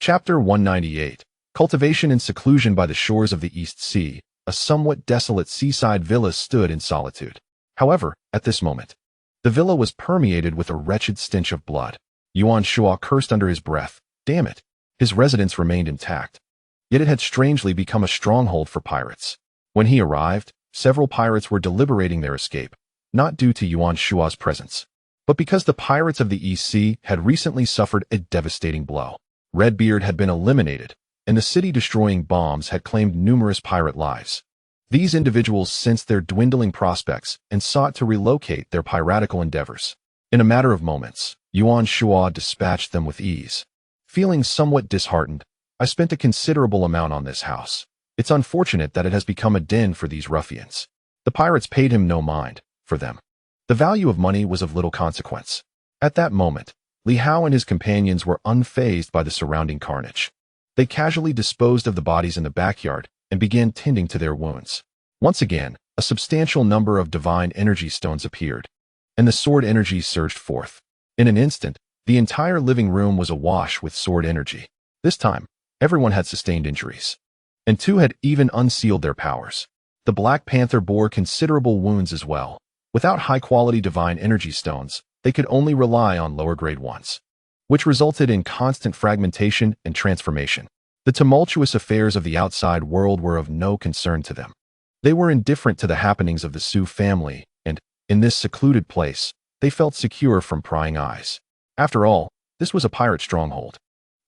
Chapter 198. Cultivation and seclusion by the shores of the East Sea. A somewhat desolate seaside villa stood in solitude. However, at this moment, the villa was permeated with a wretched stench of blood. Yuan Shuo cursed under his breath. Damn it. His residence remained intact. Yet it had strangely become a stronghold for pirates. When he arrived, several pirates were deliberating their escape, not due to Yuan Shuo's presence, but because the pirates of the East Sea had recently suffered a devastating blow. Redbeard had been eliminated, and the city-destroying bombs had claimed numerous pirate lives. These individuals sensed their dwindling prospects and sought to relocate their piratical endeavors. In a matter of moments, Yuan Shuo dispatched them with ease. Feeling somewhat disheartened, I spent a considerable amount on this house. It's unfortunate that it has become a den for these ruffians. The pirates paid him no mind for them. The value of money was of little consequence. At that moment, Li Hao and his companions were unfazed by the surrounding carnage. They casually disposed of the bodies in the backyard and began tending to their wounds. Once again, a substantial number of divine energy stones appeared, and the sword energy surged forth. In an instant, the entire living room was awash with sword energy. This time, everyone had sustained injuries, and two had even unsealed their powers. The Black Panther bore considerable wounds as well. Without high-quality divine energy stones, they could only rely on lower-grade ones, which resulted in constant fragmentation and transformation. The tumultuous affairs of the outside world were of no concern to them. They were indifferent to the happenings of the Sioux family, and, in this secluded place, they felt secure from prying eyes. After all, this was a pirate stronghold,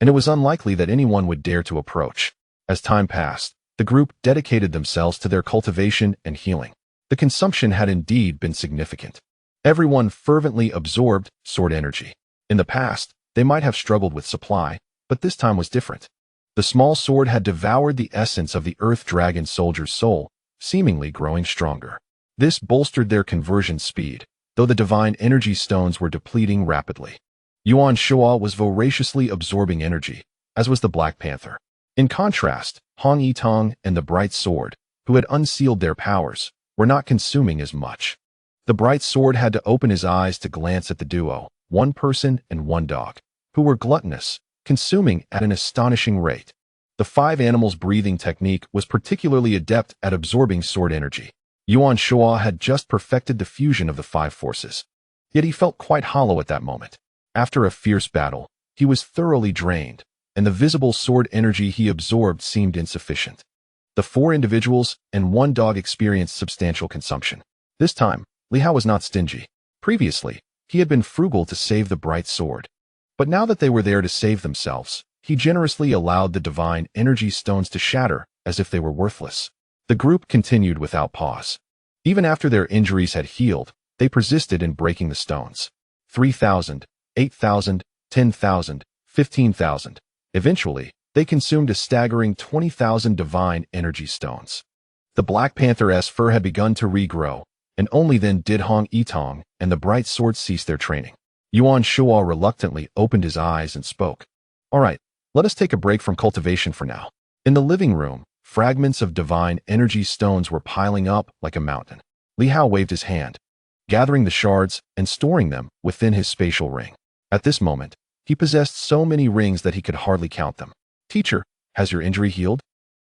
and it was unlikely that anyone would dare to approach. As time passed, the group dedicated themselves to their cultivation and healing. The consumption had indeed been significant. Everyone fervently absorbed sword energy. In the past, they might have struggled with supply, but this time was different. The small sword had devoured the essence of the Earth Dragon soldier's soul, seemingly growing stronger. This bolstered their conversion speed, though the divine energy stones were depleting rapidly. Yuan Shuo was voraciously absorbing energy, as was the Black Panther. In contrast, Hong Yitong and the Bright Sword, who had unsealed their powers, were not consuming as much. The Bright Sword had to open his eyes to glance at the duo, one person and one dog, who were gluttonous, consuming at an astonishing rate. The 5 animals breathing technique was particularly adept at absorbing sword energy. Yuan Shuo had just perfected the fusion of the 5 forces. Yet he felt quite hollow at that moment. After a fierce battle, he was thoroughly drained, and the visible sword energy he absorbed seemed insufficient. The 4 individuals and 1 dog experienced substantial consumption. This time, Li Hao was not stingy. Previously, he had been frugal to save the Bright Sword. But now that they were there to save themselves, he generously allowed the divine energy stones to shatter as if they were worthless. The group continued without pause. Even after their injuries had healed, they persisted in breaking the stones. 3,000, 8,000, 10,000, 15,000. Eventually, they consumed a staggering 20,000 divine energy stones. The Black Panther's fur had begun to regrow, and only then did Hong Yitong and the Bright Sword cease their training. Yuan Shuo reluctantly opened his eyes and spoke. All right, let us take a break from cultivation for now. In the living room, fragments of divine energy stones were piling up like a mountain. Li Hao waved his hand, gathering the shards and storing them within his spatial ring. At this moment, he possessed so many rings that he could hardly count them. Teacher, has your injury healed?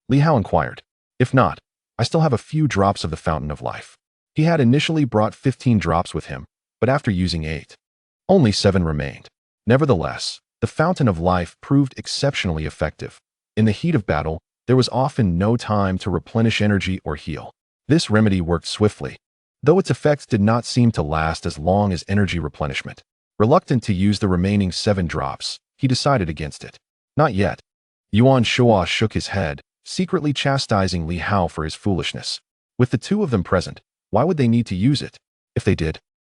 Li Hao inquired. If not, I still have a few drops of the fountain of life. He had initially brought 15 drops with him, but after using 8, only 7 remained. Nevertheless, the fountain of life proved exceptionally effective. In the heat of battle, there was often no time to replenish energy or heal. This remedy worked swiftly, though its effects did not seem to last as long as energy replenishment. Reluctant to use the remaining 7 drops, he decided against it. Not yet. Yuan Shuo shook his head, secretly chastising Li Hao for his foolishness. With the 2 of them present, why would they need to use it? If they did,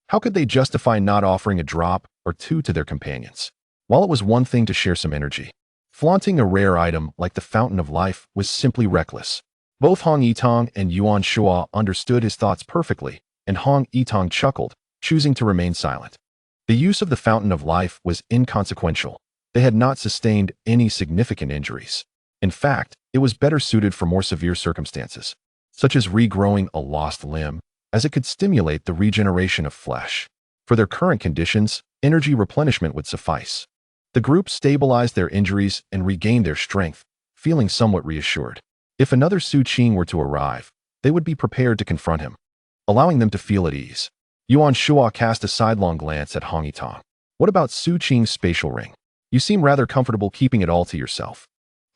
how could they justify not offering a drop or 2 to their companions? While it was one thing to share some energy, flaunting a rare item like the Fountain of Life was simply reckless. Both Hong Yitong and Yuan Shuo understood his thoughts perfectly, and Hong Yitong chuckled, choosing to remain silent. The use of the Fountain of Life was inconsequential. They had not sustained any significant injuries. In fact, it was better suited for more severe circumstances, such as regrowing a lost limb, as it could stimulate the regeneration of flesh. For their current conditions, energy replenishment would suffice. The group stabilized their injuries and regained their strength, feeling somewhat reassured. If another Su Qing were to arrive, they would be prepared to confront him, allowing them to feel at ease. Yuan Shuo cast a sidelong glance at Hong Yitong. What about Su Qing's spatial ring? You seem rather comfortable keeping it all to yourself.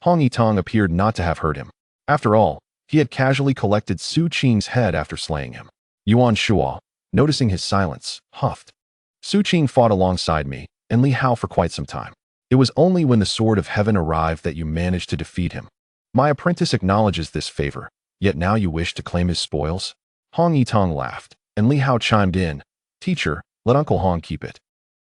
Hong Yitong appeared not to have heard him. After all, he had casually collected Su Qing's head after slaying him. Yuan Shuo, noticing his silence, huffed. Su Qing fought alongside me and Li Hao for quite some time. It was only when the Sword of Heaven arrived that you managed to defeat him. My apprentice acknowledges this favor, yet now you wish to claim his spoils? Hong Yitong laughed, and Li Hao chimed in, Teacher, let Uncle Hong keep it.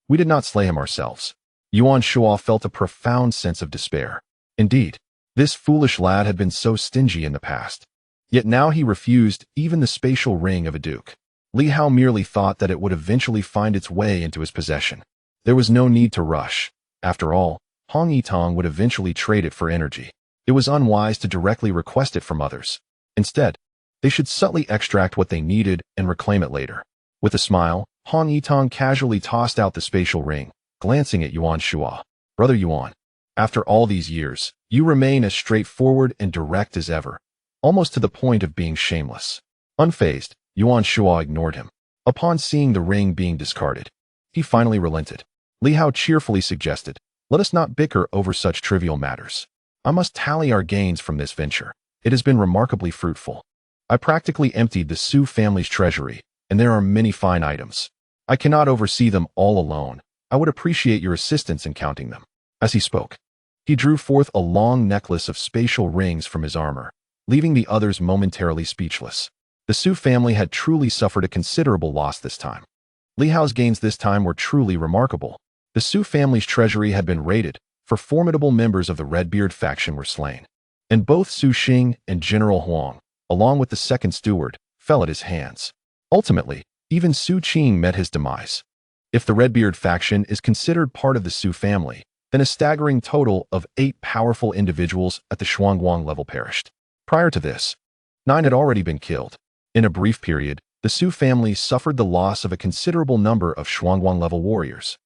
We did not slay him ourselves. Yuan Shuo felt a profound sense of despair. Indeed, this foolish lad had been so stingy in the past. Yet now he refused even the spatial ring of a duke. Li Hao merely thought that it would eventually find its way into his possession. There was no need to rush. After all, Hong Yitong would eventually trade it for energy. It was unwise to directly request it from others. Instead, they should subtly extract what they needed and reclaim it later. With a smile, Hong Yitong casually tossed out the spatial ring, glancing at Yuan Shuo. Brother Yuan, after all these years, you remain as straightforward and direct as ever, almost to the point of being shameless. Unfazed, Yuan Shuo ignored him. Upon seeing the ring being discarded, he finally relented. Li Hao cheerfully suggested, let us not bicker over such trivial matters. I must tally our gains from this venture. It has been remarkably fruitful. I practically emptied the Su family's treasury, and there are many fine items. I cannot oversee them all alone. I would appreciate your assistance in counting them. As he spoke, he drew forth a long necklace of spatial rings from his armor, leaving the others momentarily speechless. The Su family had truly suffered a considerable loss this time. Li Hao's gains this time were truly remarkable. The Su family's treasury had been raided, for formidable members of the Redbeard faction were slain, and both Su Xing and General Huang, along with the second steward, fell at his hands. Ultimately, even Su Qing met his demise. If the Redbeard faction is considered part of the Su family, then a staggering total of 8 powerful individuals at the Shuangguang level perished. Prior to this, 9 had already been killed. In a brief period, the Su family suffered the loss of a considerable number of Shuangguang level warriors.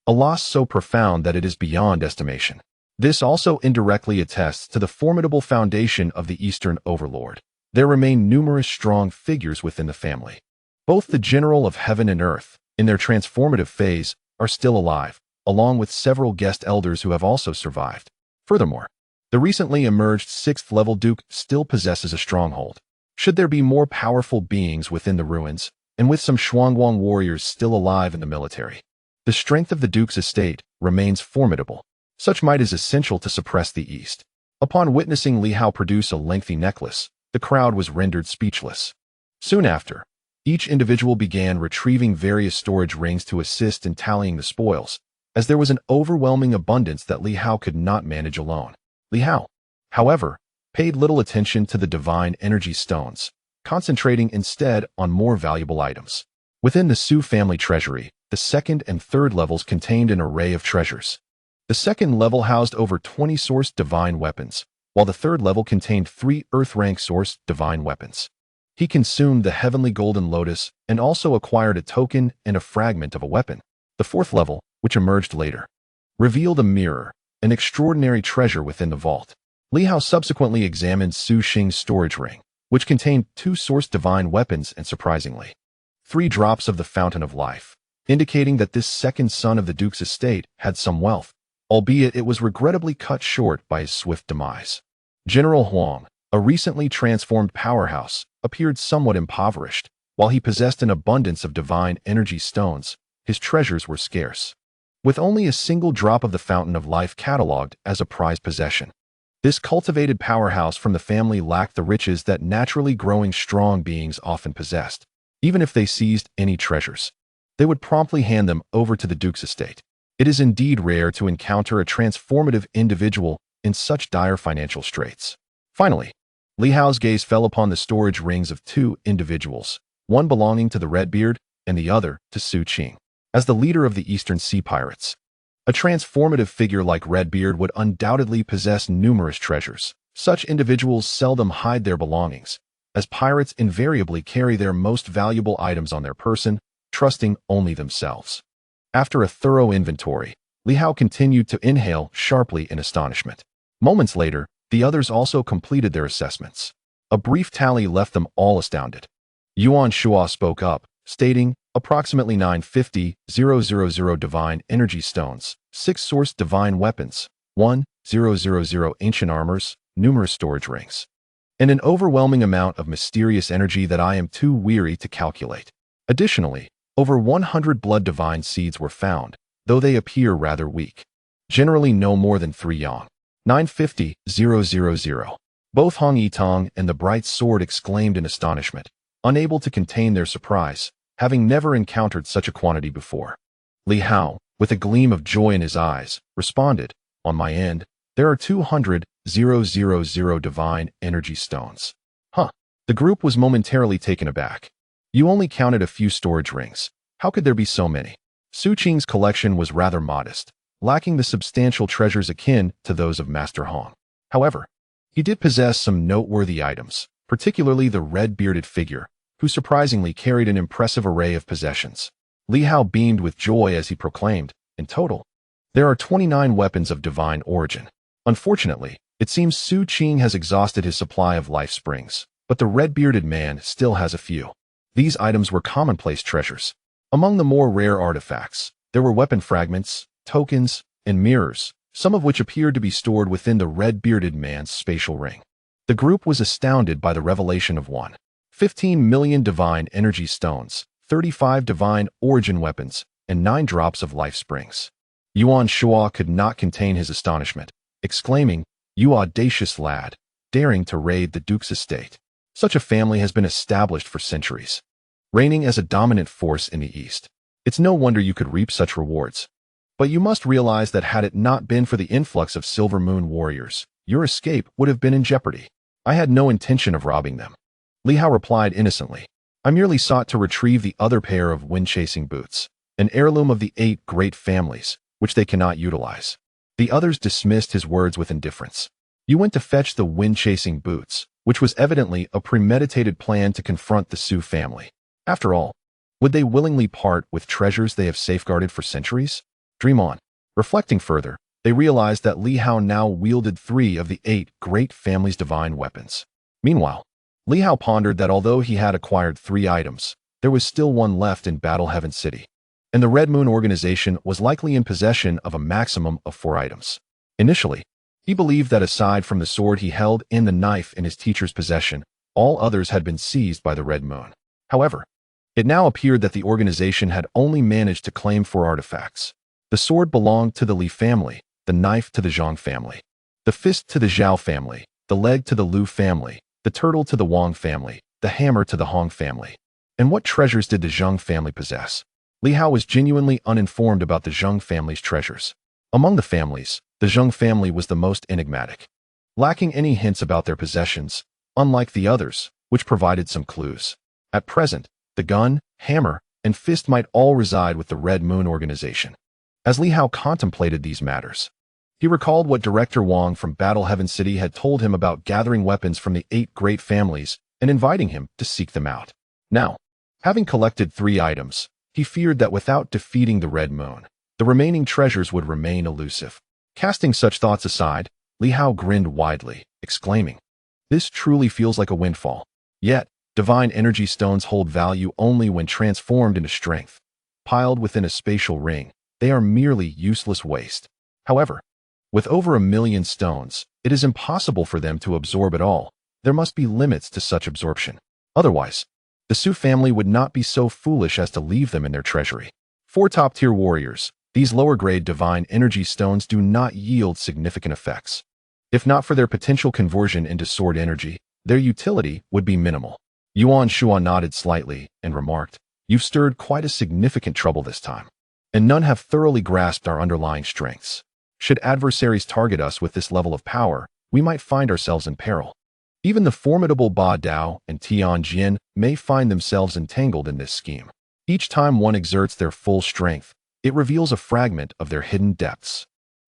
A loss so profound that it is beyond estimation. This also indirectly attests to the formidable foundation of the Eastern Overlord. There remain numerous strong figures within the family. Both the General of Heaven and Earth, in their transformative phase, are still alive, along with several guest elders who have also survived. Furthermore, the recently emerged 6th-level Duke still possesses a stronghold. Should there be more powerful beings within the ruins, and with some Shuangguang warriors still alive in the military, the strength of the Duke's estate remains formidable. Such might is essential to suppress the East. Upon witnessing Li Hao produce a lengthy necklace, the crowd was rendered speechless. Soon after, each individual began retrieving various storage rings to assist in tallying the spoils, as there was an overwhelming abundance that Li Hao could not manage alone. Li Hao, however, paid little attention to the divine energy stones, concentrating instead on more valuable items. Within the Su family treasury, the 2nd and 3rd levels contained an array of treasures. The 2nd level housed over 20 sourced divine weapons, while the 3rd level contained 3 Earth-rank sourced divine weapons. He consumed the Heavenly Golden Lotus and also acquired a token and a fragment of a weapon. The 4th level, which emerged later, revealed a mirror, an extraordinary treasure within the vault. Li Hao subsequently examined Su Xing's storage ring, which contained 2 sourced divine weapons and, surprisingly, 3 drops of the Fountain of Life, indicating that this second son of the Duke's estate had some wealth, albeit it was regrettably cut short by his swift demise. General Huang, a recently transformed powerhouse, appeared somewhat impoverished. While he possessed an abundance of divine energy stones, his treasures were scarce, with only a single drop of the Fountain of Life catalogued as a prized possession. This cultivated powerhouse from the family lacked the riches that naturally growing strong beings often possessed. Even if they seized any treasures, they would promptly hand them over to the Duke's estate. It is indeed rare to encounter a transformative individual in such dire financial straits. Finally, Li Hao's gaze fell upon the storage rings of 2 individuals, one belonging to the Redbeard and the other to Su Qing. As the leader of the Eastern Sea Pirates, a transformative figure like Redbeard would undoubtedly possess numerous treasures. Such individuals seldom hide their belongings, as pirates invariably carry their most valuable items on their person, trusting only themselves. After a thorough inventory, Li Hao continued to inhale sharply in astonishment. Moments later, the others also completed their assessments. A brief tally left them all astounded. Yuan Shuo spoke up, stating, approximately 950,000 divine energy stones, 6 source divine weapons, 1,000 ancient armors, numerous storage rings, and an overwhelming amount of mysterious energy that I am too weary to calculate. Additionally, over 100 blood divine seeds were found, though they appear rather weak. Generally no more than 3 yang. 950,000. Both Hong Yitong and the Bright Sword exclaimed in astonishment, unable to contain their surprise, having never encountered such a quantity before. Li Hao, with a gleam of joy in his eyes, responded, on my end, there are 200,000 divine energy stones. Huh. The group was momentarily taken aback. You only counted a few storage rings. How could there be so many? Su Qing's collection was rather modest, lacking the substantial treasures akin to those of Master Hong. However, he did possess some noteworthy items, particularly the red-bearded figure, who surprisingly carried an impressive array of possessions. Li Hao beamed with joy as he proclaimed, in total, there are 29 weapons of divine origin. Unfortunately, it seems Su Qing has exhausted his supply of life springs, but the red-bearded man still has a few. These items were commonplace treasures. Among the more rare artifacts, there were weapon fragments, tokens, and mirrors, some of which appeared to be stored within the red-bearded man's spatial ring. The group was astounded by the revelation of 15 million divine energy stones, 35 divine origin weapons, and 9 drops of life springs. Yuan Shuo could not contain his astonishment, exclaiming, "You audacious lad, daring to raid the Duke's estate. Such a family has been established for centuries, reigning as a dominant force in the East. It's no wonder you could reap such rewards. But you must realize that had it not been for the influx of Silver Moon warriors, your escape would have been in jeopardy. I had no intention of robbing them." Li Hao replied innocently, "I merely sought to retrieve the other pair of wind-chasing boots, an heirloom of the 8 great families, which they cannot utilize." The others dismissed his words with indifference. You went to fetch the wind-chasing boots, which was evidently a premeditated plan to confront the Su family. After all, would they willingly part with treasures they have safeguarded for centuries? Dream on. Reflecting further, they realized that Li Hao now wielded 3 of the 8 great families' divine weapons. Meanwhile, Li Hao pondered that although he had acquired 3 items, there was still one left in Battle Heaven City, and the Red Moon organization was likely in possession of a maximum of 4 items. Initially, he believed that aside from the sword he held and the knife in his teacher's possession, all others had been seized by the Red Moon. However, it now appeared that the organization had only managed to claim 4 artifacts. The sword belonged to the Li family, the knife to the Zhang family, the fist to the Zhao family, the leg to the Lu family, the turtle to the Wang family, the hammer to the Hong family. And what treasures did the Zheng family possess? Li Hao was genuinely uninformed about the Zheng family's treasures. Among the families, the Zheng family was the most enigmatic, lacking any hints about their possessions, unlike the others, which provided some clues. At present, the gun, hammer, and fist might all reside with the Red Moon organization. As Li Hao contemplated these matters, he recalled what Director Wang from Battle Heaven City had told him about gathering weapons from the 8 great families and inviting him to seek them out. Now, having collected 3 items, he feared that without defeating the Red Moon, the remaining treasures would remain elusive. Casting such thoughts aside, Li Hao grinned widely, exclaiming, "This truly feels like a windfall. Yet, divine energy stones hold value only when transformed into strength. Piled within a spatial ring, they are merely useless waste. However, with over 1 million stones, it is impossible for them to absorb it all. There must be limits to such absorption. Otherwise, the Su family would not be so foolish as to leave them in their treasury. For top-tier warriors, these lower-grade divine energy stones do not yield significant effects. If not for their potential conversion into sword energy, their utility would be minimal." Yuan Shuo nodded slightly and remarked, "You've stirred quite a significant trouble this time, and none have thoroughly grasped our underlying strengths. Should adversaries target us with this level of power, we might find ourselves in peril. Even the formidable Ba Dao and Tian Jin may find themselves entangled in this scheme. Each time one exerts their full strength, it reveals a fragment of their hidden depths.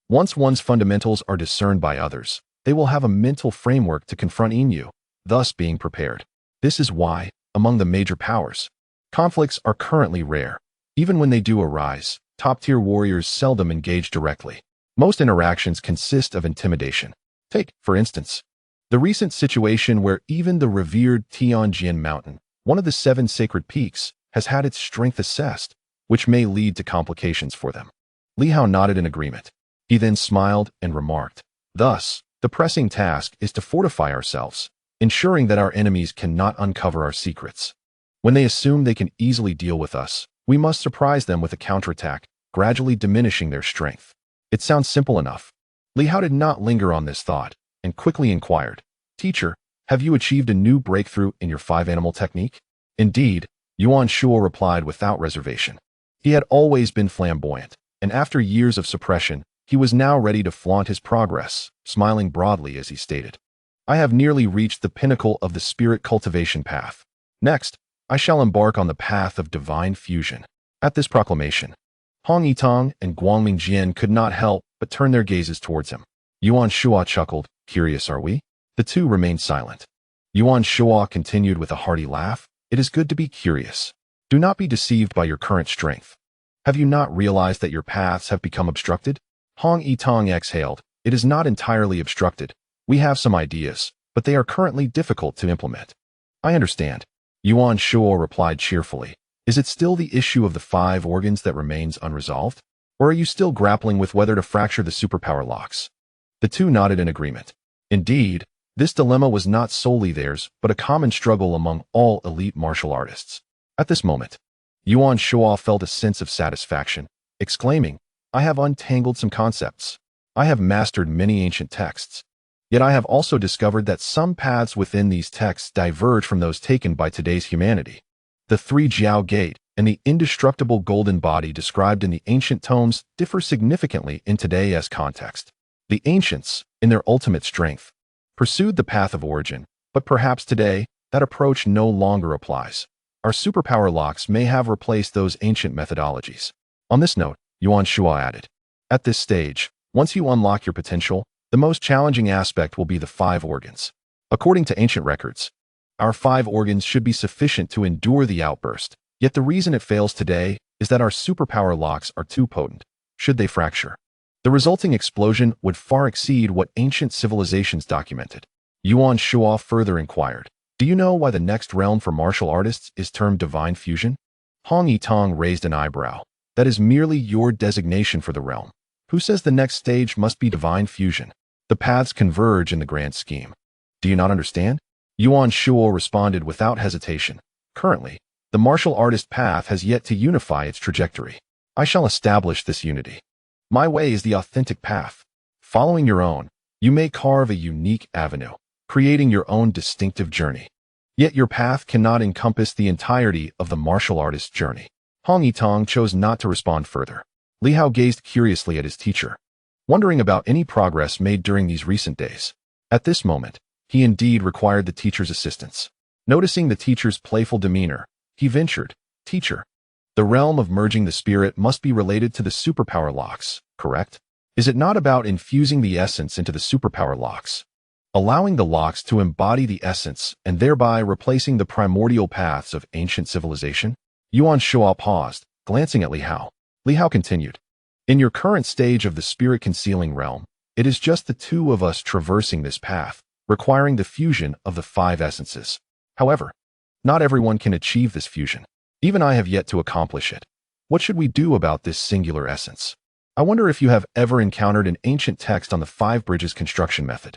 Once one's fundamentals are discerned by others, they will have a mental framework to confront Inu, thus being prepared. This is why, among the major powers, conflicts are currently rare. Even when they do arise, top-tier warriors seldom engage directly. Most interactions consist of intimidation. Take, for instance, the recent situation where even the revered Tianjin Mountain, one of the 7 sacred peaks, has had its strength assessed, which may lead to complications for them. Li Hao nodded in agreement. He then smiled and remarked, "Thus, the pressing task is to fortify ourselves, ensuring that our enemies cannot uncover our secrets. When they assume they can easily deal with us, we must surprise them with a counterattack, gradually diminishing their strength." It sounds simple enough. Li Hao did not linger on this thought, and quickly inquired, "Teacher, have you achieved a new breakthrough in your 5-animal technique?" Indeed, Yuan Shuo replied without reservation. He had always been flamboyant, and after years of suppression, he was now ready to flaunt his progress, smiling broadly as he stated, "I have nearly reached the pinnacle of the spirit cultivation path. Next, I shall embark on the path of divine fusion." At this proclamation, Hong Yitong and Guangming Jian could not help but turn their gazes towards him. Yuan Shuo chuckled, "Curious, are we?" The two remained silent. Yuan Shuo continued with a hearty laugh, "It is good to be curious. Do not be deceived by your current strength. Have you not realized that your paths have become obstructed?" Hong Yitong exhaled, "It is not entirely obstructed. We have some ideas, but they are currently difficult to implement." "I understand." Yuan Shuo replied cheerfully. "Is it still the issue of the 5 organs that remains unresolved? Or are you still grappling with whether to fracture the superpower locks?" The two nodded in agreement. Indeed, this dilemma was not solely theirs, but a common struggle among all elite martial artists. At this moment, Yuan Shuo felt a sense of satisfaction, exclaiming, "I have untangled some concepts. I have mastered many ancient texts. Yet I have also discovered that some paths within these texts diverge from those taken by today's humanity. The 3 Jiao Gate and the indestructible golden body described in the ancient tomes differ significantly in today's context. The ancients, in their ultimate strength, pursued the path of origin, but perhaps today, that approach no longer applies. Our superpower locks may have replaced those ancient methodologies." On this note, Yuan Shuo added, "At this stage, once you unlock your potential, the most challenging aspect will be the 5 organs. According to ancient records, our 5 organs should be sufficient to endure the outburst, yet the reason it fails today is that our superpower locks are too potent. Should they fracture, the resulting explosion would far exceed what ancient civilizations documented." Yuan Shuo further inquired, "Do you know why the next realm for martial artists is termed divine fusion?" Hong Yitong raised an eyebrow. "That is merely your designation for the realm. Who says the next stage must be divine fusion? The paths converge in the grand scheme. Do you not understand?" Yuan Shuo responded without hesitation. "Currently, the martial artist path has yet to unify its trajectory. I shall establish this unity. My way is the authentic path. Following your own, you may carve a unique avenue, creating your own distinctive journey. Yet your path cannot encompass the entirety of the martial artist's journey." Hong Yitong chose not to respond further. Li Hao gazed curiously at his teacher, wondering about any progress made during these recent days. At this moment, he indeed required the teacher's assistance. Noticing the teacher's playful demeanor, he ventured, "Teacher, the realm of merging the spirit must be related to the superpower locks, correct? Is it not about infusing the essence into the superpower locks, allowing the locks to embody the essence and thereby replacing the primordial paths of ancient civilization?" Yuan Shuo paused, glancing at Li Hao. Li Hao continued, "In your current stage of the spirit-concealing realm, it is just the 2 of us traversing this path, requiring the fusion of the 5 essences. However, not everyone can achieve this fusion. Even I have yet to accomplish it. What should we do about this singular essence? I wonder if you have ever encountered an ancient text on the 5 bridges construction method,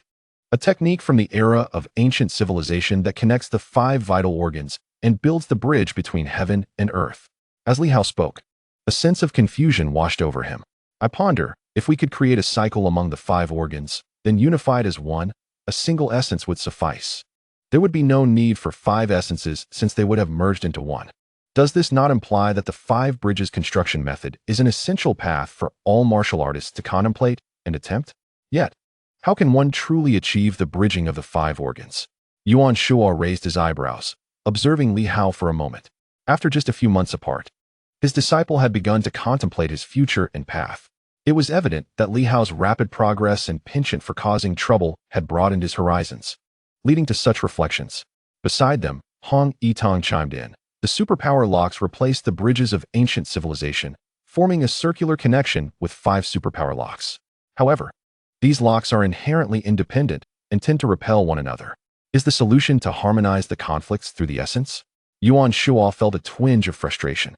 a technique from the era of ancient civilization that connects the 5 vital organs and builds the bridge between heaven and earth." As Li Hao spoke, a sense of confusion washed over him. "I ponder, if we could create a cycle among the 5 organs, then unified as one, a single essence would suffice. There would be no need for 5 essences since they would have merged into one. Does this not imply that the 5 bridges construction method is an essential path for all martial artists to contemplate and attempt? Yet, how can one truly achieve the bridging of the 5 organs?" Yuan Shuo raised his eyebrows, observing Li Hao for a moment. After just a few months apart, his disciple had begun to contemplate his future and path. It was evident that Li Hao's rapid progress and penchant for causing trouble had broadened his horizons, leading to such reflections. Beside them, Hong Yitong chimed in. "The superpower locks replaced the bridges of ancient civilization, forming a circular connection with 5 superpower locks. However, these locks are inherently independent and tend to repel one another. Is the solution to harmonize the conflicts through the essence? Yuan Shuo felt a twinge of frustration.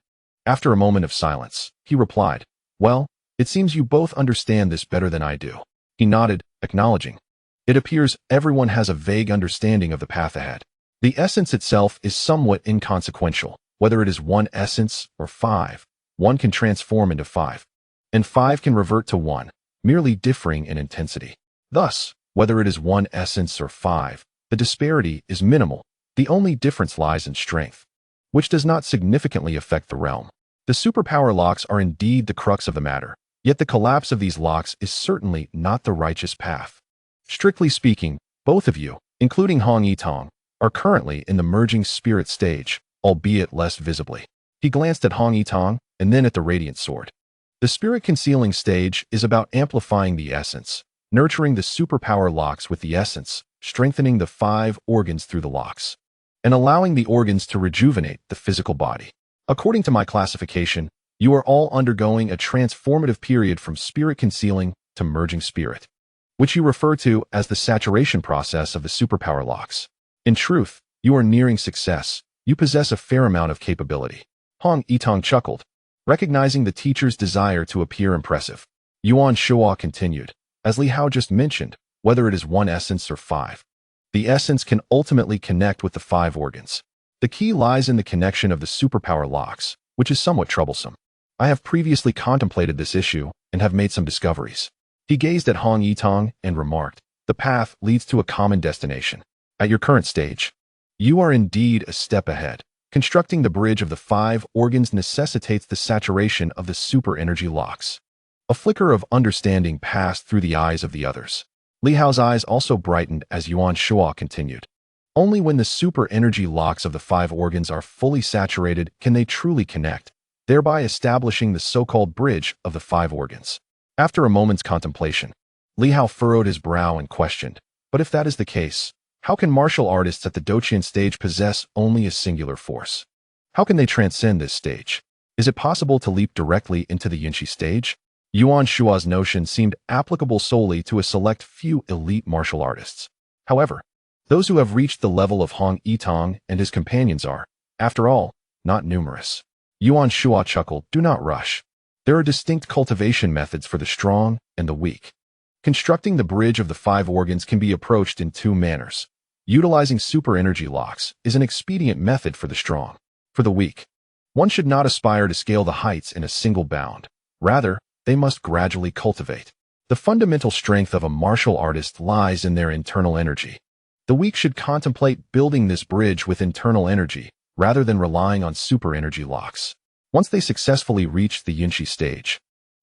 After a moment of silence, he replied, "Well, it seems you both understand this better than I do." He nodded, acknowledging. It appears everyone has a vague understanding of the path ahead. The essence itself is somewhat inconsequential. Whether it is one essence or 5, one can transform into 5, and 5 can revert to 1, merely differing in intensity. Thus, whether it is one essence or 5, the disparity is minimal. The only difference lies in strength, which does not significantly affect the realm. The superpower locks are indeed the crux of the matter, yet the collapse of these locks is certainly not the righteous path. Strictly speaking, both of you, including Hong Yitong, are currently in the merging spirit stage, albeit less visibly. He glanced at Hong Yitong and then at the radiant sword. The spirit concealing stage is about amplifying the essence, nurturing the superpower locks with the essence, strengthening the 5 organs through the locks, and allowing the organs to rejuvenate the physical body. According to my classification, you are all undergoing a transformative period from spirit concealing to merging spirit, which you refer to as the saturation process of the superpower locks. In truth, you are nearing success. You possess a fair amount of capability. Hong Yitong chuckled, recognizing the teacher's desire to appear impressive. Yuan Shuo continued, as Li Hao just mentioned, whether it is one essence or 5, the essence can ultimately connect with the 5 organs. The key lies in the connection of the superpower locks, which is somewhat troublesome. I have previously contemplated this issue and have made some discoveries. He gazed at Hong Yitong and remarked, the path leads to a common destination. At your current stage, you are indeed a step ahead. Constructing the bridge of the 5 organs necessitates the saturation of the super energy locks. A flicker of understanding passed through the eyes of the others. Li Hao's eyes also brightened as Yuan Shuo continued. Only when the super energy locks of the 5 organs are fully saturated can they truly connect, thereby establishing the so-called bridge of the 5 organs. After a moment's contemplation, Li Hao furrowed his brow and questioned, but if that is the case, how can martial artists at the Doqian stage possess only a singular force? How can they transcend this stage? Is it possible to leap directly into the Yunqi stage? Yuan Shuo's notion seemed applicable solely to a select few elite martial artists. However, those who have reached the level of Hong Yitong and his companions are, after all, not numerous. Yuan Shuo chuckled, do not rush. There are distinct cultivation methods for the strong and the weak. Constructing the bridge of the 5 organs can be approached in 2 manners. Utilizing super energy locks is an expedient method for the strong. For the weak, one should not aspire to scale the heights in a single bound. Rather, they must gradually cultivate. The fundamental strength of a martial artist lies in their internal energy. The weak should contemplate building this bridge with internal energy, rather than relying on super energy locks. Once they successfully reach the Yunqi stage,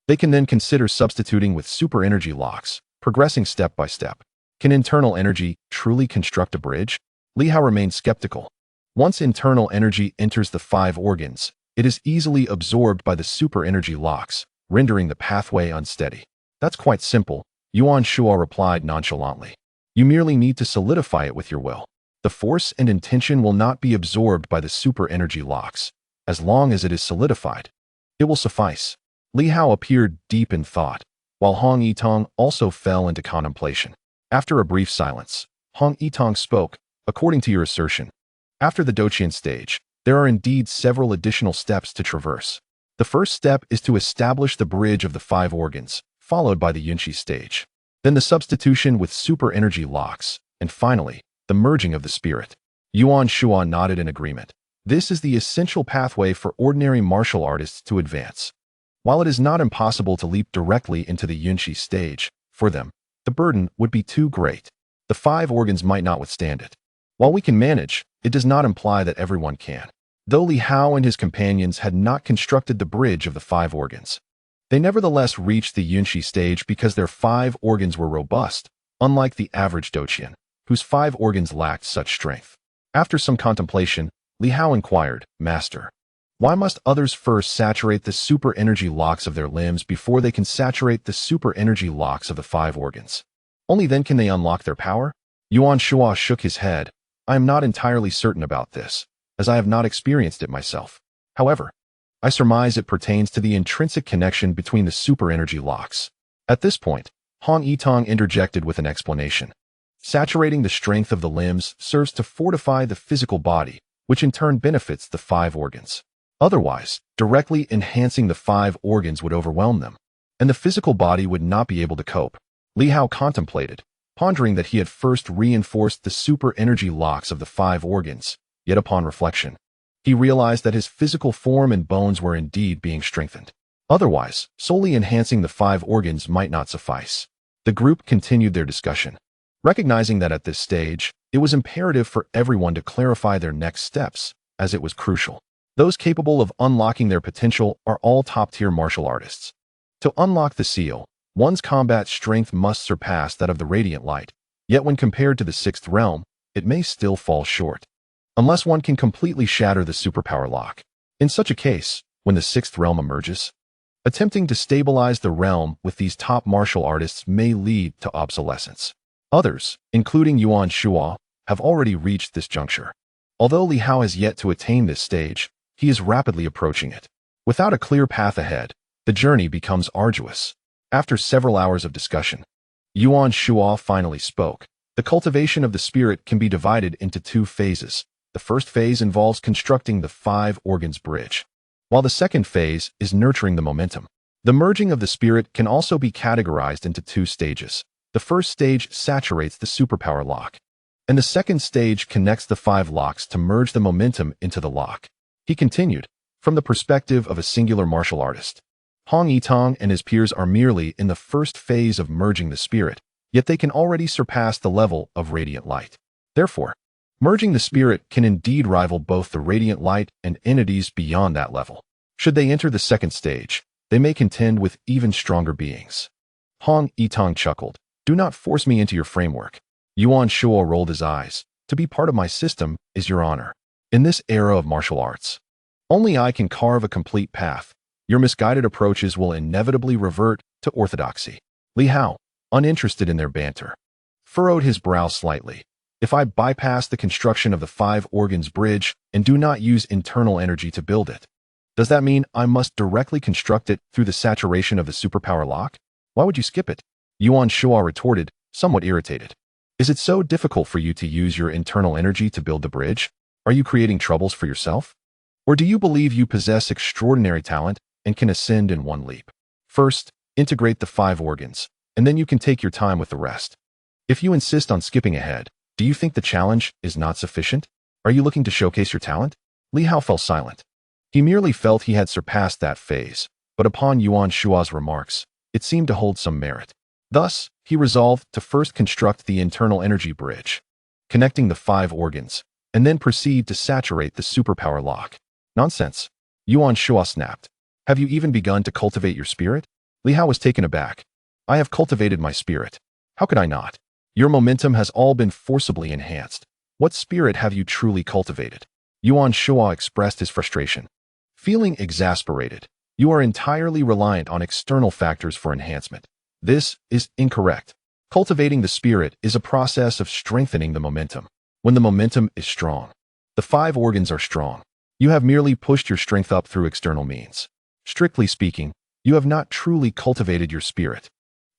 they can then consider substituting with super energy locks, progressing step by step. Can internal energy truly construct a bridge? Li Hao remained skeptical. Once internal energy enters the 5 organs, it is easily absorbed by the super energy locks, rendering the pathway unsteady. That's quite simple, Yuan Shuo replied nonchalantly. You merely need to solidify it with your will. The force and intention will not be absorbed by the super energy locks. As long as it is solidified, it will suffice. Li Hao appeared deep in thought, while Hong Yitong also fell into contemplation. After a brief silence, Hong Yitong spoke, according to your assertion. After the Doqian stage, there are indeed several additional steps to traverse. The first step is to establish the bridge of the 5 organs, followed by the Yunqi stage. Then the substitution with super energy locks, and finally, the merging of the spirit. Yuan Shuo nodded in agreement. This is the essential pathway for ordinary martial artists to advance. While it is not impossible to leap directly into the Yunqi stage, for them, the burden would be too great. The 5 organs might not withstand it. While we can manage, it does not imply that everyone can. Though Li Hao and his companions had not constructed the bridge of the 5 organs, they nevertheless reached the Yunqi stage because their 5 organs were robust, unlike the average Doqian, whose 5 organs lacked such strength. After some contemplation, Li Hao inquired, Master, why must others first saturate the super energy locks of their limbs before they can saturate the super energy locks of the 5 organs? Only then can they unlock their power? Yuan Shuo shook his head. I am not entirely certain about this, as I have not experienced it myself. However, I surmise it pertains to the intrinsic connection between the super energy locks. At this point, Han Yitong interjected with an explanation. Saturating the strength of the limbs serves to fortify the physical body, which in turn benefits the 5 organs. Otherwise, directly enhancing the 5 organs would overwhelm them, and the physical body would not be able to cope. Li Hao contemplated, pondering that he had first reinforced the super energy locks of the 5 organs, yet upon reflection, he realized that his physical form and bones were indeed being strengthened. Otherwise, solely enhancing the 5 organs might not suffice. The group continued their discussion, recognizing that at this stage, it was imperative for everyone to clarify their next steps, as it was crucial. Those capable of unlocking their potential are all top-tier martial artists. To unlock the seal, one's combat strength must surpass that of the radiant light, yet when compared to the 6th realm, it may still fall short, unless one can completely shatter the superpower lock. In such a case, when the 6th realm emerges, attempting to stabilize the realm with these top martial artists may lead to obsolescence. Others, including Yuan Shuo, have already reached this juncture. Although Li Hao has yet to attain this stage, he is rapidly approaching it. Without a clear path ahead, the journey becomes arduous. After several hours of discussion, Yuan Shuo finally spoke. The cultivation of the spirit can be divided into 2 phases. The first phase involves constructing the 5 organs bridge, while the second phase is nurturing the momentum. The merging of the spirit can also be categorized into 2 stages. The first stage saturates the superpower lock, and the second stage connects the 5 locks to merge the momentum into the lock. He continued, from the perspective of a singular martial artist. Han Yitong and his peers are merely in the first phase of merging the spirit, yet they can already surpass the level of radiant light. Therefore, merging the spirit can indeed rival both the radiant light and entities beyond that level. Should they enter the second stage, they may contend with even stronger beings. Han Yitong chuckled. Do not force me into your framework. Yuan Shuo rolled his eyes. To be part of my system is your honor. In this era of martial arts, only I can carve a complete path. Your misguided approaches will inevitably revert to orthodoxy. Li Hao, uninterested in their banter, furrowed his brow slightly. If I bypass the construction of the 5 organs bridge and do not use internal energy to build it, does that mean I must directly construct it through the saturation of the superpower lock? Why would you skip it? Yuan Shuo retorted, somewhat irritated. Is it so difficult for you to use your internal energy to build the bridge? Are you creating troubles for yourself? Or do you believe you possess extraordinary talent and can ascend in one leap? First, integrate the 5 organs, and then you can take your time with the rest. If you insist on skipping ahead, do you think the challenge is not sufficient? Are you looking to showcase your talent? Li Hao fell silent. He merely felt he had surpassed that phase, but upon Yuan Shuo's remarks, it seemed to hold some merit. Thus, he resolved to first construct the internal energy bridge, connecting the 5 organs, and then proceed to saturate the superpower lock. Nonsense. Yuan Shuo snapped. Have you even begun to cultivate your spirit? Li Hao was taken aback. I have cultivated my spirit. How could I not? Your momentum has all been forcibly enhanced. What spirit have you truly cultivated? Yuan Shuo expressed his frustration. Feeling exasperated, you are entirely reliant on external factors for enhancement. This is incorrect. Cultivating the spirit is a process of strengthening the momentum. When the momentum is strong, the 5 organs are strong. You have merely pushed your strength up through external means. Strictly speaking, you have not truly cultivated your spirit.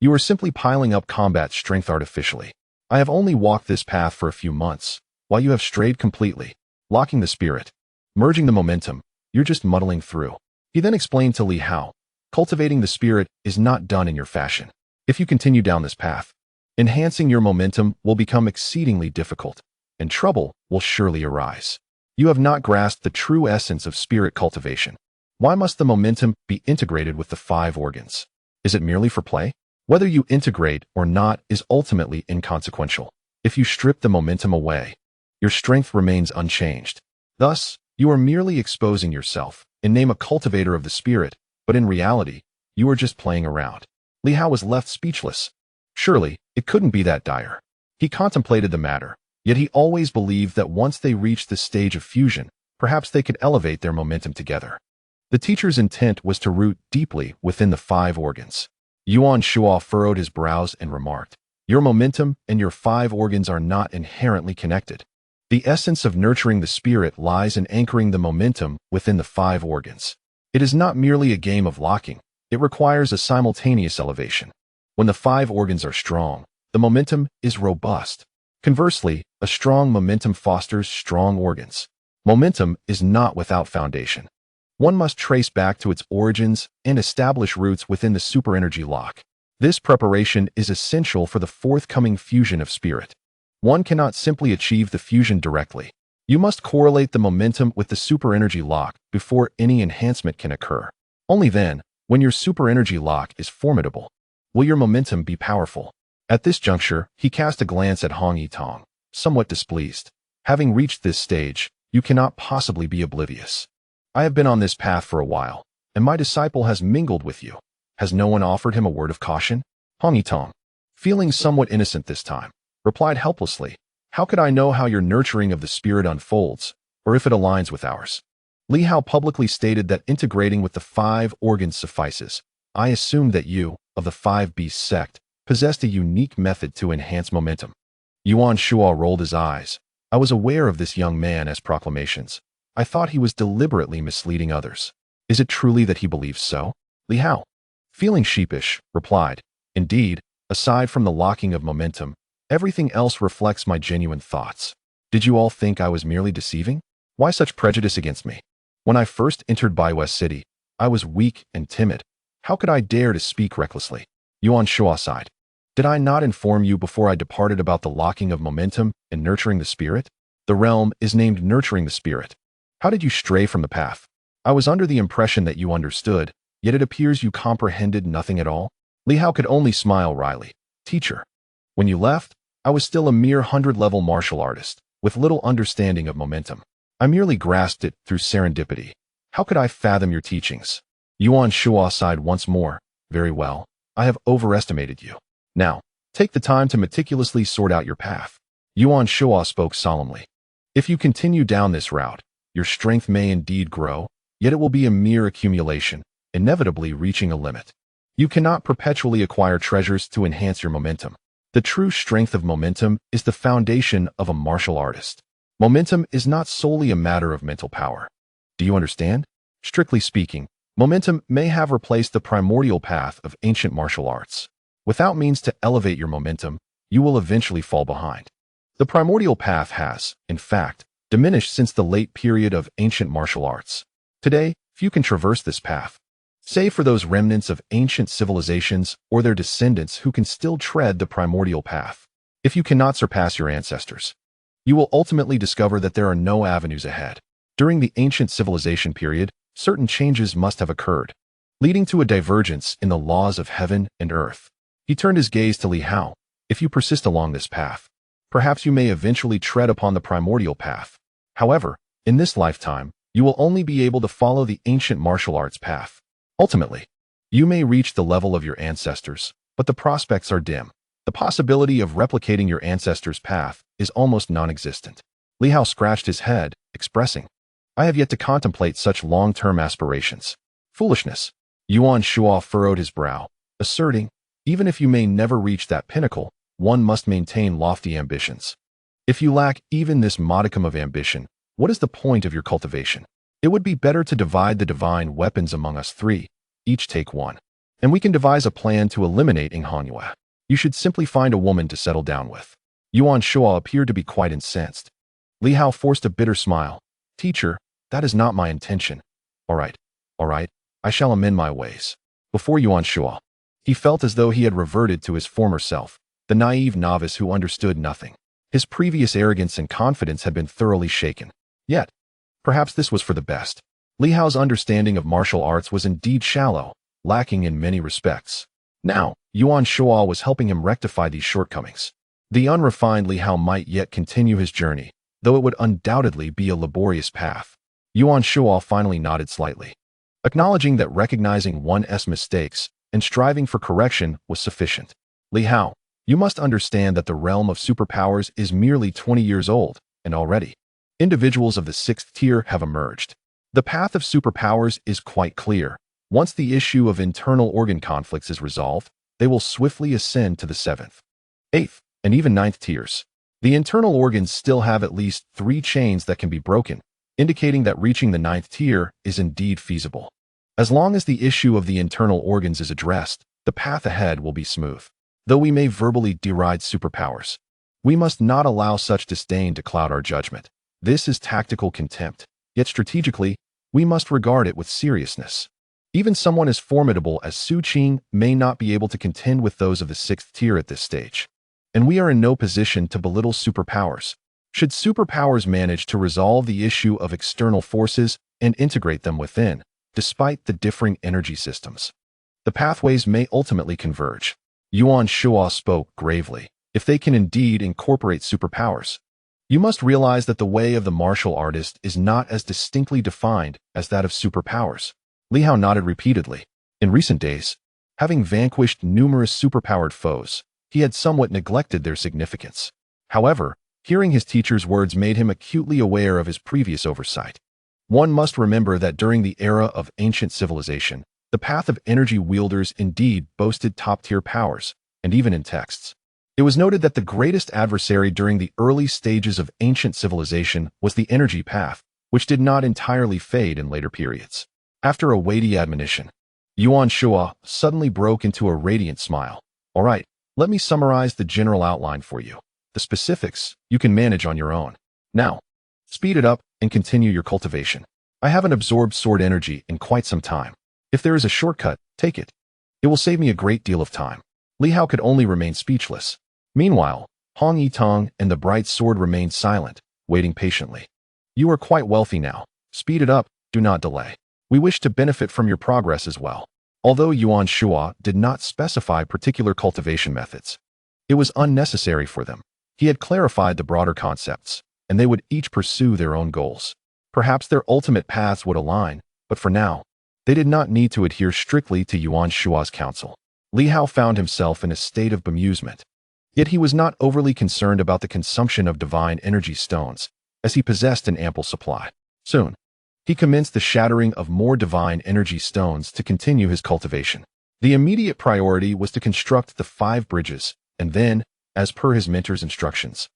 You are simply piling up combat strength artificially. I have only walked this path for a few months, while you have strayed completely, locking the spirit, merging the momentum. You're just muddling through. He then explained to Li Hao, cultivating the spirit is not done in your fashion. If you continue down this path, enhancing your momentum will become exceedingly difficult, and trouble will surely arise. You have not grasped the true essence of spirit cultivation. Why must the momentum be integrated with the 5 organs? Is it merely for play? Whether you integrate or not is ultimately inconsequential. If you strip the momentum away, your strength remains unchanged. Thus, you are merely exposing yourself in name a cultivator of the spirit, but in reality, you are just playing around. Li Hao was left speechless. Surely, it couldn't be that dire. He contemplated the matter, yet he always believed that once they reached the stage of fusion, perhaps they could elevate their momentum together. The teacher's intent was to root deeply within the 5 organs. Yuan Shuo furrowed his brows and remarked, your momentum and your 5 organs are not inherently connected. The essence of nurturing the spirit lies in anchoring the momentum within the 5 organs. It is not merely a game of locking. It requires a simultaneous elevation. When the 5 organs are strong, the momentum is robust. Conversely, a strong momentum fosters strong organs. Momentum is not without foundation. One must trace back to its origins and establish roots within the super-energy lock. This preparation is essential for the forthcoming fusion of spirit. One cannot simply achieve the fusion directly. You must correlate the momentum with the super-energy lock before any enhancement can occur. Only then, when your super-energy lock is formidable, will your momentum be powerful. At this juncture, he cast a glance at Hong Yitong, somewhat displeased. Having reached this stage, you cannot possibly be oblivious. I have been on this path for a while, and my disciple has mingled with you. Has no one offered him a word of caution? Hong Yitong, feeling somewhat innocent this time, replied helplessly, how could I know how your nurturing of the spirit unfolds, or if it aligns with ours? Li Hao publicly stated that integrating with the 5 organs suffices. I assumed that you, of the 5 beast sect, possessed a unique method to enhance momentum. Yuan Shuo rolled his eyes. I was aware of this young man as proclamations. I thought he was deliberately misleading others. Is it truly that he believes so? Li Hao, feeling sheepish, replied, indeed, aside from the locking of momentum, everything else reflects my genuine thoughts. Did you all think I was merely deceiving? Why such prejudice against me? When I first entered Bai West City, I was weak and timid. How could I dare to speak recklessly? Yuan Shuo sighed. Did I not inform you before I departed about the locking of momentum and nurturing the spirit? The realm is named nurturing the spirit. How did you stray from the path? I was under the impression that you understood, yet it appears you comprehended nothing at all. Li Hao could only smile wryly. Teacher, when you left, I was still a mere 100-level martial artist, with little understanding of momentum. I merely grasped it through serendipity. How could I fathom your teachings? Yuan Shuo sighed once more. Very well, I have overestimated you. Now, take the time to meticulously sort out your path. Yuan Shuo spoke solemnly. If you continue down this route, your strength may indeed grow, yet it will be a mere accumulation, inevitably reaching a limit. You cannot perpetually acquire treasures to enhance your momentum. The true strength of momentum is the foundation of a martial artist. Momentum is not solely a matter of mental power. Do you understand? Strictly speaking, momentum may have replaced the primordial path of ancient martial arts. Without means to elevate your momentum, you will eventually fall behind. The primordial path has, in fact, diminished since the late period of ancient martial arts. Today, few can traverse this path, save for those remnants of ancient civilizations or their descendants who can still tread the primordial path. If you cannot surpass your ancestors, you will ultimately discover that there are no avenues ahead. During the ancient civilization period, certain changes must have occurred, leading to a divergence in the laws of heaven and earth. He turned his gaze to Li Hao. If you persist along this path, perhaps you may eventually tread upon the primordial path. However, in this lifetime, you will only be able to follow the ancient martial arts path. Ultimately, you may reach the level of your ancestors, but the prospects are dim. The possibility of replicating your ancestors' path is almost non-existent. Li Hao scratched his head, expressing, I have yet to contemplate such long-term aspirations. Foolishness. Yuan Shuo furrowed his brow, asserting, even if you may never reach that pinnacle, one must maintain lofty ambitions. If you lack even this modicum of ambition, what is the point of your cultivation? It would be better to divide the divine weapons among us 3, each take one, and we can devise a plan to eliminate Yue. You should simply find a woman to settle down with. Yuan Shuo appeared to be quite incensed. Li Hao forced a bitter smile. Teacher, that is not my intention. All right, I shall amend my ways. Before Yuan Shuo, he felt as though he had reverted to his former self, the naive novice who understood nothing. His previous arrogance and confidence had been thoroughly shaken. Yet, perhaps this was for the best. Li Hao's understanding of martial arts was indeed shallow, lacking in many respects. Now, Yuan Shuo was helping him rectify these shortcomings. The unrefined Li Hao might yet continue his journey, though it would undoubtedly be a laborious path. Yuan Shuo finally nodded slightly, acknowledging that recognizing one's mistakes and striving for correction was sufficient. Li Hao, you must understand that the realm of superpowers is merely 20 years old, and already, individuals of the 6th tier have emerged. The path of superpowers is quite clear. Once the issue of internal organ conflicts is resolved, they will swiftly ascend to the 7th, 8th, and even 9th tiers. The internal organs still have at least 3 chains that can be broken, indicating that reaching the 9th tier is indeed feasible. As long as the issue of the internal organs is addressed, the path ahead will be smooth. Though we may verbally deride superpowers, we must not allow such disdain to cloud our judgment. This is tactical contempt, yet strategically, we must regard it with seriousness. Even someone as formidable as Su Qing may not be able to contend with those of the 6th tier at this stage. And we are in no position to belittle superpowers. Should superpowers manage to resolve the issue of external forces and integrate them within, despite the differing energy systems, the pathways may ultimately converge. Yuan Shuo spoke gravely. If they can indeed incorporate superpowers, you must realize that the way of the martial artist is not as distinctly defined as that of superpowers. Li Hao nodded repeatedly. In recent days, having vanquished numerous superpowered foes, he had somewhat neglected their significance. However, hearing his teacher's words made him acutely aware of his previous oversight. One must remember that during the era of ancient civilization, the path of energy wielders indeed boasted top-tier powers, and even in texts, it was noted that the greatest adversary during the early stages of ancient civilization was the energy path, which did not entirely fade in later periods. After a weighty admonition, Yuan Shuo suddenly broke into a radiant smile. All right, let me summarize the general outline for you. The specifics you can manage on your own. Now, speed it up and continue your cultivation. I haven't absorbed sword energy in quite some time. If there is a shortcut, take it. It will save me a great deal of time. Li Hao could only remain speechless. Meanwhile, Hong Yitong and the bright sword remained silent, waiting patiently. You are quite wealthy now. Speed it up, do not delay. We wish to benefit from your progress as well. Although Yuan Shuo did not specify particular cultivation methods, it was unnecessary for them. He had clarified the broader concepts, and they would each pursue their own goals. Perhaps their ultimate paths would align, but for now, they did not need to adhere strictly to Yuan Shuo's counsel. Li Hao found himself in a state of bemusement. Yet he was not overly concerned about the consumption of divine energy stones, as he possessed an ample supply. Soon, he commenced the shattering of more divine energy stones to continue his cultivation. The immediate priority was to construct the 5 bridges, and then, as per his mentor's instructions,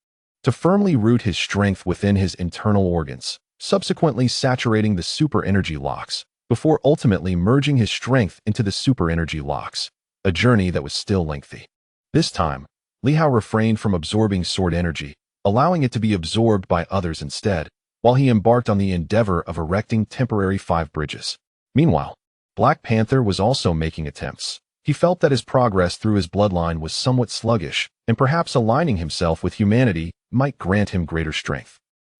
to firmly root his strength within his internal organs, subsequently saturating the super energy locks, before ultimately merging his strength into the super energy locks, a journey that was still lengthy. This time, Li Hao refrained from absorbing sword energy, allowing it to be absorbed by others instead, while he embarked on the endeavor of erecting temporary 5 bridges. Meanwhile, Black Panther was also making attempts. He felt that his progress through his bloodline was somewhat sluggish, and perhaps aligning himself with humanity might grant him greater strength.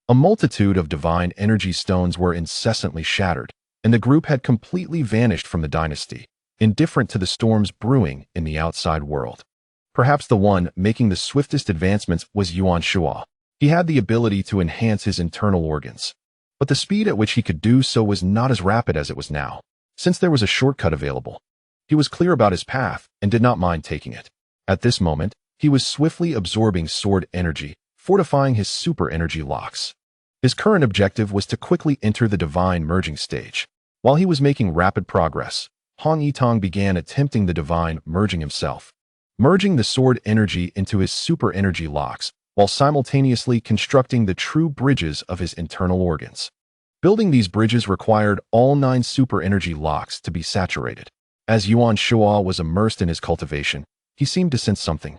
A multitude of divine energy stones were incessantly shattered, and the group had completely vanished from the dynasty, indifferent to the storms brewing in the outside world. Perhaps the one making the swiftest advancements was Yuan Shuo. He had the ability to enhance his internal organs, but the speed at which he could do so was not as rapid as it was now. Since there was a shortcut available, he was clear about his path and did not mind taking it. At this moment, he was swiftly absorbing sword energy, fortifying his super energy locks. His current objective was to quickly enter the divine merging stage. While he was making rapid progress, Hong Yitong began attempting the divine merging himself, merging the sword energy into his super energy locks, while simultaneously constructing the true bridges of his internal organs. Building these bridges required all 9 super energy locks to be saturated. As Yuan Shuo was immersed in his cultivation, he seemed to sense something.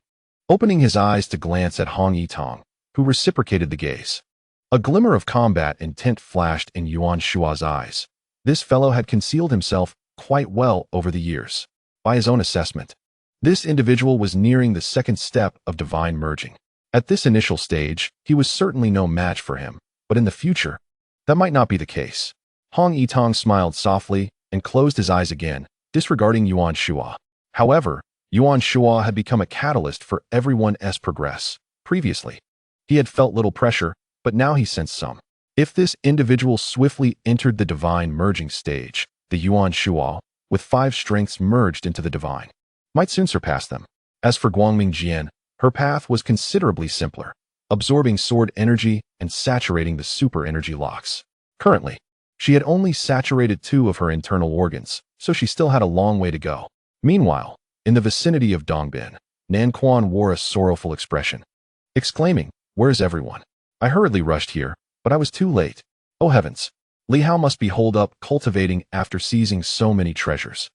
Opening his eyes to glance at Hong Yitong, who reciprocated the gaze, a glimmer of combat intent flashed in Yuan Shuo's eyes. This fellow had concealed himself quite well over the years. By his own assessment, this individual was nearing the 2nd step of divine merging. At this initial stage, he was certainly no match for him, but in the future, that might not be the case. Hong Yitong smiled softly and closed his eyes again, disregarding Yuan Shuo. However, Yuan Shuo had become a catalyst for everyone's progress. Previously, he had felt little pressure, but now he sensed some. If this individual swiftly entered the divine merging stage, the Yuan Shuo, with 5 strengths merged into the divine, might soon surpass them. As for Guangming Jian, her path was considerably simpler, absorbing sword energy and saturating the super energy locks. Currently, she had only saturated 2 of her internal organs, so she still had a long way to go. Meanwhile, in the vicinity of Dongbin, Nan Quan wore a sorrowful expression, exclaiming, "Where's everyone? I hurriedly rushed here, but I was too late. Oh heavens! Li Hao must be holed up cultivating after seizing so many treasures.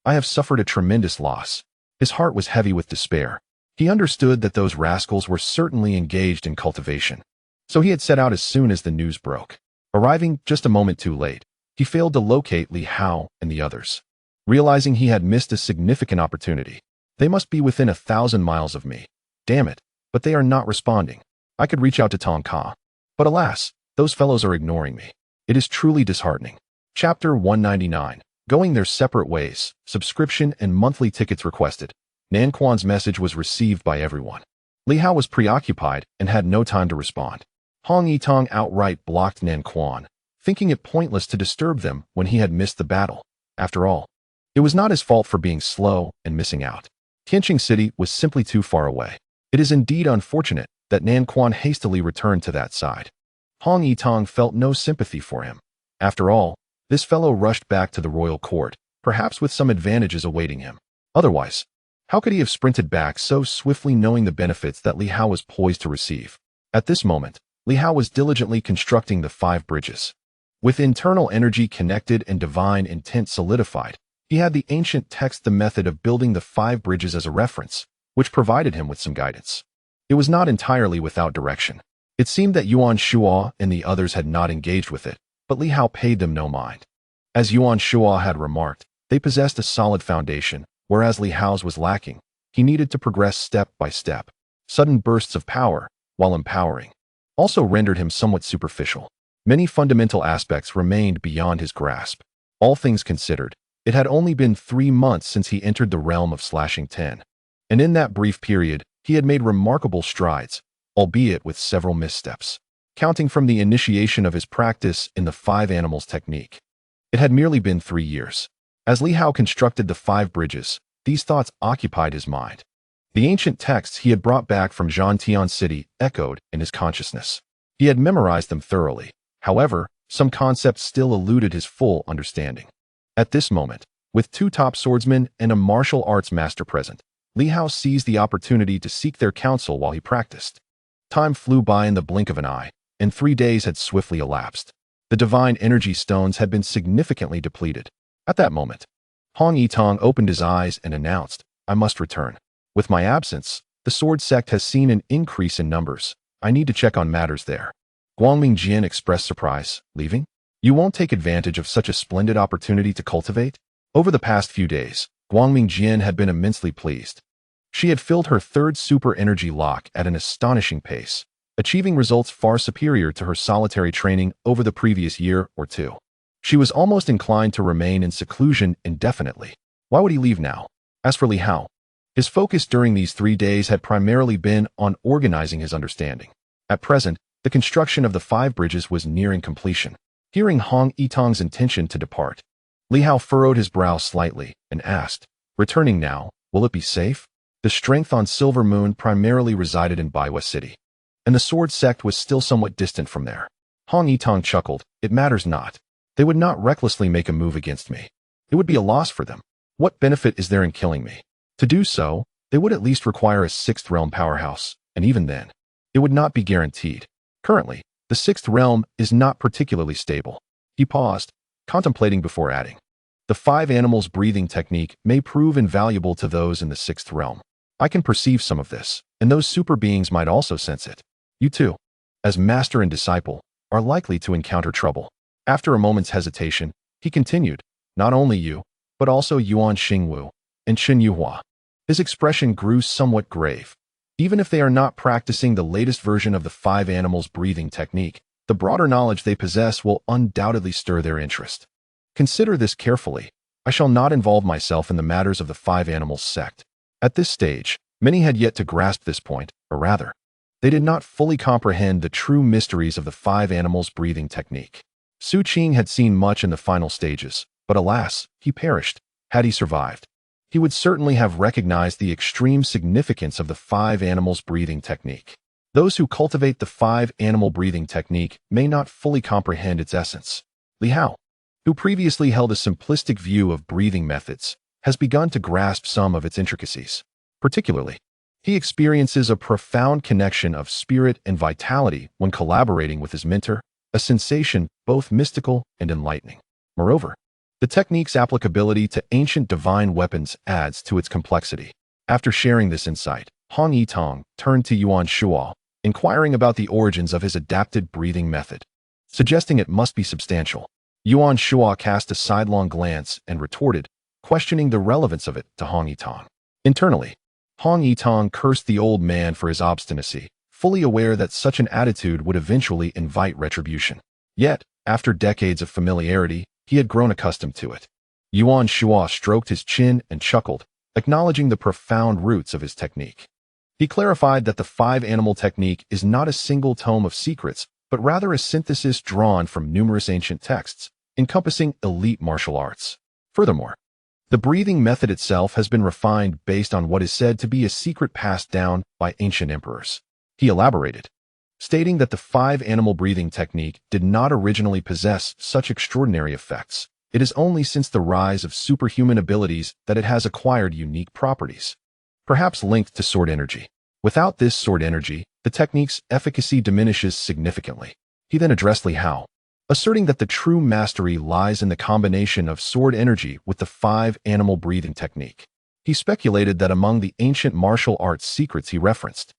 I have suffered a tremendous loss. His heart was heavy with despair. He understood that those rascals were certainly engaged in cultivation. So he had set out as soon as the news broke. Arriving just a moment too late, he failed to locate Li Hao and the others. Realizing he had missed a significant opportunity. They must be within 1,000 miles of me. Damn it, but they are not responding. I could reach out to Tong Ka. But alas, those fellows are ignoring me. It is truly disheartening. Chapter 199. Going their separate ways. Subscription and monthly tickets requested. Nan Quan's message was received by everyone. Li Hao was preoccupied and had no time to respond. Hong Yitong outright blocked Nan Quan, thinking it pointless to disturb them when he had missed the battle. After all, it was not his fault for being slow and missing out. Tianqing City was simply too far away. It is indeed unfortunate that Nan Quan hastily returned to that side. Hong Yitong felt no sympathy for him. After all, this fellow rushed back to the royal court, perhaps with some advantages awaiting him. Otherwise, how could he have sprinted back so swiftly knowing the benefits that Li Hao was poised to receive? At this moment, Li Hao was diligently constructing the 5 bridges. With internal energy connected and divine intent solidified, he had the ancient text the method of building the 5 bridges as a reference, which provided him with some guidance. It was not entirely without direction. It seemed that Yuan Shuo and the others had not engaged with it, but Li Hao paid them no mind. As Yuan Shuo had remarked, they possessed a solid foundation, whereas Li Hao's was lacking. He needed to progress step by step. Sudden bursts of power, while empowering, also rendered him somewhat superficial. Many fundamental aspects remained beyond his grasp. All things considered, it had only been 3 months since he entered the realm of slashing 10. And in that brief period, he had made remarkable strides, albeit with several missteps. Counting from the initiation of his practice in the 5 animals technique, it had merely been 3 years. As Li Hao constructed the 5 bridges, these thoughts occupied his mind. The ancient texts he had brought back from Zhantian City echoed in his consciousness. He had memorized them thoroughly. However, some concepts still eluded his full understanding. At this moment, with 2 top swordsmen and a martial arts master present, Li Hao seized the opportunity to seek their counsel while he practiced. Time flew by in the blink of an eye, and 3 days had swiftly elapsed. The divine energy stones had been significantly depleted. At that moment, Hong Yitong opened his eyes and announced, "I must return. With my absence, the sword sect has seen an increase in numbers. I need to check on matters there." Guangming Jian expressed surprise. "Leaving? You won't take advantage of such a splendid opportunity to cultivate?" Over the past few days, Guangming Jian had been immensely pleased. She had filled her 3rd super energy lock at an astonishing pace, achieving results far superior to her solitary training over the previous year or 2. She was almost inclined to remain in seclusion indefinitely. Why would he leave now? As for Li Hao, his focus during these 3 days had primarily been on organizing his understanding. At present, the construction of the 5 bridges was nearing completion. Hearing Hong Yitong's intention to depart, Li Hao furrowed his brow slightly and asked, "Returning now, will it be safe?" The strength on Silver Moon primarily resided in Baiwa City, and the sword sect was still somewhat distant from there. Hong Yitong chuckled, "It matters not. They would not recklessly make a move against me. It would be a loss for them. What benefit is there in killing me? To do so, they would at least require a 6th realm powerhouse, and even then, it would not be guaranteed. Currently, the 6th realm is not particularly stable." He paused, contemplating before adding, "The 5 animals breathing technique may prove invaluable to those in the 6th realm. I can perceive some of this, and those super beings might also sense it. You too, as master and disciple, are likely to encounter trouble." After a moment's hesitation, he continued, "Not only you, but also Yuan Xingwu and Chen Yuhua." His expression grew somewhat grave. Even if they are not practicing the latest version of the 5 animals breathing technique, the broader knowledge they possess will undoubtedly stir their interest. Consider this carefully. I shall not involve myself in the matters of the 5 animals sect. At this stage, many had yet to grasp this point, or rather, they did not fully comprehend the true mysteries of the 5 animals breathing technique. Su Qing had seen much in the final stages, but alas, he perished. Had he survived, he would certainly have recognized the extreme significance of the 5 animals breathing technique. Those who cultivate the 5 animal breathing technique may not fully comprehend its essence. Li Hao, who previously held a simplistic view of breathing methods, has begun to grasp some of its intricacies. Particularly, he experiences a profound connection of spirit and vitality when collaborating with his mentor, a sensation both mystical and enlightening. Moreover, the technique's applicability to ancient divine weapons adds to its complexity. After sharing this insight, Hong Yitong turned to Yuan Shuo, inquiring about the origins of his adapted breathing method, suggesting it must be substantial. Yuan Shuo cast a sidelong glance and retorted, questioning the relevance of it to Hong Yitong. Internally, Hong Yitong cursed the old man for his obstinacy, fully aware that such an attitude would eventually invite retribution. Yet, after decades of familiarity, he had grown accustomed to it. Yuan Shuo stroked his chin and chuckled, acknowledging the profound roots of his technique. He clarified that the five-animal technique is not a single tome of secrets, but rather a synthesis drawn from numerous ancient texts, encompassing elite martial arts. Furthermore, the breathing method itself has been refined based on what is said to be a secret passed down by ancient emperors. He elaborated, stating that the five-animal breathing technique did not originally possess such extraordinary effects. It is only since the rise of superhuman abilities that it has acquired unique properties, perhaps linked to sword energy. Without this sword energy, the technique's efficacy diminishes significantly. He then addressed Li Hao, asserting that the true mastery lies in the combination of sword energy with the five-animal breathing technique. He speculated that among the ancient martial arts secrets he referenced,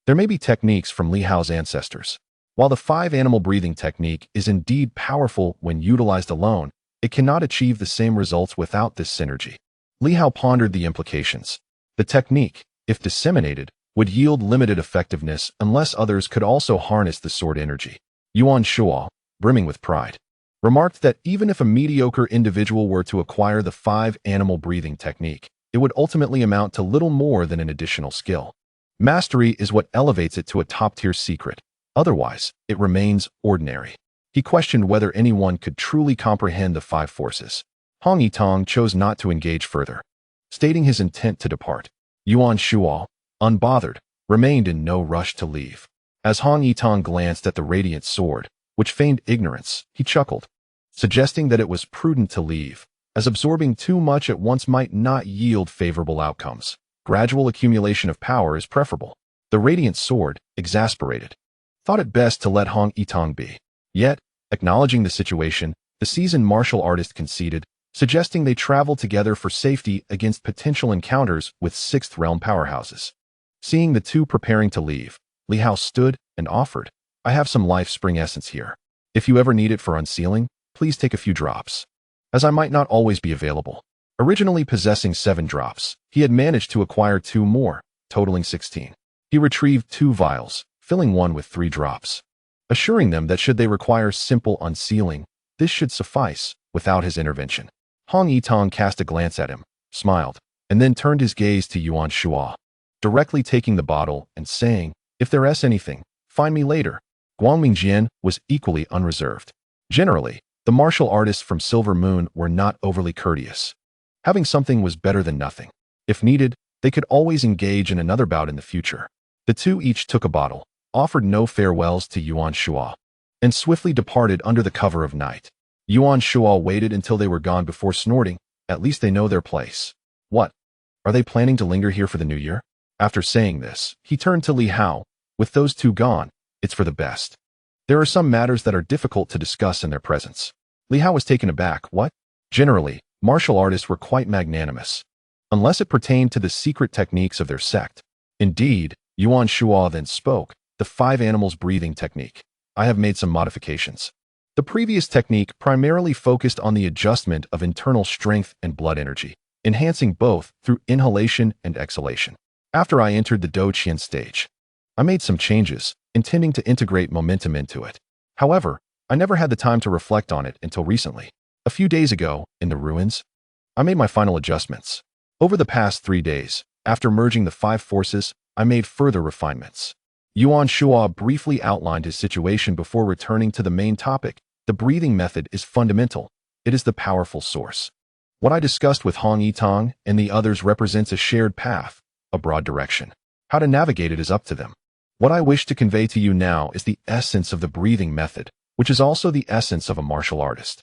there may be techniques from Li Hao's ancestors. While the five-animal breathing technique is indeed powerful when utilized alone, it cannot achieve the same results without this synergy. Li Hao pondered the implications. The technique, if disseminated, would yield limited effectiveness unless others could also harness the sword energy. Yuan Shuo, brimming with pride, remarked that even if a mediocre individual were to acquire the five-animal breathing technique, it would ultimately amount to little more than an additional skill. Mastery is what elevates it to a top-tier secret. Otherwise, it remains ordinary. He questioned whether anyone could truly comprehend the five forces. Hong Yitong chose not to engage further, stating his intent to depart. Yuan Shuo, unbothered, remained in no rush to leave. As Hong Yitong glanced at the radiant sword, which feigned ignorance, he chuckled, suggesting that it was prudent to leave, as absorbing too much at once might not yield favorable outcomes. Gradual accumulation of power is preferable. The radiant sword, exasperated, thought it best to let Hong Yitong be. Yet, acknowledging the situation, the seasoned martial artist conceded, suggesting they travel together for safety against potential encounters with sixth realm powerhouses. Seeing the two preparing to leave, Li Hao stood and offered, "I have some life spring essence here. If you ever need it for unsealing, please take a few drops." As I might not always be available. Originally possessing 7 drops, he had managed to acquire 2 more, totaling 16. He retrieved 2 vials, filling one with 3 drops, assuring them that should they require simple unsealing, this should suffice without his intervention. Hong Yitong cast a glance at him, smiled, and then turned his gaze to Yuan Shuo, directly taking the bottle and saying, "If there is anything, find me later." Guangming Jian was equally unreserved. Generally, the martial artists from Silver Moon were not overly courteous. Having something was better than nothing. If needed, they could always engage in another bout in the future. The two each took a bottle, offered no farewells to Yuan Shuo, and swiftly departed under the cover of night. Yuan Shuo waited until they were gone before snorting, "At least they know their place." "What? Are they planning to linger here for the new year?" After saying this, he turned to Li Hao. "With those two gone, it's for the best. There are some matters that are difficult to discuss in their presence." Li Hao was taken aback. "What?" Generally, martial artists were quite magnanimous, unless it pertained to the secret techniques of their sect. Indeed, Yuan Shuo then spoke, "The 5 animals breathing technique. I have made some modifications. The previous technique primarily focused on the adjustment of internal strength and blood energy, enhancing both through inhalation and exhalation. After I entered the Douqian stage, I made some changes, intending to integrate momentum into it. However, I never had the time to reflect on it until recently. A few days ago, in the ruins, I made my final adjustments. Over the past 3 days, after merging the 5 forces, I made further refinements." Yuan Shuo briefly outlined his situation before returning to the main topic. "The breathing method is fundamental. It is the powerful source. What I discussed with Hong Yitong and the others represents a shared path, a broad direction. How to navigate it is up to them. What I wish to convey to you now is the essence of the breathing method, which is also the essence of a martial artist.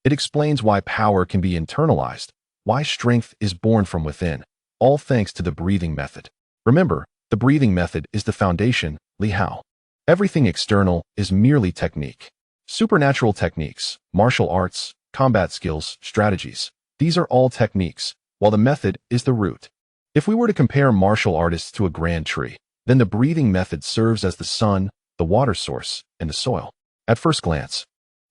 It explains why power can be internalized, why strength is born from within, all thanks to the breathing method. Remember, the breathing method is the foundation, Li Hao. Everything external is merely technique." Supernatural techniques, martial arts, combat skills, strategies. These are all techniques, while the method is the root. If we were to compare martial artists to a grand tree, then the breathing method serves as the sun, the water source, and the soil. At first glance,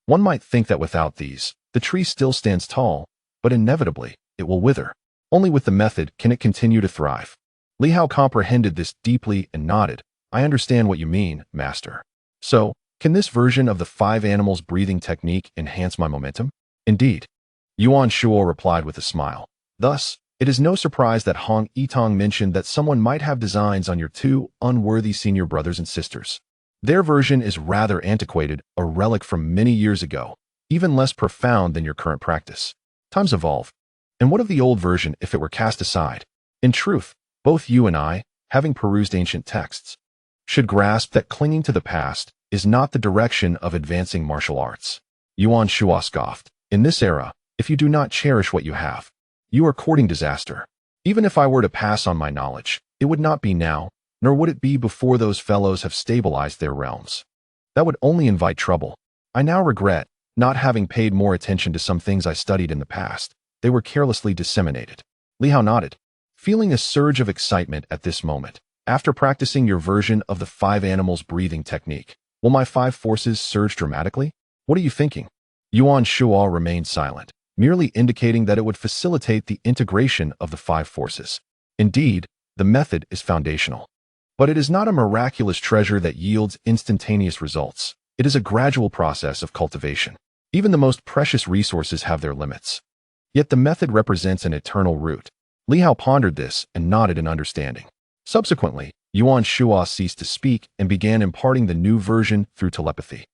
one might think that without these, the tree still stands tall, but inevitably, it will wither. Only with the method can it continue to thrive. Li Hao comprehended this deeply and nodded. I understand what you mean, master. So, can this version of the 5 animals breathing technique enhance my momentum? Indeed. Yuan Shuo replied with a smile. Thus, it is no surprise that Hong Yitong mentioned that someone might have designs on your 2 unworthy senior brothers and sisters. Their version is rather antiquated, a relic from many years ago, even less profound than your current practice. Times evolve. And what of the old version if it were cast aside? In truth, both you and I, having perused ancient texts, should grasp that clinging to the past is not the direction of advancing martial arts. Yuan Shuo scoffed. In this era, if you do not cherish what you have, you are courting disaster. Even if I were to pass on my knowledge, it would not be now, nor would it be before those fellows have stabilized their realms. That would only invite trouble. I now regret not having paid more attention to some things I studied in the past. They were carelessly disseminated. Li Hao nodded, feeling a surge of excitement at this moment. After practicing your version of the 5 animals breathing technique, will my 5 forces surge dramatically? What are you thinking? Yuan Shuo remained silent, merely indicating that it would facilitate the integration of the 5 forces. Indeed, the method is foundational. But it is not a miraculous treasure that yields instantaneous results. It is a gradual process of cultivation. Even the most precious resources have their limits. Yet the method represents an eternal root. Li Hao pondered this and nodded in understanding. Subsequently, Yuan Shuo ceased to speak and began imparting the new version through telepathy,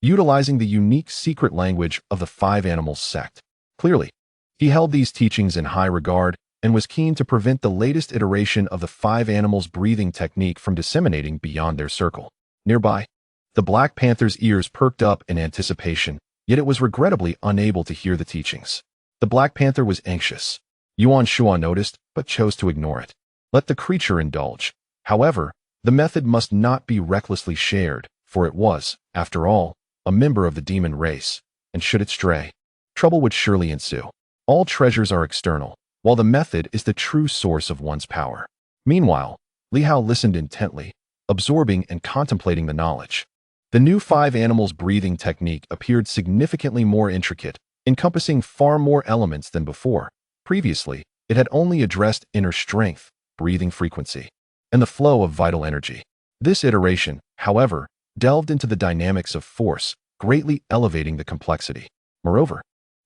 utilizing the unique secret language of the 5 animals sect. Clearly, he held these teachings in high regard and was keen to prevent the latest iteration of the 5 animals breathing technique from disseminating beyond their circle. Nearby, the Black Panther's ears perked up in anticipation, yet it was regrettably unable to hear the teachings. The Black Panther was anxious. Yuan Shuo noticed, but chose to ignore it. Let the creature indulge. However, the method must not be recklessly shared, for it was, after all, a member of the demon race, and should it stray, trouble would surely ensue. All treasures are external, while the method is the true source of one's power. Meanwhile, Li Hao listened intently, absorbing and contemplating the knowledge. The new 5 animals breathing technique appeared significantly more intricate, encompassing far more elements than before. Previously, it had only addressed inner strength, breathing frequency, and the flow of vital energy. This iteration, however, delved into the dynamics of force, greatly elevating the complexity. Moreover,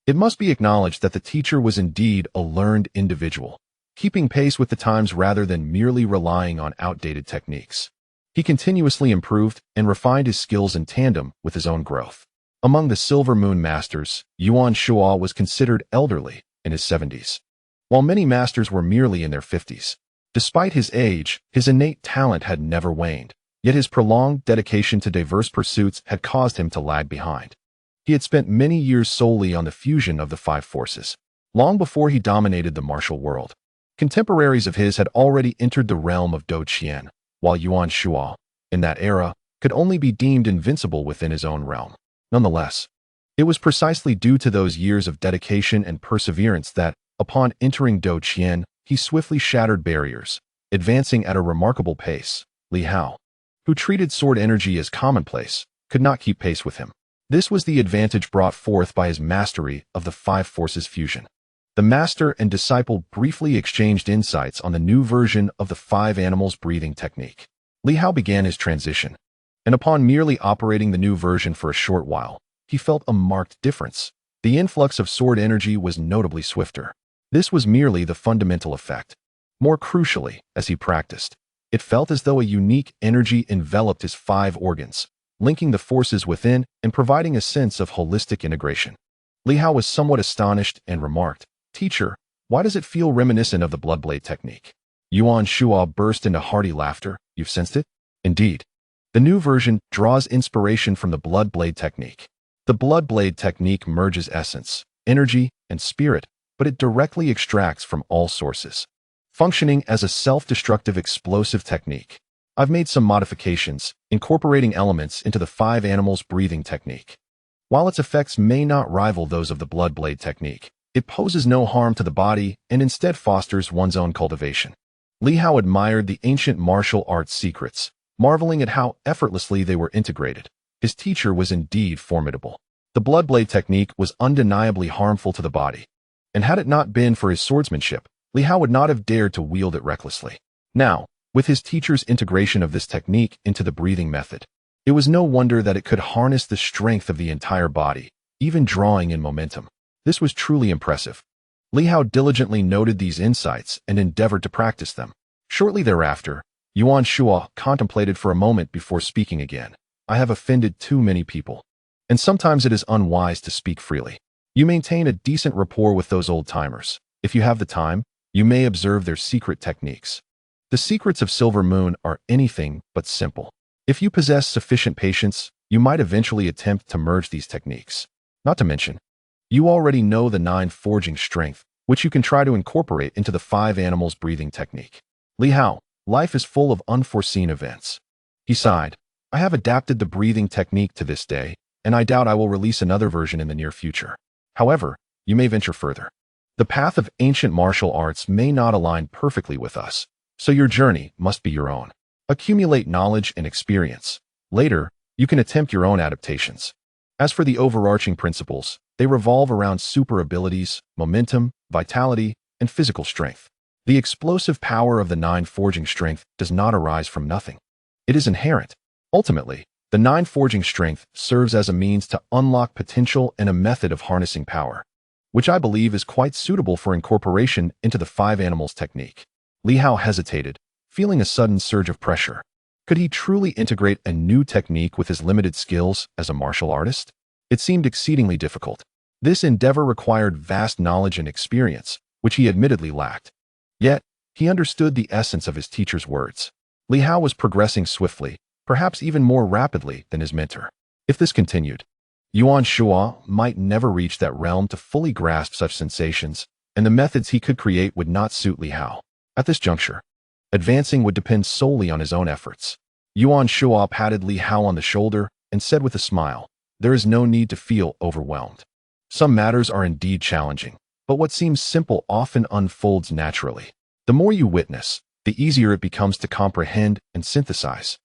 it must be acknowledged that the teacher was indeed a learned individual, keeping pace with the times rather than merely relying on outdated techniques. He continuously improved and refined his skills in tandem with his own growth. Among the Silver Moon Masters, Yuan Shuo was considered elderly, in his 70s, while many masters were merely in their 50s. Despite his age, his innate talent had never waned, yet his prolonged dedication to diverse pursuits had caused him to lag behind. He had spent many years solely on the fusion of the 5 forces, long before he dominated the martial world. Contemporaries of his had already entered the realm of Do Qian, while Yuan Shuo, in that era, could only be deemed invincible within his own realm. Nonetheless, it was precisely due to those years of dedication and perseverance that, upon entering Do Qian, he swiftly shattered barriers, advancing at a remarkable pace. Li Hao, who treated sword energy as commonplace, could not keep pace with him. This was the advantage brought forth by his mastery of the 5 forces fusion. The master and disciple briefly exchanged insights on the new version of the 5 animals breathing technique. Li Hao began his transition, and upon merely operating the new version for a short while, he felt a marked difference. The influx of sword energy was notably swifter. This was merely the fundamental effect. More crucially, as he practiced, it felt as though a unique energy enveloped his 5 organs, linking the forces within and providing a sense of holistic integration. Li Hao was somewhat astonished and remarked, "Teacher, why does it feel reminiscent of the Bloodblade technique?" Yuan Shuo burst into hearty laughter. "You've sensed it?" "Indeed. The new version draws inspiration from the Bloodblade technique. The Bloodblade technique merges essence, energy, and spirit, but it directly extracts from all sources, functioning as a self-destructive explosive technique. I've made some modifications, incorporating elements into the 5 animals breathing technique. While its effects may not rival those of the blood blade technique, it poses no harm to the body and instead fosters one's own cultivation. Li Hao admired the ancient martial arts secrets, marveling at how effortlessly they were integrated. His teacher was indeed formidable. The blood blade technique was undeniably harmful to the body, and had it not been for his swordsmanship, Li Hao would not have dared to wield it recklessly. Now, with his teacher's integration of this technique into the breathing method, it was no wonder that it could harness the strength of the entire body, even drawing in momentum. This was truly impressive. Li Hao diligently noted these insights and endeavored to practice them. Shortly thereafter, Yuan Shuo contemplated for a moment before speaking again. I have offended too many people, and sometimes it is unwise to speak freely. You maintain a decent rapport with those old-timers. If you have the time, you may observe their secret techniques. The secrets of Silver Moon are anything but simple. If you possess sufficient patience, you might eventually attempt to merge these techniques. Not to mention, you already know the 9 forging strength, which you can try to incorporate into the 5 animals breathing technique. Li Hao, life is full of unforeseen events. He sighed. I have adapted the breathing technique to this day, and I doubt I will release another version in the near future. However, you may venture further. The path of ancient martial arts may not align perfectly with us, so your journey must be your own. Accumulate knowledge and experience. Later, you can attempt your own adaptations. As for the overarching principles, they revolve around super abilities, momentum, vitality, and physical strength. The explosive power of the 9 forging strength does not arise from nothing. It is inherent. Ultimately, the 9 forging strength serves as a means to unlock potential and a method of harnessing power, which I believe is quite suitable for incorporation into the 5 animals technique. Li Hao hesitated, feeling a sudden surge of pressure. Could he truly integrate a new technique with his limited skills as a martial artist? It seemed exceedingly difficult. This endeavor required vast knowledge and experience, which he admittedly lacked. Yet, he understood the essence of his teacher's words. Li Hao was progressing swiftly, perhaps even more rapidly than his mentor. If this continued, Yuan Shuo might never reach that realm to fully grasp such sensations, and the methods he could create would not suit Li Hao. At this juncture, advancing would depend solely on his own efforts. Yuan Shuo patted Li Hao on the shoulder and said with a smile, there is no need to feel overwhelmed. Some matters are indeed challenging, but what seems simple often unfolds naturally. The more you witness, the easier it becomes to comprehend and synthesize.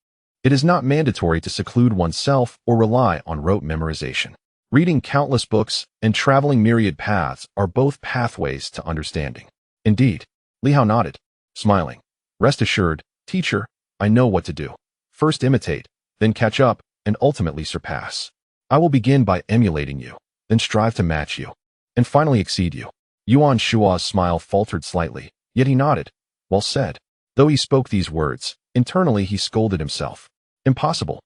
It is not mandatory to seclude oneself or rely on rote memorization. Reading countless books and traveling myriad paths are both pathways to understanding. Indeed, Li Hao nodded, smiling. Rest assured, teacher, I know what to do. First imitate, then catch up, and ultimately surpass. I will begin by emulating you, then strive to match you, and finally exceed you. Yuan Shuo's smile faltered slightly, yet he nodded. Well said. Though he spoke these words, internally he scolded himself. Impossible.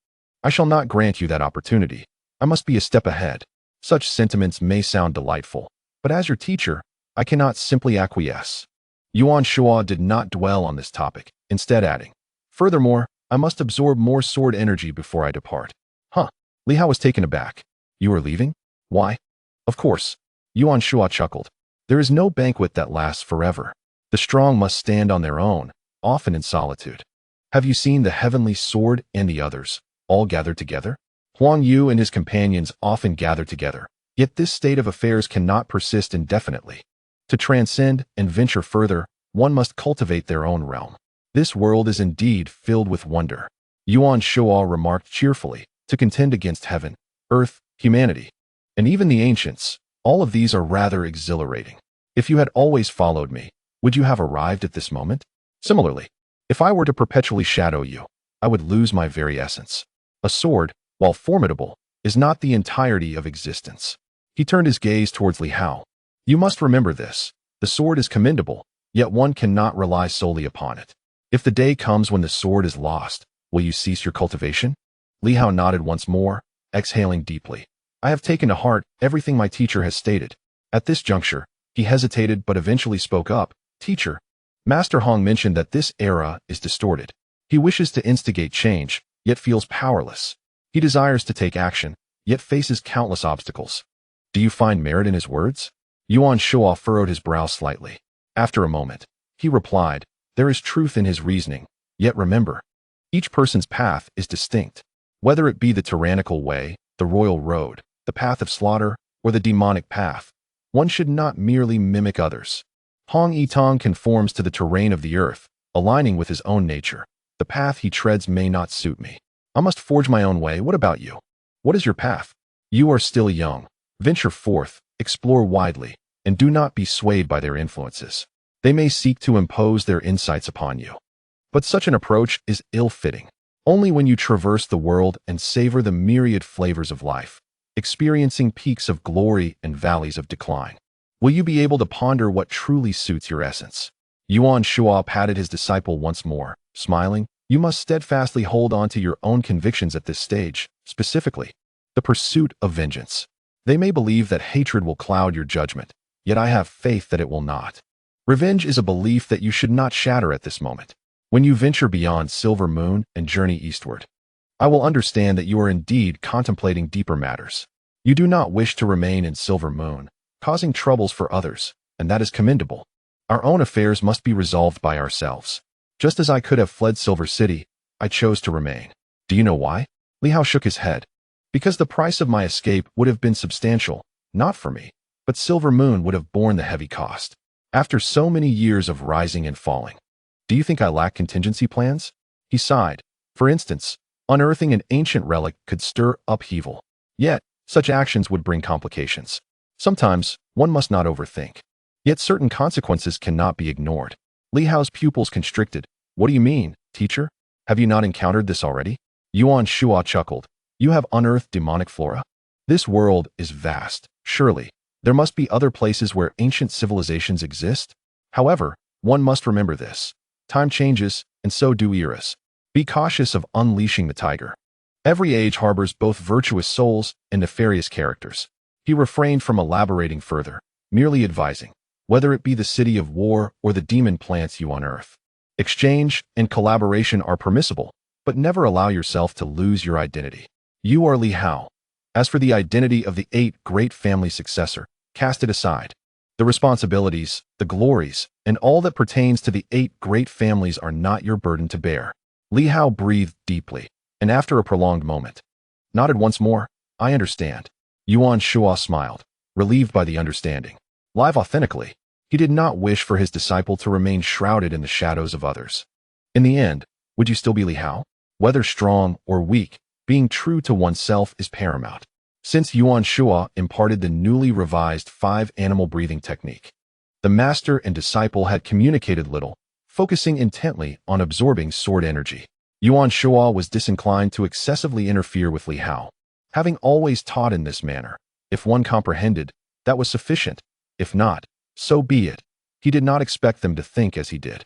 I shall not grant you that opportunity. I must be a step ahead. Such sentiments may sound delightful, but as your teacher, I cannot simply acquiesce. Yuan Shuo did not dwell on this topic, instead adding, furthermore, I must absorb more sword energy before I depart. Li Hao was taken aback. You are leaving? Why? Of course. Yuan Shuo chuckled. There is no banquet that lasts forever. The strong must stand on their own, often in solitude. Have you seen the heavenly sword and the others, all gathered together? Huang Yu and his companions often gather together, yet this state of affairs cannot persist indefinitely. To transcend and venture further, one must cultivate their own realm. This world is indeed filled with wonder. Yuan Shuo remarked cheerfully, to contend against heaven, earth, humanity, and even the ancients, all of these are rather exhilarating. If you had always followed me, would you have arrived at this moment? Similarly, if I were to perpetually shadow you, I would lose my very essence. A sword, while formidable, is not the entirety of existence. He turned his gaze towards Li Hao. You must remember this. The sword is commendable, yet one cannot rely solely upon it. If the day comes when the sword is lost, will you cease your cultivation? Li Hao nodded once more, exhaling deeply. I have taken to heart everything my teacher has stated. At this juncture, he hesitated but eventually spoke up. Teacher, Master Hong mentioned that this era is distorted. He wishes to instigate change, yet feels powerless. He desires to take action, yet faces countless obstacles. Do you find merit in his words? Yuan Shuo furrowed his brow slightly. After a moment, he replied, there is truth in his reasoning, yet remember, each person's path is distinct. Whether it be the tyrannical way, the royal road, the path of slaughter, or the demonic path. One should not merely mimic others. Hong Yitong conforms to the terrain of the earth, aligning with his own nature. The path he treads may not suit me. I must forge my own way. What about you? What is your path? You are still young. Venture forth, explore widely, and do not be swayed by their influences. They may seek to impose their insights upon you. But such an approach is ill-fitting. Only when you traverse the world and savor the myriad flavors of life, experiencing peaks of glory and valleys of decline, will you be able to ponder what truly suits your essence. Yuan Shuo patted his disciple once more, smiling. You must steadfastly hold on to your own convictions at this stage, specifically, the pursuit of vengeance. They may believe that hatred will cloud your judgment, yet I have faith that it will not. Revenge is a belief that you should not shatter at this moment. When you venture beyond Silver Moon and journey eastward, I will understand that you are indeed contemplating deeper matters. You do not wish to remain in Silver Moon, causing troubles for others, and that is commendable. Our own affairs must be resolved by ourselves. Just as I could have fled Silver City, I chose to remain. Do you know why? Li Hao shook his head. Because the price of my escape would have been substantial, not for me, but Silver Moon would have borne the heavy cost. After so many years of rising and falling. Do you think I lack contingency plans? He sighed. For instance, unearthing an ancient relic could stir upheaval. Yet, such actions would bring complications. Sometimes, one must not overthink. Yet certain consequences cannot be ignored. Li Hao's pupils constricted. What do you mean, teacher? Have you not encountered this already? Yuan Shuo chuckled. You have unearthed demonic flora? This world is vast. Surely, there must be other places where ancient civilizations exist. However, one must remember this. Time changes, and so do eras. Be cautious of unleashing the tiger. Every age harbors both virtuous souls and nefarious characters. He refrained from elaborating further, merely advising, whether it be the city of war or the demon plants you unearth. Exchange and collaboration are permissible, but never allow yourself to lose your identity. You are Li Hao. As for the identity of the 8 great family successor, cast it aside. The responsibilities, the glories, and all that pertains to the 8 great families are not your burden to bear. Li Hao breathed deeply, and after a prolonged moment, nodded once more. I understand. Yuan Shuo smiled, relieved by the understanding. Live authentically, he did not wish for his disciple to remain shrouded in the shadows of others. In the end, would you still be Li Hao? Whether strong or weak, being true to oneself is paramount. Since Yuan Shuo imparted the newly revised 5 animal breathing technique, the master and disciple had communicated little, focusing intently on absorbing sword energy. Yuan Shuo was disinclined to excessively interfere with Li Hao. Having always taught in this manner, if one comprehended, that was sufficient. If not, so be it. He did not expect them to think as he did.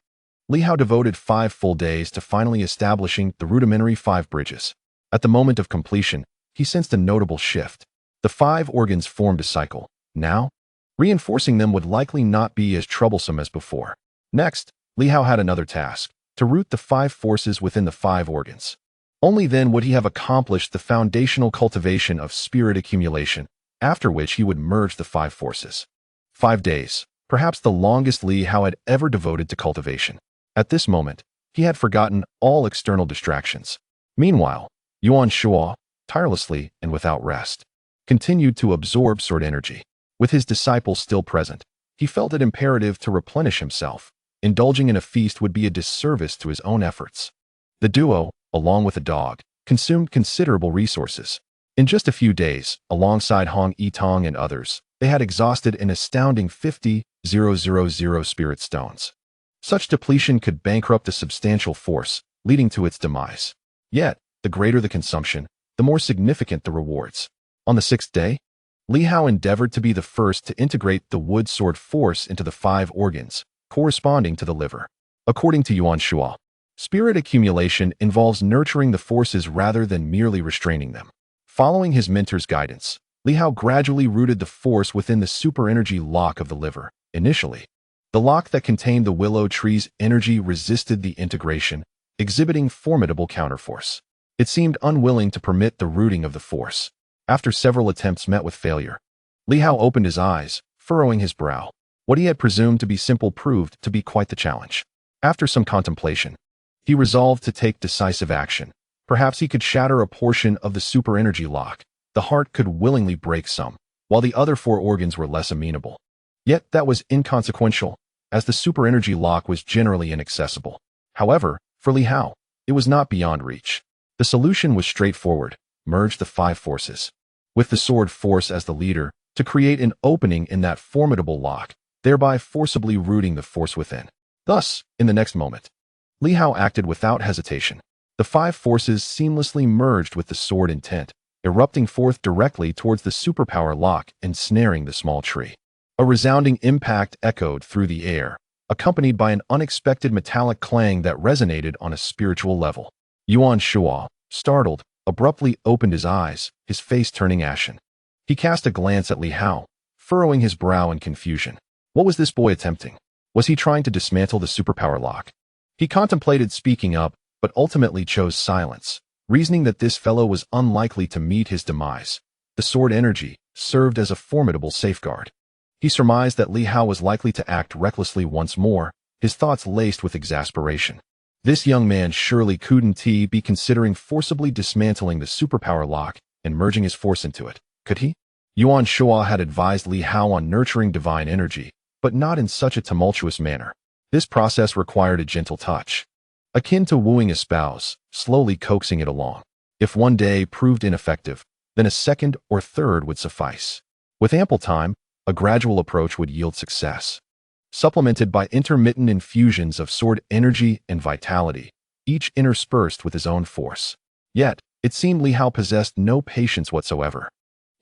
Li Hao devoted 5 full days to finally establishing the rudimentary 5 bridges. At the moment of completion, he sensed a notable shift. The 5 organs formed a cycle. Now, reinforcing them would likely not be as troublesome as before. Next, Li Hao had another task, to root the 5 forces within the 5 organs. Only then would he have accomplished the foundational cultivation of spirit accumulation, after which he would merge the 5 forces. 5 days, perhaps the longest Li Hao had ever devoted to cultivation. At this moment, he had forgotten all external distractions. Meanwhile, Yuan Shuo, tirelessly and without rest, continued to absorb sword energy. With his disciple still present, he felt it imperative to replenish himself. Indulging in a feast would be a disservice to his own efforts. The duo, along with a dog, consumed considerable resources. In just a few days, alongside Hong Yitong and others, they had exhausted an astounding 50,000 spirit stones. Such depletion could bankrupt a substantial force, leading to its demise. Yet, the greater the consumption, the more significant the rewards. On the 6th day, Li Hao endeavored to be the first to integrate the wood sword force into the 5 organs, corresponding to the liver. According to Yuan Shuo, spirit accumulation involves nurturing the forces rather than merely restraining them. Following his mentor's guidance, Li Hao gradually rooted the force within the super energy lock of the liver. Initially, the lock that contained the willow tree's energy resisted the integration, exhibiting formidable counterforce. It seemed unwilling to permit the rooting of the force. After several attempts met with failure, Li Hao opened his eyes, furrowing his brow. What he had presumed to be simple proved to be quite the challenge. After some contemplation, he resolved to take decisive action. Perhaps he could shatter a portion of the super energy lock, The heart could willingly break some, while the other 4 organs were less amenable. Yet that was inconsequential, as the super energy lock was generally inaccessible. However, for Li Hao, it was not beyond reach. The solution was straightforward: merge the 5 forces, with the sword force as the leader, to create an opening in that formidable lock, thereby forcibly rooting the force within. Thus, in the next moment, Li Hao acted without hesitation. The 5 forces seamlessly merged with the sword intent, erupting forth directly towards the superpower lock, ensnaring the small tree. A resounding impact echoed through the air, accompanied by an unexpected metallic clang that resonated on a spiritual level. Yuan Shuo, startled, abruptly opened his eyes, his face turning ashen. He cast a glance at Li Hao, furrowing his brow in confusion. What was this boy attempting? Was he trying to dismantle the superpower lock? He contemplated speaking up, but ultimately chose silence, reasoning that this fellow was unlikely to meet his demise. The sword energy served as a formidable safeguard. He surmised that Li Hao was likely to act recklessly once more, his thoughts laced with exasperation. This young man surely couldn't be considering forcibly dismantling the superpower lock and merging his force into it, could he? Yuan Shuo had advised Li Hao on nurturing divine energy, but not in such a tumultuous manner. This process required a gentle touch, akin to wooing a spouse, slowly coaxing it along. If one day proved ineffective, then a second or third would suffice. With ample time, a gradual approach would yield success. Supplemented by intermittent infusions of sword energy and vitality, each interspersed with his own force. Yet, it seemed Li Hao possessed no patience whatsoever.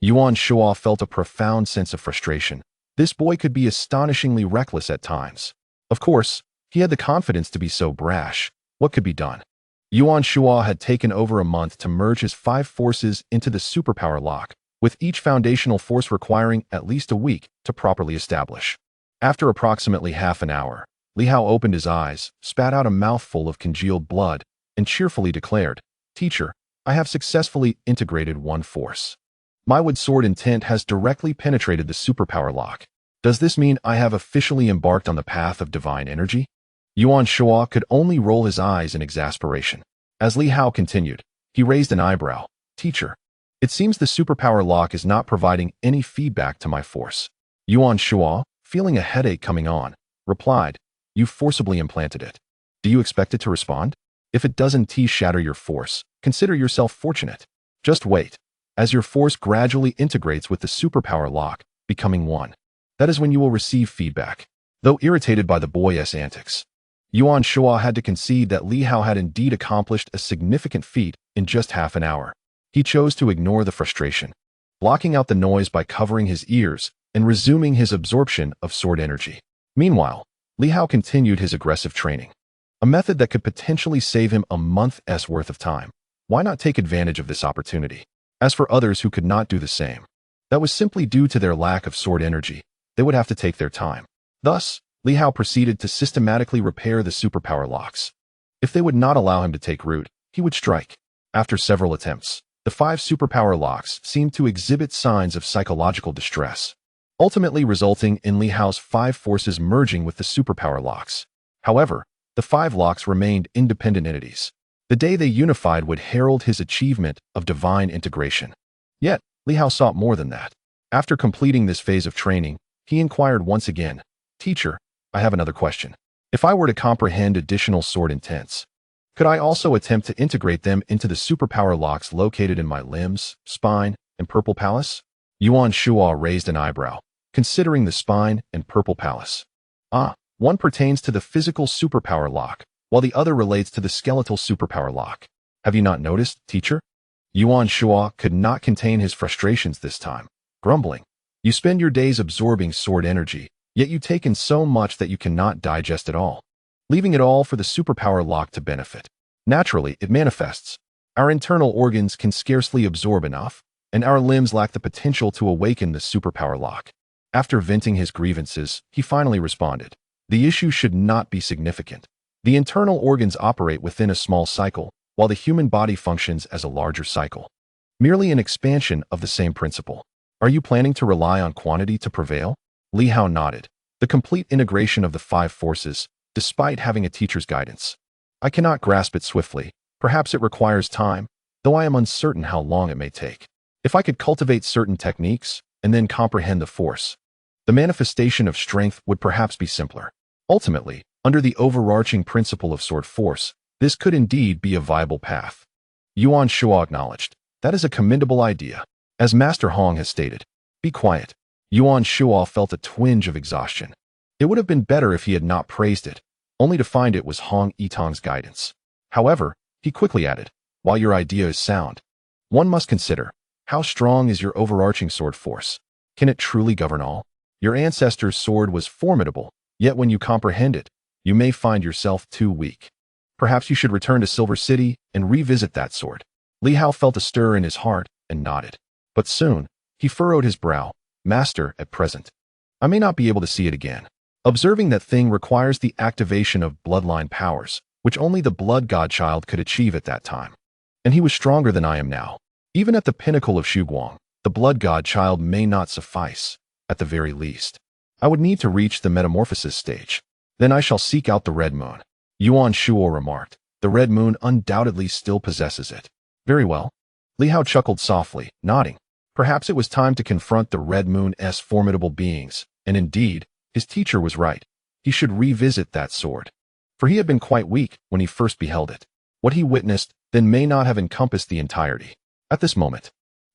Yuan Shuo felt a profound sense of frustration. This boy could be astonishingly reckless at times. Of course, he had the confidence to be so brash. What could be done? Yuan Shuo had taken over a month to merge his 5 forces into the superpower lock, with each foundational force requiring at least a week to properly establish. After approximately half an hour, Li Hao opened his eyes, spat out a mouthful of congealed blood, and cheerfully declared, "Teacher, I have successfully integrated 1 force. My wood sword intent has directly penetrated the superpower lock. Does this mean I have officially embarked on the path of divine energy?" Yuan Shuo could only roll his eyes in exasperation. As Li Hao continued, he raised an eyebrow. "Teacher, it seems the superpower lock is not providing any feedback to my force." Yuan Shuo, feeling a headache coming on, replied, "You forcibly implanted it. Do you expect it to respond? If it doesn't shatter your force, consider yourself fortunate. Just wait. As your force gradually integrates with the superpower lock, becoming one, that is when you will receive feedback." Though irritated by the boy's antics, Yuan Shuo had to concede that Li Hao had indeed accomplished a significant feat in just half an hour. He chose to ignore the frustration, blocking out the noise by covering his ears and resuming his absorption of sword energy. Meanwhile, Li Hao continued his aggressive training, a method that could potentially save him a month's worth of time. Why not take advantage of this opportunity? As for others who could not do the same, that was simply due to their lack of sword energy. They would have to take their time. Thus, Li Hao proceeded to systematically repair the superpower locks. If they would not allow him to take root, he would strike. After several attempts, the 5 superpower locks seemed to exhibit signs of psychological distress, ultimately resulting in Li Hao's 5 forces merging with the superpower locks. However, the 5 locks remained independent entities. The day they unified would herald his achievement of divine integration. Yet, Li Hao sought more than that. After completing this phase of training, he inquired once again, "Teacher, I have another question. If I were to comprehend additional sword intents, could I also attempt to integrate them into the superpower locks located in my limbs, spine, and purple palace?" Yuan Shuo raised an eyebrow, considering the spine and purple palace. One pertains to the physical superpower lock, while the other relates to the skeletal superpower lock. Have you not noticed, teacher? Yuan Shuo could not contain his frustrations this time, grumbling. You spend your days absorbing sword energy, yet you take in so much that you cannot digest it all, leaving it all for the superpower lock to benefit. Naturally, it manifests. Our internal organs can scarcely absorb enough, and our limbs lack the potential to awaken the superpower lock. After venting his grievances, he finally responded, "The issue should not be significant. The internal organs operate within a small cycle, while the human body functions as a larger cycle. Merely an expansion of the same principle. Are you planning to rely on quantity to prevail?" Li Hao nodded. The complete integration of the 5 forces, despite having a teacher's guidance. I cannot grasp it swiftly. Perhaps it requires time, though I am uncertain how long it may take. If I could cultivate certain techniques and then comprehend the force, the manifestation of strength would perhaps be simpler. Ultimately, under the overarching principle of sword force, this could indeed be a viable path. Yuan Shuo acknowledged. That is a commendable idea. As Master Hong has stated, be quiet. Yuan Shuo felt a twinge of exhaustion. It would have been better if he had not praised it, only to find it was Hong Yitong's guidance. However, he quickly added, while your idea is sound, one must consider, how strong is your overarching sword force? Can it truly govern all? Your ancestor's sword was formidable, yet when you comprehend it, you may find yourself too weak. Perhaps you should return to Silver City and revisit that sword. Li Hao felt a stir in his heart and nodded. But soon, he furrowed his brow. Master, at present, I may not be able to see it again. Observing that thing requires the activation of bloodline powers, which only the blood godchild could achieve at that time. And he was stronger than I am now. Even at the pinnacle of Shuguang, the blood godchild may not suffice, at the very least. I would need to reach the metamorphosis stage. Then I shall seek out the red moon. Yuan Shuo remarked. The red moon undoubtedly still possesses it. Very well. Li Hao chuckled softly, nodding. Perhaps it was time to confront the red moon's formidable beings, and indeed, his teacher was right. He should revisit that sword. For he had been quite weak when he first beheld it. What he witnessed then may not have encompassed the entirety. At this moment,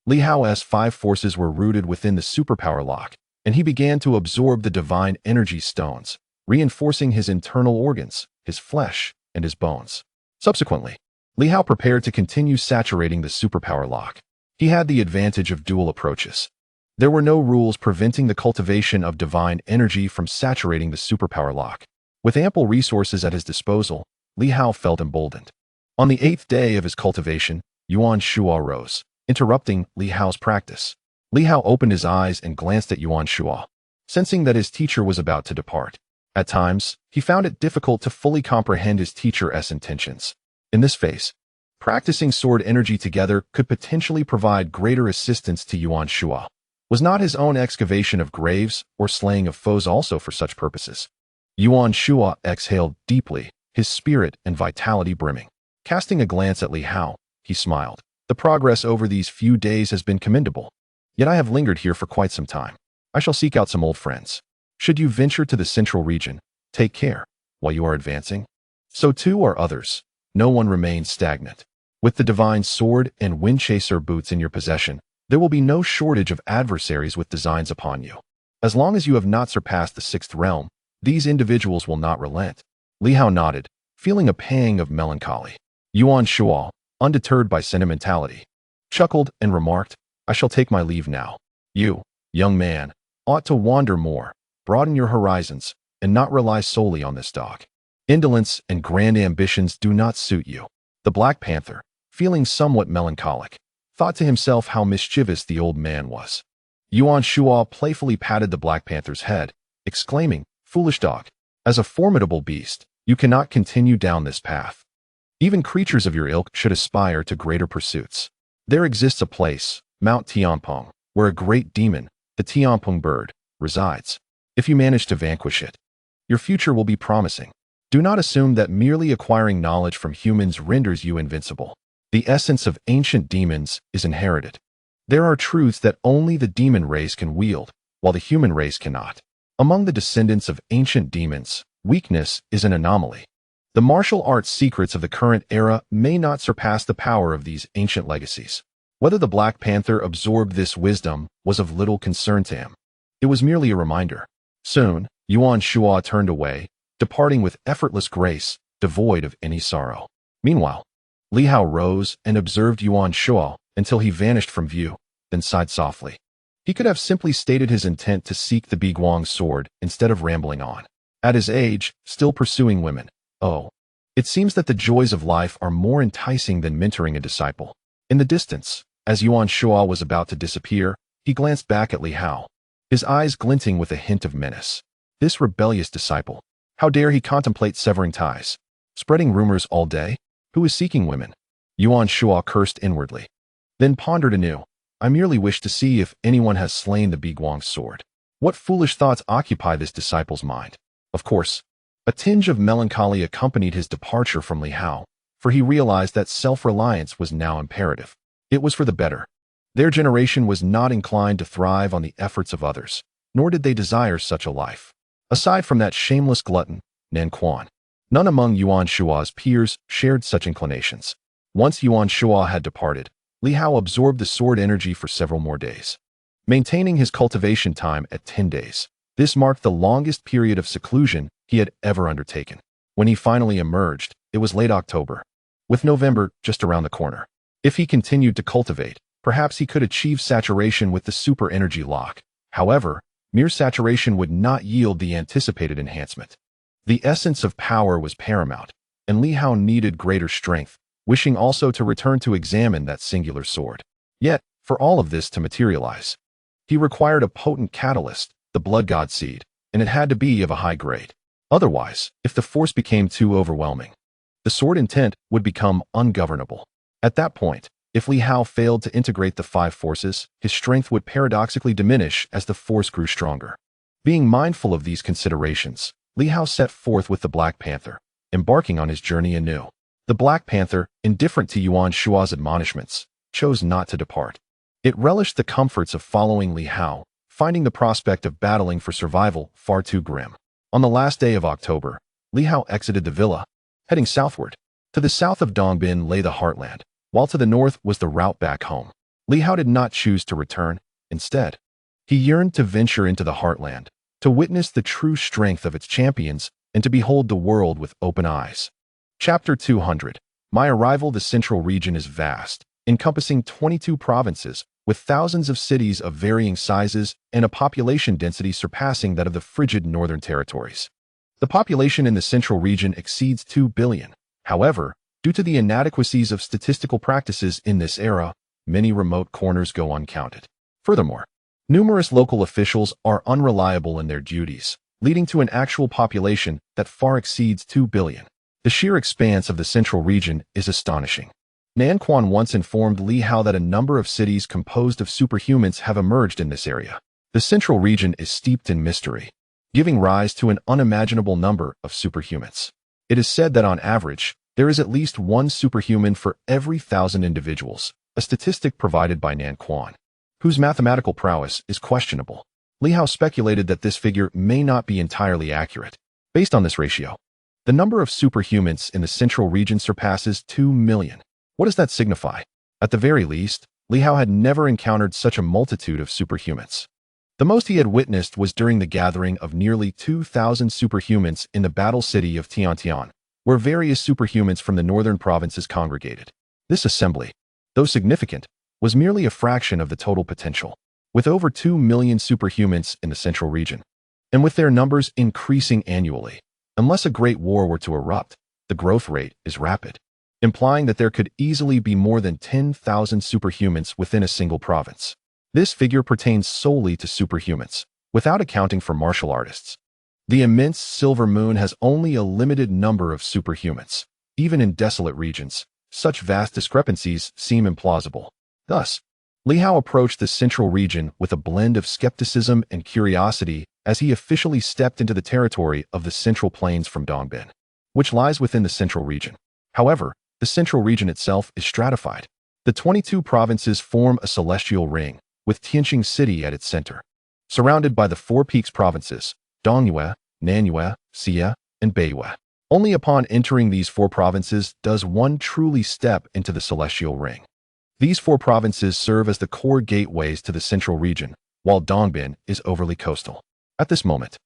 Li Hao's 5 forces were rooted within the superpower lock, and he began to absorb the divine energy stones, reinforcing his internal organs, his flesh, and his bones. Subsequently, Li Hao prepared to continue saturating the superpower lock. He had the advantage of dual approaches. There were no rules preventing the cultivation of divine energy from saturating the superpower lock. With ample resources at his disposal, Li Hao felt emboldened. On the 8th day of his cultivation, Yuan Shuo rose, interrupting Li Hao's practice. Li Hao opened his eyes and glanced at Yuan Shuo, sensing that his teacher was about to depart. At times, he found it difficult to fully comprehend his teacher's intentions. In this phase, practicing sword energy together could potentially provide greater assistance to Yuan Shuo. Was not his own excavation of graves or slaying of foes also for such purposes? Yuan Shuo exhaled deeply, his spirit and vitality brimming. Casting a glance at Li Hao, he smiled. The progress over these few days has been commendable. Yet I have lingered here for quite some time. I shall seek out some old friends. Should you venture to the central region, take care, while you are advancing. So too are others. No one remains stagnant. With the divine sword and windchaser boots in your possession, there will be no shortage of adversaries with designs upon you. As long as you have not surpassed the 6th realm, these individuals will not relent. Li Hao nodded, feeling a pang of melancholy. Yuan Shuo, undeterred by sentimentality, chuckled and remarked, I shall take my leave now. You, young man, ought to wander more, broaden your horizons, and not rely solely on this dog. Indolence and grand ambitions do not suit you. The Black Panther, feeling somewhat melancholic, thought to himself how mischievous the old man was. Yuan Shuo playfully patted the Black Panther's head, exclaiming, Foolish dog, as a formidable beast, you cannot continue down this path. Even creatures of your ilk should aspire to greater pursuits. There exists a place, Mount Tianpeng, where a great demon, the Tianpeng bird, resides. If you manage to vanquish it, your future will be promising. Do not assume that merely acquiring knowledge from humans renders you invincible. The essence of ancient demons is inherited. There are truths that only the demon race can wield, while the human race cannot. Among the descendants of ancient demons, weakness is an anomaly. The martial arts secrets of the current era may not surpass the power of these ancient legacies. Whether the Black Panther absorbed this wisdom was of little concern to him. It was merely a reminder. Soon, Yuan Shuo turned away, departing with effortless grace, devoid of any sorrow. Meanwhile, Li Hao rose and observed Yuan Shuo until he vanished from view, then sighed softly. He could have simply stated his intent to seek the Biguang sword instead of rambling on. At his age, still pursuing women. Oh, it seems that the joys of life are more enticing than mentoring a disciple. In the distance, as Yuan Shuo was about to disappear, he glanced back at Li Hao, his eyes glinting with a hint of menace. This rebellious disciple. How dare he contemplate severing ties? Spreading rumors all day? Who is seeking women? Yuan Shuo cursed inwardly, then pondered anew. I merely wish to see if anyone has slain the Biguang sword. What foolish thoughts occupy this disciple's mind? Of course, a tinge of melancholy accompanied his departure from Li Hao, for he realized that self-reliance was now imperative. It was for the better. Their generation was not inclined to thrive on the efforts of others, nor did they desire such a life. Aside from that shameless glutton, Nan Quan, none among Yuan Shuo's peers shared such inclinations. Once Yuan Shuo had departed, Li Hao absorbed the sword energy for several more days, maintaining his cultivation time at 10 days. This marked the longest period of seclusion he had ever undertaken. When he finally emerged, it was late October, with November just around the corner. If he continued to cultivate, perhaps he could achieve saturation with the super energy lock. However, mere saturation would not yield the anticipated enhancement. The essence of power was paramount, and Li Hao needed greater strength, wishing also to return to examine that singular sword. Yet, for all of this to materialize, he required a potent catalyst, the blood god seed, and it had to be of a high grade. Otherwise, if the force became too overwhelming, the sword intent would become ungovernable. At that point, if Li Hao failed to integrate the 5 forces, his strength would paradoxically diminish as the force grew stronger. Being mindful of these considerations, Li Hao set forth with the Black Panther, embarking on his journey anew. The Black Panther, indifferent to Yuan Shuo's admonishments, chose not to depart. It relished the comforts of following Li Hao, finding the prospect of battling for survival far too grim. On the last day of October, Li Hao exited the villa, heading southward. To the south of Dongbin lay the heartland, while to the north was the route back home. Li Hao did not choose to return. Instead, he yearned to venture into the heartland, to witness the true strength of its champions, and to behold the world with open eyes. Chapter 200. My arrival. The central region is vast, encompassing 22 provinces, with thousands of cities of varying sizes and a population density surpassing that of the frigid northern territories. The population in the central region exceeds 2 billion. However, due to the inadequacies of statistical practices in this era, many remote corners go uncounted. Furthermore, numerous local officials are unreliable in their duties, leading to an actual population that far exceeds 2 billion. The sheer expanse of the central region is astonishing. Nan Quan once informed Li Hao that a number of cities composed of superhumans have emerged in this area. The central region is steeped in mystery, giving rise to an unimaginable number of superhumans. It is said that on average, there is at least 1 superhuman for every 1,000 individuals, a statistic provided by Nan Quan, whose mathematical prowess is questionable. Li Hao speculated that this figure may not be entirely accurate. Based on this ratio, the number of superhumans in the central region surpasses 2 million. What does that signify? At the very least, Li Hao had never encountered such a multitude of superhumans. The most he had witnessed was during the gathering of nearly 2,000 superhumans in the battle city of Tiantian, where various superhumans from the northern provinces congregated. This assembly, though significant, was merely a fraction of the total potential. With over 2 million superhumans in the central region, and with their numbers increasing annually, unless a great war were to erupt, the growth rate is rapid, implying that there could easily be more than 10,000 superhumans within a single province. This figure pertains solely to superhumans, without accounting for martial artists. The immense silver moon has only a limited number of superhumans. Even in desolate regions, such vast discrepancies seem implausible. Thus, Li Hao approached the central region with a blend of skepticism and curiosity as he officially stepped into the territory of the Central Plains from Dongbin, which lies within the central region. However, the central region itself is stratified. The 22 provinces form a celestial ring, with Tianqing City at its center, surrounded by the 4 peaks provinces, Dongyue, Nanyue, Xie, and Beiyue. Only upon entering these 4 provinces does one truly step into the celestial ring. These 4 provinces serve as the core gateways to the central region, while Dongbin is overly coastal. At this moment,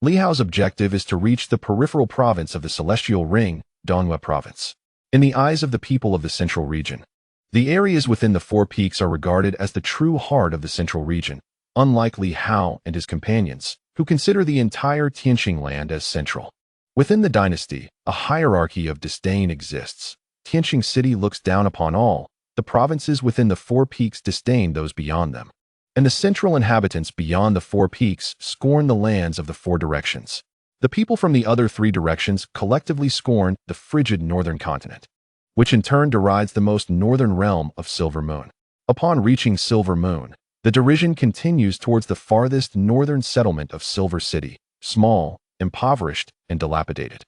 Li Hao's objective is to reach the peripheral province of the celestial ring, Dongyue Province. In the eyes of the people of the central region, the areas within the 4 peaks are regarded as the true heart of the central region, unlike Li Hao and his companions, who consider the entire Tianqing land as central. Within the dynasty, a hierarchy of disdain exists. Tianqing City looks down upon all, the provinces within the 4 peaks disdain those beyond them, and the central inhabitants beyond the 4 peaks scorn the lands of the 4 directions. The people from the other 3 directions collectively scorn the frigid northern continent, which in turn derides the most northern realm of Silver Moon. Upon reaching Silver Moon, the derision continues towards the farthest northern settlement of Silver City, small, impoverished, and dilapidated.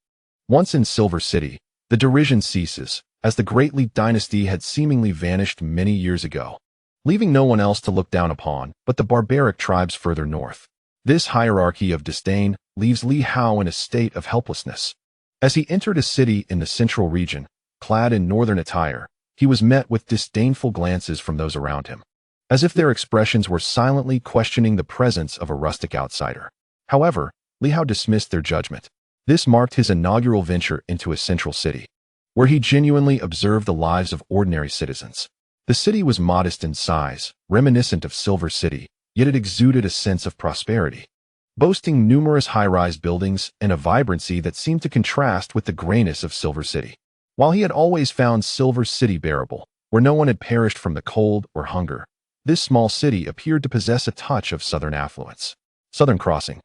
Once in Silver City, the derision ceases, as the Great Li dynasty had seemingly vanished many years ago. leaving no one else to look down upon but the barbaric tribes further north. This hierarchy of disdain leaves Li Hao in a state of helplessness. As he entered a city in the central region, clad in northern attire, he was met with disdainful glances from those around him, as if their expressions were silently questioning the presence of a rustic outsider. However, Li Hao dismissed their judgment. This marked his inaugural venture into a central city, where he genuinely observed the lives of ordinary citizens. The city was modest in size, reminiscent of Silver City, yet it exuded a sense of prosperity, boasting numerous high-rise buildings and a vibrancy that seemed to contrast with the grayness of Silver City. While he had always found Silver City bearable, where no one had perished from the cold or hunger, this small city appeared to possess a touch of southern affluence. Southern Crossing,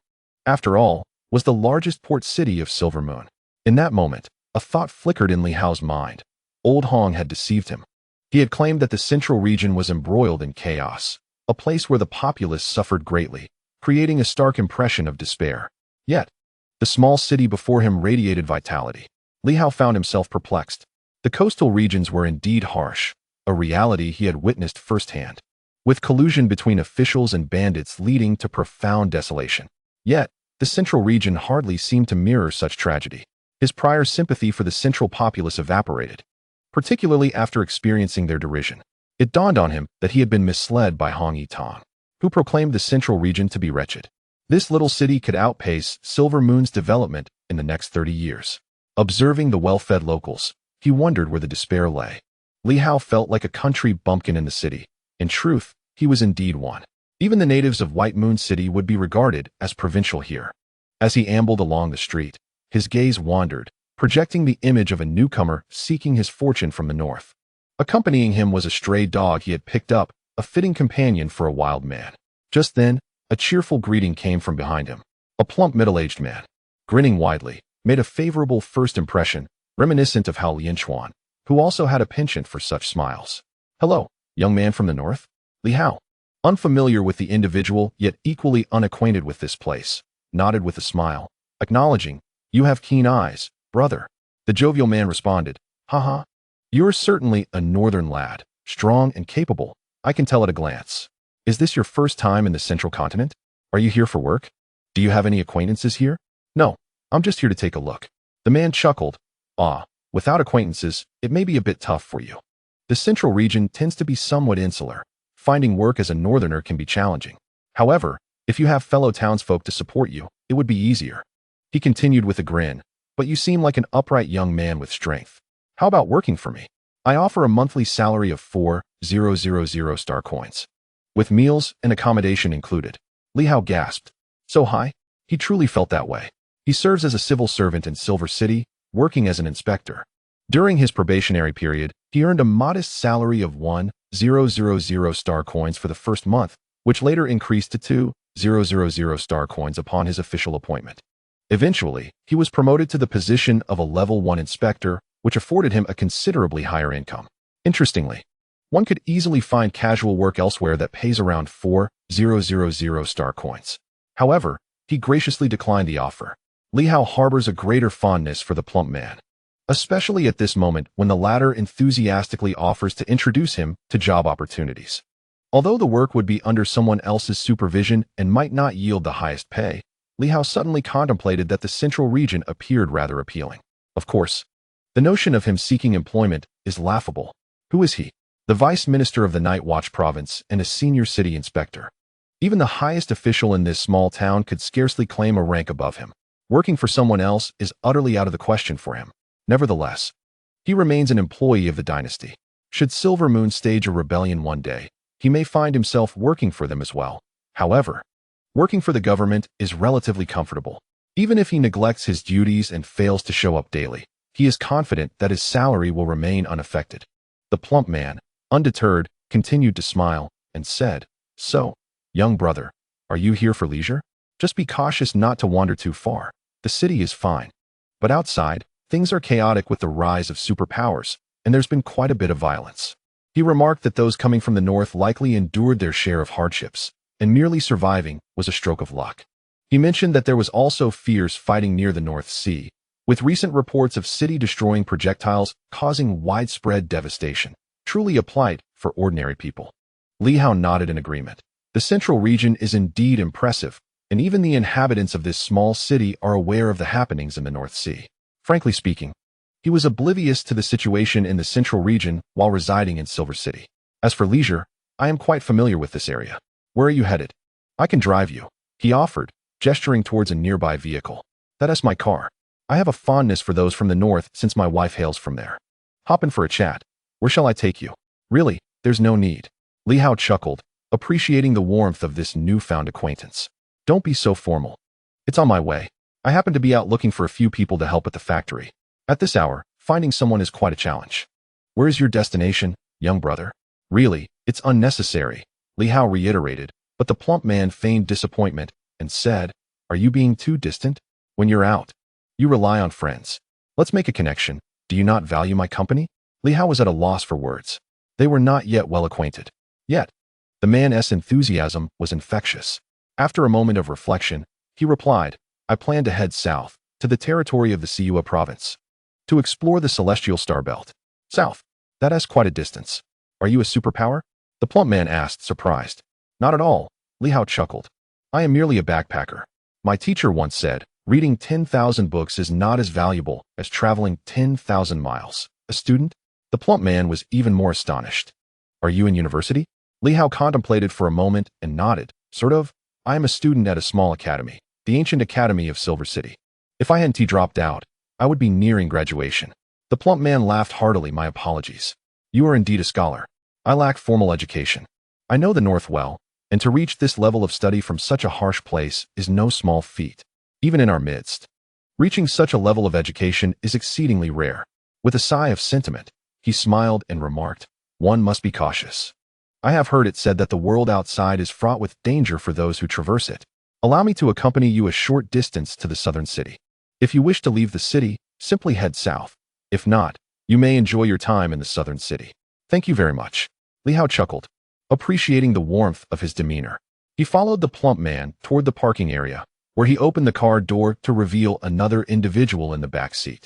after all, was the largest port city of Silver Moon. In that moment, a thought flickered in Li Hao's mind. Old Hong had deceived him. He had claimed that the central region was embroiled in chaos, a place where the populace suffered greatly, creating a stark impression of despair. Yet, the small city before him radiated vitality. Li Hao found himself perplexed. The coastal regions were indeed harsh, a reality he had witnessed firsthand, with collusion between officials and bandits leading to profound desolation. Yet, the central region hardly seemed to mirror such tragedy. His prior sympathy for the central populace evaporated, particularly after experiencing their derision. It dawned on him that he had been misled by Hong Yitong, who proclaimed the central region to be wretched. This little city could outpace Silver Moon's development in the next 30 years. Observing the well-fed locals, he wondered where the despair lay. Li Hao felt like a country bumpkin in the city. In truth, he was indeed one. Even the natives of White Moon City would be regarded as provincial here. As he ambled along the street, his gaze wandered, projecting the image of a newcomer seeking his fortune from the north. Accompanying him was a stray dog he had picked up, a fitting companion for a wild man. Just then, a cheerful greeting came from behind him. A plump middle-aged man, grinning widely, made a favorable first impression, reminiscent of Hao Lianchuan, who also had a penchant for such smiles. "Hello, young man from the north?" Li Hao, unfamiliar with the individual yet equally unacquainted with this place, nodded with a smile, acknowledging, "You have keen eyes, brother." The jovial man responded, "Haha, you're certainly a northern lad, strong and capable, I can tell at a glance. Is this your first time in the central continent? Are you here for work? Do you have any acquaintances here?" "No, I'm just here to take a look." The man chuckled, "Without acquaintances, it may be a bit tough for you. The central region tends to be somewhat insular. Finding work as a northerner can be challenging. However, if you have fellow townsfolk to support you, it would be easier." He continued with a grin, "But you seem like an upright young man with strength. How about working for me? I offer a monthly salary of 4,000 star coins, with meals and accommodation included." Li Hao gasped. So high? He truly felt that way. He serves as a civil servant in Silver City, working as an inspector. During his probationary period, he earned a modest salary of 1,000 star coins for the first month, which later increased to 2,000 star coins upon his official appointment. Eventually, he was promoted to the position of a level 1 inspector, which afforded him a considerably higher income. Interestingly, one could easily find casual work elsewhere that pays around 4,000 star coins. However, he graciously declined the offer. Li Hao harbors a greater fondness for the plump man, especially at this moment when the latter enthusiastically offers to introduce him to job opportunities. Although the work would be under someone else's supervision and might not yield the highest pay, Li Hao suddenly contemplated that the central region appeared rather appealing. Of course, the notion of him seeking employment is laughable. Who is he? The vice minister of the Night Watch province and a senior city inspector. Even the highest official in this small town could scarcely claim a rank above him. Working for someone else is utterly out of the question for him. Nevertheless, he remains an employee of the dynasty. Should Silver Moon stage a rebellion one day, he may find himself working for them as well. However, working for the government is relatively comfortable. Even if he neglects his duties and fails to show up daily, he is confident that his salary will remain unaffected. The plump man, undeterred, continued to smile and said, "So, young brother, are you here for leisure? Just be cautious not to wander too far. The city is fine, but outside, things are chaotic with the rise of superpowers, and there's been quite a bit of violence." He remarked that those coming from the north likely endured their share of hardships, and merely surviving was a stroke of luck. He mentioned that there was also fierce fighting near the North Sea, with recent reports of city-destroying projectiles causing widespread devastation. Truly a plight for ordinary people. Li Hao nodded in agreement. The central region is indeed impressive, and even the inhabitants of this small city are aware of the happenings in the North Sea. Frankly speaking, he was oblivious to the situation in the central region while residing in Silver City. As for leisure, I am quite familiar with this area. Where are you headed? I can drive you, he offered, gesturing towards a nearby vehicle. That's my car. I have a fondness for those from the north since my wife hails from there. Hop in for a chat. Where shall I take you? Really, there's no need. Li Hao chuckled, appreciating the warmth of this newfound acquaintance. Don't be so formal. It's on my way. I happen to be out looking for a few people to help at the factory. At this hour, finding someone is quite a challenge. Where is your destination, young brother? Really, it's unnecessary, Li Hao reiterated, but the plump man feigned disappointment and said, Are you being too distant? When you're out, you rely on friends. Let's make a connection. Do you not value my company? Li Hao was at a loss for words. They were not yet well acquainted. Yet, the man's enthusiasm was infectious. After a moment of reflection, he replied, I plan to head south, to the territory of the Siua province, to explore the celestial star belt. South. That's quite a distance. Are you a superpower? The plump man asked, surprised. Not at all, Li Hao chuckled. I am merely a backpacker. My teacher once said, reading 10,000 books is not as valuable as traveling 10,000 miles. A student? The plump man was even more astonished. Are you in university? Li Hao contemplated for a moment and nodded. Sort of. I am a student at a small academy, the ancient academy of Silver City. If I hadn't dropped out, I would be nearing graduation. The plump man laughed heartily. My apologies. You are indeed a scholar. I lack formal education. I know the North well, and to reach this level of study from such a harsh place is no small feat. Even in our midst, reaching such a level of education is exceedingly rare. With a sigh of sentiment, he smiled and remarked, One must be cautious. I have heard it said that the world outside is fraught with danger for those who traverse it. Allow me to accompany you a short distance to the southern city. If you wish to leave the city, simply head south. If not, you may enjoy your time in the southern city. Thank you very much. Li Hao chuckled, appreciating the warmth of his demeanor. He followed the plump man toward the parking area, where he opened the car door to reveal another individual in the back seat.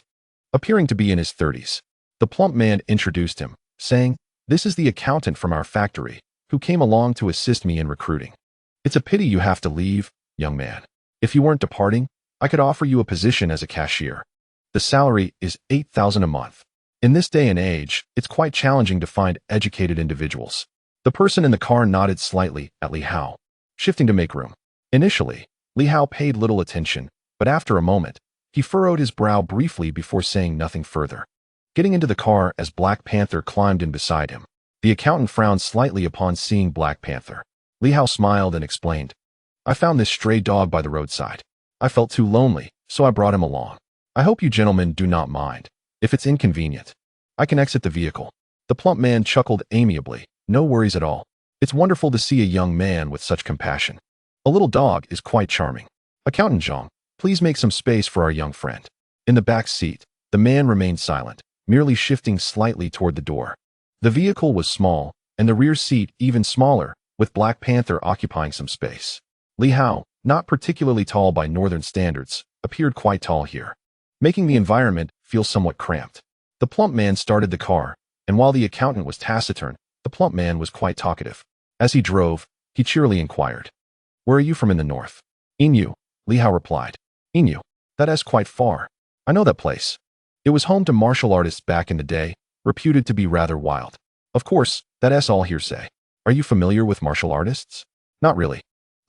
Appearing to be in his 30s, the plump man introduced him, saying, This is the accountant from our factory, who came along to assist me in recruiting. It's a pity you have to leave, young man. If you weren't departing, I could offer you a position as a cashier. The salary is 8,000 a month. In this day and age, it's quite challenging to find educated individuals. The person in the car nodded slightly at Li Hao, shifting to make room. Initially, Li Hao paid little attention, but after a moment, he furrowed his brow briefly before saying nothing further. Getting into the car as Black Panther climbed in beside him, the accountant frowned slightly upon seeing Black Panther. Li Hao smiled and explained, I found this stray dog by the roadside. I felt too lonely, so I brought him along. I hope you gentlemen do not mind. If it's inconvenient, I can exit the vehicle. The plump man chuckled amiably. No worries at all. It's wonderful to see a young man with such compassion. A little dog is quite charming. Accountant Zhang, please make some space for our young friend. In the back seat, the man remained silent, merely shifting slightly toward the door. The vehicle was small, and the rear seat even smaller, with Black Panther occupying some space. Li Hao, not particularly tall by northern standards, appeared quite tall here, making the environment feel somewhat cramped. The plump man started the car, and while the accountant was taciturn, the plump man was quite talkative. As he drove, he cheerily inquired, Where are you from in the north? Inyu, Li Hao replied. Inyu, that's quite far. I know that place. It was home to martial artists back in the day, reputed to be rather wild. Of course, that's all hearsay. Are you familiar with martial artists? Not really.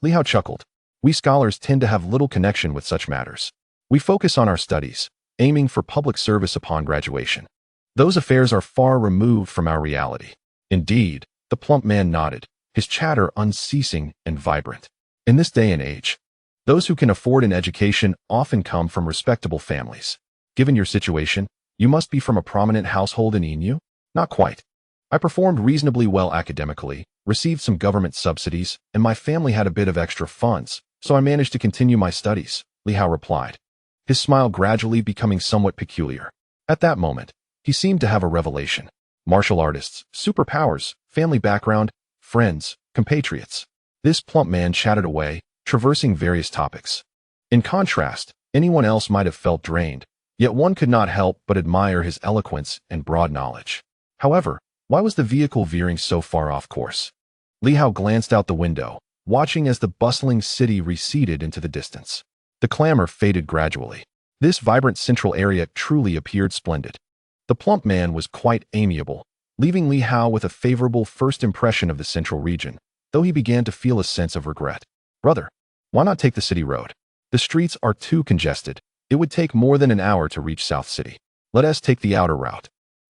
Li Hao chuckled. We scholars tend to have little connection with such matters. We focus on our studies, aiming for public service upon graduation. Those affairs are far removed from our reality. Indeed, the plump man nodded, his chatter unceasing and vibrant. In this day and age, those who can afford an education often come from respectable families. Given your situation, you must be from a prominent household in Inyu? Not quite. I performed reasonably well academically, received some government subsidies, and my family had a bit of extra funds, so I managed to continue my studies, Li Hao replied, his smile gradually becoming somewhat peculiar. At that moment, he seemed to have a revelation. Martial artists, superpowers, family background, friends, compatriots. This plump man chatted away, traversing various topics. In contrast, anyone else might have felt drained, yet one could not help but admire his eloquence and broad knowledge. However, why was the vehicle veering so far off course? Li Hao glanced out the window, watching as the bustling city receded into the distance. The clamor faded gradually. This vibrant central area truly appeared splendid. The plump man was quite amiable, leaving Li Hao with a favorable first impression of the central region, though he began to feel a sense of regret. Brother, why not take the city road? The streets are too congested. It would take more than an hour to reach South City. Let us take the outer route.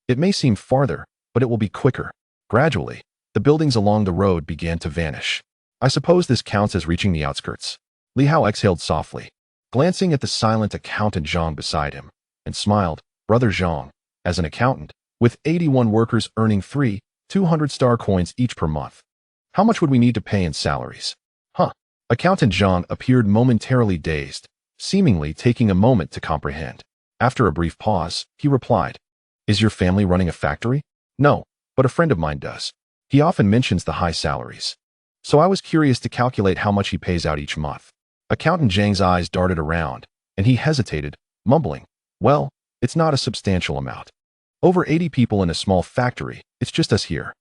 It may seem farther, but it will be quicker. Gradually, the buildings along the road began to vanish. I suppose this counts as reaching the outskirts. Li Hao exhaled softly, glancing at the silent accountant Zhang beside him, and smiled. Brother Zhang, as an accountant, with 81 workers earning 200 star coins each per month, how much would we need to pay in salaries? Accountant Zhang appeared momentarily dazed, seemingly taking a moment to comprehend. After a brief pause, he replied, Is your family running a factory? No, but a friend of mine does. He often mentions the high salaries. So I was curious to calculate how much he pays out each month. Accountant Zhang's eyes darted around, and he hesitated, mumbling, Well, it's not a substantial amount. Over 80 people in a small factory, it's just us here.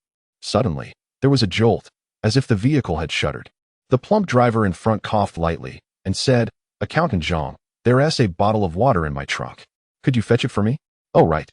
Suddenly, there was a jolt, as if the vehicle had shuddered. The plump driver in front coughed lightly, and said, Accountant Zhang, there's a bottle of water in my trunk. Could you fetch it for me? Oh, right.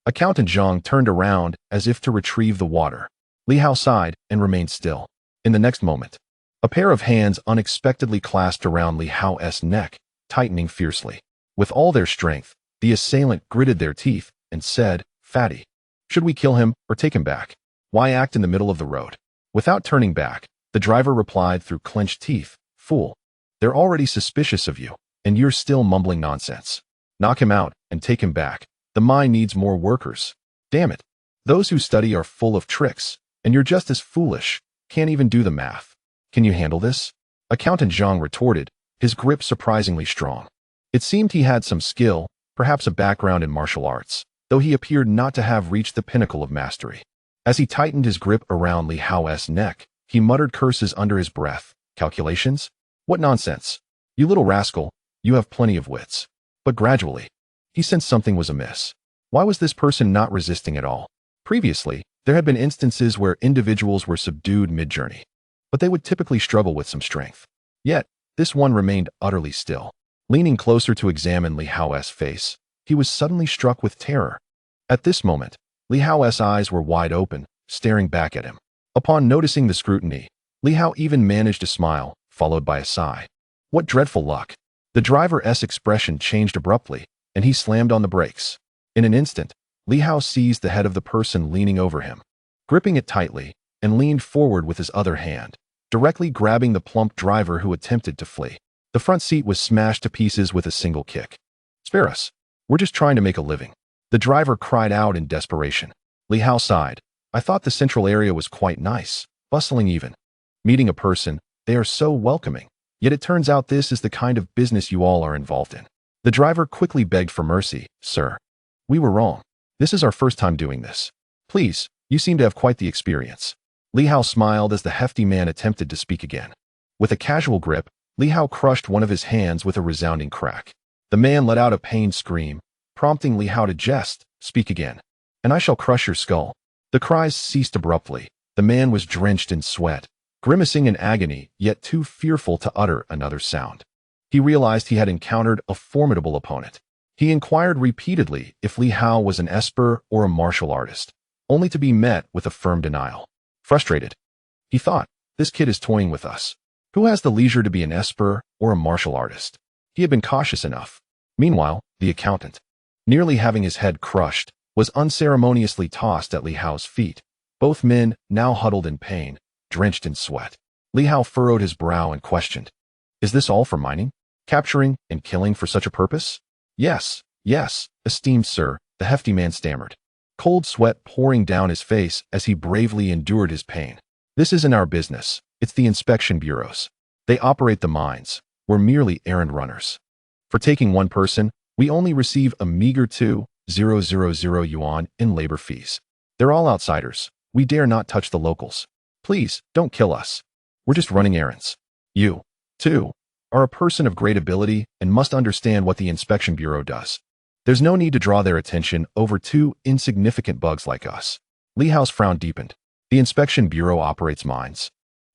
Accountant Zhang turned around as if to retrieve the water. Li Hao sighed and remained still. In the next moment, a pair of hands unexpectedly clasped around Li Hao's neck, tightening fiercely. With all their strength, the assailant gritted their teeth and said, Fatty, should we kill him or take him back? Why act in the middle of the road? Without turning back, the driver replied through clenched teeth, Fool, they're already suspicious of you, and you're still mumbling nonsense. Knock him out and take him back. The mine needs more workers. Damn it. Those who study are full of tricks, and you're just as foolish. Can't even do the math. Can you handle this? Accountant Zhang retorted, his grip surprisingly strong. It seemed he had some skill, perhaps a background in martial arts, though he appeared not to have reached the pinnacle of mastery. As he tightened his grip around Li Hao's neck, he muttered curses under his breath. Calculations? What nonsense. You little rascal, you have plenty of wits. But gradually, he sensed something was amiss. Why was this person not resisting at all? Previously, there had been instances where individuals were subdued mid-journey, but they would typically struggle with some strength. Yet, this one remained utterly still. Leaning closer to examine Li Hao's face, he was suddenly struck with terror. At this moment, Li Hao's eyes were wide open, staring back at him. Upon noticing the scrutiny, Li Hao even managed a smile, followed by a sigh. What dreadful luck. The driver's expression changed abruptly, and he slammed on the brakes. In an instant, Li Hao seized the head of the person leaning over him, gripping it tightly, and leaned forward with his other hand, directly grabbing the plump driver who attempted to flee. The front seat was smashed to pieces with a single kick. Spare us. We're just trying to make a living. The driver cried out in desperation. Li Hao sighed. I thought the central area was quite nice, bustling even. Meeting a person, they are so welcoming. Yet it turns out this is the kind of business you all are involved in. The driver quickly begged for mercy. Sir, we were wrong. This is our first time doing this. Please, you seem to have quite the experience. Li Hao smiled as the hefty man attempted to speak again. With a casual grip, Li Hao crushed one of his hands with a resounding crack. The man let out a pained scream, prompting Li Hao to jest, Speak again, and I shall crush your skull. The cries ceased abruptly. The man was drenched in sweat, grimacing in agony, yet too fearful to utter another sound. He realized he had encountered a formidable opponent. He inquired repeatedly if Li Hao was an esper or a martial artist, only to be met with a firm denial. Frustrated, he thought, this kid is toying with us. Who has the leisure to be an esper or a martial artist? He had been cautious enough. Meanwhile, the accountant, nearly having his head crushed, was unceremoniously tossed at Li Hao's feet. Both men, now huddled in pain, drenched in sweat. Li Hao furrowed his brow and questioned, Is this all for mining? Capturing and killing for such a purpose? Yes, esteemed sir, the hefty man stammered, cold sweat pouring down his face as he bravely endured his pain. This isn't our business. It's the inspection bureaus. They operate the mines. We're merely errand runners. For taking one person, we only receive a meager 2,000 yuan in labor fees. They're all outsiders. We dare not touch the locals. Please, don't kill us. We're just running errands. You, too, are a person of great ability and must understand what the inspection bureau does. There's no need to draw their attention over two insignificant bugs like us. Li Hao's frown deepened. The inspection bureau operates mines.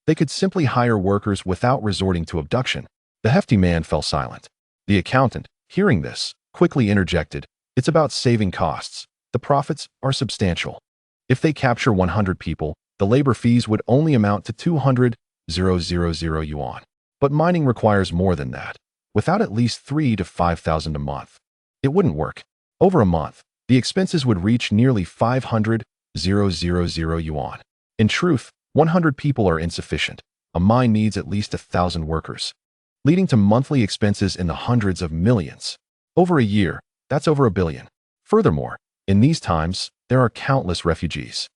They could simply hire workers without resorting to abduction. The hefty man fell silent. The accountant, hearing this, quickly interjected, "It's about saving costs. The profits are substantial. If they capture 100 people, the labor fees would only amount to 200,000 yuan. But mining requires more than that. Without at least 3 to 5,000 a month, it wouldn't work. Over a month, the expenses would reach nearly 500,000 yuan. In truth, 100 people are insufficient. A mine needs at least 1,000 workers, leading to monthly expenses in the hundreds of millions. Over a year, that's over $1 billion. Furthermore, in these times, there are countless refugees.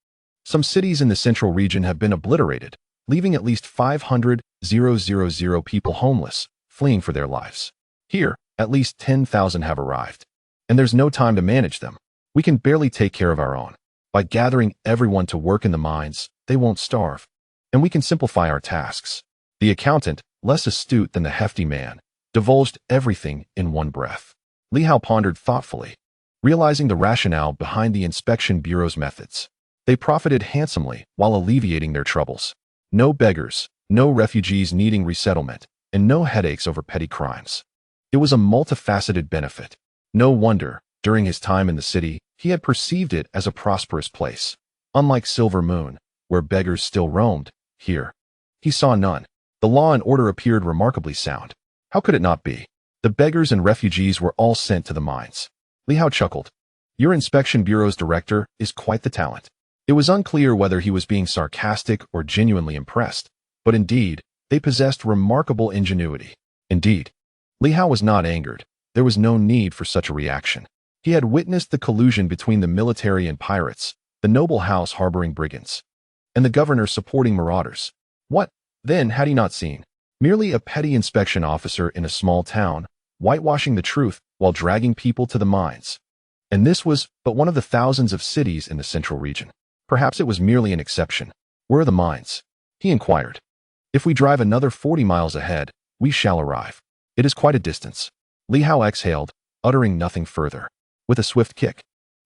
Some cities in the central region have been obliterated, leaving at least 500,000 people homeless, fleeing for their lives. Here, at least 10,000 have arrived. And there's no time to manage them. We can barely take care of our own. By gathering everyone to work in the mines, they won't starve. And we can simplify our tasks." The accountant, less astute than the hefty man, divulged everything in one breath. Li Hao pondered thoughtfully, realizing the rationale behind the inspection bureau's methods. They profited handsomely while alleviating their troubles. No beggars, no refugees needing resettlement, and no headaches over petty crimes. It was a multifaceted benefit. No wonder, during his time in the city, he had perceived it as a prosperous place. Unlike Silver Moon, where beggars still roamed, here he saw none. The law and order appeared remarkably sound. How could it not be? The beggars and refugees were all sent to the mines. Li Hao chuckled. "Your inspection bureau's director is quite the talent." It was unclear whether he was being sarcastic or genuinely impressed, but indeed, they possessed remarkable ingenuity. Indeed, Li Hao was not angered. There was no need for such a reaction. He had witnessed the collusion between the military and pirates, the noble house harboring brigands, and the governor supporting marauders. What, then, had he not seen? Merely a petty inspection officer in a small town, whitewashing the truth while dragging people to the mines. And this was but one of the thousands of cities in the central region. Perhaps it was merely an exception. "Where are the mines?" he inquired. "If we drive another 40 miles ahead, we shall arrive. It is quite a distance." Li Hao exhaled, uttering nothing further. With a swift kick,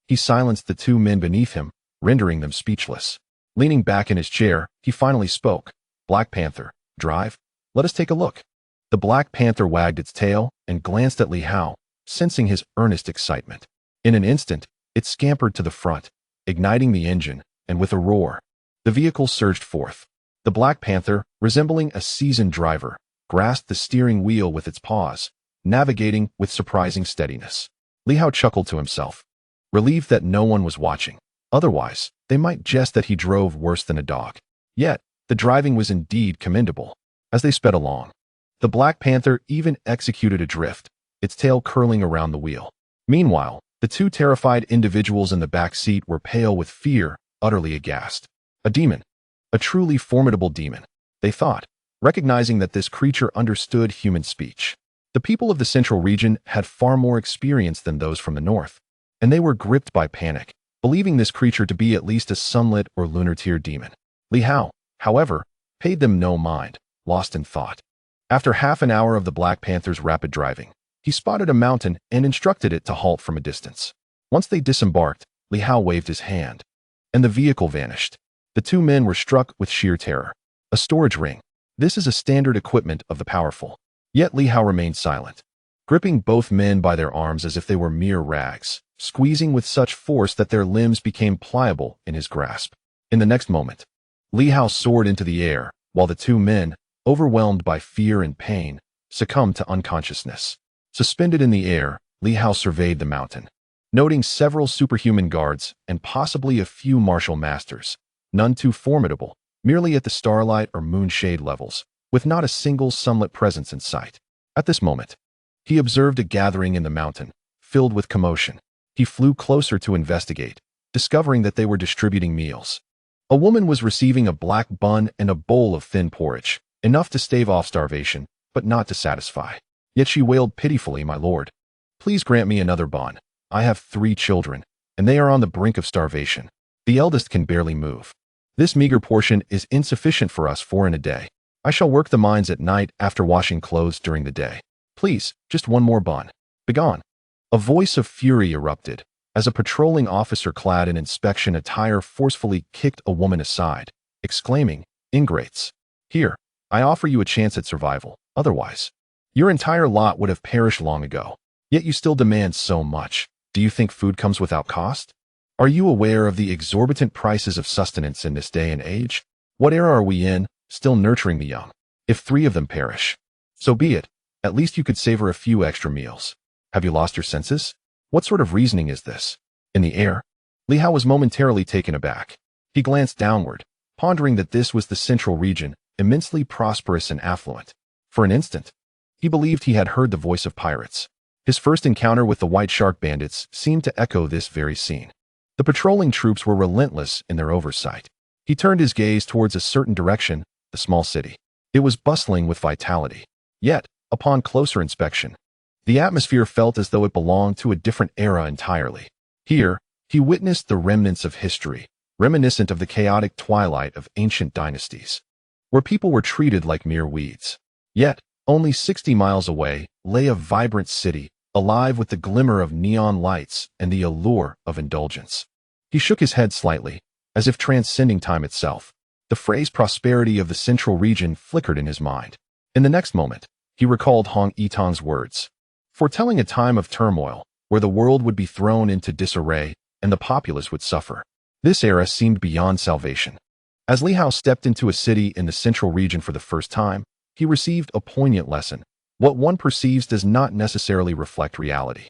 he silenced the two men beneath him, rendering them speechless. Leaning back in his chair, he finally spoke. "Black Panther, drive. Let us take a look." The Black Panther wagged its tail and glanced at Li Hao, sensing his earnest excitement. In an instant, it scampered to the front, igniting the engine, and with a roar, the vehicle surged forth. The Black Panther, resembling a seasoned driver, grasped the steering wheel with its paws, navigating with surprising steadiness. Li Hao chuckled to himself, relieved that no one was watching. Otherwise, they might jest that he drove worse than a dog. Yet, the driving was indeed commendable. As they sped along, the Black Panther even executed a drift, its tail curling around the wheel. Meanwhile, the two terrified individuals in the back seat were pale with fear, utterly aghast. A demon. A truly formidable demon, they thought, recognizing that this creature understood human speech. The people of the central region had far more experience than those from the north, and they were gripped by panic, believing this creature to be at least a sunlit or lunar tier demon. Li Hao, however, paid them no mind, lost in thought. After half an hour of the Black Panther's rapid driving, he spotted a mountain and instructed it to halt from a distance. Once they disembarked, Li Hao waved his hand, and the vehicle vanished. The two men were struck with sheer terror. A storage ring. This is a standard equipment of the powerful. Yet Li Hao remained silent, gripping both men by their arms as if they were mere rags, squeezing with such force that their limbs became pliable in his grasp. In the next moment, Li Hao soared into the air, while the two men, overwhelmed by fear and pain, succumbed to unconsciousness. Suspended in the air, Li Hao surveyed the mountain, noting several superhuman guards and possibly a few martial masters, none too formidable, merely at the starlight or moonshade levels, with not a single sunlit presence in sight. At this moment, he observed a gathering in the mountain, filled with commotion. He flew closer to investigate, discovering that they were distributing meals. A woman was receiving a black bun and a bowl of thin porridge, enough to stave off starvation, but not to satisfy. Yet she wailed pitifully, "My lord, please grant me another bun. I have 3 children, and they are on the brink of starvation. The eldest can barely move. This meager portion is insufficient for us 4 in a day. I shall work the mines at night after washing clothes during the day. Please, just one more bun. Begone." A voice of fury erupted, as a patrolling officer clad in inspection attire forcefully kicked a woman aside, exclaiming, "Ingrates! Here, I offer you a chance at survival. Otherwise, your entire lot would have perished long ago. Yet you still demand so much. Do you think food comes without cost? Are you aware of the exorbitant prices of sustenance in this day and age? What era are we in, still nurturing the young? If 3 of them perish, so be it. At least you could savor a few extra meals. Have you lost your senses? What sort of reasoning is this? In the air? Li Hao was momentarily taken aback. He glanced downward, pondering that this was the central region, immensely prosperous and affluent. For an instant, he believed he had heard the voice of pirates. His first encounter with the White Shark bandits seemed to echo this very scene. The patrolling troops were relentless in their oversight. He turned his gaze towards a certain direction, the small city. It was bustling with vitality. Yet, upon closer inspection, the atmosphere felt as though it belonged to a different era entirely. Here, he witnessed the remnants of history, reminiscent of the chaotic twilight of ancient dynasties, where people were treated like mere weeds. Yet, only 60 miles away, lay a vibrant city, alive with the glimmer of neon lights and the allure of indulgence. He shook his head slightly, as if transcending time itself. The phrase prosperity of the central region flickered in his mind. In the next moment, he recalled Hong Yitang's words, foretelling a time of turmoil, where the world would be thrown into disarray and the populace would suffer. This era seemed beyond salvation. As Li Hao stepped into a city in the central region for the first time, he received a poignant lesson. What one perceives does not necessarily reflect reality.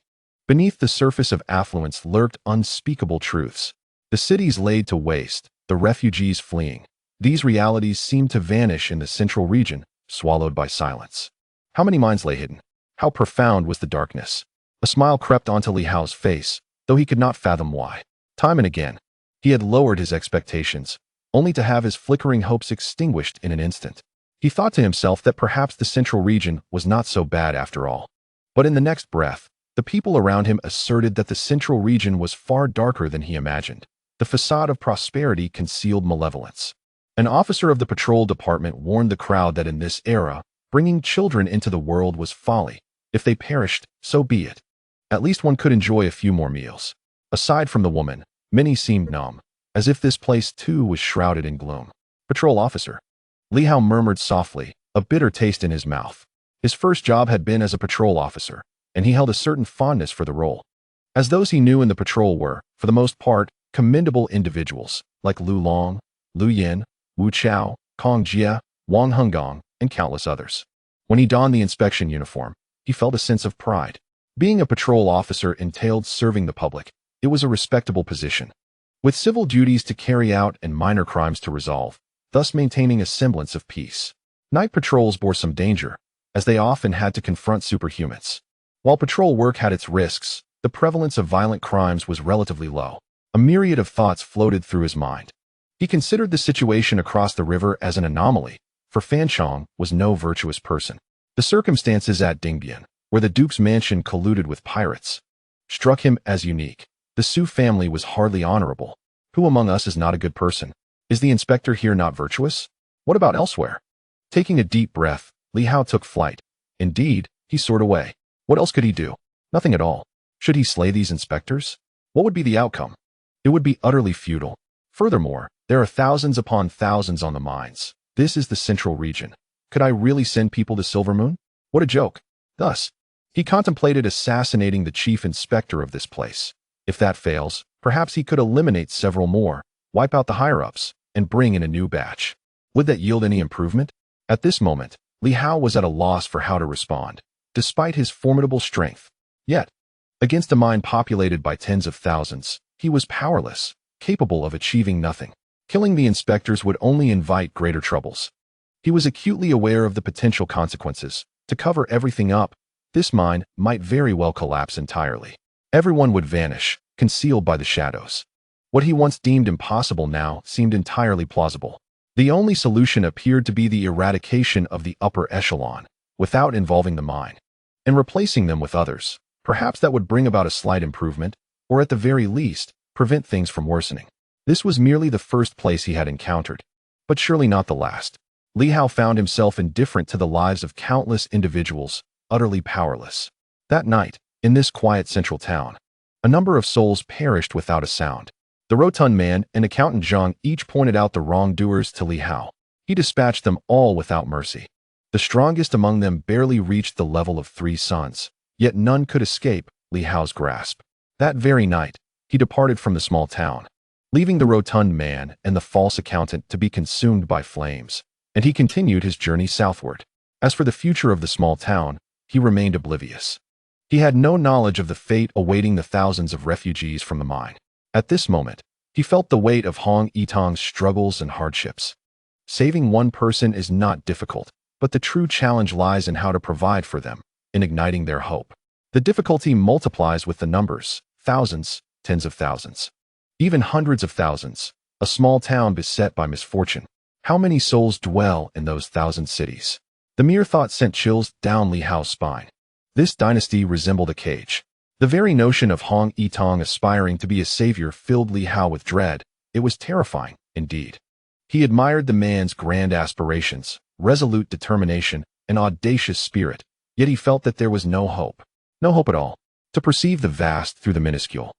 Beneath the surface of affluence lurked unspeakable truths. The cities laid to waste, the refugees fleeing. These realities seemed to vanish in the central region, swallowed by silence. How many minds lay hidden? How profound was the darkness? A smile crept onto Li Hao's face, though he could not fathom why. Time and again, he had lowered his expectations, only to have his flickering hopes extinguished in an instant. He thought to himself that perhaps the central region was not so bad after all. But in the next breath, the people around him asserted that the central region was far darker than he imagined. The facade of prosperity concealed malevolence. An officer of the patrol department warned the crowd that in this era, bringing children into the world was folly. If they perished, so be it. At least one could enjoy a few more meals. Aside from the woman, many seemed numb, as if this place too was shrouded in gloom. Patrol officer. Li Hao murmured softly, a bitter taste in his mouth. His first job had been as a patrol officer, and he held a certain fondness for the role. As those he knew in the patrol were, for the most part, commendable individuals, like Lu Long, Lu Yin, Wu Chao, Kong Jia, Wang Hengong, and countless others. When he donned the inspection uniform, he felt a sense of pride. Being a patrol officer entailed serving the public. It was a respectable position, with civil duties to carry out and minor crimes to resolve, thus maintaining a semblance of peace. Night patrols bore some danger, as they often had to confront superhumans. While patrol work had its risks, the prevalence of violent crimes was relatively low. A myriad of thoughts floated through his mind. He considered the situation across the river as an anomaly, for Fan Chong was no virtuous person. The circumstances at Dingbian, where the Duke's mansion colluded with pirates, struck him as unique. The Su family was hardly honorable. Who among us is not a good person? Is the inspector here not virtuous? What about elsewhere? Taking a deep breath, Li Hao took flight. Indeed, he soared away. What else could he do? Nothing at all. Should he slay these inspectors? What would be the outcome? It would be utterly futile. Furthermore, there are thousands upon thousands on the mines. This is the central region. Could I really send people to Silver Moon? What a joke. Thus, he contemplated assassinating the chief inspector of this place. If that fails, perhaps he could eliminate several more, wipe out the higher-ups, and bring in a new batch. Would that yield any improvement? At this moment, Li Hao was at a loss for how to respond, despite his formidable strength. Yet, against a mine populated by tens of thousands, he was powerless, capable of achieving nothing. Killing the inspectors would only invite greater troubles. He was acutely aware of the potential consequences. To cover everything up, this mine might very well collapse entirely. Everyone would vanish, concealed by the shadows. What he once deemed impossible now seemed entirely plausible. The only solution appeared to be the eradication of the upper echelon, without involving the mine, and replacing them with others. Perhaps that would bring about a slight improvement, or at the very least, prevent things from worsening. This was merely the first place he had encountered, but surely not the last. Li Hao found himself indifferent to the lives of countless individuals, utterly powerless. That night, in this quiet central town, a number of souls perished without a sound. The rotund man and accountant Zhang each pointed out the wrongdoers to Li Hao. He dispatched them all without mercy. The strongest among them barely reached the level of 3 sons, yet none could escape Li Hao's grasp. That very night, he departed from the small town, leaving the rotund man and the false accountant to be consumed by flames, and he continued his journey southward. As for the future of the small town, he remained oblivious. He had no knowledge of the fate awaiting the thousands of refugees from the mine. At this moment, he felt the weight of Hong Yitong's struggles and hardships. Saving one person is not difficult, but the true challenge lies in how to provide for them, in igniting their hope. The difficulty multiplies with the numbers, thousands, tens of thousands, even hundreds of thousands, a small town beset by misfortune. How many souls dwell in those 1,000 cities? The mere thought sent chills down Li Hao's spine. This dynasty resembled a cage. The very notion of Hong Yitong aspiring to be a savior filled Li Hao with dread. It was terrifying, indeed. He admired the man's grand aspirations, resolute determination, and audacious spirit, yet he felt that there was no hope. No hope at all. To perceive the vast through the minuscule.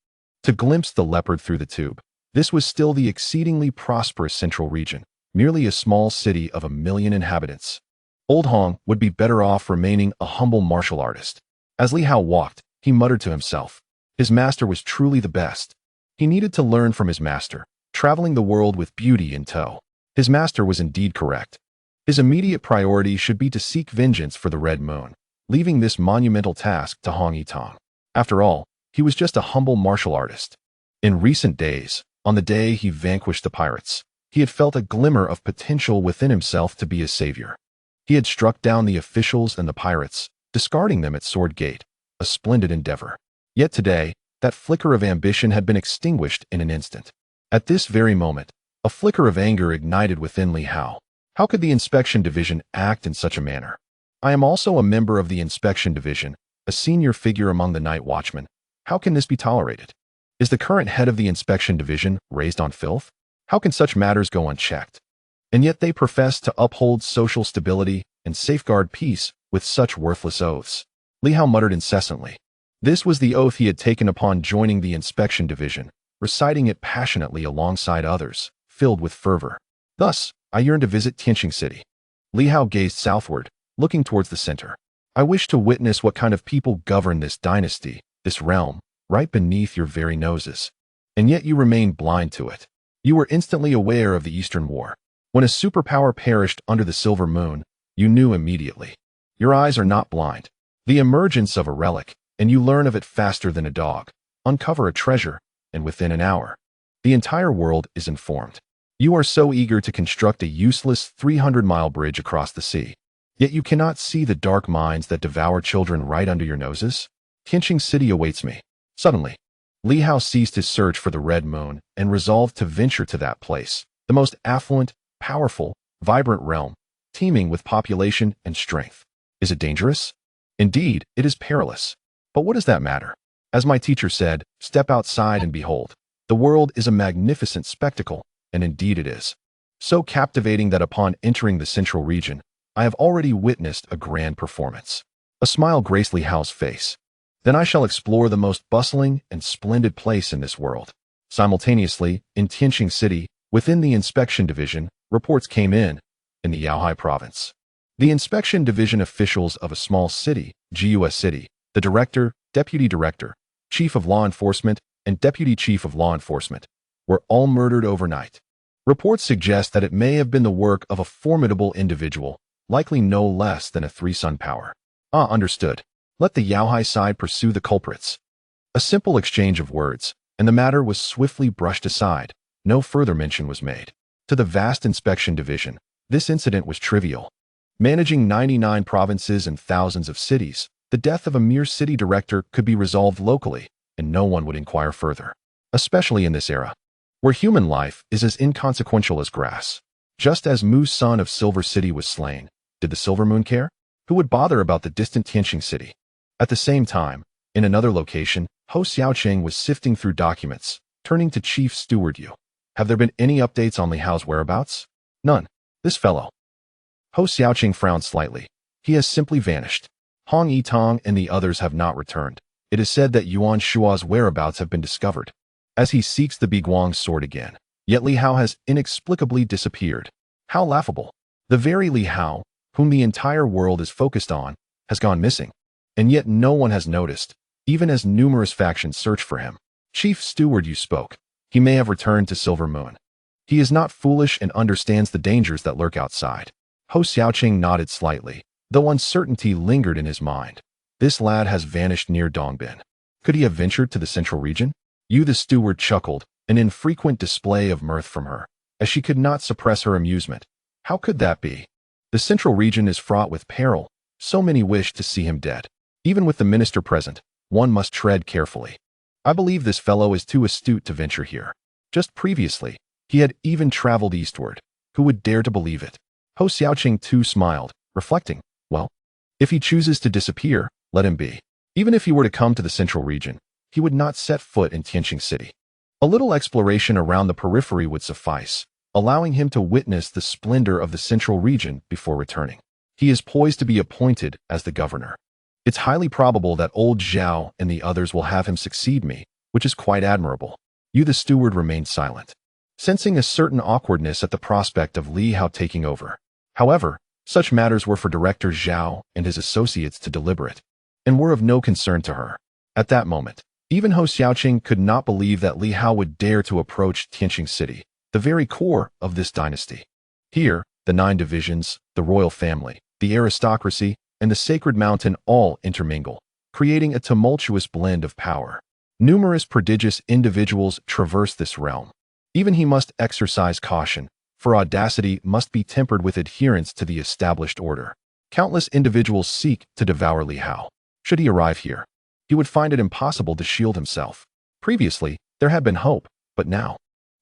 To glimpse the leopard through the tube. This was still the exceedingly prosperous central region, merely a small city of 1 million inhabitants. Old Hong would be better off remaining a humble martial artist. As Li Hao walked, he muttered to himself. His master was truly the best. He needed to learn from his master, traveling the world with beauty in tow. His master was indeed correct. His immediate priority should be to seek vengeance for the Red Moon, leaving this monumental task to Hong Yitong. After all, he was just a humble martial artist. In recent days, on the day he vanquished the pirates, he had felt a glimmer of potential within himself to be a savior. He had struck down the officials and the pirates, discarding them at Sword Gate, a splendid endeavor. Yet today, that flicker of ambition had been extinguished in an instant. At this very moment, a flicker of anger ignited within Li Hao. How could the Inspection Division act in such a manner? I am also a member of the Inspection Division, a senior figure among the night watchmen. How can this be tolerated? Is the current head of the Inspection Division raised on filth? How can such matters go unchecked? And yet they profess to uphold social stability and safeguard peace with such worthless oaths. Li Hao muttered incessantly. This was the oath he had taken upon joining the Inspection Division, reciting it passionately alongside others, filled with fervor. Thus, I yearn to visit Tianqing City. Li Hao gazed southward, looking towards the center. I wish to witness what kind of people govern this dynasty, this realm, right beneath your very noses. And yet you remain blind to it. You were instantly aware of the Eastern War. When a superpower perished under the silver moon, you knew immediately. Your eyes are not blind. The emergence of a relic, and you learn of it faster than a dog. Uncover a treasure, and within an hour, the entire world is informed. You are so eager to construct a useless 300-mile bridge across the sea. Yet you cannot see the dark mines that devour children right under your noses. Tianqing City awaits me. Suddenly, Li Hao ceased his search for the Red Moon and resolved to venture to that place, the most affluent, powerful, vibrant realm, teeming with population and strength. Is it dangerous? Indeed, it is perilous. But what does that matter? As my teacher said, step outside and behold. The world is a magnificent spectacle, and indeed it is. So captivating that upon entering the central region, I have already witnessed a grand performance. A smile graced Li Hao's face. Then I shall explore the most bustling and splendid place in this world. Simultaneously, in Tianqing City, within the Inspection Division, reports came in the Yaohai province. The Inspection Division officials of a small city, GUS City, the director, deputy director, chief of law enforcement, and deputy chief of law enforcement, were all murdered overnight. Reports suggest that it may have been the work of a formidable individual, likely no less than a 3-son power. Understood. Let the Yaohai side pursue the culprits. A simple exchange of words, and the matter was swiftly brushed aside. No further mention was made. To the vast Inspection Division, this incident was trivial. Managing 99 provinces and thousands of cities, the death of a mere city director could be resolved locally, and no one would inquire further. Especially in this era, where human life is as inconsequential as grass. Just as Mu's son of Silver City was slain, did the Silver Moon care? Who would bother about the distant Tianqing City? At the same time, in another location, Ho Xiaoqing was sifting through documents, turning to Chief Steward Yu. Have there been any updates on Li Hao's whereabouts? None. This fellow. Ho Xiaoqing frowned slightly. He has simply vanished. Hong Yitong and the others have not returned. It is said that Yuan Shuo's whereabouts have been discovered. As he seeks the Biguang's sword again. Yet Li Hao has inexplicably disappeared. How laughable. The very Li Hao, whom the entire world is focused on, has gone missing. And yet no one has noticed, even as numerous factions search for him. Chief Steward, you spoke. He may have returned to Silver Moon. He is not foolish and understands the dangers that lurk outside. Ho Xiaoqing nodded slightly, though uncertainty lingered in his mind. This lad has vanished near Dongbin. Could he have ventured to the central region? Yu the steward chuckled, an infrequent display of mirth from her, as she could not suppress her amusement. How could that be? The central region is fraught with peril. So many wish to see him dead. Even with the minister present, one must tread carefully. I believe this fellow is too astute to venture here. Just previously, he had even traveled eastward. Who would dare to believe it? Ho Xiaoqing too smiled, reflecting, well, if he chooses to disappear, let him be. Even if he were to come to the central region, he would not set foot in Tianqing City. A little exploration around the periphery would suffice, allowing him to witness the splendor of the central region before returning. He is poised to be appointed as the governor. It's highly probable that old Zhao and the others will have him succeed me, which is quite admirable. Yu the steward remained silent, sensing a certain awkwardness at the prospect of Li Hao taking over. However, such matters were for Director Zhao and his associates to deliberate, and were of no concern to her. At that moment, even Ho Xiaoqing could not believe that Li Hao would dare to approach Tianqing City, the very core of this dynasty. Here, the 9 divisions, the royal family, the aristocracy, and the sacred mountain all intermingle, creating a tumultuous blend of power. Numerous prodigious individuals traverse this realm. Even he must exercise caution, for audacity must be tempered with adherence to the established order. Countless individuals seek to devour Li Hao. Should he arrive here, he would find it impossible to shield himself. Previously, there had been hope, but now,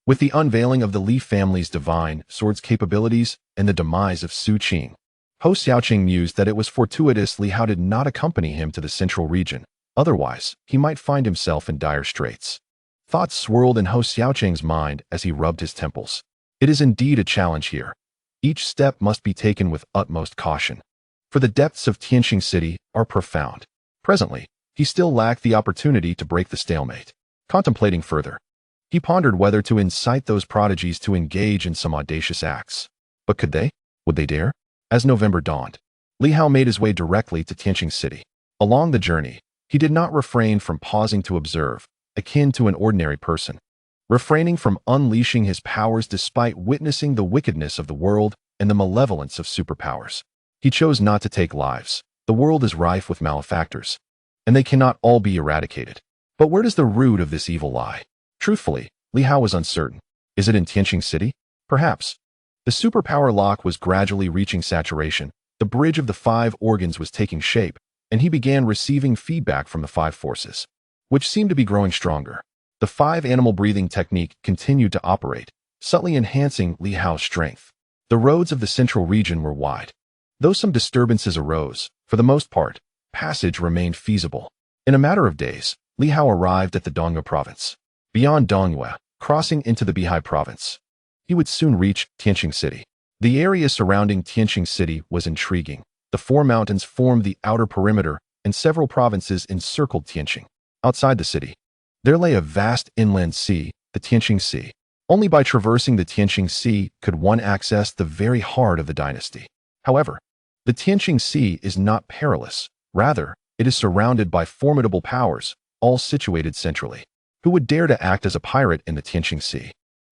with the unveiling of the Li family's divine swords capabilities and the demise of Su Qing, Ho Xiaoqing mused that it was fortuitous Li Hao did not accompany him to the central region. Otherwise, he might find himself in dire straits. Thoughts swirled in Ho Xiaoqing's mind as he rubbed his temples. It is indeed a challenge here. Each step must be taken with utmost caution, for the depths of Tianqing City are profound. Presently, he still lacked the opportunity to break the stalemate. Contemplating further, he pondered whether to incite those prodigies to engage in some audacious acts. But could they? Would they dare? As November dawned, Li Hao made his way directly to Tianqing City. Along the journey, he did not refrain from pausing to observe, akin to an ordinary person, refraining from unleashing his powers despite witnessing the wickedness of the world and the malevolence of superpowers. He chose not to take lives. The world is rife with malefactors, and they cannot all be eradicated. But where does the root of this evil lie? Truthfully, Li Hao was uncertain. Is it in Tianqing City? Perhaps. The superpower lock was gradually reaching saturation. The bridge of the 5 organs was taking shape, and he began receiving feedback from the 5 forces, which seemed to be growing stronger. The 5 animal breathing technique continued to operate, subtly enhancing Li Hao's strength. The roads of the central region were wide. Though some disturbances arose, for the most part, passage remained feasible. In a matter of days, Li Hao arrived at the Dongyue province. Beyond Dongyue, crossing into the Bihai province, he would soon reach Tianqing City. The area surrounding Tianqing City was intriguing. The 4 mountains formed the outer perimeter, and several provinces encircled Tianqing. Outside the city, there lay a vast inland sea, the Tianqing Sea. Only by traversing the Tianqing Sea could one access the very heart of the dynasty. However, the Tianqing Sea is not perilous. Rather, it is surrounded by formidable powers, all situated centrally. Who would dare to act as a pirate in the Tianqing Sea?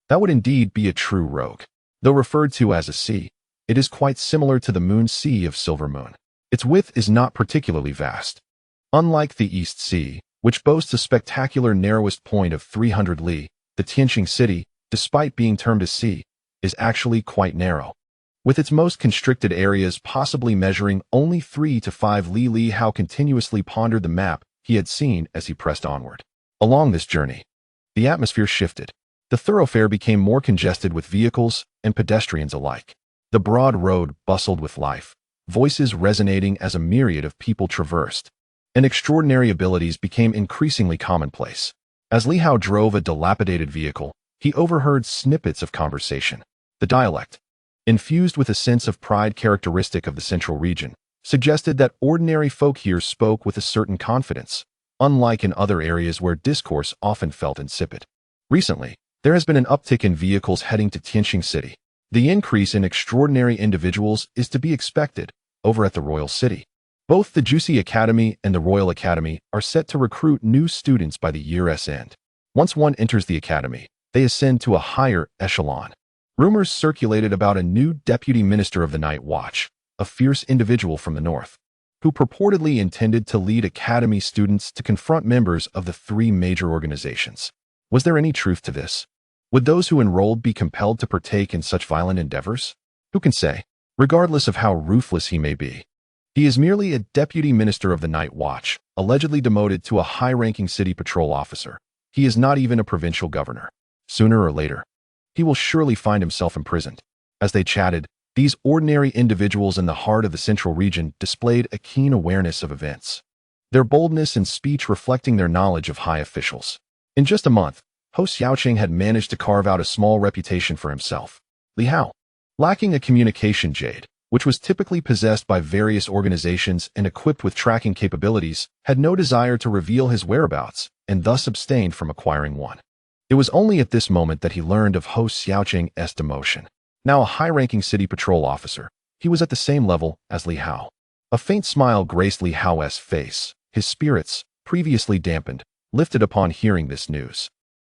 That would indeed be a true rogue. Though referred to as a sea, it is quite similar to the Moon Sea of Silver Moon. Its width is not particularly vast. Unlike the East Sea, which boasts a spectacular narrowest point of 300 li, the Tianqing City, despite being termed a sea, is actually quite narrow, with its most constricted areas possibly measuring only 3 to 5 li. Li Hao continuously pondered the map he had seen as he pressed onward. Along this journey, the atmosphere shifted. The thoroughfare became more congested with vehicles and pedestrians alike. The broad road bustled with life, voices resonating as a myriad of people traversed, and extraordinary abilities became increasingly commonplace. As Li Hao drove a dilapidated vehicle, he overheard snippets of conversation. The dialect, infused with a sense of pride characteristic of the central region, suggested that ordinary folk here spoke with a certain confidence, unlike in other areas where discourse often felt insipid. Recently, there has been an uptick in vehicles heading to Tianqing City. The increase in extraordinary individuals is to be expected over at the Royal City. Both the Juicy Academy and the Royal Academy are set to recruit new students by the year's end. Once one enters the academy, they ascend to a higher echelon. Rumors circulated about a new deputy minister of the Night Watch, a fierce individual from the north, who purportedly intended to lead academy students to confront members of the three major organizations. Was there any truth to this? Would those who enrolled be compelled to partake in such violent endeavors? Who can say? Regardless of how ruthless he may be, he is merely a deputy minister of the Night Watch, allegedly demoted to a high-ranking city patrol officer. He is not even a provincial governor. Sooner or later, he will surely find himself imprisoned. As they chatted, these ordinary individuals in the heart of the central region displayed a keen awareness of events, their boldness and speech reflecting their knowledge of high officials. In just a month, Ho Xiaoqing had managed to carve out a small reputation for himself. Li Hao, lacking a communication jade, which was typically possessed by various organizations and equipped with tracking capabilities, had no desire to reveal his whereabouts and thus abstained from acquiring one. It was only at this moment that he learned of Ho Xiaoqing's demotion. Now a high-ranking city patrol officer, he was at the same level as Li Hao. A faint smile graced Li Hao's face. His spirits, previously dampened, lifted upon hearing this news.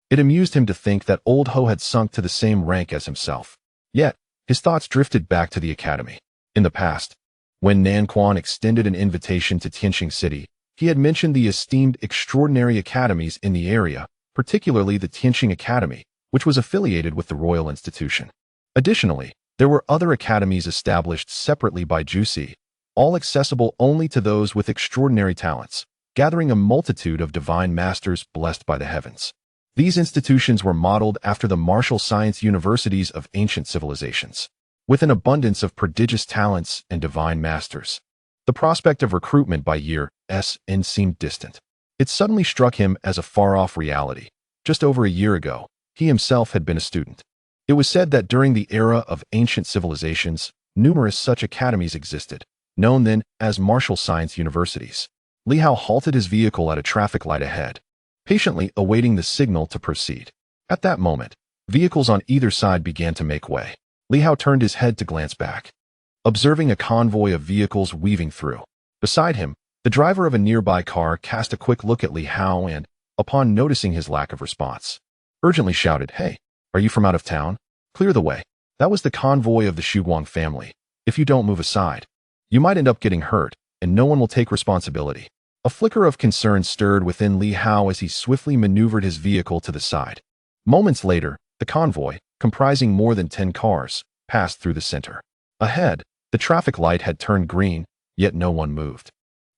It amused him to think that old Ho had sunk to the same rank as himself. Yet, his thoughts drifted back to the academy. In the past, when Nan Quan extended an invitation to Tianqing City, he had mentioned the esteemed extraordinary academies in the area, particularly the Tianqing Academy, which was affiliated with the royal institution. Additionally, there were other academies established separately by Juicy, all accessible only to those with extraordinary talents, gathering a multitude of divine masters blessed by the heavens. These institutions were modeled after the martial science universities of ancient civilizations, with an abundance of prodigious talents and divine masters. The prospect of recruitment by year's end seemed distant. It suddenly struck him as a far-off reality. Just over a year ago, he himself had been a student. It was said that during the era of ancient civilizations, numerous such academies existed, known then as martial science universities. Li Hao halted his vehicle at a traffic light ahead, patiently awaiting the signal to proceed. At that moment, vehicles on either side began to make way. Li Hao turned his head to glance back, observing a convoy of vehicles weaving through. Beside him, the driver of a nearby car cast a quick look at Li Hao and, upon noticing his lack of response, urgently shouted, "Hey, are you from out of town? Clear the way." That was the convoy of the Shuguang family. If you don't move aside, you might end up getting hurt, and no one will take responsibility. A flicker of concern stirred within Li Hao as he swiftly maneuvered his vehicle to the side. Moments later, the convoy, comprising more than 10 cars, passed through the center. Ahead, the traffic light had turned green, yet no one moved,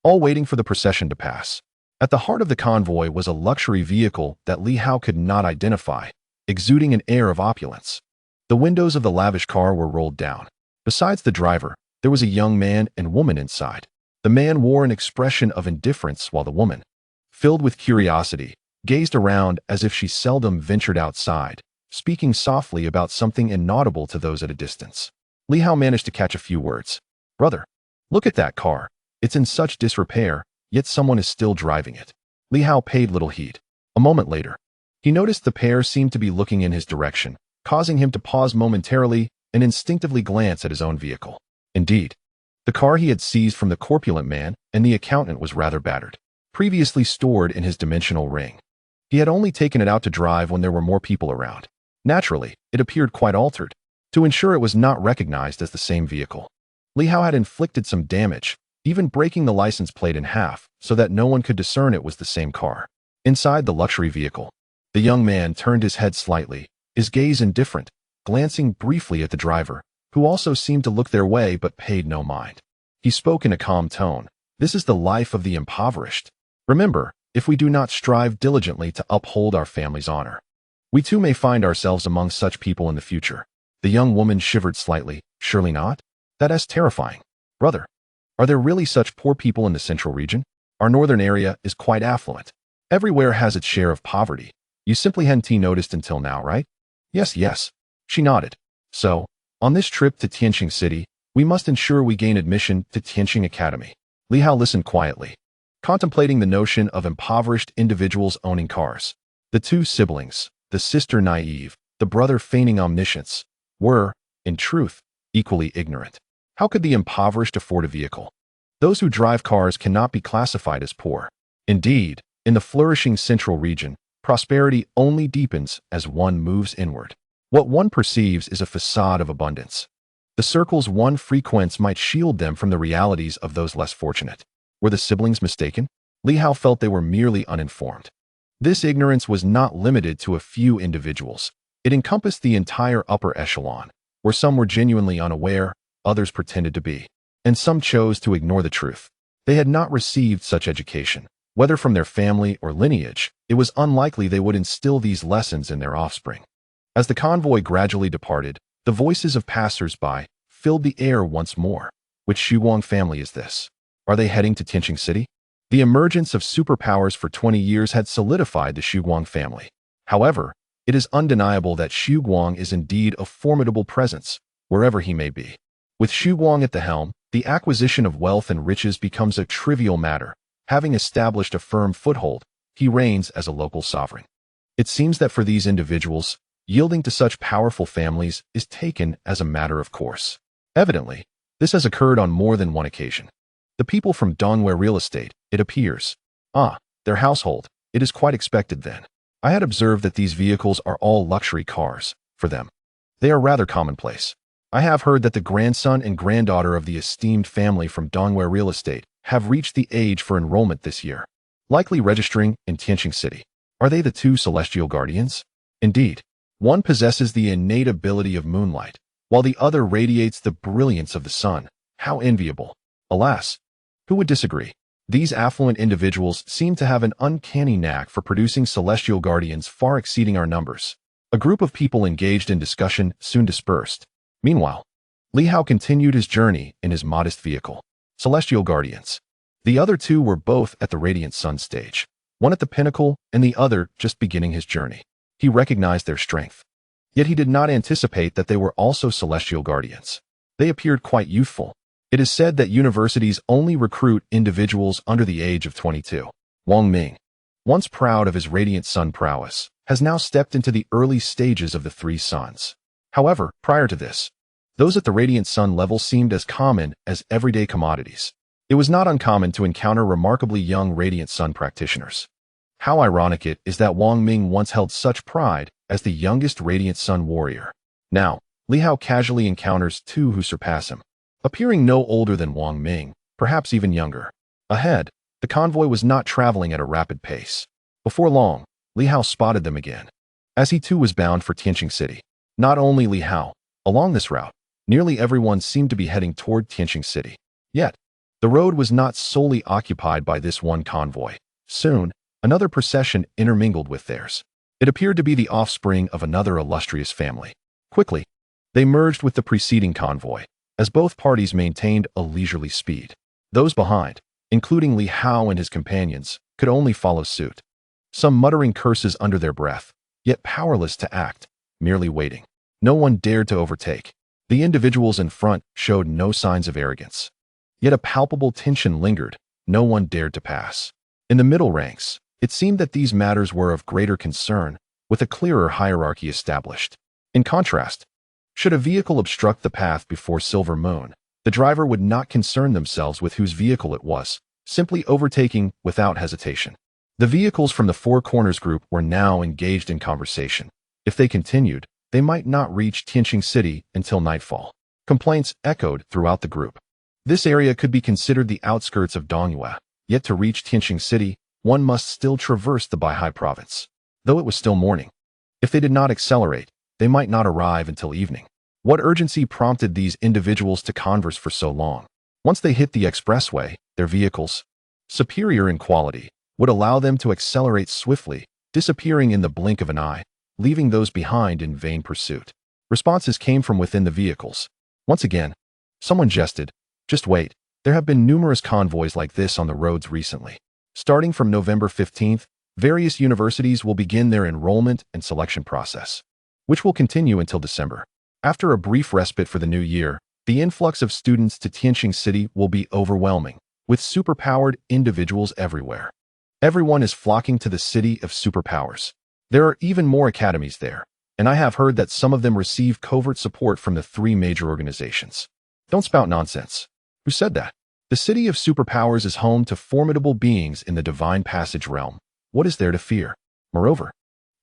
all waiting for the procession to pass. At the heart of the convoy was a luxury vehicle that Li Hao could not identify, exuding an air of opulence. The windows of the lavish car were rolled down. Besides the driver, there was a young man and woman inside. The man wore an expression of indifference while the woman, filled with curiosity, gazed around as if she seldom ventured outside, speaking softly about something inaudible to those at a distance. Li Hao managed to catch a few words. "Brother, look at that car. It's in such disrepair, yet someone is still driving it." Li Hao paid little heed. A moment later, he noticed the pair seemed to be looking in his direction, causing him to pause momentarily and instinctively glance at his own vehicle. Indeed, the car he had seized from the corpulent man and the accountant was rather battered, previously stored in his dimensional ring. He had only taken it out to drive when there were more people around. Naturally, it appeared quite altered. To ensure it was not recognized as the same vehicle, Li Hao had inflicted some damage, even breaking the license plate in half so that no one could discern it was the same car. Inside the luxury vehicle, the young man turned his head slightly, his gaze indifferent, glancing briefly at the driver, who also seemed to look their way but paid no mind. He spoke in a calm tone. "This is the life of the impoverished. Remember, if we do not strive diligently to uphold our family's honor, we too may find ourselves among such people in the future." The young woman shivered slightly. "Surely not? That is terrifying. Brother, are there really such poor people in the central region? Our northern area is quite affluent. Everywhere has its share of poverty. You simply hadn't noticed until now, right?" Yes. She nodded. "So, on this trip to Tianqing City, we must ensure we gain admission to Tianqing Academy." Li Hao listened quietly, contemplating the notion of impoverished individuals owning cars. The two siblings, the sister naive, the brother feigning omniscience, were, in truth, equally ignorant. How could the impoverished afford a vehicle? Those who drive cars cannot be classified as poor. Indeed, in the flourishing central region, prosperity only deepens as one moves inward. What one perceives is a facade of abundance. The circles one frequents might shield them from the realities of those less fortunate. Were the siblings mistaken? Li Hao felt they were merely uninformed. This ignorance was not limited to a few individuals. It encompassed the entire upper echelon, where some were genuinely unaware, others pretended to be, and some chose to ignore the truth. They had not received such education. Whether from their family or lineage, it was unlikely they would instill these lessons in their offspring. As the convoy gradually departed, the voices of passers-by filled the air once more. Which Shuguang family is this? Are they heading to Tianqing City? The emergence of superpowers for 20 years had solidified the Shuguang family. However, it is undeniable that Shuguang is indeed a formidable presence, wherever he may be. With Shuguang at the helm, the acquisition of wealth and riches becomes a trivial matter. Having established a firm foothold, he reigns as a local sovereign. It seems that for these individuals, yielding to such powerful families is taken as a matter of course. Evidently, this has occurred on more than one occasion. The people from Dongwei real estate, it appears. Their household, it is quite expected then. I had observed that these vehicles are all luxury cars, for them. They are rather commonplace. I have heard that the grandson and granddaughter of the esteemed family from Dongwei real estate have reached the age for enrollment this year, likely registering in Tianqing City. Are they the two celestial guardians? Indeed, one possesses the innate ability of moonlight, while the other radiates the brilliance of the sun. How enviable! Alas, who would disagree? These affluent individuals seem to have an uncanny knack for producing celestial guardians far exceeding our numbers. A group of people engaged in discussion soon dispersed. Meanwhile, Li Hao continued his journey in his modest vehicle. Celestial guardians. The other two were both at the radiant sun stage, one at the pinnacle and the other just beginning his journey. He recognized their strength. Yet he did not anticipate that they were also celestial guardians. They appeared quite youthful. It is said that universities only recruit individuals under the age of 22. Wang Ming, once proud of his radiant sun prowess, has now stepped into the early stages of the three suns. However, prior to this, those at the radiant sun level seemed as common as everyday commodities. It was not uncommon to encounter remarkably young radiant sun practitioners. How ironic it is that Wang Ming once held such pride as the youngest radiant sun warrior. Now, Li Hao casually encounters two who surpass him, appearing no older than Wang Ming, perhaps even younger. Ahead, the convoy was not traveling at a rapid pace. Before long, Li Hao spotted them again, as he too was bound for Tianqing City. Not only Li Hao, along this route, nearly everyone seemed to be heading toward Tianqing City. Yet, the road was not solely occupied by this one convoy. Soon, another procession intermingled with theirs. It appeared to be the offspring of another illustrious family. Quickly, they merged with the preceding convoy, as both parties maintained a leisurely speed. Those behind, including Li Hao and his companions, could only follow suit. Some muttering curses under their breath, yet powerless to act, merely waiting. No one dared to overtake. The individuals in front showed no signs of arrogance. Yet a palpable tension lingered. No one dared to pass. In the middle ranks, it seemed that these matters were of greater concern, with a clearer hierarchy established. In contrast, should a vehicle obstruct the path before Silver Moon, the driver would not concern themselves with whose vehicle it was, simply overtaking without hesitation. The vehicles from the Four Corners group were now engaged in conversation. If they continued, they might not reach Tianqing City until nightfall. Complaints echoed throughout the group. This area could be considered the outskirts of Dongwei, yet to reach Tianqing City, one must still traverse the Baihai province. Though it was still morning, if they did not accelerate, they might not arrive until evening. What urgency prompted these individuals to converse for so long? Once they hit the expressway, their vehicles, superior in quality, would allow them to accelerate swiftly, disappearing in the blink of an eye, leaving those behind in vain pursuit. Responses came from within the vehicles. Once again, someone jested, "Just wait, there have been numerous convoys like this on the roads recently. Starting from November 15th, various universities will begin their enrollment and selection process, which will continue until December. After a brief respite for the new year, the influx of students to Tianqing City will be overwhelming, with superpowered individuals everywhere. Everyone is flocking to the city of superpowers. There are even more academies there, and I have heard that some of them receive covert support from the three major organizations. Don't spout nonsense. Who said that? The city of superpowers is home to formidable beings in the divine passage realm. What is there to fear? Moreover,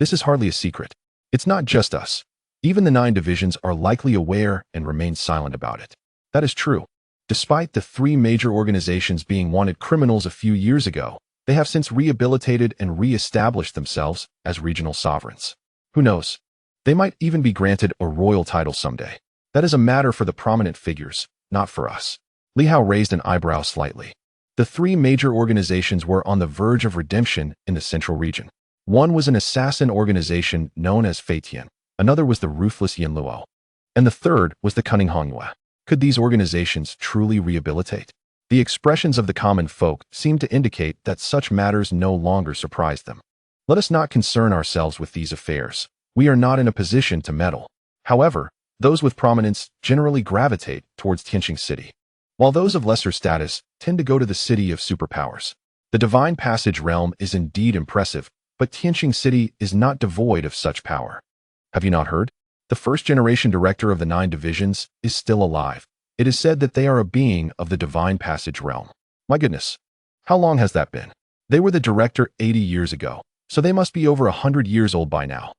this is hardly a secret. It's not just us. Even the 9 divisions are likely aware and remain silent about it. That is true. Despite the 3 major organizations being wanted criminals a few years ago, they have since rehabilitated and re-established themselves as regional sovereigns. Who knows? They might even be granted a royal title someday. That is a matter for the prominent figures, not for us. Li Hao raised an eyebrow slightly. The 3 major organizations were on the verge of redemption in the central region. One was an assassin organization known as Feitian, another was the ruthless Yan Luo, and the third was the cunning Hongyue. Could these organizations truly rehabilitate? The expressions of the common folk seemed to indicate that such matters no longer surprised them. Let us not concern ourselves with these affairs. We are not in a position to meddle. However, those with prominence generally gravitate towards Tianqing City, while those of lesser status tend to go to the city of superpowers. The divine passage realm is indeed impressive, but Tianqing City is not devoid of such power. Have you not heard? The first-generation director of the 9 divisions is still alive. It is said that they are a being of the divine passage realm. My goodness, how long has that been? They were the director 80 years ago, so they must be over 100 years old by now.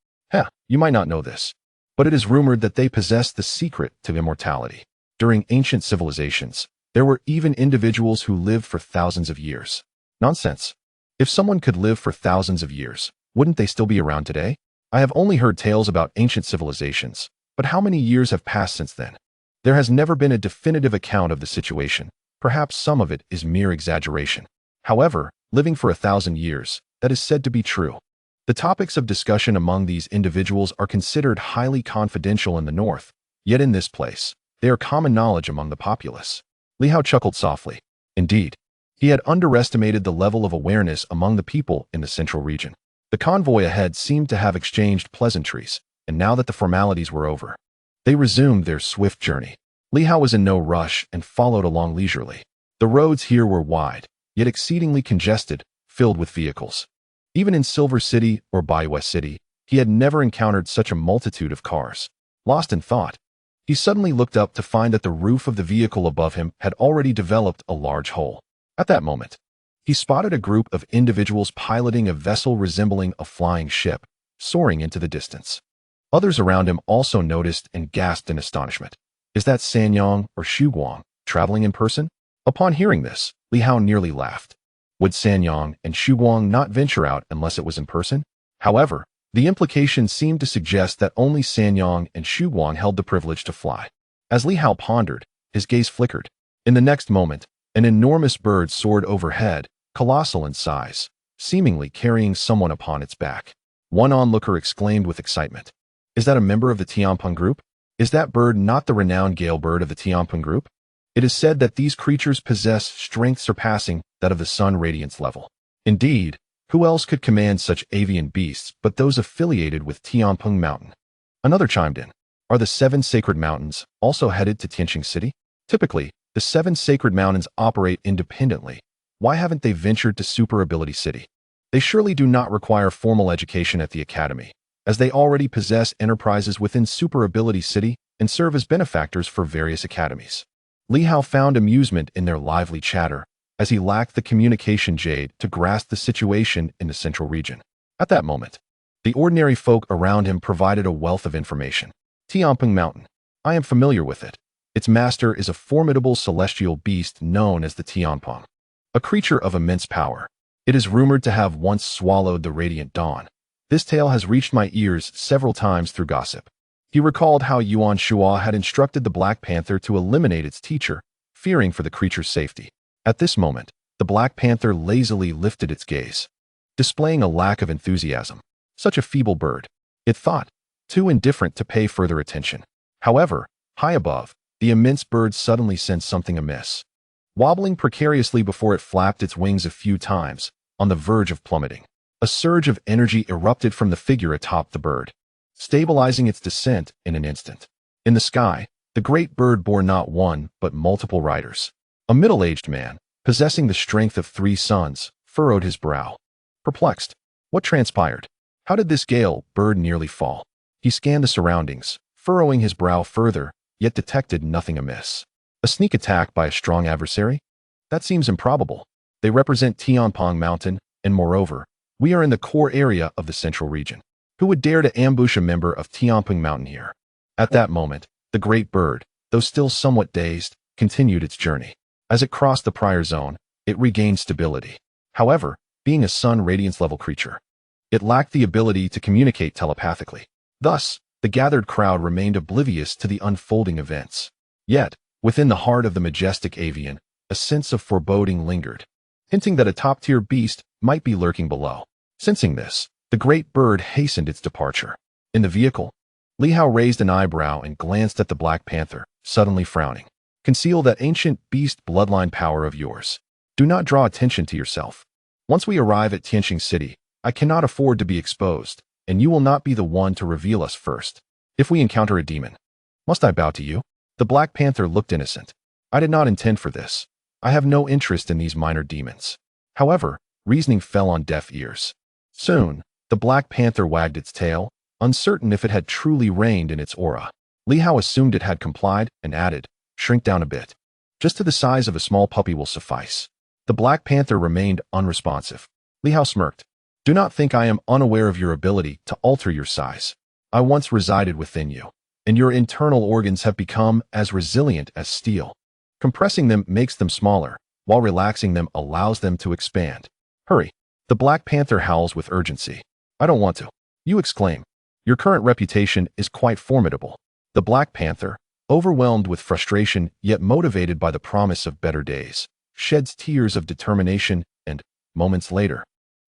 You might not know this, but it is rumored that they possess the secret to immortality. During ancient civilizations, there were even individuals who lived for thousands of years. Nonsense. If someone could live for thousands of years, wouldn't they still be around today? I have only heard tales about ancient civilizations, but how many years have passed since then? There has never been a definitive account of the situation. Perhaps some of it is mere exaggeration. However, living for 1,000 years, that is said to be true. The topics of discussion among these individuals are considered highly confidential in the north, yet in this place, they are common knowledge among the populace. Li Hao chuckled softly. Indeed, he had underestimated the level of awareness among the people in the central region. The convoy ahead seemed to have exchanged pleasantries, and now that the formalities were over, they resumed their swift journey. Li Hao was in no rush and followed along leisurely. The roads here were wide, yet exceedingly congested, filled with vehicles. Even in Silver City or Baiwei City, he had never encountered such a multitude of cars. Lost in thought, he suddenly looked up to find that the roof of the vehicle above him had already developed a large hole. At that moment, he spotted a group of individuals piloting a vessel resembling a flying ship, soaring into the distance. Others around him also noticed and gasped in astonishment. Is that Sanyong or Shuguang traveling in person? Upon hearing this, Li Hao nearly laughed. Would Sanyong and Shuguang not venture out unless it was in person? However, the implication seemed to suggest that only Sanyong and Shuguang held the privilege to fly. As Li Hao pondered, his gaze flickered. In the next moment, an enormous bird soared overhead, colossal in size, seemingly carrying someone upon its back. One onlooker exclaimed with excitement. Is that a member of the Tianpeng group? Is that bird not the renowned gale bird of the Tianpeng group? It is said that these creatures possess strength surpassing that of the sun radiance level. Indeed, who else could command such avian beasts but those affiliated with Tianpeng Mountain? Another chimed in. Are the 7 sacred mountains also headed to Tianqing City? Typically, the 7 sacred mountains operate independently. Why haven't they ventured to Super Ability City? They surely do not require formal education at the academy, as they already possess enterprises within Super Ability City and serve as benefactors for various academies. Li Hao found amusement in their lively chatter, as he lacked the communication jade to grasp the situation in the central region. At that moment, the ordinary folk around him provided a wealth of information. Tianpeng Mountain. I am familiar with it. Its master is a formidable celestial beast known as the Tianpeng, a creature of immense power. It is rumored to have once swallowed the radiant dawn. This tale has reached my ears several times through gossip. He recalled how Yuan Shuo had instructed the Black Panther to eliminate its teacher, fearing for the creature's safety. At this moment, the Black Panther lazily lifted its gaze, displaying a lack of enthusiasm. Such a feeble bird, it thought, too indifferent to pay further attention. However, high above, the immense bird suddenly sensed something amiss. Wobbling precariously before it flapped its wings a few times, on the verge of plummeting, a surge of energy erupted from the figure atop the bird, stabilizing its descent in an instant. In the sky, the great bird bore not one, but multiple riders. A middle-aged man, possessing the strength of 3 sons, furrowed his brow. Perplexed, what transpired? How did this gale bird nearly fall? He scanned the surroundings, furrowing his brow further, yet detected nothing amiss. A sneak attack by a strong adversary? That seems improbable. They represent Tianping Mountain, and moreover, we are in the core area of the central region. Who would dare to ambush a member of Tianping Mountain here? At that moment, the great bird, though still somewhat dazed, continued its journey. As it crossed the prior zone, it regained stability. However, being a sun radiance-level creature, it lacked the ability to communicate telepathically. Thus, the gathered crowd remained oblivious to the unfolding events. Yet, within the heart of the majestic avian, a sense of foreboding lingered, hinting that a top-tier beast might be lurking below. Sensing this, the great bird hastened its departure. In the vehicle, Li Hao raised an eyebrow and glanced at the Black Panther, suddenly frowning. Conceal that ancient beast bloodline power of yours. Do not draw attention to yourself. Once we arrive at Tianqing City, I cannot afford to be exposed, and you will not be the one to reveal us first. If we encounter a demon, must I bow to you? The Black Panther looked innocent. I did not intend for this. I have no interest in these minor demons. However, reasoning fell on deaf ears. Soon, the Black Panther wagged its tail, uncertain if it had truly reigned in its aura. Li Hao assumed it had complied and added, "Shrink down a bit. Just to the size of a small puppy will suffice." The Black Panther remained unresponsive. Li Hao smirked. "Do not think I am unaware of your ability to alter your size. I once resided within you, and your internal organs have become as resilient as steel. Compressing them makes them smaller, while relaxing them allows them to expand. Hurry." The Black Panther howls with urgency. "I don't want to," you exclaim. "Your current reputation is quite formidable." The Black Panther, overwhelmed with frustration yet motivated by the promise of better days, sheds tears of determination and, moments later,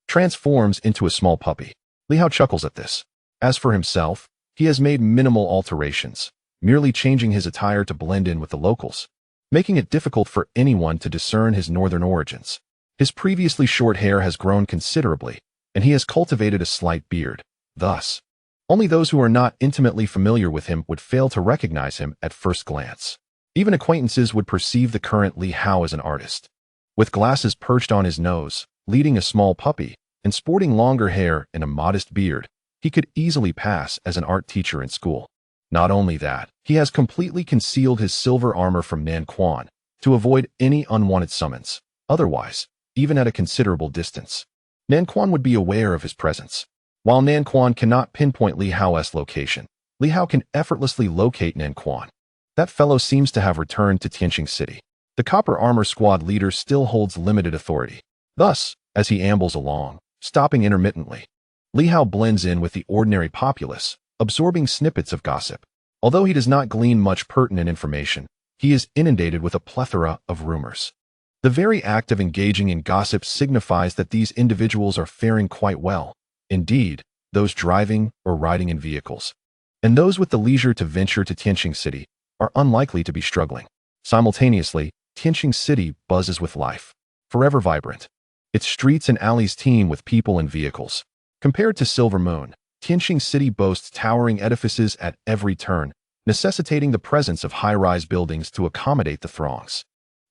transforms into a small puppy. Li Hao chuckles at this. As for himself, he has made minimal alterations, merely changing his attire to blend in with the locals, making it difficult for anyone to discern his northern origins. His previously short hair has grown considerably, and he has cultivated a slight beard. Thus, only those who are not intimately familiar with him would fail to recognize him at first glance. Even acquaintances would perceive the current Li Hao as an artist. With glasses perched on his nose, leading a small puppy, and sporting longer hair and a modest beard, he could easily pass as an art teacher in school. Not only that, he has completely concealed his silver armor from Nan Quan to avoid any unwanted summons. Otherwise, even at a considerable distance, Nan Quan would be aware of his presence. While Nan Quan cannot pinpoint Li Hao's location, Li Hao can effortlessly locate Nan Quan. That fellow seems to have returned to Tianqing City. The Copper Armor Squad leader still holds limited authority. Thus, as he ambles along, stopping intermittently, Li Hao blends in with the ordinary populace, absorbing snippets of gossip. Although he does not glean much pertinent information, he is inundated with a plethora of rumors. The very act of engaging in gossip signifies that these individuals are faring quite well. Indeed, those driving or riding in vehicles, and those with the leisure to venture to Tianqing City, are unlikely to be struggling. Simultaneously, Tianqing City buzzes with life, forever vibrant. Its streets and alleys teem with people and vehicles. Compared to Silver Moon, Tianqing City boasts towering edifices at every turn, necessitating the presence of high-rise buildings to accommodate the throngs.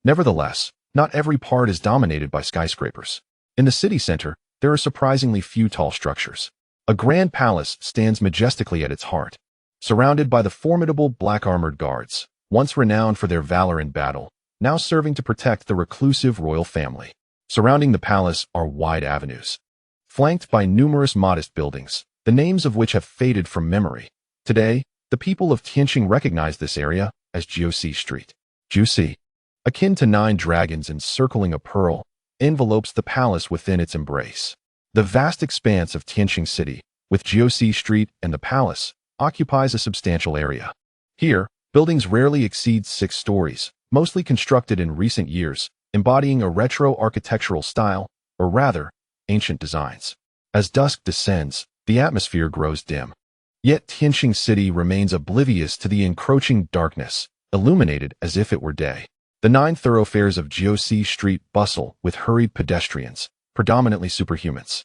Nevertheless, not every part is dominated by skyscrapers. In the city center, there are surprisingly few tall structures. A grand palace stands majestically at its heart, surrounded by the formidable black-armored guards, once renowned for their valor in battle, now serving to protect the reclusive royal family. Surrounding the palace are wide avenues, flanked by numerous modest buildings, the names of which have faded from memory. Today, the people of Tianqing recognize this area as Jiuxi Street. Jiuxi, akin to 9 dragons encircling a pearl, envelopes the palace within its embrace. The vast expanse of Tianqing City, with Jiuxi Street and the palace, occupies a substantial area. Here, buildings rarely exceed 6 stories, mostly constructed in recent years, embodying a retro architectural style, or rather, ancient designs. As dusk descends, the atmosphere grows dim. Yet Tianqing City remains oblivious to the encroaching darkness, illuminated as if it were day. The 9 thoroughfares of Jiuxi Street bustle with hurried pedestrians, predominantly superhumans,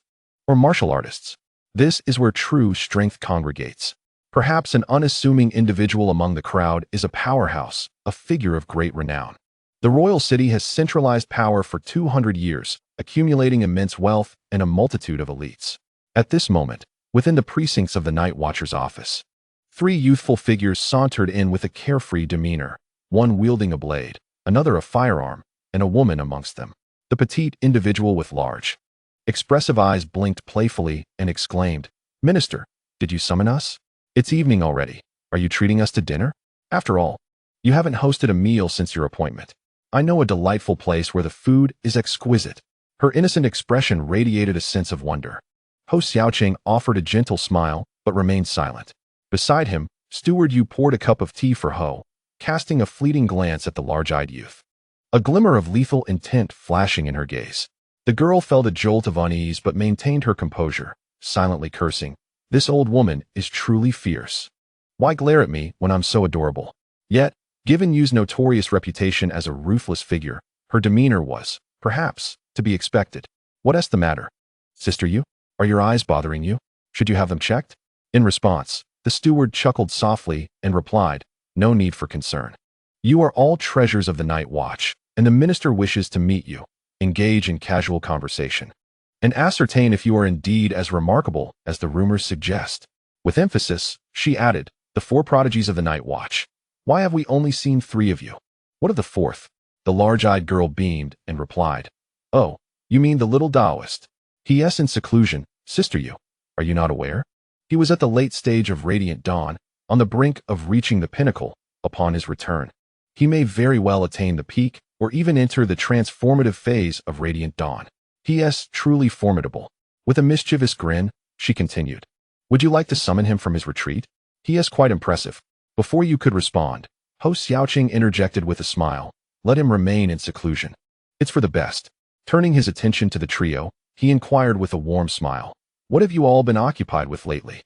or martial artists. This is where true strength congregates. Perhaps an unassuming individual among the crowd is a powerhouse, a figure of great renown. The royal city has centralized power for 200 years, accumulating immense wealth and a multitude of elites. At this moment, within the precincts of the Night Watcher's office, Three youthful figures sauntered in with a carefree demeanor, one wielding a blade, another a firearm, and a woman amongst them. The petite individual with large, expressive eyes blinked playfully and exclaimed, "Minister, did you summon us? It's evening already. Are you treating us to dinner? After all, you haven't hosted a meal since your appointment. I know a delightful place where the food is exquisite." Her innocent expression radiated a sense of wonder. Ho Xiaoqing offered a gentle smile, but remained silent. Beside him, Steward Yu poured a cup of tea for Ho, casting a fleeting glance at the large-eyed youth, a glimmer of lethal intent flashing in her gaze. The girl felt a jolt of unease but maintained her composure, silently cursing, "This old woman is truly fierce. Why glare at me when I'm so adorable?" Yet, given Yu's notorious reputation as a ruthless figure, her demeanor was, perhaps, to be expected. "What's the matter? Sister Yu? Are your eyes bothering you? Should you have them checked?" In response, the steward chuckled softly and replied, "No need for concern. You are all treasures of the night watch, and the minister wishes to meet you, engage in casual conversation, and ascertain if you are indeed as remarkable as the rumors suggest." With emphasis, she added, "The four prodigies of the night watch. Why have we only seen three of you? What of the fourth?" The large-eyed girl beamed and replied, "Oh, you mean the little Taoist. He is in seclusion, Sister Yu. Are you not aware? He was at the late stage of radiant dawn, on the brink of reaching the pinnacle. Upon his return, he may very well attain the peak or even enter the transformative phase of radiant dawn. He is truly formidable." With a mischievous grin, she continued, "Would you like to summon him from his retreat? He is quite impressive." Before you could respond, Ho Xiaoqing interjected with a smile, "Let him remain in seclusion. It's for the best." Turning his attention to the trio, he inquired with a warm smile, "What have you all been occupied with lately?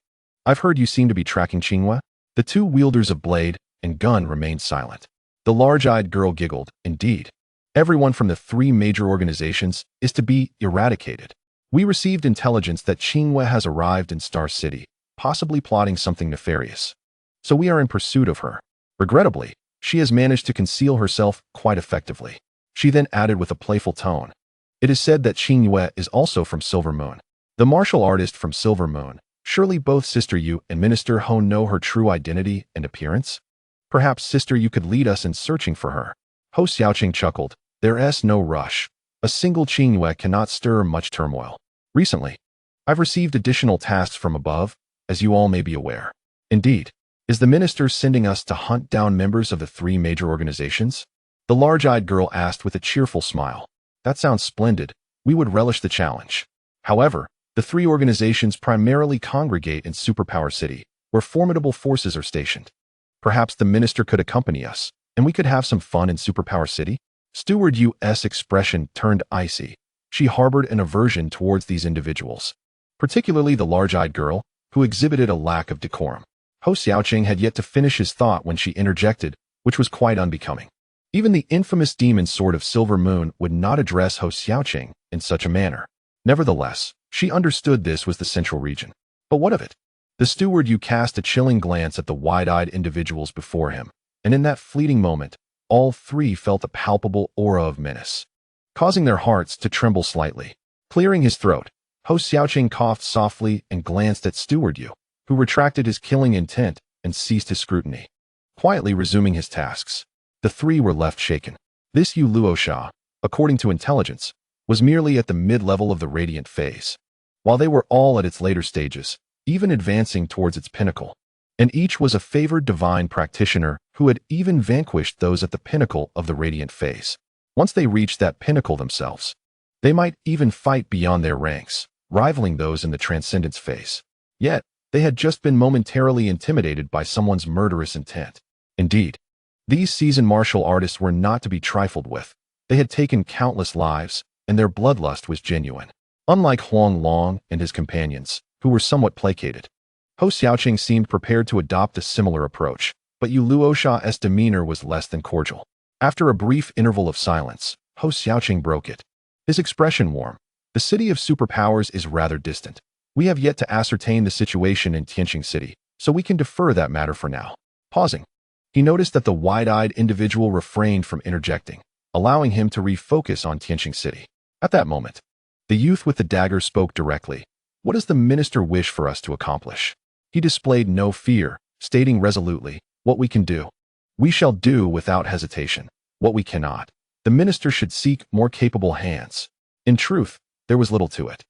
I've heard you seem to be tracking Qinghua." The two wielders of blade and gun remained silent. The large-eyed girl giggled, "Indeed. Everyone from the three major organizations is to be eradicated. We received intelligence that Qinghua has arrived in Star City, possibly plotting something nefarious. So we are in pursuit of her. Regrettably, she has managed to conceal herself quite effectively." She then added with a playful tone, "It is said that Qinghua is also from Silver Moon. The martial artist from Silver Moon. Surely both Sister Yu and Minister Ho know her true identity and appearance? Perhaps Sister Yu could lead us in searching for her." Ho Xiaoqing chuckled, "There is no rush. A single Qinghua cannot stir much turmoil. Recently, I've received additional tasks from above, as you all may be aware." "Indeed. Is the minister sending us to hunt down members of the three major organizations?" The large-eyed girl asked with a cheerful smile. "That sounds splendid. We would relish the challenge. However, the three organizations primarily congregate in Superpower City, where formidable forces are stationed. Perhaps the minister could accompany us, and we could have some fun in Superpower City." Steward Yu's expression turned icy. She harbored an aversion towards these individuals, particularly the large-eyed girl, who exhibited a lack of decorum. Ho Xiaoqing had yet to finish his thought when she interjected, which was quite unbecoming. Even the infamous demon sword of Silver Moon would not address Ho Xiaoqing in such a manner. Nevertheless, she understood this was the central region. But what of it? The steward Yu cast a chilling glance at the wide-eyed individuals before him, and in that fleeting moment, all three felt a palpable aura of menace, causing their hearts to tremble slightly. Clearing his throat, Ho Xiaoqing coughed softly and glanced at Steward Yu, who retracted his killing intent and ceased his scrutiny, quietly resuming his tasks. The three were left shaken. This Yu Luosha, according to intelligence, was merely at the mid-level of the radiant phase, while they were all at its later stages, even advancing towards its pinnacle. And each was a favored divine practitioner who had even vanquished those at the pinnacle of the radiant phase. Once they reached that pinnacle themselves, they might even fight beyond their ranks, rivaling those in the transcendence phase. Yet, they had just been momentarily intimidated by someone's murderous intent. Indeed, these seasoned martial artists were not to be trifled with. They had taken countless lives, and their bloodlust was genuine. Unlike Huang Long and his companions, who were somewhat placated, Ho Xiaoqing seemed prepared to adopt a similar approach, but Yu Luosha's demeanor was less than cordial. After a brief interval of silence, Ho Xiaoqing broke it, his expression warm. "The city of superpowers is rather distant. We have yet to ascertain the situation in Tianqing City, so we can defer that matter for now." Pausing, he noticed that the wide-eyed individual refrained from interjecting, allowing him to refocus on Tianqing City. At that moment, the youth with the dagger spoke directly. "What does the minister wish for us to accomplish?" He displayed no fear, stating resolutely, "What we can do, we shall do without hesitation. What we cannot, the minister should seek more capable hands." In truth, there was little to it.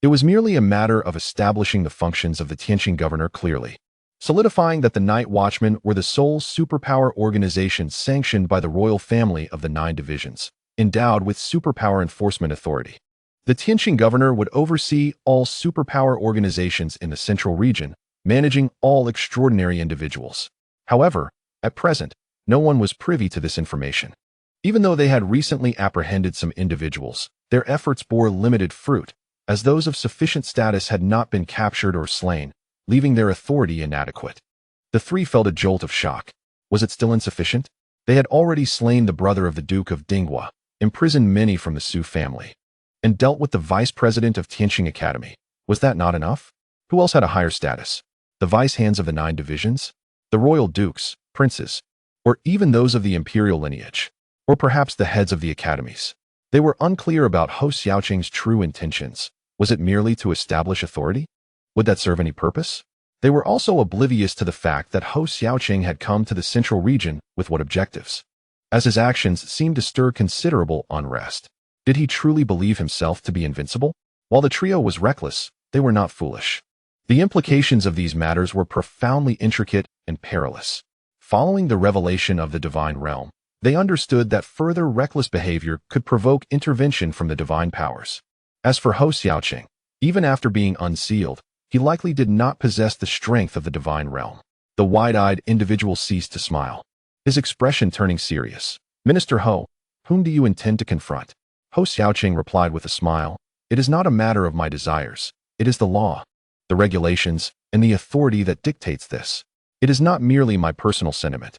It was merely a matter of establishing the functions of the Tianqing governor clearly, solidifying that the Night Watchmen were the sole superpower organization sanctioned by the royal family of the 9 divisions, endowed with superpower enforcement authority. The Tianqing governor would oversee all superpower organizations in the central region, managing all extraordinary individuals. However, at present, no one was privy to this information. Even though they had recently apprehended some individuals, their efforts bore limited fruit, as those of sufficient status had not been captured or slain, leaving their authority inadequate. The 3 felt a jolt of shock. Was it still insufficient? They had already slain the brother of the Duke of Dinghua, imprisoned many from the Su family, and dealt with the vice president of Tianqing Academy. Was that not enough? Who else had a higher status? The vice hands of the 9 divisions? The royal dukes, princes, or even those of the imperial lineage? Or perhaps the heads of the academies? They were unclear about Hou Xiaoqing's true intentions. Was it merely to establish authority? Would that serve any purpose? They were also oblivious to the fact that Hou Xiaoqing had come to the central region with what objectives, as his actions seemed to stir considerable unrest. Did he truly believe himself to be invincible? While the trio was reckless, they were not foolish. The implications of these matters were profoundly intricate and perilous. Following the revelation of the divine realm, they understood that further reckless behavior could provoke intervention from the divine powers. As for Hou Xiaoqing, even after being unsealed, he likely did not possess the strength of the divine realm. The wide-eyed individual ceased to smile, his expression turning serious. "Minister Hou, whom do you intend to confront?" Hou Xiaoqing replied with a smile, "It is not a matter of my desires. It is the law, the regulations, and the authority that dictates this. It is not merely my personal sentiment,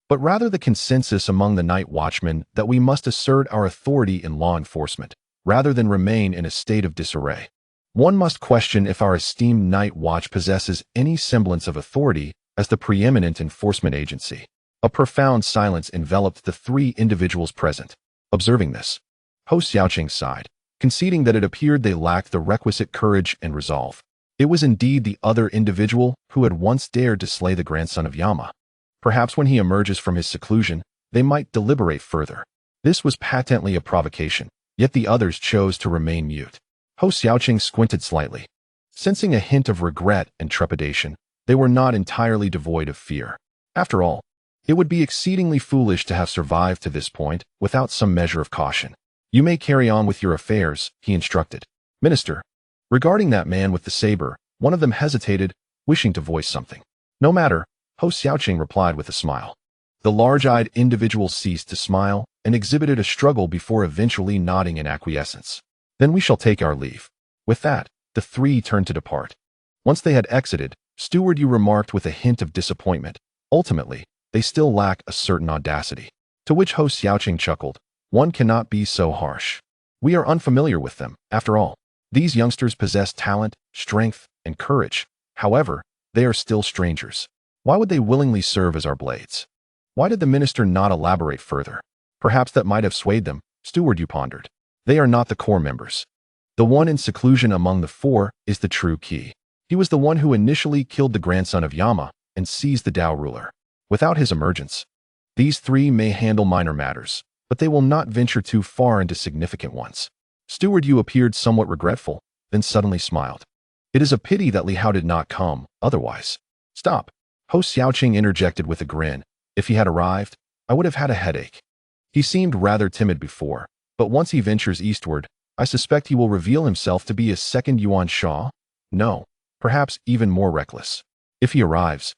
but rather the consensus among the Night Watchmen that we must assert our authority in law enforcement, rather than remain in a state of disarray. One must question if our esteemed Night Watch possesses any semblance of authority as the preeminent enforcement agency." A profound silence enveloped the 3 individuals present. Observing this, Hou Xiaoqing sighed, conceding that it appeared they lacked the requisite courage and resolve. It was indeed the other individual who had once dared to slay the grandson of Yama. Perhaps when he emerges from his seclusion, they might deliberate further. This was patently a provocation, yet the others chose to remain mute. Hou Xiaoqing squinted slightly. Sensing a hint of regret and trepidation, they were not entirely devoid of fear. After all, it would be exceedingly foolish to have survived to this point without some measure of caution. "You may carry on with your affairs," he instructed. "Minister." Regarding that man with the saber, one of them hesitated, wishing to voice something. "No matter," Hou Xiaoqing replied with a smile. The large-eyed individual ceased to smile and exhibited a struggle before eventually nodding in acquiescence. "Then we shall take our leave." With that, the 3 turned to depart. Once they had exited, Steward Yu remarked with a hint of disappointment, "Ultimately, they still lack a certain audacity." To which Hou Xiaoqing chuckled, "One cannot be so harsh. We are unfamiliar with them, after all. These youngsters possess talent, strength, and courage. However, they are still strangers. Why would they willingly serve as our blades?" Why did the minister not elaborate further? Perhaps that might have swayed them, Steward Yu pondered. They are not the core members. The one in seclusion among the 4 is the true key. He was the one who initially killed the grandson of Yama and seized the Dao ruler. Without his emergence, these 3 may handle minor matters, but they will not venture too far into significant ones. Steward Yu appeared somewhat regretful, then suddenly smiled. "It is a pity that Li Hao did not come, otherwise—" "Stop," Hou Xiaoqing interjected with a grin. "If he had arrived, I would have had a headache. He seemed rather timid before, but once he ventures eastward, I suspect he will reveal himself to be a second Yuan Shuo. No, perhaps even more reckless. If he arrives,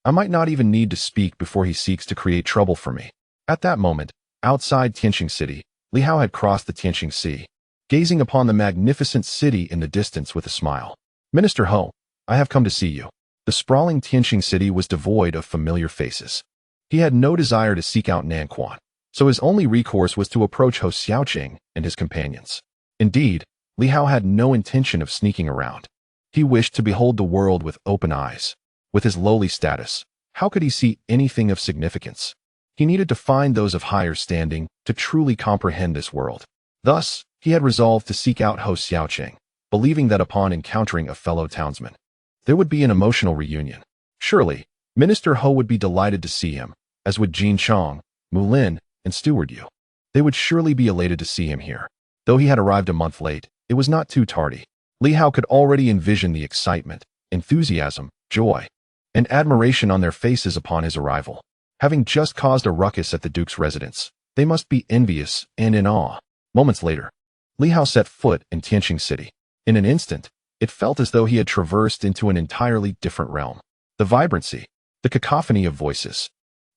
I might not even need to speak before he seeks to create trouble for me." At that moment, outside Tianqing City, Li Hao had crossed the Tianqing Sea, gazing upon the magnificent city in the distance with a smile. "Minister Hou, I have come to see you." The sprawling Tianqing City was devoid of familiar faces. He had no desire to seek out Nanquan, so his only recourse was to approach Hou Xiaoqing and his companions. Indeed, Li Hao had no intention of sneaking around. He wished to behold the world with open eyes. With his lowly status, how could he see anything of significance? He needed to find those of higher standing to truly comprehend this world. Thus, he had resolved to seek out Hou Xiaoqing, believing that upon encountering a fellow townsman, there would be an emotional reunion. Surely, Minister Ho would be delighted to see him, as would Jin Chong, Mulin, and Steward Yu. They would surely be elated to see him here. Though he had arrived a month late, it was not too tardy. Li Hao could already envision the excitement, enthusiasm, joy, and admiration on their faces upon his arrival. Having just caused a ruckus at the Duke's residence, they must be envious and in awe. Moments later, Li Hao set foot in Tianqing City. In an instant, it felt as though he had traversed into an entirely different realm. The vibrancy, the cacophony of voices.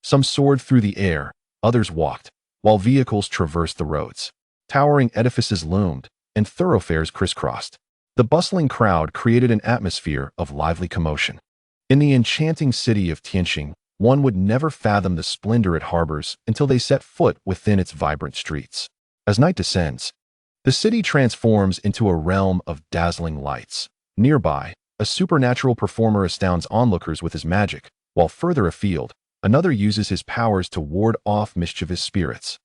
Some soared through the air, others walked, while vehicles traversed the roads. Towering edifices loomed, and thoroughfares crisscrossed. The bustling crowd created an atmosphere of lively commotion. In the enchanting city of Tianqing, one would never fathom the splendor it harbors until they set foot within its vibrant streets. As night descends, the city transforms into a realm of dazzling lights. Nearby, a supernatural performer astounds onlookers with his magic, while further afield, another uses his powers to ward off mischievous spirits,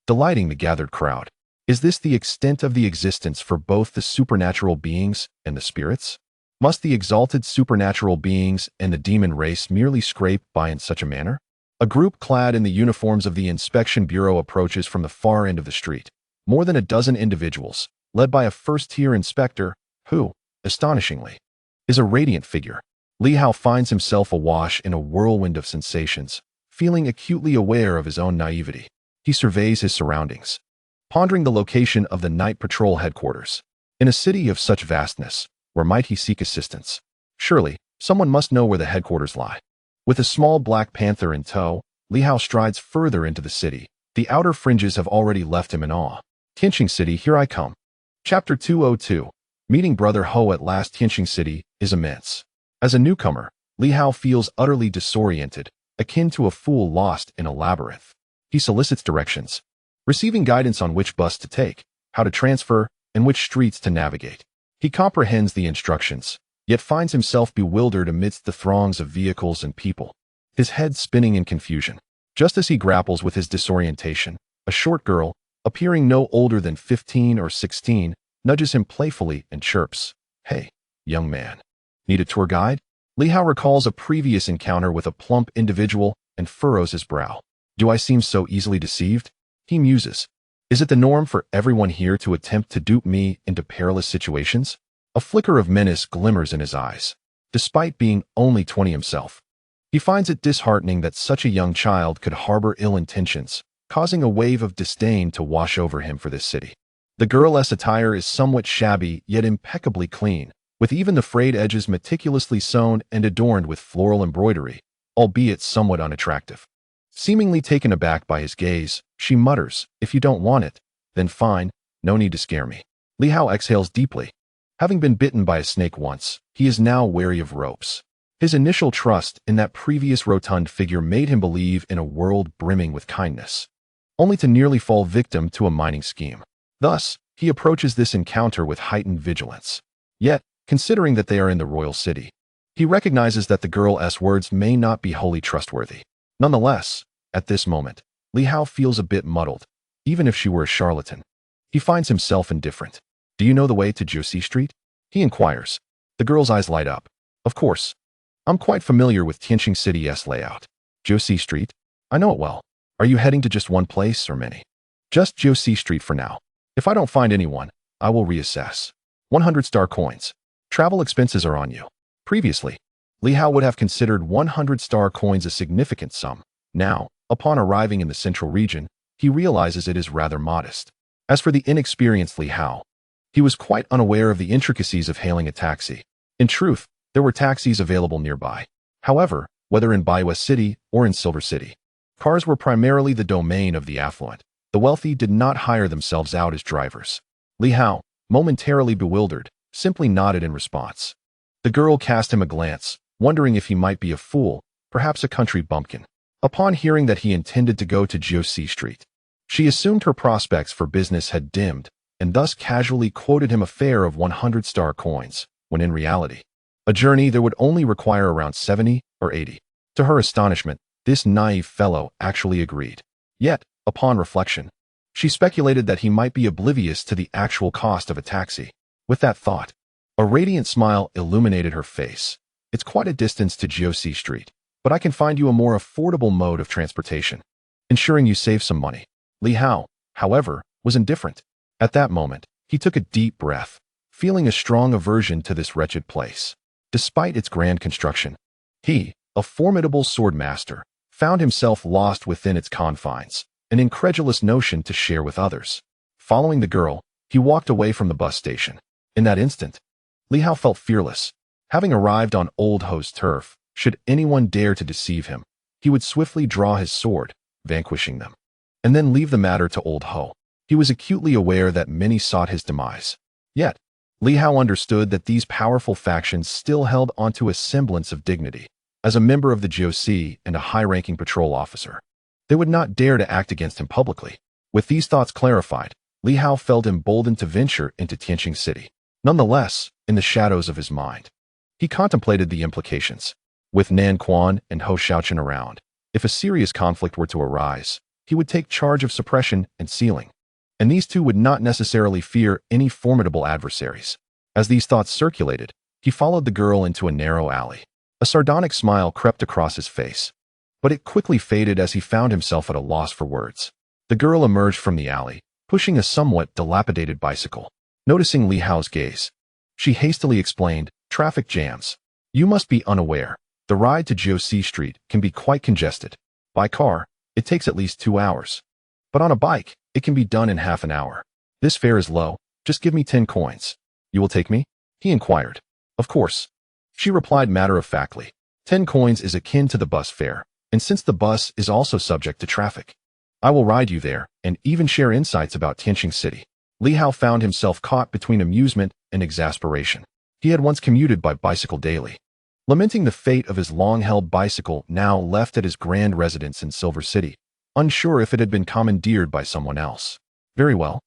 delighting the gathered crowd. Is this the extent of the existence for both the supernatural beings and the spirits? Must the exalted supernatural beings and the demon race merely scrape by in such a manner? A group clad in the uniforms of the Inspection Bureau approaches from the far end of the street. More than a dozen individuals, led by a first-tier inspector, who, astonishingly, is a radiant figure. Li Hao finds himself awash in a whirlwind of sensations, feeling acutely aware of his own naivety. He surveys his surroundings, pondering the location of the night patrol headquarters. In a city of such vastness, where might he seek assistance? Surely, someone must know where the headquarters lie. With a small black panther in tow, Li Hao strides further into the city. The outer fringes have already left him in awe. Tianqing City, here I come. Chapter 202. Meeting Brother Ho at last. Tianqing City is immense. As a newcomer, Li Hao feels utterly disoriented, akin to a fool lost in a labyrinth. He solicits directions, receiving guidance on which bus to take, how to transfer, and which streets to navigate. He comprehends the instructions, yet finds himself bewildered amidst the throngs of vehicles and people, his head spinning in confusion. Just as he grapples with his disorientation, a short girl, appearing no older than 15 or 16, nudges him playfully and chirps, "Hey, young man. Need a tour guide?" Li Hao recalls a previous encounter with a plump individual and furrows his brow. Do I seem so easily deceived? He muses. Is it the norm for everyone here to attempt to dupe me into perilous situations? A flicker of menace glimmers in his eyes. Despite being only 20 himself, he finds it disheartening that such a young child could harbor ill intentions, causing a wave of disdain to wash over him for this city. The girl's attire is somewhat shabby yet impeccably clean, with even the frayed edges meticulously sewn and adorned with floral embroidery, albeit somewhat unattractive. Seemingly taken aback by his gaze, she mutters, "If you don't want it, then fine, no need to scare me." Li Hao exhales deeply. Having been bitten by a snake once, he is now wary of ropes. His initial trust in that previous rotund figure made him believe in a world brimming with kindness, only to nearly fall victim to a mining scheme. Thus, he approaches this encounter with heightened vigilance. Yet, considering that they are in the royal city, he recognizes that the girl's words may not be wholly trustworthy. Nonetheless, at this moment, Li Hao feels a bit muddled. Even if she were a charlatan, he finds himself indifferent. "Do you know the way to Josie Street?" he inquires. The girl's eyes light up. "Of course. I'm quite familiar with Tianqing City's layout." "Josie Street? I know it well. Are you heading to just one place or many?" "Just Josie Street for now. If I don't find anyone, I will reassess." 100 star coins. Travel expenses are on you. Previously, Li Hao would have considered 100 star coins a significant sum. Now, upon arriving in the central region, he realizes it is rather modest. As for the inexperienced Li Hao, he was quite unaware of the intricacies of hailing a taxi. In truth, there were taxis available nearby. However, whether in Baiwa City or in Silver City, cars were primarily the domain of the affluent. The wealthy did not hire themselves out as drivers. Li Hao, momentarily bewildered, simply nodded in response. The girl cast him a glance, wondering if he might be a fool, perhaps a country bumpkin. Upon hearing that he intended to go to Josie Street, she assumed her prospects for business had dimmed, and thus casually quoted him a fare of 100 star coins, when in reality, a journey that would only require around 70 or 80. To her astonishment, this naive fellow actually agreed. Yet, upon reflection, she speculated that he might be oblivious to the actual cost of a taxi. With that thought, a radiant smile illuminated her face. "It's quite a distance to Josie Street. but I can find you a more affordable mode of transportation, ensuring you save some money. Li Hao, however, was indifferent. At that moment, he took a deep breath, feeling a strong aversion to this wretched place. Despite its grand construction, he, a formidable sword master, found himself lost within its confines, an incredulous notion to share with others. Following the girl, he walked away from the bus station. In that instant, Li Hao felt fearless. Having arrived on Old Ho's turf, should anyone dare to deceive him, he would swiftly draw his sword, vanquishing them, and then leave the matter to Old Ho. He was acutely aware that many sought his demise. Yet, Li Hao understood that these powerful factions still held onto a semblance of dignity. As a member of the GOC and a high-ranking patrol officer, they would not dare to act against him publicly. With these thoughts clarified, Li Hao felt emboldened to venture into Tianqing City. Nonetheless, in the shadows of his mind, he contemplated the implications. With Nan Quan and Ho Xiaochen around, if a serious conflict were to arise, he would take charge of suppression and sealing, and these two would not necessarily fear any formidable adversaries. As these thoughts circulated, he followed the girl into a narrow alley. A sardonic smile crept across his face, but it quickly faded as he found himself at a loss for words. The girl emerged from the alley, pushing a somewhat dilapidated bicycle. Noticing Li Hao's gaze, she hastily explained, "Traffic jams. You must be unaware. The ride to Jiuxi Street can be quite congested. By car, it takes at least 2 hours. But on a bike, it can be done in half an hour. This fare is low. Just give me 10 coins. You will take me?" he inquired. "Of course," she replied matter-of-factly. 10 coins is akin to the bus fare, and since the bus is also subject to traffic, I will ride you there and even share insights about Tianqing City. Li Hao found himself caught between amusement and exasperation. He had once commuted by bicycle daily, lamenting the fate of his long-held bicycle now left at his grand residence in Silver City, unsure if it had been commandeered by someone else. "Very well.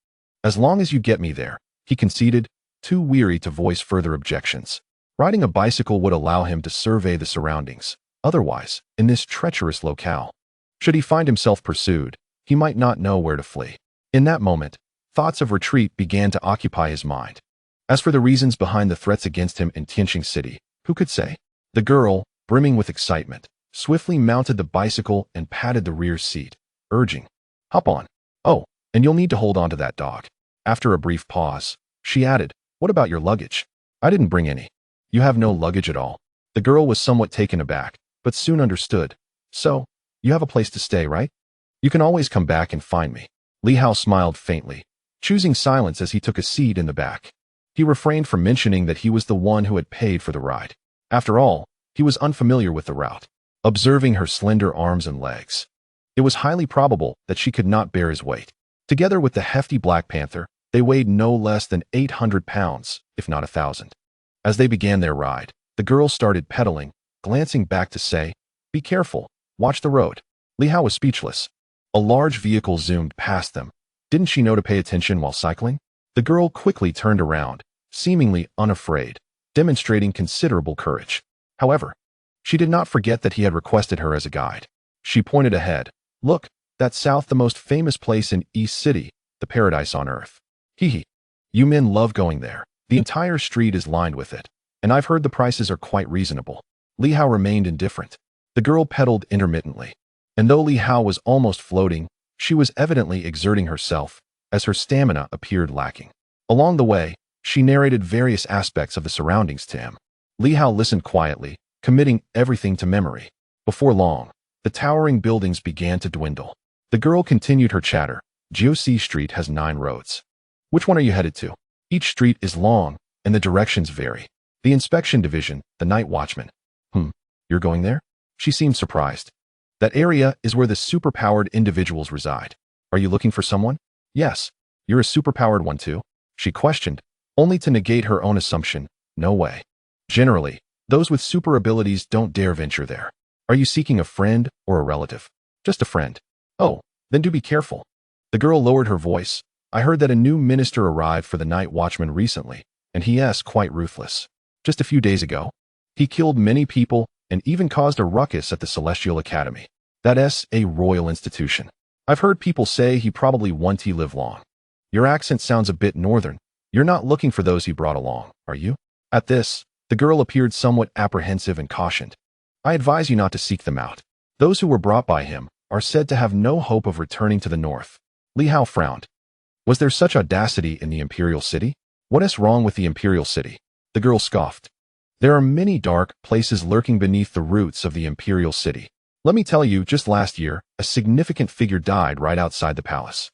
As long as you get me there," he conceded, too weary to voice further objections. Riding a bicycle would allow him to survey the surroundings. Otherwise, in this treacherous locale, should he find himself pursued, he might not know where to flee. In that moment, thoughts of retreat began to occupy his mind. As for the reasons behind the threats against him in Tianqing City, who could say? The girl, brimming with excitement, swiftly mounted the bicycle and patted the rear seat, urging, "Hop on. Oh, and you'll need to hold on to that dog." After a brief pause, she added, "What about your luggage?" "I didn't bring any." "You have no luggage at all?" The girl was somewhat taken aback, but soon understood. "So, you have a place to stay, right? You can always come back and find me." Li Hao smiled faintly, choosing silence as he took a seat in the back. He refrained from mentioning that he was the one who had paid for the ride. After all, he was unfamiliar with the route. Observing her slender arms and legs, it was highly probable that she could not bear his weight. Together with the hefty Black Panther, they weighed no less than 800 pounds, if not 1,000. As they began their ride, the girl started pedaling, glancing back to say, "Be careful, watch the road." Li Hao was speechless. A large vehicle zoomed past them. Didn't she know to pay attention while cycling? The girl quickly turned around, seemingly unafraid, demonstrating considerable courage. However, she did not forget that he had requested her as a guide. She pointed ahead. "Look, that's south, the most famous place in East City, the paradise on earth. Hee. You men love going there. The entire street is lined with it, and I've heard the prices are quite reasonable." Li Hao remained indifferent. The girl pedaled intermittently, and though Li Hao was almost floating, she was evidently exerting herself, as her stamina appeared lacking. Along the way, she narrated various aspects of the surroundings to him. Li Hao listened quietly, committing everything to memory. Before long, the towering buildings began to dwindle. The girl continued her chatter. "Jiuxi Street has 9 roads. Which one are you headed to? Each street is long, and the directions vary. The inspection division, the night watchman." You're going there?" She seemed surprised. "That area is where the superpowered individuals reside. Are you looking for someone?" "Yes. You're a superpowered one too?" She questioned, only to negate her own assumption. "No way. Generally, those with super abilities don't dare venture there. Are you seeking a friend or a relative?" "Just a friend." "Oh, then do be careful." The girl lowered her voice. "I heard that a new minister arrived for the night watchman recently, and he is quite ruthless. Just a few days ago, he killed many people and even caused a ruckus at the Celestial Academy. That's a royal institution. I've heard people say he probably won't live long." "Your accent sounds a bit northern. You're not looking for those he brought along, are you?" At this, the girl appeared somewhat apprehensive and cautioned. I advise you not to seek them out. Those who were brought by him are said to have no hope of returning to the north. Li Hao frowned. Was there such audacity in the imperial city? What is wrong with the imperial city? The girl scoffed. There are many dark places lurking beneath the roots of the imperial city. Let me tell you, just last year, a significant figure died right outside the palace.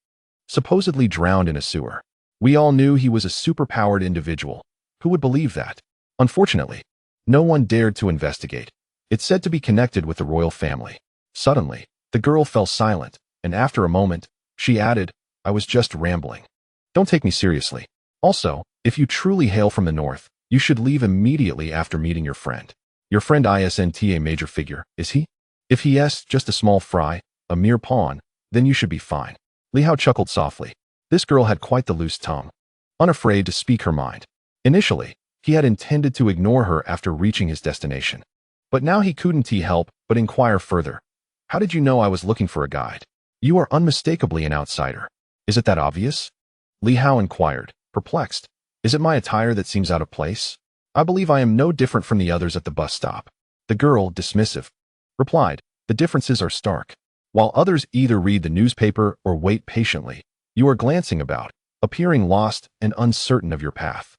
Supposedly drowned in a sewer. We all knew he was a superpowered individual. Who would believe that? Unfortunately, no one dared to investigate. It's said to be connected with the royal family. Suddenly, the girl fell silent, and after a moment, she added, I was just rambling. Don't take me seriously. Also, if you truly hail from the north, you should leave immediately after meeting your friend. Your friend isn't a major figure, is he? If he is just a small fry, a mere pawn, then you should be fine. Li Hao chuckled softly. This girl had quite the loose tongue, unafraid to speak her mind. Initially, he had intended to ignore her after reaching his destination. But now he couldn't help but inquire further. How did you know I was looking for a guide? You are unmistakably an outsider. Is it that obvious? Li Hao inquired, perplexed. Is it my attire that seems out of place? I believe I am no different from the others at the bus stop. The girl, dismissive, replied, the differences are stark. While others either read the newspaper or wait patiently, you are glancing about, appearing lost and uncertain of your path.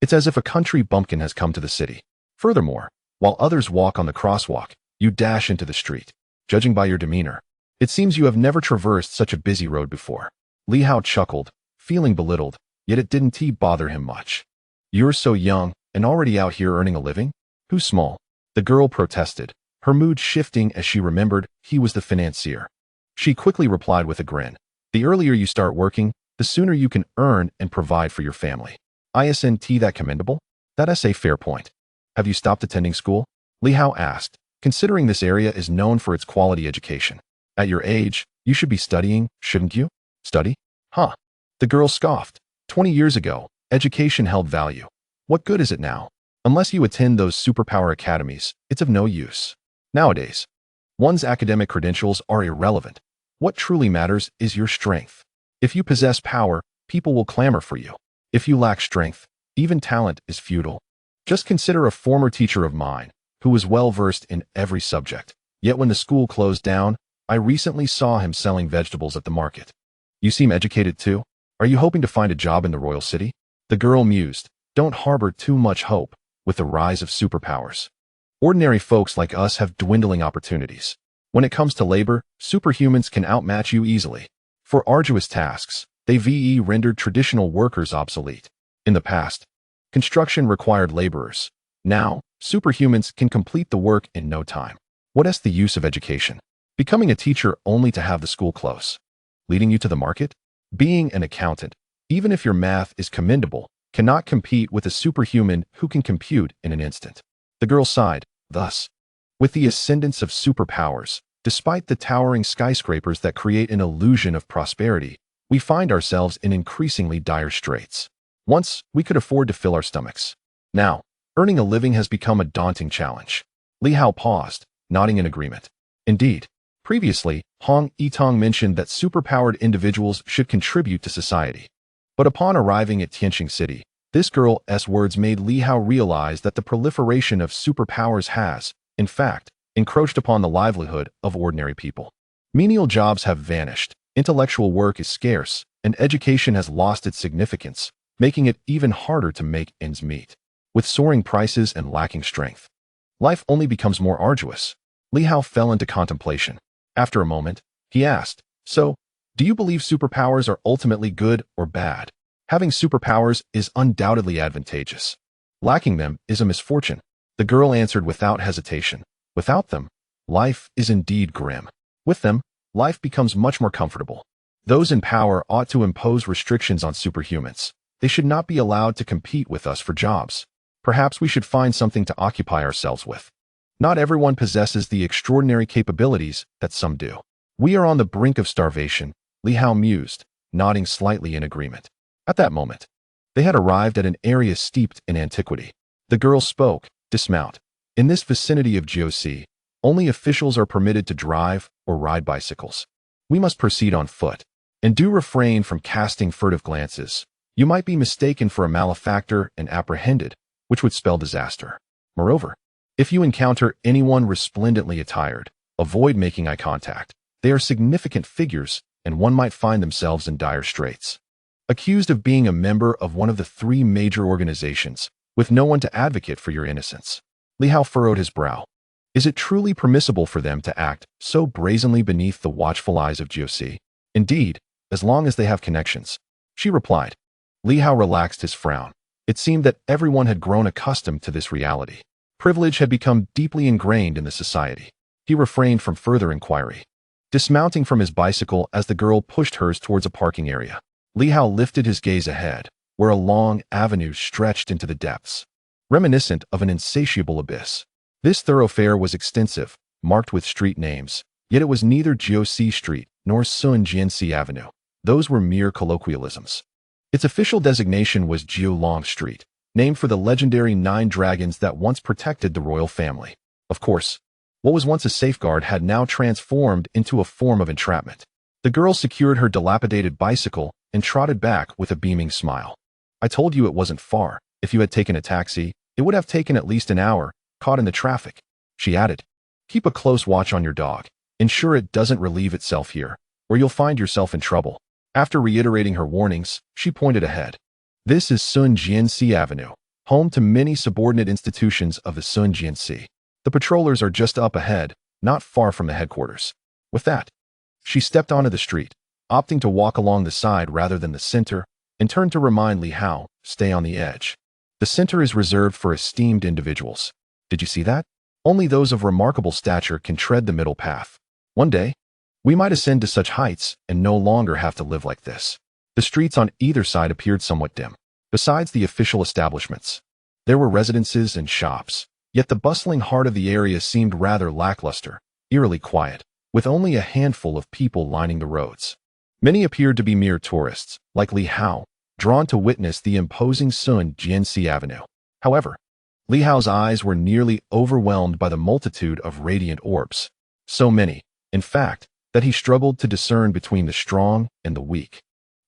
It's as if a country bumpkin has come to the city. Furthermore, while others walk on the crosswalk, you dash into the street. Judging by your demeanor, it seems you have never traversed such a busy road before. Li Hao chuckled, feeling belittled, yet it didn't bother him much. You're so young and already out here earning a living? Who's small? The girl protested, her mood shifting as she remembered he was the financier. She quickly replied with a grin. The earlier you start working, the sooner you can earn and provide for your family. Isn't that commendable? That's a fair point. Have you stopped attending school? Li Hao asked, considering this area is known for its quality education. At your age, you should be studying, shouldn't you? Study? Huh. The girl scoffed. 20 years ago, education held value. What good is it now? Unless you attend those superpower academies, it's of no use. Nowadays, one's academic credentials are irrelevant. What truly matters is your strength. If you possess power, people will clamor for you. If you lack strength, even talent is futile. Just consider a former teacher of mine, who was well-versed in every subject. Yet when the school closed down, I recently saw him selling vegetables at the market. You seem educated too. Are you hoping to find a job in the royal city? The girl mused. Don't harbor too much hope with the rise of superpowers. Ordinary folks like us have dwindling opportunities. When it comes to labor, superhumans can outmatch you easily. For arduous tasks, they've rendered traditional workers obsolete. In the past, construction required laborers. Now, superhumans can complete the work in no time. What is the use of education? Becoming a teacher only to have the school close. Leading you to the market? Being an accountant, even if your math is commendable, cannot compete with a superhuman who can compute in an instant. The girl sighed. Thus, with the ascendance of superpowers, despite the towering skyscrapers that create an illusion of prosperity, we find ourselves in increasingly dire straits. Once, we could afford to fill our stomachs. Now, earning a living has become a daunting challenge. Li Hao paused, nodding in agreement. Indeed, previously, Hong Yitong mentioned that superpowered individuals should contribute to society. But upon arriving at Tianqing City, this girl's words made Li Hao realize that the proliferation of superpowers has, in fact, encroached upon the livelihood of ordinary people. Menial jobs have vanished, intellectual work is scarce, and education has lost its significance, making it even harder to make ends meet. With soaring prices and lacking strength, life only becomes more arduous. Li Hao fell into contemplation. After a moment, he asked, So, do you believe superpowers are ultimately good or bad? Having superpowers is undoubtedly advantageous. Lacking them is a misfortune. The girl answered without hesitation. Without them, life is indeed grim. With them, life becomes much more comfortable. Those in power ought to impose restrictions on superhumans. They should not be allowed to compete with us for jobs. Perhaps we should find something to occupy ourselves with. Not everyone possesses the extraordinary capabilities that some do. We are on the brink of starvation, Li Hao mused, nodding slightly in agreement. At that moment, they had arrived at an area steeped in antiquity. The girl spoke, dismount. In this vicinity of Jiuxi, only officials are permitted to drive or ride bicycles. We must proceed on foot, and do refrain from casting furtive glances. You might be mistaken for a malefactor and apprehended, which would spell disaster. Moreover, If you encounter anyone resplendently attired, avoid making eye contact. They are significant figures, and one might find themselves in dire straits. Accused of being a member of one of the three major organizations, with no one to advocate for your innocence. Li Hao furrowed his brow. Is it truly permissible for them to act so brazenly beneath the watchful eyes of Jiuxi? Indeed, as long as they have connections. She replied. Li Hao relaxed his frown. It seemed that everyone had grown accustomed to this reality. Privilege had become deeply ingrained in the society. He refrained from further inquiry. Dismounting from his bicycle as the girl pushed hers towards a parking area, Li Hao lifted his gaze ahead, where a long avenue stretched into the depths, reminiscent of an insatiable abyss. This thoroughfare was extensive, marked with street names, yet it was neither Jiuxi Street nor Sun Jianxi Avenue. Those were mere colloquialisms. Its official designation was Jiu Long Street, named for the legendary 9 dragons that once protected the royal family. Of course, what was once a safeguard had now transformed into a form of entrapment. The girl secured her dilapidated bicycle and trotted back with a beaming smile. I told you it wasn't far. If you had taken a taxi, it would have taken at least an hour, caught in the traffic. She added, keep a close watch on your dog. Ensure it doesn't relieve itself here, or you'll find yourself in trouble. After reiterating her warnings, she pointed ahead. This is Sun Jianxi Avenue, home to many subordinate institutions of the Sun Jianxi. The patrollers are just up ahead, not far from the headquarters. With that, she stepped onto the street, opting to walk along the side rather than the center, and turned to remind Li Hao, stay on the edge. The center is reserved for esteemed individuals. Did you see that? Only those of remarkable stature can tread the middle path. One day, we might ascend to such heights and no longer have to live like this. The streets on either side appeared somewhat dim. Besides the official establishments, there were residences and shops, yet the bustling heart of the area seemed rather lackluster, eerily quiet, with only a handful of people lining the roads. Many appeared to be mere tourists, like Li Hao, drawn to witness the imposing Sun Jianxi Avenue. However, Li Hao's eyes were nearly overwhelmed by the multitude of radiant orbs. So many, in fact, that he struggled to discern between the strong and the weak.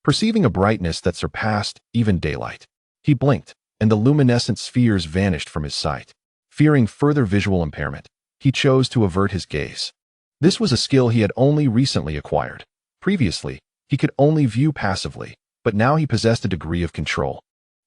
Perceiving a brightness that surpassed even daylight, he blinked, and the luminescent spheres vanished from his sight. Fearing further visual impairment, he chose to avert his gaze. This was a skill he had only recently acquired. Previously, he could only view passively, but now he possessed a degree of control,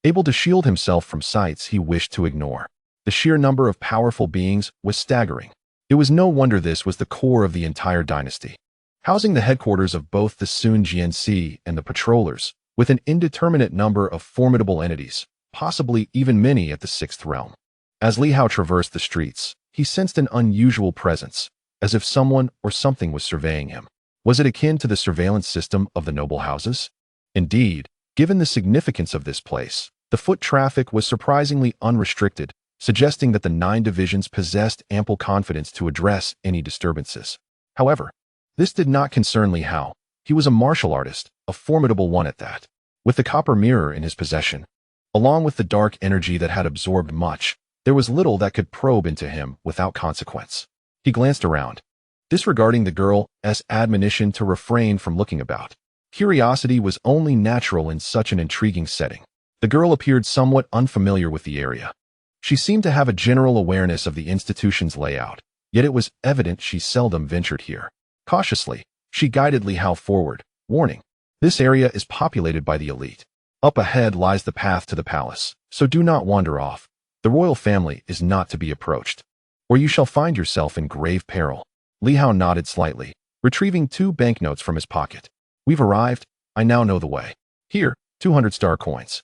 able to shield himself from sights he wished to ignore. The sheer number of powerful beings was staggering. It was no wonder this was the core of the entire dynasty, housing the headquarters of both the Sun Jianxi and the patrollers, with an indeterminate number of formidable entities, possibly even many at the 6th realm. As Li Hao traversed the streets, he sensed an unusual presence, as if someone or something was surveying him. Was it akin to the surveillance system of the noble houses? Indeed, given the significance of this place, the foot traffic was surprisingly unrestricted, suggesting that the 9 divisions possessed ample confidence to address any disturbances. However, this did not concern Li Hao. He was a martial artist, a formidable one at that. With the copper mirror in his possession, along with the dark energy that had absorbed much, there was little that could probe into him without consequence. He glanced around, disregarding the girl's admonition to refrain from looking about. Curiosity was only natural in such an intriguing setting. The girl appeared somewhat unfamiliar with the area. She seemed to have a general awareness of the institution's layout, yet it was evident she seldom ventured here. Cautiously, she guided Li Hao forward, warning, this area is populated by the elite. Up ahead lies the path to the palace, so do not wander off. The royal family is not to be approached, or you shall find yourself in grave peril. Li Hao nodded slightly, retrieving 2 banknotes from his pocket. We've arrived. I now know the way. Here, 200 star coins.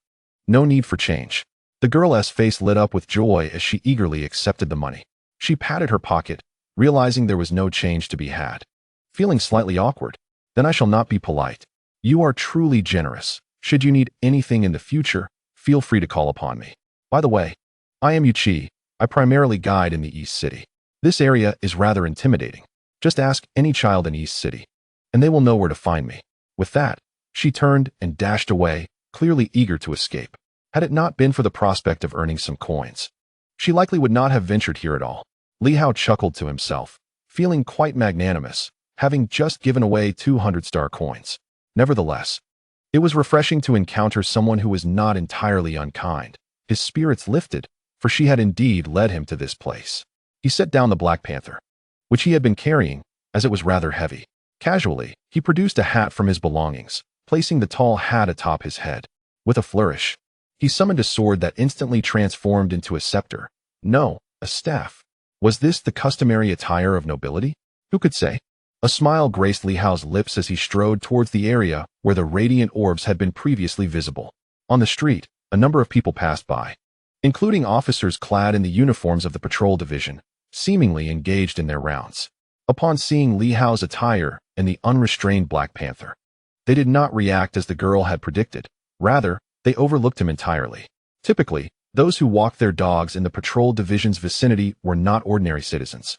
No need for change. The girl's face lit up with joy as she eagerly accepted the money. She patted her pocket, realizing there was no change to be had. Feeling slightly awkward, then I shall not be polite. You are truly generous. Should you need anything in the future, feel free to call upon me. By the way, I am Yuchi. I primarily guide in the East City. This area is rather intimidating. Just ask any child in East City, and they will know where to find me. With that, she turned and dashed away, clearly eager to escape. Had it not been for the prospect of earning some coins, she likely would not have ventured here at all. Li Hao chuckled to himself, feeling quite magnanimous, having just given away 200 star coins. Nevertheless, it was refreshing to encounter someone who was not entirely unkind. His spirits lifted, for she had indeed led him to this place. He set down the Black Panther, which he had been carrying, as it was rather heavy. Casually, he produced a hat from his belongings, placing the tall hat atop his head. With a flourish, he summoned a sword that instantly transformed into a scepter. No, a staff. Was this the customary attire of nobility? Who could say? A smile graced Li Hao's lips as he strode towards the area where the radiant orbs had been previously visible. On the street, a number of people passed by, including officers clad in the uniforms of the patrol division, seemingly engaged in their rounds. Upon seeing Li Hao's attire and the unrestrained Black Panther, they did not react as the girl had predicted. Rather, they overlooked him entirely. Typically, those who walked their dogs in the patrol division's vicinity were not ordinary citizens,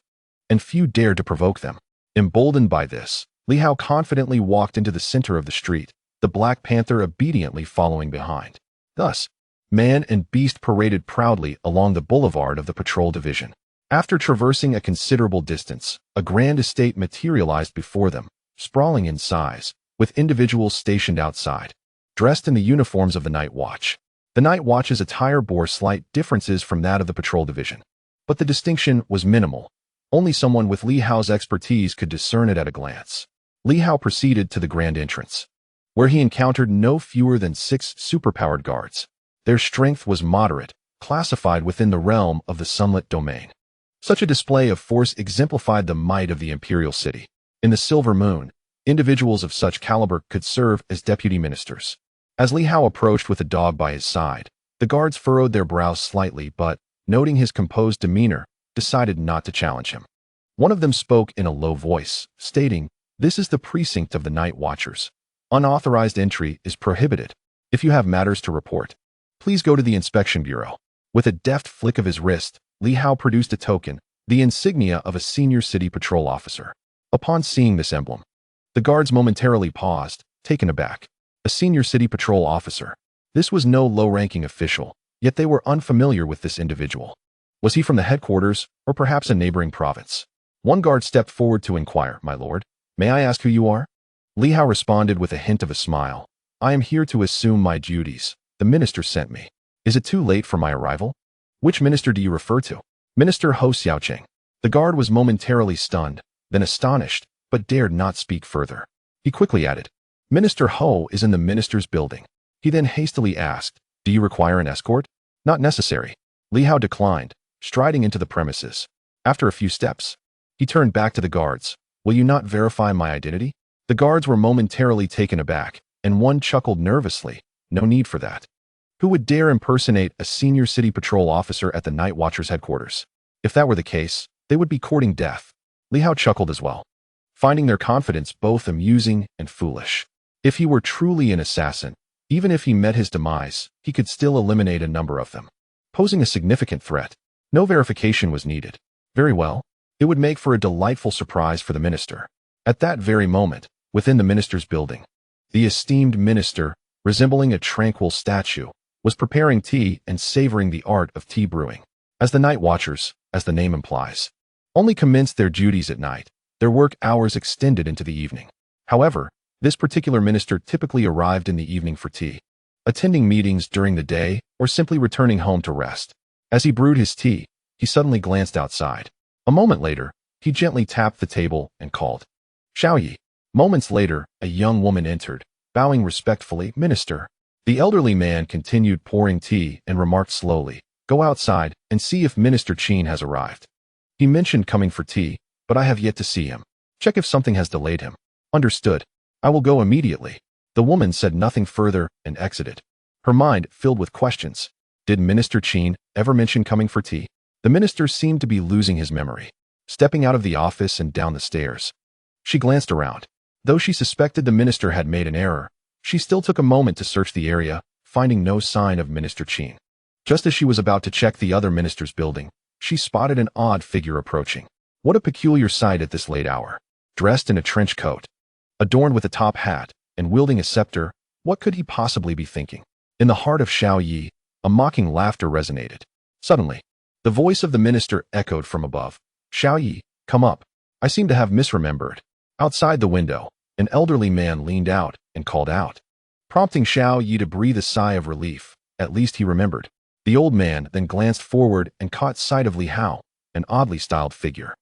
and few dared to provoke them. Emboldened by this, Li Hao confidently walked into the center of the street, the Black Panther obediently following behind. Thus, man and beast paraded proudly along the boulevard of the patrol division. After traversing a considerable distance, a grand estate materialized before them, sprawling in size, with individuals stationed outside, dressed in the uniforms of the Night Watch. The Night Watch's attire bore slight differences from that of the patrol division, but the distinction was minimal. Only someone with Li Hao's expertise could discern it at a glance. Li Hao proceeded to the grand entrance, where he encountered no fewer than 6 superpowered guards. Their strength was moderate, classified within the realm of the sunlit domain. Such a display of force exemplified the might of the imperial city. In the Silver Moon, individuals of such caliber could serve as deputy ministers. As Li Hao approached with a dog by his side, the guards furrowed their brows slightly but, noting his composed demeanor, decided not to challenge him. One of them spoke in a low voice, stating, "This is the precinct of the Night Watchers. Unauthorized entry is prohibited. If you have matters to report, please go to the inspection bureau." With a deft flick of his wrist, Li Hao produced a token, the insignia of a senior city patrol officer. Upon seeing this emblem, the guards momentarily paused, taken aback. A senior city patrol officer. This was no low-ranking official, yet they were unfamiliar with this individual. Was he from the headquarters, or perhaps a neighboring province? One guard stepped forward to inquire, "My lord, may I ask who you are?" Li Hao responded with a hint of a smile. "I am here to assume my duties. The minister sent me. Is it too late for my arrival?" "Which minister do you refer to?" "Minister Ho Xiaocheng." The guard was momentarily stunned, then astonished, but dared not speak further. He quickly added, "Minister Ho is in the minister's building." He then hastily asked, "Do you require an escort?" "Not necessary." Li Hao declined, striding into the premises. After a few steps, he turned back to the guards. "Will you not verify my identity?" The guards were momentarily taken aback, and one chuckled nervously. No need for that. Who would dare impersonate a senior city patrol officer at the Night Watchers headquarters? If that were the case, they would be courting death. Li Hao chuckled as well, finding their confidence both amusing and foolish. If he were truly an assassin, even if he met his demise, he could still eliminate a number of them, posing a significant threat. No verification was needed. Very well. It would make for a delightful surprise for the minister. At that very moment, within the minister's building, the esteemed minister, resembling a tranquil statue, was preparing tea and savoring the art of tea brewing. As the Night Watchers, as the name implies, only commenced their duties at night, their work hours extended into the evening. However, this particular minister typically arrived in the evening for tea, attending meetings during the day or simply returning home to rest. As he brewed his tea, he suddenly glanced outside. A moment later, he gently tapped the table and called, "Xiao Yi." Moments later, a young woman entered, bowing respectfully, "Minister." The elderly man continued pouring tea and remarked slowly, "Go outside and see if Minister Qin has arrived. He mentioned coming for tea, but I have yet to see him. Check if something has delayed him." "Understood. I will go immediately." The woman said nothing further and exited, her mind filled with questions. Did Minister Qin ever mention coming for tea? The minister seemed to be losing his memory. Stepping out of the office and down the stairs, she glanced around. Though she suspected the minister had made an error, she still took a moment to search the area, finding no sign of Minister Qin. Just as she was about to check the other minister's building, she spotted an odd figure approaching. What a peculiar sight at this late hour. Dressed in a trench coat, adorned with a top hat, and wielding a scepter, what could he possibly be thinking? In the heart of Xiao Yi, a mocking laughter resonated. Suddenly, the voice of the minister echoed from above. "Xiao Yi, come up. I seem to have misremembered." Outside the window, an elderly man leaned out and called out, prompting Xiao Yi to breathe a sigh of relief. At least he remembered. The old man then glanced forward and caught sight of Li Hao, an oddly styled figure.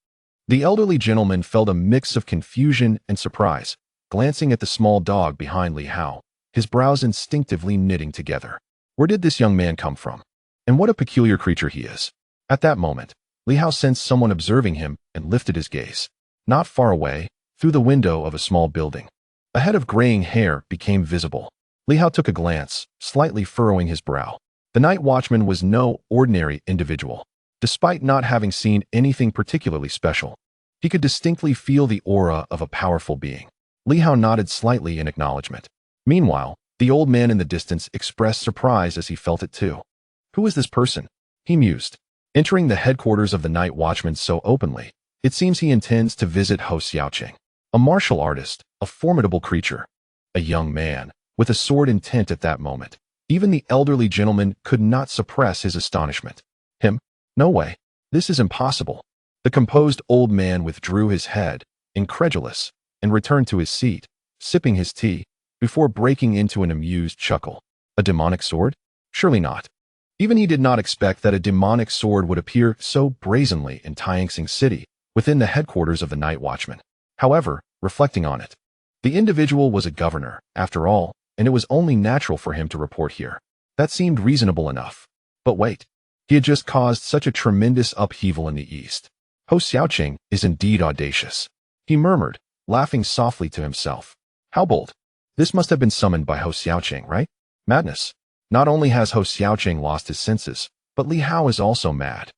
The elderly gentleman felt a mix of confusion and surprise, glancing at the small dog behind Li Hao, his brows instinctively knitting together. Where did this young man come from? And what a peculiar creature he is. At that moment, Li Hao sensed someone observing him and lifted his gaze. Not far away, through the window of a small building, a head of graying hair became visible. Li Hao took a glance, slightly furrowing his brow. The night watchman was no ordinary individual. Despite not having seen anything particularly special, he could distinctly feel the aura of a powerful being. Li Hao nodded slightly in acknowledgement. Meanwhile, the old man in the distance expressed surprise as he felt it too. Who is this person? He mused. Entering the headquarters of the night watchman so openly, it seems he intends to visit Hou Xiaoqing, a martial artist, a formidable creature. A young man, with a sword intent at that moment. Even the elderly gentleman could not suppress his astonishment. Him? No way. This is impossible. The composed old man withdrew his head, incredulous, and returned to his seat, sipping his tea, before breaking into an amused chuckle. A demonic sword? Surely not. Even he did not expect that a demonic sword would appear so brazenly in Taingsing City, within the headquarters of the night watchman. However, reflecting on it, the individual was a governor, after all, and it was only natural for him to report here. That seemed reasonable enough. But wait. He had just caused such a tremendous upheaval in the east. Hou Xiaoqing is indeed audacious. He murmured, laughing softly to himself. How bold. This must have been summoned by Hou Xiaoqing, right? Madness. Not only has Hou Xiaoqing lost his senses, but Li Hao is also mad.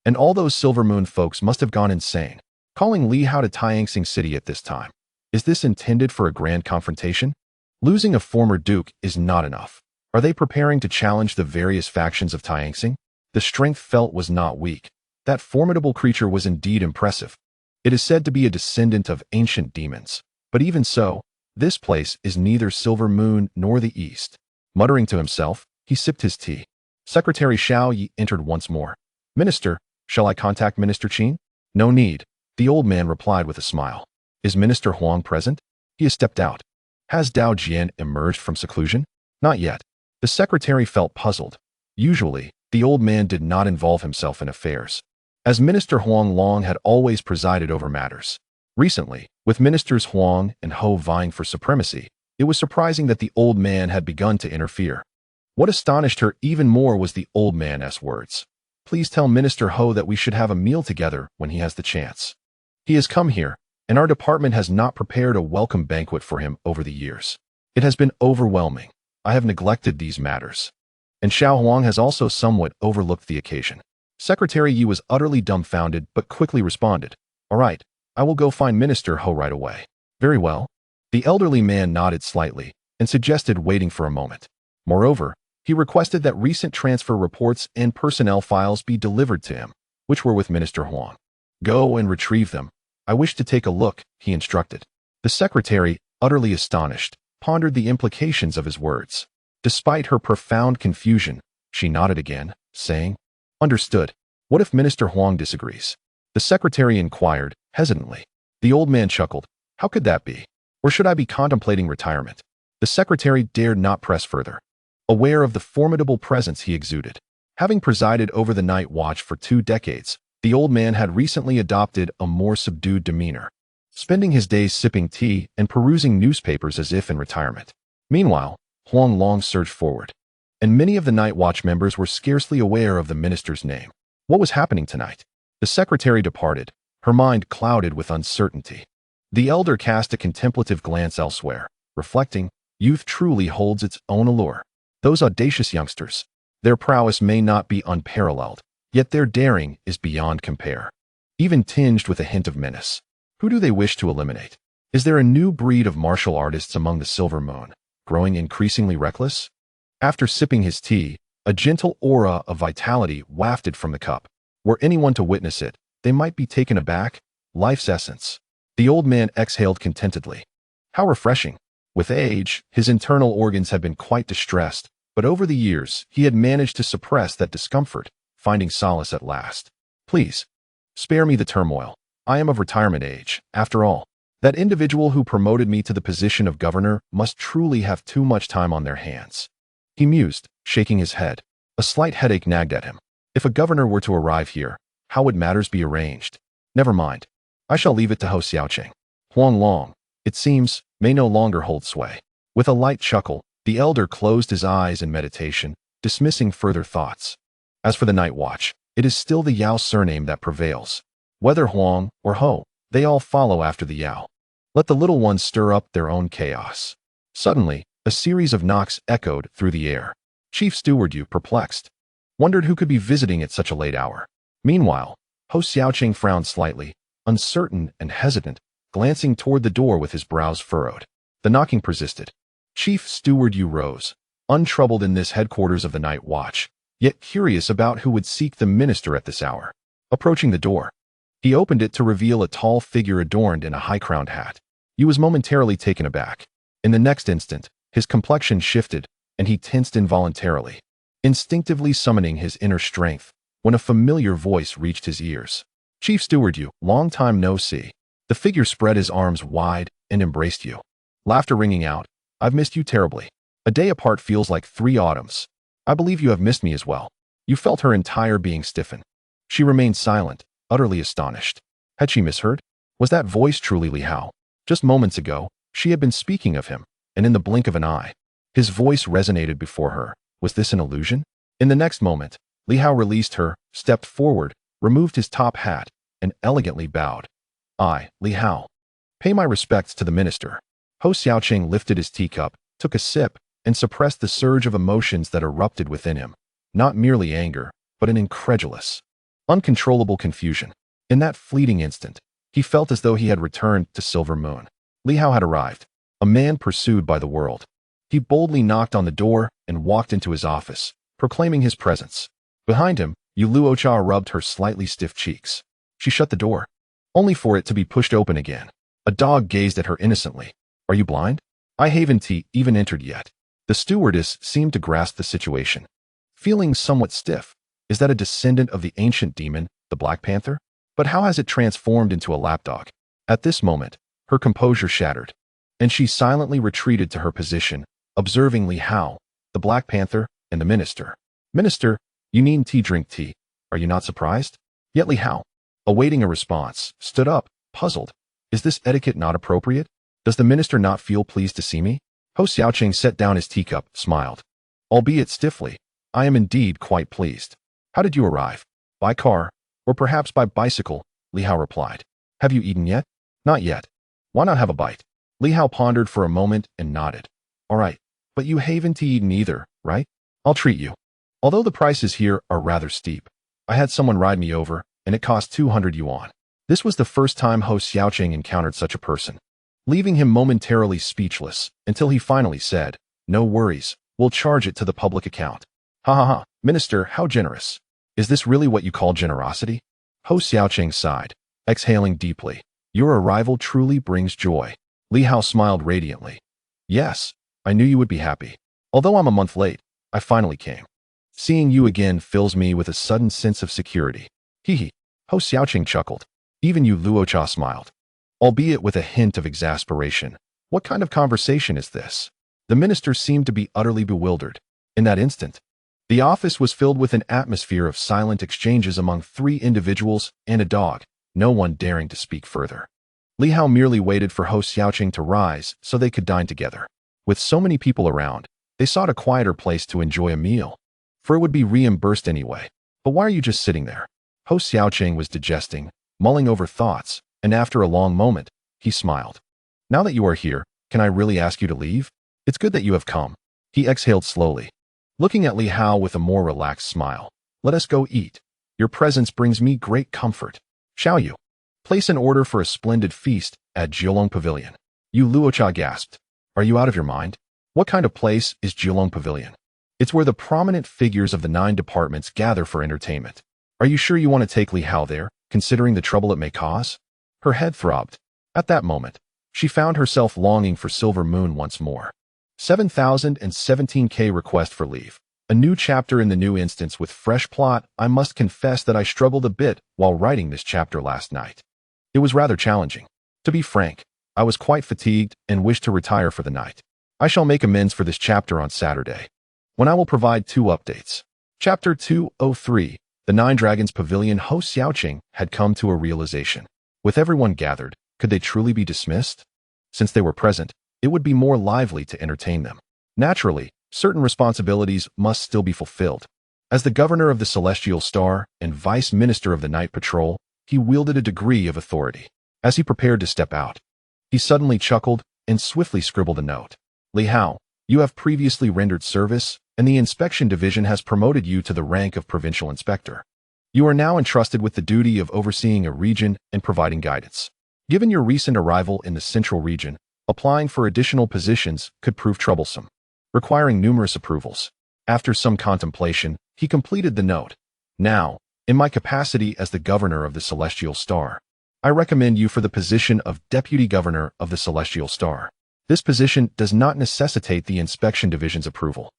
And all those Silver Moon folks must have gone insane. Calling Li Hao to Taingsing City at this time. Is this intended for a grand confrontation? Losing a former duke is not enough. Are they preparing to challenge the various factions of Taingsing? The strength felt was not weak. That formidable creature was indeed impressive. It is said to be a descendant of ancient demons. But even so, this place is neither Silver Moon nor the East. Muttering to himself, he sipped his tea. Secretary Xiao Yi entered once more. Minister, shall I contact Minister Qin? No need, the old man replied with a smile. Is Minister Huang present? He has stepped out. Has Dao Jian emerged from seclusion? Not yet. The secretary felt puzzled. Usually, the old man did not involve himself in affairs, as Minister Huang Long had always presided over matters. Recently, with Ministers Huang and Ho vying for supremacy, it was surprising that the old man had begun to interfere. What astonished her even more was the old man's words. Please tell Minister Ho that we should have a meal together when he has the chance. He has come here, and our department has not prepared a welcome banquet for him over the years. It has been overwhelming. I have neglected these matters. And Xiao Huang has also somewhat overlooked the occasion. Secretary Yi was utterly dumbfounded but quickly responded. All right, I will go find Minister Ho right away. Very well. The elderly man nodded slightly and suggested waiting for a moment. Moreover, he requested that recent transfer reports and personnel files be delivered to him, which were with Minister Huang. Go and retrieve them. I wish to take a look, he instructed. The secretary, utterly astonished, pondered the implications of his words. Despite her profound confusion, she nodded again, saying, Understood. What if Minister Huang disagrees? The secretary inquired, hesitantly. The old man chuckled. How could that be? Or should I be contemplating retirement? The secretary dared not press further, aware of the formidable presence he exuded. Having presided over the night watch for 2 decades, the old man had recently adopted a more subdued demeanor, spending his days sipping tea and perusing newspapers as if in retirement. Meanwhile, Huang Long surged forward, and many of the night watch members were scarcely aware of the minister's name. What was happening tonight? The secretary departed, her mind clouded with uncertainty. The elder cast a contemplative glance elsewhere, reflecting, youth truly holds its own allure. Those audacious youngsters, their prowess may not be unparalleled, yet their daring is beyond compare, even tinged with a hint of menace. Who do they wish to eliminate? Is there a new breed of martial artists among the Silver Moon, growing increasingly reckless? After sipping his tea, a gentle aura of vitality wafted from the cup. Were anyone to witness it, they might be taken aback. Life's essence. The old man exhaled contentedly. How refreshing. With age, his internal organs had been quite distressed, but over the years, he had managed to suppress that discomfort, finding solace at last. Please, spare me the turmoil. I am of retirement age, after all. That individual who promoted me to the position of governor must truly have too much time on their hands. He mused, shaking his head. A slight headache nagged at him. If a governor were to arrive here, how would matters be arranged? Never mind. I shall leave it to Ho Xiaoqing. Huang Long, it seems, may no longer hold sway. With a light chuckle, the elder closed his eyes in meditation, dismissing further thoughts. As for the night watch, it is still the Yao surname that prevails. Whether Huang or Ho, they all follow after the Yao. Let the little ones stir up their own chaos. Suddenly, a series of knocks echoed through the air. Chief Steward Yu, perplexed, wondered who could be visiting at such a late hour. Meanwhile, Ho Xiaoqing frowned slightly, uncertain and hesitant, glancing toward the door with his brows furrowed. The knocking persisted. Chief Steward Yu rose, untroubled in this headquarters of the night watch, yet curious about who would seek the minister at this hour. Approaching the door, he opened it to reveal a tall figure adorned in a high-crowned hat. He was momentarily taken aback. In the next instant, his complexion shifted, and he tensed involuntarily, instinctively summoning his inner strength, when a familiar voice reached his ears. Chief Steward Yu, long time no see. The figure spread his arms wide and embraced Yu. Laughter ringing out, I've missed you terribly. A day apart feels like 3 autumns. I believe you have missed me as well. You felt her entire being stiffen. She remained silent, utterly astonished. Had she misheard? Was that voice truly Li Hao? Just moments ago, she had been speaking of him, and in the blink of an eye, his voice resonated before her. Was this an illusion? In the next moment, Li Hao released her, stepped forward, removed his top hat, and elegantly bowed. I, Li Hao. Pay my respects to the minister. Ho Xiaoqing lifted his teacup, took a sip, and suppressed the surge of emotions that erupted within him. Not merely anger, but an incredulous, uncontrollable confusion. In that fleeting instant, he felt as though he had returned to Silver Moon. Li Hao had arrived, a man pursued by the world. He boldly knocked on the door and walked into his office, proclaiming his presence. Behind him, Yu Luocha rubbed her slightly stiff cheeks. She shut the door, only for it to be pushed open again. A dog gazed at her innocently. Are you blind? I haven't even entered yet. The stewardess seemed to grasp the situation. Feeling somewhat stiff, is that a descendant of the ancient demon, the Black Panther? But how has it transformed into a lapdog? At this moment, her composure shattered, and she silently retreated to her position, observing Li Hao, the Black Panther, and the minister. Minister, you needn't drink tea. Are you not surprised? Yet Li Hao, awaiting a response, stood up, puzzled. Is this etiquette not appropriate? Does the minister not feel pleased to see me? Ho Xiaoqing set down his teacup, smiled. Albeit stiffly, I am indeed quite pleased. How did you arrive? By car, or perhaps by bicycle, Li Hao replied. Have you eaten yet? Not yet. Why not have a bite? Li Hao pondered for a moment and nodded. All right, but you haven't eaten either, right? I'll treat you. Although the prices here are rather steep, I had someone ride me over, and it cost 200 yuan. This was the first time Ho Xiaoqing encountered such a person, leaving him momentarily speechless, until he finally said, no worries, we'll charge it to the public account. Ha ha ha, minister, how generous. Is this really what you call generosity? Ho Xiaoqing sighed, exhaling deeply. Your arrival truly brings joy. Li Hao smiled radiantly. Yes, I knew you would be happy. Although I'm a month late, I finally came. Seeing you again fills me with a sudden sense of security. Hee hee. Ho Xiaoqing chuckled. Even Yu Luocha smiled, albeit with a hint of exasperation. What kind of conversation is this? The minister seemed to be utterly bewildered. In that instant, the office was filled with an atmosphere of silent exchanges among 3 individuals and a dog, no one daring to speak further. Li Hao merely waited for Ho Xiaoqing to rise so they could dine together. With so many people around, they sought a quieter place to enjoy a meal, for it would be reimbursed anyway. But why are you just sitting there? Ho Xiaoqing was digesting, mulling over thoughts, and after a long moment, he smiled. Now that you are here, can I really ask you to leave? It's good that you have come. He exhaled slowly, looking at Li Hao with a more relaxed smile. Let us go eat. Your presence brings me great comfort. Shall you? Place an order for a splendid feast at Jiulong Pavilion. Yu Luocha gasped. Are you out of your mind? What kind of place is Jiulong Pavilion? It's where the prominent figures of the 9 departments gather for entertainment. Are you sure you want to take Li Hao there, considering the trouble it may cause? Her head throbbed. At that moment, she found herself longing for Silver Moon once more. 7017K request for leave. A new chapter in the new instance with fresh plot. I must confess that I struggled a bit while writing this chapter last night. It was rather challenging. To be frank, I was quite fatigued and wished to retire for the night. I shall make amends for this chapter on Saturday, when I will provide 2 updates. Chapter 203. The Nine Dragons Pavilion. Ho Xiaoqing had come to a realization. With everyone gathered, could they truly be dismissed? Since they were present, it would be more lively to entertain them. Naturally, certain responsibilities must still be fulfilled. As the governor of the Celestial Star and vice minister of the Night Patrol, he wielded a degree of authority. As he prepared to step out, he suddenly chuckled and swiftly scribbled a note. Li Hao, you have previously rendered service, and the inspection division has promoted you to the rank of provincial inspector. You are now entrusted with the duty of overseeing a region and providing guidance. Given your recent arrival in the central region, applying for additional positions could prove troublesome, requiring numerous approvals. After some contemplation, he completed the note. Now, in my capacity as the governor of the Celestial Star, I recommend you for the position of Deputy Governor of the Celestial Star. This position does not necessitate the Inspection Division's approval.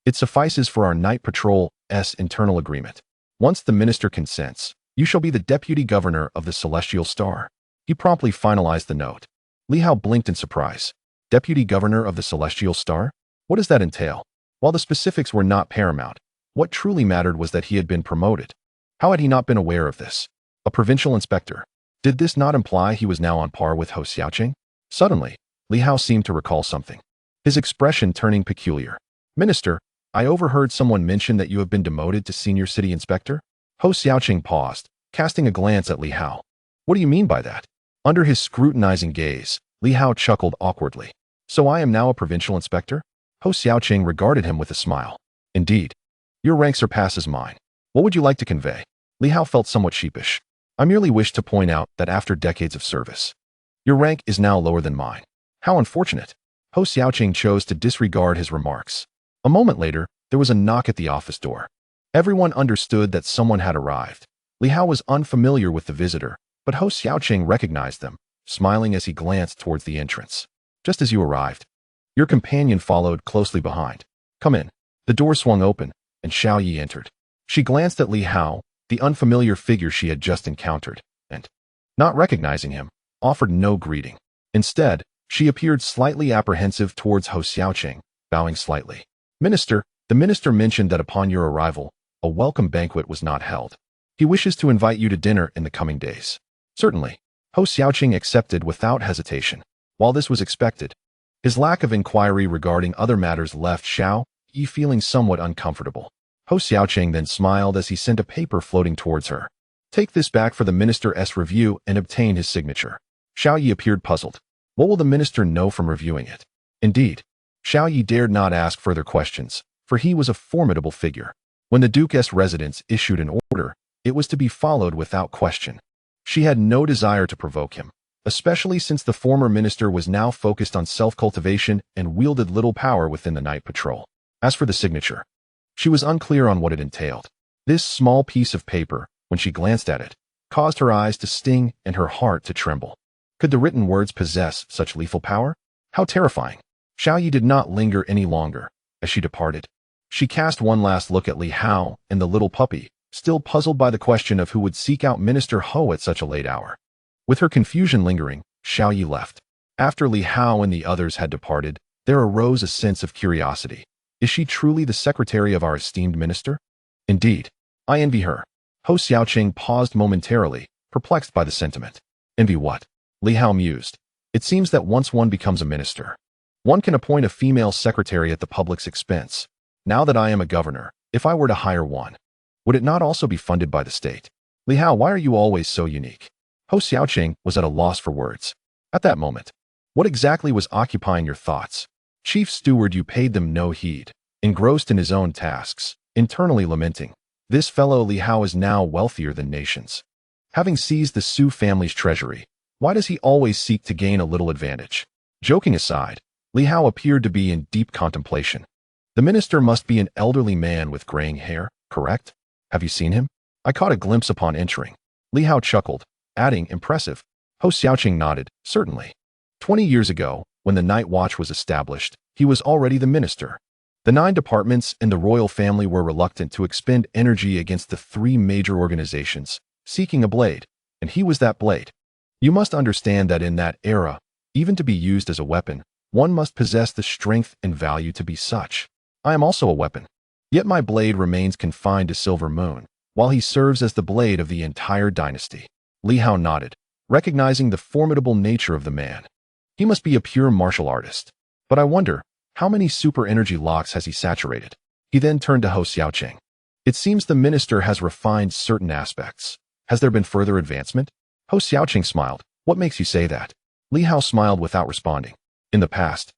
It suffices for our Night Patrol's internal agreement. Once the minister consents, you shall be the Deputy Governor of the Celestial Star. He promptly finalized the note. Li Hao blinked in surprise. Deputy Governor of the Celestial Star? What does that entail? While the specifics were not paramount, what truly mattered was that he had been promoted. How had he not been aware of this? A provincial inspector. Did this not imply he was now on par with Ho Xiaoqing? Suddenly, Li Hao seemed to recall something, his expression turning peculiar. Minister, I overheard someone mention that you have been demoted to senior city inspector? Ho Xiaoqing paused, casting a glance at Li Hao. What do you mean by that? Under his scrutinizing gaze, Li Hao chuckled awkwardly. So I am now a provincial inspector? Ho Xiaoqing regarded him with a smile. Indeed. Your rank surpasses mine. What would you like to convey? Li Hao felt somewhat sheepish. I merely wish to point out that after decades of service, your rank is now lower than mine. How unfortunate. Ho Xiaoqing chose to disregard his remarks. A moment later, there was a knock at the office door. Everyone understood that someone had arrived. Li Hao was unfamiliar with the visitor, but Ho Xiaoqing recognized them, smiling as he glanced towards the entrance. Just as you arrived, your companion followed closely behind. Come in. The door swung open, and Xiao Yi entered. She glanced at Li Hao, the unfamiliar figure she had just encountered, and, not recognizing him, offered no greeting. Instead, she appeared slightly apprehensive towards Ho Xiaoqing, bowing slightly. Minister, the minister mentioned that upon your arrival, a welcome banquet was not held. He wishes to invite you to dinner in the coming days. Certainly. Ho Xiaoqing accepted without hesitation. While this was expected, his lack of inquiry regarding other matters left Xiao Yi feeling somewhat uncomfortable. Ho Xiaoqing then smiled as he sent a paper floating towards her. Take this back for the minister's review and obtain his signature. Xiao Yi appeared puzzled. What will the minister know from reviewing it? Indeed, Xiao Yi dared not ask further questions, for he was a formidable figure. When the Duke's residence issued an order, it was to be followed without question. She had no desire to provoke him, especially since the former minister was now focused on self-cultivation and wielded little power within the Night Patrol. As for the signature, she was unclear on what it entailed. This small piece of paper, when she glanced at it, caused her eyes to sting and her heart to tremble. Could the written words possess such lethal power? How terrifying! Xiao Yi did not linger any longer. As she departed, she cast one last look at Li Hao and the little puppy, still puzzled by the question of who would seek out Minister Ho at such a late hour. With her confusion lingering, Xiao Yi left. After Li Hao and the others had departed, there arose a sense of curiosity. Is she truly the secretary of our esteemed minister? Indeed, I envy her. Ho Xiaoqing paused momentarily, perplexed by the sentiment. Envy what? Li Hao mused. It seems that once one becomes a minister, one can appoint a female secretary at the public's expense. Now that I am a governor, if I were to hire one, would it not also be funded by the state? Li Hao, why are you always so unique? Ho Xiaoqing was at a loss for words. At that moment, what exactly was occupying your thoughts? Chief steward, you paid them no heed, engrossed in his own tasks, internally lamenting. This fellow Li Hao is now wealthier than nations. Having seized the Su family's treasury, why does he always seek to gain a little advantage? Joking aside, Li Hao appeared to be in deep contemplation. The minister must be an elderly man with graying hair, correct? Have you seen him? I caught a glimpse upon entering. Li Hao chuckled, adding, impressive. Ho Xiaoqing nodded, certainly. 20 years ago, when the Night Watch was established, he was already the minister. The 9 departments and the royal family were reluctant to expend energy against the 3 major organizations, seeking a blade, and he was that blade. You must understand that in that era, even to be used as a weapon, one must possess the strength and value to be such. I am also a weapon. Yet my blade remains confined to Silver Moon, while he serves as the blade of the entire dynasty. Li Hao nodded, recognizing the formidable nature of the man. He must be a pure martial artist. But I wonder, how many super energy locks has he saturated? He then turned to Hou Xiaoqing. It seems the minister has refined certain aspects. Has there been further advancement? Hou Xiaoqing smiled. What makes you say that? Li Hao smiled without responding. In the past,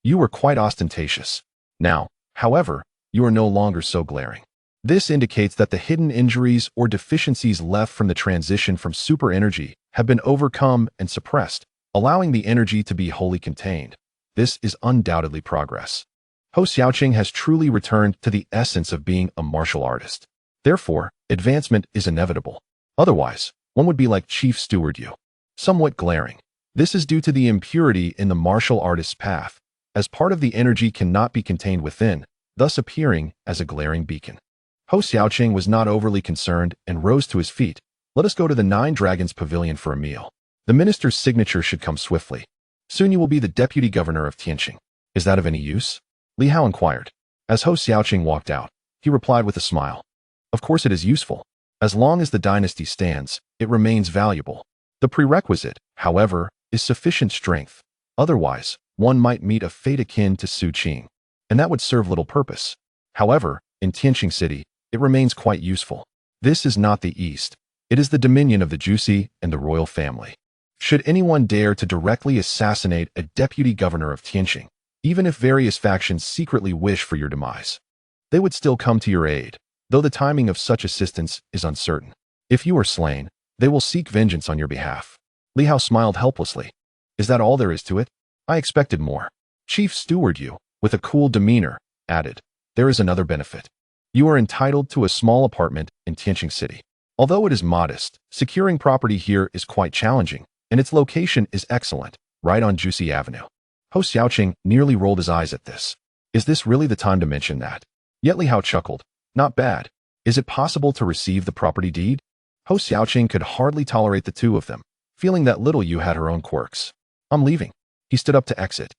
you were quite ostentatious. Now, however, you are no longer so glaring. This indicates that the hidden injuries or deficiencies left from the transition from super energy have been overcome and suppressed, allowing the energy to be wholly contained. This is undoubtedly progress. Hou Xiaoqing has truly returned to the essence of being a martial artist. Therefore, advancement is inevitable. Otherwise, one would be like Chief Steward Yu. Somewhat glaring. This is due to the impurity in the martial artist's path, as part of the energy cannot be contained within, thus appearing as a glaring beacon. Hou Xiaoqing was not overly concerned and rose to his feet. Let us go to the Nine Dragons Pavilion for a meal. The minister's signature should come swiftly. Soon you will be the deputy governor of Tianqing. Is that of any use? Li Hao inquired. As Hou Xiaoqing walked out, he replied with a smile. Of course it is useful. As long as the dynasty stands, it remains valuable. The prerequisite, however, is sufficient strength. Otherwise, one might meet a fate akin to Su Qing, and that would serve little purpose. However, in Tianqing City, it remains quite useful. This is not the East. It is the dominion of the Jusi and the royal family. Should anyone dare to directly assassinate a deputy governor of Tianqing, even if various factions secretly wish for your demise, they would still come to your aid, though the timing of such assistance is uncertain. If you are slain, they will seek vengeance on your behalf. Li Hao smiled helplessly. Is that all there is to it? I expected more. Chief Steward Yu, with a cool demeanor, added, there is another benefit. You are entitled to a small apartment in Tianqing City. Although it is modest, securing property here is quite challenging, and its location is excellent, right on Jusi Avenue. Hou Xiaoqing nearly rolled his eyes at this. Is this really the time to mention that? Yet Li Hao chuckled. Not bad. Is it possible to receive the property deed? Hou Xiaoqing could hardly tolerate the two of them, feeling that little Yu had her own quirks. I'm leaving. He stood up to exit.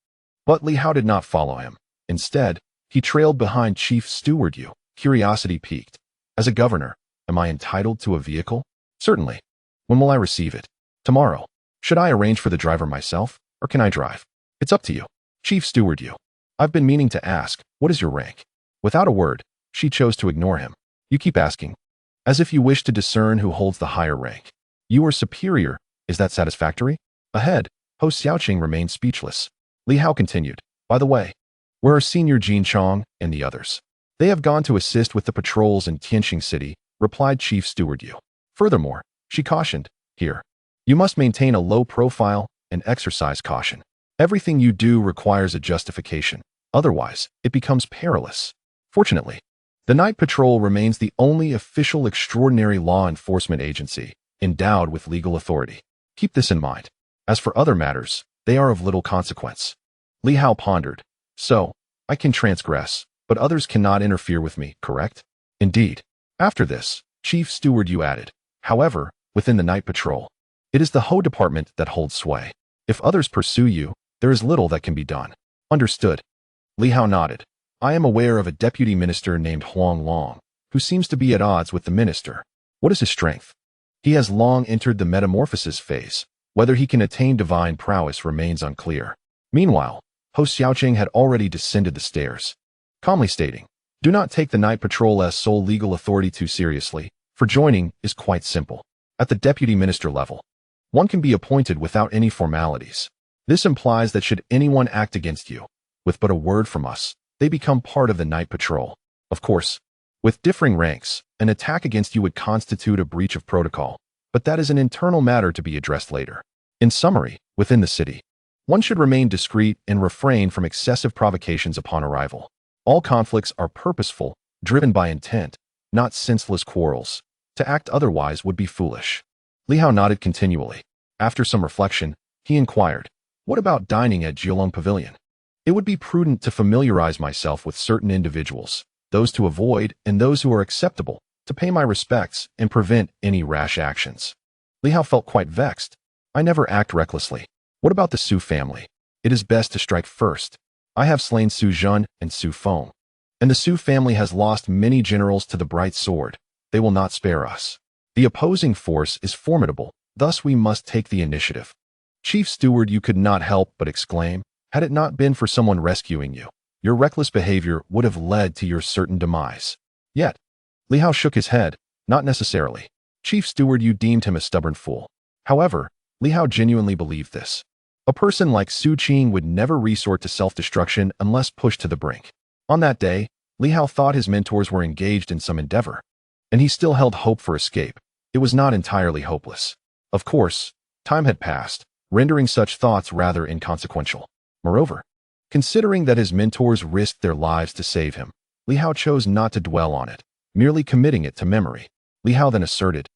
But Li Hao did not follow him. Instead, he trailed behind Chief Steward Yu, curiosity piqued. As a governor, am I entitled to a vehicle? Certainly. When will I receive it? Tomorrow. Should I arrange for the driver myself, or can I drive? It's up to you. Chief Steward Yu. I've been meaning to ask, what is your rank? Without a word, she chose to ignore him. You keep asking. As if you wish to discern who holds the higher rank. You are superior. Is that satisfactory? Ahead, Hou Xiaoqing remained speechless. Li Hao continued. By the way, where are Senior Jin Chong and the others? They have gone to assist with the patrols in Tianqing City, replied Chief Steward Yu. Furthermore, she cautioned, here, you must maintain a low profile and exercise caution. Everything you do requires a justification. Otherwise, it becomes perilous. Fortunately, the Night Patrol remains the only official extraordinary law enforcement agency endowed with legal authority. Keep this in mind. As for other matters, they are of little consequence. Li Hao pondered. So, I can transgress, but others cannot interfere with me, correct? Indeed. After this, Chief Steward Yu added. However, within the Night Patrol, it is the Ho Department that holds sway. If others pursue you, there is little that can be done. Understood. Li Hao nodded. I am aware of a deputy minister named Huang Long, who seems to be at odds with the minister. What is his strength? He has long entered the metamorphosis phase. Whether he can attain divine prowess remains unclear. Meanwhile, Hou Xiaoqing had already descended the stairs, calmly stating, do not take the Night Patrol as sole legal authority too seriously, for joining is quite simple. At the deputy minister level, one can be appointed without any formalities. This implies that should anyone act against you, with but a word from us, they become part of the Night Patrol. Of course, with differing ranks, an attack against you would constitute a breach of protocol, but that is an internal matter to be addressed later. In summary, within the city, one should remain discreet and refrain from excessive provocations upon arrival. All conflicts are purposeful, driven by intent, not senseless quarrels. To act otherwise would be foolish. Li Hao nodded continually. After some reflection, he inquired, what about dining at Jiulong Pavilion? It would be prudent to familiarize myself with certain individuals, those to avoid and those who are acceptable, to pay my respects and prevent any rash actions. Li Hao felt quite vexed. I never act recklessly. What about the Su family? It is best to strike first. I have slain Su Zhen and Su Feng. and the Su family has lost many generals to the bright sword. They will not spare us. The opposing force is formidable, thus we must take the initiative. Chief Steward, you could not help but exclaim, had it not been for someone rescuing you, your reckless behavior would have led to your certain demise. Yet, Li Hao shook his head, not necessarily. Chief Steward, you deemed him a stubborn fool. However, Li Hao genuinely believed this. A person like Su Qing would never resort to self-destruction unless pushed to the brink. On that day, Li Hao thought his mentors were engaged in some endeavor, and he still held hope for escape. It was not entirely hopeless. Of course, time had passed, rendering such thoughts rather inconsequential. Moreover, considering that his mentors risked their lives to save him, Li Hao chose not to dwell on it, merely committing it to memory. Li Hao then asserted,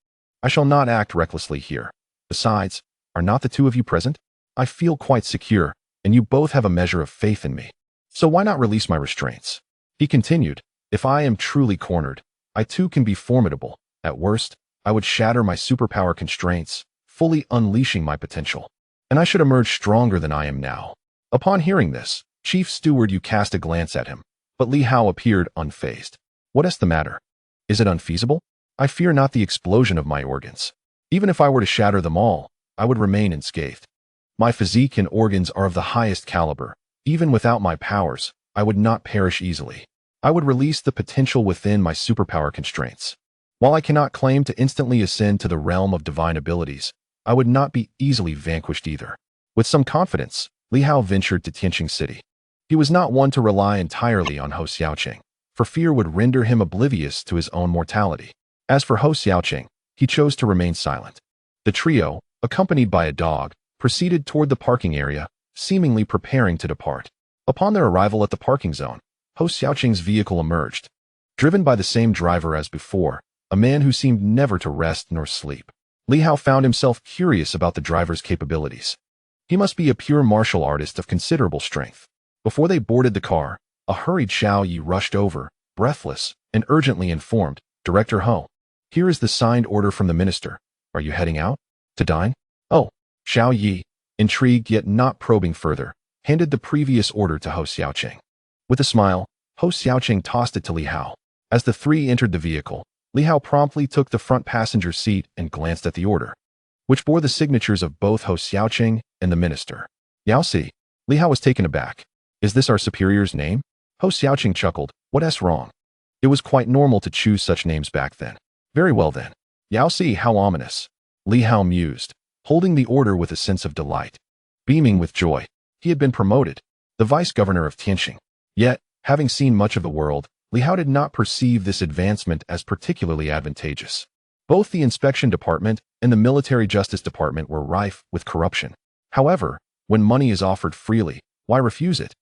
I shall not act recklessly here. Besides, are not the two of you present? I feel quite secure, and you both have a measure of faith in me. So why not release my restraints? He continued, if I am truly cornered, I too can be formidable. At worst, I would shatter my superpower constraints, fully unleashing my potential. And I should emerge stronger than I am now. Upon hearing this, Chief Steward, you cast a glance at him, but Li Hao appeared unfazed. What is the matter? Is it unfeasible? I fear not the explosion of my organs. Even if I were to shatter them all, I would remain unscathed. My physique and organs are of the highest caliber. Even without my powers, I would not perish easily. I would release the potential within my superpower constraints. While I cannot claim to instantly ascend to the realm of divine abilities, I would not be easily vanquished either. With some confidence, Li Hao ventured to Tianqing City. He was not one to rely entirely on Ho Xiaoqing, for fear would render him oblivious to his own mortality. As for Ho Xiaoqing, he chose to remain silent. The trio, accompanied by a dog, proceeded toward the parking area, seemingly preparing to depart. Upon their arrival at the parking zone, Ho Xiaoqing's vehicle emerged. Driven by the same driver as before, a man who seemed never to rest nor sleep. Li Hao found himself curious about the driver's capabilities. He must be a pure martial artist of considerable strength. Before they boarded the car, a hurried Xiao Yi rushed over, breathless, and urgently informed, Director Ho, here is the signed order from the minister. Are you heading out? To dine? Oh, Xiao Yi, intrigued yet not probing further, handed the previous order to Ho Xiaoqing. With a smile, Ho Xiaoqing tossed it to Li Hao. As the three entered the vehicle, Li Hao promptly took the front passenger seat and glanced at the order, which bore the signatures of both Ho Xiaoqing and the minister. Yao Si. Li Hao was taken aback. Is this our superior's name? Ho Xiaoqing chuckled. What's wrong? It was quite normal to choose such names back then. Very well then. Yao Si, how ominous. Li Hao mused, holding the order with a sense of delight. Beaming with joy, he had been promoted, the vice-governor of Tianqing. Yet, having seen much of the world, Li Hao did not perceive this advancement as particularly advantageous. Both the inspection department and the military justice department were rife with corruption. However, when money is offered freely, why refuse it?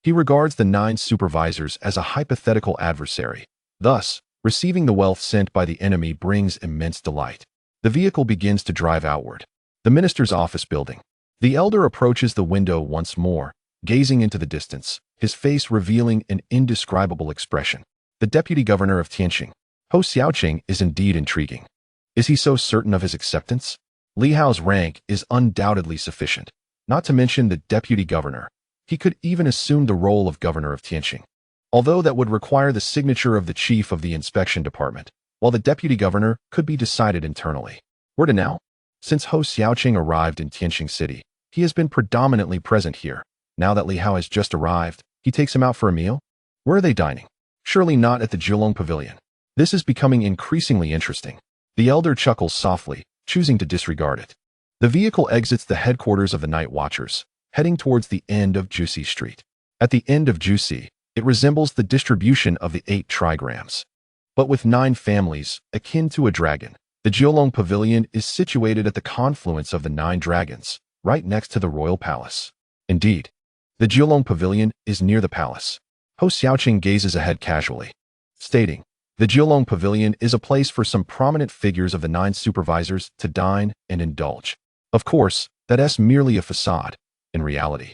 He regards the 9 supervisors as a hypothetical adversary. Thus, receiving the wealth sent by the enemy brings immense delight. The vehicle begins to drive outward. The minister's office building. The elder approaches the window once more, gazing into the distance, his face revealing an indescribable expression. The deputy governor of Tianqing, Ho Xiaoqing, is indeed intriguing. Is he so certain of his acceptance? Li Hao's rank is undoubtedly sufficient, not to mention the deputy governor. He could even assume the role of governor of Tianqing, although that would require the signature of the chief of the inspection department, while the deputy governor could be decided internally. Where to now? Since Ho Xiaoqing arrived in Tianqing City, he has been predominantly present here. Now that Li Hao has just arrived, he takes him out for a meal? Where are they dining? Surely not at the Jiulong Pavilion. This is becoming increasingly interesting. The elder chuckles softly, choosing to disregard it. The vehicle exits the headquarters of the Night Watchers, heading towards the end of Jusi Street. At the end of Jusi, it resembles the distribution of the 8 trigrams. But with 9 families, akin to a dragon, the Jiulong Pavilion is situated at the confluence of the 9 dragons, right next to the royal palace. Indeed, the Jiulong Pavilion is near the palace. Ho Xiaoqing gazes ahead casually, stating, the Jiulong Pavilion is a place for some prominent figures of the 9 supervisors to dine and indulge. Of course, that's merely a facade. In reality,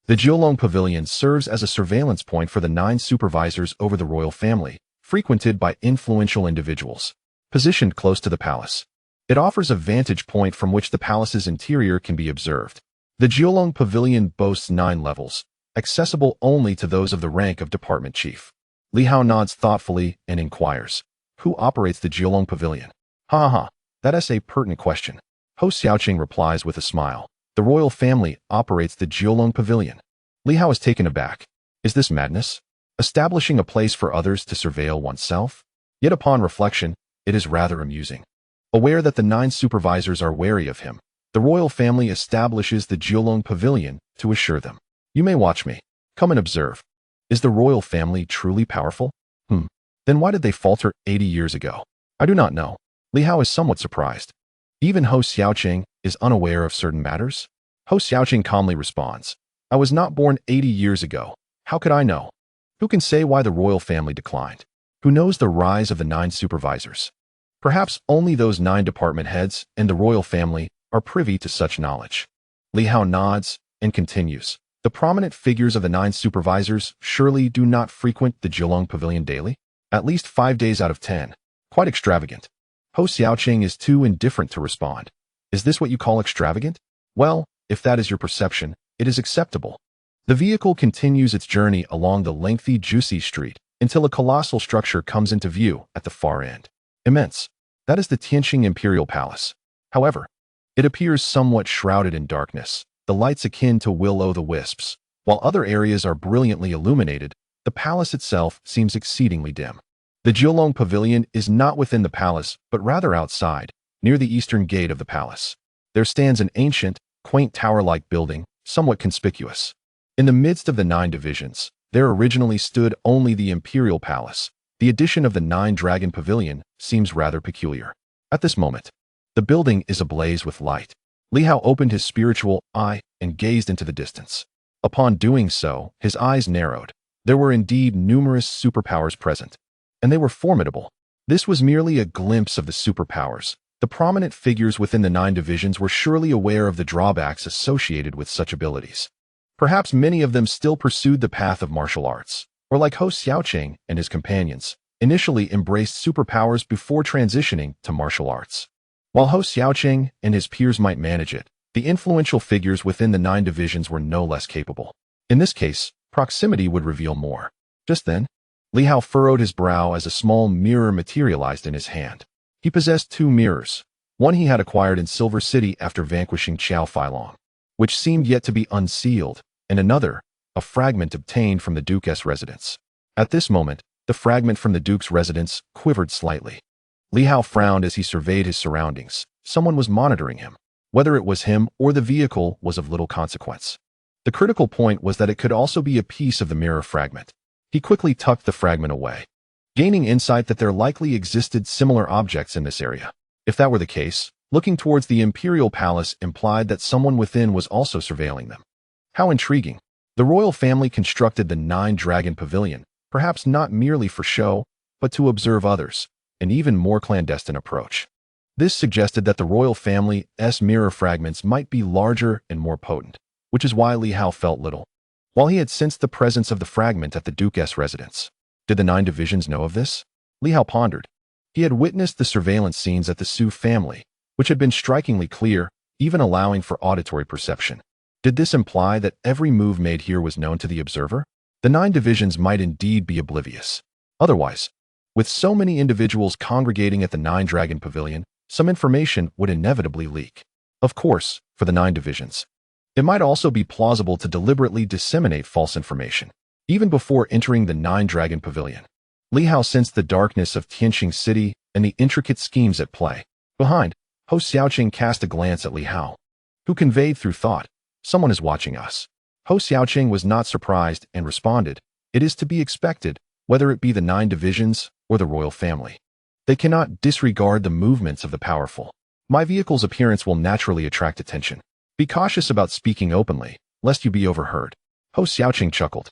the Jiulong Pavilion serves as a surveillance point for the 9 supervisors over the royal family, frequented by influential individuals. Positioned close to the palace, it offers a vantage point from which the palace's interior can be observed. The Jiulong Pavilion boasts 9 levels, accessible only to those of the rank of department chief. Li Hao nods thoughtfully and inquires, "Who operates the Jiulong Pavilion?" "Ha ha ha, that's a pertinent question." Ho Xiaoqing replies with a smile. "The royal family operates the Jiulong Pavilion." Li Hao is taken aback. Is this madness? Establishing a place for others to surveil oneself? Yet upon reflection, it is rather amusing. Aware that the 9 supervisors are wary of him, the royal family establishes the Jiulong Pavilion to assure them. "You may watch me. Come and observe." Is the royal family truly powerful? Then why did they falter 80 years ago? I do not know. Li Hao is somewhat surprised. Even Ho Xiaoqing is unaware of certain matters. Ho Xiaoqing calmly responds, "I was not born 80 years ago. How could I know? Who can say why the royal family declined? Who knows the rise of the 9 supervisors? Perhaps only those 9 department heads and the royal family are privy to such knowledge." Li Hao nods and continues, "The prominent figures of the 9 supervisors surely do not frequent the Jiulong Pavilion daily? At least 5 days out of 10. Quite extravagant." Ho Xiaoqing is too indifferent to respond. "Is this what you call extravagant? Well, if that is your perception, it is acceptable." The vehicle continues its journey along the lengthy, juicy street until a colossal structure comes into view at the far end. Immense. That is the Tianqing Imperial Palace. However, it appears somewhat shrouded in darkness, the lights akin to will-o'-the-wisps. While other areas are brilliantly illuminated, the palace itself seems exceedingly dim. The Jiulong Pavilion is not within the palace, but rather outside, near the eastern gate of the palace. There stands an ancient, quaint tower-like building, somewhat conspicuous. In the midst of the 9 divisions, there originally stood only the Imperial Palace. The addition of the 9-dragon pavilion seems rather peculiar. At this moment, the building is ablaze with light. Li Hao opened his spiritual eye and gazed into the distance. Upon doing so, his eyes narrowed. There were indeed numerous superpowers present, and they were formidable. This was merely a glimpse of the superpowers. The prominent figures within the 9 divisions were surely aware of the drawbacks associated with such abilities. Perhaps many of them still pursued the path of martial arts, or like Ho Xiaoqing and his companions, initially embraced superpowers before transitioning to martial arts. While Ho Xiaoqing and his peers might manage it, the influential figures within the 9 divisions were no less capable. In this case, proximity would reveal more. Just then, Li Hao furrowed his brow as a small mirror materialized in his hand. He possessed 2 mirrors. One he had acquired in Silver City after vanquishing Qiao Feilong, which seemed yet to be unsealed, and another, a fragment obtained from the Duke's residence. At this moment, the fragment from the Duke's residence quivered slightly. Li Hao frowned as he surveyed his surroundings. Someone was monitoring him. Whether it was him or the vehicle was of little consequence. The critical point was that it could also be a piece of the mirror fragment. He quickly tucked the fragment away, gaining insight that there likely existed similar objects in this area. If that were the case, looking towards the Imperial Palace implied that someone within was also surveilling them. How intriguing. The royal family constructed the 9-dragon pavilion, perhaps not merely for show, but to observe others, an even more clandestine approach. This suggested that the royal family's mirror fragments might be larger and more potent, which is why Li Hao felt little, while he had sensed the presence of the fragment at the Duke's residence. Did the 9 divisions know of this? Li Hao pondered. He had witnessed the surveillance scenes at the Su family, which had been strikingly clear, even allowing for auditory perception. Did this imply that every move made here was known to the observer? The 9 divisions might indeed be oblivious. Otherwise, with so many individuals congregating at the 9-dragon pavilion, some information would inevitably leak. Of course, for the 9 divisions, it might also be plausible to deliberately disseminate false information. Even before entering the 9-dragon pavilion, Li Hao sensed the darkness of Tianqing City and the intricate schemes at play. Behind, Ho Xiaoqing cast a glance at Li Hao, who conveyed through thought, "Someone is watching us." Ho Xiaoqing was not surprised and responded, "It is to be expected, whether it be the 9 divisions or the royal family. They cannot disregard the movements of the powerful. My vehicle's appearance will naturally attract attention. Be cautious about speaking openly, lest you be overheard." Ho Xiaoqing chuckled.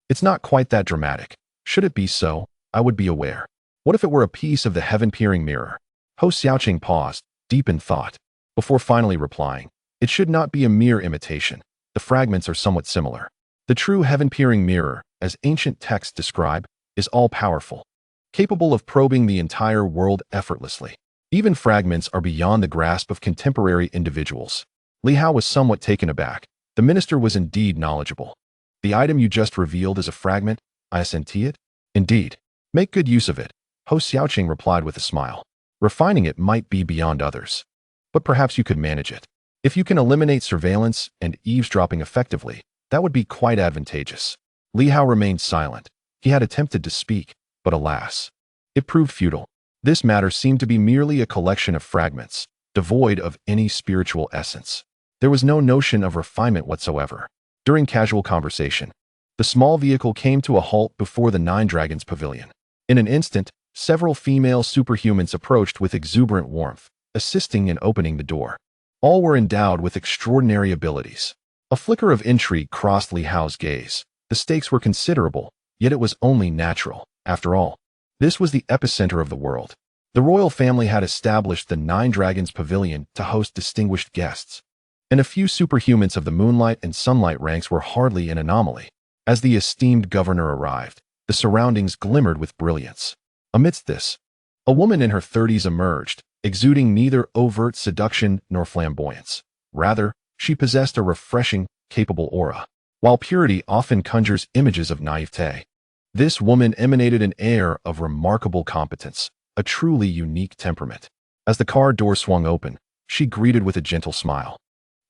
"It's not quite that dramatic. Should it be so, I would be aware. What if it were a piece of the heaven-peering mirror?" Ho Xiaoqing paused, deep in thought, before finally replying, "It should not be a mere imitation. The fragments are somewhat similar. The true heaven-peering mirror, as ancient texts describe, is all-powerful, capable of probing the entire world effortlessly. Even fragments are beyond the grasp of contemporary individuals." Li Hao was somewhat taken aback. The minister was indeed knowledgeable. "The item you just revealed is a fragment, I assent to it?" Indeed. Make good use of it, Ho Xiaoqing replied with a smile. Refining it might be beyond others. But perhaps you could manage it. If you can eliminate surveillance and eavesdropping effectively, that would be quite advantageous. Li Hao remained silent. He had attempted to speak, but alas, it proved futile. This matter seemed to be merely a collection of fragments, devoid of any spiritual essence. There was no notion of refinement whatsoever. During casual conversation, the small vehicle came to a halt before the Nine Dragons Pavilion. In an instant, several female superhumans approached with exuberant warmth, assisting in opening the door. All were endowed with extraordinary abilities. A flicker of intrigue crossed Li Hao's gaze. The stakes were considerable, yet it was only natural. After all, this was the epicenter of the world. The royal family had established the Nine Dragons Pavilion to host distinguished guests, and a few superhumans of the moonlight and sunlight ranks were hardly an anomaly. As the esteemed governor arrived, the surroundings glimmered with brilliance. Amidst this, a woman in her 30s emerged, exuding neither overt seduction nor flamboyance. Rather, she possessed a refreshing, capable aura. While purity often conjures images of naivete, this woman emanated an air of remarkable competence, a truly unique temperament. As the car door swung open, she greeted with a gentle smile,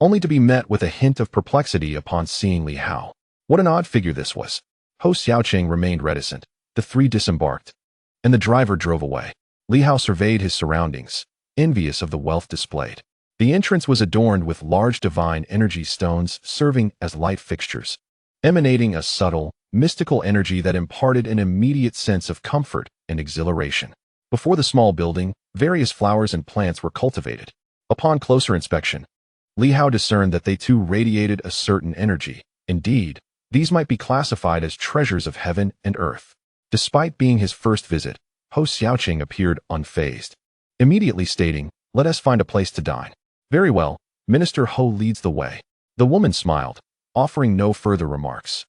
only to be met with a hint of perplexity upon seeing Li Hao. What an odd figure this was. Ho Xiaoqing remained reticent. The three disembarked, and the driver drove away. Li Hao surveyed his surroundings, envious of the wealth displayed. The entrance was adorned with large divine energy stones serving as light fixtures, emanating a subtle, mystical energy that imparted an immediate sense of comfort and exhilaration. Before the small building, various flowers and plants were cultivated. Upon closer inspection, Li Hao discerned that they too radiated a certain energy. Indeed, these might be classified as treasures of heaven and earth. Despite being his first visit, Ho Xiaoqing appeared unfazed, immediately stating, "Let us find a place to dine." "Very well, Minister Ho leads the way." The woman smiled, offering no further remarks.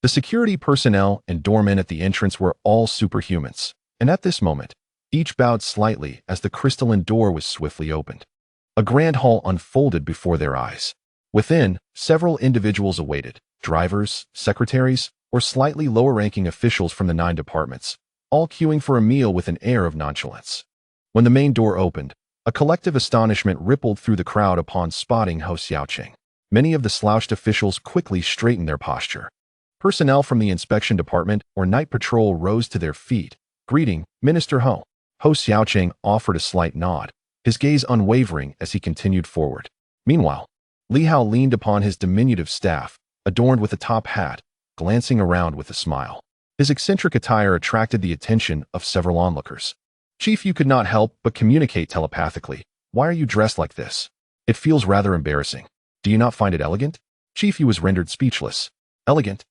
The security personnel and doormen at the entrance were all superhumans, and at this moment, each bowed slightly as the crystalline door was swiftly opened. A grand hall unfolded before their eyes. Within, several individuals awaited, drivers, secretaries, or slightly lower-ranking officials from the 9 departments, all queuing for a meal with an air of nonchalance. When the main door opened, a collective astonishment rippled through the crowd upon spotting Ho Xiaoqing. Many of the slouched officials quickly straightened their posture. Personnel from the inspection department or night patrol rose to their feet, greeting Minister Ho. Ho Xiaoqing offered a slight nod, his gaze unwavering as he continued forward. Meanwhile, Li Hao leaned upon his diminutive staff, adorned with a top hat, glancing around with a smile. His eccentric attire attracted the attention of several onlookers. "Chief, you could not help but communicate telepathically. Why are you dressed like this? It feels rather embarrassing. Do you not find it elegant?" Chief Yu was rendered speechless. Elegant?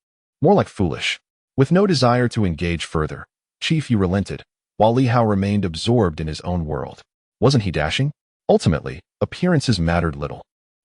More like foolish. With no desire to engage further, Chief Yu relented, while Li Hao remained absorbed in his own world. Wasn't he dashing? Ultimately, appearances mattered little.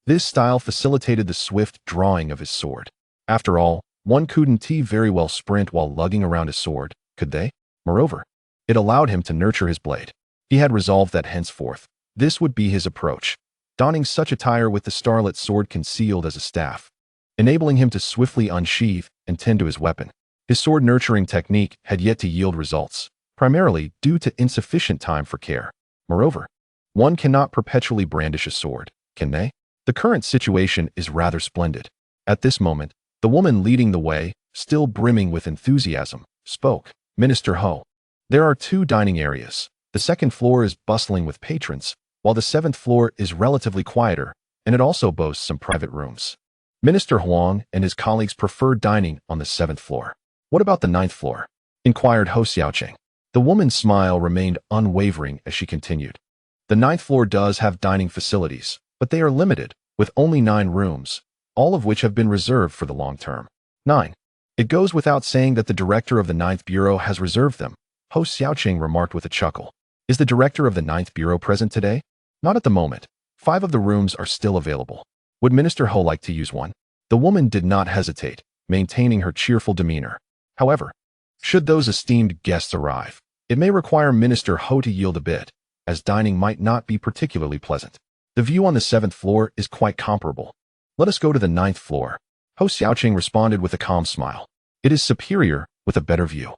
This style facilitated the swift drawing of his sword. After all, one couldn't very well sprint while lugging around a sword, could they? Moreover, it allowed him to nurture his blade. He had resolved that henceforth, this would be his approach, donning such attire with the starlit sword concealed as a staff, enabling him to swiftly unsheath and tend to his weapon. His sword nurturing technique had yet to yield results, primarily due to insufficient time for care. Moreover, one cannot perpetually brandish a sword, can they? The current situation is rather splendid. At this moment, the woman leading the way, still brimming with enthusiasm, spoke. "Minister Ho, there are 2 dining areas. The 2nd floor is bustling with patrons, while the 7th floor is relatively quieter, and it also boasts some private rooms. Minister Huang and his colleagues prefer dining on the 7th floor. What about the 9th floor?" inquired Ho Xiaoqing. The woman's smile remained unwavering as she continued. "The 9th floor does have dining facilities, but they are limited, with only 9 rooms, all of which have been reserved for the long term." 9. It goes without saying that the director of the 9th Bureau has reserved them, Ho Xiaoqing remarked with a chuckle. "Is the director of the 9th Bureau present today?" "Not at the moment. 5 of the rooms are still available. Would Minister Ho like to use one?" The woman did not hesitate, maintaining her cheerful demeanor. However, should those esteemed guests arrive, it may require Minister Ho to yield a bit, as dining might not be particularly pleasant. The view on the 7th floor is quite comparable. Let us go to the 9th floor. Ho Xiaoqing responded with a calm smile. It is superior, with a better view.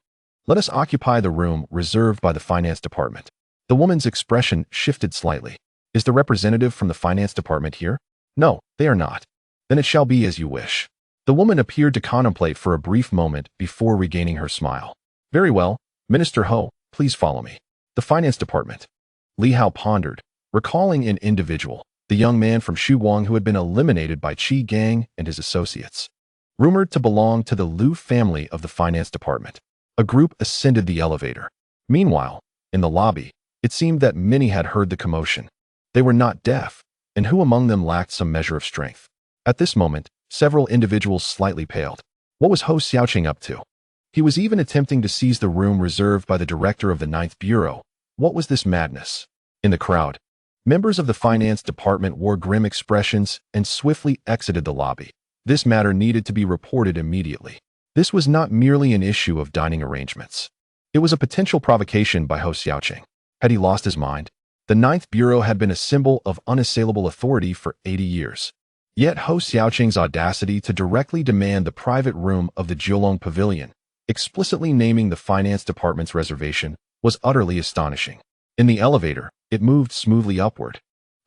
Let us occupy the room reserved by the finance department. The woman's expression shifted slightly. Is the representative from the finance department here? No, they are not. Then it shall be as you wish. The woman appeared to contemplate for a brief moment before regaining her smile. Very well, Minister Ho, please follow me. The finance department. Li Hao pondered, recalling an individual, the young man from Shuguang who had been eliminated by Qi Gang and his associates. Rumored to belong to the Liu family of the finance department. A group ascended the elevator. Meanwhile, in the lobby, it seemed that many had heard the commotion. They were not deaf, and who among them lacked some measure of strength? At this moment, several individuals slightly paled. What was Ho Xiaoqing up to? He was even attempting to seize the room reserved by the director of the 9th Bureau. What was this madness? In the crowd, members of the finance department wore grim expressions and swiftly exited the lobby. This matter needed to be reported immediately. This was not merely an issue of dining arrangements. It was a potential provocation by Ho Xiaoqing. Had he lost his mind? The 9th Bureau had been a symbol of unassailable authority for 80 years. Yet Ho Xiaoqing's audacity to directly demand the private room of the Jiulong Pavilion, explicitly naming the finance department's reservation, was utterly astonishing. In the elevator, it moved smoothly upward.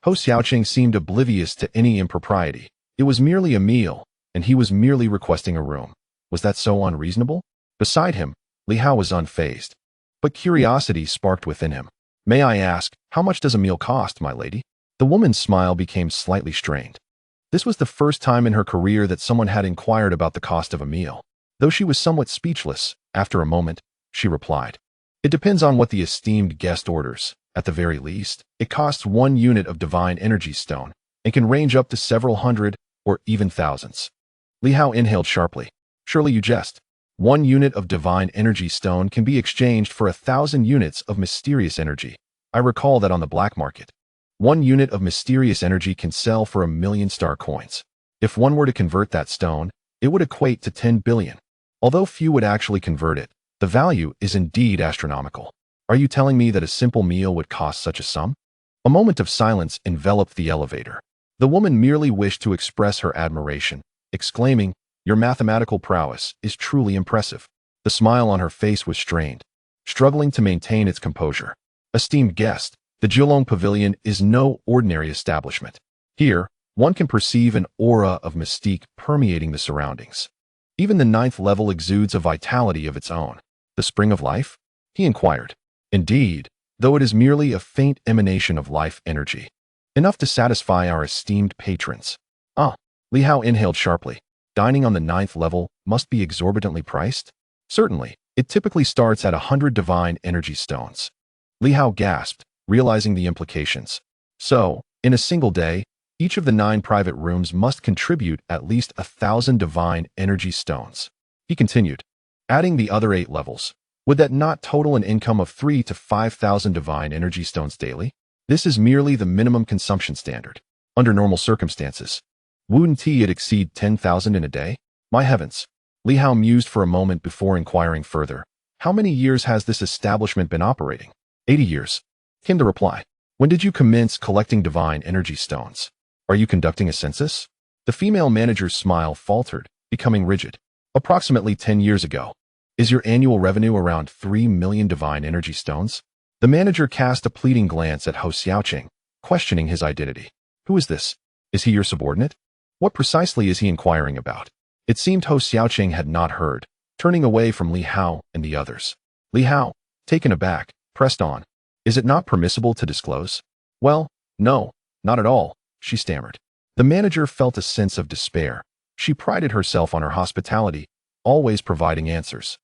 Ho Xiaoqing seemed oblivious to any impropriety. It was merely a meal, and he was merely requesting a room. Was that so unreasonable? Beside him, Li Hao was unfazed. But curiosity sparked within him. May I ask, how much does a meal cost, my lady? The woman's smile became slightly strained. This was the first time in her career that someone had inquired about the cost of a meal. Though she was somewhat speechless, after a moment, she replied, "It depends on what the esteemed guest orders. At the very least, it costs 1 unit of divine energy stone and can range up to several hundred or even thousands." Li Hao inhaled sharply. Surely you jest. 1 unit of divine energy stone can be exchanged for 1,000 units of mysterious energy. I recall that on the black market, 1 unit of mysterious energy can sell for 1,000,000 star coins. If one were to convert that stone, it would equate to 10 billion. Although few would actually convert it, the value is indeed astronomical. Are you telling me that a simple meal would cost such a sum? A moment of silence enveloped the elevator. The woman merely wished to express her admiration, exclaiming, "Your mathematical prowess is truly impressive." The smile on her face was strained, struggling to maintain its composure. Esteemed guest, the Jiulong Pavilion is no ordinary establishment. Here, one can perceive an aura of mystique permeating the surroundings. Even the 9th level exudes a vitality of its own. The spring of life? He inquired. Indeed, though it is merely a faint emanation of life energy. Enough to satisfy our esteemed patrons. Ah, Li Hao inhaled sharply. Dining on the 9th level must be exorbitantly priced? Certainly, it typically starts at 100 divine energy stones. Li Hao gasped, realizing the implications. So, in a single day, each of the 9 private rooms must contribute at least 1,000 divine energy stones. He continued, adding the other 8 levels. Would that not total an income of 3 to 5,000 divine energy stones daily? This is merely the minimum consumption standard. Under normal circumstances, wouldn't it exceed 10,000 in a day? My heavens. Li Hao mused for a moment before inquiring further. How many years has this establishment been operating? 80 years. Came the reply. When did you commence collecting divine energy stones? Are you conducting a census? The female manager's smile faltered, becoming rigid. Approximately 10 years ago. Is your annual revenue around 3 million divine energy stones? The manager cast a pleading glance at Ho Xiaoqing, questioning his identity. Who is this? Is he your subordinate? What precisely is he inquiring about? It seemed Ho Xiaoqing had not heard, turning away from Li Hao and the others. Li Hao, taken aback, pressed on. Is it not permissible to disclose? Well, no, not at all, she stammered. The manager felt a sense of despair. She prided herself on her hospitality, always providing answers.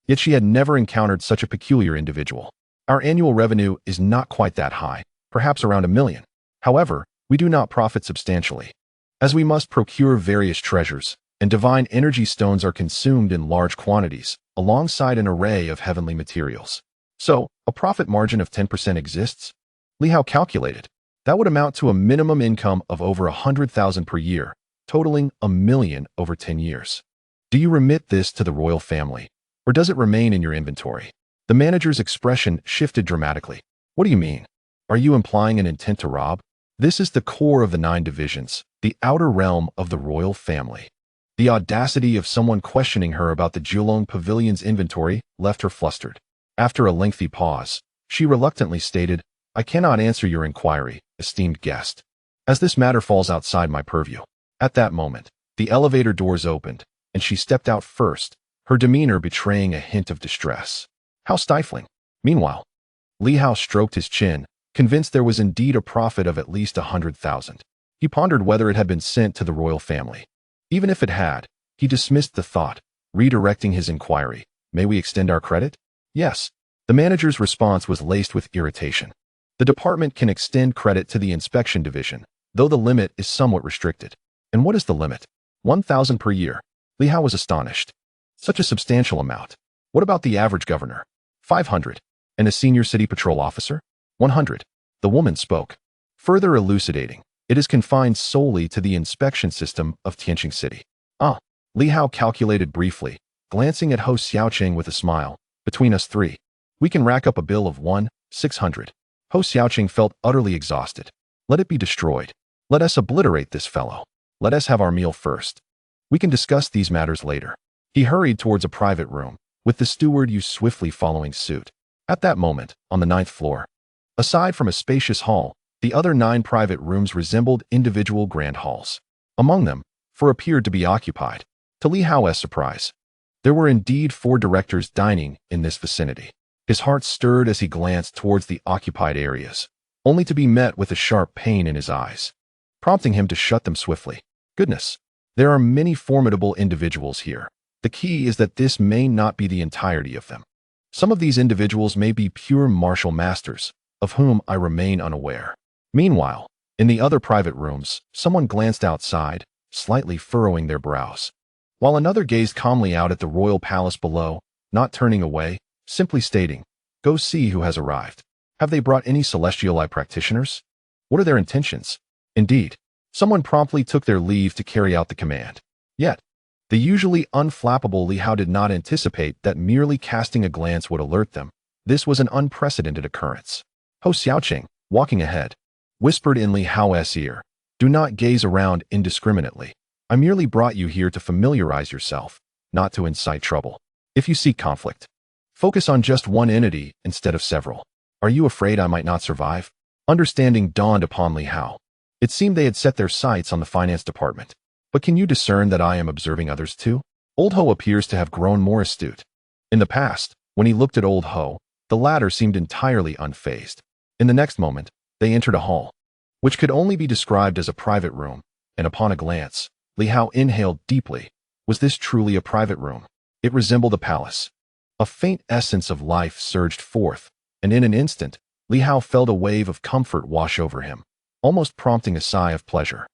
Yet she had never encountered such a peculiar individual. Our annual revenue is not quite that high, perhaps around 1 million. However, we do not profit substantially, as we must procure various treasures, and divine energy stones are consumed in large quantities, alongside an array of heavenly materials. So, a profit margin of 10% exists? Li Hao calculated. That would amount to a minimum income of over 100,000 per year, totaling 1 million over 10 years. Do you remit this to the royal family, or does it remain in your inventory? The manager's expression shifted dramatically. What do you mean? Are you implying an intent to rob? This is the core of the 9 divisions, the outer realm of the royal family. The audacity of someone questioning her about the Julong Pavilion's inventory left her flustered. After a lengthy pause, she reluctantly stated, "I cannot answer your inquiry, esteemed guest, as this matter falls outside my purview." At that moment, the elevator doors opened, and she stepped out first, her demeanor betraying a hint of distress. How stifling. Meanwhile, Li Hao stroked his chin, convinced there was indeed a profit of at least 100,000. He pondered whether it had been sent to the royal family. Even if it had, he dismissed the thought, redirecting his inquiry. "May we extend our credit?" "Yes." The manager's response was laced with irritation. "The department can extend credit to the inspection division, though the limit is somewhat restricted." "And what is the limit?" 1,000 per year. Li Hao was astonished. Such a substantial amount. What about the average governor? 500. And a senior city patrol officer? 100. The woman spoke, further elucidating. "It is confined solely to the inspection system of Tianqing City." "Ah." Li Hao calculated briefly, glancing at Ho Xiaoqing with a smile. "Between us three, we can rack up a bill of 1,600. Ho Xiaoqing felt utterly exhausted. "Let it be destroyed. Let us obliterate this fellow. Let us have our meal first. We can discuss these matters later." He hurried towards a private room, with the steward Yu swiftly following suit. At that moment, on the 9th floor, aside from a spacious hall, the other 9 private rooms resembled individual grand halls. Among them, 4 appeared to be occupied. To Li Hao's surprise, there were indeed 4 directors dining in this vicinity. His heart stirred as he glanced towards the occupied areas, only to be met with a sharp pain in his eyes, prompting him to shut them swiftly. Goodness, there are many formidable individuals here. The key is that this may not be the entirety of them. Some of these individuals may be pure martial masters, of whom I remain unaware. Meanwhile, in the other private rooms, someone glanced outside, slightly furrowing their brows, while another gazed calmly out at the royal palace below, not turning away, simply stating, "Go see who has arrived. Have they brought any celestial eye practitioners? What are their intentions?" Indeed, someone promptly took their leave to carry out the command. Yet, the usually unflappable Li Hao did not anticipate that merely casting a glance would alert them. This was an unprecedented occurrence. Ho Xiaoqing, walking ahead, whispered in Li Hao's ear, "Do not gaze around indiscriminately. I merely brought you here to familiarize yourself, not to incite trouble. If you seek conflict, focus on just one entity instead of several." "Are you afraid I might not survive?" Understanding dawned upon Li Hao. It seemed they had set their sights on the finance department. "But can you discern that I am observing others too?" Old Ho appears to have grown more astute. In the past, when he looked at Old Ho, the latter seemed entirely unfazed. In the next moment, they entered a hall, which could only be described as a private room, and upon a glance, Li Hao inhaled deeply. Was this truly a private room? It resembled a palace. A faint essence of life surged forth, and in an instant, Li Hao felt a wave of comfort wash over him, almost prompting a sigh of pleasure.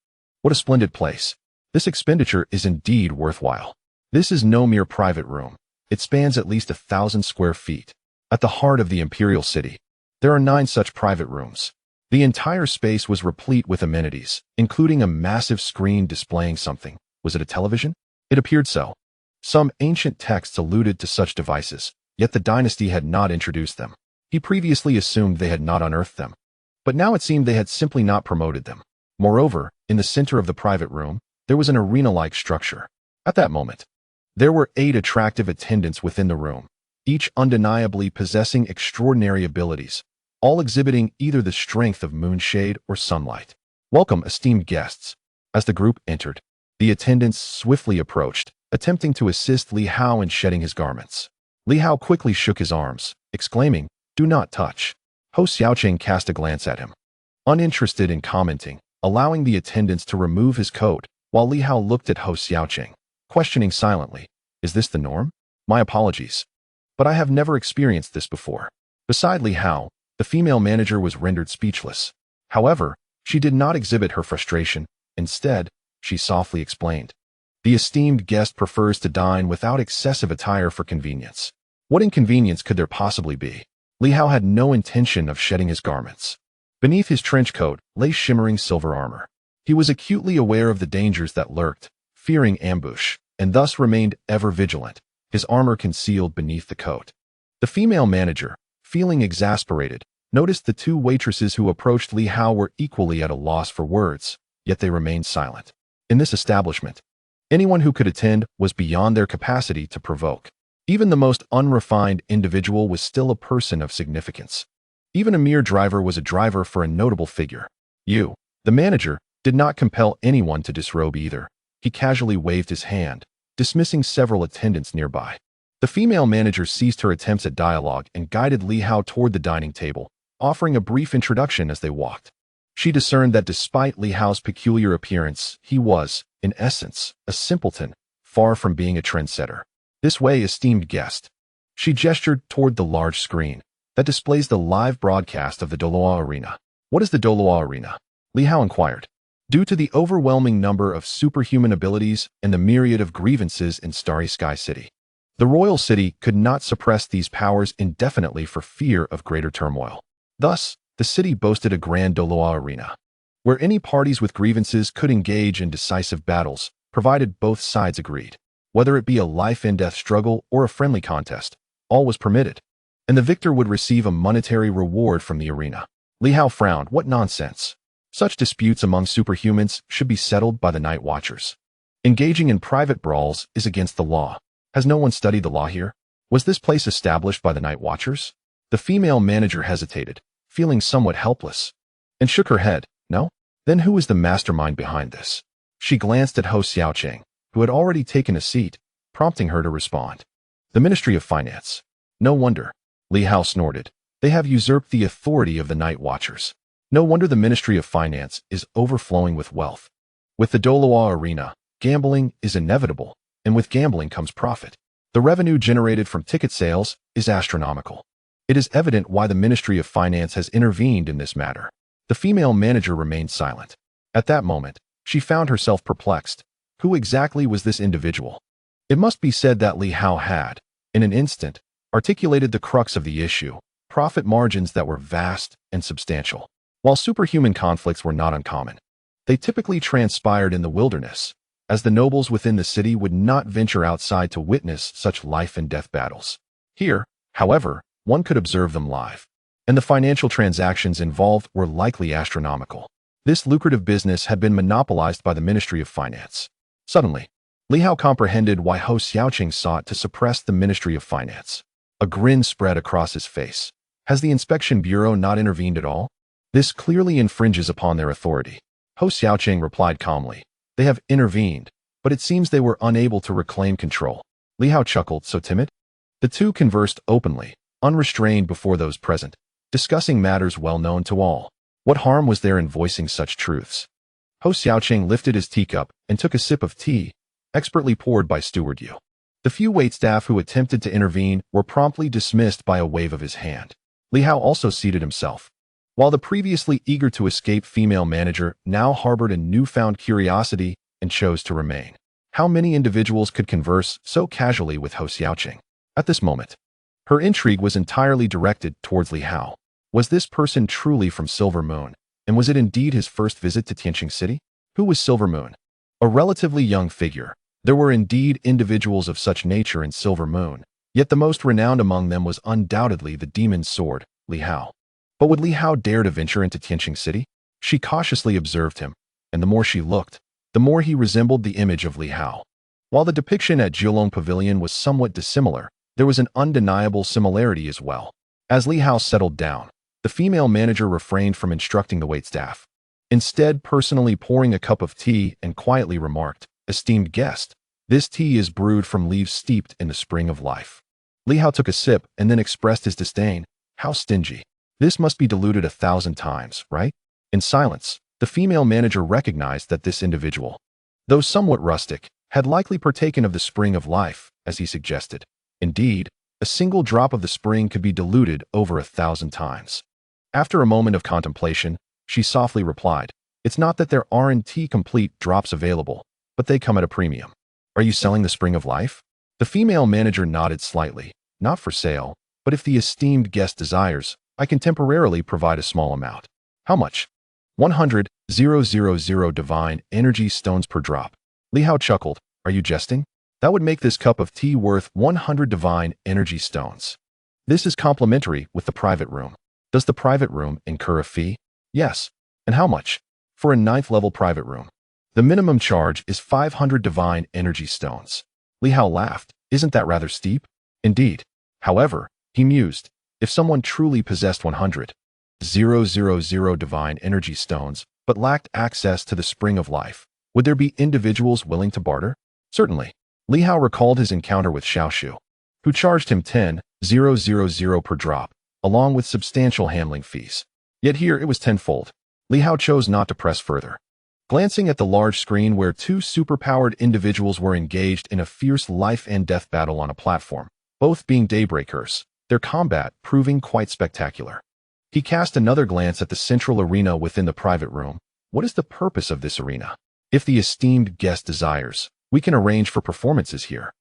What a splendid place. This expenditure is indeed worthwhile. This is no mere private room. It spans at least 1,000 square feet. At the heart of the imperial city, there are 9 such private rooms. The entire space was replete with amenities, including a massive screen displaying something. Was it a television? It appeared so. Some ancient texts alluded to such devices, yet the dynasty had not introduced them. He previously assumed they had not unearthed them, but now it seemed they had simply not promoted them. Moreover, in the center of the private room, there was an arena-like structure. At that moment, there were 8 attractive attendants within the room, each undeniably possessing extraordinary abilities, all exhibiting either the strength of moonshade or sunlight. "Welcome, esteemed guests." As the group entered, the attendants swiftly approached, attempting to assist Li Hao in shedding his garments. Li Hao quickly shook his arms, exclaiming, "Do not touch." Ho Xiaoqing cast a glance at him, uninterested in commenting, allowing the attendants to remove his coat, while Li Hao looked at Ho Xiaoqing, questioning silently, "Is this the norm? My apologies, but I have never experienced this before." Beside Li Hao, the female manager was rendered speechless. However, she did not exhibit her frustration. Instead, she softly explained, "The esteemed guest prefers to dine without excessive attire for convenience." What inconvenience could there possibly be? Li Hao had no intention of shedding his garments. Beneath his trench coat lay shimmering silver armor. He was acutely aware of the dangers that lurked, fearing ambush, and thus remained ever vigilant, his armor concealed beneath the coat. The female manager, feeling exasperated, noticed the 2 waitresses who approached Li Hao were equally at a loss for words, yet they remained silent. In this establishment, Anyone who could attend was beyond their capacity to provoke. Even the most unrefined individual was still a person of significance. Even a mere driver was a driver for a notable figure. You, the manager, did not compel anyone to disrobe either. He casually waved his hand, dismissing several attendants nearby. The female manager ceased her attempts at dialogue and guided Li Hao toward the dining table, offering a brief introduction as they walked. She discerned that despite Li Hao's peculiar appearance, he was, in essence, a simpleton, far from being a trendsetter. This way, esteemed guest. She gestured toward the large screen that displays the live broadcast of the Doloa Arena. What is the Doloa Arena? Li Hao inquired. Due to the overwhelming number of superhuman abilities and the myriad of grievances in Starry Sky City, the royal city could not suppress these powers indefinitely for fear of greater turmoil. Thus, the city boasted a grand Doloa Arena, where any parties with grievances could engage in decisive battles, provided both sides agreed. Whether it be a life-and-death struggle or a friendly contest, all was permitted, and the victor would receive a monetary reward from the arena. Li Hao frowned. What nonsense! Such disputes among superhumans should be settled by the Night Watchers. Engaging in private brawls is against the law. Has no one studied the law here? Was this place established by the Night Watchers? The female manager hesitated, feeling somewhat helpless, and shook her head. No? Then who is the mastermind behind this? She glanced at Ho Xiaoqing, who had already taken a seat, prompting her to respond. The Ministry of Finance. No wonder. Li Hao snorted. They have usurped the authority of the Night Watchers. No wonder the Ministry of Finance is overflowing with wealth. With the Doloa Arena, gambling is inevitable, and with gambling comes profit. The revenue generated from ticket sales is astronomical. It is evident why the Ministry of Finance has intervened in this matter. The female manager remained silent. At that moment, she found herself perplexed. Who exactly was this individual? It must be said that Li Hao had, in an instant, articulated the crux of the issue, profit margins that were vast and substantial. While superhuman conflicts were not uncommon, they typically transpired in the wilderness, as the nobles within the city would not venture outside to witness such life-and-death battles. Here, however, one could observe them live, and the financial transactions involved were likely astronomical. This lucrative business had been monopolized by the Ministry of Finance. Suddenly, Li Hao comprehended why Ho Xiaoqing sought to suppress the Ministry of Finance. A grin spread across his face. Has the Inspection Bureau not intervened at all? This clearly infringes upon their authority. Ho Xiaoqing replied calmly. They have intervened, but it seems they were unable to reclaim control. Li Hao chuckled. So timid? The two conversed openly, unrestrained before those present, discussing matters well known to all. What harm was there in voicing such truths? Ho Xiaoqing lifted his teacup and took a sip of tea, expertly poured by Steward Yu. The few waitstaff who attempted to intervene were promptly dismissed by a wave of his hand. Li Hao also seated himself, while the previously eager to escape female manager now harbored a newfound curiosity and chose to remain. How many individuals could converse so casually with Ho Xiaoqing? At this moment, her intrigue was entirely directed towards Li Hao. Was this person truly from Silver Moon, and was it indeed his first visit to Tianqing City? Who was Silver Moon? A relatively young figure. There were indeed individuals of such nature in Silver Moon, yet the most renowned among them was undoubtedly the demon's sword, Li Hao. But would Li Hao dare to venture into Tianqing City? She cautiously observed him, and the more she looked, the more he resembled the image of Li Hao. While the depiction at Jiulong Pavilion was somewhat dissimilar, there was an undeniable similarity as well. As Li Hao settled down, the female manager refrained from instructing the waitstaff, instead personally pouring a cup of tea and quietly remarked, "Esteemed guest, this tea is brewed from leaves steeped in the spring of life." Li Hao took a sip and then expressed his disdain. How stingy. This must be diluted 1,000 times, right? In silence, the female manager recognized that this individual, though somewhat rustic, had likely partaken of the spring of life, as he suggested. Indeed, a single drop of the spring could be diluted over 1,000 times. After a moment of contemplation, she softly replied, "It's not that there aren't complete drops available, but they come at a premium." Are you selling the spring of life? The female manager nodded slightly. Not for sale, but if the esteemed guest desires, I can temporarily provide a small amount. How much? 100,000 divine energy stones per drop. Li Hao chuckled. Are you jesting? That would make this cup of tea worth 100 divine energy stones. This is complimentary with the private room. Does the private room incur a fee? Yes. And how much? For a 9th level private room. The minimum charge is 500 divine energy stones. Li Hao laughed. Isn't that rather steep? Indeed. However, he mused, if someone truly possessed 100,000 divine energy stones, but lacked access to the spring of life, would there be individuals willing to barter? Certainly. Li Hao recalled his encounter with Yuan Shuo, who charged him 10,000 per drop, along with substantial handling fees. Yet here it was tenfold. Li Hao chose not to press further. Glancing at the large screen where two superpowered individuals were engaged in a fierce life-and-death battle on a platform, both being daybreakers, their combat proving quite spectacular. He cast another glance at the central arena within the private room. What is the purpose of this arena? If the esteemed guest desires, we can arrange for performances here.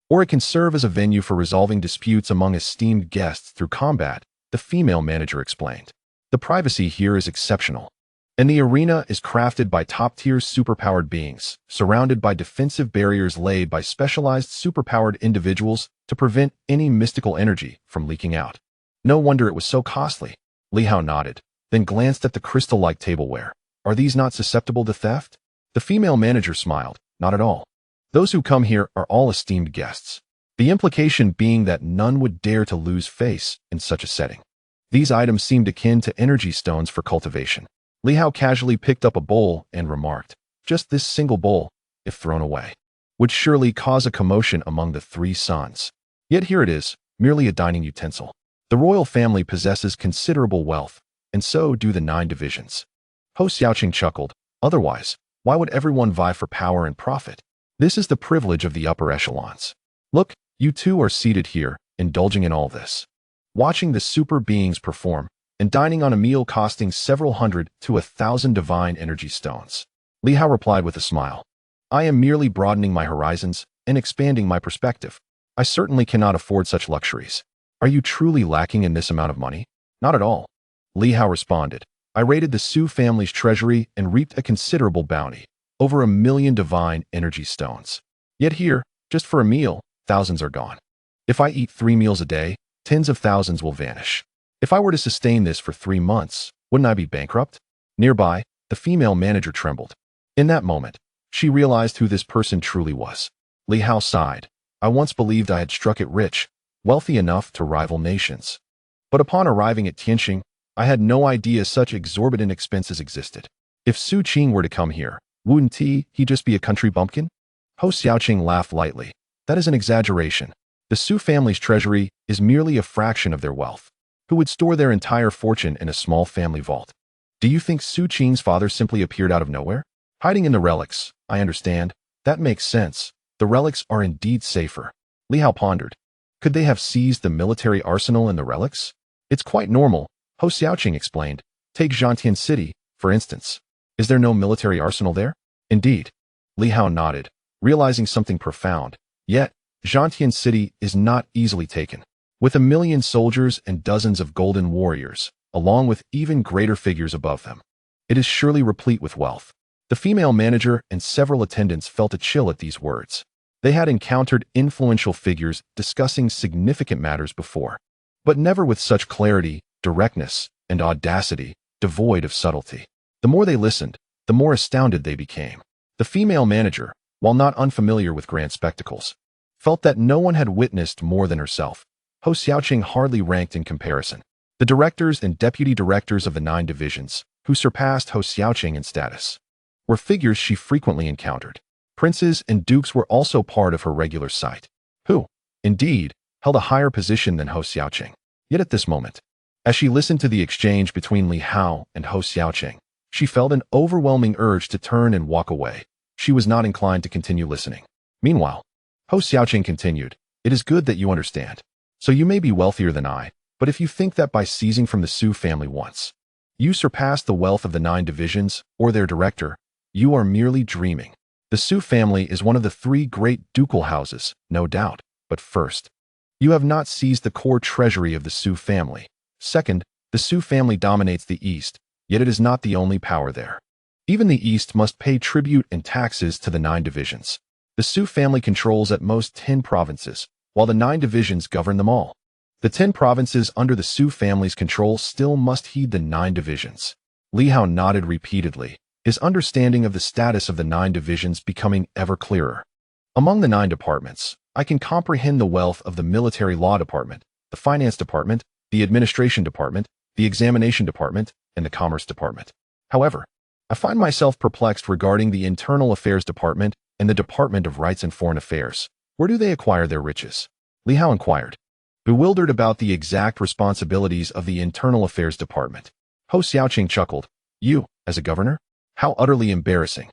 Or it can serve as a venue for resolving disputes among esteemed guests through combat, the female manager explained. The privacy here is exceptional. And the arena is crafted by top-tier superpowered beings, surrounded by defensive barriers laid by specialized superpowered individuals to prevent any mystical energy from leaking out. No wonder it was so costly. Li Hao nodded, then glanced at the crystal-like tableware. Are these not susceptible to theft? The female manager smiled. Not at all. Those who come here are all esteemed guests. The implication being that none would dare to lose face in such a setting. These items seemed akin to energy stones for cultivation. Li Hao casually picked up a bowl and remarked, just this single bowl, if thrown away, would surely cause a commotion among the three sons. Yet here it is, merely a dining utensil. The royal family possesses considerable wealth, and so do the 9 divisions. Ho Xiaoqing chuckled. Otherwise, why would everyone vie for power and profit? This is the privilege of the upper echelons. Look, you two are seated here, indulging in all this, watching the super beings perform, and dining on a meal costing several hundred to 1,000 divine energy stones. Li Hao replied with a smile. I am merely broadening my horizons and expanding my perspective. I certainly cannot afford such luxuries. Are you truly lacking in this amount of money? Not at all. Li Hao responded. I raided the Su family's treasury and reaped a considerable bounty, over 1 million divine energy stones. Yet here, just for a meal, thousands are gone. If I eat 3 meals a day, tens of thousands will vanish. If I were to sustain this for 3 months, wouldn't I be bankrupt? Nearby, the female manager trembled. In that moment, she realized who this person truly was. Li Hao sighed. I once believed I had struck it rich, wealthy enough to rival nations. But upon arriving at Tianxing, I had no idea such exorbitant expenses existed. If Su Qing were to come here, wouldn't he just be a country bumpkin? Ho Xiaoqing laughed lightly. That is an exaggeration. The Su family's treasury is merely a fraction of their wealth. Who would store their entire fortune in a small family vault? Do you think Su Qing's father simply appeared out of nowhere? Hiding in the relics, I understand. That makes sense. The relics are indeed safer. Li Hao pondered. Could they have seized the military arsenal in the relics? It's quite normal, Ho Xiaoqing explained. Take Zhantian City, for instance. Is there no military arsenal there? Indeed. Li Hao nodded, realizing something profound. Yet, Zhantian City is not easily taken. With 1 million soldiers and dozens of golden warriors, along with even greater figures above them, it is surely replete with wealth. The female manager and several attendants felt a chill at these words. They had encountered influential figures discussing significant matters before, but never with such clarity, directness, and audacity, devoid of subtlety. The more they listened, the more astounded they became. The female manager, while not unfamiliar with grand spectacles, felt that no one had witnessed more than herself. Ho Xiaoqing hardly ranked in comparison. The directors and deputy directors of the 9 divisions, who surpassed Ho Xiaoqing in status, were figures she frequently encountered. Princes and dukes were also part of her regular sight, who, indeed, held a higher position than Ho Xiaoqing. Yet at this moment, as she listened to the exchange between Li Hao and Ho Xiaoqing, she felt an overwhelming urge to turn and walk away. She was not inclined to continue listening. Meanwhile, Ho Xiaoqing continued, it is good that you understand. So you may be wealthier than I, but if you think that by seizing from the Su family once, you surpass the wealth of the 9 divisions or their director, you are merely dreaming. The Su family is one of the 3 great ducal houses, no doubt, but first, you have not seized the core treasury of the Su family. Second, the Su family dominates the East, yet it is not the only power there. Even the East must pay tribute and taxes to the 9 divisions. The Su family controls at most 10 provinces, while the 9 divisions govern them all. The 10 provinces under the Su family's control still must heed the 9 divisions. Li Hao nodded repeatedly. his understanding of the status of the 9 divisions becoming ever clearer. Among the 9 departments, I can comprehend the wealth of the military law department, the finance department, the administration department, the examination department, and the commerce department. However, I find myself perplexed regarding the internal affairs department and the Department of Rights and Foreign Affairs. Where do they acquire their riches? Li Hao inquired, bewildered about the exact responsibilities of the internal affairs department. Ho Xiaoqing chuckled. You, as a governor? How utterly embarrassing.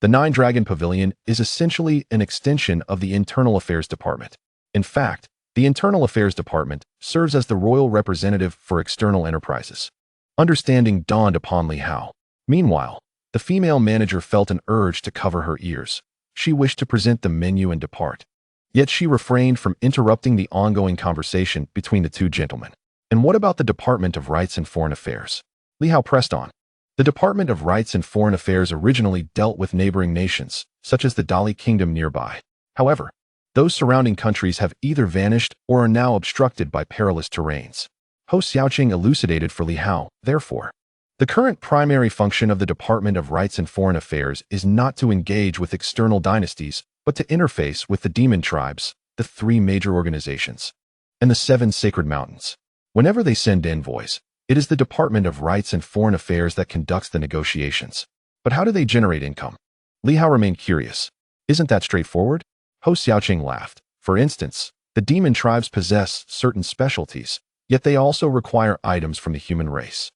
The 9-Dragon Pavilion is essentially an extension of the internal affairs department. In fact, the internal affairs department serves as the royal representative for external enterprises. Understanding dawned upon Li Hao. Meanwhile, the female manager felt an urge to cover her ears. She wished to present the menu and depart. Yet she refrained from interrupting the ongoing conversation between the 2 gentlemen. And what about the Department of Rights and Foreign Affairs? Li Hao pressed on. The Department of Rights and Foreign Affairs originally dealt with neighboring nations, such as the Dali Kingdom nearby. However, those surrounding countries have either vanished or are now obstructed by perilous terrains. Ho Xiaoqing elucidated for Li Hao, therefore. The current primary function of the Department of Rights and Foreign Affairs is not to engage with external dynasties, but to interface with the demon tribes, the 3 major organizations, and the 7 sacred mountains. Whenever they send envoys, it is the Department of Rights and Foreign Affairs that conducts the negotiations. But how do they generate income? Li Hao remained curious. Isn't that straightforward? Ho Xiaoqing laughed. For instance, the demon tribes possess certain specialties, yet they also require items from the human race.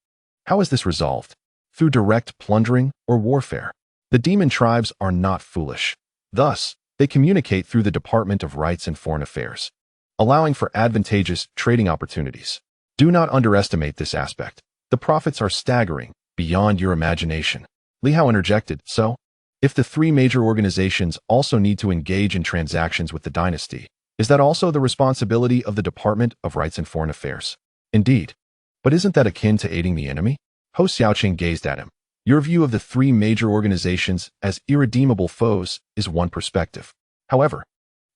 How is this resolved? Through direct plundering or warfare? The demon tribes are not foolish. Thus, they communicate through the Department of Rights and Foreign Affairs, allowing for advantageous trading opportunities. Do not underestimate this aspect. The profits are staggering, beyond your imagination. Li Hao interjected, so, if the 3 major organizations also need to engage in transactions with the dynasty, is that also the responsibility of the Department of Rights and Foreign Affairs? Indeed. But isn't that akin to aiding the enemy? Ho Xiaoqing gazed at him. Your view of the 3 major organizations as irredeemable foes is one perspective. However,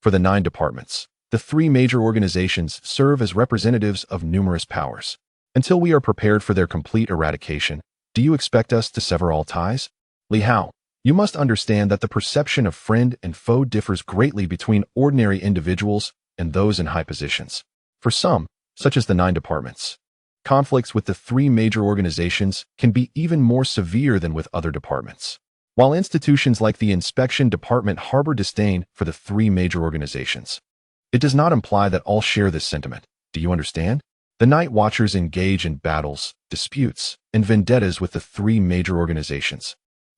for the 9 departments, the 3 major organizations serve as representatives of numerous powers. Until we are prepared for their complete eradication, do you expect us to sever all ties? Li Hao, you must understand that the perception of friend and foe differs greatly between ordinary individuals and those in high positions. For some, such as the 9 departments, conflicts with the 3 major organizations can be even more severe than with other departments. While institutions like the inspection department harbor disdain for the 3 major organizations, it does not imply that all share this sentiment. Do you understand? The Night Watchers engage in battles, disputes, and vendettas with the 3 major organizations.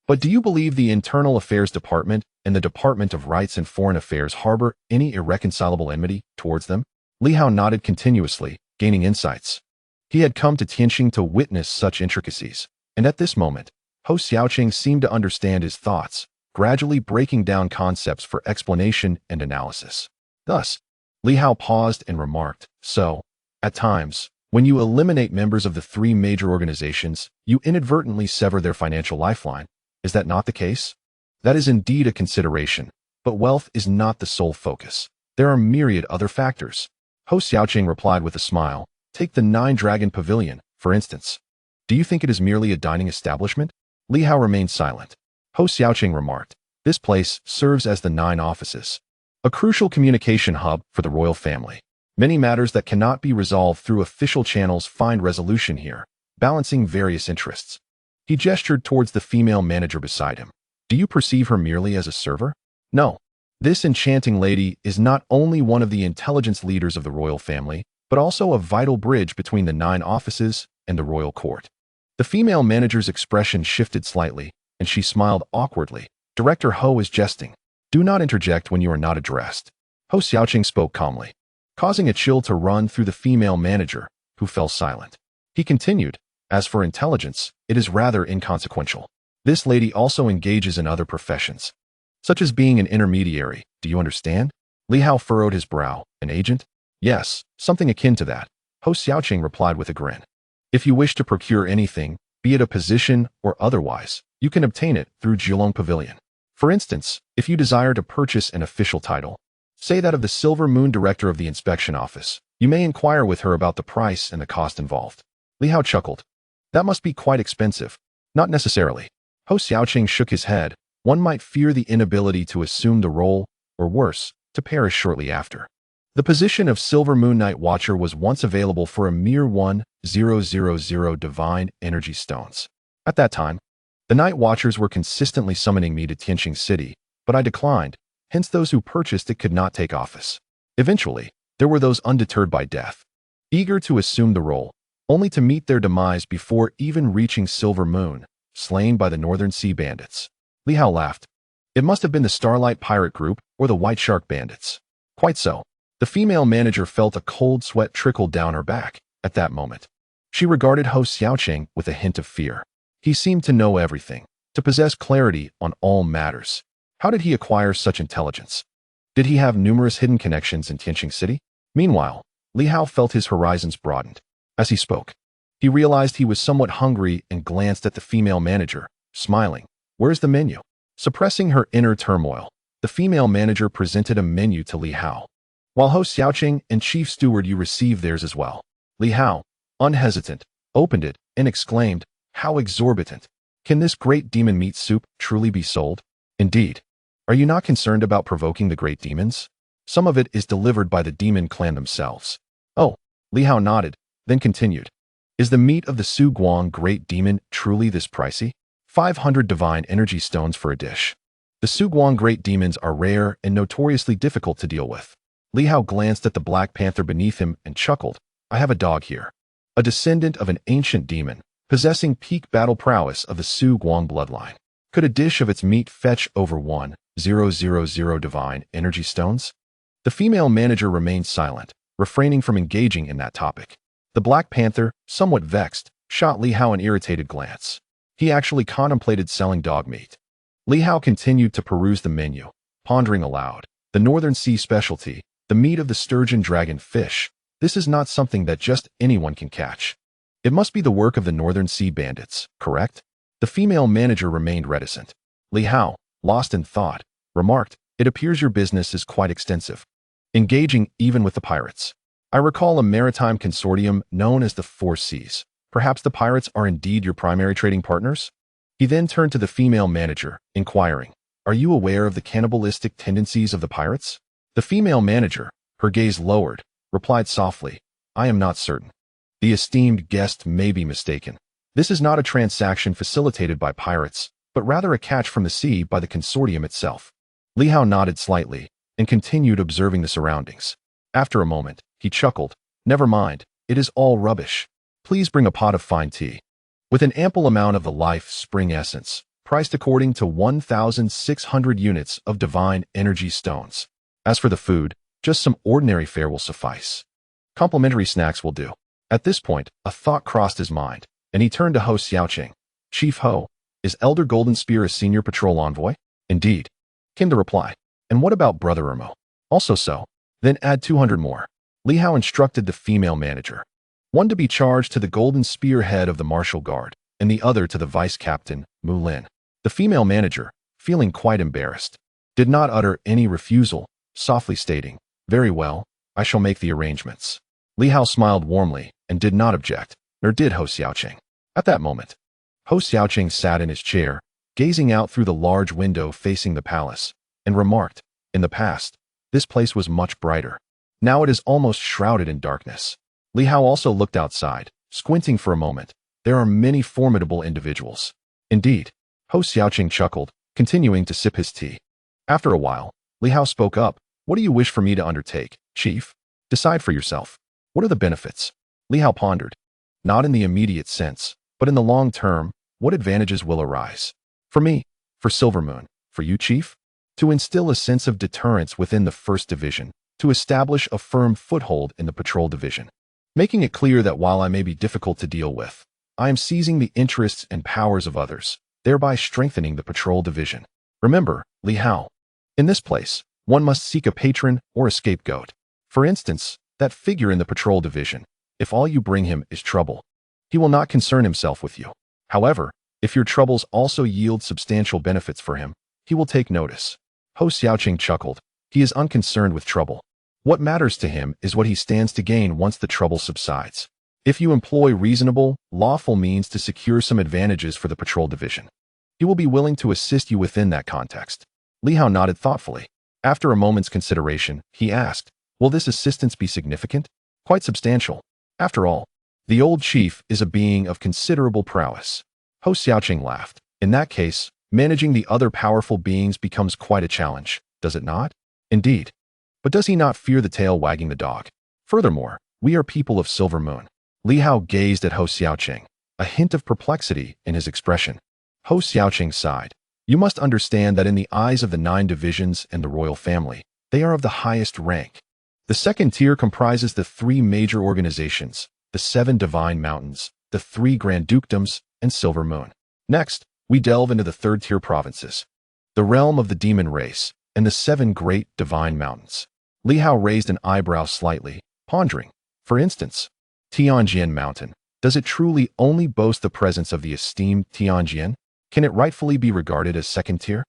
But do you believe the Internal Affairs Department and the Department of Rights and Foreign Affairs harbor any irreconcilable enmity towards them? Li Hao nodded continuously, gaining insights. He had come to Tianqing to witness such intricacies, and at this moment, Ho Xiaoqing seemed to understand his thoughts, gradually breaking down concepts for explanation and analysis. Thus, Li Hao paused and remarked, so, at times, when you eliminate members of the 3 major organizations, you inadvertently sever their financial lifeline. Is that not the case? That is indeed a consideration, but wealth is not the sole focus. There are myriad other factors. Ho Xiaoqing replied with a smile. Take the 9-Dragon Pavilion, for instance. Do you think it is merely a dining establishment? Li Hao remained silent. Ho Xiaoqing remarked, this place serves as the 9 offices, a crucial communication hub for the royal family. Many matters that cannot be resolved through official channels find resolution here, balancing various interests. He gestured towards the female manager beside him. Do you perceive her merely as a server? No. This enchanting lady is not only one of the intelligence leaders of the royal family, but also a vital bridge between the 9 offices and the royal court. The female manager's expression shifted slightly, and she smiled awkwardly. Director Ho is jesting. Do not interject when you are not addressed. Ho Xiaoqing spoke calmly, causing a chill to run through the female manager, who fell silent. He continued, as for intelligence, it is rather inconsequential. This lady also engages in other professions, such as being an intermediary. Do you understand? Li Hao furrowed his brow. An agent? Yes, something akin to that. Ho Xiaoqing replied with a grin. If you wish to procure anything, be it a position or otherwise, you can obtain it through Jilong Pavilion. For instance, if you desire to purchase an official title, say that of the Silver Moon Director of the Inspection Office, you may inquire with her about the price and the cost involved. Li Hao chuckled. That must be quite expensive. Not necessarily. Ho Xiaoqing shook his head. One might fear the inability to assume the role, or worse, to perish shortly after. The position of Silver Moon Night Watcher was once available for a mere 1,000 divine energy stones. At that time, the Night Watchers were consistently summoning me to Tianqing City, but I declined, hence those who purchased it could not take office. Eventually, there were those undeterred by death, eager to assume the role, only to meet their demise before even reaching Silver Moon, slain by the Northern Sea Bandits. Li Hao laughed. It must have been the Starlight Pirate Group or the White Shark Bandits. Quite so. The female manager felt a cold sweat trickle down her back at that moment. She regarded Ho Xiaoqing with a hint of fear. He seemed to know everything, to possess clarity on all matters. How did he acquire such intelligence? Did he have numerous hidden connections in Tianqing City? Meanwhile, Li Hao felt his horizons broadened. As he spoke, he realized he was somewhat hungry and glanced at the female manager, smiling. Where's the menu? Suppressing her inner turmoil, the female manager presented a menu to Li Hao. While Ho Xiaoqing and Chief Steward Yu received theirs as well. Li Hao, unhesitant, opened it and exclaimed, "How exorbitant! Can this great demon meat soup truly be sold? Indeed. Are you not concerned about provoking the great demons? Some of it is delivered by the demon clan themselves." Oh, Li Hao nodded, then continued. Is the meat of the Su Guang great demon truly this pricey? 500 divine energy stones for a dish. The Su Guang great demons are rare and notoriously difficult to deal with. Li Hao glanced at the Black Panther beneath him and chuckled. I have a dog here. A descendant of an ancient demon, possessing peak battle prowess of the Su Guang bloodline. Could a dish of its meat fetch over 1,000 divine energy stones? The female manager remained silent, refraining from engaging in that topic. The Black Panther, somewhat vexed, shot Li Hao an irritated glance. He actually contemplated selling dog meat. Li Hao continued to peruse the menu, pondering aloud. The Northern Sea specialty, the meat of the sturgeon dragon fish. This is not something that just anyone can catch. It must be the work of the Northern Sea Bandits, correct? The female manager remained reticent. Li Hao, lost in thought, remarked, It appears your business is quite extensive, engaging even with the pirates. I recall a maritime consortium known as the Four Seas. Perhaps the pirates are indeed your primary trading partners? He then turned to the female manager, inquiring, Are you aware of the cannibalistic tendencies of the pirates? The female manager, her gaze lowered, replied softly, I am not certain. The esteemed guest may be mistaken. This is not a transaction facilitated by pirates, but rather a catch from the sea by the consortium itself. Li Hao nodded slightly and continued observing the surroundings. After a moment, he chuckled, Never mind, it is all rubbish. Please bring a pot of fine tea. With an ample amount of the life spring essence, priced according to 1,600 units of divine energy stones. As for the food, just some ordinary fare will suffice. Complimentary snacks will do. At this point, a thought crossed his mind, and he turned to Ho Xiaoqing. Chief Ho, is Elder Golden Spear a senior patrol envoy? Indeed, came the reply. And what about Brother Ermo? Also so. Then add 200 more. Li Hao instructed the female manager. One to be charged to the Golden Spear head of the Martial Guard, and the other to the Vice Captain, Mu Lin. The female manager, feeling quite embarrassed, did not utter any refusal, softly stating, Very well, I shall make the arrangements. Li Hao smiled warmly and did not object, nor did Ho Xiaoqing. At that moment, Ho Xiaoqing sat in his chair, gazing out through the large window facing the palace, and remarked, In the past, this place was much brighter. Now it is almost shrouded in darkness. Li Hao also looked outside, squinting for a moment. There are many formidable individuals. Indeed, Ho Xiaoqing chuckled, continuing to sip his tea. After a while, Li Hao spoke up. What do you wish for me to undertake, Chief? Decide for yourself. What are the benefits? Li Hao pondered. Not in the immediate sense, but in the long term, what advantages will arise? For me, for Silver Moon, for you, Chief? To instill a sense of deterrence within the First Division, to establish a firm foothold in the Patrol Division, making it clear that while I may be difficult to deal with, I am seizing the interests and powers of others, thereby strengthening the Patrol Division. Remember, Li Hao, in this place, one must seek a patron or a scapegoat. For instance, that figure in the Patrol Division. If all you bring him is trouble, he will not concern himself with you. However, if your troubles also yield substantial benefits for him, he will take notice. Ho Xiaoqing chuckled. He is unconcerned with trouble. What matters to him is what he stands to gain once the trouble subsides. If you employ reasonable, lawful means to secure some advantages for the Patrol Division, he will be willing to assist you within that context. Li Hao nodded thoughtfully. After a moment's consideration, he asked, will this assistance be significant? Quite substantial. After all, the old chief is a being of considerable prowess. Hou Xiaoqing laughed. In that case, managing the other powerful beings becomes quite a challenge, does it not? Indeed. But does he not fear the tail wagging the dog? Furthermore, we are people of Silver Moon. Li Hao gazed at Hou Xiaoqing, a hint of perplexity in his expression. Hou Xiaoqing sighed. You must understand that in the eyes of the 9 divisions and the royal family, they are of the highest rank. The second tier comprises the 3 major organizations, the 7 divine mountains, the 3 grand dukedoms, and Silver Moon. Next, we delve into the third tier provinces, the realm of the demon race, and the 7 great divine mountains. Li Hao raised an eyebrow slightly, pondering. For instance, Tianjian Mountain. Does it truly only boast the presence of the esteemed Tianjian? Can it rightfully be regarded as second tier?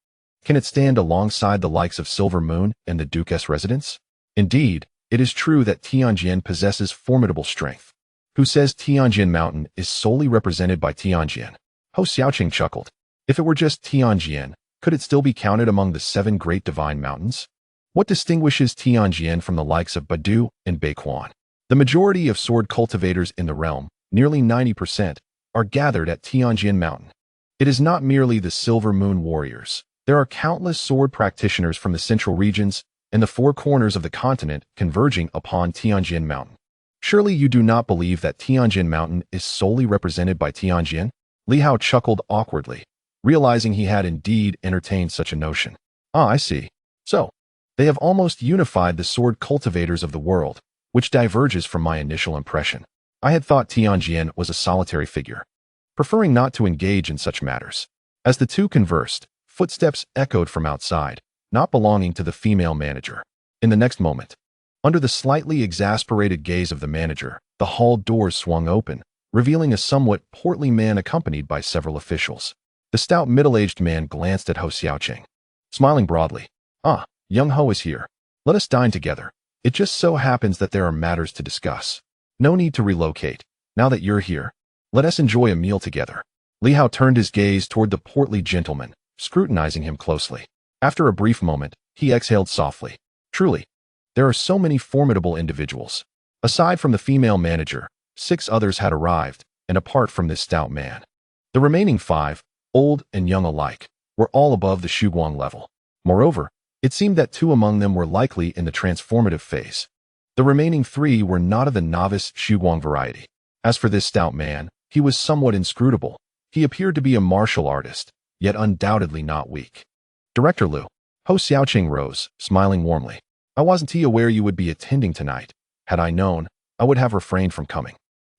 Can it stand alongside the likes of Silver Moon and the Duke's residence? Indeed, it is true that Tianjian possesses formidable strength. Who says Tianjian Mountain is solely represented by Tianjian? Hou Xiaoqing chuckled. If it were just Tianjian, could it still be counted among the 7 great divine mountains? What distinguishes Tianjian from the likes of Baidu and Beiquan? The majority of sword cultivators in the realm, nearly 90%, are gathered at Tianjian Mountain. It is not merely the Silver Moon warriors. There are countless sword practitioners from the central regions and the 4 corners of the continent converging upon Tianjian Mountain. Surely you do not believe that Tianjian Mountain is solely represented by Tianjian? Li Hao chuckled awkwardly, realizing he had indeed entertained such a notion. Ah, I see. So, they have almost unified the sword cultivators of the world, which diverges from my initial impression. I had thought Tianjian was a solitary figure, preferring not to engage in such matters. As the two conversed, footsteps echoed from outside, not belonging to the female manager. In the next moment, under the slightly exasperated gaze of the manager, the hall doors swung open, revealing a somewhat portly man accompanied by several officials. The stout middle-aged man glanced at Hou Xiaoqing, smiling broadly. Ah, young Hou is here. Let us dine together. It just so happens that there are matters to discuss. No need to relocate. Now that you're here, let us enjoy a meal together. Li Hao turned his gaze toward the portly gentleman, scrutinizing him closely. After a brief moment, he exhaled softly. Truly, there are so many formidable individuals. Aside from the female manager, 6 others had arrived, and apart from this stout man, the remaining 5, old and young alike, were all above the Shuguang level. Moreover, it seemed that 2 among them were likely in the transformative phase. The remaining 3 were not of the novice Shuguang variety. As for this stout man, he was somewhat inscrutable. He appeared to be a martial artist, yet undoubtedly not weak. Director Liu. Hou Xiaoqing rose, smiling warmly. I wasn't aware you would be attending tonight. Had I known, I would have refrained from coming.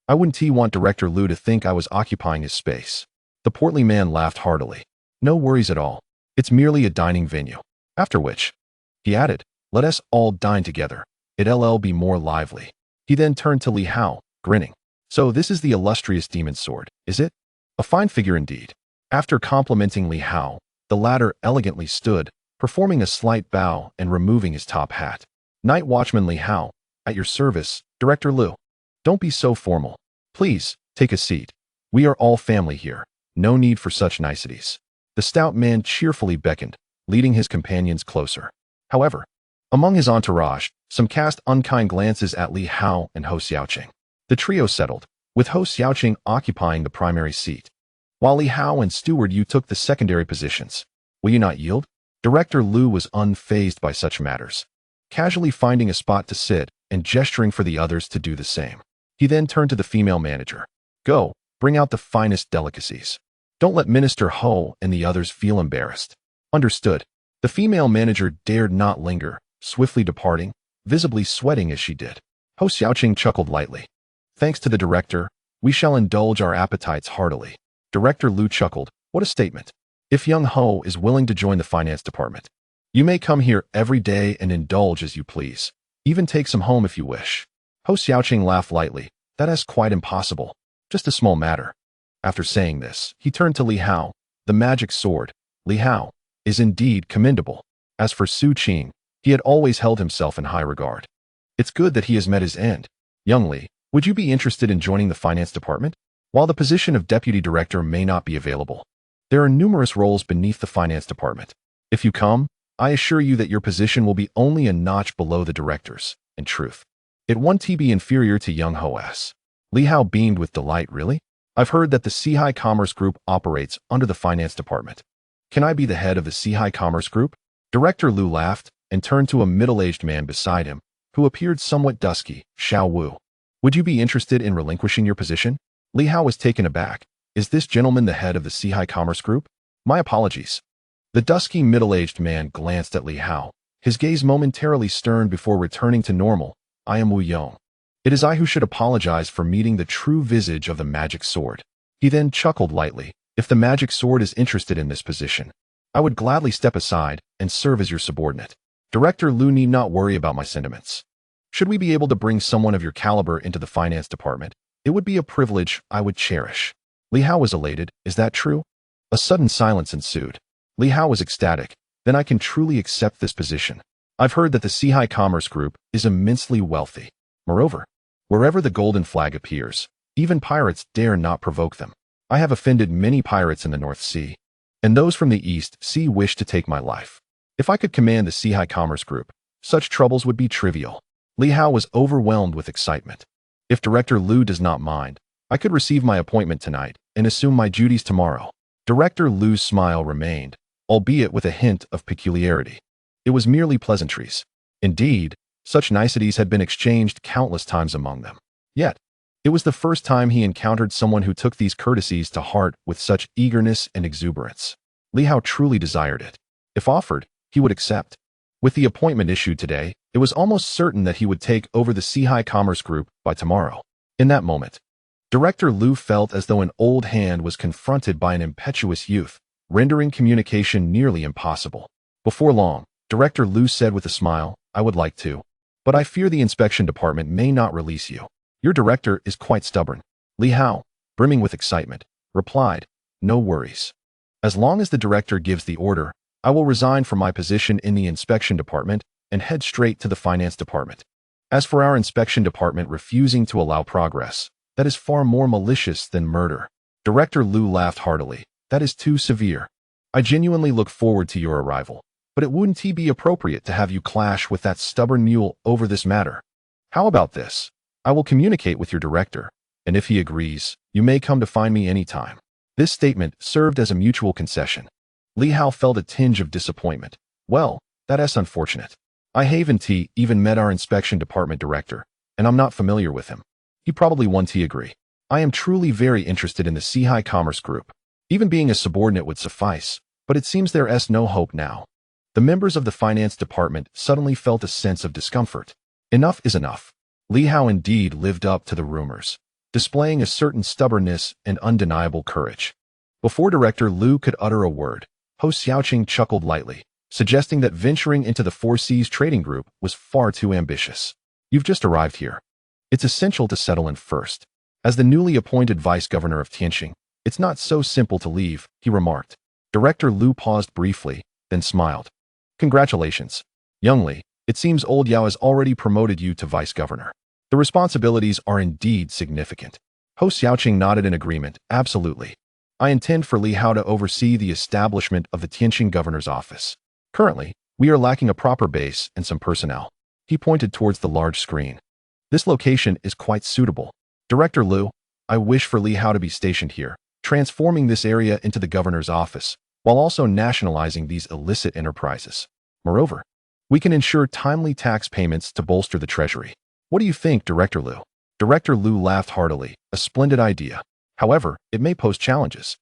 I wouldn't want Director Liu to think I was occupying his space. The portly man laughed heartily. No worries at all. It's merely a dining venue. After which, he added, let us all dine together. It'll be more lively. He then turned to Li Hao, grinning. So this is the illustrious demon sword, is it? A fine figure indeed. After complimenting Li Hao, the latter elegantly stood, performing a slight bow and removing his top hat. Night Watchman Li Hao, at your service, Director Liu. Don't be so formal. Please, take a seat. We are all family here. No need for such niceties. The stout man cheerfully beckoned, leading his companions closer. However, among his entourage, some cast unkind glances at Li Hao and Hou Xiaoqing. The trio settled, with Hou Xiaoqing occupying the primary seat, while Li Hao and Steward Yu took the secondary positions. Will you not yield? Director Liu was unfazed by such matters, casually finding a spot to sit and gesturing for the others to do the same. He then turned to the female manager. Go, bring out the finest delicacies. Don't let Minister Hou and the others feel embarrassed. Understood. The female manager dared not linger, swiftly departing, visibly sweating as she did. Hou Xiaoqing chuckled lightly. Thanks to the director, we shall indulge our appetites heartily. Director Liu chuckled. What a statement. If young Hou is willing to join the finance department, you may come here every day and indulge as you please. Even take some home if you wish. Hou Xiaoqing laughed lightly. That is quite impossible. Just a small matter. After saying this, he turned to Li Hao. The magic sword, Li Hao, is indeed commendable. As for Su Qing, he had always held himself in high regard. It's good that he has met his end. Young Li, would you be interested in joining the finance department? While the position of deputy director may not be available, There are numerous roles beneath the finance department. If you come, I assure you that your position will be only a notch below the director's. In truth, it won't be inferior to young Ho's. Li Hao beamed with delight. Really? I've heard that the Seaside Commerce Group operates under the finance department. Can I be the head of the Seaside Commerce Group? Director Lu laughed and turned to a middle-aged man beside him, who appeared somewhat dusky. Xiao Wu. Would you be interested in relinquishing your position? Li Hao was taken aback. Is this gentleman the head of the Seaside Commerce Group? My apologies. The dusky middle-aged man glanced at Li Hao, his gaze momentarily stern before returning to normal. I am Wu Yong. It is I who should apologize for meeting the true visage of the magic sword. He then chuckled lightly. If the magic sword is interested in this position, I would gladly step aside and serve as your subordinate. Director Lu need not worry about my sentiments. Should we be able to bring someone of your caliber into the finance department, it would be a privilege I would cherish. Li Hao was elated. Is that true? A sudden silence ensued. Li Hao was ecstatic. Then I can truly accept this position. I've heard that the Seaside Commerce Group is immensely wealthy. Moreover, wherever the golden flag appears, even pirates dare not provoke them. I have offended many pirates in the North Sea, and those from the East Sea wish to take my life. If I could command the Seaside Commerce Group, such troubles would be trivial. Li Hao was overwhelmed with excitement. If Director Lu does not mind, I could receive my appointment tonight and assume my duties tomorrow. Director Lu's smile remained, albeit with a hint of peculiarity. It was merely pleasantries. Indeed, such niceties had been exchanged countless times among them. Yet, it was the first time he encountered someone who took these courtesies to heart with such eagerness and exuberance. Li Hao truly desired it. If offered, he would accept. With the appointment issued today, it was almost certain that he would take over the Seaside Commerce Group by tomorrow. In that moment, Director Lu felt as though an old hand was confronted by an impetuous youth, rendering communication nearly impossible. Before long, Director Lu said with a smile, I would like to, but I fear the inspection department may not release you. Your director is quite stubborn. Li Hao, brimming with excitement, replied, no worries. As long as the director gives the order, I will resign from my position in the inspection department and head straight to the finance department. As for our inspection department refusing to allow progress, that is far more malicious than murder. Director Lu laughed heartily. That is too severe. I genuinely look forward to your arrival, but it wouldn't be appropriate to have you clash with that stubborn mule over this matter. How about this? I will communicate with your director, and if he agrees, you may come to find me anytime. This statement served as a mutual concession. Li Hao felt a tinge of disappointment. Well, that's unfortunate. I haven't even met our inspection department director, and I'm not familiar with him. He probably won't agree. I am truly very interested in the Seaside Commerce Group. Even being a subordinate would suffice, but it seems there's no hope now. The members of the finance department suddenly felt a sense of discomfort. Enough is enough. Li Hao indeed lived up to the rumors, displaying a certain stubbornness and undeniable courage. Before Director Lu could utter a word, Ho Xiaoqing chuckled lightly, suggesting that venturing into the Four Seas Trading Group was far too ambitious. You've just arrived here. It's essential to settle in first. As the newly appointed vice governor of Tianqing, it's not so simple to leave, he remarked. Director Lu paused briefly, then smiled. Congratulations. Young Li, it seems old Yao has already promoted you to vice governor. The responsibilities are indeed significant. Ho Xiaoqing nodded in agreement. Absolutely. I intend for Li Hao to oversee the establishment of the Tianqing governor's office. Currently, we are lacking a proper base and some personnel. He pointed towards the large screen. This location is quite suitable. Director Lu, I wish for Li Hao to be stationed here, transforming this area into the governor's office, while also nationalizing these illicit enterprises. Moreover, we can ensure timely tax payments to bolster the treasury. What do you think, Director Lu? Director Lu laughed heartily. A splendid idea. However, it may pose challenges.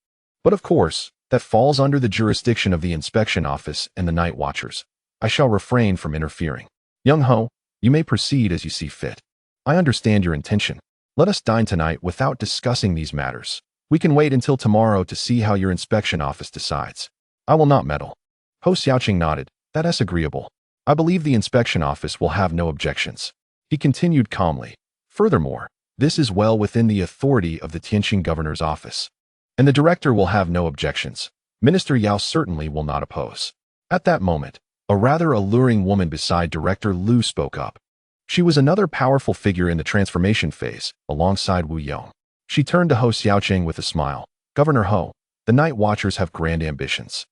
But of course, that falls under the jurisdiction of the inspection office and the night watchers. I shall refrain from interfering. Young Ho, you may proceed as you see fit. I understand your intention. Let us dine tonight without discussing these matters. We can wait until tomorrow to see how your inspection office decides. I will not meddle. Ho Xiaoqing nodded. That's agreeable. I believe the inspection office will have no objections. He continued calmly. Furthermore, this is well within the authority of the Tianqing governor's office. And the director will have no objections. Minister Yao certainly will not oppose. At that moment, a rather alluring woman beside Director Lu spoke up. She was another powerful figure in the transformation phase, alongside Wu Yong. She turned to Ho Xiaoqing with a smile. Governor Ho, The night watchers have grand ambitions.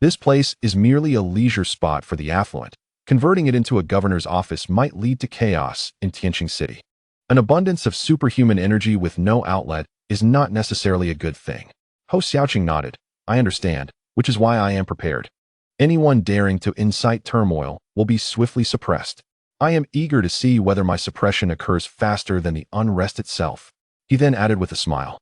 This place is merely a leisure spot for the affluent. Converting it into a governor's office might lead to chaos in Tianqing City. An abundance of superhuman energy with no outlet is not necessarily a good thing. Ho Xiaoqing nodded. I understand, which is why I am prepared. Anyone daring to incite turmoil will be swiftly suppressed. I am eager to see whether my suppression occurs faster than the unrest itself. He then added with a smile.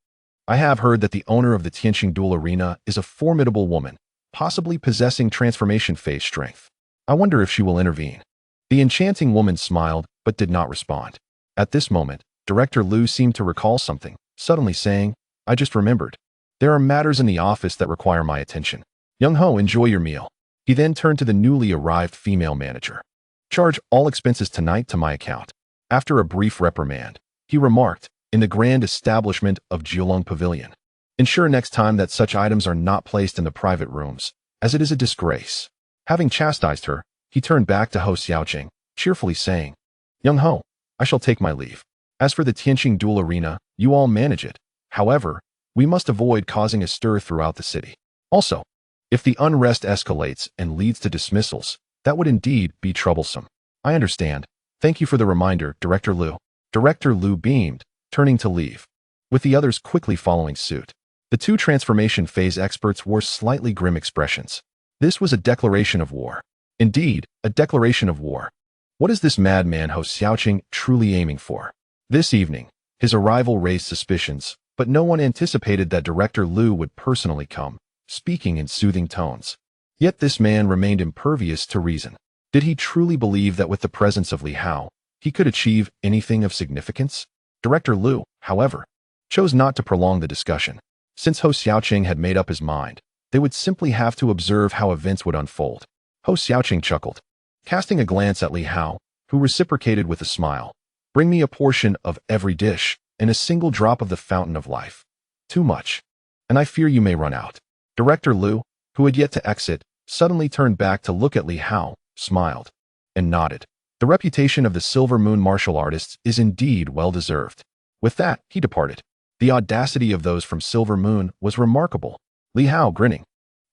I have heard that the owner of the Tianqing duel arena is a formidable woman, possibly possessing transformation phase strength. I wonder if she will intervene. The enchanting woman smiled, but did not respond. At this moment, Director Liu seemed to recall something, suddenly saying, I just remembered. There are matters in the office that require my attention. Young Ho, enjoy your meal. He then turned to the newly arrived female manager. Charge all expenses tonight to my account. After a brief reprimand, he remarked, in the grand establishment of Jiulong Pavilion. Ensure next time that such items are not placed in the private rooms, as it is a disgrace. Having chastised her, he turned back to Ho Xiaoqing, cheerfully saying, Young Ho, I shall take my leave. As for the Tianqing duel arena, you all manage it. However, we must avoid causing a stir throughout the city. Also, if the unrest escalates and leads to dismissals, that would indeed be troublesome. I understand. Thank you for the reminder, Director Liu. Director Liu beamed, turning to leave, with the others quickly following suit. The two transformation phase experts wore slightly grim expressions. This was a declaration of war. Indeed, a declaration of war. What is this madman Ho Xiaoqing truly aiming for? This evening, his arrival raised suspicions, but no one anticipated that Director Liu would personally come, speaking in soothing tones. Yet this man remained impervious to reason. Did he truly believe that with the presence of Li Hao, he could achieve anything of significance? Director Liu, however, chose not to prolong the discussion. Since Ho Xiaoqing had made up his mind, they would simply have to observe how events would unfold. Ho Xiaoqing chuckled, casting a glance at Li Hao, who reciprocated with a smile. Bring me a portion of every dish, and a single drop of the fountain of life. Too much, and I fear you may run out. Director Liu, who had yet to exit, suddenly turned back to look at Li Hao, smiled, and nodded. The reputation of the Silver Moon martial artists is indeed well-deserved. With that, he departed. The audacity of those from Silver Moon was remarkable. Li Hao, grinning,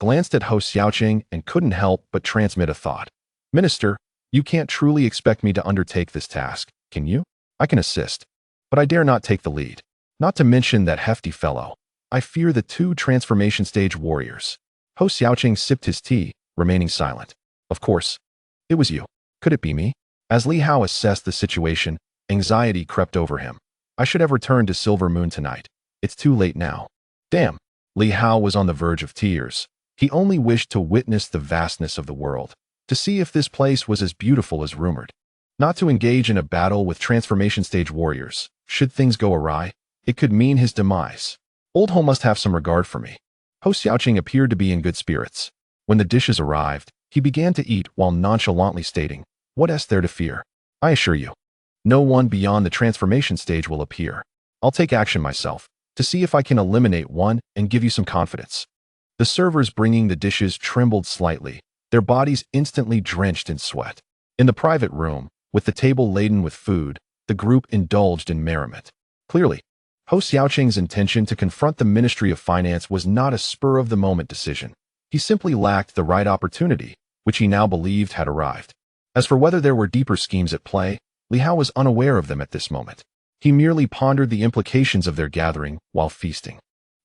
glanced at Ho Xiaoqing and couldn't help but transmit a thought. Minister, you can't truly expect me to undertake this task, can you? I can assist, but I dare not take the lead. Not to mention that hefty fellow. I fear the two transformation stage warriors. Ho Xiaoqing sipped his tea, remaining silent. Of course. It was you. Could it be me? As Li Hao assessed the situation, anxiety crept over him. I should have returned to Silver Moon tonight. It's too late now. Damn. Li Hao was on the verge of tears. He only wished to witness the vastness of the world, to see if this place was as beautiful as rumored. Not to engage in a battle with transformation stage warriors. Should things go awry, it could mean his demise. Old Ho must have some regard for me. Ho Xiaoqing appeared to be in good spirits. When the dishes arrived, he began to eat while nonchalantly stating, what is there to fear? I assure you, no one beyond the transformation stage will appear. I'll take action myself, to see if I can eliminate one and give you some confidence. The servers bringing the dishes trembled slightly, their bodies instantly drenched in sweat. In the private room, with the table laden with food, the group indulged in merriment. Clearly, Ho Xiaoqing's intention to confront the Ministry of Finance was not a spur-of-the-moment decision. He simply lacked the right opportunity, which he now believed had arrived. As for whether there were deeper schemes at play, Li Hao was unaware of them at this moment. He merely pondered the implications of their gathering while feasting.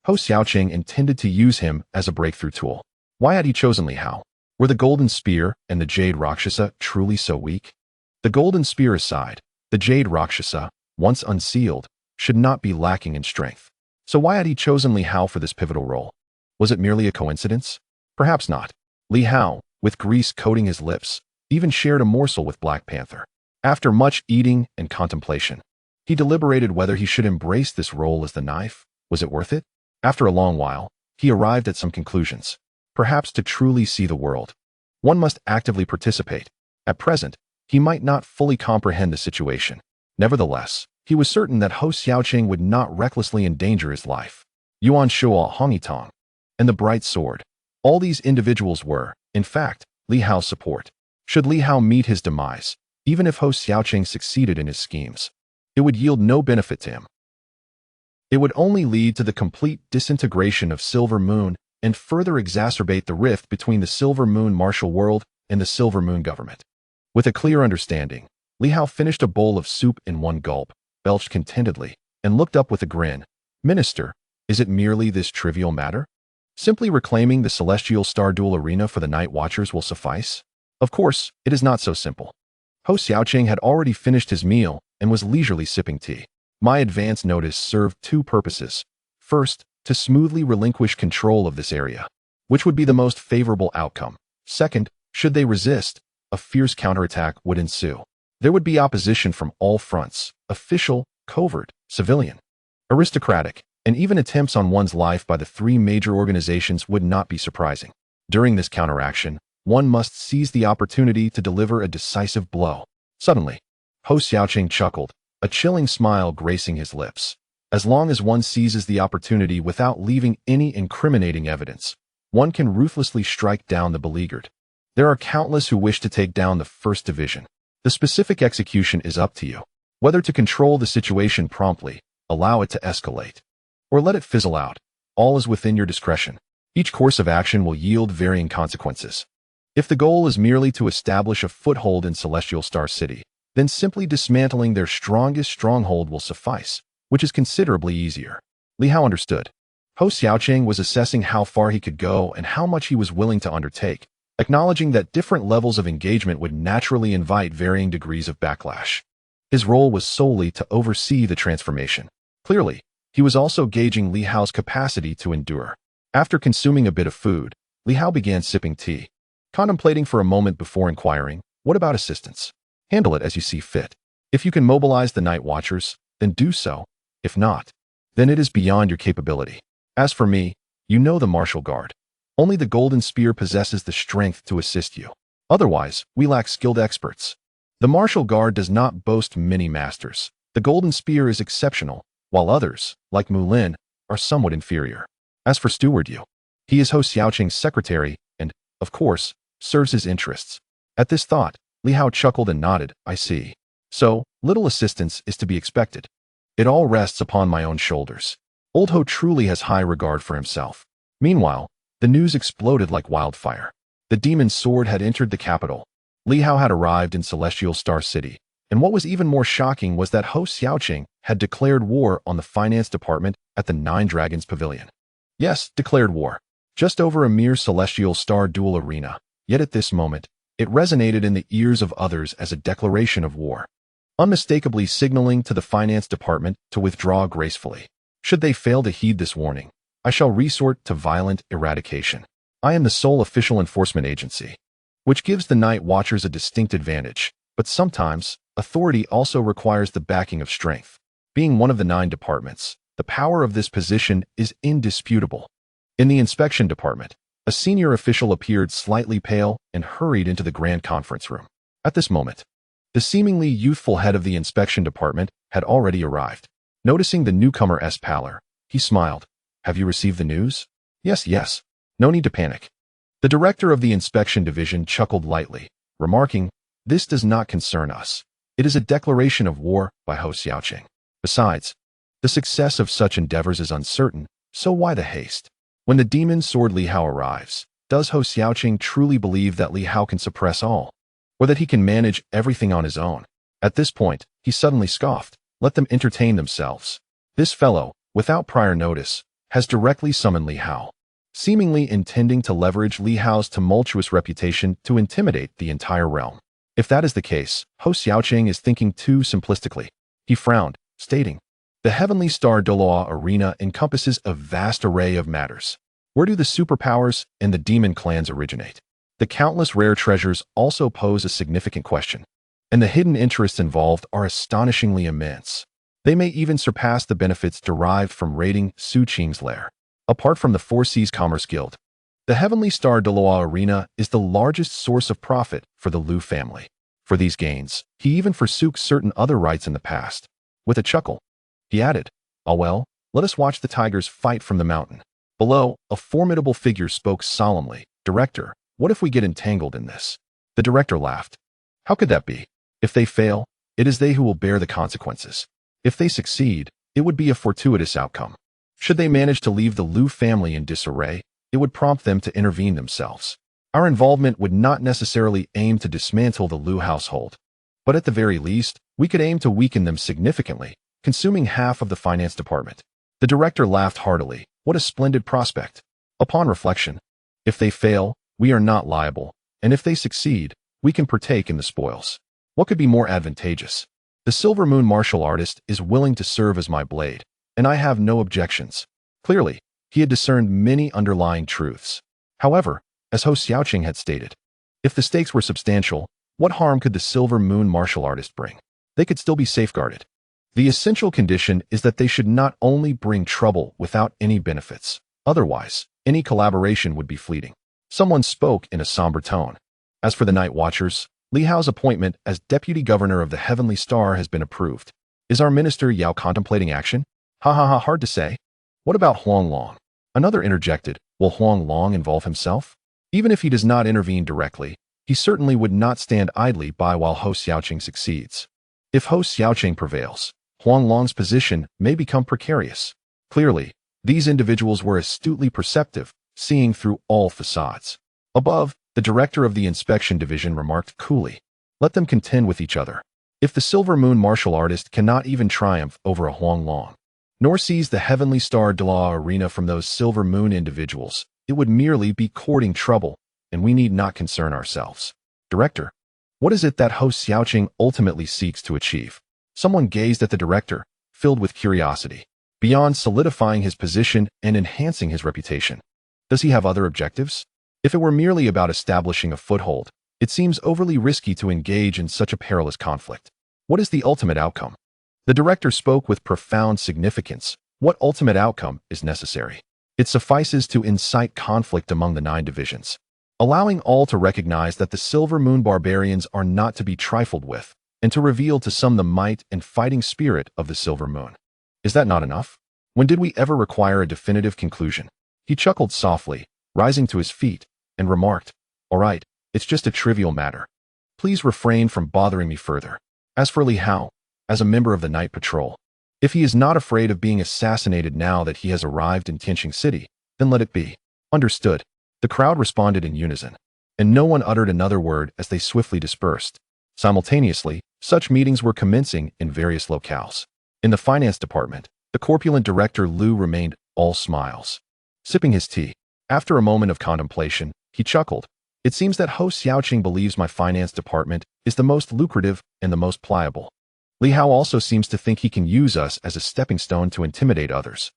Ho Xiaoqing intended to use him as a breakthrough tool. Why had he chosen Li Hao? Were the Golden Spear and the Jade Rakshasa truly so weak? The Golden Spear aside, the Jade Rakshasa, once unsealed, should not be lacking in strength. So why had he chosen Li Hao for this pivotal role? Was it merely a coincidence? Perhaps not. Li Hao, with grease coating his lips, even shared a morsel with Black Panther. After much eating and contemplation, he deliberated whether he should embrace this role as the knife. Was it worth it? After a long while, he arrived at some conclusions. Perhaps to truly see the world, one must actively participate. At present, he might not fully comprehend the situation. Nevertheless, he was certain that Ho Xiaoqing would not recklessly endanger his life. Yuan Shuo, Hongitong, and the Bright Sword. All these individuals were, in fact, Li Hao's support. Should Li Hao meet his demise, even if Ho Xiaoqing succeeded in his schemes, it would yield no benefit to him. It would only lead to the complete disintegration of Silver Moon and further exacerbate the rift between the Silver Moon martial world and the Silver Moon government. With a clear understanding, Li Hao finished a bowl of soup in one gulp, belched contentedly, and looked up with a grin. Minister, is it merely this trivial matter? Simply reclaiming the Celestial Star Duel Arena for the Night Watchers will suffice? Of course, it is not so simple. Ho Xiaoqing had already finished his meal and was leisurely sipping tea. My advance notice served two purposes. First, to smoothly relinquish control of this area, which would be the most favorable outcome. Second, should they resist, a fierce counterattack would ensue. There would be opposition from all fronts, official, covert, civilian, aristocratic, and even attempts on one's life by the three major organizations would not be surprising. During this counteraction, one must seize the opportunity to deliver a decisive blow. Suddenly, Ho Xiaoqing chuckled, a chilling smile gracing his lips. As long as one seizes the opportunity without leaving any incriminating evidence, one can ruthlessly strike down the beleaguered. There are countless who wish to take down the First Division. The specific execution is up to you. Whether to control the situation promptly, allow it to escalate, or let it fizzle out, all is within your discretion. Each course of action will yield varying consequences. If the goal is merely to establish a foothold in Celestial Star City, then simply dismantling their strongest stronghold will suffice, which is considerably easier. Li Hao understood. Ho Xiaoqing was assessing how far he could go and how much he was willing to undertake, acknowledging that different levels of engagement would naturally invite varying degrees of backlash. His role was solely to oversee the transformation. Clearly, he was also gauging Li Hao's capacity to endure. After consuming a bit of food, Li Hao began sipping tea, contemplating for a moment before inquiring, "What about assistance?" "Handle it as you see fit. If you can mobilize the Night Watchers, then do so. If not, then it is beyond your capability. As for me, you know the martial guard. Only the Golden Spear possesses the strength to assist you. Otherwise, we lack skilled experts. The martial guard does not boast many masters. The Golden Spear is exceptional, while others, like Mulin, are somewhat inferior. As for Steward Yu, he is Ho Xiaoqing's secretary and, of course, serves his interests." At this thought, Li Hao chuckled and nodded. "I see. So, little assistance is to be expected. It all rests upon my own shoulders." Old Ho truly has high regard for himself. Meanwhile, the news exploded like wildfire. The demon sword had entered the capital. Li Hao had arrived in Celestial Star City, and what was even more shocking was that Ho Xiaoqing had declared war on the finance department at the Nine Dragons Pavilion. Yes, declared war. Just over a mere Celestial Star Duel arena, yet at this moment, it resonated in the ears of others as a declaration of war, unmistakably signaling to the finance department to withdraw gracefully. Should they fail to heed this warning, I shall resort to violent eradication. I am the sole official enforcement agency, which gives the Night Watchers a distinct advantage, but sometimes, authority also requires the backing of strength. Being one of the 9 departments, the power of this position is indisputable. In the inspection department, a senior official appeared slightly pale and hurried into the grand conference room. At this moment, the seemingly youthful head of the inspection department had already arrived. Noticing the newcomer's pallor, he smiled. "Have you received the news?" Yes. No need to panic." The director of the inspection division chuckled lightly, remarking, "This does not concern us. It is a declaration of war by Ho Xiaoqing. Besides, the success of such endeavors is uncertain, so why the haste? When the demon sword Li Hao arrives, does Ho Xiaoqing truly believe that Li Hao can suppress all, or that he can manage everything on his own?" At this point, he suddenly scoffed. "Let them entertain themselves. This fellow, without prior notice, has directly summoned Li Hao, seemingly intending to leverage Li Hao's tumultuous reputation to intimidate the entire realm. If that is the case, Ho Xiaoqing is thinking too simplistically." He frowned, stating, "The Heavenly Star Duel Arena encompasses a vast array of matters. Where do the superpowers and the demon clans originate? The countless rare treasures also pose a significant question, and the hidden interests involved are astonishingly immense. They may even surpass the benefits derived from raiding Su Qing's lair. Apart from the Four Seas Commerce Guild, the Heavenly Star Duel Arena is the largest source of profit for the Liu family. For these gains, he even forsook certain other rights in the past." With a chuckle, he added, "Ah well, let us watch the tigers fight from the mountain." Below, a formidable figure spoke solemnly. "Director, what if we get entangled in this?" The director laughed. "How could that be? If they fail, it is they who will bear the consequences. If they succeed, it would be a fortuitous outcome. Should they manage to leave the Liu family in disarray, it would prompt them to intervene themselves. Our involvement would not necessarily aim to dismantle the Liu household, but at the very least, we could aim to weaken them significantly, consuming half of the finance department. The director laughed heartily. What a splendid prospect. Upon reflection, if they fail, we are not liable, and if they succeed, we can partake in the spoils. What could be more advantageous? The Silver Moon martial artist is willing to serve as my blade, and I have no objections. Clearly, he had discerned many underlying truths. However, as Ho Xiaoqing had stated, if the stakes were substantial, what harm could the Silver Moon martial artist bring? They could still be safeguarded. The essential condition is that they should not only bring trouble without any benefits. Otherwise, any collaboration would be fleeting. Someone spoke in a somber tone. As for the Night Watchers, Li Hao's appointment as Deputy Governor of the Heavenly Star has been approved. Is our Minister Yao contemplating action? Hard to say. What about Huang Long? Another interjected, will Huang Long involve himself? Even if he does not intervene directly, he certainly would not stand idly by while Ho Xiaoqing succeeds. If Ho Xiaoqing prevails, Huang Long's position may become precarious. Clearly, these individuals were astutely perceptive, seeing through all facades. Above, the director of the inspection division remarked coolly, let them contend with each other. If the Silver Moon martial artist cannot even triumph over a Huang Long, nor seize the Heavenly Star de la Arena from those Silver Moon individuals, it would merely be courting trouble, and we need not concern ourselves. Director, what is it that Ho Xiaoqing ultimately seeks to achieve? Someone gazed at the director, filled with curiosity. Beyond solidifying his position and enhancing his reputation, does he have other objectives? If it were merely about establishing a foothold, it seems overly risky to engage in such a perilous conflict. What is the ultimate outcome? The director spoke with profound significance. What ultimate outcome is necessary? It suffices to incite conflict among the 9 divisions, allowing all to recognize that the Silver Moon barbarians are not to be trifled with, and to reveal to some the might and fighting spirit of the Silver Moon. Is that not enough? When did we ever require a definitive conclusion? He chuckled softly, rising to his feet, and remarked, all right, it's just a trivial matter. Please refrain from bothering me further. As for Li Hao, as a member of the Night Patrol, if he is not afraid of being assassinated now that he has arrived in Tianqing City, then let it be. Understood. The crowd responded in unison, and no one uttered another word as they swiftly dispersed. Simultaneously, such meetings were commencing in various locales. In the finance department, the corpulent director Liu remained all smiles. Sipping his tea, after a moment of contemplation, he chuckled. It seems that Ho Xiaoqing believes my finance department is the most lucrative and the most pliable. Li Hao also seems to think he can use us as a stepping stone to intimidate others,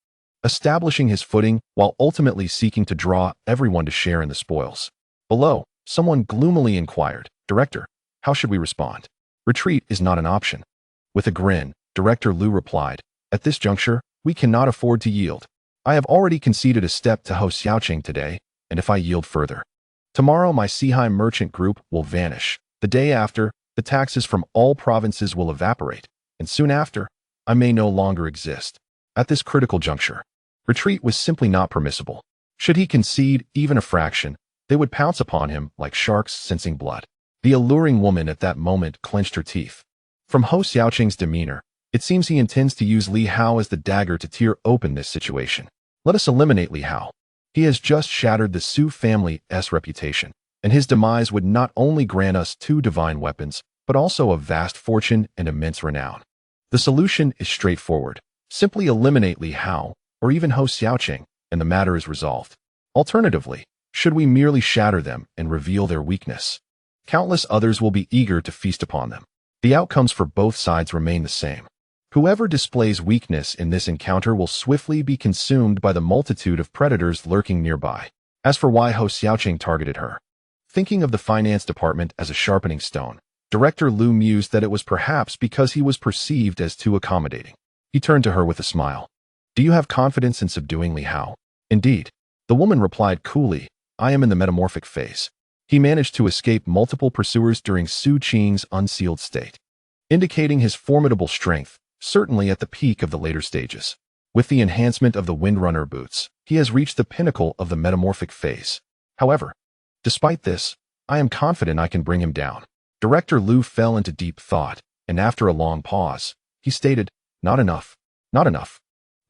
establishing his footing while ultimately seeking to draw everyone to share in the spoils. Below, someone gloomily inquired, Director, how should we respond? Retreat is not an option. With a grin, Director Liu replied, at this juncture, we cannot afford to yield. I have already conceded a step to Ho Xiaoqing today, and if I yield further, tomorrow my Seaside merchant group will vanish. The day after, the taxes from all provinces will evaporate, and soon after, I may no longer exist. At this critical juncture, retreat was simply not permissible. Should he concede even a fraction, they would pounce upon him like sharks sensing blood. The alluring woman at that moment clenched her teeth. From Ho Xiaoqing's demeanor, it seems he intends to use Li Hao as the dagger to tear open this situation. Let us eliminate Li Hao. He has just shattered the Su family's reputation, and his demise would not only grant us 2 divine weapons, but also a vast fortune and immense renown. The solution is straightforward. Simply eliminate Li Hao, or even Ho Xiaoqing, and the matter is resolved. Alternatively, should we merely shatter them and reveal their weakness, countless others will be eager to feast upon them. The outcomes for both sides remain the same. Whoever displays weakness in this encounter will swiftly be consumed by the multitude of predators lurking nearby. As for why Ho Xiaoqing targeted her, thinking of the finance department as a sharpening stone, Director Liu mused that it was perhaps because he was perceived as too accommodating. He turned to her with a smile. Do you have confidence in subduing Li Hao? Indeed. The woman replied coolly, I am in the metamorphic phase. He managed to escape multiple pursuers during Su Qing's unsealed state, indicating his formidable strength, certainly at the peak of the later stages. With the enhancement of the Windrunner boots, he has reached the pinnacle of the metamorphic phase. However, despite this, I am confident I can bring him down. Director Liu fell into deep thought, and after a long pause, he stated, not enough. Not enough.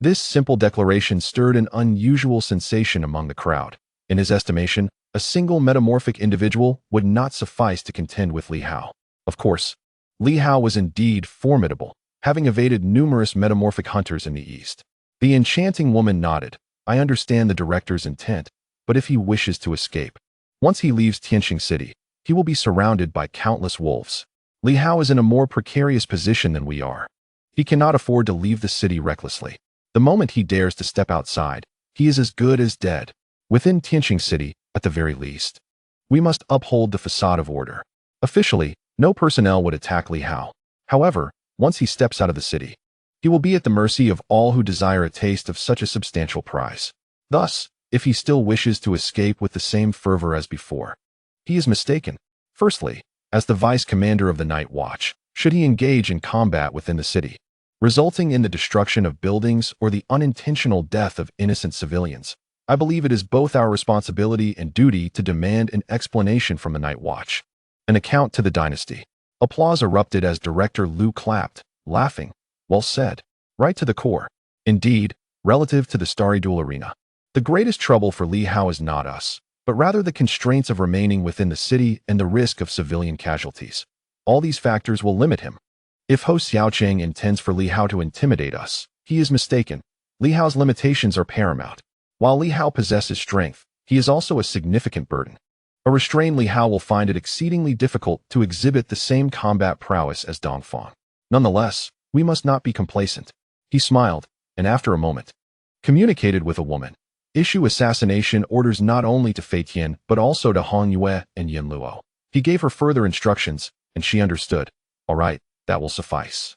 This simple declaration stirred an unusual sensation among the crowd. In his estimation, a single metamorphic individual would not suffice to contend with Li Hao. Of course, Li Hao was indeed formidable, having evaded numerous metamorphic hunters in the east. The enchanting woman nodded. I understand the director's intent, but if he wishes to escape, once he leaves Tianqing City, he will be surrounded by countless wolves. Li Hao is in a more precarious position than we are. He cannot afford to leave the city recklessly. The moment he dares to step outside, he is as good as dead. Within Tianqing City, at the very least, we must uphold the facade of order. Officially, no personnel would attack Li Hao. However, once he steps out of the city, he will be at the mercy of all who desire a taste of such a substantial prize. Thus, if he still wishes to escape with the same fervor as before, he is mistaken. Firstly, as the vice commander of the Night Watch, should he engage in combat within the city, resulting in the destruction of buildings or the unintentional death of innocent civilians, I believe it is both our responsibility and duty to demand an explanation from the Night Watch, an account to the dynasty. Applause erupted as Director Lu clapped, laughing. Well said. Right to the core. Indeed, relative to the Starry Duel Arena, the greatest trouble for Li Hao is not us, but rather the constraints of remaining within the city and the risk of civilian casualties. All these factors will limit him. If Ho Xiaoqing intends for Li Hao to intimidate us, he is mistaken. Li Hao's limitations are paramount. While Li Hao possesses strength, he is also a significant burden. A restrained Li Hao will find it exceedingly difficult to exhibit the same combat prowess as Dongfang. Nonetheless, we must not be complacent. He smiled, and after a moment, communicated with a woman. Issue assassination orders not only to Fei Tian but also to Hong Yue and Yin Luo. He gave her further instructions, and she understood. All right, that will suffice.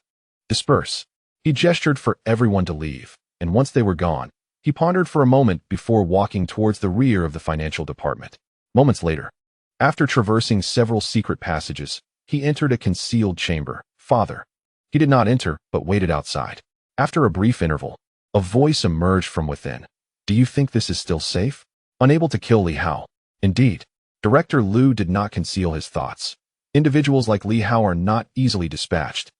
Disperse. He gestured for everyone to leave, and once they were gone, he pondered for a moment before walking towards the rear of the financial department. Moments later, after traversing several secret passages, he entered a concealed chamber. Father. He did not enter, but waited outside. After a brief interval, a voice emerged from within. Do you think this is still safe? Unable to kill Li Hao. Indeed, Director Lu did not conceal his thoughts. Individuals like Li Hao are not easily dispatched.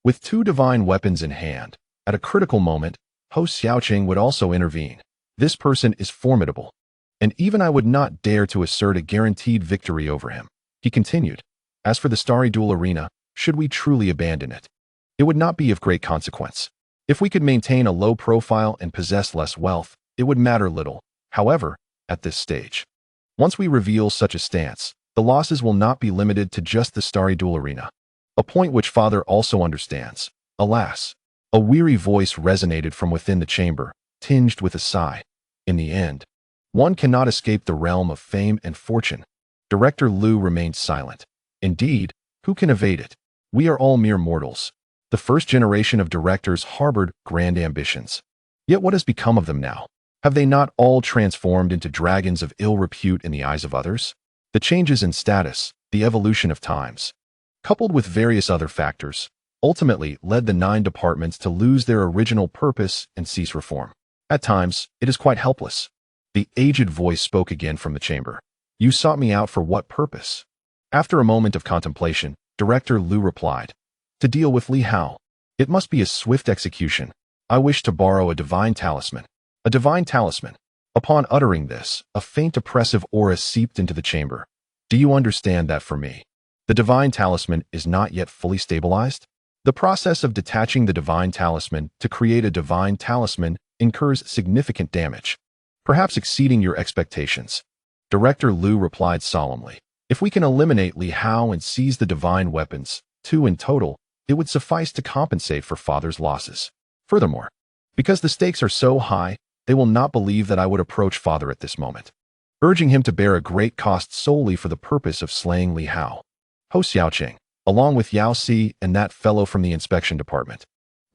With two divine weapons in hand, at a critical moment, Ho Xiaoqing would also intervene. This person is formidable, and even I would not dare to assert a guaranteed victory over him. He continued, as for the Starry Duel Arena, should we truly abandon it, it would not be of great consequence. If we could maintain a low profile and possess less wealth, it would matter little. However, at this stage, once we reveal such a stance, the losses will not be limited to just the Starry Duel Arena, a point which Father also understands. Alas, a weary voice resonated from within the chamber, tinged with a sigh. In the end, one cannot escape the realm of fame and fortune. Director Lu remained silent. Indeed, who can evade it? We are all mere mortals. The first generation of directors harbored grand ambitions. Yet what has become of them now? Have they not all transformed into dragons of ill repute in the eyes of others? The changes in status, the evolution of times, coupled with various other factors, ultimately led the 9 departments to lose their original purpose and cease reform. At times, it is quite helpless. The aged voice spoke again from the chamber. You sought me out for what purpose? After a moment of contemplation, Director Lu replied, to deal with Li Hao. It must be a swift execution. I wish to borrow a divine talisman. A divine talisman. Upon uttering this, a faint oppressive aura seeped into the chamber. Do you understand that for me? The divine talisman is not yet fully stabilized? The process of detaching the divine talisman to create a divine talisman incurs significant damage, perhaps exceeding your expectations. Director Lu replied solemnly. If we can eliminate Li Hao and seize the divine weapons, 2 in total, it would suffice to compensate for Father's losses. Furthermore, because the stakes are so high, they will not believe that I would approach Father at this moment, urging him to bear a great cost solely for the purpose of slaying Li Hao. Ho Xiaoqing, along with Yao Si and that fellow from the inspection department,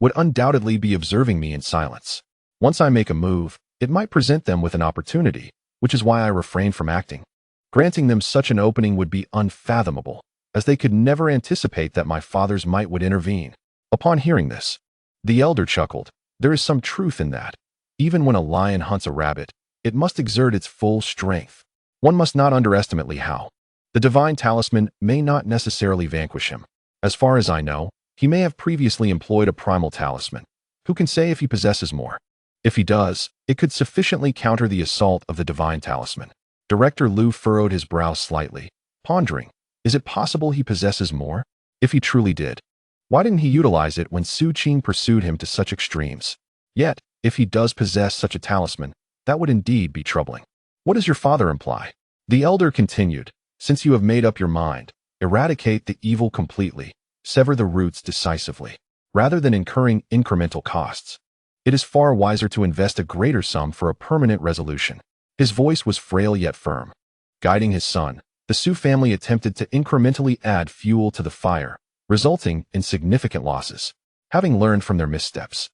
would undoubtedly be observing me in silence. Once I make a move, it might present them with an opportunity, which is why I refrain from acting. Granting them such an opening would be unfathomable, as they could never anticipate that my father's might would intervene. Upon hearing this, the elder chuckled. There is some truth in that. Even when a lion hunts a rabbit, it must exert its full strength. One must not underestimate Li Hao. The divine talisman may not necessarily vanquish him. As far as I know, he may have previously employed a primal talisman. Who can say if he possesses more? If he does, it could sufficiently counter the assault of the divine talisman. Director Lu furrowed his brow slightly, pondering, is it possible he possesses more? If he truly did, why didn't he utilize it when Su Qing pursued him to such extremes? Yet, if he does possess such a talisman, that would indeed be troubling. What does your father imply? The elder continued, since you have made up your mind, eradicate the evil completely, sever the roots decisively. Rather than incurring incremental costs, it is far wiser to invest a greater sum for a permanent resolution. His voice was frail yet firm. Guiding his son, the Su family attempted to incrementally add fuel to the fire, resulting in significant losses. Having learned from their missteps,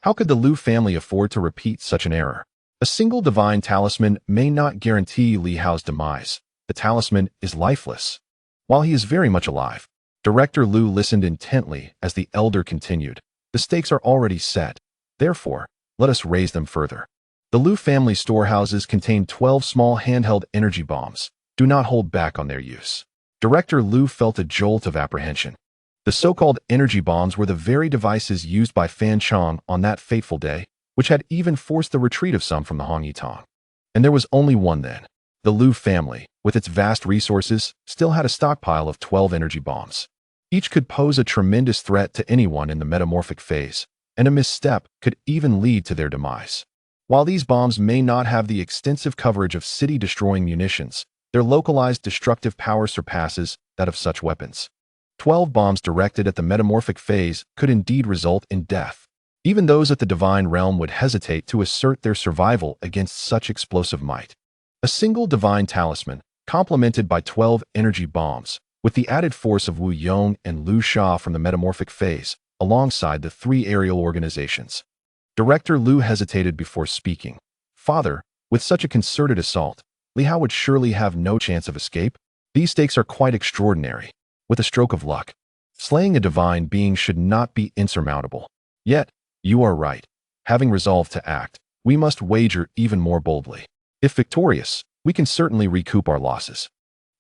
how could the Lu family afford to repeat such an error? A single divine talisman may not guarantee Li Hao's demise. The talisman is lifeless, while he is very much alive. Director Lu listened intently as the elder continued. The stakes are already set. Therefore, let us raise them further. The Lu family storehouses contain 12 small handheld energy bombs. Do not hold back on their use. Director Lu felt a jolt of apprehension. The so-called energy bombs were the very devices used by Fan Chong on that fateful day, which had even forced the retreat of some from the Hongyitang. And there was only one then. The Lu family, with its vast resources, still had a stockpile of 12 energy bombs. Each could pose a tremendous threat to anyone in the metamorphic phase, and a misstep could even lead to their demise. While these bombs may not have the extensive coverage of city-destroying munitions, their localized destructive power surpasses that of such weapons. 12 bombs directed at the metamorphic phase could indeed result in death. Even those at the divine realm would hesitate to assert their survival against such explosive might. A single divine talisman, complemented by 12 energy bombs, with the added force of Wu Yong and Lu Sha from the metamorphic phase, alongside the 3 aerial organizations. Director Lu hesitated before speaking. Father, with such a concerted assault, Li Hao would surely have no chance of escape. These stakes are quite extraordinary. With a stroke of luck, slaying a divine being should not be insurmountable. Yet, you are right. Having resolved to act, we must wager even more boldly. If victorious, we can certainly recoup our losses.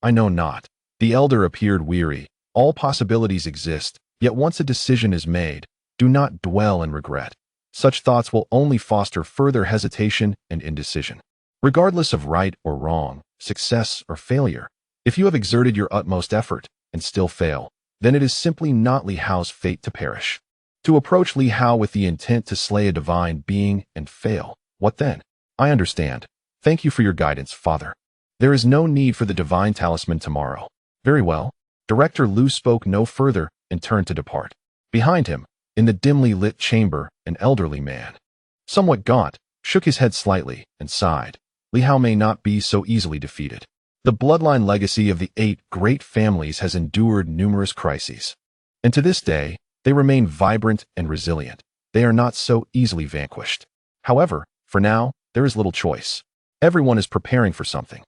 I know not. The elder appeared weary. All possibilities exist, yet once a decision is made, do not dwell in regret. Such thoughts will only foster further hesitation and indecision. Regardless of right or wrong, success or failure, if you have exerted your utmost effort and still fail, then it is simply not Li Hao's fate to perish. To approach Li Hao with the intent to slay a divine being and fail, what then? I understand. Thank you for your guidance, Father. There is no need for the divine talisman tomorrow. Very well. Director Lu spoke no further and turned to depart. Behind him, in the dimly lit chamber, an elderly man, somewhat gaunt, shook his head slightly and sighed. Li Hao may not be so easily defeated. The bloodline legacy of the 8 great families has endured numerous crises. And to this day, they remain vibrant and resilient. They are not so easily vanquished. However, for now, there is little choice. Everyone is preparing for something.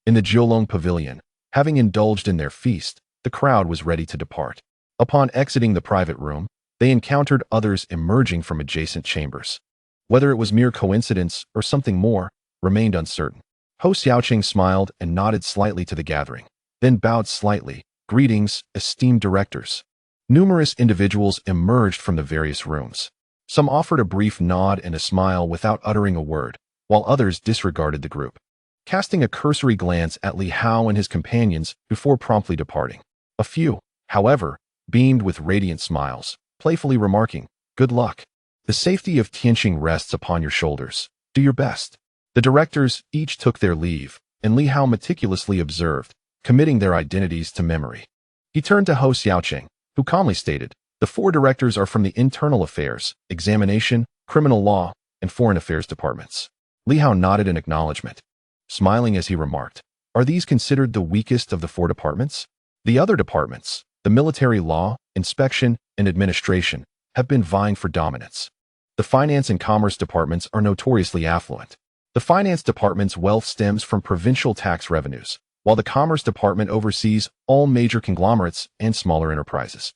In the Jiulong Pavilion, having indulged in their feast, the crowd was ready to depart. Upon exiting the private room, they encountered others emerging from adjacent chambers. Whether it was mere coincidence or something more, remained uncertain. Ho Xiaoqing smiled and nodded slightly to the gathering, then bowed slightly. Greetings, esteemed directors. Numerous individuals emerged from the various rooms. Some offered a brief nod and a smile without uttering a word, while others disregarded the group, casting a cursory glance at Li Hao and his companions before promptly departing. A few, however, beamed with radiant smiles, playfully remarking, "Good luck. The safety of Tianqing rests upon your shoulders. Do your best." The directors each took their leave, and Li Hao meticulously observed, committing their identities to memory. He turned to Ho Xiaoqing, who calmly stated, "The 4 directors are from the internal affairs, examination, criminal law, and foreign affairs departments." Li Hao nodded in acknowledgement, smiling as he remarked, "Are these considered the weakest of the 4 departments? The other departments, the military law, inspection, and administration, have been vying for dominance. The finance and commerce departments are notoriously affluent. The finance department's wealth stems from provincial tax revenues, while the commerce department oversees all major conglomerates and smaller enterprises,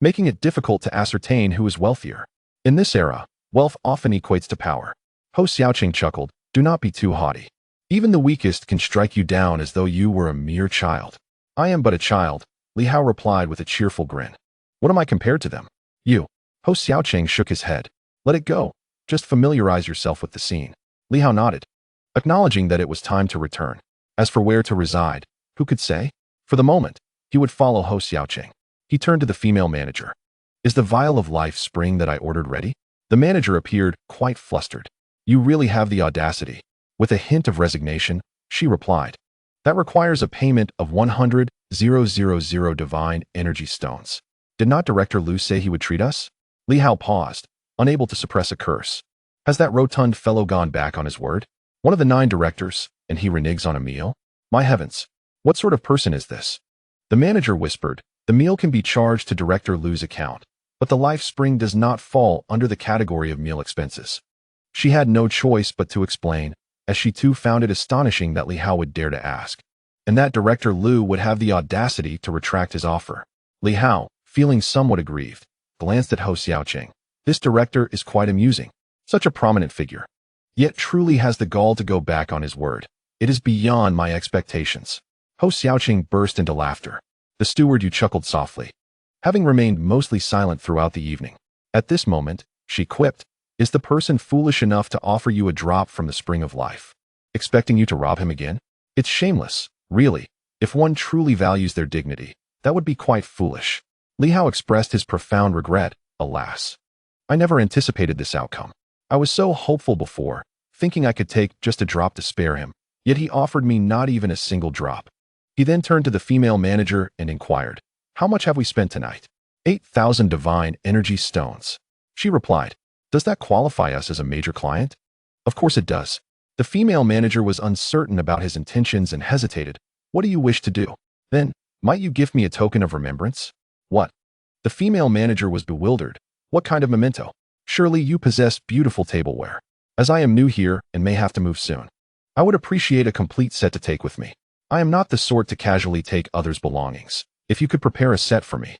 making it difficult to ascertain who is wealthier. In this era, wealth often equates to power." Ho Xiaoqing chuckled, "Do not be too haughty. Even the weakest can strike you down as though you were a mere child." "I am but a child," Li Hao replied with a cheerful grin. "What am I compared to them?" "You." Ho Xiaoqing shook his head. Let it go. Just familiarize yourself with the scene. Li Hao nodded, acknowledging that it was time to return. As for where to reside, who could say? For the moment, he would follow Ho Xiaoqing. He turned to the female manager. Is the vial of life spring that I ordered ready? The manager appeared quite flustered. You really have the audacity. With a hint of resignation, she replied. That requires a payment of 100,000 divine energy stones. Did not Director Liu say he would treat us? Li Hao paused, unable to suppress a curse. Has that rotund fellow gone back on his word? One of the 9 directors, and he reneges on a meal? My heavens, what sort of person is this? The manager whispered, the meal can be charged to Director Liu's account, but the life spring does not fall under the category of meal expenses. She had no choice but to explain, as she too found it astonishing that Li Hao would dare to ask, and that Director Liu would have the audacity to retract his offer. Li Hao, feeling somewhat aggrieved, glanced at Ho Xiaoqing. This director is quite amusing. Such a prominent figure. Yet truly has the gall to go back on his word. It is beyond my expectations. Ho Xiaoqing burst into laughter. The steward chuckled softly, having remained mostly silent throughout the evening. At this moment, she quipped, is the person foolish enough to offer you a drop from the spring of life, expecting you to rob him again? It's shameless, really. If one truly values their dignity, that would be quite foolish. Li Hao expressed his profound regret. Alas, I never anticipated this outcome. I was so hopeful before, thinking I could take just a drop to spare him, yet he offered me not even a single drop. He then turned to the female manager and inquired, how much have we spent tonight? 8,000 divine energy stones. She replied, does that qualify us as a major client? Of course it does. The female manager was uncertain about his intentions and hesitated. What do you wish to do? Then, might you give me a token of remembrance? What? The female manager was bewildered. What kind of memento? Surely you possess beautiful tableware. As I am new here and may have to move soon, I would appreciate a complete set to take with me. I am not the sort to casually take others' belongings. If you could prepare a set for me,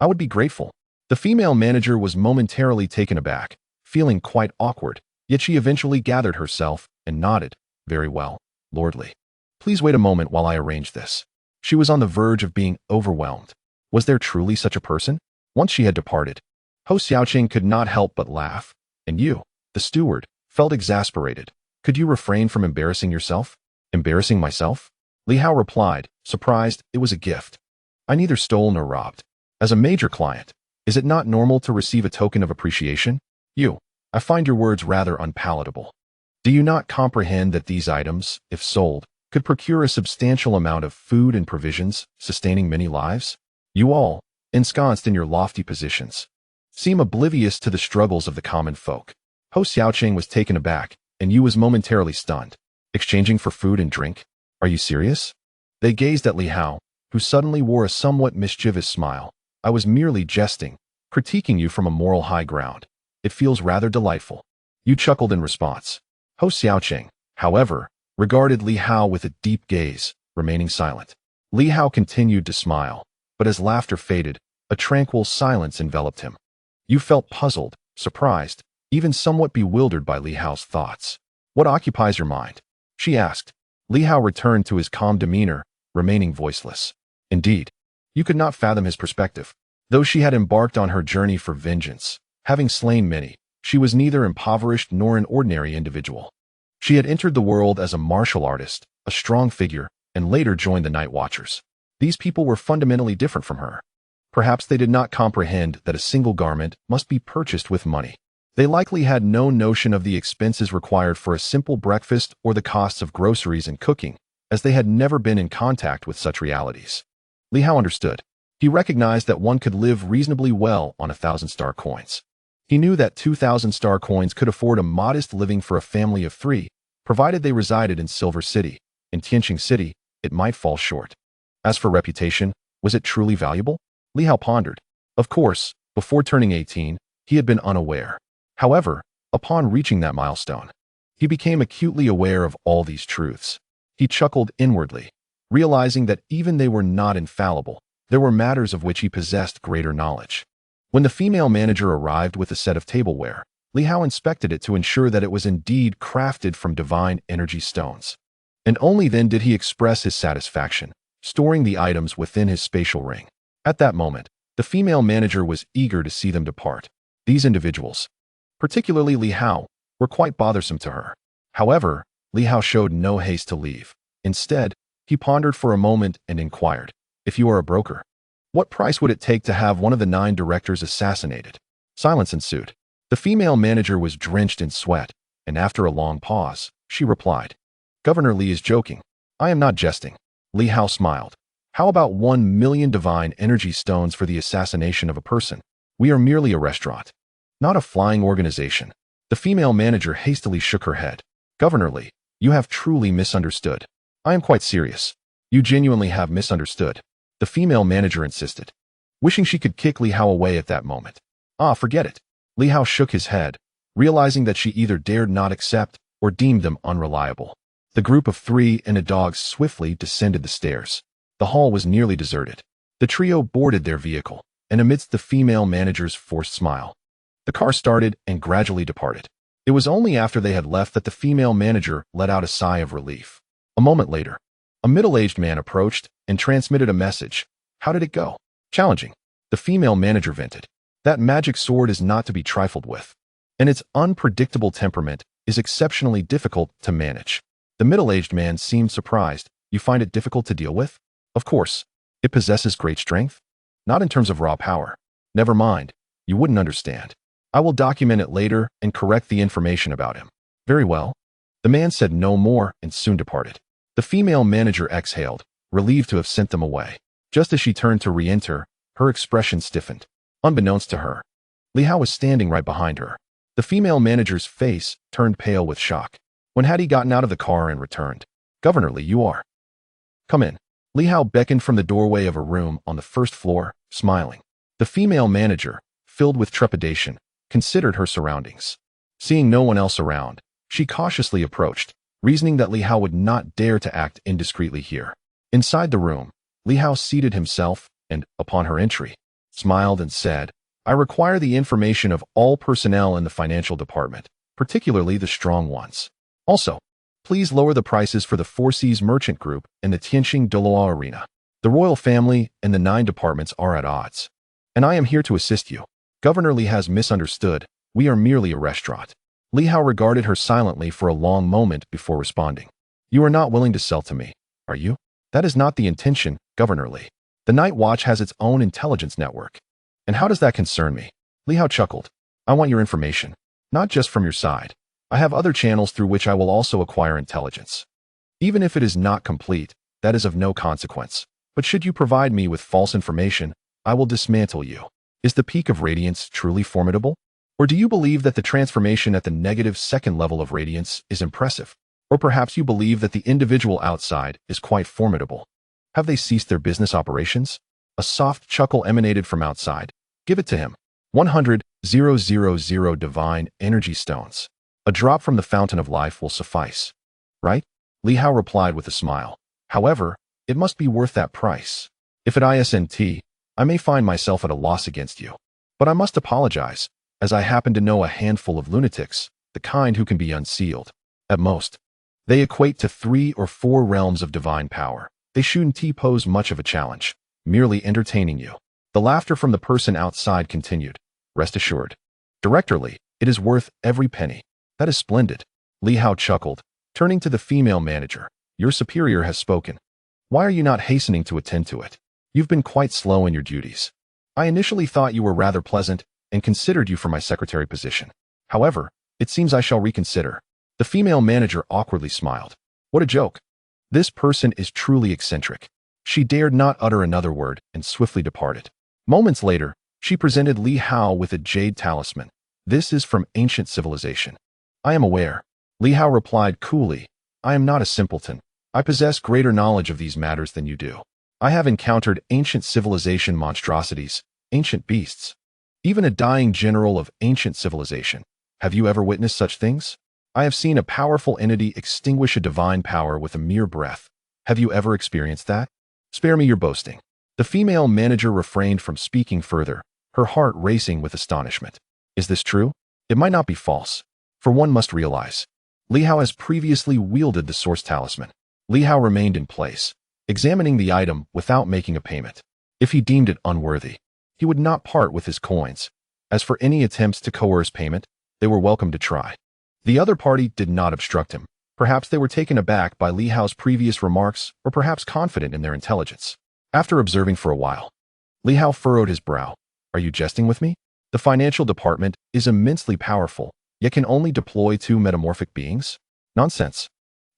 I would be grateful. The female manager was momentarily taken aback, feeling quite awkward, yet she eventually gathered herself and nodded. Very well, lordly. Please wait a moment while I arrange this. She was on the verge of being overwhelmed. Was there truly such a person? Once she had departed, Ho Xiaoqing could not help but laugh. And you, the steward, felt exasperated. Could you refrain from embarrassing yourself? Embarrassing myself? Li Hao replied, surprised. It was a gift. I neither stole nor robbed. As a major client, is it not normal to receive a token of appreciation? I find your words rather unpalatable. Do you not comprehend that these items, if sold, could procure a substantial amount of food and provisions, sustaining many lives? You all, ensconced in your lofty positions, seem oblivious to the struggles of the common folk. Ho Xiaoqing was taken aback, and Yu was momentarily stunned. Exchanging for food and drink? Are you serious? They gazed at Li Hao, who suddenly wore a somewhat mischievous smile. I was merely jesting, critiquing you from a moral high ground. It feels rather delightful. Yu chuckled in response. Ho Xiaoqing, however, regarded Li Hao with a deep gaze, remaining silent. Li Hao continued to smile, but as laughter faded, a tranquil silence enveloped him. Yu felt puzzled, surprised, even somewhat bewildered by Li Hao's thoughts. What occupies your mind? She asked. Li Hao returned to his calm demeanor, remaining voiceless. Indeed, you could not fathom his perspective. Though she had embarked on her journey for vengeance, having slain many, she was neither impoverished nor an ordinary individual. She had entered the world as a martial artist, a strong figure, and later joined the Night Watchers. These people were fundamentally different from her. Perhaps they did not comprehend that a single garment must be purchased with money. They likely had no notion of the expenses required for a simple breakfast or the costs of groceries and cooking, as they had never been in contact with such realities. Li Hao understood. He recognized that one could live reasonably well on 1,000-star coins. He knew that 2,000-star coins could afford a modest living for a family of 3, provided they resided in Silver City. In Tianqing City, it might fall short. As for reputation, was it truly valuable? Li Hao pondered. Of course, before turning 18, he had been unaware. However, upon reaching that milestone, he became acutely aware of all these truths. He chuckled inwardly, realizing that even they were not infallible, there were matters of which he possessed greater knowledge. When the female manager arrived with a set of tableware, Li Hao inspected it to ensure that it was indeed crafted from divine energy stones. And only then did he express his satisfaction, storing the items within his spatial ring. At that moment, the female manager was eager to see them depart. These individuals, particularly Li Hao, were quite bothersome to her. However, Li Hao showed no haste to leave. Instead, he pondered for a moment and inquired, "If you are a broker, what price would it take to have one of the 9 directors assassinated?" Silence ensued. The female manager was drenched in sweat, and after a long pause, she replied, "Governor Li is joking. I am not jesting." Li Hao smiled. "How about 1 million divine energy stones for the assassination of a person? We are merely a restaurant, not a flying organization." The female manager hastily shook her head. "Governor Li, you have truly misunderstood. I am quite serious. You genuinely have misunderstood." The female manager insisted, wishing she could kick Li Hao away at that moment. "Ah, forget it." Li Hao shook his head, realizing that she either dared not accept or deemed them unreliable. The group of 3 and a dog swiftly descended the stairs. The hall was nearly deserted. The trio boarded their vehicle, and amidst the female manager's forced smile, the car started and gradually departed. It was only after they had left that the female manager let out a sigh of relief. A moment later, a middle-aged man approached and transmitted a message. "How did it go?" "Challenging." The female manager vented. "That magic sword is not to be trifled with, and its unpredictable temperament is exceptionally difficult to manage." The middle-aged man seemed surprised. "You find it difficult to deal with?" "Of course. It possesses great strength. Not in terms of raw power." "Never mind. You wouldn't understand. I will document it later and correct the information about him." "Very well." The man said no more and soon departed. The female manager exhaled, relieved to have sent them away. Just as she turned to re-enter, her expression stiffened. Unbeknownst to her, Li Hao was standing right behind her. The female manager's face turned pale with shock. When had he gotten out of the car and returned? "Governor Li, you are. Come in." Li Hao beckoned from the doorway of a room on the first floor, smiling. The female manager, filled with trepidation, considered her surroundings. Seeing no one else around, she cautiously approached, reasoning that Li Hao would not dare to act indiscreetly here. Inside the room, Li Hao seated himself and, upon her entry, smiled and said, "I require the information of all personnel in the financial department, particularly the strong ones. Also, please lower the prices for the Four Seas Merchant Group and the Tianqing Deluo Arena. The royal family and the 9 departments are at odds, and I am here to assist you." Governor Li has misunderstood. "We are merely a restaurant." Li Hao regarded her silently for a long moment before responding. "You are not willing to sell to me, are you?" "That is not the intention, Governor Li. The Night Watch has its own intelligence network. And how does that concern me?" Li Hao chuckled. "I want your information, not just from your side. I have other channels through which I will also acquire intelligence. Even if it is not complete, that is of no consequence. But should you provide me with false information, I will dismantle you. Is the peak of radiance truly formidable? Or do you believe that the transformation at the negative 2nd level of radiance is impressive? Or perhaps you believe that the individual outside is quite formidable. Have they ceased their business operations?" A soft chuckle emanated from outside. "Give it to him. 100,000 divine energy stones. A drop from the fountain of life will suffice." "Right?" Li Hao replied with a smile. "However, it must be worth that price. If at ISNT, I may find myself at a loss against you. But I must apologize, as I happen to know a handful of lunatics, the kind who can be unsealed. At most, they equate to 3 or 4 realms of divine power. They shouldn't pose much of a challenge, merely entertaining you." The laughter from the person outside continued. "Rest assured, Director Li, it is worth every penny." "That is splendid." Li Hao chuckled, turning to the female manager. "Your superior has spoken. Why are you not hastening to attend to it? You've been quite slow in your duties. I initially thought you were rather pleasant and considered you for my secretary position. However, it seems I shall reconsider." The female manager awkwardly smiled. What a joke. This person is truly eccentric. She dared not utter another word and swiftly departed. Moments later, she presented Li Hao with a jade talisman. "This is from ancient civilization." "I am aware." Li Hao replied coolly. "I am not a simpleton. I possess greater knowledge of these matters than you do. I have encountered ancient civilization monstrosities, ancient beasts, even a dying general of ancient civilization. Have you ever witnessed such things? I have seen a powerful entity extinguish a divine power with a mere breath. Have you ever experienced that? Spare me your boasting." The female manager refrained from speaking further, her heart racing with astonishment. "Is this true? It might not be false. For one must realize, Li Hao has previously wielded the source talisman." Li Hao remained in place, examining the item without making a payment. If he deemed it unworthy, he would not part with his coins. As for any attempts to coerce payment, they were welcome to try. The other party did not obstruct him. Perhaps they were taken aback by Li Hao's previous remarks, or perhaps confident in their intelligence. After observing for a while, Li Hao furrowed his brow. Are you jesting with me? The financial department is immensely powerful, yet can only deploy 2 metamorphic beings? Nonsense.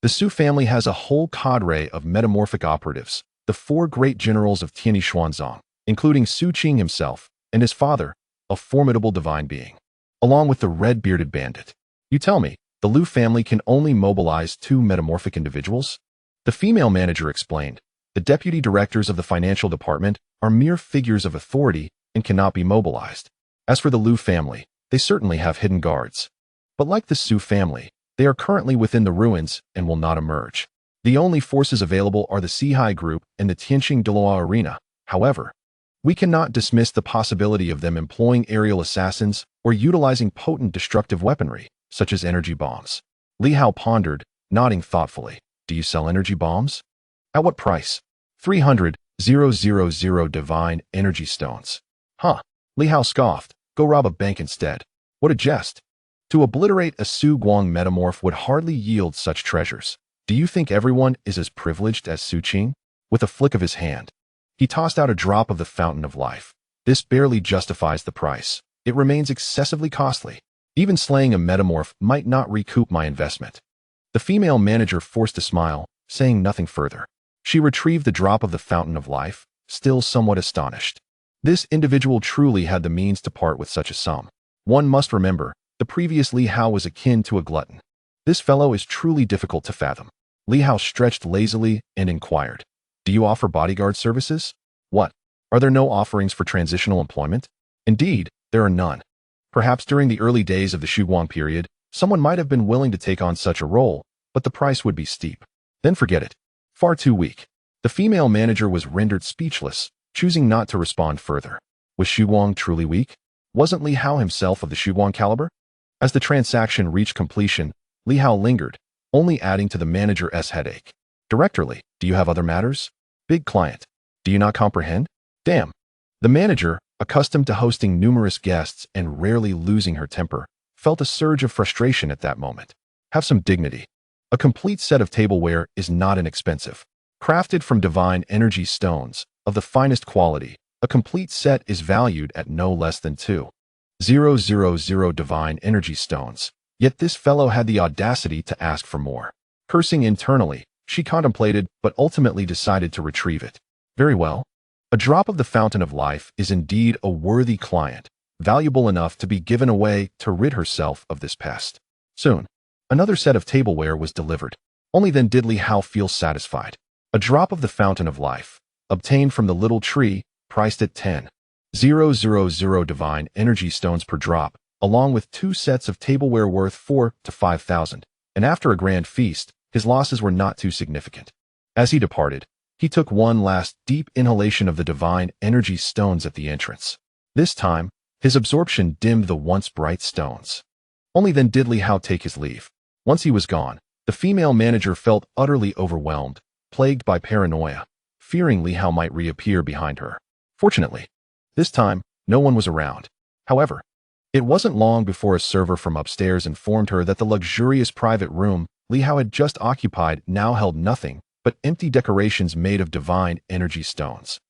The Su family has a whole cadre of metamorphic operatives, the 4 great generals of Tianyi Xuanzong, including Su Qing himself, and his father, a formidable divine being, along with the red-bearded bandit. You tell me, the Liu family can only mobilize 2 metamorphic individuals? The female manager explained. The deputy directors of the financial department are mere figures of authority and cannot be mobilized. As for the Liu family, they certainly have hidden guards. But like the Su family, they are currently within the ruins and will not emerge. The only forces available are the Seaside group and the Tianqing Deloa arena. However, we cannot dismiss the possibility of them employing aerial assassins or utilizing potent destructive weaponry, such as energy bombs. Li Hao pondered, nodding thoughtfully. Do you sell energy bombs? At what price? 300,000 divine energy stones. Huh. Li Hao scoffed. Go rob a bank instead. What a jest. To obliterate a Su Guang metamorph would hardly yield such treasures. Do you think everyone is as privileged as Su Qing? With a flick of his hand, he tossed out a drop of the fountain of life. This barely justifies the price. It remains excessively costly. Even slaying a metamorph might not recoup my investment. The female manager forced a smile, saying nothing further. She retrieved the drop of the fountain of life, still somewhat astonished. This individual truly had the means to part with such a sum. One must remember, the previous Li Hao was akin to a glutton. This fellow is truly difficult to fathom. Li Hao stretched lazily and inquired, do you offer bodyguard services? What? Are there no offerings for transitional employment? Indeed, there are none. Perhaps during the early days of the Shuguang period, someone might have been willing to take on such a role, but the price would be steep. Then forget it. Far too weak. The female manager was rendered speechless, choosing not to respond further. Was Shuguang truly weak? Wasn't Li Hao himself of the Shuguang caliber? As the transaction reached completion, Li Hao lingered, only adding to the manager's headache. Directorly, do you have other matters? Big client. Do you not comprehend? Damn. The manager, accustomed to hosting numerous guests and rarely losing her temper, felt a surge of frustration at that moment. Have some dignity. A complete set of tableware is not inexpensive. Crafted from divine energy stones, of the finest quality, a complete set is valued at no less than 2,000 divine energy stones. Yet this fellow had the audacity to ask for more. Cursing internally, she contemplated but ultimately decided to retrieve it. Very well. A drop of the fountain of life is indeed a worthy client, valuable enough to be given away to rid herself of this pest. Soon, another set of tableware was delivered. Only then did Li Hao feel satisfied. A drop of the fountain of life, obtained from the little tree, priced at 10,000 divine energy stones per drop, along with 2 sets of tableware worth 4,000 to 5,000, and after a grand feast, his losses were not too significant. As he departed, he took one last deep inhalation of the divine energy stones at the entrance. This time, his absorption dimmed the once bright stones. Only then did Li Hao take his leave. Once he was gone, the female manager felt utterly overwhelmed, plagued by paranoia, fearing Li Hao might reappear behind her. Fortunately, this time, no one was around. However, it wasn't long before a server from upstairs informed her that the luxurious private room Li Hao had just occupied now held nothing but empty decorations made of divine energy stones.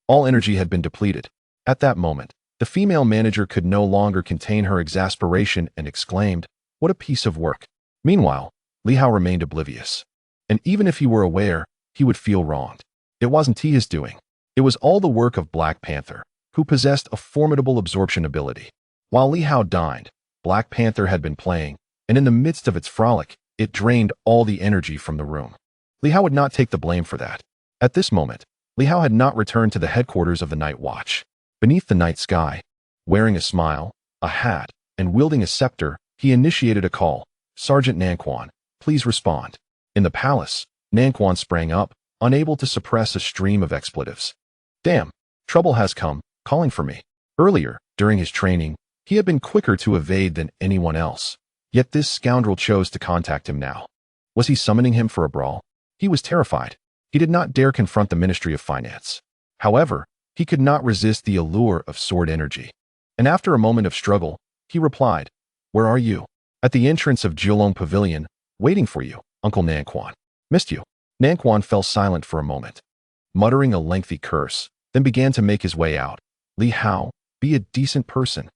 All energy had been depleted. At that moment, the female manager could no longer contain her exasperation and exclaimed, "What a piece of work!" Meanwhile, Li Hao remained oblivious. And even if he were aware, he would feel wronged. It wasn't his doing. It was all the work of Black Panther, who possessed a formidable absorption ability. While Li Hao dined, Black Panther had been playing, and in the midst of its frolic, it drained all the energy from the room. Li Hao would not take the blame for that. At this moment, Li Hao had not returned to the headquarters of the Night Watch. Beneath the night sky, wearing a smile, a hat, and wielding a scepter, he initiated a call. "Sergeant Nanquan, please respond." In the palace, Nanquan sprang up, unable to suppress a stream of expletives. "Damn, trouble has come, calling for me." Earlier, during his training, he had been quicker to evade than anyone else. Yet this scoundrel chose to contact him now. Was he summoning him for a brawl? He was terrified. He did not dare confront the Ministry of Finance. However, he could not resist the allure of sword energy. And after a moment of struggle, he replied, Where are you? At the entrance of Jiulong Pavilion, waiting for you, Uncle Nanquan. Missed you. Nanquan fell silent for a moment, muttering a lengthy curse, then began to make his way out. Li Hao, be a decent person.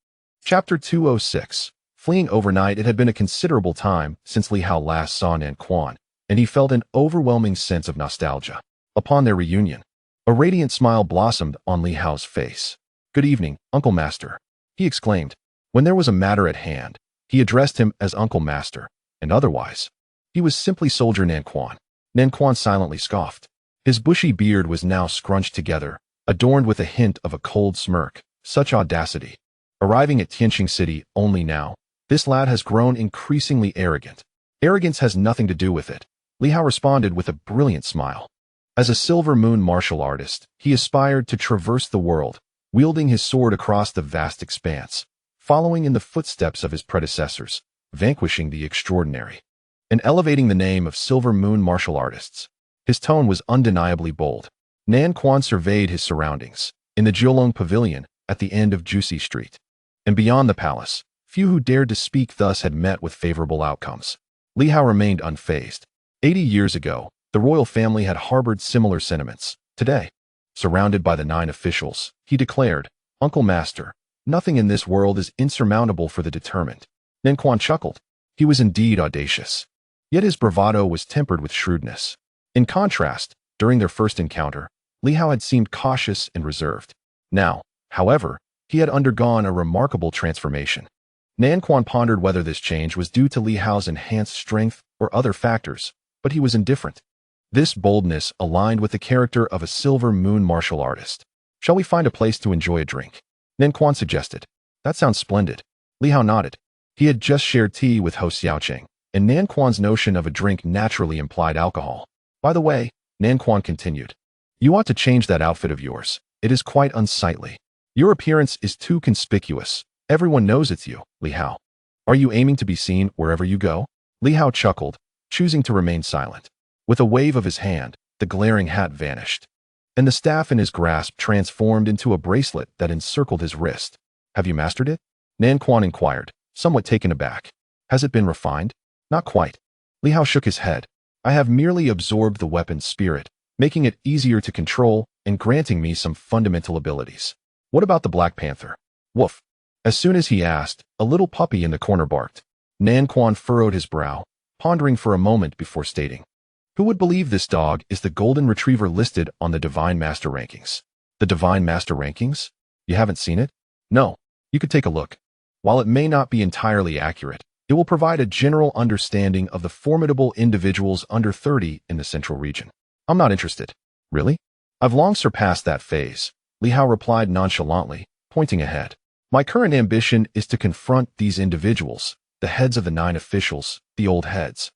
Chapter 206. Fleeing overnight. It had been a considerable time since Li Hao last saw Nanquan, and he felt an overwhelming sense of nostalgia. Upon their reunion, a radiant smile blossomed on Li Hao's face. Good evening, Uncle Master, he exclaimed. When there was a matter at hand, he addressed him as Uncle Master, and otherwise, he was simply Soldier Nanquan. Nanquan silently scoffed. His bushy beard was now scrunched together, adorned with a hint of a cold smirk. Such audacity. Arriving at Tianqing City only now, this lad has grown increasingly arrogant. Arrogance has nothing to do with it, Li Hao responded with a brilliant smile. As a Silver Moon martial artist, he aspired to traverse the world, wielding his sword across the vast expanse, following in the footsteps of his predecessors, vanquishing the extraordinary, and elevating the name of Silver Moon martial artists. His tone was undeniably bold. Nanquan surveyed his surroundings, in the Jiulong Pavilion, at the end of Juicy Street. And beyond the palace, few who dared to speak thus had met with favorable outcomes. Li Hao remained unfazed. 80 years ago, the royal family had harbored similar sentiments. Today, surrounded by the 9 officials, he declared, Uncle Master, nothing in this world is insurmountable for the determined. Nanquan chuckled. He was indeed audacious. Yet his bravado was tempered with shrewdness. In contrast, during their first encounter, Li Hao had seemed cautious and reserved. Now, however, he had undergone a remarkable transformation. Nanquan pondered whether this change was due to Li Hao's enhanced strength or other factors, but he was indifferent. This boldness aligned with the character of a Silver Moon martial artist. Shall we find a place to enjoy a drink? Nanquan suggested. That sounds splendid. Li Hao nodded. He had just shared tea with Ho Xiaoqing, and Nanquan's notion of a drink naturally implied alcohol. By the way, Nanquan continued, you ought to change that outfit of yours. It is quite unsightly. Your appearance is too conspicuous. Everyone knows it's you, Li Hao. Are you aiming to be seen wherever you go? Li Hao chuckled, choosing to remain silent. With a wave of his hand, the glaring hat vanished, and the staff in his grasp transformed into a bracelet that encircled his wrist. Have you mastered it? Nanquan inquired, somewhat taken aback. Has it been refined? Not quite. Li Hao shook his head. I have merely absorbed the weapon's spirit, making it easier to control and granting me some fundamental abilities. What about the Black Panther? Woof. As soon as he asked, a little puppy in the corner barked. Nanquan furrowed his brow, pondering for a moment before stating, who would believe this dog is the golden retriever listed on the Divine Master rankings? The Divine Master rankings? You haven't seen it? No. You could take a look. While it may not be entirely accurate, it will provide a general understanding of the formidable individuals under 30 in the central region. I'm not interested. Really? I've long surpassed that phase, Li Hao replied nonchalantly, pointing ahead. My current ambition is to confront these individuals, the heads of the 9 officials, the old heads,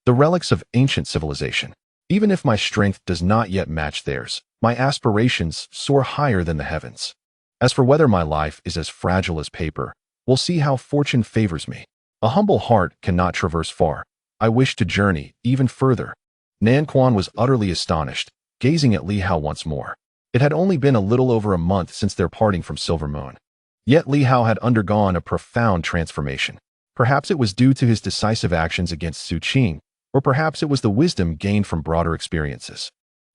the relics of ancient civilization. Even if my strength does not yet match theirs, my aspirations soar higher than the heavens. As for whether my life is as fragile as paper, we'll see how fortune favors me. A humble heart cannot traverse far. I wish to journey even further. Nanquan was utterly astonished, gazing at Li Hao once more. It had only been a little over a month since their parting from Silver Moon. Yet Li Hao had undergone a profound transformation. Perhaps it was due to his decisive actions against Su Qing, or perhaps it was the wisdom gained from broader experiences.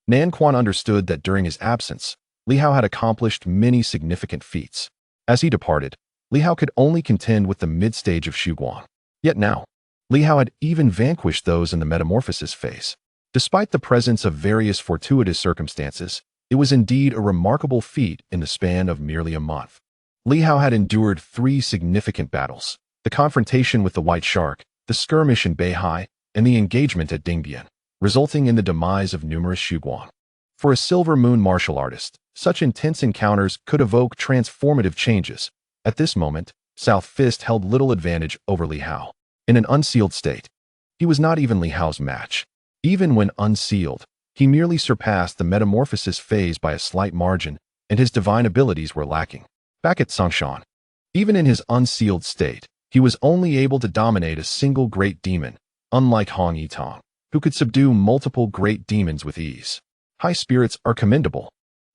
Nanquan understood that during his absence, Li Hao had accomplished many significant feats. As he departed, Li Hao could only contend with the mid-stage of Shuguang. Yet now, Li Hao had even vanquished those in the metamorphosis phase. Despite the presence of various fortuitous circumstances, it was indeed a remarkable feat in the span of merely a month. Li Hao had endured 3 significant battles: the confrontation with the White Shark, the skirmish in Beihai, and the engagement at Dingbian, resulting in the demise of numerous Shuguang. For a Silver Moon martial artist, such intense encounters could evoke transformative changes. At this moment, South Fist held little advantage over Li Hao. In an unsealed state, he was not even Li Hao's match. Even when unsealed, he merely surpassed the metamorphosis phase by a slight margin, and his divine abilities were lacking. Back at Songshan, even in his unsealed state, he was only able to dominate a single great demon, unlike Hong Yitong, who could subdue multiple great demons with ease. High spirits are commendable.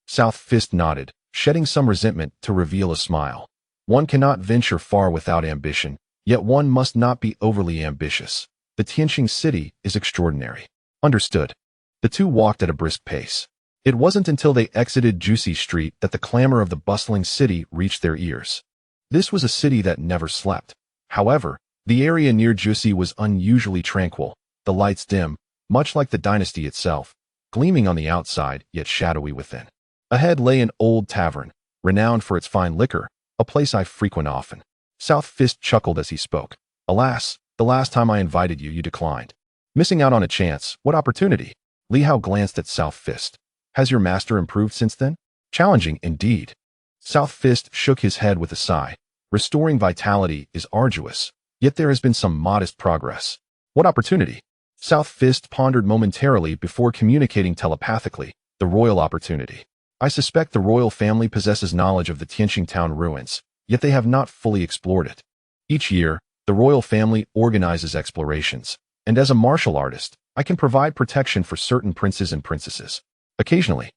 South Fist nodded, shedding some resentment to reveal a smile. One cannot venture far without ambition, Yet one must not be overly ambitious. The Tianqing city is extraordinary. Understood. The two walked at a brisk pace. It wasn't until they exited Juicy Street that the clamor of the bustling city reached their ears. This was a city that never slept. However, the area near Juicy was unusually tranquil, the lights dim, much like the dynasty itself, gleaming on the outside, yet shadowy within. Ahead lay an old tavern, renowned for its fine liquor, a place I frequent often. South Fist chuckled as he spoke. Alas, the last time I invited you, you declined. Missing out on a chance, what opportunity? Li Hao glanced at South Fist. Has your master improved since then? Challenging indeed. South Fist shook his head with a sigh. Restoring vitality is arduous, yet there has been some modest progress. What opportunity? South Fist pondered momentarily before communicating telepathically. The royal opportunity. I suspect the royal family possesses knowledge of the Tianqing town ruins, yet they have not fully explored it. Each year, the royal family organizes explorations, and as a martial artist, I can provide protection for certain princes and princesses. Occasionally,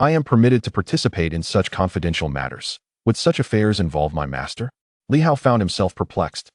I am permitted to participate in such confidential matters. Would such affairs involve my master? Li Hao found himself perplexed.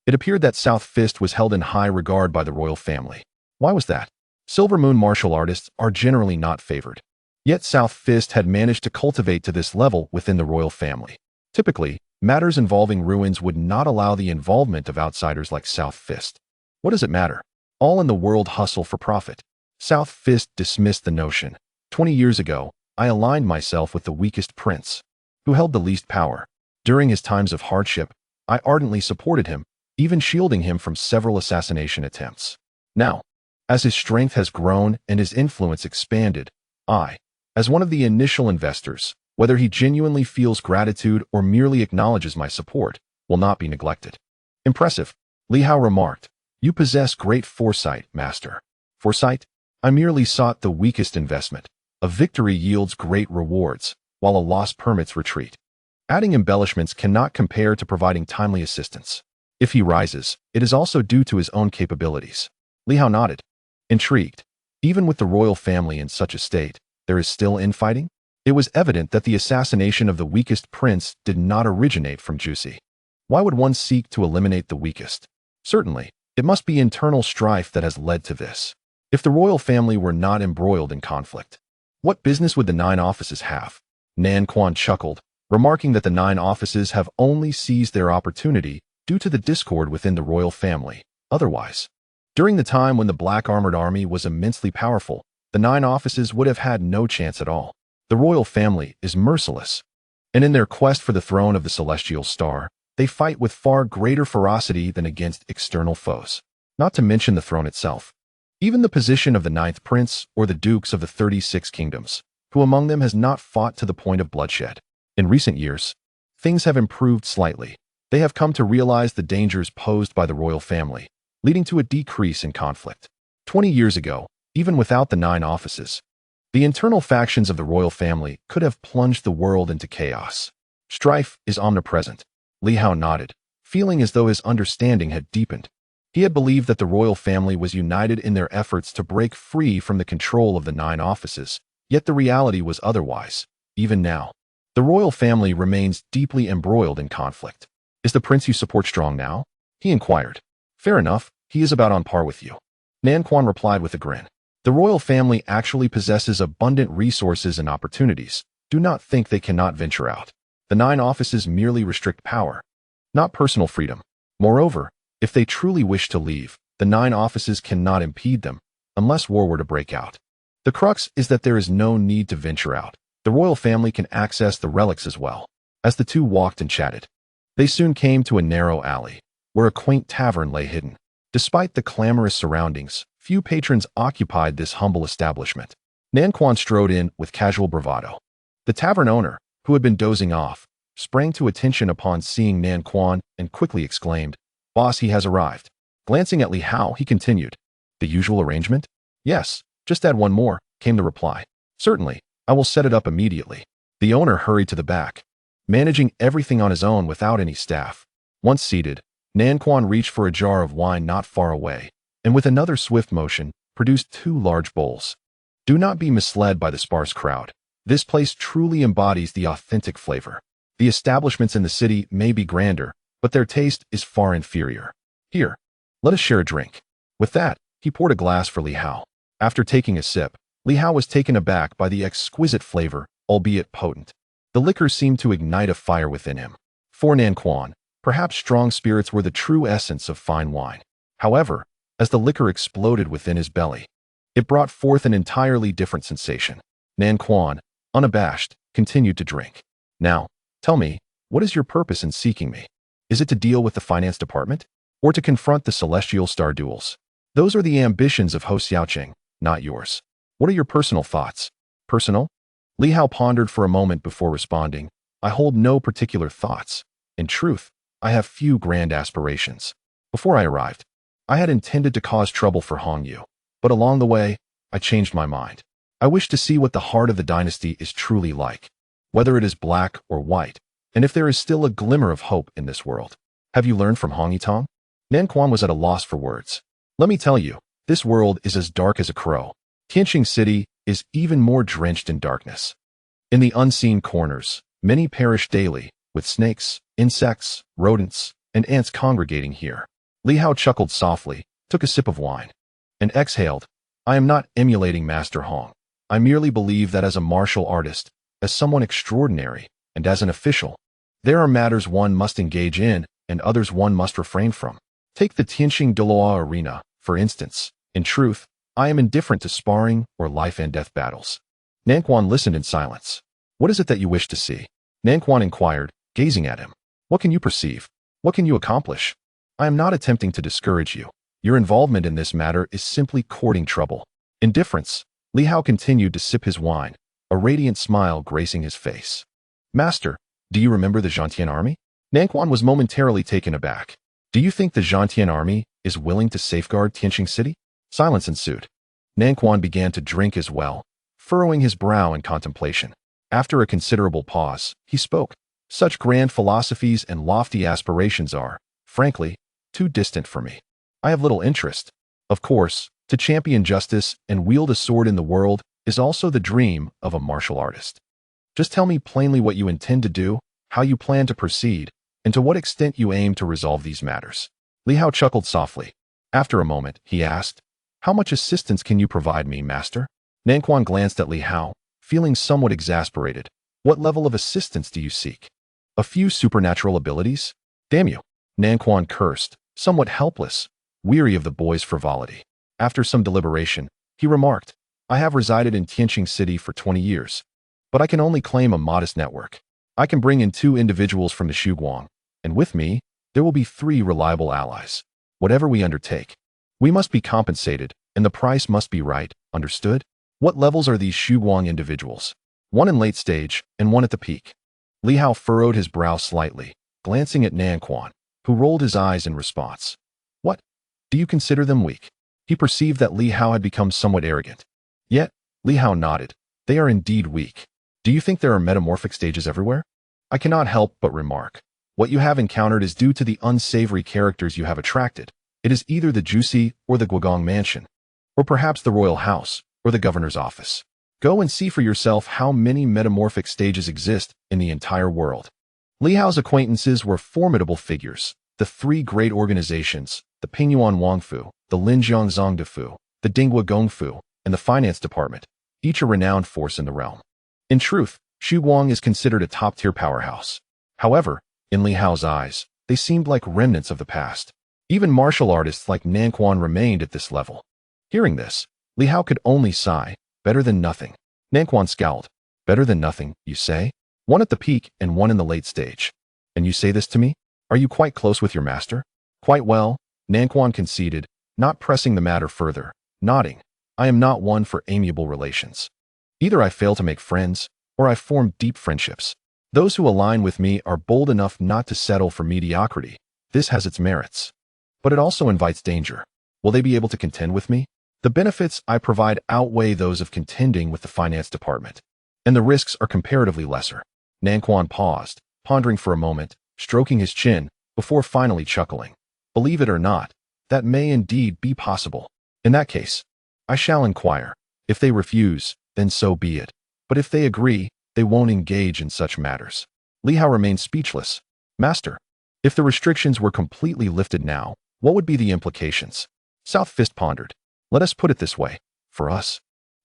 It appeared that South Fist was held in high regard by the royal family. Why was that? Silver Moon martial artists are generally not favored. Yet South Fist had managed to cultivate to this level within the royal family. Typically, matters involving ruins would not allow the involvement of outsiders like South Fist. What does it matter? All in the world hustle for profit. South Fist dismissed the notion. 20 years ago, I aligned myself with the weakest prince, who held the least power. During his times of hardship, I ardently supported him, even shielding him from several assassination attempts. Now, as his strength has grown and his influence expanded, I, as one of the initial investors, whether he genuinely feels gratitude or merely acknowledges my support, will not be neglected. Impressive, Li Hao remarked. You possess great foresight, master. Foresight? I merely sought the weakest investment. A victory yields great rewards, while a loss permits retreat. Adding embellishments cannot compare to providing timely assistance. If he rises, it is also due to his own capabilities. Li Hao nodded. Intrigued. Even with the royal family in such a state, there is still infighting? It was evident that the assassination of the weakest prince did not originate from Juicy. Why would one seek to eliminate the weakest? Certainly, it must be internal strife that has led to this. If the royal family were not embroiled in conflict, what business would the 9 offices have? Nan Quan chuckled, remarking that the 9 offices have only seized their opportunity due to the discord within the royal family. Otherwise, during the time when the Black Armored Army was immensely powerful, the 9 offices would have had no chance at all. The royal family is merciless, and in their quest for the throne of the Celestial Star, they fight with far greater ferocity than against external foes. Not to mention the throne itself. Even the position of the 9th prince or the dukes of the 36 kingdoms, who among them has not fought to the point of bloodshed. In recent years, things have improved slightly. They have come to realize the dangers posed by the royal family, leading to a decrease in conflict. 20 years ago, even without the 9 offices, the internal factions of the royal family could have plunged the world into chaos. Strife is omnipresent. Li Hao nodded, feeling as though his understanding had deepened. He had believed that the royal family was united in their efforts to break free from the control of the 9 offices, yet the reality was otherwise. Even now, the royal family remains deeply embroiled in conflict. Is the prince you support strong now? He inquired. Fair enough, he is about on par with you. Nan Quan replied with a grin. The royal family actually possesses abundant resources and opportunities. Do not think they cannot venture out. The 9 offices merely restrict power, not personal freedom. Moreover, if they truly wish to leave, the 9 offices cannot impede them, unless war were to break out. The crux is that there is no need to venture out. The royal family can access the relics as well. As the two walked and chatted, they soon came to a narrow alley, where a quaint tavern lay hidden. Despite the clamorous surroundings, few patrons occupied this humble establishment. Nan Quan strode in with casual bravado. The tavern owner, who had been dozing off, sprang to attention upon seeing Nan Quan and quickly exclaimed, Boss, he has arrived. Glancing at Li Hao, he continued, The usual arrangement? Yes, just add one more, came the reply. Certainly, I will set it up immediately. The owner hurried to the back, managing everything on his own without any staff. Once seated, Nan Quan reached for a jar of wine not far away, and with another swift motion, produced 2 large bowls. Do not be misled by the sparse crowd. This place truly embodies the authentic flavor. The establishments in the city may be grander, but their taste is far inferior. Here, let us share a drink. With that, he poured a glass for Li Hao. After taking a sip, Li Hao was taken aback by the exquisite flavor, albeit potent. The liquor seemed to ignite a fire within him. For Nan Quan, perhaps strong spirits were the true essence of fine wine. However, as the liquor exploded within his belly, it brought forth an entirely different sensation. Nan Quan, unabashed, continued to drink. Now, tell me, what is your purpose in seeking me? Is it to deal with the finance department? Or to confront the celestial star duels? Those are the ambitions of Ho Xiaoqing, not yours. What are your personal thoughts? Personal? Li Hao pondered for a moment before responding. I hold no particular thoughts. In truth, I have few grand aspirations. Before I arrived, I had intended to cause trouble for Hong Yu, but along the way, I changed my mind. I wish to see what the heart of the dynasty is truly like, whether it is black or white, and if there is still a glimmer of hope in this world. Have you learned from Hong Yitong? Nan Quan was at a loss for words. Let me tell you, this world is as dark as a crow. Tianqing City is even more drenched in darkness. In the unseen corners, many perish daily, with snakes, insects, rodents, and ants congregating here. Li Hao chuckled softly, took a sip of wine, and exhaled. I am not emulating Master Hong. I merely believe that as a martial artist, as someone extraordinary, and as an official, there are matters one must engage in and others one must refrain from. Take the Tianqing Deloa arena, for instance. In truth, I am indifferent to sparring or life and death battles. Nan Quan listened in silence. What is it that you wish to see? Nan Quan inquired, gazing at him. What can you perceive? What can you accomplish? I am not attempting to discourage you. Your involvement in this matter is simply courting trouble. Indifference. Li Hao continued to sip his wine, a radiant smile gracing his face. Master, do you remember the Zhantian army? Nan Quan was momentarily taken aback. Do you think the Zhantian army is willing to safeguard Tianqing City? Silence ensued. Nan Quan began to drink as well, furrowing his brow in contemplation. After a considerable pause, he spoke. Such grand philosophies and lofty aspirations are, frankly, too distant for me. I have little interest. Of course, to champion justice and wield a sword in the world is also the dream of a martial artist. Just tell me plainly what you intend to do, how you plan to proceed, and to what extent you aim to resolve these matters. Li Hao chuckled softly. After a moment, he asked, How much assistance can you provide me, master? Nan Quan glanced at Li Hao, feeling somewhat exasperated. What level of assistance do you seek? A few supernatural abilities? Damn you. Nan Quan cursed, somewhat helpless, weary of the boy's frivolity. After some deliberation, he remarked, I have resided in Tianqing City for 20 years, but I can only claim a modest network. I can bring in 2 individuals from the Shuguang, and with me, there will be 3 reliable allies. Whatever we undertake, we must be compensated, and the price must be right, understood? What levels are these Shuguang individuals? 1 in late stage, and 1 at the peak. Li Hao furrowed his brow slightly, glancing at Nan Quan, who rolled his eyes in response. What? Do you consider them weak? He perceived that Li Hao had become somewhat arrogant. Yet, Li Hao nodded. They are indeed weak. Do you think there are metamorphic stages everywhere? I cannot help but remark. What you have encountered is due to the unsavory characters you have attracted. It is either the Jusi or the Guogong mansion, or perhaps the royal house, or the governor's office. Go and see for yourself how many metamorphic stages exist in the entire world. Li Hao's acquaintances were formidable figures. The 3 great organizations, the Pingyuan Wangfu, the Linjiang Zongdefu, the Dinghua Gongfu, and the finance department, each a renowned force in the realm. In truth, Shuguang is considered a top-tier powerhouse. However, in Li Hao's eyes, they seemed like remnants of the past. Even martial artists like Nan Quan remained at this level. Hearing this, Li Hao could only sigh, better than nothing. Nan Quan scowled. Better than nothing, you say? 1 at the peak and 1 in the late stage. And you say this to me? Are you quite close with your master? Quite well, Nan Quan conceded, not pressing the matter further, nodding. I am not one for amiable relations. Either I fail to make friends, or I form deep friendships. Those who align with me are bold enough not to settle for mediocrity. This has its merits. But it also invites danger. Will they be able to contend with me? The benefits I provide outweigh those of contending with the finance department, and the risks are comparatively lesser. Nan Quan paused, pondering for a moment, stroking his chin, before finally chuckling. Believe it or not, that may indeed be possible. In that case, I shall inquire. If they refuse, then so be it. But if they agree, they won't engage in such matters. Li Hao remained speechless. Master, If the restrictions were completely lifted now, what would be the implications? South Fist pondered. Let us put it this way. For us,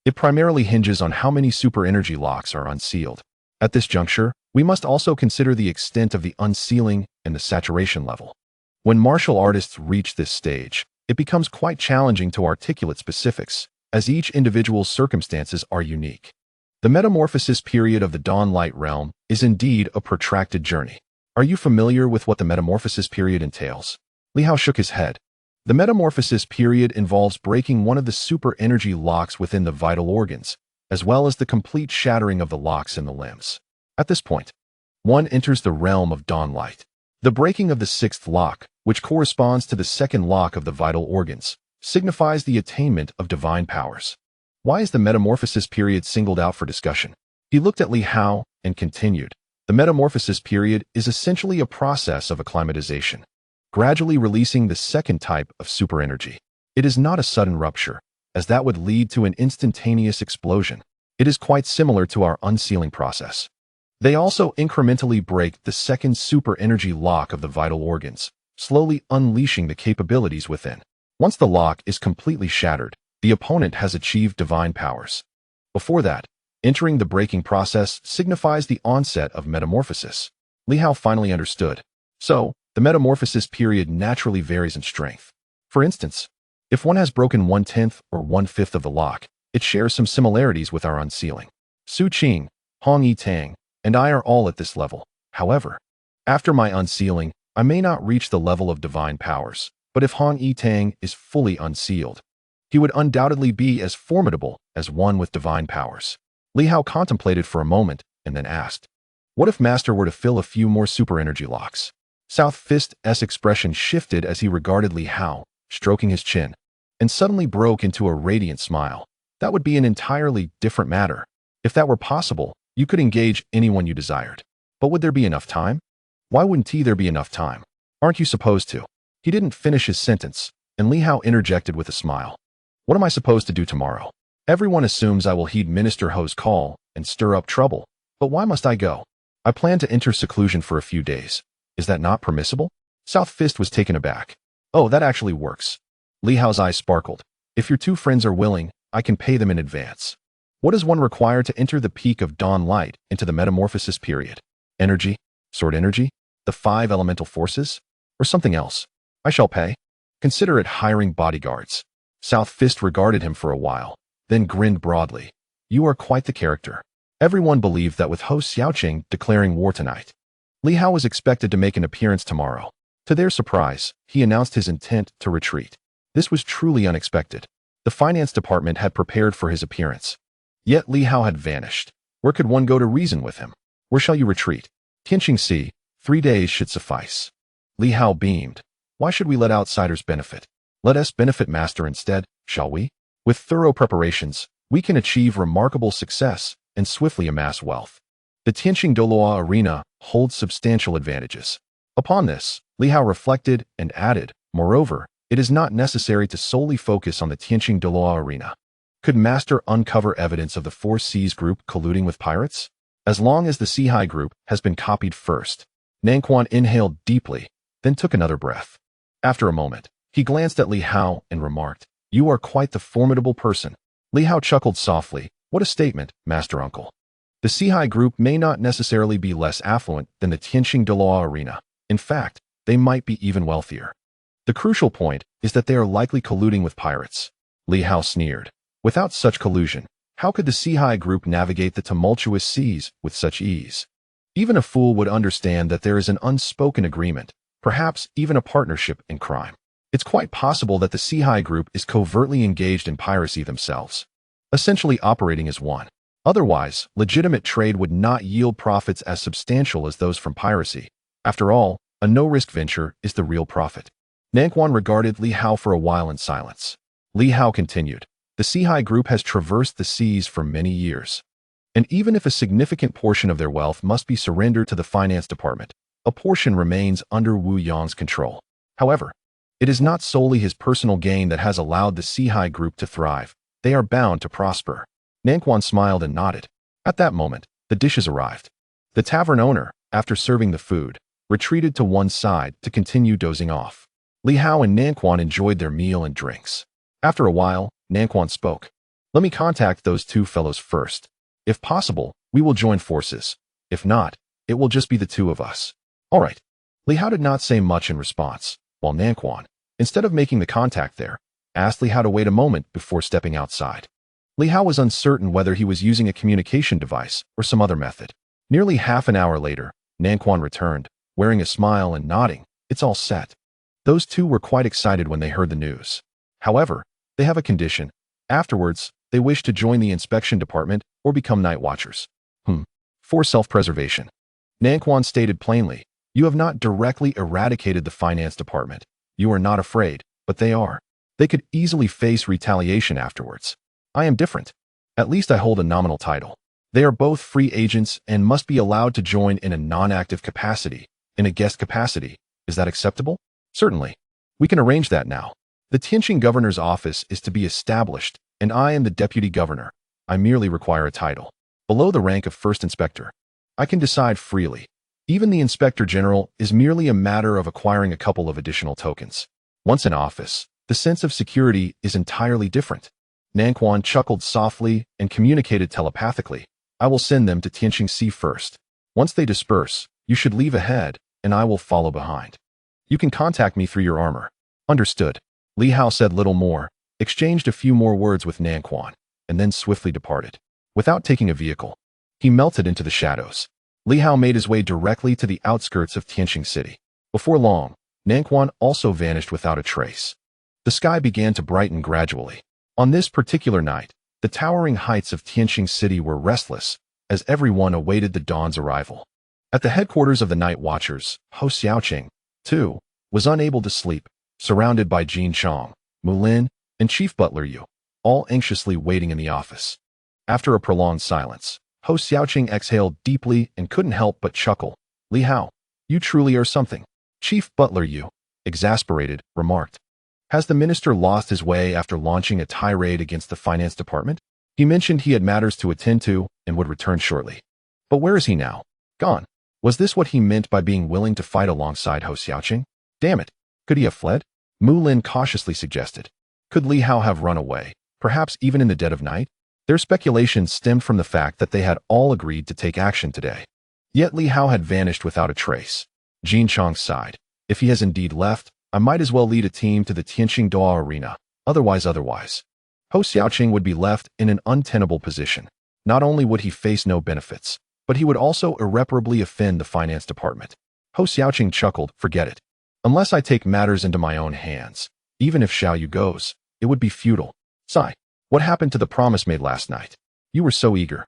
it primarily hinges on how many super energy locks are unsealed. At this juncture, we must also consider the extent of the unsealing and the saturation level. When martial artists reach this stage, it becomes quite challenging to articulate specifics, as each individual's circumstances are unique. The metamorphosis period of the Dawn Light realm is indeed a protracted journey. Are you familiar with what the metamorphosis period entails? Li Hao shook his head. The metamorphosis period involves breaking one of the super energy locks within the vital organs, as well as the complete shattering of the locks in the limbs. At this point, one enters the realm of Dawn Light. The breaking of the sixth lock, which corresponds to the second lock of the vital organs, signifies the attainment of divine powers. Why is the metamorphosis period singled out for discussion? He looked at Li Hao and continued. The metamorphosis period is essentially a process of acclimatization, gradually releasing the second type of super energy. It is not a sudden rupture, as that would lead to an instantaneous explosion. It is quite similar to our unsealing process. They also incrementally break the second super energy lock of the vital organs, slowly unleashing the capabilities within. Once the lock is completely shattered, the opponent has achieved divine powers. Before that, entering the breaking process signifies the onset of metamorphosis. Li Hao finally understood. So, the metamorphosis period naturally varies in strength. For instance, if one has broken 1/10 or 1/5 of the lock, it shares some similarities with our unsealing. Su Qing, Hong Yi Tang, and I are all at this level. However, after my unsealing, I may not reach the level of divine powers, but if Hong Yi Tang is fully unsealed, he would undoubtedly be as formidable as one with divine powers. Li Hao contemplated for a moment and then asked, what if Master were to fill a few more super energy locks? South Fist's expression shifted as he regarded Li Hao, stroking his chin, and suddenly broke into a radiant smile. That would be an entirely different matter. If that were possible, you could engage anyone you desired. But would there be enough time? Why wouldn't there be enough time? Aren't you supposed to? He didn't finish his sentence, and Li Hao interjected with a smile. What am I supposed to do tomorrow? Everyone assumes I will heed Minister Ho's call and stir up trouble. But why must I go? I plan to enter seclusion for a few days. Is that not permissible? South Fist was taken aback. Oh, that actually works. Li Hao's eyes sparkled. If your two friends are willing, I can pay them in advance. What does one require to enter the peak of Dawn Light into the metamorphosis period? Energy? Sword energy? The 5 elemental forces? Or something else? I shall pay. Consider it hiring bodyguards. South Fist regarded him for a while, then grinned broadly. You are quite the character. Everyone believed that with Ho Xiaoqing declaring war tonight, Li Hao was expected to make an appearance tomorrow. To their surprise, he announced his intent to retreat. This was truly unexpected. The finance department had prepared for his appearance. Yet Li Hao had vanished. Where could one go to reason with him? Where shall you retreat? Tianqing Si, 3 days should suffice. Li Hao beamed. Why should we let outsiders benefit? Let us benefit Master instead, shall we? With thorough preparations, we can achieve remarkable success and swiftly amass wealth. The Tianqing Doloa arena holds substantial advantages. Upon this, Li Hao reflected and added, moreover, it is not necessary to solely focus on the Tianqing Doloa arena. Could Master uncover evidence of the 4 Seas group colluding with pirates? As long as the seaside group has been copied first. Nanquan inhaled deeply, then took another breath. After a moment, he glanced at Li Hao and remarked, you are quite the formidable person. Li Hao chuckled softly. What a statement, Master Uncle. The seaside group may not necessarily be less affluent than the Tianqing Doloa arena. In fact, they might be even wealthier. The crucial point is that they are likely colluding with pirates. Li Hao sneered. Without such collusion, how could the seaside group navigate the tumultuous seas with such ease? Even a fool would understand that there is an unspoken agreement, perhaps even a partnership in crime. It's quite possible that the seaside group is covertly engaged in piracy themselves, essentially operating as one. Otherwise, legitimate trade would not yield profits as substantial as those from piracy. After all, a no-risk venture is the real profit. Nanquan regarded Li Hao for a while in silence. Li Hao continued, the seaside group has traversed the seas for many years. And even if a significant portion of their wealth must be surrendered to the finance department, a portion remains under Wu Yang's control. However, it is not solely his personal gain that has allowed the seaside group to thrive. They are bound to prosper. Nanquan smiled and nodded. At that moment, the dishes arrived. The tavern owner, after serving the food, retreated to one side to continue dozing off. Li Hao and Nanquan enjoyed their meal and drinks. After a while, Nanquan spoke. Let me contact those two fellows first. If possible, we will join forces. If not, it will just be the two of us. All right. Li Hao did not say much in response, while Nanquan, instead of making the contact there, asked Li Hao to wait a moment before stepping outside. Li Hao was uncertain whether he was using a communication device or some other method. Nearly half an hour later, Nanquan returned, wearing a smile and nodding. It's all set. Those two were quite excited when they heard the news. However, they have a condition. Afterwards, they wish to join the inspection department or become night watchers. For self-preservation. Nanquan stated plainly, you have not directly eradicated the finance department. You are not afraid, but they are. They could easily face retaliation afterwards. I am different. At least I hold a nominal title. They are both free agents and must be allowed to join in a non-active capacity, in a guest capacity. Is that acceptable? Certainly. We can arrange that now. The Tianqing governor's office is to be established, and I am the deputy governor. I merely require a title, below the rank of first inspector. I can decide freely. Even the inspector general is merely a matter of acquiring a couple of additional tokens. Once in office, the sense of security is entirely different. Nanquan chuckled softly and communicated telepathically. I will send them to Tianqing Sea first. Once they disperse, you should leave ahead, and I will follow behind. You can contact me through your armor. Understood. Li Hao said little more, exchanged a few more words with Nanquan, and then swiftly departed. Without taking a vehicle, he melted into the shadows. Li Hao made his way directly to the outskirts of Tianqing City. Before long, Nanquan also vanished without a trace. The sky began to brighten gradually. On this particular night, the towering heights of Tianqing City were restless, as everyone awaited the dawn's arrival. At the headquarters of the Night Watchers, Hou Xiaoqing, too, was unable to sleep, surrounded by Jin Chong, Mulin, and Chief Butler Yu, all anxiously waiting in the office. After a prolonged silence, Hou Xiaoqing exhaled deeply and couldn't help but chuckle. Li Hao, you truly are something. Chief Butler Yu, exasperated, remarked. Has the minister lost his way after launching a tirade against the finance department? He mentioned he had matters to attend to and would return shortly. But where is he now? Gone. Was this what he meant by being willing to fight alongside Hou Xiaoqing? Damn it. Could he have fled? Mu Lin cautiously suggested. Could Li Hao have run away, perhaps even in the dead of night? Their speculation stemmed from the fact that they had all agreed to take action today. Yet Li Hao had vanished without a trace. Jin Chong sighed. If he has indeed left, I might as well lead a team to the Tianqing Doa arena, otherwise. Hou Xiaoqing would be left in an untenable position. Not only would he face no benefits, but he would also irreparably offend the finance department. Hou Xiaoqing chuckled, forget it. Unless I take matters into my own hands, even if Xiao Yu goes, it would be futile. Sigh. What happened to the promise made last night? You were so eager.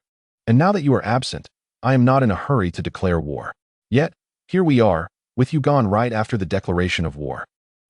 And now that you are absent, I am not in a hurry to declare war. Yet, here we are, with you gone right after the declaration of war.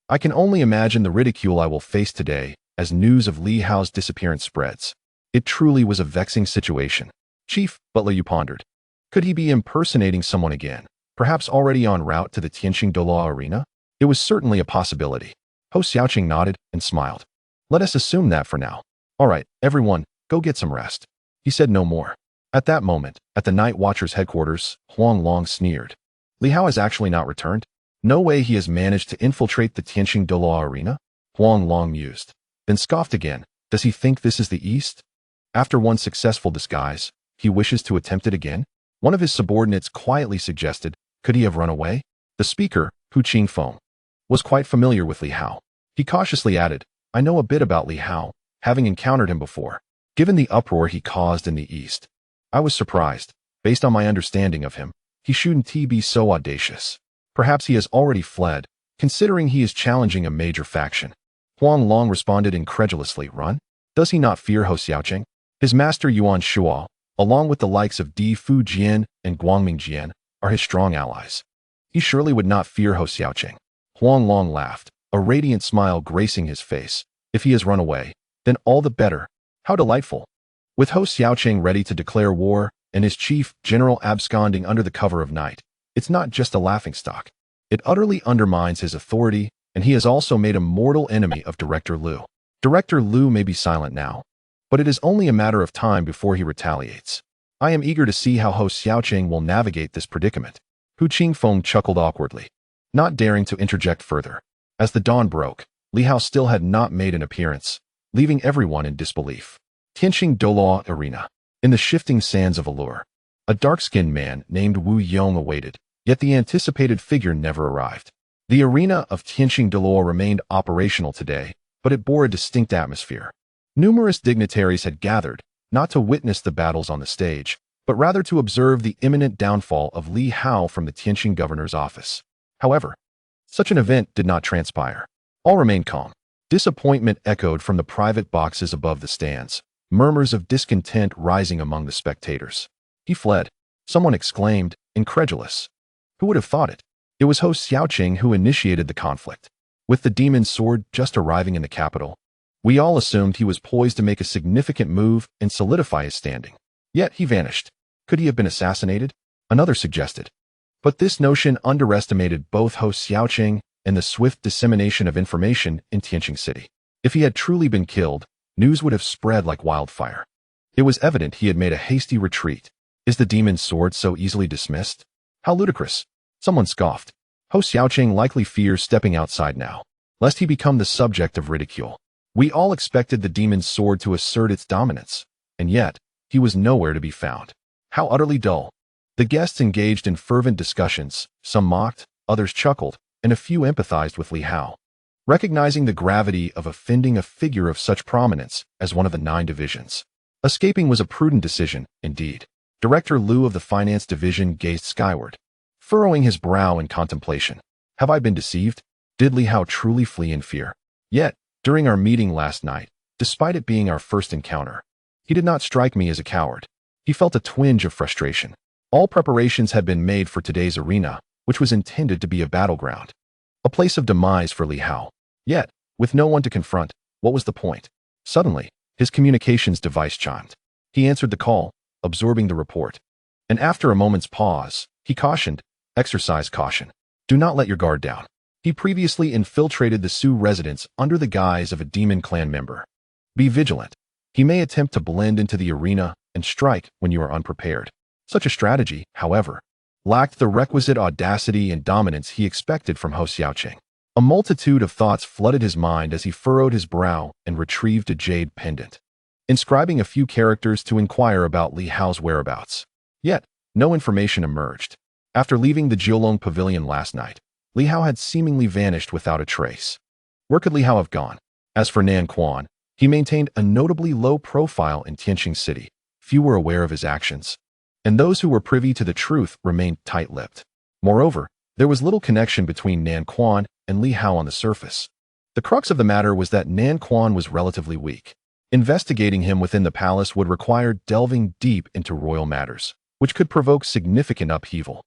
I can only imagine the ridicule I will face today as news of Li Hao's disappearance spreads. It truly was a vexing situation. Chief, Butler Yu pondered. Could he be impersonating someone again, perhaps already en route to the Tianqing Dola arena? It was certainly a possibility. Hou Xiaoqing nodded and smiled. Let us assume that for now. All right, everyone, go get some rest. He said no more. At that moment, at the Night Watcher's headquarters, Huang Long sneered. Li Hao has actually not returned? No way he has managed to infiltrate the Tianqing Dola arena? Huang Long mused. Then scoffed again. Does he think this is the East? After one successful disguise, he wishes to attempt it again? One of his subordinates quietly suggested, could he have run away? The speaker, Hu Qingfeng, was quite familiar with Li Hao. He cautiously added, I know a bit about Li Hao, having encountered him before. Given the uproar he caused in the East, I was surprised. Based on my understanding of him, he shouldn't be so audacious. Perhaps he has already fled, considering he is challenging a major faction. Huang Long responded incredulously, run? Does he not fear Hou Xiaoqing? His master Yuan Shuo, along with the likes of Di Fu Jian and Guangming Jian, are his strong allies. He surely would not fear Hou Xiaoqing. Huang Long laughed, a radiant smile gracing his face. If he has run away, then all the better. How delightful. With Hou Xiaoqing ready to declare war, and his chief general absconding under the cover of night, it's not just a laughingstock. It utterly undermines his authority, and he has also made a mortal enemy of Director Liu. Director Liu may be silent now, but it is only a matter of time before he retaliates. I am eager to see how Hou Xiaoqing will navigate this predicament. Hu Qingfeng chuckled awkwardly, not daring to interject further. As the dawn broke, Li Hao still had not made an appearance, leaving everyone in disbelief. Tianqing Dolaw Arena. In the shifting sands of Allure, a dark-skinned man named Wu Yong awaited, yet the anticipated figure never arrived. The arena of Tianqing Dolaw remained operational today, but it bore a distinct atmosphere. Numerous dignitaries had gathered, not to witness the battles on the stage, but rather to observe the imminent downfall of Li Hao from the Tianqing governor's office. However, such an event did not transpire. All remained calm. Disappointment echoed from the private boxes above the stands, murmurs of discontent rising among the spectators. He fled, someone exclaimed, incredulous. Who would have thought it? It was Ho Xiaoqing who initiated the conflict. With the demon's sword just arriving in the capital, we all assumed he was poised to make a significant move and solidify his standing. Yet he vanished. Could he have been assassinated? Another suggested. But this notion underestimated both Ho Xiaoqing and the swift dissemination of information in Tianqing City. If he had truly been killed, news would have spread like wildfire. It was evident he had made a hasty retreat. Is the demon's sword so easily dismissed? How ludicrous. Someone scoffed. Ho Xiaoqing likely fears stepping outside now, lest he become the subject of ridicule. We all expected the demon's sword to assert its dominance, and yet, he was nowhere to be found. How utterly dull. The guests engaged in fervent discussions, some mocked, others chuckled, and a few empathized with Li Hao. Recognizing the gravity of offending a figure of such prominence as one of the 9 divisions, escaping was a prudent decision, indeed. Director Liu of the Finance Division gazed skyward, furrowing his brow in contemplation. Have I been deceived? Did Li Hao truly flee in fear? Yet, during our meeting last night, despite it being our first encounter, he did not strike me as a coward. He felt a twinge of frustration. All preparations had been made for today's arena, which was intended to be a battleground, a place of demise for Li Hao. Yet, with no one to confront, what was the point? Suddenly, his communications device chimed. He answered the call, absorbing the report. And after a moment's pause, he cautioned, exercise caution. Do not let your guard down. He previously infiltrated the Su residence under the guise of a demon clan member. Be vigilant. He may attempt to blend into the arena and strike when you are unprepared. Such a strategy, however, lacked the requisite audacity and dominance he expected from Ho Xiaoqing. A multitude of thoughts flooded his mind as he furrowed his brow and retrieved a jade pendant, inscribing a few characters to inquire about Li Hao's whereabouts. Yet, no information emerged. After leaving the Jiulong Pavilion last night, Li Hao had seemingly vanished without a trace. Where could Li Hao have gone? As for Nan Quan, he maintained a notably low profile in Tianqing City. Few were aware of his actions, and those who were privy to the truth remained tight-lipped. Moreover, there was little connection between Nan Quan and Li Hao on the surface. The crux of the matter was that Nan Quan was relatively weak. Investigating him within the palace would require delving deep into royal matters, which could provoke significant upheaval,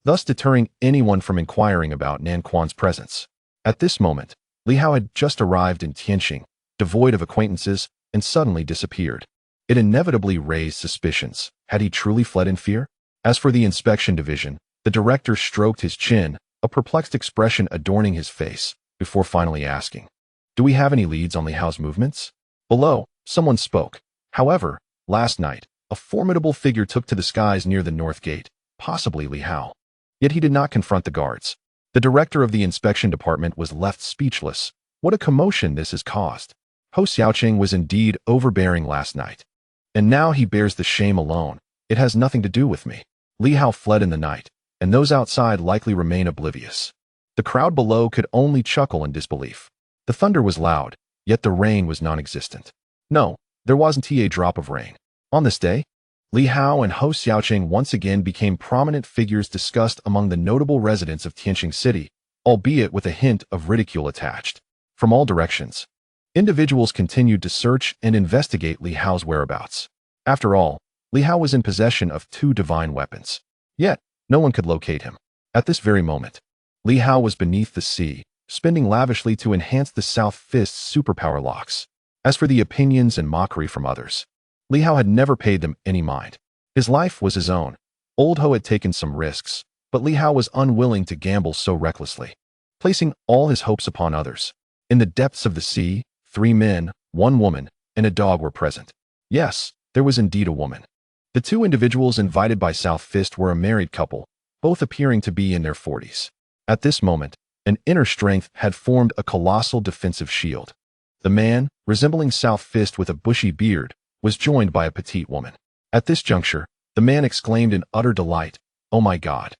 thus deterring anyone from inquiring about Nan Quan's presence. At this moment, Li Hao had just arrived in Tianqing, devoid of acquaintances, and suddenly disappeared. It inevitably raised suspicions. Had he truly fled in fear? As for the inspection division, the director stroked his chin, a perplexed expression adorning his face, before finally asking, "Do we have any leads on Li Hao's movements?" Below, someone spoke. However, last night, a formidable figure took to the skies near the north gate, possibly Li Hao. Yet he did not confront the guards. The director of the inspection department was left speechless. What a commotion this has caused. Ho Xiaoqing was indeed overbearing last night. And now he bears the shame alone. It has nothing to do with me. Li Hao fled in the night, and those outside likely remain oblivious. The crowd below could only chuckle in disbelief. The thunder was loud, yet the rain was non-existent. No, there wasn't a drop of rain. On this day, Li Hao and Ho Xiaoqing once again became prominent figures discussed among the notable residents of Tianqing City, albeit with a hint of ridicule attached. From all directions, individuals continued to search and investigate Li Hao's whereabouts. After all, Li Hao was in possession of 2 divine weapons. Yet, no one could locate him. At this very moment, Li Hao was beneath the sea, spending lavishly to enhance the South Fist's superpower locks. As for the opinions and mockery from others, Li Hao had never paid them any mind. His life was his own. Old Ho had taken some risks, but Li Hao was unwilling to gamble so recklessly, placing all his hopes upon others. In the depths of the sea, 3 men, 1 woman, and a dog were present. Yes, there was indeed a woman. The 2 individuals invited by South Fist were a married couple, both appearing to be in their 40s. At this moment, an inner strength had formed a colossal defensive shield. The man, resembling South Fist with a bushy beard, was joined by a petite woman. At this juncture, the man exclaimed in utter delight, "Oh my God!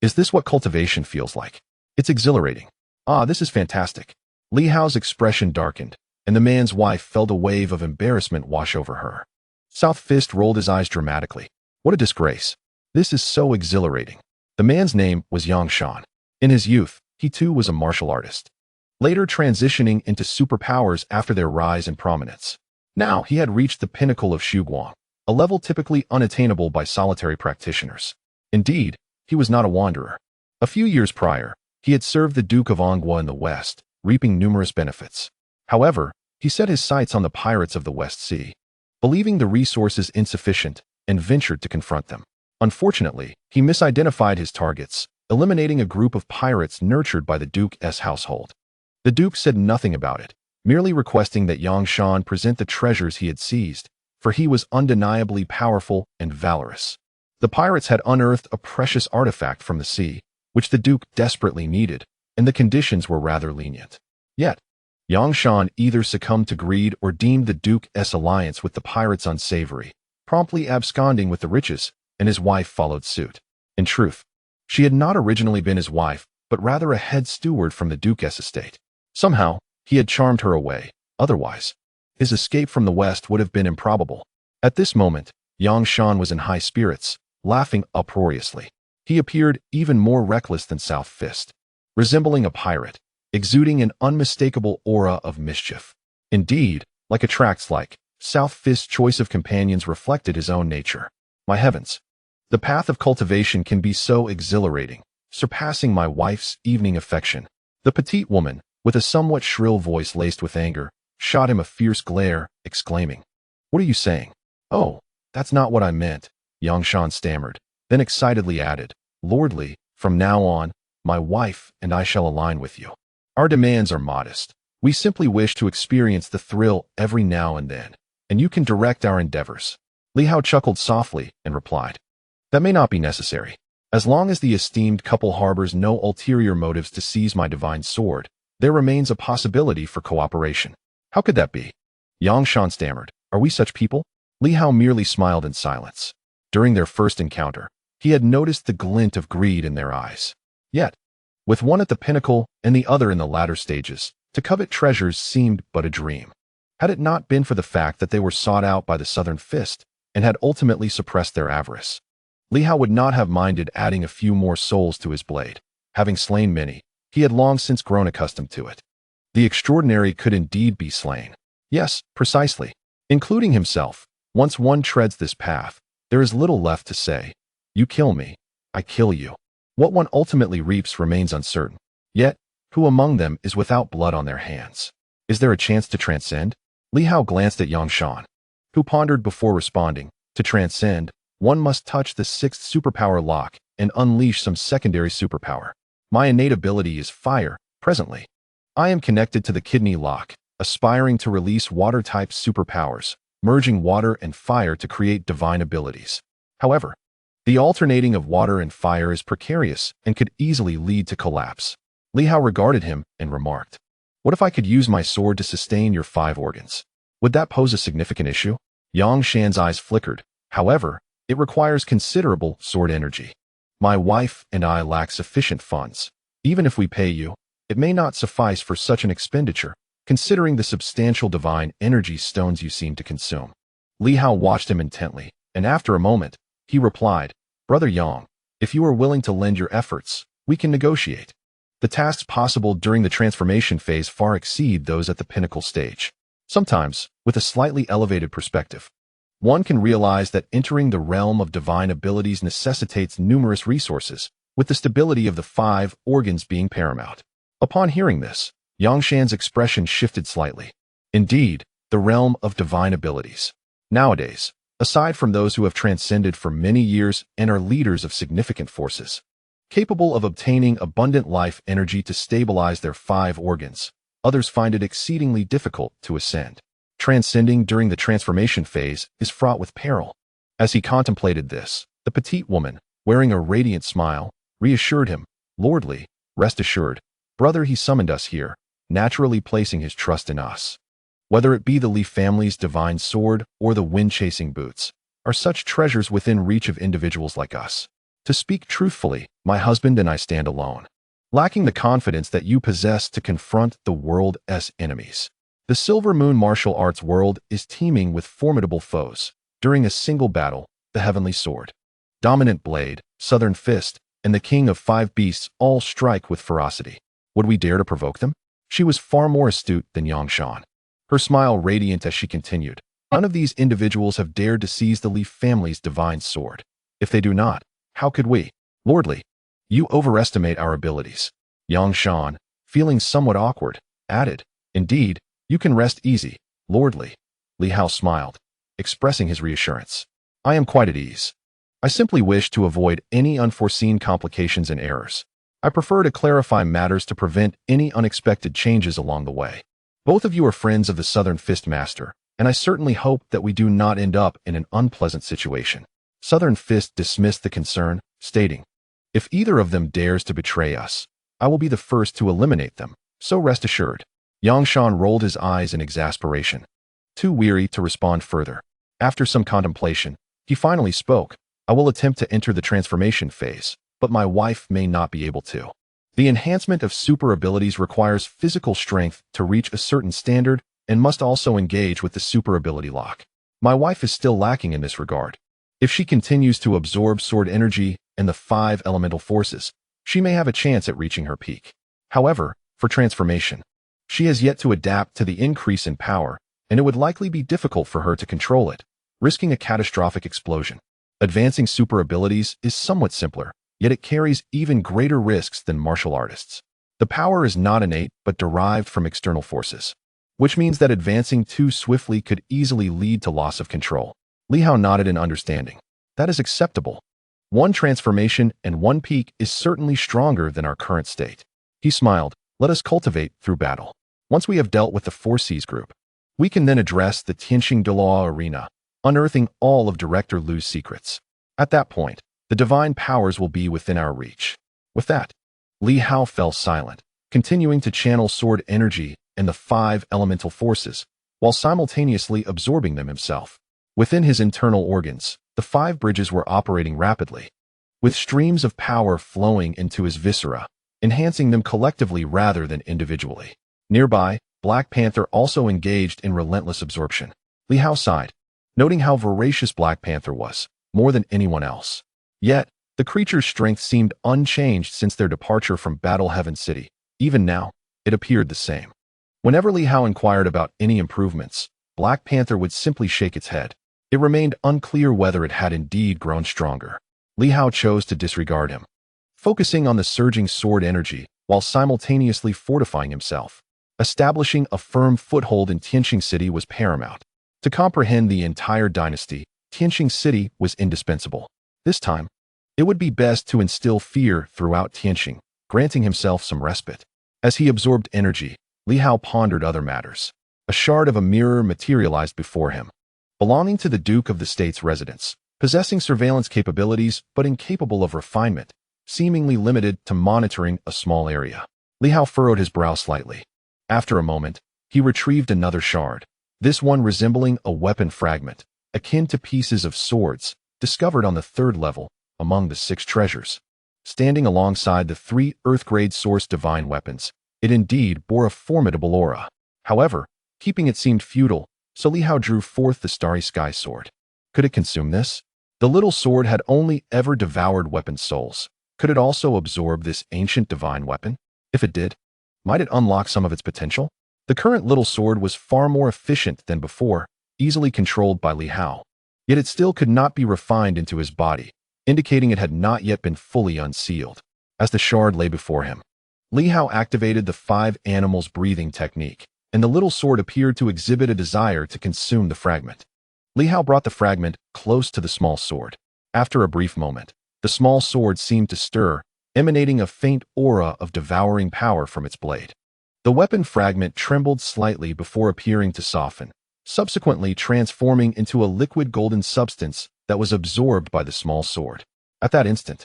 Is this what cultivation feels like? It's exhilarating. Ah, this is fantastic." Li Hao's expression darkened, and the man's wife felt a wave of embarrassment wash over her. South Fist rolled his eyes dramatically. What a disgrace. This is so exhilarating. The man's name was Yuan Shuo. In his youth, he too was a martial artist, later transitioning into superpowers after their rise in prominence. Now he had reached the pinnacle of Shuguang, a level typically unattainable by solitary practitioners. Indeed, he was not a wanderer. A few years prior, he had served the Duke of Anghua in the West, reaping numerous benefits. However, he set his sights on the pirates of the West Sea, believing the resources insufficient, and ventured to confront them. Unfortunately, he misidentified his targets, eliminating a group of pirates nurtured by the Duke's household. The Duke said nothing about it, merely requesting that Yuan Shuo present the treasures he had seized, for he was undeniably powerful and valorous. The pirates had unearthed a precious artifact from the sea, which the Duke desperately needed, and the conditions were rather lenient. Yet, Yuan Shuo either succumbed to greed or deemed the Duke's alliance with the pirates unsavory, promptly absconding with the riches, and his wife followed suit. In truth, she had not originally been his wife, but rather a head steward from the Duke's estate. Somehow, he had charmed her away. Otherwise, his escape from the West would have been improbable. At this moment, Yuan Shuo was in high spirits, laughing uproariously. He appeared even more reckless than South Fist, resembling a pirate, exuding an unmistakable aura of mischief. Indeed, like attracts like, South Fist's choice of companions reflected his own nature. My heavens! The path of cultivation can be so exhilarating, surpassing my wife's evening affection. The petite woman, with a somewhat shrill voice laced with anger, shot him a fierce glare, exclaiming, "What are you saying?" "Oh, that's not what I meant," Yuan Shuo stammered, then excitedly added, "Lordly, from now on, my wife and I shall align with you. Our demands are modest. We simply wish to experience the thrill every now and then, and you can direct our endeavors." Li Hao chuckled softly and replied, "That may not be necessary. As long as the esteemed couple harbors no ulterior motives to seize my divine sword, there remains a possibility for cooperation." "How could that be?" Yuan Shuo stammered. "Are we such people?" Li Hao merely smiled in silence. During their first encounter, he had noticed the glint of greed in their eyes. Yet, with one at the pinnacle and the other in the latter stages, to covet treasures seemed but a dream. Had it not been for the fact that they were sought out by the Southern Fist and had ultimately suppressed their avarice, Li Hao would not have minded adding a few more souls to his blade. Having slain many, he had long since grown accustomed to it. The extraordinary could indeed be slain. Yes, precisely. Including himself, once one treads this path, there is little left to say. You kill me, I kill you. What one ultimately reaps remains uncertain. Yet, who among them is without blood on their hands? Is there a chance to transcend? Li Hao glanced at Yuan Shuo, who pondered before responding. To transcend, one must touch the sixth superpower lock and unleash some secondary superpower. My innate ability is fire, presently. I am connected to the kidney lock, aspiring to release water-type superpowers, merging water and fire to create divine abilities. However, the alternating of water and fire is precarious and could easily lead to collapse. Li Hao regarded him and remarked, "What if I could use my sword to sustain your 5 organs? Would that pose a significant issue?" Yuan Shuo's eyes flickered. "However, it requires considerable sword energy. My wife and I lack sufficient funds. Even if we pay you, it may not suffice for such an expenditure, considering the substantial divine energy stones you seem to consume." Li Hao watched him intently, and after a moment, he replied, "Brother Yang, if you are willing to lend your efforts, we can negotiate. The tasks possible during the transformation phase far exceed those at the pinnacle stage. Sometimes, with a slightly elevated perspective, one can realize that entering the realm of divine abilities necessitates numerous resources, with the stability of the 5 organs being paramount." Upon hearing this, Yuan Shuo's expression shifted slightly. Indeed, the realm of divine abilities. Nowadays, aside from those who have transcended for many years and are leaders of significant forces, capable of obtaining abundant life energy to stabilize their 5 organs, others find it exceedingly difficult to ascend. Transcending during the transformation phase is fraught with peril. As he contemplated this, the petite woman, wearing a radiant smile, reassured him. Lordly, rest assured, brother, he summoned us here, naturally placing his trust in us. Whether it be the Li family's divine sword or the wind-chasing boots, are such treasures within reach of individuals like us. To speak truthfully, my husband and I stand alone, lacking the confidence that you possess to confront the world's enemies. The Silver Moon martial arts world is teeming with formidable foes. During a single battle, the Heavenly Sword, Dominant Blade, Southern Fist, and the King of Five Beasts all strike with ferocity. Would we dare to provoke them? She was far more astute than Yuan Shuo, her smile radiant as she continued. None of these individuals have dared to seize the Li family's divine sword. If they do not, how could we? Lordly, you overestimate our abilities. Yuan Shuo, feeling somewhat awkward, added, Indeed, you can rest easy, Lordly. Li Hao smiled, expressing his reassurance. I am quite at ease. I simply wish to avoid any unforeseen complications and errors. I prefer to clarify matters to prevent any unexpected changes along the way. Both of you are friends of the Southern Fist Master, and I certainly hope that we do not end up in an unpleasant situation. Southern Fist dismissed the concern, stating, If either of them dares to betray us, I will be the first to eliminate them, so rest assured. Yuan Shuo rolled his eyes in exasperation, too weary to respond further. After some contemplation, he finally spoke. I will attempt to enter the transformation phase, but my wife may not be able to. The enhancement of super abilities requires physical strength to reach a certain standard and must also engage with the super ability lock. My wife is still lacking in this regard. If she continues to absorb sword energy and the 5 elemental forces, she may have a chance at reaching her peak. However, for transformation, she has yet to adapt to the increase in power, and it would likely be difficult for her to control it, risking a catastrophic explosion. Advancing super abilities is somewhat simpler, yet it carries even greater risks than martial artists. The power is not innate but derived from external forces, which means that advancing too swiftly could easily lead to loss of control. Li Hao nodded in understanding. That is acceptable. One transformation and one peak is certainly stronger than our current state. He smiled. Let us cultivate through battle. Once we have dealt with the 4 Cs group, we can then address the Tianqing de la arena, unearthing all of Director Lu's secrets. At that point, the divine powers will be within our reach. With that, Li Hao fell silent, continuing to channel sword energy and the 5 elemental forces, while simultaneously absorbing them himself. Within his internal organs, the 5 bridges were operating rapidly, with streams of power flowing into his viscera, enhancing them collectively rather than individually. Nearby, Black Panther also engaged in relentless absorption. Li Hao sighed, noting how voracious Black Panther was, more than anyone else. Yet, the creature's strength seemed unchanged since their departure from Battle Heaven City. Even now, it appeared the same. Whenever Li Hao inquired about any improvements, Black Panther would simply shake its head. It remained unclear whether it had indeed grown stronger. Li Hao chose to disregard him, focusing on the surging sword energy while simultaneously fortifying himself. Establishing a firm foothold in Tianqing City was paramount. To comprehend the entire dynasty, Tianqing City was indispensable. This time, it would be best to instill fear throughout Tianqing, granting himself some respite. As he absorbed energy, Li Hao pondered other matters. A shard of a mirror materialized before him, belonging to the Duke of the State's residence, possessing surveillance capabilities but incapable of refinement, seemingly limited to monitoring a small area. Li Hao furrowed his brow slightly. After a moment, he retrieved another shard, this one resembling a weapon fragment, akin to pieces of swords, discovered on the 3rd level, among the 6 treasures. Standing alongside the 3 Earth-grade source divine weapons, it indeed bore a formidable aura. However, keeping it seemed futile, so Li Hao drew forth the Starry Sky sword. Could it consume this? The little sword had only ever devoured weapon souls. Could it also absorb this ancient divine weapon? If it did, might it unlock some of its potential? The current little sword was far more efficient than before, easily controlled by Li Hao. Yet it still could not be refined into his body, indicating it had not yet been fully unsealed. As the shard lay before him, Li Hao activated the 5 animals breathing technique, and the little sword appeared to exhibit a desire to consume the fragment. Li Hao brought the fragment close to the small sword. After a brief moment, the small sword seemed to stir, emanating a faint aura of devouring power from its blade. The weapon fragment trembled slightly before appearing to soften, subsequently transforming into a liquid golden substance that was absorbed by the small sword. At that instant,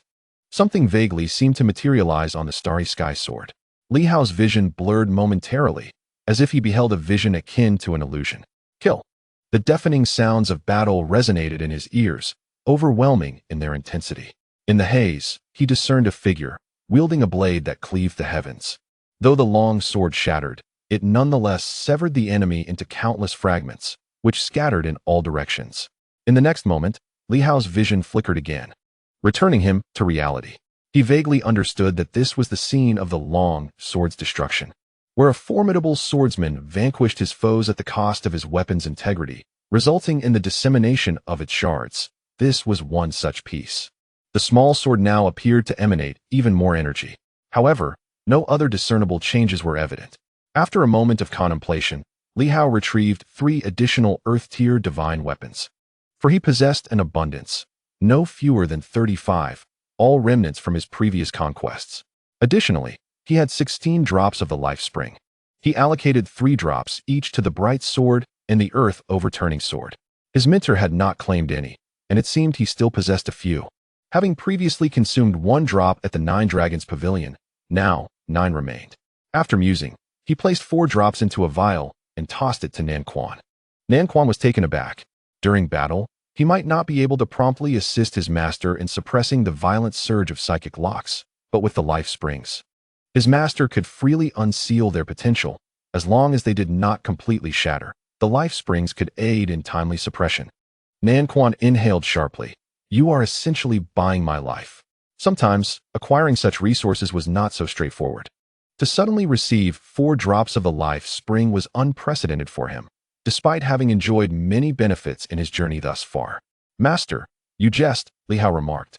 Something vaguely seemed to materialize on the starry sky sword. Li Hao's vision blurred momentarily, as if he beheld a vision akin to an illusion. Kill. The deafening sounds of battle resonated in his ears, overwhelming in their intensity. In the haze, he discerned a figure, wielding a blade that cleaved the heavens. Though the long sword shattered, it nonetheless severed the enemy into countless fragments, which scattered in all directions. In the next moment, Li Hao's vision flickered again, returning him to reality. He vaguely understood that this was the scene of the long sword's destruction, where a formidable swordsman vanquished his foes at the cost of his weapon's integrity, resulting in the dissemination of its shards. This was one such piece. The small sword now appeared to emanate even more energy. However, no other discernible changes were evident. After a moment of contemplation, Li Hao retrieved 3 additional Earth-tier divine weapons. For he possessed an abundance, no fewer than 35, all remnants from his previous conquests. Additionally, he had 16 drops of the life spring. He allocated 3 drops each to the bright sword and the earth-overturning sword. His mentor had not claimed any, and it seemed he still possessed a few. Having previously consumed 1 drop at the 9 Dragons Pavilion, now 9 remained. After musing, he placed 4 drops into a vial and tossed it to Nan Quan. Nan Quan was taken aback. During battle, he might not be able to promptly assist his master in suppressing the violent surge of psychic locks, but with the life springs, his master could freely unseal their potential. As long as they did not completely shatter, the life springs could aid in timely suppression. Nan Quan inhaled sharply. You are essentially buying my life. Sometimes, acquiring such resources was not so straightforward. To suddenly receive 4 drops of the life spring was unprecedented for him, despite having enjoyed many benefits in his journey thus far. Master, you jest, Li Hao remarked,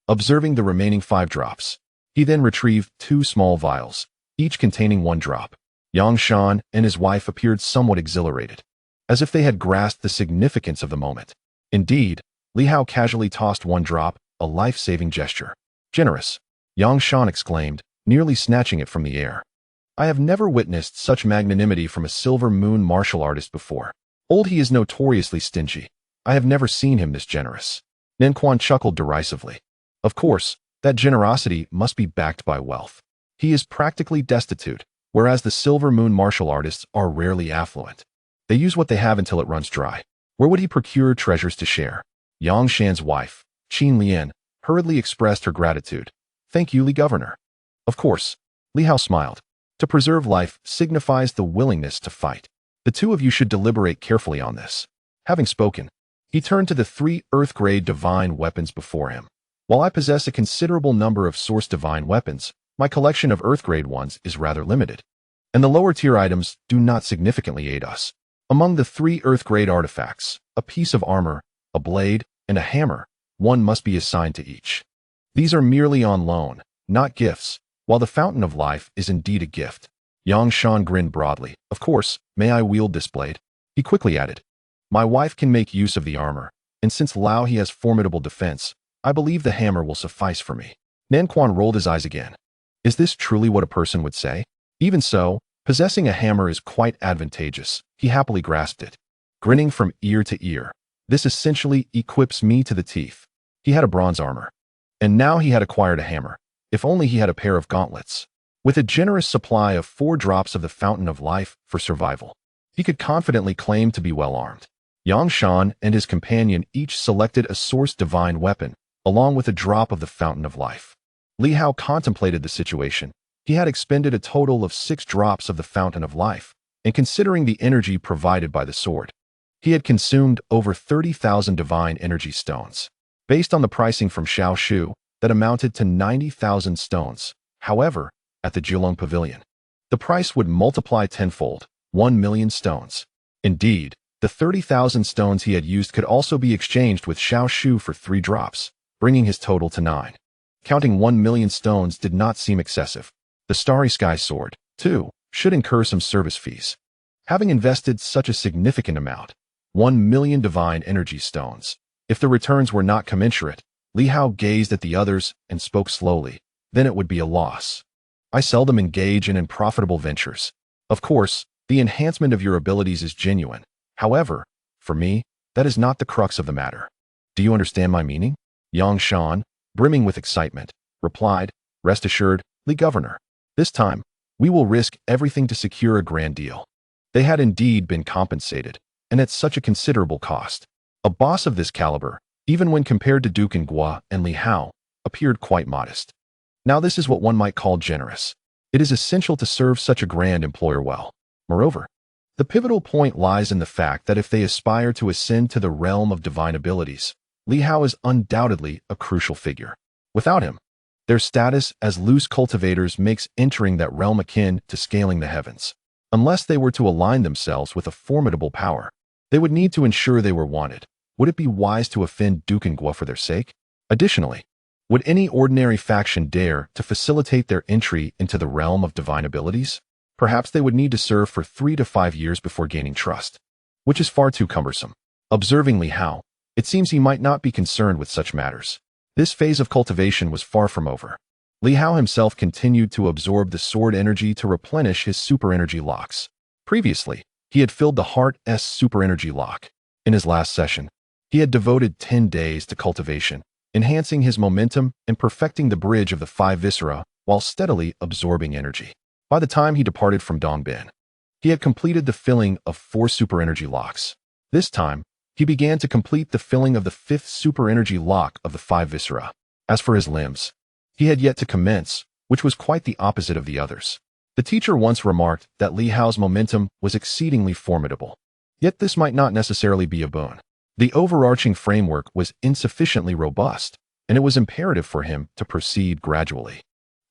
observing the remaining 5 drops. He then retrieved 2 small vials, each containing 1 drop. Yang Shan and his wife appeared somewhat exhilarated, as if they had grasped the significance of the moment. Indeed, Li Hao casually tossed 1 drop, a life-saving gesture. Generous, Yang Shan exclaimed, nearly snatching it from the air. I have never witnessed such magnanimity from a Silver Moon martial artist before. Old he is notoriously stingy. I have never seen him this generous. Nan Quan chuckled derisively. Of course, that generosity must be backed by wealth. He is practically destitute, whereas the Silver Moon martial artists are rarely affluent. They use what they have until it runs dry. Where would he procure treasures to share? Yang Shan's wife, Qin Lian, hurriedly expressed her gratitude. Thank you, Li Governor. Of course, Li Hao smiled. To preserve life signifies the willingness to fight. The 2 of you should deliberate carefully on this. Having spoken, he turned to the 3 Earth-grade divine weapons before him. While I possess a considerable number of source divine weapons, my collection of Earth-grade ones is rather limited, and the lower-tier items do not significantly aid us. Among the 3 Earth-grade artifacts, a piece of armor, a blade, and a hammer, one must be assigned to each. These are merely on loan, not gifts, while the Fountain of Life is indeed a gift. Yang Shan grinned broadly. Of course, may I wield this blade? He quickly added, my wife can make use of the armor, and since Lao He has formidable defense, I believe the hammer will suffice for me. Nan Quan rolled his eyes again. Is this truly what a person would say? Even so, possessing a hammer is quite advantageous. He happily grasped it, grinning from ear to ear. This essentially equips me to the teeth. He had a bronze armor, and now he had acquired a hammer. If only he had a pair of gauntlets. With a generous supply of 4 drops of the Fountain of Life for survival, he could confidently claim to be well armed. Yang Shan and his companion each selected a source divine weapon, along with a drop of the Fountain of Life. Li Hao contemplated the situation. He had expended a total of 6 drops of the Fountain of Life, and considering the energy provided by the sword, he had consumed over 30,000 divine energy stones. Based on the pricing from Xiao Shu, that amounted to 90,000 stones. However, at the Jilong Pavilion, the price would multiply tenfold, 1,000,000 stones. Indeed, the 30,000 stones he had used could also be exchanged with Xiao Shu for 3 drops, bringing his total to 9. Counting 1,000,000 stones did not seem excessive. The Starry Sky Sword, too, should incur some service fees. Having invested such a significant amount, 1,000,000 divine energy stones, if the returns were not commensurate, Li Hao gazed at the others and spoke slowly. Then it would be a loss. I seldom engage in unprofitable ventures. Of course, the enhancement of your abilities is genuine. However, for me, that is not the crux of the matter. Do you understand my meaning? Yang Shan, brimming with excitement, replied, "Rest assured, Li Governor. This time, we will risk everything to secure a grand deal." They had indeed been compensated, and at such a considerable cost. A boss of this caliber, even when compared to Duke Ngua and Li Hao, appeared quite modest. Now this is what one might call generous. It is essential to serve such a grand employer well. Moreover, the pivotal point lies in the fact that if they aspire to ascend to the realm of divine abilities, Li Hao is undoubtedly a crucial figure. Without him, their status as loose cultivators makes entering that realm akin to scaling the heavens. Unless they were to align themselves with a formidable power, they would need to ensure they were wanted. Would it be wise to offend Duke Ngua for their sake? Additionally, would any ordinary faction dare to facilitate their entry into the realm of divine abilities? Perhaps they would need to serve for 3 to 5 years before gaining trust, which is far too cumbersome. Observing Li Hao, it seems he might not be concerned with such matters. This phase of cultivation was far from over. Li Hao himself continued to absorb the sword energy to replenish his super energy locks. Previously, he had filled the Heart's super energy lock. In his last session, he had devoted 10 days to cultivation, enhancing his momentum and perfecting the bridge of the 5 viscera while steadily absorbing energy. By the time he departed from Dongbin, he had completed the filling of 4 super energy locks. This time, he began to complete the filling of the 5th super energy lock of the 5 viscera. As for his limbs, he had yet to commence, which was quite the opposite of the others. The teacher once remarked that Li Hao's momentum was exceedingly formidable. Yet this might not necessarily be a boon. The overarching framework was insufficiently robust, and it was imperative for him to proceed gradually,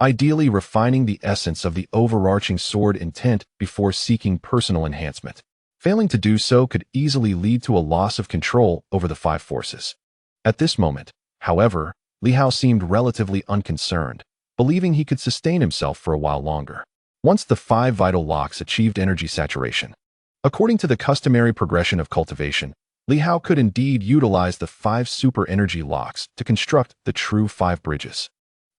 ideally refining the essence of the overarching sword intent before seeking personal enhancement. Failing to do so could easily lead to a loss of control over the 5 forces. At this moment, however, Li Hao seemed relatively unconcerned, believing he could sustain himself for a while longer. Once the 5 vital locks achieved energy saturation, according to the customary progression of cultivation, Li Hao could indeed utilize the 5 super energy locks to construct the true 5 bridges.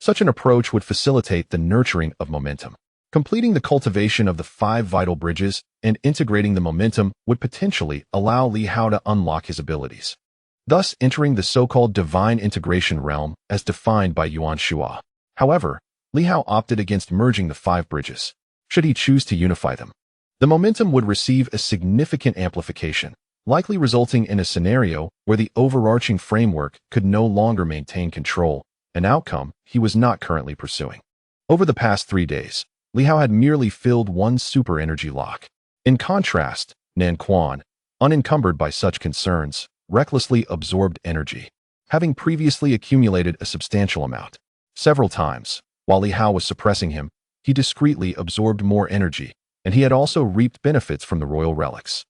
Such an approach would facilitate the nurturing of momentum. Completing the cultivation of the 5 vital bridges and integrating the momentum would potentially allow Li Hao to unlock his abilities, thus entering the so-called divine integration realm as defined by Yuan Shuo. However, Li Hao opted against merging the 5 bridges. Should he choose to unify them, the momentum would receive a significant amplification, likely resulting in a scenario where the overarching framework could no longer maintain control, an outcome he was not currently pursuing. Over the past 3 days, Li Hao had merely filled 1 super energy lock. In contrast, Nan Quan, unencumbered by such concerns, recklessly absorbed energy, having previously accumulated a substantial amount. Several times, while Li Hao was suppressing him, he discreetly absorbed more energy, and he had also reaped benefits from the royal relics.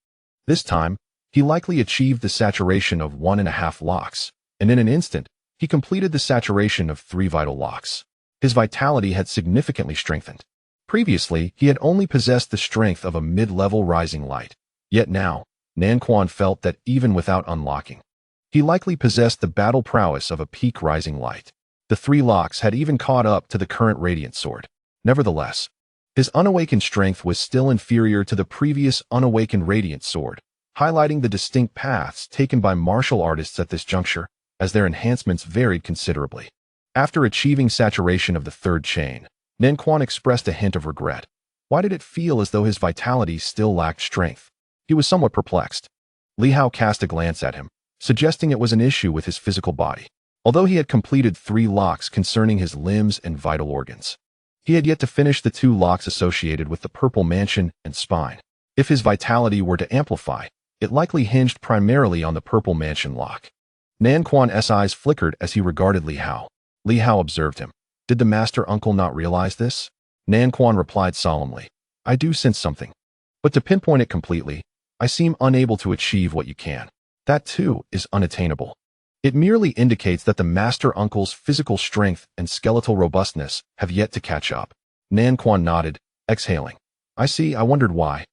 This time, he likely achieved the saturation of 1.5 locks, and in an instant, he completed the saturation of 3 vital locks. His vitality had significantly strengthened. Previously, he had only possessed the strength of a mid-level rising light. Yet now, Nan Quan felt that even without unlocking, he likely possessed the battle prowess of a peak rising light. The 3 locks had even caught up to the current radiant sword. Nevertheless, his unawakened strength was still inferior to the previous unawakened radiant sword, highlighting the distinct paths taken by martial artists at this juncture, as their enhancements varied considerably. After achieving saturation of the 3rd chain, Nan Quan expressed a hint of regret. Why did it feel as though his vitality still lacked strength? He was somewhat perplexed. Li Hao cast a glance at him, suggesting it was an issue with his physical body. Although he had completed 3 locks concerning his limbs and vital organs, he had yet to finish the 2 locks associated with the purple mansion and spine. If his vitality were to amplify, it likely hinged primarily on the purple mansion lock. Nan Quan's eyes flickered as he regarded Li Hao. Li Hao observed him. Did the master uncle not realize this? Nan Quan replied solemnly. I do sense something. But to pinpoint it completely, I seem unable to achieve what you can. That too is unattainable. It merely indicates that the master uncle's physical strength and skeletal robustness have yet to catch up. Nan Quan nodded, exhaling. I see, I wondered why.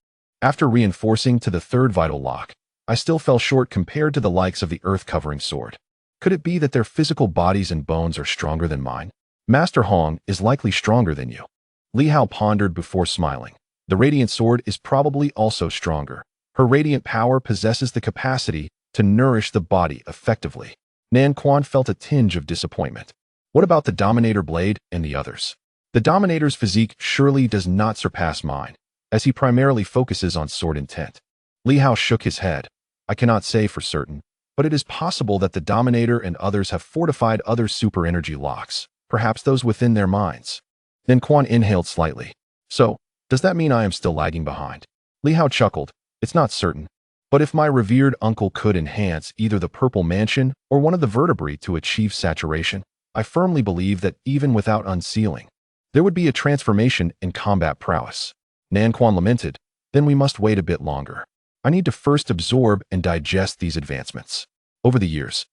After reinforcing to the 3rd vital lock, I still fell short compared to the likes of the earth-covering sword. Could it be that their physical bodies and bones are stronger than mine? Master Hong is likely stronger than you. Li Hao pondered before smiling. The radiant sword is probably also stronger. Her radiant power possesses the capacity to nourish the body effectively. Nan Quan felt a tinge of disappointment. What about the Dominator blade and the others? The Dominator's physique surely does not surpass mine, as he primarily focuses on sword intent. Li Hao shook his head. I cannot say for certain, but it is possible that the Dominator and others have fortified other super energy locks, perhaps those within their minds. Nan Quan inhaled slightly. So, does that mean I am still lagging behind? Li Hao chuckled. It's not certain. But if my revered uncle could enhance either the Purple Mansion or one of the vertebrae to achieve saturation, I firmly believe that even without unsealing, there would be a transformation in combat prowess. Nan Quan lamented. Then we must wait a bit longer. I need to first absorb and digest these advancements. Over the years,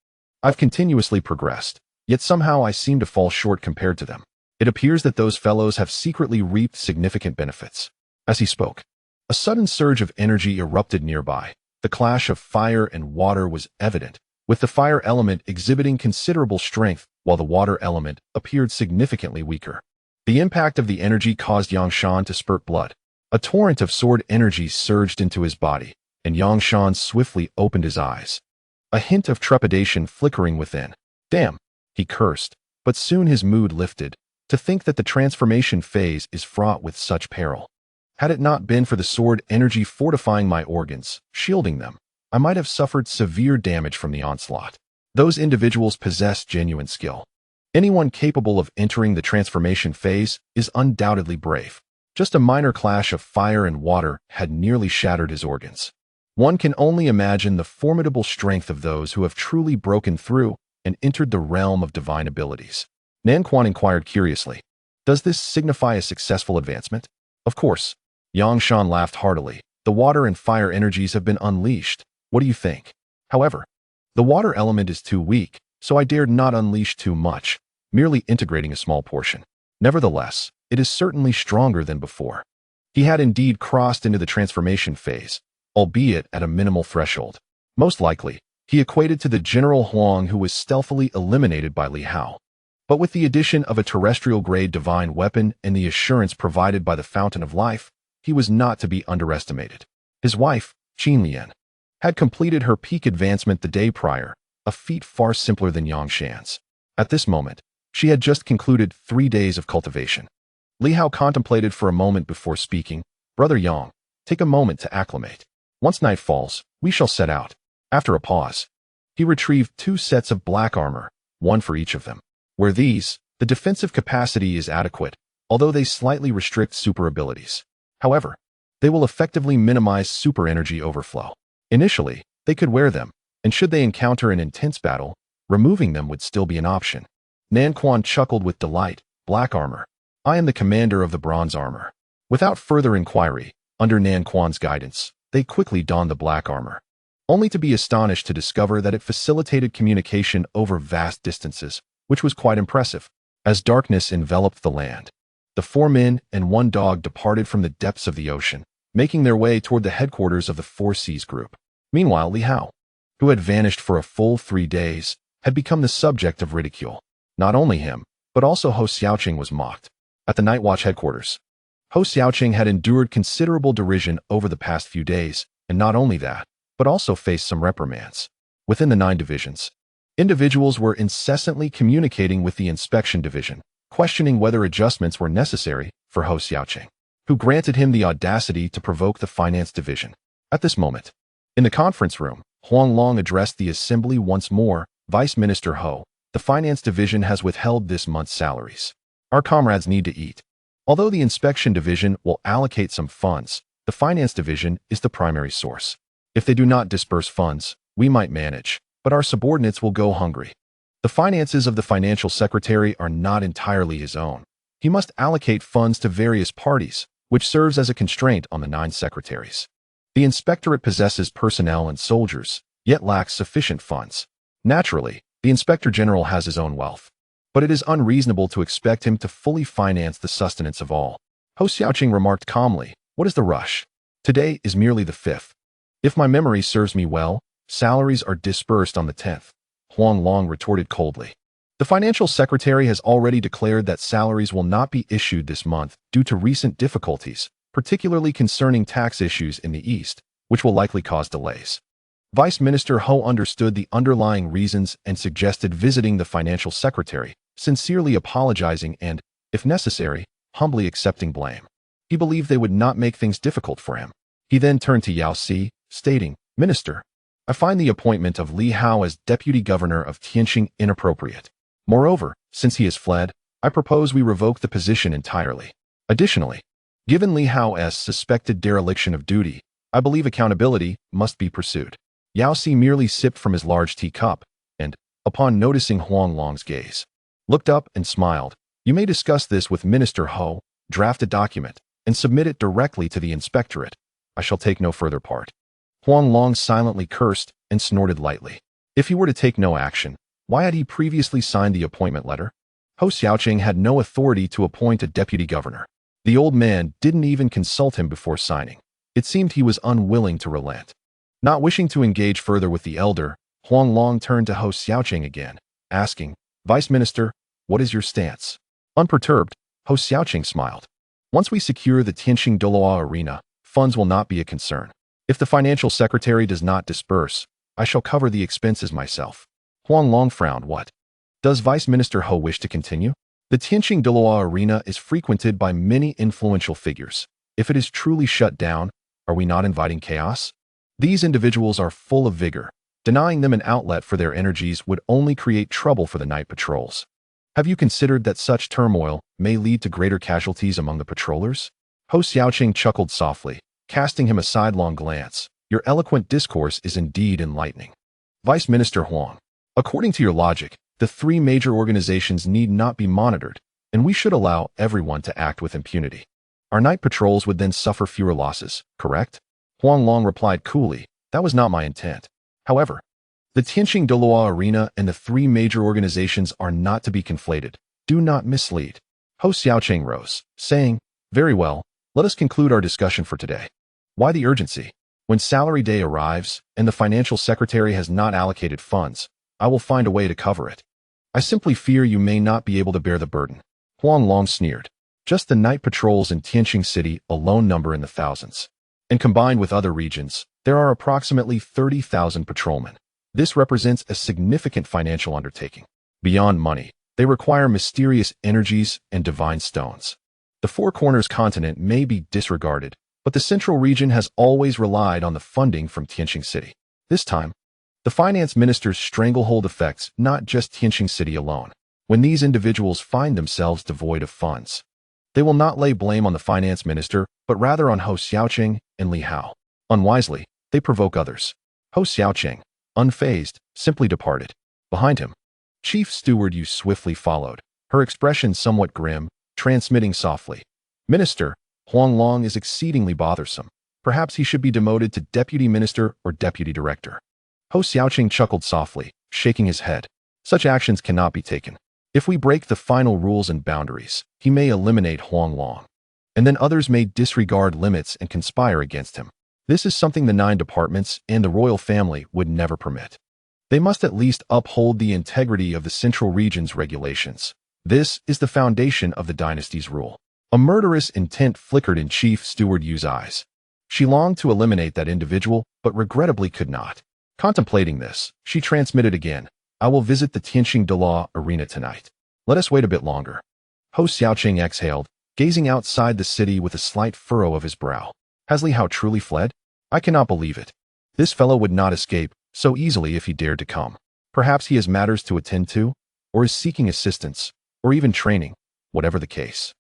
I've continuously progressed, yet somehow I seem to fall short compared to them. It appears that those fellows have secretly reaped significant benefits. As he spoke, a sudden surge of energy erupted nearby. The clash of fire and water was evident, with the fire element exhibiting considerable strength while the water element appeared significantly weaker. The impact of the energy caused Yangshan to spurt blood. A torrent of sword energy surged into his body, and Yangshan swiftly opened his eyes. A hint of trepidation flickering within. Damn, he cursed, but soon his mood lifted. To think that the transformation phase is fraught with such peril. Had it not been for the sword energy fortifying my organs, shielding them, I might have suffered severe damage from the onslaught. Those individuals possess genuine skill. Anyone capable of entering the transformation phase is undoubtedly brave. Just a minor clash of fire and water had nearly shattered his organs. One can only imagine the formidable strength of those who have truly broken through and entered the realm of divine abilities. Nan Quan inquired curiously, does this signify a successful advancement? Of course. Yangshan laughed heartily. The water and fire energies have been unleashed. What do you think? However, the water element is too weak, so I dared not unleash too much, merely integrating a small portion. Nevertheless, it is certainly stronger than before. He had indeed crossed into the transformation phase, albeit at a minimal threshold. Most likely, he equated to the General Huang who was stealthily eliminated by Li Hao. But with the addition of a terrestrial-grade divine weapon and the assurance provided by the Fountain of Life, he was not to be underestimated. His wife, Qin Lian, had completed her peak advancement the day prior, a feat far simpler than Yangshan's. At this moment, she had just concluded 3 days of cultivation. Li Hao contemplated for a moment before speaking. Brother Yang, take a moment to acclimate. Once night falls, we shall set out. After a pause, he retrieved 2 sets of black armor, one for each of them. Where these, the defensive capacity is adequate, although they slightly restrict super abilities. However, they will effectively minimize super energy overflow. Initially, they could wear them, and should they encounter an intense battle, removing them would still be an option. Nan Quan chuckled with delight. Black armor. I am the commander of the bronze armor. Without further inquiry, under Nan Quan's guidance, they quickly donned the black armor, only to be astonished to discover that it facilitated communication over vast distances, which was quite impressive. As darkness enveloped the land, the 4 men and 1 dog departed from the depths of the ocean, making their way toward the headquarters of the 4 Seas group. Meanwhile, Li Hao, who had vanished for a full 3 days, had become the subject of ridicule. Not only him, but also Ho Xiaoqing was mocked. At the Night Watch headquarters, Ho Xiaoqing had endured considerable derision over the past few days, and not only that, but also faced some reprimands. Within the 9 divisions, individuals were incessantly communicating with the inspection division, questioning whether adjustments were necessary for Ho Xiaoqing, who granted him the audacity to provoke the finance division. At this moment, in the conference room, Huang Long addressed the assembly once more. Vice Minister Ho, the finance division has withheld this month's salaries. Our comrades need to eat. Although the inspection division will allocate some funds, the finance division is the primary source. If they do not disperse funds, we might manage, but our subordinates will go hungry. The finances of the financial secretary are not entirely his own. He must allocate funds to various parties, which serves as a constraint on the 9 secretaries. The inspectorate possesses personnel and soldiers, yet lacks sufficient funds. Naturally, the inspector general has his own wealth, but it is unreasonable to expect him to fully finance the sustenance of all. Ho Xiaoqing remarked calmly, what is the rush? Today is merely the 5th. If my memory serves me well, salaries are dispersed on the 10th. Huang Long retorted coldly. The financial secretary has already declared that salaries will not be issued this month due to recent difficulties, particularly concerning tax issues in the East, which will likely cause delays. Vice Minister Ho understood the underlying reasons and suggested visiting the financial secretary, sincerely apologizing and, if necessary, humbly accepting blame. He believed they would not make things difficult for him. He then turned to Yao Si, stating, "Minister, I find the appointment of Li Hao as deputy governor of Tianqing inappropriate. Moreover, since he has fled, I propose we revoke the position entirely. Additionally, given Li Hao's suspected dereliction of duty, I believe accountability must be pursued." Yao Si merely sipped from his large teacup and, upon noticing Huang Long's gaze, looked up and smiled. "You may discuss this with Minister Ho, draft a document, and submit it directly to the inspectorate. I shall take no further part." Huang Long silently cursed and snorted lightly. If he were to take no action, why had he previously signed the appointment letter? Ho Xiaoqing had no authority to appoint a deputy governor. The old man didn't even consult him before signing. It seemed he was unwilling to relent. Not wishing to engage further with the elder, Huang Long turned to Ho Xiaoqing again, asking, "Vice Minister, what is your stance?" Unperturbed, Ho Xiaoqing smiled. "Once we secure the Tianqing Doloa arena, funds will not be a concern. If the financial secretary does not disperse, I shall cover the expenses myself." Huang Long frowned. "What? Does Vice Minister Ho wish to continue? The Tianqing Doloa arena is frequented by many influential figures. If it is truly shut down, are we not inviting chaos? These individuals are full of vigor. Denying them an outlet for their energies would only create trouble for the night patrols. Have you considered that such turmoil may lead to greater casualties among the patrollers?" Ho Xiaoqing chuckled softly, casting him a sidelong glance. "Your eloquent discourse is indeed enlightening. Vice Minister Huang, according to your logic, the three major organizations need not be monitored, and we should allow everyone to act with impunity. Our night patrols would then suffer fewer losses, correct?" Huang Long replied coolly, "That was not my intent. However, the Tianqing Doloa arena and the three major organizations are not to be conflated. Do not mislead." Ho Xiaoqing rose, saying, "Very well, let us conclude our discussion for today. Why the urgency? When salary day arrives and the financial secretary has not allocated funds, I will find a way to cover it. I simply fear you may not be able to bear the burden." Huang Long sneered. Just the night patrols in Tianqing City alone number in the thousands. And combined with other regions, there are approximately 30,000 patrolmen. This represents a significant financial undertaking. Beyond money, they require mysterious energies and divine stones. The Four Corners continent may be disregarded, but the central region has always relied on the funding from Tianqing City. This time, the finance minister's stranglehold affects not just Tianqing City alone. When these individuals find themselves devoid of funds, they will not lay blame on the finance minister, but rather on Ho Xiaoqing and Li Hao. Unwisely, they provoke others. Ho Xiaoqing, unfazed, simply departed. Behind him, Chief Steward Yu swiftly followed, her expression somewhat grim, transmitting softly, "Minister, Huang Long is exceedingly bothersome. Perhaps he should be demoted to deputy minister or deputy director." Ho Xiaoqing chuckled softly, shaking his head. "Such actions cannot be taken. If we break the final rules and boundaries, he may eliminate Huang Long, and then others may disregard limits and conspire against him. This is something the 9 departments and the royal family would never permit. They must at least uphold the integrity of the central region's regulations. This is the foundation of the dynasty's rule." A murderous intent flickered in Chief Steward Yu's eyes. She longed to eliminate that individual, but regrettably could not. Contemplating this, she transmitted again, "I will visit the Tianqing Doloa arena tonight. Let us wait a bit longer." Ho Xiaoqing exhaled, gazing outside the city with a slight furrow of his brow. Has Li Hao truly fled? I cannot believe it. This fellow would not escape so easily if he dared to come. Perhaps he has matters to attend to, or is seeking assistance, or even training, whatever the case.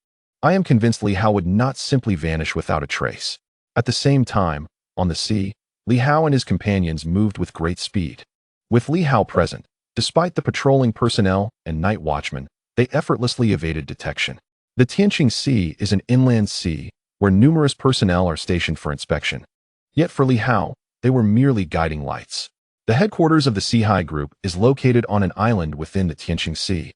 I am convinced Li Hao would not simply vanish without a trace. At the same time, on the sea, Li Hao and his companions moved with great speed. With Li Hao present, despite the patrolling personnel and night watchmen, they effortlessly evaded detection. The Tianqing Sea is an inland sea where numerous personnel are stationed for inspection. Yet for Li Hao, they were merely guiding lights. The headquarters of the seaside group is located on an island within the Tianqing Sea.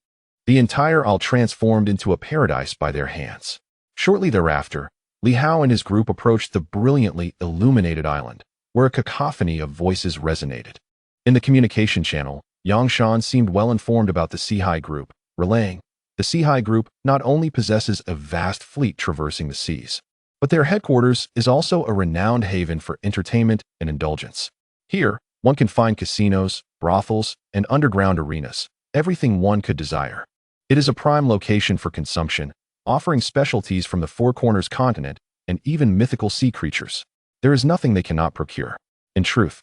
The entire isle transformed into a paradise by their hands. Shortly thereafter, Li Hao and his group approached the brilliantly illuminated island, where a cacophony of voices resonated. In the communication channel, Yang Shan seemed well informed about the seaside group, relaying, "The seaside group not only possesses a vast fleet traversing the seas, but their headquarters is also a renowned haven for entertainment and indulgence. Here, One can find casinos, brothels, and underground arenas, everything one could desire. It is a prime location for consumption, offering specialties from the Four Corners continent and even mythical sea creatures. There is nothing they cannot procure. In truth,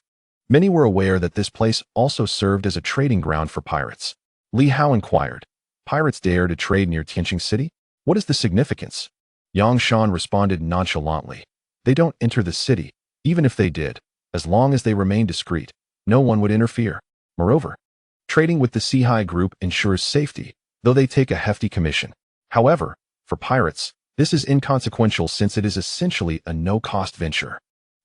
many were aware that this place also served as a trading ground for pirates. Li Hao inquired, "Pirates dare to trade near Tianqing City? What is the significance?" Yang Shan responded nonchalantly, "They don't enter the city. Even if they did, as long as they remain discreet, no one would interfere. Moreover, trading with the seaside group ensures safety, though they take a hefty commission. However, for pirates, this is inconsequential since it is essentially a no-cost venture.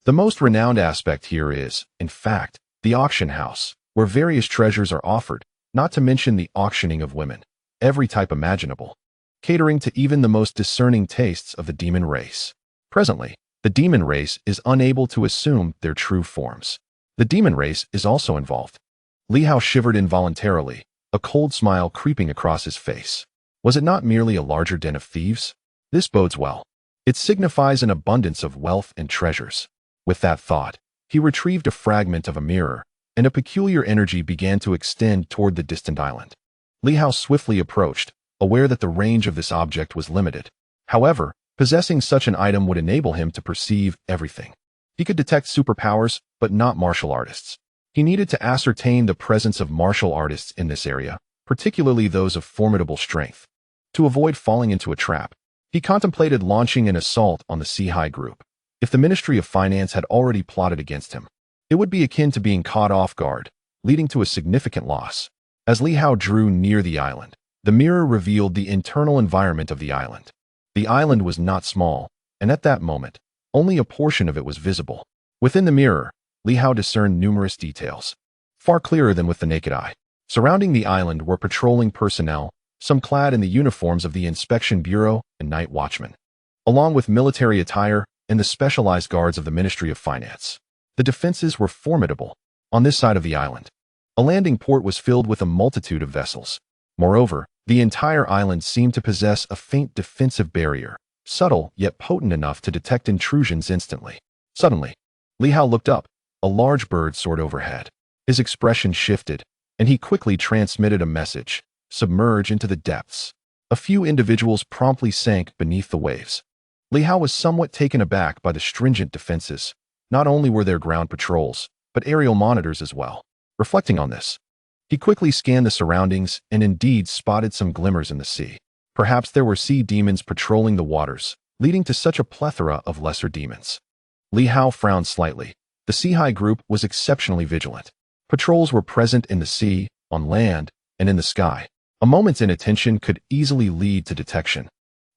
The most renowned aspect here is, in fact, the auction house, where various treasures are offered, not to mention the auctioning of women, every type imaginable, catering to even the most discerning tastes of the demon race. Presently, the demon race is unable to assume their true forms. The demon race is also involved." Li Hao shivered involuntarily, a cold smile creeping across his face. Was it not merely a larger den of thieves? This bodes well. It signifies an abundance of wealth and treasures. With that thought, he retrieved a fragment of a mirror, and a peculiar energy began to extend toward the distant island. Li Hao swiftly approached, aware that the range of this object was limited. However, possessing such an item would enable him to perceive everything. He could detect superpowers, but not martial artists. He needed to ascertain the presence of martial artists in this area, particularly those of formidable strength. To avoid falling into a trap, he contemplated launching an assault on the seaside group. If the Ministry of Finance had already plotted against him, it would be akin to being caught off guard, leading to a significant loss. As Li Hao drew near the island, the mirror revealed the internal environment of the island. The island was not small, and at that moment, only a portion of it was visible. Within the mirror, Li Hao discerned numerous details, far clearer than with the naked eye. Surrounding the island were patrolling personnel, some clad in the uniforms of the Inspection Bureau and Night Watchmen, along with military attire and the specialized guards of the Ministry of Finance. The defenses were formidable. On this side of the island, a landing port was filled with a multitude of vessels. Moreover, the entire island seemed to possess a faint defensive barrier, subtle yet potent enough to detect intrusions instantly. Suddenly, Li Hao looked up. A large bird soared overhead. His expression shifted, and he quickly transmitted a message: "Submerge into the depths." A few individuals promptly sank beneath the waves. Li Hao was somewhat taken aback by the stringent defenses. Not only were there ground patrols, but aerial monitors as well. Reflecting on this, he quickly scanned the surroundings and indeed spotted some glimmers in the sea. Perhaps there were sea demons patrolling the waters, leading to such a plethora of lesser demons. Li Hao frowned slightly. The seaside group was exceptionally vigilant. Patrols were present in the sea, on land, and in the sky. A moment's inattention could easily lead to detection,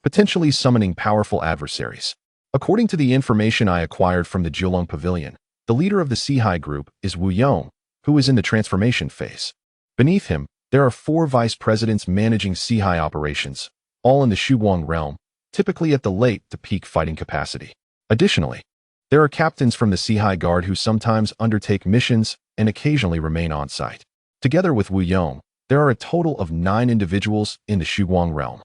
potentially summoning powerful adversaries. According to the information I acquired from the Jiulong Pavilion, the leader of the seaside group is Wu Yong, who is in the transformation phase. Beneath him, there are 4 vice presidents managing seaside operations, all in the Shuguang realm, typically at the late to peak fighting capacity. Additionally, there are captains from the seaside guard who sometimes undertake missions and occasionally remain on site. Together with Wu Yong, there are a total of 9 individuals in the Shuguang realm.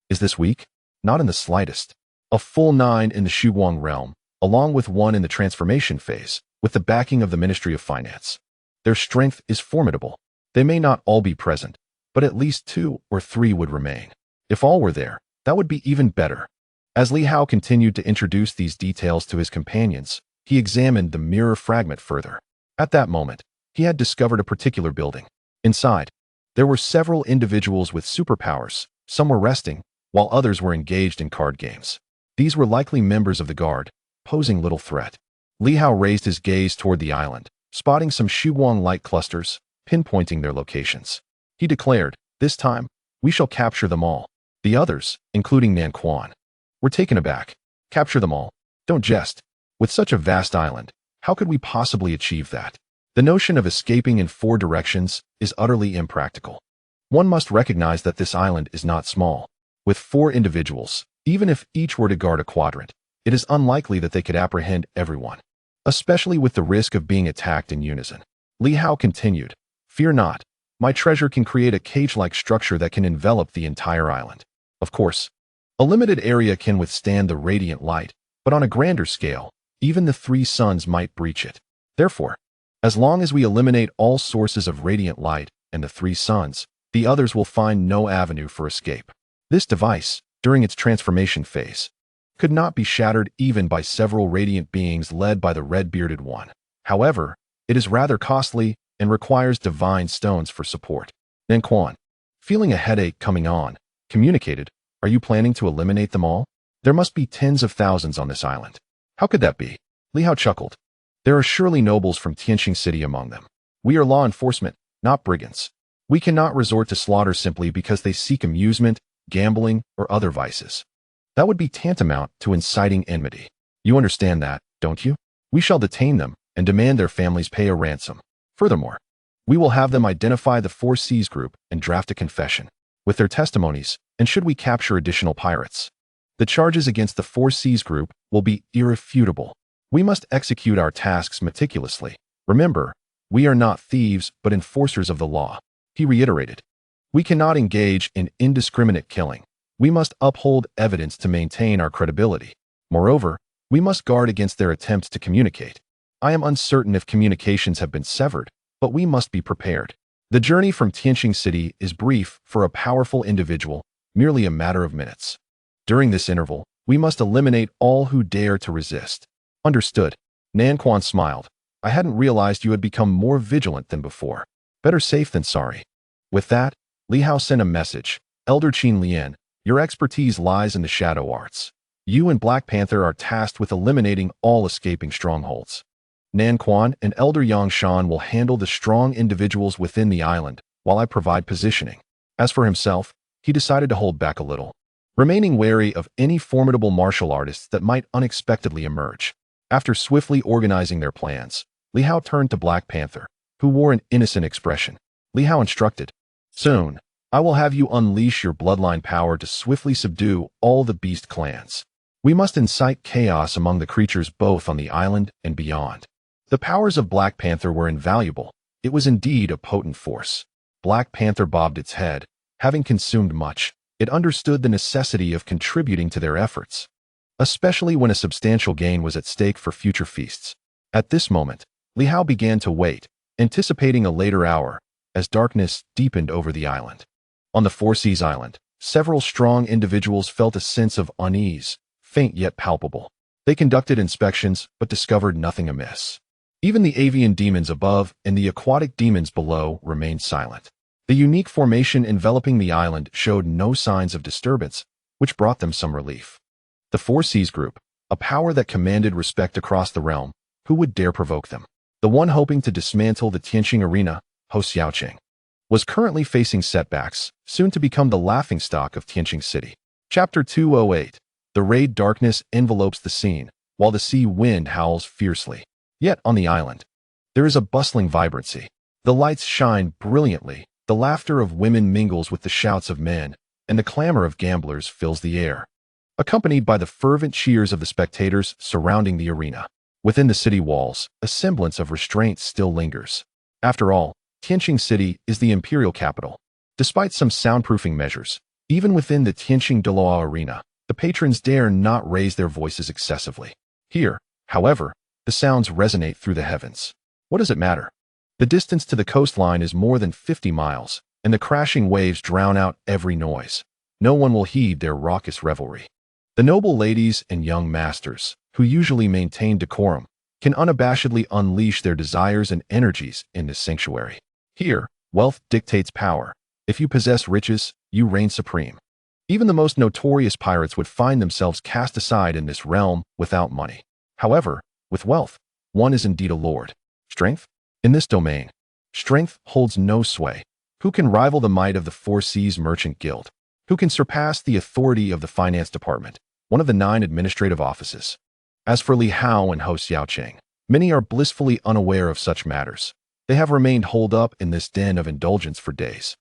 Is this weak? Not in the slightest. A full 9 in the Shuguang realm, along with 1 in the transformation phase, with the backing of the Ministry of Finance. Their strength is formidable. They may not all be present, but at least 2 or 3 would remain. If all were there, that would be even better. As Li Hao continued to introduce these details to his companions, he examined the mirror fragment further. At that moment, he had discovered a particular building. Inside, there were several individuals with superpowers. Some were resting, while others were engaged in card games. These were likely members of the guard, posing little threat. Li Hao raised his gaze toward the island, spotting some Shuguang light clusters, pinpointing their locations. He declared, "This time, we shall capture them all." The others, including Nan Quan, were taken aback. "Capture them all? Don't jest. With such a vast island, how could we possibly achieve that? The notion of escaping in 4 directions is utterly impractical. One must recognize that this island is not small. With 4 individuals, even if each were to guard a quadrant, it is unlikely that they could apprehend everyone, especially with the risk of being attacked in unison." Li Hao continued, "Fear not. My treasure can create a cage-like structure that can envelop the entire island. Of course, a limited area can withstand the radiant light, but on a grander scale, even the 3 suns might breach it. Therefore, As long as we eliminate all sources of radiant light and the three suns, the others will find no avenue for escape. This device, during its transformation phase, could not be shattered even by several radiant beings led by the red-bearded one. However, it is rather costly and requires divine stones for support. Nan Quan, feeling a headache coming on, communicated, "Are you planning to eliminate them all? There must be tens of thousands on this island." "How could that be?" Li Hao chuckled. "There are surely nobles from Tianqing City among them. We are law enforcement, not brigands. We cannot resort to slaughter simply because they seek amusement, gambling, or other vices. That would be tantamount to inciting enmity. You understand that, don't you? We shall detain them and demand their families pay a ransom. Furthermore, we will have them identify the Four Seas group and draft a confession with their testimonies, and should we capture additional pirates, the charges against the Four Seas group will be irrefutable. We must execute our tasks meticulously. Remember, we are not thieves but enforcers of the law." He reiterated, "We cannot engage in indiscriminate killing. We must uphold evidence to maintain our credibility. Moreover, we must guard against their attempts to communicate. I am uncertain if communications have been severed, but we must be prepared. The journey from Tianqing City is brief for a powerful individual, merely a matter of minutes. During this interval, we must eliminate all who dare to resist." "Understood." Nan Quan smiled. "I hadn't realized you had become more vigilant than before. Better safe than sorry." With that, Li Hao sent a message. "Elder Qin Lian, your expertise lies in the shadow arts. You and Black Panther are tasked with eliminating all escaping strongholds. Nan Quan and Elder Yang Shan will handle the strong individuals within the island, while I provide positioning." As for himself, he decided to hold back a little, remaining wary of any formidable martial artists that might unexpectedly emerge. After swiftly organizing their plans, Li Hao turned to Black Panther, who wore an innocent expression. Li Hao instructed, "Soon, I will have you unleash your bloodline power to swiftly subdue all the beast clans. We must incite chaos among the creatures both on the island and beyond." The powers of Black Panther were invaluable. It was indeed a potent force. Black Panther bobbed its head. Having consumed much, it understood the necessity of contributing to their efforts, especially when a substantial gain was at stake for future feasts. At this moment, Li Hao began to wait, anticipating a later hour, as darkness deepened over the island. On the Four Seas Island, several strong individuals felt a sense of unease, faint yet palpable. They conducted inspections, but discovered nothing amiss. Even the avian demons above and the aquatic demons below remained silent. The unique formation enveloping the island showed no signs of disturbance, which brought them some relief. The Four Seas group, a power that commanded respect across the realm, who would dare provoke them? The one hoping to dismantle the Tianqing arena, Ho Xiaoqing, was currently facing setbacks, soon to become the laughingstock of Tianqing City. Chapter 208. The raid darkness envelopes the scene, while the sea wind howls fiercely. Yet on the island, there is a bustling vibrancy. The lights shine brilliantly, the laughter of women mingles with the shouts of men, and the clamor of gamblers fills the air, accompanied by the fervent cheers of the spectators surrounding the arena. Within the city walls, a semblance of restraint still lingers. After all, Tianqing City is the imperial capital. Despite some soundproofing measures, even within the Tianqing Deloa arena, the patrons dare not raise their voices excessively. Here, however, the sounds resonate through the heavens. What does it matter? The distance to the coastline is more than 50 miles, and the crashing waves drown out every noise. No one will heed their raucous revelry. The noble ladies and young masters, who usually maintain decorum, can unabashedly unleash their desires and energies in this sanctuary. Here, wealth dictates power. If you possess riches, you reign supreme. Even the most notorious pirates would find themselves cast aside in this realm without money. However, with wealth, one is indeed a lord. Strength? In this domain, strength holds no sway. Who can rival the might of the Four Seas Merchant Guild? Who can surpass the authority of the Finance Department, one of the 9 administrative offices? As for Li Hao and Ho Xiaoqing, many are blissfully unaware of such matters. They have remained holed up in this den of indulgence for days,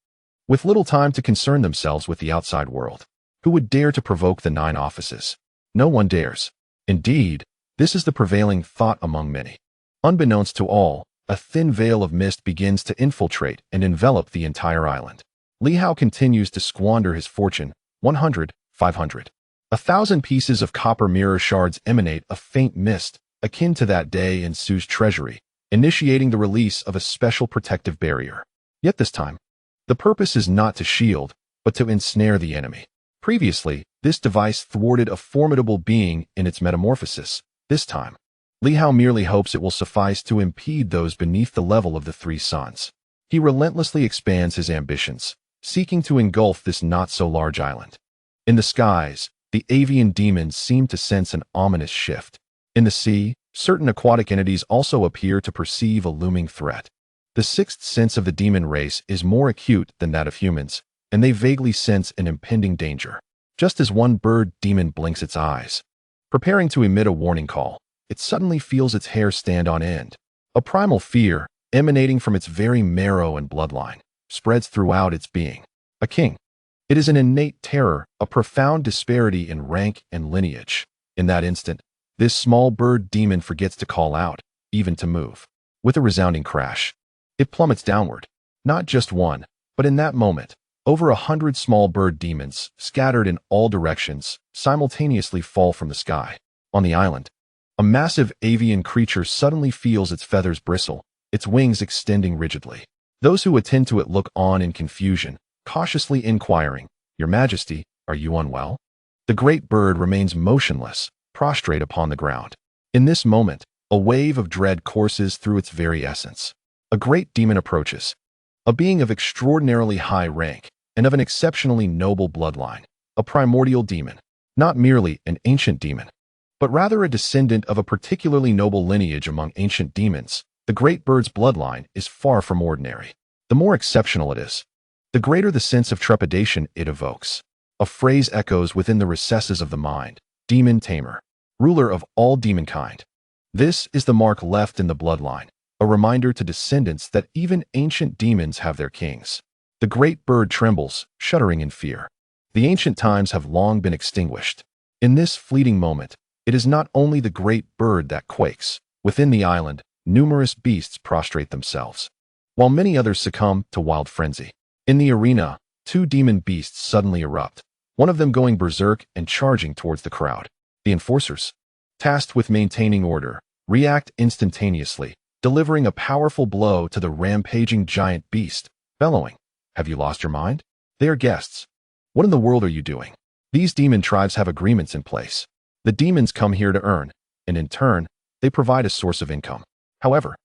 with little time to concern themselves with the outside world. Who would dare to provoke the 9 offices? No one dares. Indeed, this is the prevailing thought among many. Unbeknownst to all, a thin veil of mist begins to infiltrate and envelop the entire island. Li Hao continues to squander his fortune. 100, 500. 1,000 pieces of copper mirror shards emanate a faint mist, akin to that day in Su's treasury, initiating the release of a special protective barrier. Yet this time, the purpose is not to shield, but to ensnare the enemy. Previously, this device thwarted a formidable being in its metamorphosis. This time, Li Hao merely hopes it will suffice to impede those beneath the level of the three suns. He relentlessly expands his ambitions, seeking to engulf this not-so-large island. In the skies, the avian demons seem to sense an ominous shift. In the sea, certain aquatic entities also appear to perceive a looming threat. The sixth sense of the demon race is more acute than that of humans, and they vaguely sense an impending danger. Just as one bird demon blinks its eyes, preparing to emit a warning call, it suddenly feels its hair stand on end. A primal fear, emanating from its very marrow and bloodline, spreads throughout its being. A king. It is an innate terror, a profound disparity in rank and lineage. In that instant, this small bird demon forgets to call out, even to move. With a resounding crash, it plummets downward. Not just one, but in that moment, over 100 small bird demons, scattered in all directions, simultaneously fall from the sky. On the island, a massive avian creature suddenly feels its feathers bristle, its wings extending rigidly. Those who attend to it look on in confusion, cautiously inquiring, "Your Majesty, are you unwell?" The great bird remains motionless, prostrate upon the ground. In this moment, a wave of dread courses through its very essence. A great demon approaches, a being of extraordinarily high rank and of an exceptionally noble bloodline, a primordial demon, not merely an ancient demon, but rather a descendant of a particularly noble lineage among ancient demons. The great bird's bloodline is far from ordinary. The more exceptional it is, the greater the sense of trepidation it evokes. A phrase echoes within the recesses of the mind: demon tamer, ruler of all demonkind. This is the mark left in the bloodline, a reminder to descendants that even ancient demons have their kings. The great bird trembles, shuddering in fear. The ancient times have long been extinguished. In this fleeting moment, it is not only the great bird that quakes. Within the island, numerous beasts prostrate themselves, while many others succumb to wild frenzy. In the arena, two demon beasts suddenly erupt, one of them going berserk and charging towards the crowd. The enforcers, tasked with maintaining order, react instantaneously, delivering a powerful blow to the rampaging giant beast, bellowing, "Have you lost your mind? They are guests. What in the world are you doing?" These demon tribes have agreements in place. The demons come here to earn, and in turn, they provide a source of income. However,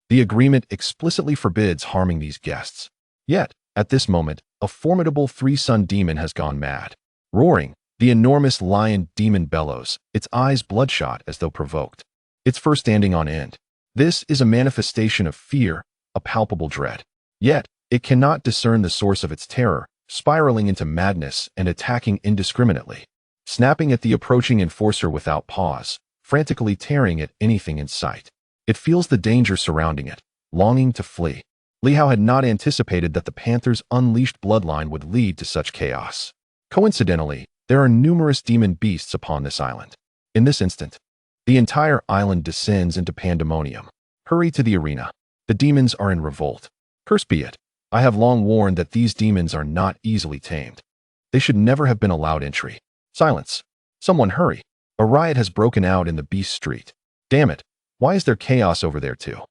the agreement explicitly forbids harming these guests. Yet, at this moment, a formidable three-sun demon has gone mad. Roaring, the enormous lion demon bellows, its eyes bloodshot as though provoked, its fur standing on end. This is a manifestation of fear, a palpable dread. Yet, it cannot discern the source of its terror, spiraling into madness and attacking indiscriminately, snapping at the approaching enforcer without pause, frantically tearing at anything in sight. It feels the danger surrounding it, longing to flee. Li Hao had not anticipated that the panther's unleashed bloodline would lead to such chaos. Coincidentally, there are numerous demon beasts upon this island. In this instant, the entire island descends into pandemonium. Hurry to the arena. The demons are in revolt. Cursed be it. I have long warned that these demons are not easily tamed. They should never have been allowed entry. Silence. Someone hurry. A riot has broken out in the beast street. Damn it. Why is there chaos over there too?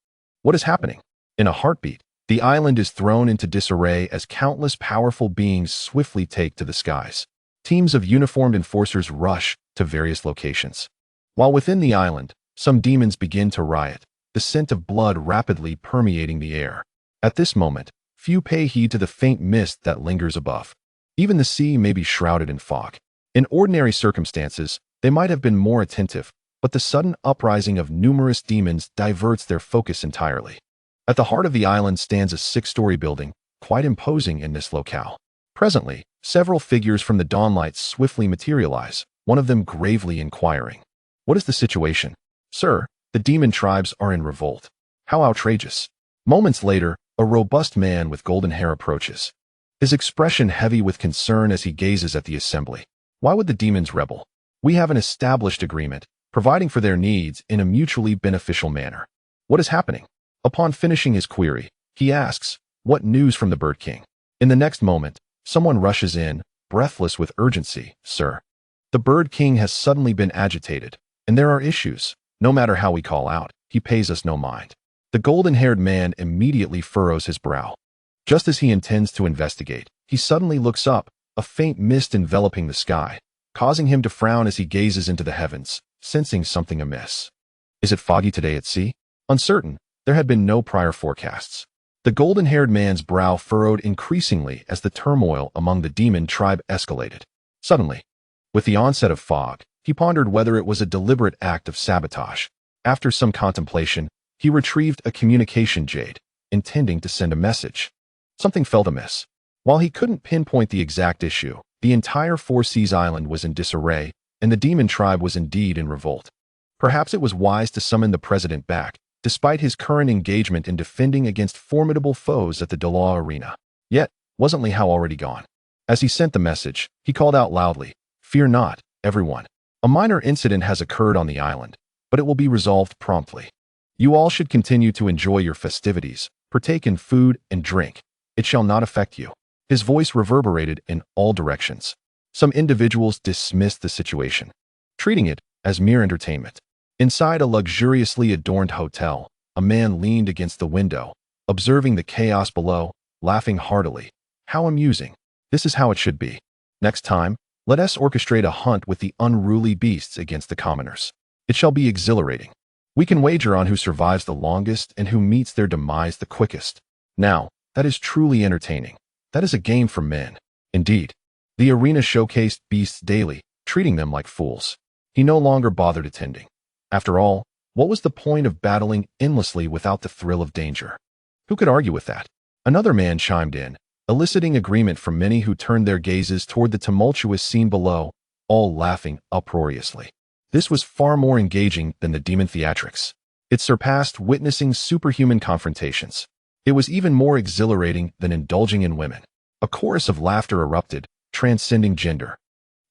What is happening? In a heartbeat, the island is thrown into disarray as countless powerful beings swiftly take to the skies. Teams of uniformed enforcers rush to various locations. While within the island, some demons begin to riot, the scent of blood rapidly permeating the air. At this moment, few pay heed to the faint mist that lingers above. Even the sea may be shrouded in fog. In ordinary circumstances, they might have been more attentive, but the sudden uprising of numerous demons diverts their focus entirely. At the heart of the island stands a 6-story building, quite imposing in this locale. Presently, several figures from the dawnlight swiftly materialize, one of them gravely inquiring, "What is the situation?" "Sir, the demon tribes are in revolt." "How outrageous." Moments later, a robust man with golden hair approaches, his expression heavy with concern as he gazes at the assembly. "Why would the demons rebel? We have an established agreement, providing for their needs in a mutually beneficial manner. What is happening?" Upon finishing his query, he asks, "What news from the Bird King?" In the next moment, someone rushes in, breathless with urgency. "Sir, the Bird King has suddenly been agitated, and there are issues. No matter how we call out, he pays us no mind." The golden-haired man immediately furrows his brow. Just as he intends to investigate, he suddenly looks up, a faint mist enveloping the sky, causing him to frown as he gazes into the heavens, sensing something amiss. Is it foggy today at sea? Uncertain, there had been no prior forecasts. The golden-haired man's brow furrowed increasingly as the turmoil among the demon tribe escalated. Suddenly, with the onset of fog, he pondered whether it was a deliberate act of sabotage. After some contemplation, he retrieved a communication jade, intending to send a message. Something felt amiss. While he couldn't pinpoint the exact issue, the entire Four Seas Island was in disarray, and the demon tribe was indeed in revolt. Perhaps it was wise to summon the president back, despite his current engagement in defending against formidable foes at the Delaw Arena. Yet, wasn't Li Hao already gone? As he sent the message, he called out loudly, "Fear not, everyone. A minor incident has occurred on the island, but it will be resolved promptly. You all should continue to enjoy your festivities, partake in food and drink. It shall not affect you." His voice reverberated in all directions. Some individuals dismissed the situation, treating it as mere entertainment. Inside a luxuriously adorned hotel, a man leaned against the window, observing the chaos below, laughing heartily. How amusing. This is how it should be. Next time, let us orchestrate a hunt with the unruly beasts against the commoners. It shall be exhilarating. We can wager on who survives the longest and who meets their demise the quickest. Now, that is truly entertaining. That is a game for men. Indeed. The arena showcased beasts daily, treating them like fools. He no longer bothered attending. After all, what was the point of battling endlessly without the thrill of danger? Who could argue with that? Another man chimed in, eliciting agreement from many who turned their gazes toward the tumultuous scene below, all laughing uproariously. This was far more engaging than the demon theatrics. It surpassed witnessing superhuman confrontations. It was even more exhilarating than indulging in women. A chorus of laughter erupted, transcending gender,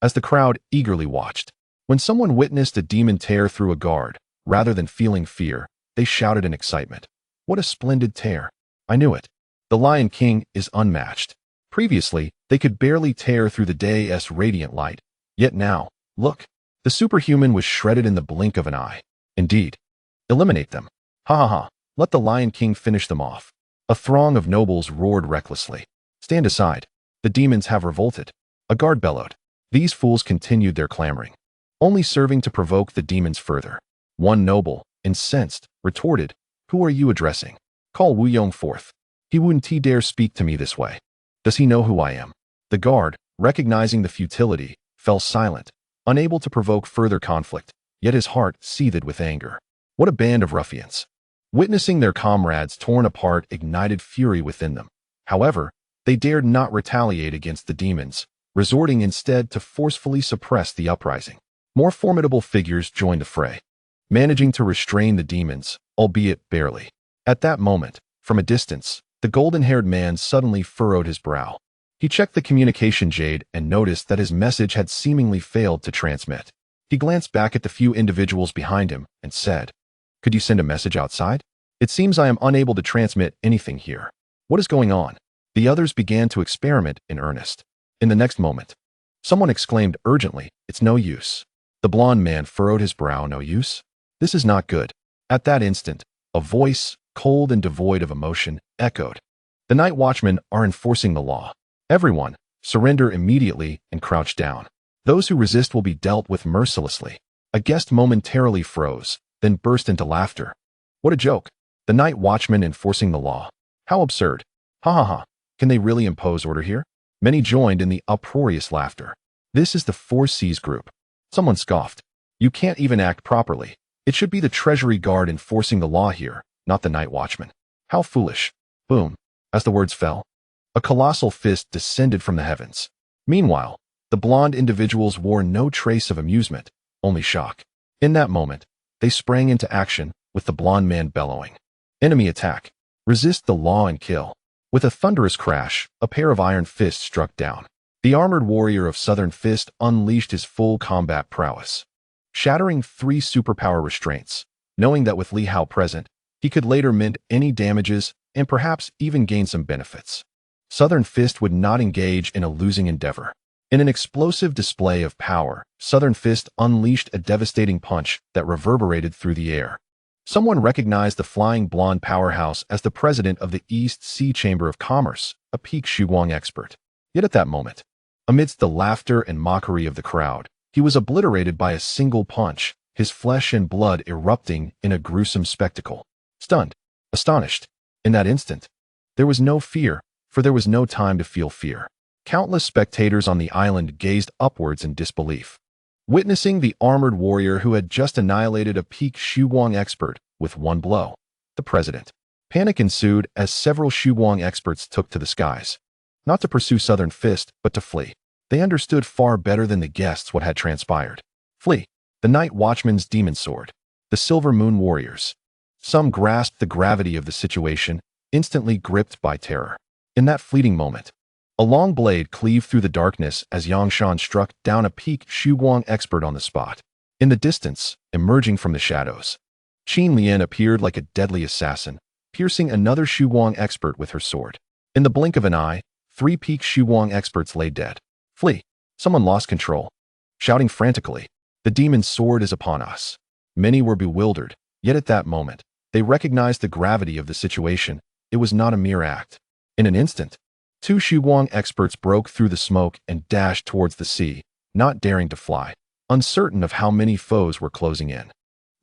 as the crowd eagerly watched. When someone witnessed a demon tear through a guard, rather than feeling fear, they shouted in excitement. What a splendid tear. I knew it. The Lion King is unmatched. Previously, they could barely tear through the day's radiant light. Yet now, look. The superhuman was shredded in the blink of an eye. Indeed. Eliminate them. Ha ha ha. Let the Lion King finish them off. A throng of nobles roared recklessly. Stand aside. The demons have revolted. A guard bellowed. These fools continued their clamoring, only serving to provoke the demons further. One noble, incensed, retorted, "Who are you addressing? Call Wu Yong forth. He wouldn't dare speak to me this way. Does he know who I am?" The guard, recognizing the futility, fell silent, unable to provoke further conflict, yet his heart seethed with anger. What a band of ruffians. Witnessing their comrades torn apart ignited fury within them. However, they dared not retaliate against the demons, resorting instead to forcefully suppress the uprising. More formidable figures joined the fray, managing to restrain the demons, albeit barely. At that moment, from a distance, the golden-haired man suddenly furrowed his brow. He checked the communication jade and noticed that his message had seemingly failed to transmit. He glanced back at the few individuals behind him and said, "Could you send a message outside? It seems I am unable to transmit anything here. What is going on?" The others began to experiment in earnest. In the next moment, someone exclaimed urgently, "It's no use." The blond man furrowed his brow. No use? This is not good. At that instant, a voice, cold and devoid of emotion, echoed. "The night watchmen are enforcing the law. Everyone, surrender immediately and crouch down. Those who resist will be dealt with mercilessly." A guest momentarily froze, then burst into laughter. What a joke. The night watchmen enforcing the law. How absurd. Ha ha ha. Can they really impose order here? Many joined in the uproarious laughter. This is the Four Seas group. Someone scoffed. You can't even act properly. It should be the Treasury Guard enforcing the law here, not the night watchman. How foolish. Boom. As the words fell, a colossal fist descended from the heavens. Meanwhile, the blonde individuals wore no trace of amusement, only shock. In that moment, they sprang into action, with the blonde man bellowing. Enemy attack. Resist the law and kill. With a thunderous crash, a pair of iron fists struck down. The armored warrior of Southern Fist unleashed his full combat prowess, shattering 3 superpower restraints, knowing that with Li Hao present, he could later mend any damages and perhaps even gain some benefits. Southern Fist would not engage in a losing endeavor. In an explosive display of power, Southern Fist unleashed a devastating punch that reverberated through the air, Someone recognized the flying blonde powerhouse as the president of the East Sea Chamber of Commerce, a peak Shuguang expert. Yet at that moment, amidst the laughter and mockery of the crowd, he was obliterated by a single punch, his flesh and blood erupting in a gruesome spectacle. Stunned, astonished, in that instant, there was no fear, for there was no time to feel fear. Countless spectators on the island gazed upwards in disbelief, witnessing the armored warrior who had just annihilated a peak Shuguang expert with one blow. The president. Panic ensued as several Shuguang experts took to the skies, not to pursue Southern Fist, but to flee. They understood far better than the guests what had transpired. Flee. The Night Watchman's demon sword. The Silver Moon warriors. Some grasped the gravity of the situation, instantly gripped by terror. In that fleeting moment, a long blade cleaved through the darkness as Yang Shan struck down a peak Shuguang expert on the spot. In the distance, emerging from the shadows, Qin Lian appeared like a deadly assassin, piercing another Shuguang expert with her sword. In the blink of an eye, 3 peak Shuguang experts lay dead. Flee. Someone lost control, shouting frantically, "The demon's sword is upon us." Many were bewildered, yet at that moment, they recognized the gravity of the situation. It was not a mere act. In an instant, 2 Shuguang experts broke through the smoke and dashed towards the sea, not daring to fly, uncertain of how many foes were closing in.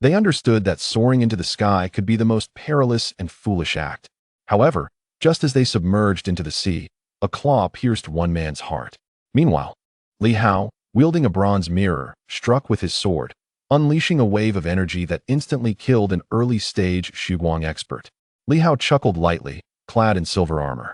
They understood that soaring into the sky could be the most perilous and foolish act. However, just as they submerged into the sea, a claw pierced one man's heart. Meanwhile, Li Hao, wielding a bronze mirror, struck with his sword, unleashing a wave of energy that instantly killed an early-stage Shuguang expert. Li Hao chuckled lightly, clad in silver armor.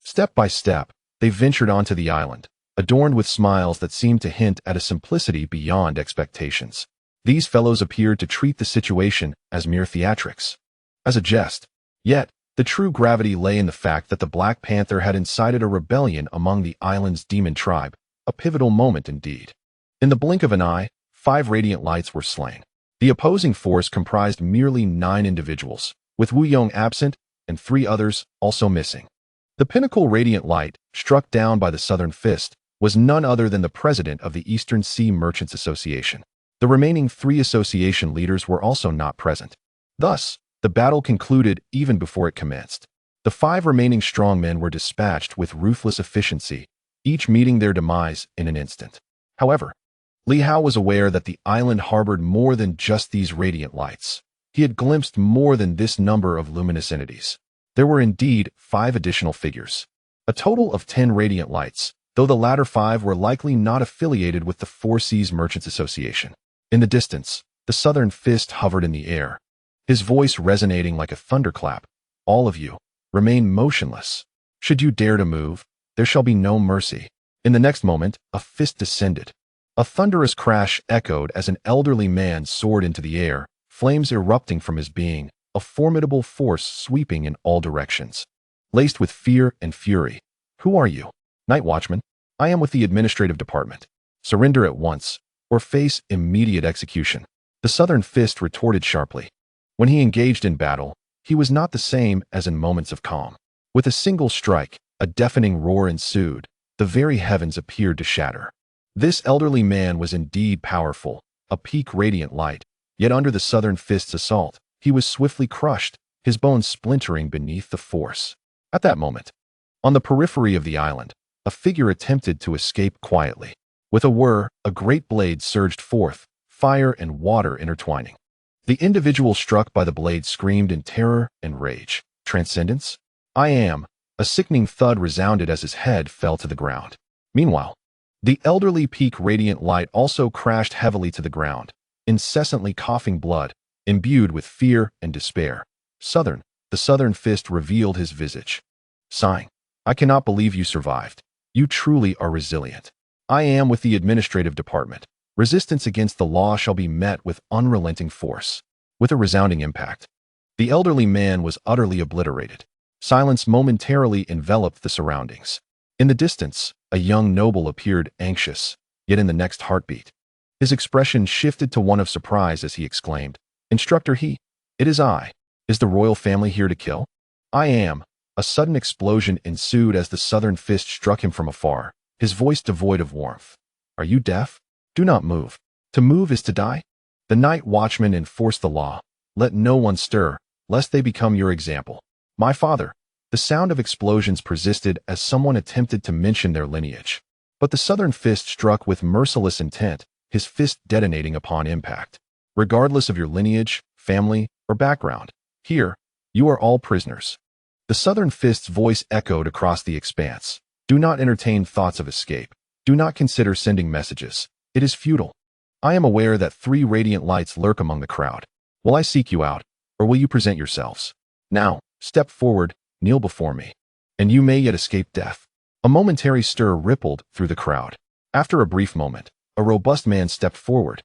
Step by step, they ventured onto the island, adorned with smiles that seemed to hint at a simplicity beyond expectations. These fellows appeared to treat the situation as mere theatrics, as a jest. Yet, the true gravity lay in the fact that the Black Panther had incited a rebellion among the island's demon tribe, a pivotal moment indeed. In the blink of an eye, 5 radiant lights were slain. The opposing force comprised merely 9 individuals, with Wu Yong absent and 3 others also missing. The pinnacle radiant light, struck down by the Southern Fist, was none other than the president of the Eastern Sea Merchants Association. The remaining 3 association leaders were also not present. Thus, the battle concluded even before it commenced. The 5 remaining strongmen were dispatched with ruthless efficiency, each meeting their demise in an instant. However, Li Hao was aware that the island harbored more than just these radiant lights. He had glimpsed more than this number of luminous entities. There were indeed 5 additional figures. A total of 10 radiant lights, though the latter 5 were likely not affiliated with the Four Seas Merchants Association. In the distance, the Southern Fist hovered in the air, his voice resonating like a thunderclap. "All of you, remain motionless. Should you dare to move, there shall be no mercy." In the next moment, a fist descended. A thunderous crash echoed as an elderly man soared into the air, flames erupting from his being, a formidable force sweeping in all directions. Laced with fear and fury. "Who are you?" "Night Watchman. I am with the administrative department. Surrender at once, or face immediate execution." The Southern Fist retorted sharply. When he engaged in battle, he was not the same as in moments of calm. With a single strike, a deafening roar ensued. The very heavens appeared to shatter. This elderly man was indeed powerful, a peak radiant light, yet under the Southern Fist's assault, he was swiftly crushed, his bones splintering beneath the force. At that moment, on the periphery of the island, a figure attempted to escape quietly. With a whir, a great blade surged forth, fire and water intertwining. The individual struck by the blade screamed in terror and rage. "Transcendence? I am." A sickening thud resounded as his head fell to the ground. Meanwhile, the elderly peak radiant light also crashed heavily to the ground, incessantly coughing blood, imbued with fear and despair. The Southern Fist revealed his visage. Sighing, "I cannot believe you survived. You truly are resilient. I am with the administrative department. Resistance against the law shall be met with unrelenting force." With a resounding impact, the elderly man was utterly obliterated. Silence momentarily enveloped the surroundings. In the distance, a young noble appeared anxious, yet in the next heartbeat, his expression shifted to one of surprise as he exclaimed, "Instructor He, it is I. Is the royal family here to kill?" "I am." A sudden explosion ensued as the Southern Fist struck him from afar, his voice devoid of warmth. "Are you deaf? Do not move. To move is to die." The Night Watchman enforced the law. Let no one stir, lest they become your example. My father. The sound of explosions persisted as someone attempted to mention their lineage. But the southern fist struck with merciless intent, his fist detonating upon impact. Regardless of your lineage, family, or background, here, you are all prisoners. The southern fist's voice echoed across the expanse. Do not entertain thoughts of escape. Do not consider sending messages. It is futile. I am aware that 3 radiant lights lurk among the crowd. Will I seek you out, or will you present yourselves? Now, step forward, kneel before me, and you may yet escape death. A momentary stir rippled through the crowd. After a brief moment, a robust man stepped forward,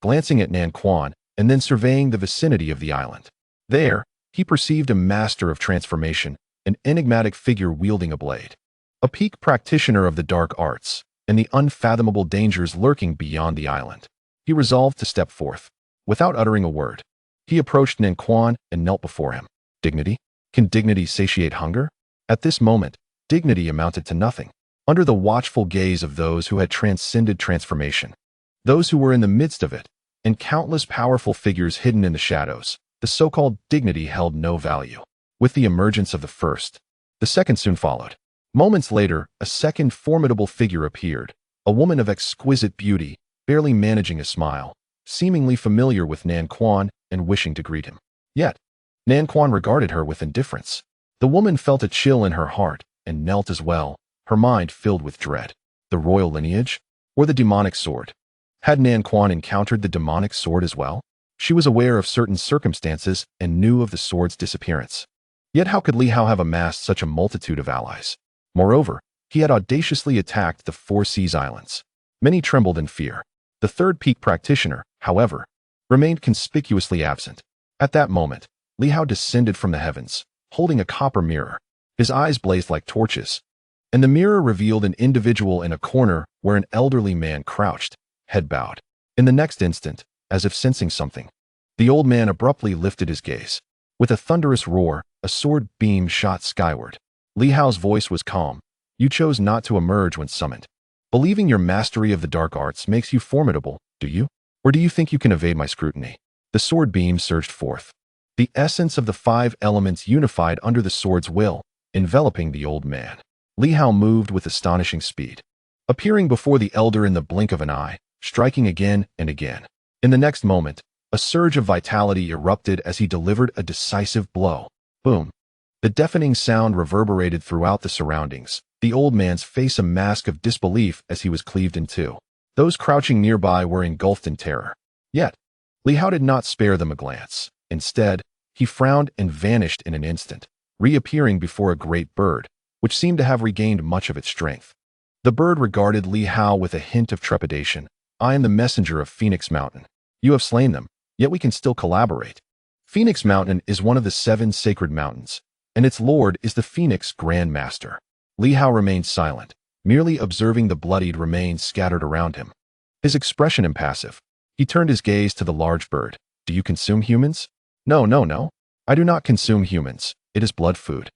glancing at Nan Quan and then surveying the vicinity of the island. There, he perceived a master of transformation, an enigmatic figure wielding a blade. A peak practitioner of the dark arts, and the unfathomable dangers lurking beyond the island. He resolved to step forth. Without uttering a word, he approached Nan Quan and knelt before him. Dignity? Can dignity satiate hunger? At this moment, dignity amounted to nothing. Under the watchful gaze of those who had transcended transformation, those who were in the midst of it, and countless powerful figures hidden in the shadows, the so-called dignity held no value. With the emergence of the first, the second soon followed. Moments later, a second formidable figure appeared, a woman of exquisite beauty, barely managing a smile, seemingly familiar with Nan Quan and wishing to greet him. Yet, Nan Quan regarded her with indifference. The woman felt a chill in her heart and knelt as well, her mind filled with dread. The royal lineage? Or the demonic sword? Had Nan Quan encountered the demonic sword as well? She was aware of certain circumstances and knew of the sword's disappearance. Yet how could Li Hao have amassed such a multitude of allies? Moreover, he had audaciously attacked the 4 Seas Islands. Many trembled in fear. The third peak practitioner, however, remained conspicuously absent. At that moment, Li Hao descended from the heavens, holding a copper mirror. His eyes blazed like torches, and the mirror revealed an individual in a corner where an elderly man crouched, head bowed. In the next instant, as if sensing something, the old man abruptly lifted his gaze. With a thunderous roar, a sword beam shot skyward. Li Hao's voice was calm. You chose not to emerge when summoned. Believing your mastery of the dark arts makes you formidable, do you? Or do you think you can evade my scrutiny? The sword beam surged forth. The essence of the 5 elements unified under the sword's will, enveloping the old man. Li Hao moved with astonishing speed, appearing before the elder in the blink of an eye, striking again and again. In the next moment, a surge of vitality erupted as he delivered a decisive blow. Boom! The deafening sound reverberated throughout the surroundings, the old man's face a mask of disbelief as he was cleaved in two. Those crouching nearby were engulfed in terror. Yet, Li Hao did not spare them a glance. Instead, he frowned and vanished in an instant, reappearing before a great bird, which seemed to have regained much of its strength. The bird regarded Li Hao with a hint of trepidation. I am the messenger of Phoenix Mountain. You have slain them, yet we can still collaborate. Phoenix Mountain is one of the 7 sacred mountains, and its lord is the Phoenix Grand Master. Li Hao remained silent, merely observing the bloodied remains scattered around him. His expression impassive. He turned his gaze to the large bird. Do you consume humans? No. I do not consume humans. It is blood food.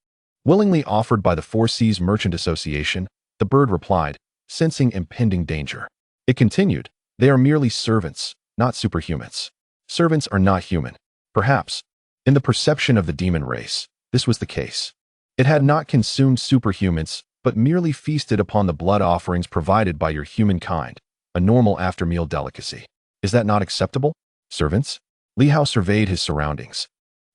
Willingly offered by the 4 Seas Merchant Association, the bird replied, sensing impending danger. It continued, they are merely servants, not superhumans. Servants are not human. Perhaps, in the perception of the demon race, this was the case. It had not consumed superhumans, but merely feasted upon the blood offerings provided by your humankind, a normal after-meal delicacy. Is that not acceptable? Servants? Li Hao surveyed his surroundings,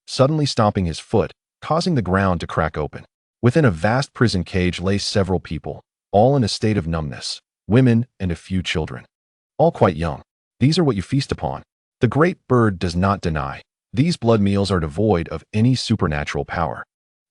suddenly stomping his foot, causing the ground to crack open. Within a vast prison cage lay several people, all in a state of numbness, women and a few children. All quite young. These are what you feast upon. The great bird does not deny. These blood meals are devoid of any supernatural power.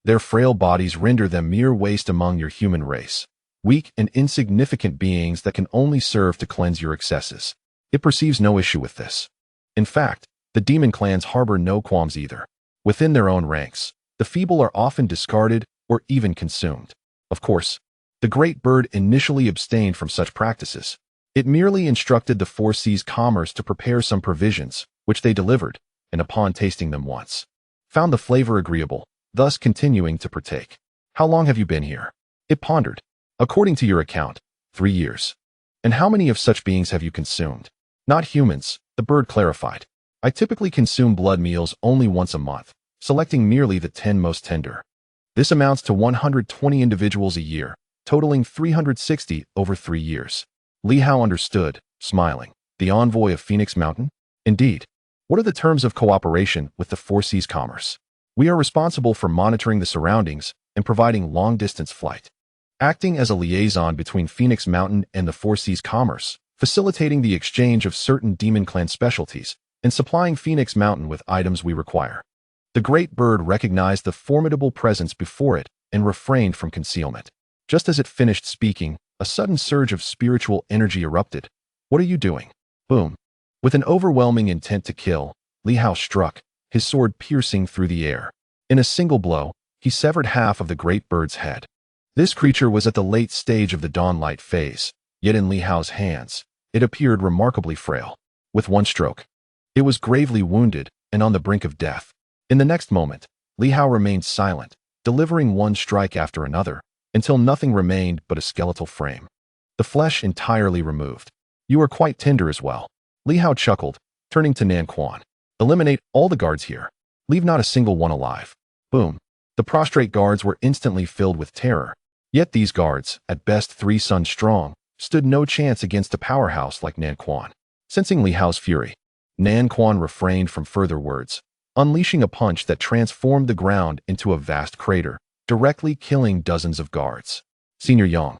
Their frail bodies render them mere waste among your human race, weak and insignificant beings that can only serve to cleanse your excesses. It perceives no issue with this. In fact, the demon clans harbor no qualms either. Within their own ranks, the feeble are often discarded or even consumed. Of course, the great bird initially abstained from such practices. It merely instructed the 4 Seas commerce to prepare some provisions, which they delivered, and upon tasting them once, found the flavor agreeable, thus continuing to partake. How long have you been here? It pondered. According to your account, 3 years. And how many of such beings have you consumed? Not humans, the bird clarified. I typically consume blood meals only once a month, selecting merely the 10 most tender. This amounts to 120 individuals a year, totaling 360 over 3 years. Li Hao understood, smiling. The envoy of Phoenix Mountain? Indeed. What are the terms of cooperation with the Four Seas Commerce? We are responsible for monitoring the surroundings and providing long-distance flight. Acting as a liaison between Phoenix Mountain and the Four Seas Commerce, facilitating the exchange of certain Demon Clan specialties, and supplying Phoenix Mountain with items we require. The great bird recognized the formidable presence before it and refrained from concealment. Just as it finished speaking, a sudden surge of spiritual energy erupted. What are you doing? Boom. With an overwhelming intent to kill, Li Hao struck, his sword piercing through the air. In a single blow, he severed half of the great bird's head. This creature was at the late stage of the dawnlight phase, yet in Li Hao's hands, it appeared remarkably frail. With one stroke, it was gravely wounded and on the brink of death. In the next moment, Li Hao remained silent, delivering one strike after another, until nothing remained but a skeletal frame. The flesh entirely removed. You are quite tender as well. Li Hao chuckled, turning to Nan Quan. Eliminate all the guards here. Leave not a single one alive. Boom. The prostrate guards were instantly filled with terror. Yet these guards, at best 3 suns strong, stood no chance against a powerhouse like Nan Quan. Sensing Li Hao's fury, Nan Quan refrained from further words, unleashing a punch that transformed the ground into a vast crater, directly killing dozens of guards. Senior Yang.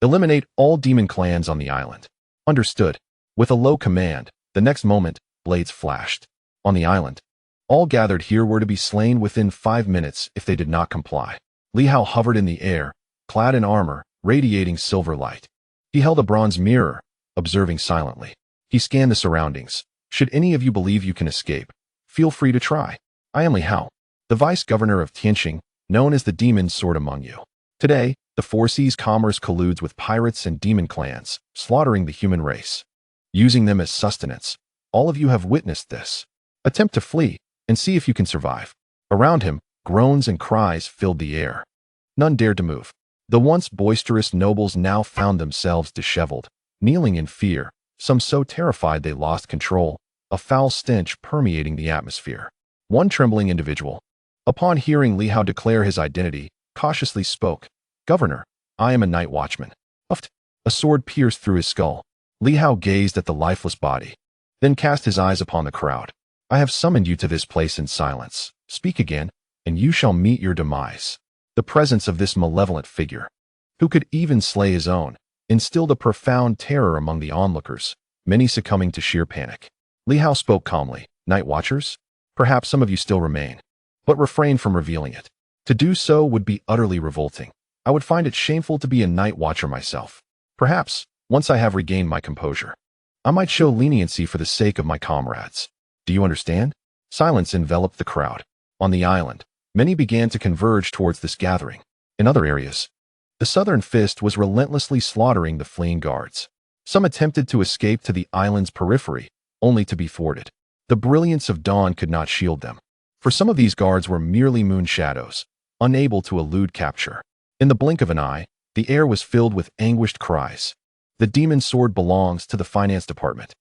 Eliminate all demon clans on the island. Understood. With a low command, the next moment, blades flashed. On the island, all gathered here were to be slain within 5 minutes if they did not comply. Li Hao hovered in the air, clad in armor, radiating silver light. He held a bronze mirror, observing silently. He scanned the surroundings. Should any of you believe you can escape, feel free to try. I am Li Hao, the vice-governor of Tianqing, known as the demon sword among you. Today, the Four Seas Commerce colludes with pirates and demon clans, slaughtering the human race. Using them as sustenance. All of you have witnessed this. Attempt to flee, and see if you can survive. Around him, groans and cries filled the air. None dared to move. The once boisterous nobles now found themselves disheveled, kneeling in fear, some so terrified they lost control, a foul stench permeating the atmosphere. One trembling individual, upon hearing Li Hao declare his identity, cautiously spoke. Governor, I am a night watchman. Uft. A sword pierced through his skull. Li Hao gazed at the lifeless body, then cast his eyes upon the crowd. I have summoned you to this place in silence. Speak again, and you shall meet your demise. The presence of this malevolent figure, who could even slay his own, instilled a profound terror among the onlookers, many succumbing to sheer panic. Li Hao spoke calmly. Night watchers? Perhaps some of you still remain, but refrain from revealing it. To do so would be utterly revolting. I would find it shameful to be a night watcher myself. Perhaps, once I have regained my composure, I might show leniency for the sake of my comrades. Do you understand? Silence enveloped the crowd. On the island, many began to converge towards this gathering. In other areas, the Southern Fist was relentlessly slaughtering the fleeing guards. Some attempted to escape to the island's periphery, only to be thwarted. The brilliance of dawn could not shield them. For some of these guards were merely moon shadows, unable to elude capture. In the blink of an eye, the air was filled with anguished cries. The demon sword belongs to the finance department.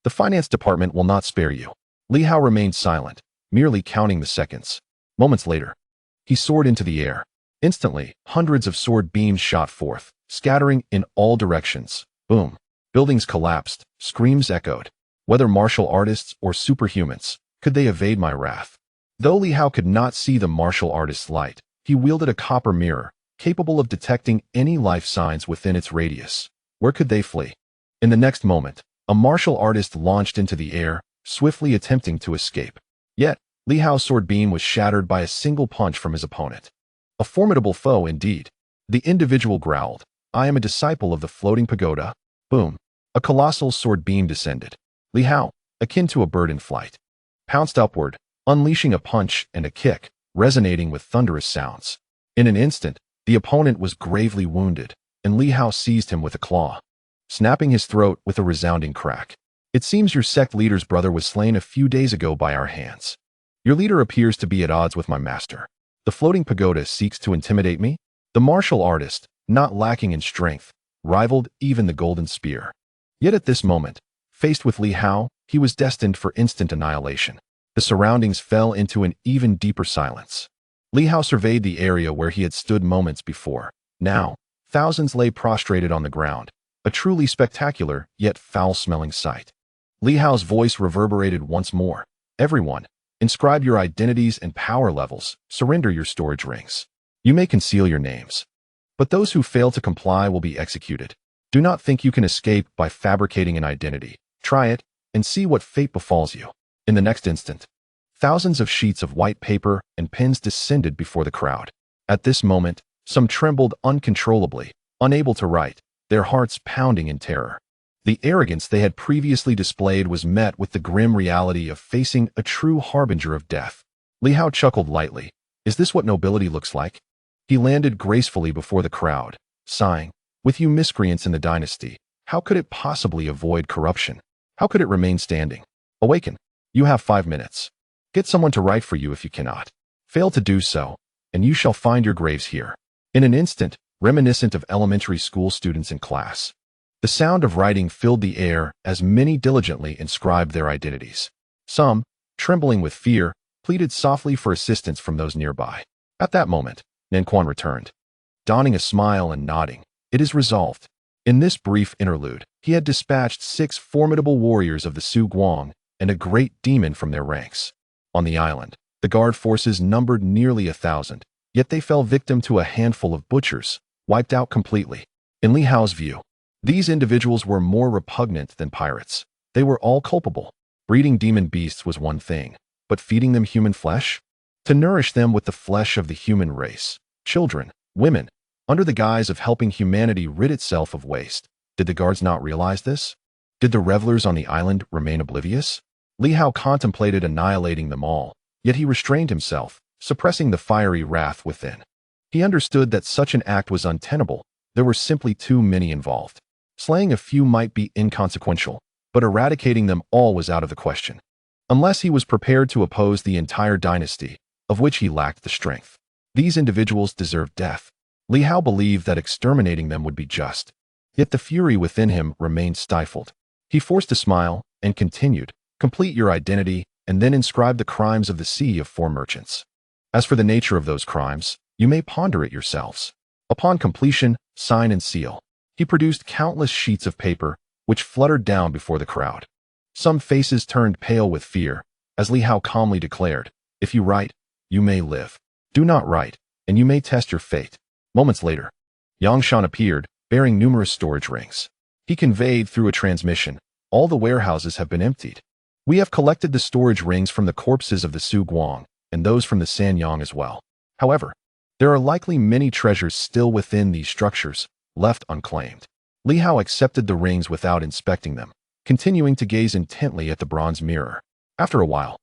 The finance department will not spare you. Li Hao remained silent, merely counting the seconds. Moments later, he soared into the air. Instantly, hundreds of sword beams shot forth, scattering in all directions. Boom. Buildings collapsed, screams echoed. Whether martial artists or superhumans, could they evade my wrath? Though Li Hao could not see the martial artist's light, he wielded a copper mirror, capable of detecting any life signs within its radius. Where could they flee? In the next moment, a martial artist launched into the air, swiftly attempting to escape. Yet, Li Hao's sword beam was shattered by a single punch from his opponent. A formidable foe indeed. The individual growled, I am a disciple of the floating pagoda. Boom. A colossal sword beam descended. Li Hao, akin to a bird in flight, pounced upward, unleashing a punch and a kick, resonating with thunderous sounds. In an instant, the opponent was gravely wounded, and Li Hao seized him with a claw, snapping his throat with a resounding crack. It seems your sect leader's brother was slain a few days ago by our hands. Your leader appears to be at odds with my master. The floating pagoda seeks to intimidate me? The martial artist, not lacking in strength, rivaled even the golden spear. Yet at this moment, faced with Li Hao, he was destined for instant annihilation. The surroundings fell into an even deeper silence. Li Hao surveyed the area where he had stood moments before. Now, thousands lay prostrated on the ground, a truly spectacular yet foul-smelling sight. Li Hao's voice reverberated once more. Everyone, inscribe your identities and power levels, surrender your storage rings. You may conceal your names, but those who fail to comply will be executed. Do not think you can escape by fabricating an identity. Try it, and see what fate befalls you. In the next instant, thousands of sheets of white paper and pens descended before the crowd. At this moment, some trembled uncontrollably, unable to write, their hearts pounding in terror. The arrogance they had previously displayed was met with the grim reality of facing a true harbinger of death. Li Hao chuckled lightly. Is this what nobility looks like? He landed gracefully before the crowd, sighing, with you miscreants in the dynasty, how could it possibly avoid corruption? How could it remain standing? Awaken. You have 5 minutes. Get someone to write for you if you cannot. Fail to do so, and you shall find your graves here. In an instant, reminiscent of elementary school students in class, the sound of writing filled the air as many diligently inscribed their identities. Some, trembling with fear, pleaded softly for assistance from those nearby. At that moment, Nanquan returned, donning a smile and nodding. It is resolved. In this brief interlude, he had dispatched 6 formidable warriors of the Su Guang and a great demon from their ranks. On the island, the guard forces numbered nearly 1,000, yet they fell victim to a handful of butchers, wiped out completely. In Li Hao's view, these individuals were more repugnant than pirates. They were all culpable. Breeding demon beasts was one thing, but feeding them human flesh? To nourish them with the flesh of the human race, children, women, under the guise of helping humanity rid itself of waste. Did the guards not realize this? Did the revelers on the island remain oblivious? Li Hao contemplated annihilating them all, yet he restrained himself, suppressing the fiery wrath within. He understood that such an act was untenable. There were simply too many involved. Slaying a few might be inconsequential, but eradicating them all was out of the question. Unless he was prepared to oppose the entire dynasty, of which he lacked the strength. These individuals deserved death. Li Hao believed that exterminating them would be just. Yet the fury within him remained stifled. He forced a smile and continued, complete your identity and then inscribe the crimes of the sea of 4 merchants. As for the nature of those crimes, you may ponder it yourselves. Upon completion, sign and seal. He produced countless sheets of paper, which fluttered down before the crowd. Some faces turned pale with fear, as Li Hao calmly declared, if you write, you may live. Do not write, and you may test your fate. Moments later, Yangshan appeared, bearing numerous storage rings. He conveyed through a transmission, all the warehouses have been emptied. We have collected the storage rings from the corpses of the Su Guang, and those from the Sanyang as well. However, there are likely many treasures still within these structures, left unclaimed. Li Hao accepted the rings without inspecting them, continuing to gaze intently at the bronze mirror. After a while,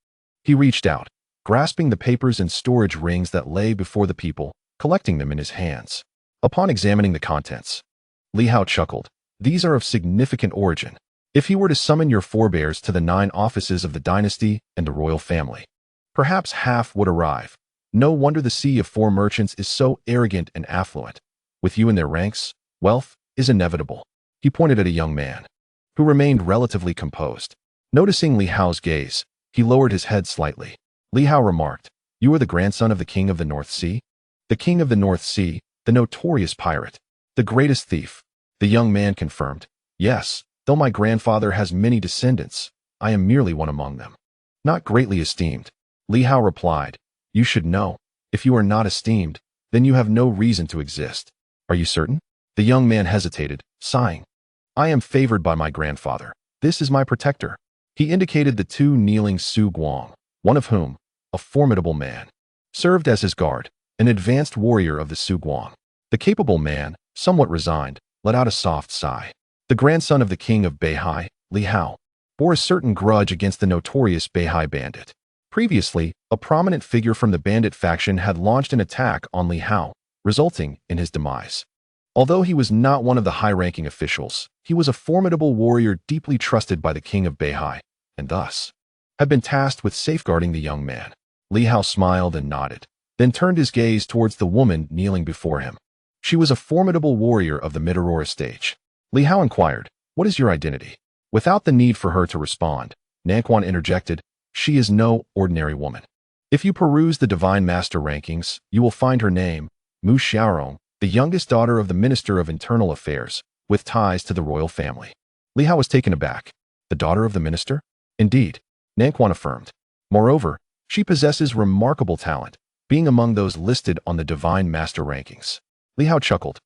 he reached out, grasping the papers and storage rings that lay before the people, collecting them in his hands. Upon examining the contents, Li Hao chuckled. These are of significant origin. If he were to summon your forebears to the 9 offices of the dynasty and the royal family, perhaps half would arrive. No wonder the sea of 4 merchants is so arrogant and affluent. With you in their ranks, wealth is inevitable. He pointed at a young man, who remained relatively composed. Noticing Li Hao's gaze, he lowered his head slightly. Li Hao remarked, you are the grandson of the king of the North Sea? The king of the North Sea, the notorious pirate, the greatest thief. The young man confirmed, yes, though my grandfather has many descendants, I am merely one among them. Not greatly esteemed. Li Hao replied, you should know, if you are not esteemed, then you have no reason to exist. Are you certain? The young man hesitated, sighing. I am favored by my grandfather. This is my protector. He indicated the 2 kneeling Su Guang, one of whom, a formidable man, served as his guard, an advanced warrior of the Su Guang. The capable man, somewhat resigned, let out a soft sigh. The grandson of the king of Beihai, Li Hao, bore a certain grudge against the notorious Beihai bandit. Previously, a prominent figure from the bandit faction had launched an attack on Li Hao, resulting in his demise. Although he was not one of the high-ranking officials, he was a formidable warrior deeply trusted by the king of Beihai, and thus had been tasked with safeguarding the young man. Li Hao smiled and nodded, then turned his gaze towards the woman kneeling before him. She was a formidable warrior of the mid-Aurora stage. Li Hao inquired, what is your identity? Without the need for her to respond, Nanquan interjected. She is no ordinary woman. If you peruse the Divine Master rankings, you will find her name, Mu Xiaorong, the youngest daughter of the Minister of Internal Affairs, with ties to the royal family. Li Hao was taken aback. The daughter of the minister? Indeed, Nanquan affirmed. Moreover, she possesses remarkable talent, being among those listed on the Divine Master rankings. Li Hao chuckled.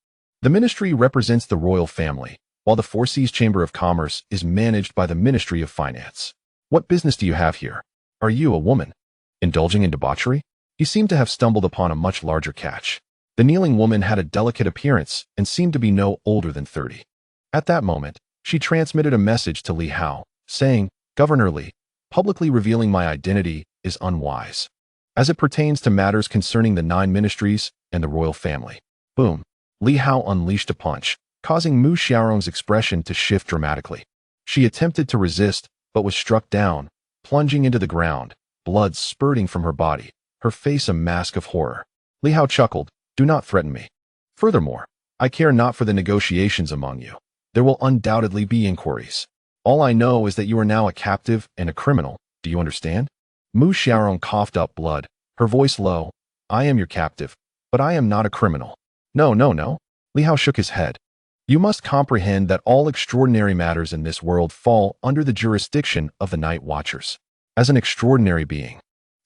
The ministry represents the royal family, while the Four Seas Chamber of Commerce is managed by the Ministry of Finance. What business do you have here? Are you a woman? Indulging in debauchery? He seemed to have stumbled upon a much larger catch. The kneeling woman had a delicate appearance and seemed to be no older than 30. At that moment, she transmitted a message to Li Hao, saying, Governor Li, publicly revealing my identity is unwise, as it pertains to matters concerning the 9 ministries and the royal family. Boom. Li Hao unleashed a punch, causing Mu Xiaorong's expression to shift dramatically. She attempted to resist, but was struck down, plunging into the ground, blood spurting from her body, her face a mask of horror. Li Hao chuckled. Do not threaten me. Furthermore, I care not for the negotiations among you. There will undoubtedly be inquiries. All I know is that you are now a captive and a criminal. Do you understand? Mu Xiaorong coughed up blood, her voice low. I am your captive, but I am not a criminal. No. Li Hao shook his head. You must comprehend that all extraordinary matters in this world fall under the jurisdiction of the Night Watchers. As an extraordinary being,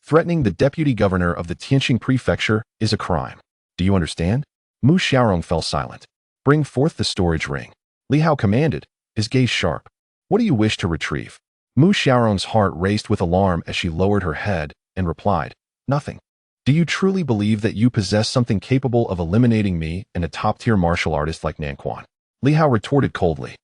threatening the deputy governor of the Tianqing prefecture is a crime. Do you understand? Mu Xiaorong fell silent. Bring forth the storage ring. Li Hao commanded, his gaze sharp. What do you wish to retrieve? Mu Xiaorong's heart raced with alarm as she lowered her head and replied, Nothing. Do you truly believe that you possess something capable of eliminating me and a top-tier martial artist like Nanquan? Li Hao retorted coldly.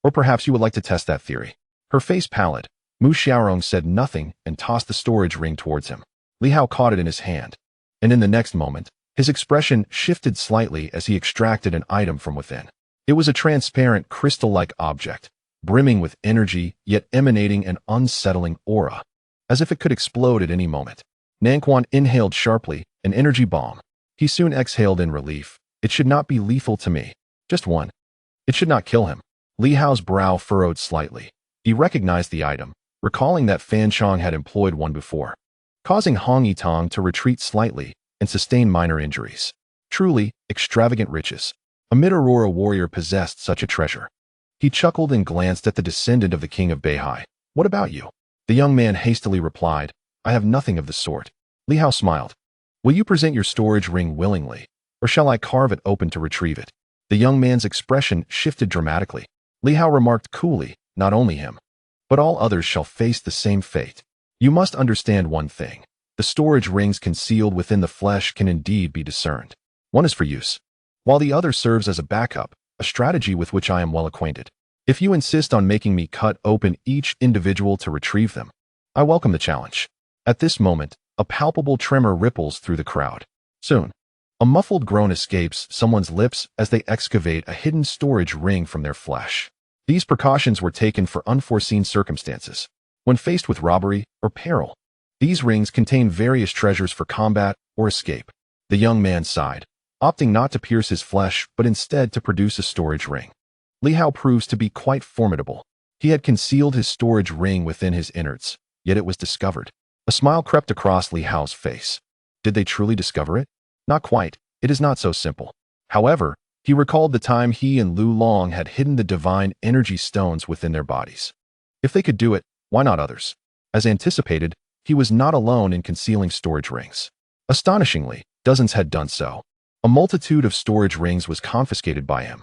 Or perhaps you would like to test that theory. Her face pallid. Mu Xiaorong said nothing and tossed the storage ring towards him. Li Hao caught it in his hand. And in the next moment, his expression shifted slightly as he extracted an item from within. It was a transparent, crystal-like object, brimming with energy, yet emanating an unsettling aura, as if it could explode at any moment. Nanquan inhaled sharply, an energy bomb. He soon exhaled in relief. It should not be lethal to me. Just one. It should not kill him. Li Hao's brow furrowed slightly. He recognized the item, recalling that Fan Chong had employed one before, causing Hong Yitong to retreat slightly and sustain minor injuries. Truly, extravagant riches. A mid-Aurora warrior possessed such a treasure. He chuckled and glanced at the descendant of the king of Beihai. What about you? The young man hastily replied, I have nothing of the sort. Li Hao smiled. Will you present your storage ring willingly, or shall I carve it open to retrieve it? The young man's expression shifted dramatically. Li Hao remarked coolly, not only him, but all others shall face the same fate. You must understand one thing. The storage rings concealed within the flesh can indeed be discerned. One is for use, while the other serves as a backup, a strategy with which I am well acquainted. If you insist on making me cut open each individual to retrieve them, I welcome the challenge. At this moment, a palpable tremor ripples through the crowd. Soon, a muffled groan escapes someone's lips as they excavate a hidden storage ring from their flesh. These precautions were taken for unforeseen circumstances. When faced with robbery or peril, these rings contain various treasures for combat or escape. The young man sighed, opting not to pierce his flesh but instead to produce a storage ring. Li Hao proves to be quite formidable. He had concealed his storage ring within his innards, yet it was discovered. A smile crept across Li Hao's face. Did they truly discover it? Not quite. It is not so simple. However, he recalled the time he and Lu Long had hidden the divine energy stones within their bodies. If they could do it, why not others? As anticipated, he was not alone in concealing storage rings. Astonishingly, dozens had done so. A multitude of storage rings was confiscated by him.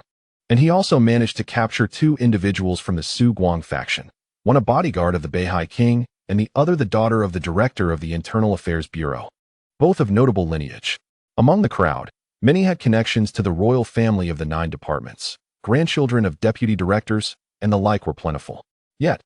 And he also managed to capture 2 individuals from the Su Guang faction, one a bodyguard of the Beihai king, and the other the daughter of the director of the Internal Affairs Bureau, both of notable lineage. Among the crowd, many had connections to the royal family of the 9 departments. Grandchildren of deputy directors and the like were plentiful. Yet,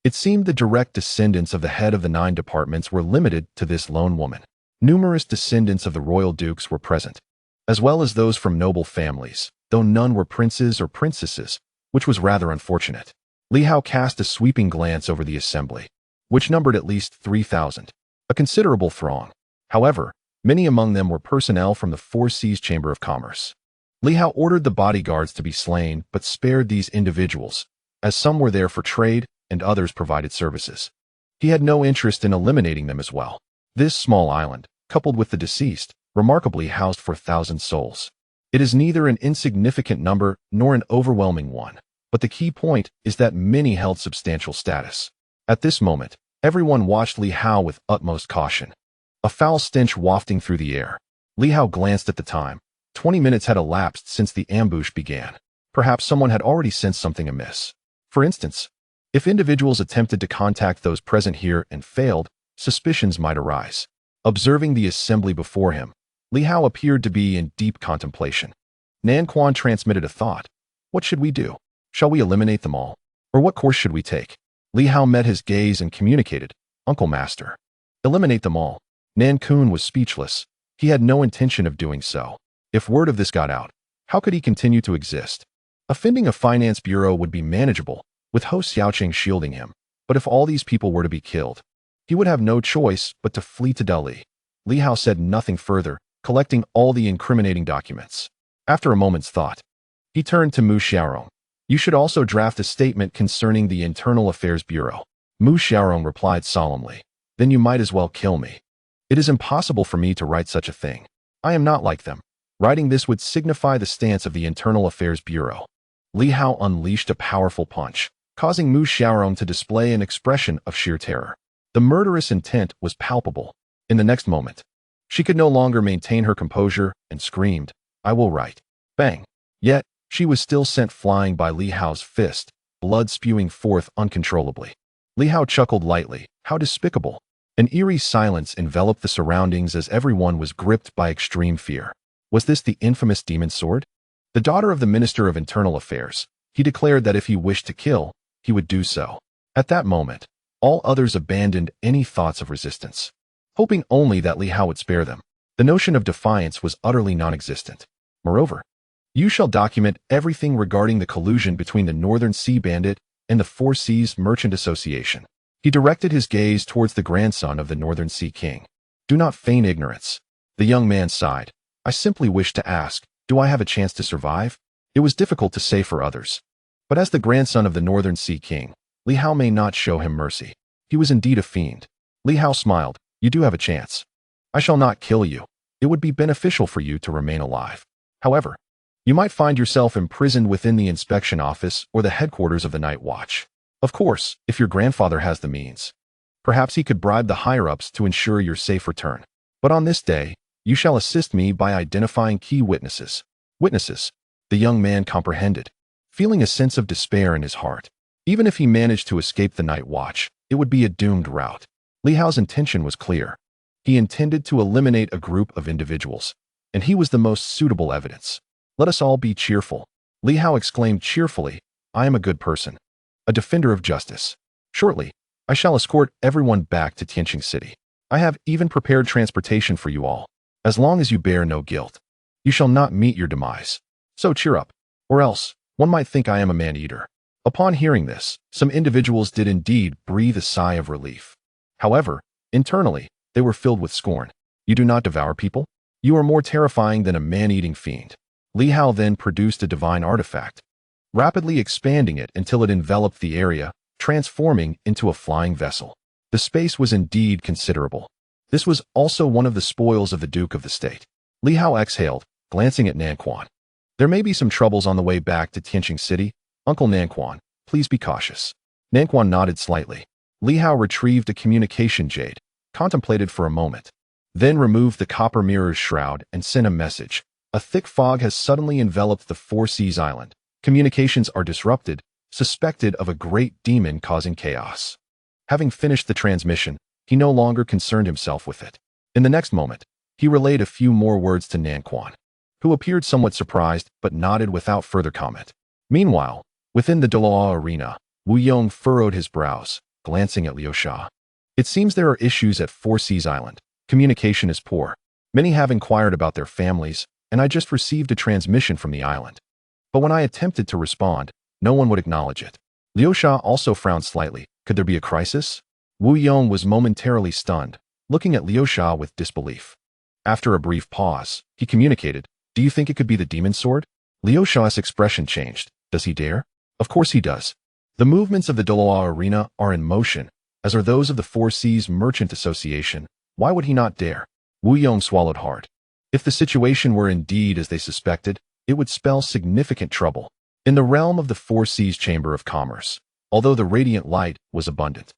it seemed the direct descendants of the head of the 9 departments were limited to this lone woman. Numerous descendants of the royal dukes were present, as well as those from noble families, though none were princes or princesses, which was rather unfortunate. Li Hao cast a sweeping glance over the assembly, which numbered at least 3,000, a considerable throng. However, many among them were personnel from the Four Seas Chamber of Commerce. Li Hao ordered the bodyguards to be slain but spared these individuals, as some were there for trade and others provided services. He had no interest in eliminating them as well. This small island, coupled with the deceased, remarkably housed for 1,000 souls. It is neither an insignificant number nor an overwhelming one, but the key point is that many held substantial status. At this moment, everyone watched Li Hao with utmost caution. A foul stench wafting through the air. Li Hao glanced at the time. 20 minutes had elapsed since the ambush began. Perhaps someone had already sensed something amiss. For instance, if individuals attempted to contact those present here and failed, suspicions might arise. Observing the assembly before him, Li Hao appeared to be in deep contemplation. Nan Quan transmitted a thought. What should we do? Shall we eliminate them all? Or what course should we take? Li Hao met his gaze and communicated, Uncle Master. Eliminate them all. Nan Kun was speechless. He had no intention of doing so. If word of this got out, how could he continue to exist? Offending a finance bureau would be manageable, with Ho Xiaoqing shielding him. But if all these people were to be killed, he would have no choice but to flee to Delhi. Li Hao said nothing further, collecting all the incriminating documents. After a moment's thought, he turned to Mu Xiaorong. You should also draft a statement concerning the Internal Affairs Bureau. Mu Xiaorong replied solemnly. Then you might as well kill me. It is impossible for me to write such a thing. I am not like them. Writing this would signify the stance of the Internal Affairs Bureau. Li Hao unleashed a powerful punch, causing Mu Xiaorong to display an expression of sheer terror. The murderous intent was palpable. In the next moment, she could no longer maintain her composure and screamed, I will write. Bang. Yet, she was still sent flying by Li Hao's fist, blood spewing forth uncontrollably. Li Hao chuckled lightly. How despicable. An eerie silence enveloped the surroundings as everyone was gripped by extreme fear. Was this the infamous demon sword? The daughter of the Minister of Internal Affairs. He declared that if he wished to kill, he would do so. At that moment, all others abandoned any thoughts of resistance, hoping only that Li Hao would spare them. The notion of defiance was utterly non-existent. Moreover, you shall document everything regarding the collusion between the Northern Sea Bandit and the Four Seas Merchant Association. He directed his gaze towards the grandson of the Northern Sea King. Do not feign ignorance. The young man sighed. I simply wish to ask, do I have a chance to survive? It was difficult to say for others. But as the grandson of the Northern Sea King, Li Hao may not show him mercy. He was indeed a fiend. Li Hao smiled. You do have a chance. I shall not kill you. It would be beneficial for you to remain alive. However, you might find yourself imprisoned within the inspection office or the headquarters of the Night Watch. Of course, if your grandfather has the means. Perhaps he could bribe the higher-ups to ensure your safe return. But on this day, you shall assist me by identifying key witnesses. Witnesses, the young man comprehended, feeling a sense of despair in his heart. Even if he managed to escape the Night Watch, it would be a doomed route. Li Hao's intention was clear. He intended to eliminate a group of individuals, and he was the most suitable evidence. Let us all be cheerful. Li Hao exclaimed cheerfully, I am a good person, a defender of justice. Shortly, I shall escort everyone back to Tianqing City. I have even prepared transportation for you all. As long as you bear no guilt, you shall not meet your demise. So cheer up, or else one might think I am a man-eater. Upon hearing this, some individuals did indeed breathe a sigh of relief. However, internally, they were filled with scorn. You do not devour people? You are more terrifying than a man-eating fiend. Li Hao then produced a divine artifact, rapidly expanding it until it enveloped the area, transforming into a flying vessel. The space was indeed considerable. This was also one of the spoils of the Duke of the State. Li Hao exhaled, glancing at Nan Quan. There may be some troubles on the way back to Tianqing City. Uncle Nan Quan, please be cautious. Nan Quan nodded slightly. Li Hao retrieved a communication jade, contemplated for a moment, then removed the copper mirror's shroud and sent a message. A thick fog has suddenly enveloped the Four Seas Island. Communications are disrupted, suspected of a great demon causing chaos. Having finished the transmission, he no longer concerned himself with it. In the next moment, he relayed a few more words to Nan Quan, who appeared somewhat surprised but nodded without further comment. Meanwhile, within the Doloa arena, Wu Yong furrowed his brows, glancing at Liu Sha. It seems there are issues at Four Seas Island. Communication is poor. Many have inquired about their families, and I just received a transmission from the island. But when I attempted to respond, no one would acknowledge it. Liu Sha also frowned slightly. Could there be a crisis? Wu Yong was momentarily stunned, looking at Liu Sha with disbelief. After a brief pause, he communicated, Do you think it could be the demon sword? Liu Sha's expression changed. Does he dare? Of course he does. The movements of the Doloa arena are in motion, as are those of the Four Seas Merchant Association. Why would he not dare? Wu Yong swallowed hard. If the situation were indeed as they suspected, it would spell significant trouble in the realm of the Four Seas Chamber of Commerce. Although the radiant light was abundant,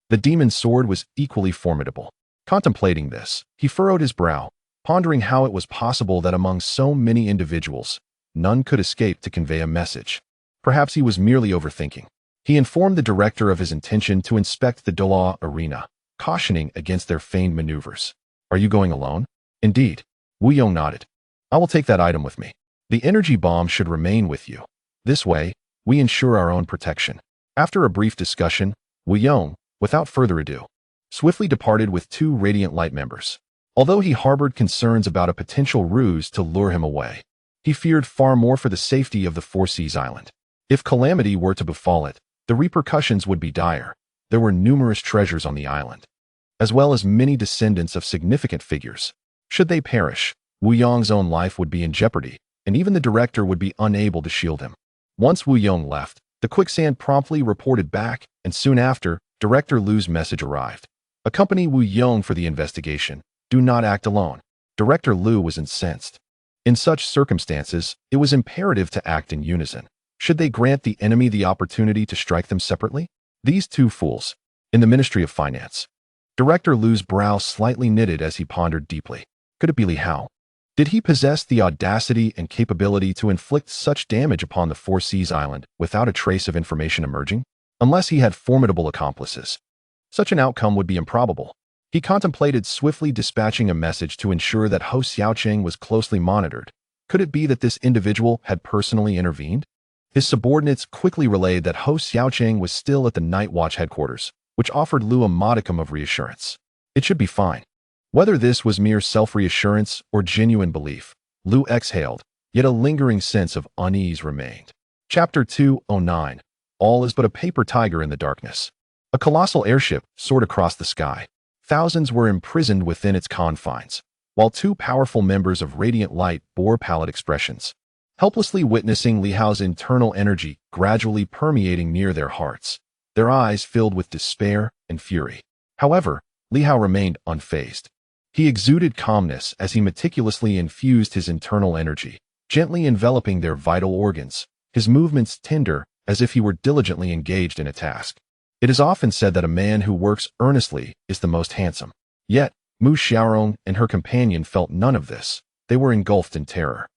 the demon's sword was equally formidable. Contemplating this, he furrowed his brow, pondering how it was possible that among so many individuals, none could escape to convey a message. Perhaps he was merely overthinking. He informed the director of his intention to inspect the Dola arena, cautioning against their feigned maneuvers. Are you going alone? Indeed. Wu Yong nodded. I will take that item with me. The energy bomb should remain with you. This way, we ensure our own protection. After a brief discussion, Wu Yong, without further ado, swiftly departed with 2 Radiant Light members. Although he harbored concerns about a potential ruse to lure him away, he feared far more for the safety of the Four Seas Island. If calamity were to befall it, the repercussions would be dire. There were numerous treasures on the island, as well as many descendants of significant figures. Should they perish, Wu Yong's own life would be in jeopardy, and even the director would be unable to shield him. Once Wu Yong left, the quicksand promptly reported back, and soon after, Director Lu's message arrived. Accompany Wu Yong for the investigation. Do not act alone. Director Lu was incensed. In such circumstances, it was imperative to act in unison. Should they grant the enemy the opportunity to strike them separately? These 2 fools. In the Ministry of Finance. Director Lu's brow slightly knitted as he pondered deeply. Could it be Li Hao? Did he possess the audacity and capability to inflict such damage upon the Four Seas Island without a trace of information emerging? Unless he had formidable accomplices, such an outcome would be improbable. He contemplated swiftly dispatching a message to ensure that Ho Xiaocheng was closely monitored. Could it be that this individual had personally intervened? His subordinates quickly relayed that Ho Xiaocheng was still at the Night Watch headquarters, which offered Lu a modicum of reassurance. It should be fine. Whether this was mere self-reassurance or genuine belief, Lu exhaled, yet a lingering sense of unease remained. Chapter 209. All is but a paper tiger in the darkness. A colossal airship soared across the sky. Thousands were imprisoned within its confines, while 2 powerful members of Radiant Light bore pallid expressions, helplessly witnessing Li Hao's internal energy gradually permeating near their hearts, their eyes filled with despair and fury. However, Li Hao remained unfazed. He exuded calmness as he meticulously infused his internal energy, gently enveloping their vital organs, his movements tender as if he were diligently engaged in a task. It is often said that a man who works earnestly is the most handsome. Yet, Mu Xiaorong and her companion felt none of this. They were engulfed in terror.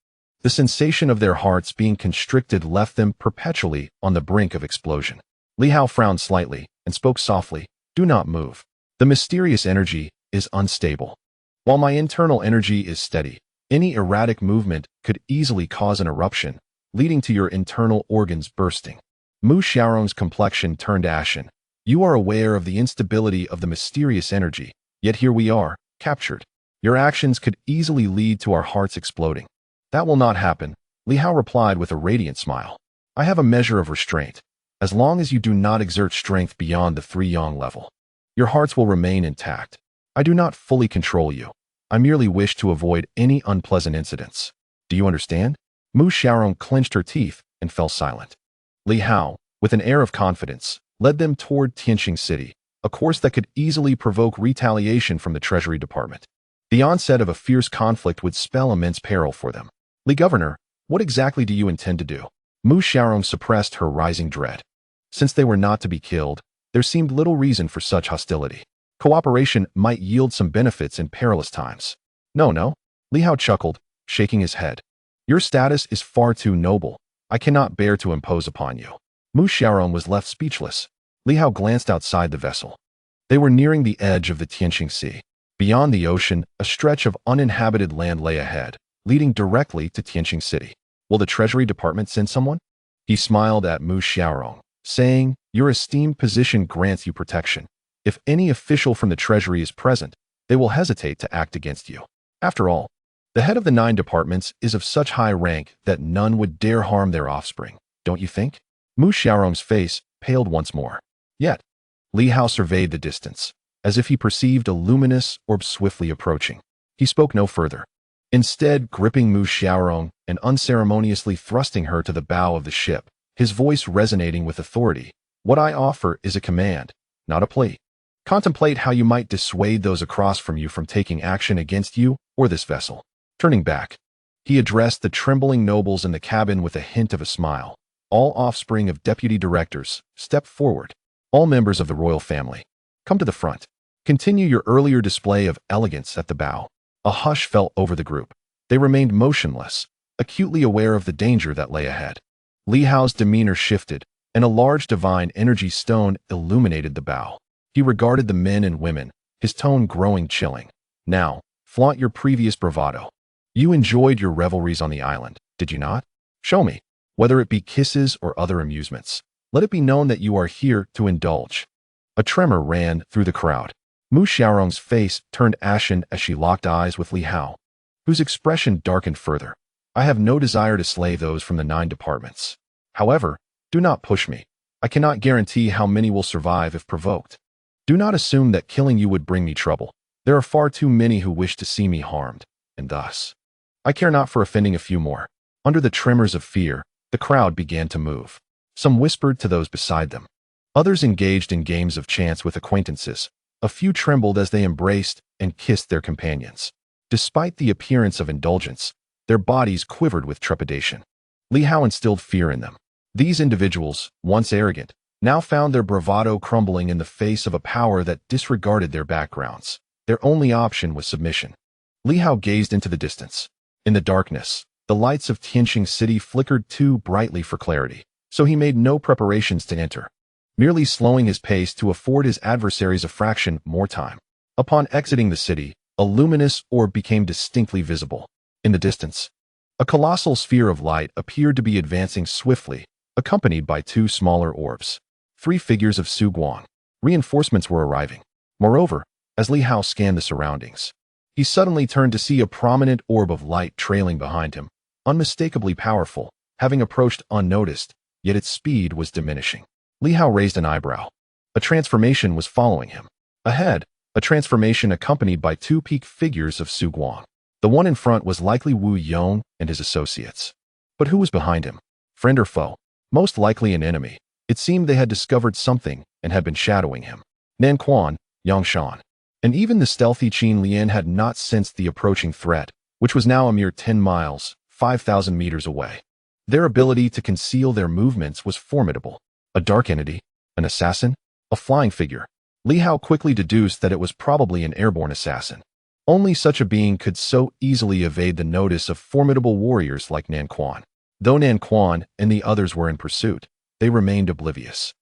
The sensation of their hearts being constricted left them perpetually on the brink of explosion. Li Hao frowned slightly and spoke softly. Do not move. The mysterious energy is unstable. While my internal energy is steady, any erratic movement could easily cause an eruption, leading to your internal organs bursting. Mu Xiaorong's complexion turned ashen. You are aware of the instability of the mysterious energy, yet here we are, captured. Your actions could easily lead to our hearts exploding. That will not happen, Li Hao replied with a radiant smile. I have a measure of restraint. As long as you do not exert strength beyond the 3 yang level, your hearts will remain intact. I do not fully control you. I merely wish to avoid any unpleasant incidents. Do you understand? Mu Xiaorong clenched her teeth and fell silent. Li Hao, with an air of confidence, led them toward Tianqing City, a course that could easily provoke retaliation from the Treasury Department. The onset of a fierce conflict would spell immense peril for them. Li Governor, what exactly do you intend to do? Mu Xiaorong suppressed her rising dread. Since they were not to be killed, there seemed little reason for such hostility. Cooperation might yield some benefits in perilous times. No. Li Hao chuckled, shaking his head. Your status is far too noble. I cannot bear to impose upon you. Mu Xiaorong was left speechless. Li Hao glanced outside the vessel. They were nearing the edge of the Tianqing Sea. Beyond the ocean, a stretch of uninhabited land lay ahead, leading directly to Tianqing City. Will the Treasury Department send someone? He smiled at Mu Xiaorong, saying, Your esteemed position grants you protection. If any official from the Treasury is present, they will hesitate to act against you. After all, the head of the 9 departments is of such high rank that none would dare harm their offspring, don't you think? Mu Xiaorong's face paled once more. Yet, Li Hao surveyed the distance, as if he perceived a luminous orb swiftly approaching. He spoke no further. Instead, gripping Mu Xiaorong and unceremoniously thrusting her to the bow of the ship, his voice resonating with authority. What I offer is a command, not a plea. Contemplate how you might dissuade those across from you from taking action against you or this vessel. Turning back, he addressed the trembling nobles in the cabin with a hint of a smile. All offspring of deputy directors, step forward. All members of the royal family, come to the front. Continue your earlier display of elegance at the bow. A hush fell over the group. They remained motionless, acutely aware of the danger that lay ahead. Li Hao's demeanor shifted, and a large divine energy stone illuminated the bow. He regarded the men and women, his tone growing chilling. Now, flaunt your previous bravado. You enjoyed your revelries on the island, did you not? Show me, whether it be kisses or other amusements. Let it be known that you are here to indulge. A tremor ran through the crowd. Mu Xiaorong's face turned ashen as she locked eyes with Li Hao, whose expression darkened further. I have no desire to slay those from the 9 departments. However, do not push me. I cannot guarantee how many will survive if provoked. Do not assume that killing you would bring me trouble. There are far too many who wish to see me harmed, and thus, I care not for offending a few more. Under the tremors of fear, the crowd began to move. Some whispered to those beside them. Others engaged in games of chance with acquaintances. A few trembled as they embraced and kissed their companions. Despite the appearance of indulgence, their bodies quivered with trepidation. Li Hao instilled fear in them. These individuals, once arrogant, now found their bravado crumbling in the face of a power that disregarded their backgrounds. Their only option was submission. Li Hao gazed into the distance. In the darkness, the lights of Tianqing City flickered too brightly for clarity, so he made no preparations to enter, merely slowing his pace to afford his adversaries a fraction more time. Upon exiting the city, a luminous orb became distinctly visible. In the distance, a colossal sphere of light appeared to be advancing swiftly, accompanied by 2 smaller orbs. 3 figures of Su Guang. Reinforcements were arriving. Moreover, as Li Hao scanned the surroundings, he suddenly turned to see a prominent orb of light trailing behind him, unmistakably powerful, having approached unnoticed, yet its speed was diminishing. Li Hao raised an eyebrow. A transformation was following him. Ahead, a transformation accompanied by 2 peak figures of Su Guang. The one in front was likely Wu Yong and his associates. But who was behind him? Friend or foe? Most likely an enemy. It seemed they had discovered something and had been shadowing him. Nan Quan, Yang Shan, and even the stealthy Qin Lian had not sensed the approaching threat, which was now a mere 10 miles, 5,000 meters away. Their ability to conceal their movements was formidable. A dark entity, an assassin, a flying figure. Li Hao quickly deduced that it was probably an airborne assassin. Only such a being could so easily evade the notice of formidable warriors like Nan Quan. Though Nan Quan and the others were in pursuit, they remained oblivious.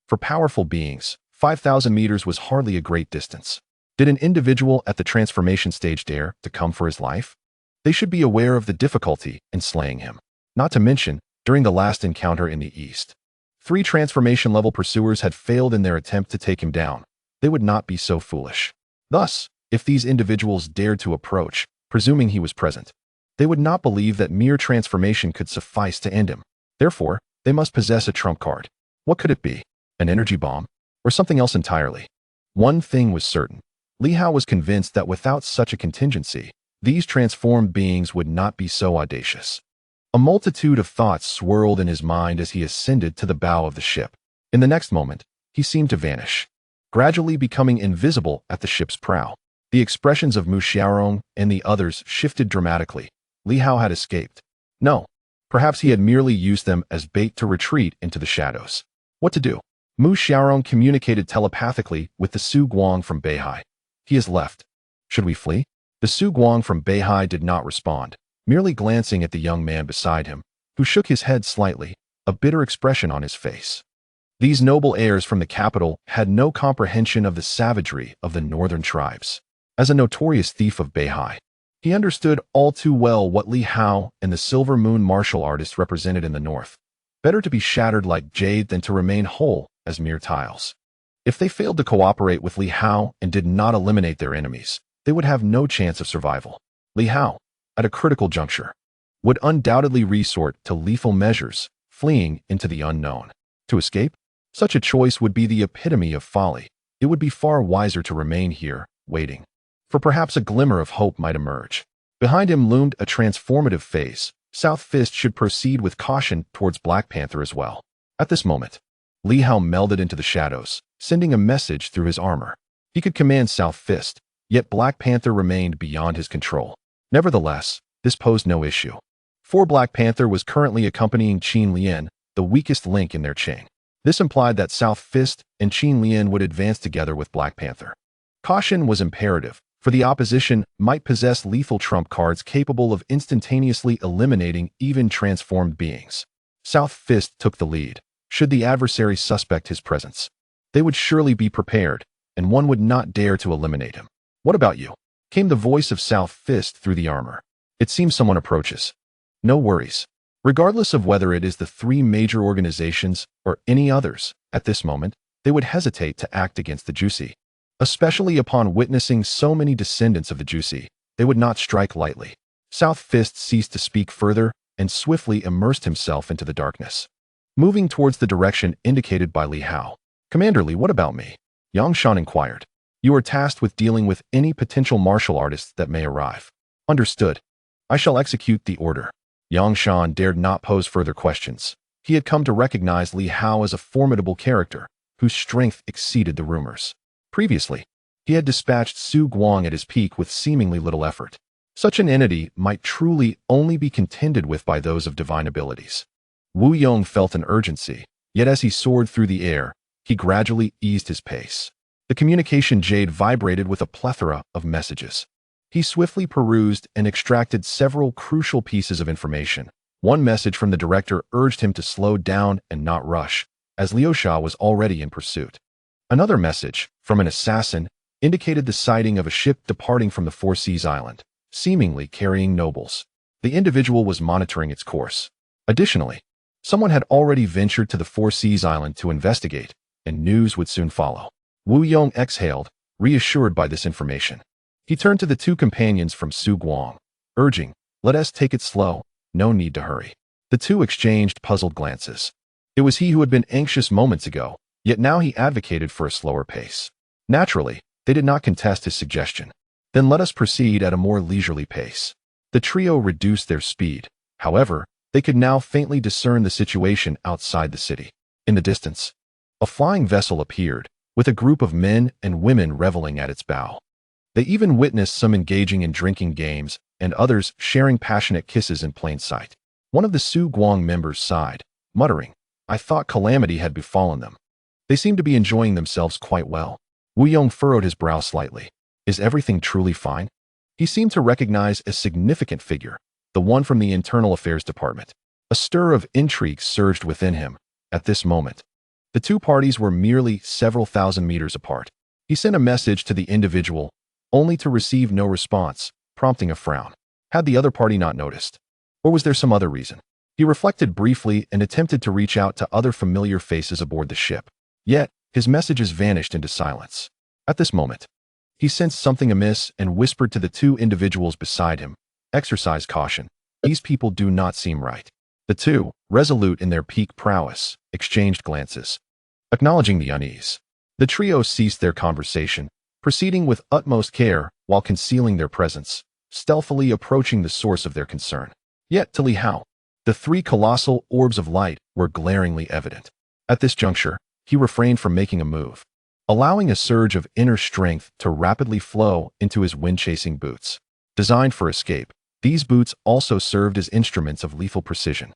For powerful beings, 5,000 meters was hardly a great distance. Did an individual at the transformation stage dare to come for his life? They should be aware of the difficulty in slaying him. Not to mention, during the last encounter in the east, 3 transformation-level pursuers had failed in their attempt to take him down. They would not be so foolish. Thus, if these individuals dared to approach, presuming he was present, they would not believe that mere transformation could suffice to end him. Therefore, they must possess a trump card. What could it be? An energy bomb? Or something else entirely? One thing was certain. Li Hao was convinced that without such a contingency, these transformed beings would not be so audacious. A multitude of thoughts swirled in his mind as he ascended to the bow of the ship. In the next moment, he seemed to vanish, gradually becoming invisible at the ship's prow. The expressions of Mu Xiaorong and the others shifted dramatically. Li Hao had escaped. No, perhaps he had merely used them as bait to retreat into the shadows. What to do? Mu Xiaorong communicated telepathically with the Su Guang from Beihai. He has left. Should we flee? The Su Guang from Beihai did not respond, merely glancing at the young man beside him, who shook his head slightly, a bitter expression on his face. These noble heirs from the capital had no comprehension of the savagery of the northern tribes. As a notorious thief of Beihai, he understood all too well what Li Hao and the Silver Moon martial artists represented in the north. Better to be shattered like jade than to remain whole as mere tiles. If they failed to cooperate with Li Hao and did not eliminate their enemies, they would have no chance of survival. Li Hao, at a critical juncture, would undoubtedly resort to lethal measures, fleeing into the unknown. To escape? Such a choice would be the epitome of folly. It would be far wiser to remain here, waiting. For perhaps a glimmer of hope might emerge. Behind him loomed a transformative phase. South Fist should proceed with caution towards Black Panther as well. At this moment, Li Hao melded into the shadows, sending a message through his armor. He could command South Fist, yet Black Panther remained beyond his control. Nevertheless, this posed no issue. For Black Panther was currently accompanying Qin Lian, the weakest link in their chain. This implied that South Fist and Qin Lian would advance together with Black Panther. Caution was imperative, for the opposition might possess lethal trump cards capable of instantaneously eliminating even transformed beings. South Fist took the lead. Should the adversary suspect his presence, they would surely be prepared, and one would not dare to eliminate him. "What about you?" came the voice of South Fist through the armor. "It seems someone approaches." "No worries. Regardless of whether it is the three major organizations or any others, at this moment, they would hesitate to act against the Juicy. Especially upon witnessing so many descendants of the Juicy, they would not strike lightly." South Fist ceased to speak further and swiftly immersed himself into the darkness, moving towards the direction indicated by Li Hao. "Commander Li, what about me?" Yang Shan inquired. "You are tasked with dealing with any potential martial artists that may arrive." "Understood. I shall execute the order." Yang Shan dared not pose further questions. He had come to recognize Li Hao as a formidable character, whose strength exceeded the rumors. Previously, he had dispatched Su Guang at his peak with seemingly little effort. Such an entity might truly only be contended with by those of divine abilities. Wu Yong felt an urgency, yet as he soared through the air, he gradually eased his pace. The communication jade vibrated with a plethora of messages. He swiftly perused and extracted several crucial pieces of information. One message from the director urged him to slow down and not rush, as Liu Sha was already in pursuit. Another message, from an assassin, indicated the sighting of a ship departing from the Four Seas Island, seemingly carrying nobles. The individual was monitoring its course. Additionally, someone had already ventured to the Four Seas Island to investigate, and news would soon follow. Wu Yong exhaled, reassured by this information. He turned to the two companions from Su Guang, urging, "Let us take it slow, no need to hurry." The two exchanged puzzled glances. It was he who had been anxious moments ago, yet now he advocated for a slower pace. Naturally, they did not contest his suggestion. "Then let us proceed at a more leisurely pace." The trio reduced their speed. However, they could now faintly discern the situation outside the city. In the distance, a flying vessel appeared, with a group of men and women reveling at its bow. They even witnessed some engaging in drinking games and others sharing passionate kisses in plain sight. One of the Su Guang members sighed, muttering, "I thought calamity had befallen them. They seem to be enjoying themselves quite well." Wu Yong furrowed his brow slightly. "Is everything truly fine?" He seemed to recognize a significant figure, the one from the Internal Affairs Department. A stir of intrigue surged within him. At this moment, the two parties were merely several thousand meters apart. He sent a message to the individual, only to receive no response, prompting a frown. Had the other party not noticed? Or was there some other reason? He reflected briefly and attempted to reach out to other familiar faces aboard the ship. Yet, his messages vanished into silence. At this moment, he sensed something amiss and whispered to the two individuals beside him, "Exercise caution. These people do not seem right." The two, resolute in their peak prowess, exchanged glances, acknowledging the unease. The trio ceased their conversation, proceeding with utmost care while concealing their presence, stealthily approaching the source of their concern. Yet to Li Hao, the three colossal orbs of light were glaringly evident. At this juncture, he refrained from making a move, allowing a surge of inner strength to rapidly flow into his wind-chasing boots. Designed for escape, these boots also served as instruments of lethal precision.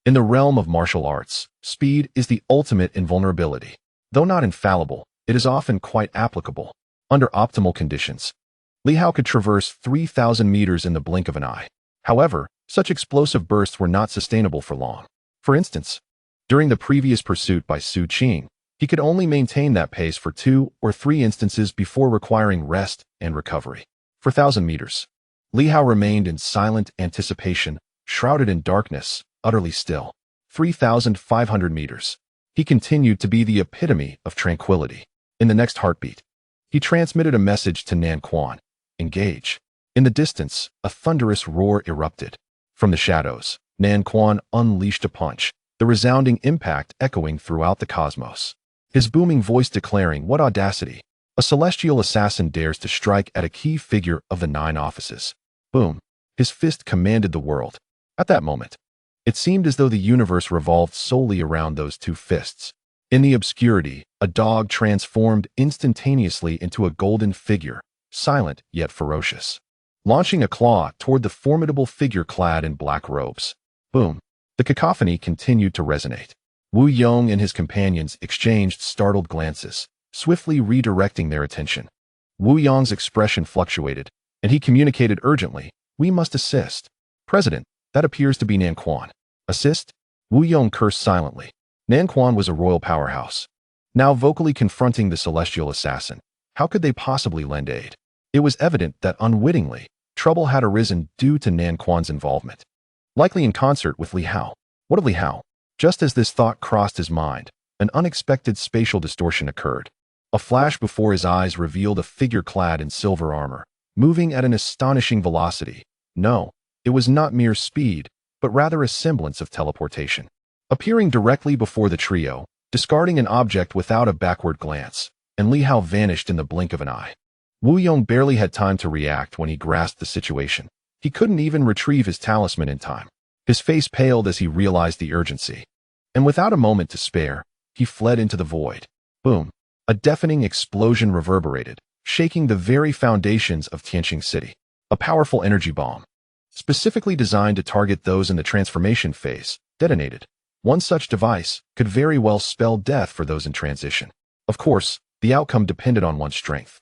In the realm of martial arts, speed is the ultimate invulnerability. Though not infallible, it is often quite applicable. Under optimal conditions, Li Hao could traverse 3,000 meters in the blink of an eye. However, such explosive bursts were not sustainable for long. For instance, during the previous pursuit by Su Qing, he could only maintain that pace for 2 or 3 instances before requiring rest and recovery. For 1,000 meters, Li Hao remained in silent anticipation, shrouded in darkness, utterly still. 3,500 meters. He continued to be the epitome of tranquility. In the next heartbeat, he transmitted a message to Nan Quan. "Engage." In the distance, a thunderous roar erupted. From the shadows, Nan Quan unleashed a punch, the resounding impact echoing throughout the cosmos. His booming voice declaring, "What audacity! A celestial assassin dares to strike at a key figure of the 9 offices." Boom! His fist commanded the world. At that moment, it seemed as though the universe revolved solely around those 2 fists. In the obscurity, a dog transformed instantaneously into a golden figure, silent yet ferocious, launching a claw toward the formidable figure clad in black robes. Boom! The cacophony continued to resonate. Wu Yong and his companions exchanged startled glances, swiftly redirecting their attention. Wu Yong's expression fluctuated, and he communicated urgently, "We must assist." "President, that appears to be Nan Quan." "Assist?" Wu Yong cursed silently. Nan Quan was a royal powerhouse. Now vocally confronting the celestial assassin, how could they possibly lend aid? It was evident that unwittingly, trouble had arisen due to Nan Quan's involvement. Likely in concert with Li Hao. What of Li Hao? Just as this thought crossed his mind, an unexpected spatial distortion occurred. A flash before his eyes revealed a figure clad in silver armor, moving at an astonishing velocity. No, it was not mere speed, but rather a semblance of teleportation. Appearing directly before the trio, discarding an object without a backward glance, and Li Hao vanished in the blink of an eye. Wu Yong barely had time to react when he grasped the situation. He couldn't even retrieve his talisman in time. His face paled as he realized the urgency. And without a moment to spare, he fled into the void. Boom! A deafening explosion reverberated, shaking the very foundations of Tianqing City. A powerful energy bomb, specifically designed to target those in the transformation phase, detonated. One such device could very well spell death for those in transition. Of course, the outcome depended on one's strength.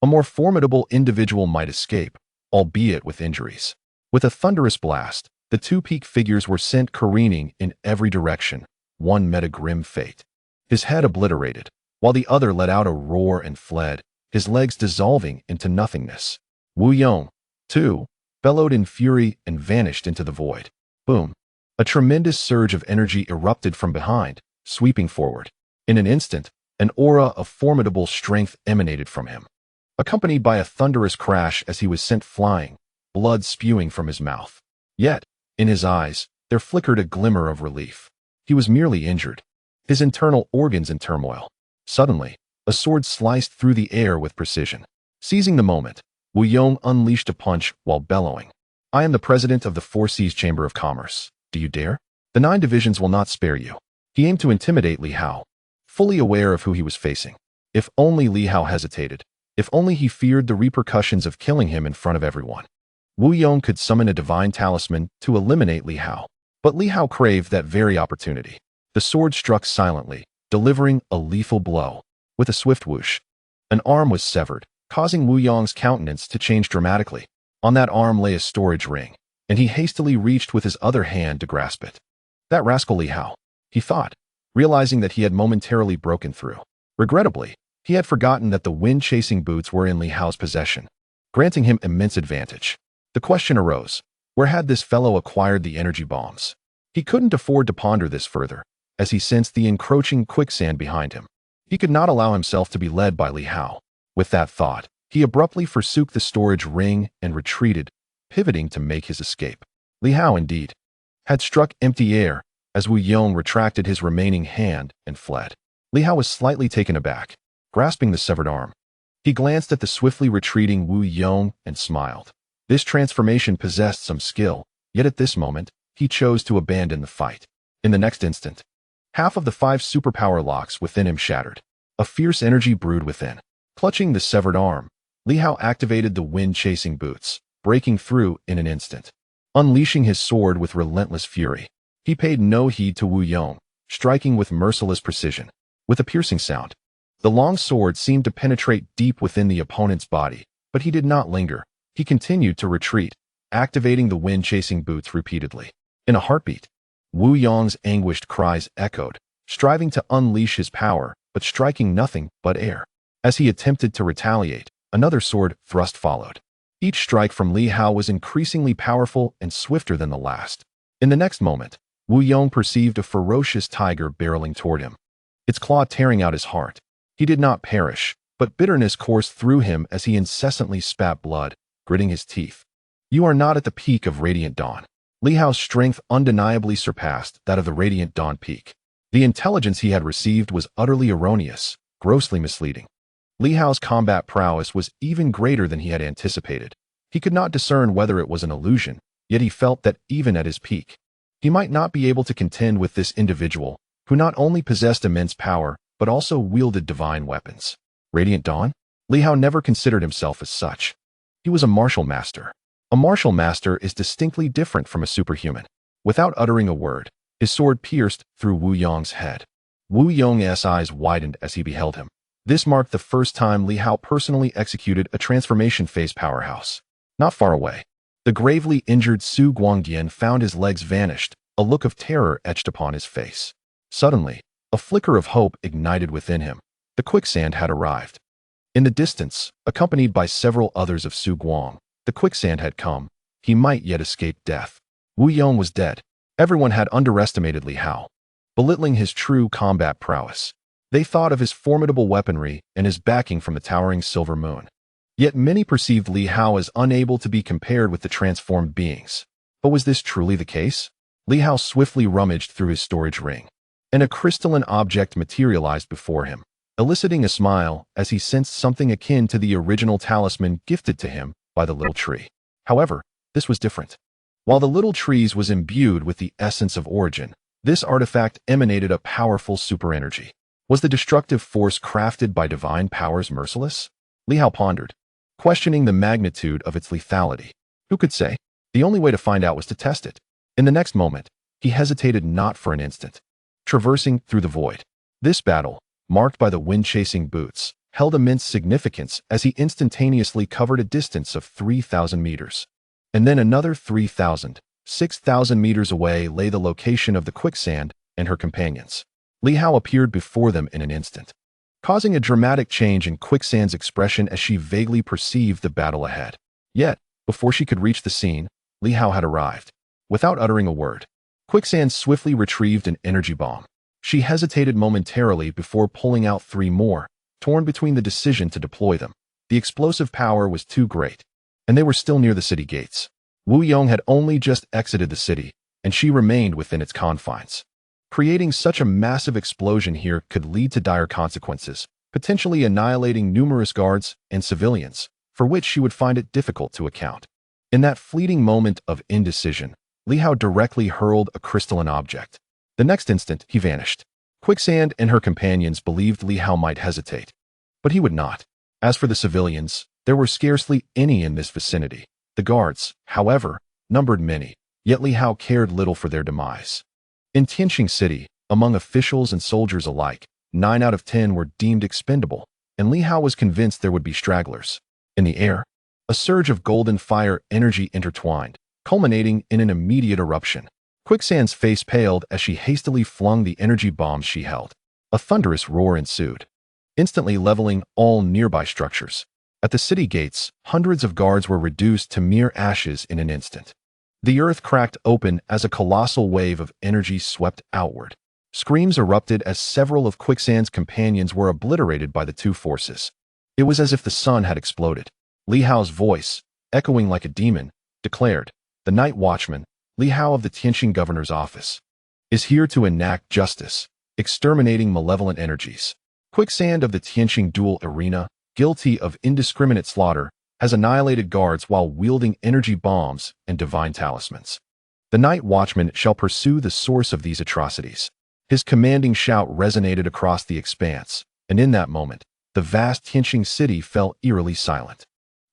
A more formidable individual might escape, albeit with injuries. With a thunderous blast, the two peak figures were sent careening in every direction. One met a grim fate. His head obliterated, while the other let out a roar and fled, his legs dissolving into nothingness. Wu Yong, too, bellowed in fury and vanished into the void. Boom! A tremendous surge of energy erupted from behind, sweeping forward. In an instant, an aura of formidable strength emanated from him, accompanied by a thunderous crash as he was sent flying, blood spewing from his mouth. Yet, in his eyes, there flickered a glimmer of relief. He was merely injured, his internal organs in turmoil. Suddenly, a sword sliced through the air with precision. Seizing the moment, Wu Yong unleashed a punch while bellowing, "I am the president of the Four Seas Chamber of Commerce. Do you dare? The 9 divisions will not spare you." He aimed to intimidate Li Hao, fully aware of who he was facing. If only Li Hao hesitated. If only he feared the repercussions of killing him in front of everyone. Wu Yong could summon a divine talisman to eliminate Li Hao, but Li Hao craved that very opportunity. The sword struck silently, delivering a lethal blow. With a swift whoosh, an arm was severed, causing Wu Yong's countenance to change dramatically. On that arm lay a storage ring, and he hastily reached with his other hand to grasp it. That rascal Li Hao, he thought, realizing that he had momentarily broken through. Regrettably, he had forgotten that the wind-chasing boots were in Li Hao's possession, granting him immense advantage. The question arose, where had this fellow acquired the energy bombs? He couldn't afford to ponder this further, as he sensed the encroaching quicksand behind him. He could not allow himself to be led by Li Hao. With that thought, he abruptly forsook the storage ring and retreated, pivoting to make his escape. Li Hao, indeed, had struck empty air as Wu Yong retracted his remaining hand and fled. Li Hao was slightly taken aback, grasping the severed arm. He glanced at the swiftly retreating Wu Yong and smiled. This transformation possessed some skill, yet at this moment, he chose to abandon the fight. In the next instant, half of the 5 superpower locks within him shattered. A fierce energy brewed within. Clutching the severed arm, Li Hao activated the wind-chasing boots, breaking through in an instant. Unleashing his sword with relentless fury, he paid no heed to Wu Yong, striking with merciless precision. With a piercing sound, the long sword seemed to penetrate deep within the opponent's body, but he did not linger. He continued to retreat, activating the wind-chasing boots repeatedly. In a heartbeat, Wu Yong's anguished cries echoed, striving to unleash his power, but striking nothing but air. As he attempted to retaliate, another sword thrust followed. Each strike from Li Hao was increasingly powerful and swifter than the last. In the next moment, Wu Yong perceived a ferocious tiger barreling toward him, its claw tearing out his heart. He did not perish, but bitterness coursed through him as he incessantly spat blood, gritting his teeth. "You are not at the peak of Radiant Dawn." Li Hao's strength undeniably surpassed that of the Radiant Dawn peak. The intelligence he had received was utterly erroneous, grossly misleading. Li Hao's combat prowess was even greater than he had anticipated. He could not discern whether it was an illusion, yet he felt that even at his peak, he might not be able to contend with this individual, who not only possessed immense power, but also wielded divine weapons. Radiant Dawn? Li Hao never considered himself as such. He was a martial master. A martial master is distinctly different from a superhuman. Without uttering a word, his sword pierced through Wu Yong's head. Wu Yong's eyes widened as he beheld him. This marked the first time Li Hao personally executed a transformation phase powerhouse. Not far away, the gravely injured Su Guangdian found his legs vanished, a look of terror etched upon his face. Suddenly, a flicker of hope ignited within him. The quicksand had arrived. In the distance, accompanied by several others of Su Guang, the quicksand had come. He might yet escape death. Wu Yong was dead. Everyone had underestimated Li Hao, belittling his true combat prowess. They thought of his formidable weaponry and his backing from the towering silver moon. Yet many perceived Li Hao as unable to be compared with the transformed beings. But was this truly the case? Li Hao swiftly rummaged through his storage ring, and a crystalline object materialized before him, eliciting a smile as he sensed something akin to the original talisman gifted to him by the little tree. However, this was different. While the little trees was imbued with the essence of origin, this artifact emanated a powerful super energy. Was the destructive force crafted by divine powers merciless? Li Hao pondered, questioning the magnitude of its lethality. Who could say? The only way to find out was to test it. In the next moment, he hesitated not for an instant, traversing through the void. This battle, marked by the wind-chasing boots, held immense significance as he instantaneously covered a distance of 3,000 meters. And then another 3,000, 6,000 meters away lay the location of the quicksand and her companions. Li Hao appeared before them in an instant, causing a dramatic change in quicksand's expression as she vaguely perceived the battle ahead. Yet, before she could reach the scene, Li Hao had arrived. Without uttering a word, quicksand swiftly retrieved an energy bomb. She hesitated momentarily before pulling out 3 more, torn between the decision to deploy them. The explosive power was too great, and they were still near the city gates. Wu Yong had only just exited the city, and she remained within its confines. Creating such a massive explosion here could lead to dire consequences, potentially annihilating numerous guards and civilians, for which she would find it difficult to account. In that fleeting moment of indecision, Li Hao directly hurled a crystalline object. The next instant, he vanished. Quicksand and her companions believed Li Hao might hesitate, but he would not. As for the civilians, there were scarcely any in this vicinity. The guards, however, numbered many, yet Li Hao cared little for their demise. In Tianqing City, among officials and soldiers alike, 9 out of 10 were deemed expendable, and Li Hao was convinced there would be stragglers. In the air, a surge of golden fire energy intertwined, culminating in an immediate eruption. Quicksand's face paled as she hastily flung the energy bombs she held. A thunderous roar ensued, instantly leveling all nearby structures. At the city gates, hundreds of guards were reduced to mere ashes in an instant. The earth cracked open as a colossal wave of energy swept outward. Screams erupted as several of Quicksand's companions were obliterated by the two forces. It was as if the sun had exploded. Li Hao's voice, echoing like a demon, declared, "The night watchman, Li Hao of the Tianqing governor's office, is here to enact justice, exterminating malevolent energies. Quicksand of the Tianqing duel arena, guilty of indiscriminate slaughter, has annihilated guards while wielding energy bombs and divine talismans. The night watchman shall pursue the source of these atrocities." His commanding shout resonated across the expanse, and in that moment, the vast Tianqing city fell eerily silent.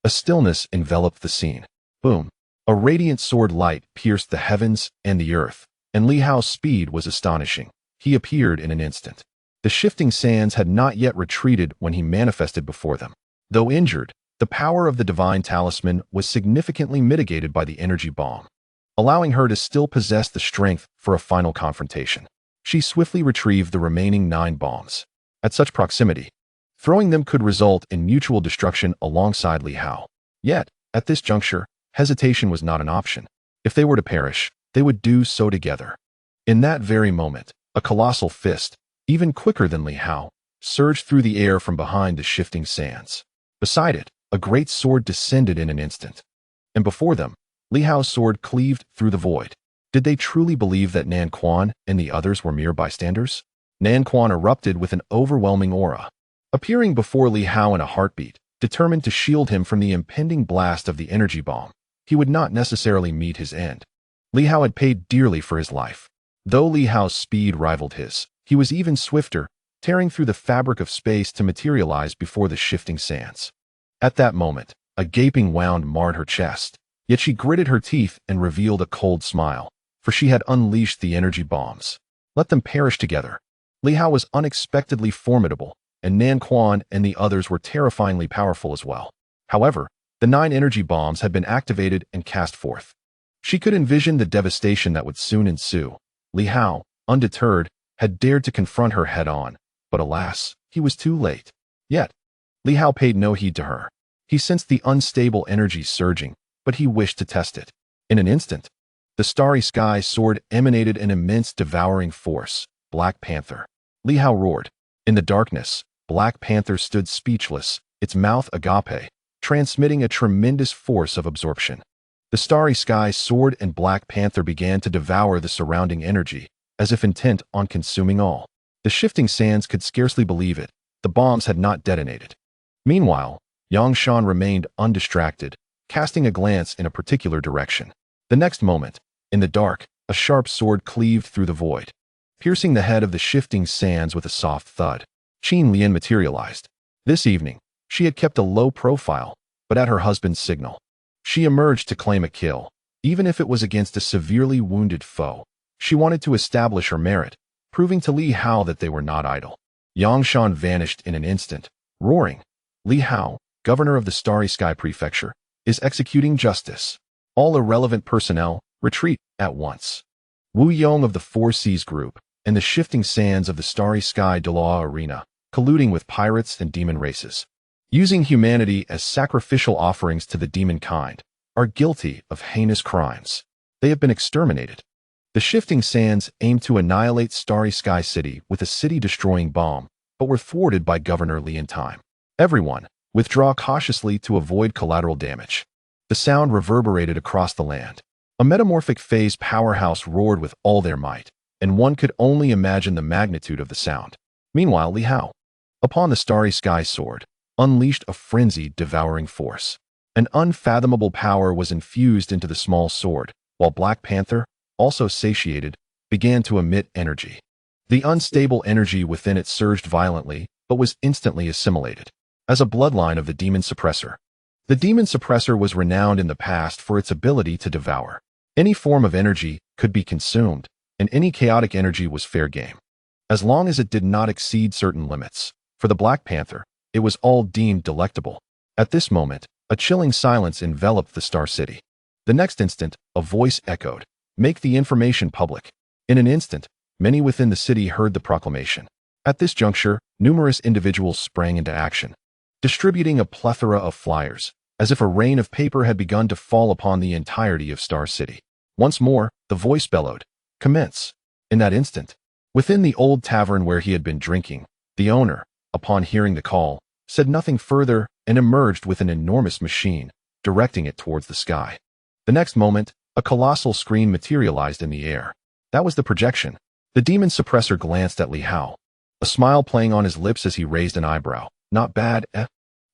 A stillness enveloped the scene. Boom! A radiant sword light pierced the heavens and the earth, and Li Hao's speed was astonishing. He appeared in an instant. The shifting sands had not yet retreated when he manifested before them. Though injured, the power of the divine talisman was significantly mitigated by the energy bomb, allowing her to still possess the strength for a final confrontation. She swiftly retrieved the remaining 9 bombs. At such proximity, throwing them could result in mutual destruction alongside Li Hao. Yet, at this juncture, hesitation was not an option. If they were to perish, they would do so together. In that very moment, a colossal fist, even quicker than Li Hao, surged through the air from behind the shifting sands. Beside it, a great sword descended in an instant. And before them, Li Hao's sword cleaved through the void. Did they truly believe that Nan Quan and the others were mere bystanders? Nan Quan erupted with an overwhelming aura, appearing before Li Hao in a heartbeat, determined to shield him from the impending blast of the energy bomb. He would not necessarily meet his end. Li Hao had paid dearly for his life. Though Li Hao's speed rivaled his, He was even swifter, tearing through the fabric of space to materialize before the shifting sands. At that moment, a gaping wound marred her chest, yet she gritted her teeth and revealed a cold smile, for she had unleashed the energy bombs. Let them perish together. Li Hao was unexpectedly formidable, and Nan Quan and the others were terrifyingly powerful as well. However, the 9 energy bombs had been activated and cast forth. She could envision the devastation that would soon ensue. Li Hao, undeterred, had dared to confront her head-on, but alas, he was too late. Yet, Li Hao paid no heed to her. He sensed the unstable energy surging, but he wished to test it. In an instant, the starry sky sword emanated an immense devouring force, Black Panther. Li Hao roared. In the darkness, Black Panther stood speechless, its mouth agape, transmitting a tremendous force of absorption. The starry sky sword and Black Panther began to devour the surrounding energy, as if intent on consuming all. The shifting sands could scarcely believe it. The bombs had not detonated. Meanwhile, Yang Shan remained undistracted, casting a glance in a particular direction. The next moment, in the dark, a sharp sword cleaved through the void, piercing the head of the shifting sands with a soft thud. Qin Lian materialized. This evening, she had kept a low profile, but at her husband's signal, she emerged to claim a kill, even if it was against a severely wounded foe. She wanted to establish her merit, proving to Li Hao that they were not idle. Yang Shan vanished in an instant, roaring, "Li Hao, governor of the Starry Sky Prefecture, is executing justice. All irrelevant personnel, retreat at once." Wu Yong of the Four Seas Group and the shifting sands of the Starry Sky Delaw Arena, colluding with pirates and demon races, using humanity as sacrificial offerings to the demon kind, are guilty of heinous crimes. They have been exterminated. The shifting sands aimed to annihilate Starry Sky City with a city-destroying bomb, but were thwarted by Governor Li in time. Everyone, withdraw cautiously to avoid collateral damage. The sound reverberated across the land. A metamorphic phase powerhouse roared with all their might, and one could only imagine the magnitude of the sound. Meanwhile, Li Hao, upon the Starry Sky Sword, unleashed a frenzied, devouring force. An unfathomable power was infused into the small sword, while Black Panther, also satiated, began to emit energy. The unstable energy within it surged violently, but was instantly assimilated as a bloodline of the demon suppressor. The demon suppressor was renowned in the past for its ability to devour. Any form of energy could be consumed, and any chaotic energy was fair game, as long as it did not exceed certain limits. For the Black Panther, it was all deemed delectable. At this moment, a chilling silence enveloped the Star City. The next instant, a voice echoed, "Make the information public." In an instant, many within the city heard the proclamation. At this juncture, numerous individuals sprang into action, distributing a plethora of flyers, as if a rain of paper had begun to fall upon the entirety of Star City. Once more, the voice bellowed, "Commence." In that instant, within the old tavern where he had been drinking, the owner, upon hearing the call, said nothing further and emerged with an enormous machine, directing it towards the sky. The next moment, a colossal screen materialized in the air. That was the projection. The demon suppressor glanced at Li Hao, a smile playing on his lips as he raised an eyebrow. "Not bad, eh?"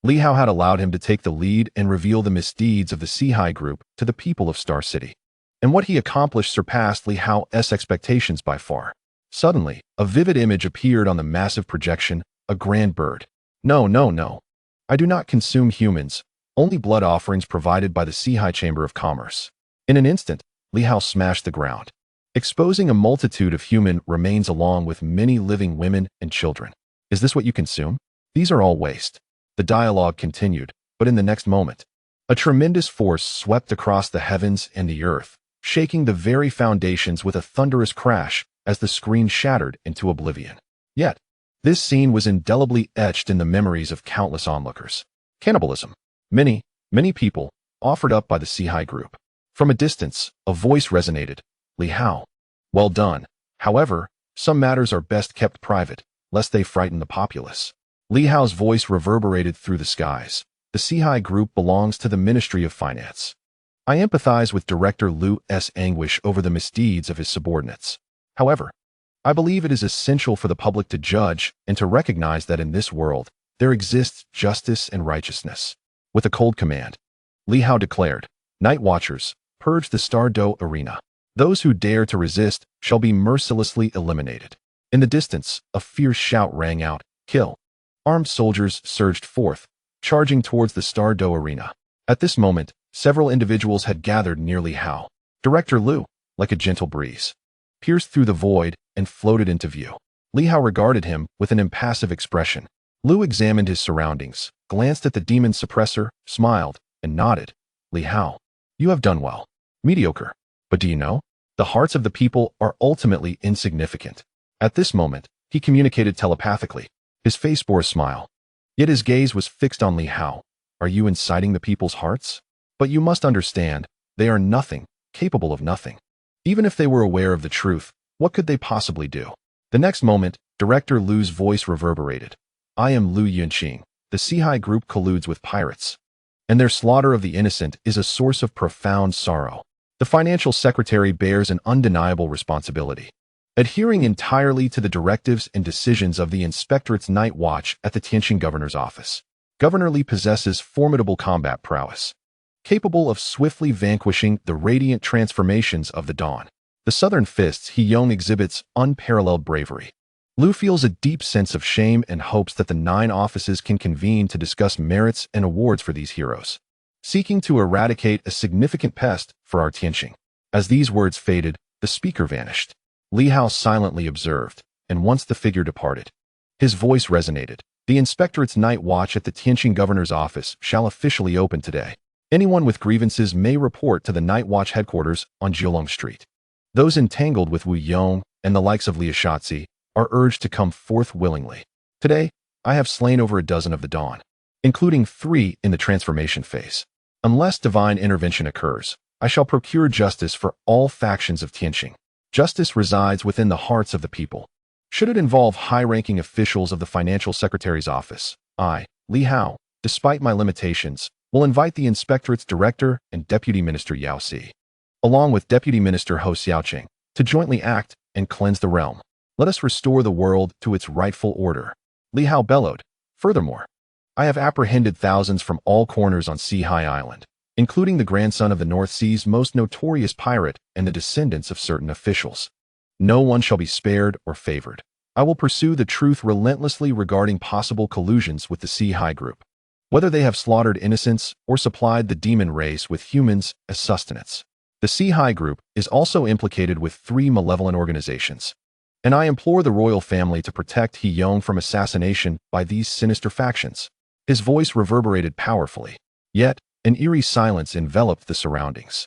Li Hao had allowed him to take the lead and reveal the misdeeds of the Seaside Group to the people of Star City. And what he accomplished surpassed Li Hao's expectations by far. Suddenly, a vivid image appeared on the massive projection, a grand bird. "No, no, no. I do not consume humans, only blood offerings provided by the Seaside Chamber of Commerce." In an instant, Li Hao smashed the ground, exposing a multitude of human remains along with many living women and children. "Is this what you consume? These are all waste." The dialogue continued, but in the next moment, a tremendous force swept across the heavens and the earth, shaking the very foundations with a thunderous crash as the screen shattered into oblivion. Yet, this scene was indelibly etched in the memories of countless onlookers. Cannibalism. Many, many people, offered up by the Seaside Group. From a distance, a voice resonated. "Li Hao. Well done. However, some matters are best kept private, lest they frighten the populace." Li Hao's voice reverberated through the skies. "The Seaside Group belongs to the Ministry of Finance. I empathize with Director Lu's anguish over the misdeeds of his subordinates. However, I believe it is essential for the public to judge and to recognize that in this world, there exists justice and righteousness." With a cold command, Li Hao declared, "Night Watchers, purge the Stardow Arena. Those who dare to resist shall be mercilessly eliminated." In the distance, a fierce shout rang out, "Kill!" Armed soldiers surged forth, charging towards the Star Doe arena. At this moment, several individuals had gathered near Li Hao. Director Liu, like a gentle breeze, pierced through the void and floated into view. Li Hao regarded him with an impassive expression. Liu examined his surroundings, glanced at the demon suppressor, smiled, and nodded. "Li Hao, you have done well. Mediocre. But do you know? The hearts of the people are ultimately insignificant." At this moment, he communicated telepathically. His face bore a smile. Yet his gaze was fixed on Li Hao. "Are you inciting the people's hearts? But you must understand, they are nothing, capable of nothing. Even if they were aware of the truth, what could they possibly do?" The next moment, Director Liu's voice reverberated. "I am Liu Yunqing. The Seaside group colludes with pirates, and their slaughter of the innocent is a source of profound sorrow. The financial secretary bears an undeniable responsibility, adhering entirely to the directives and decisions of the Inspectorate's Night Watch at the Tianqing Governor's office. Governor Li possesses formidable combat prowess, capable of swiftly vanquishing the radiant transformations of the dawn. The Southern Fists He Yong exhibits unparalleled bravery. Liu feels a deep sense of shame and hopes that the 9 offices can convene to discuss merits and awards for these heroes, seeking to eradicate a significant pest for our Tianqing." As these words faded, the speaker vanished. Li Hao silently observed, and once the figure departed, his voice resonated. "The Inspectorate's Night Watch at the Tianqing Governor's office shall officially open today. Anyone with grievances may report to the Night Watch headquarters on Jiulong Street. Those entangled with Wu Yong and the likes of Liu Shatzi are urged to come forth willingly. Today, I have slain over a dozen of the dawn, including 3 in the transformation phase. Unless divine intervention occurs, I shall procure justice for all factions of Tianqing. Justice resides within the hearts of the people. Should it involve high-ranking officials of the Financial Secretary's office, I, Li Hao, despite my limitations, will invite the Inspectorate's Director and Deputy Minister Yao Si, along with Deputy Minister Ho Xiaoqing, to jointly act and cleanse the realm. Let us restore the world to its rightful order." Li Hao bellowed. "Furthermore, I have apprehended thousands from all corners on Seahai Island, including the grandson of the North Sea's most notorious pirate and the descendants of certain officials. No one shall be spared or favored. I will pursue the truth relentlessly regarding possible collusions with the Seahai group, whether they have slaughtered innocents or supplied the demon race with humans as sustenance. The Seahai group is also implicated with 3 malevolent organizations, and I implore the royal family to protect He Yong from assassination by these sinister factions." His voice reverberated powerfully, yet an eerie silence enveloped the surroundings.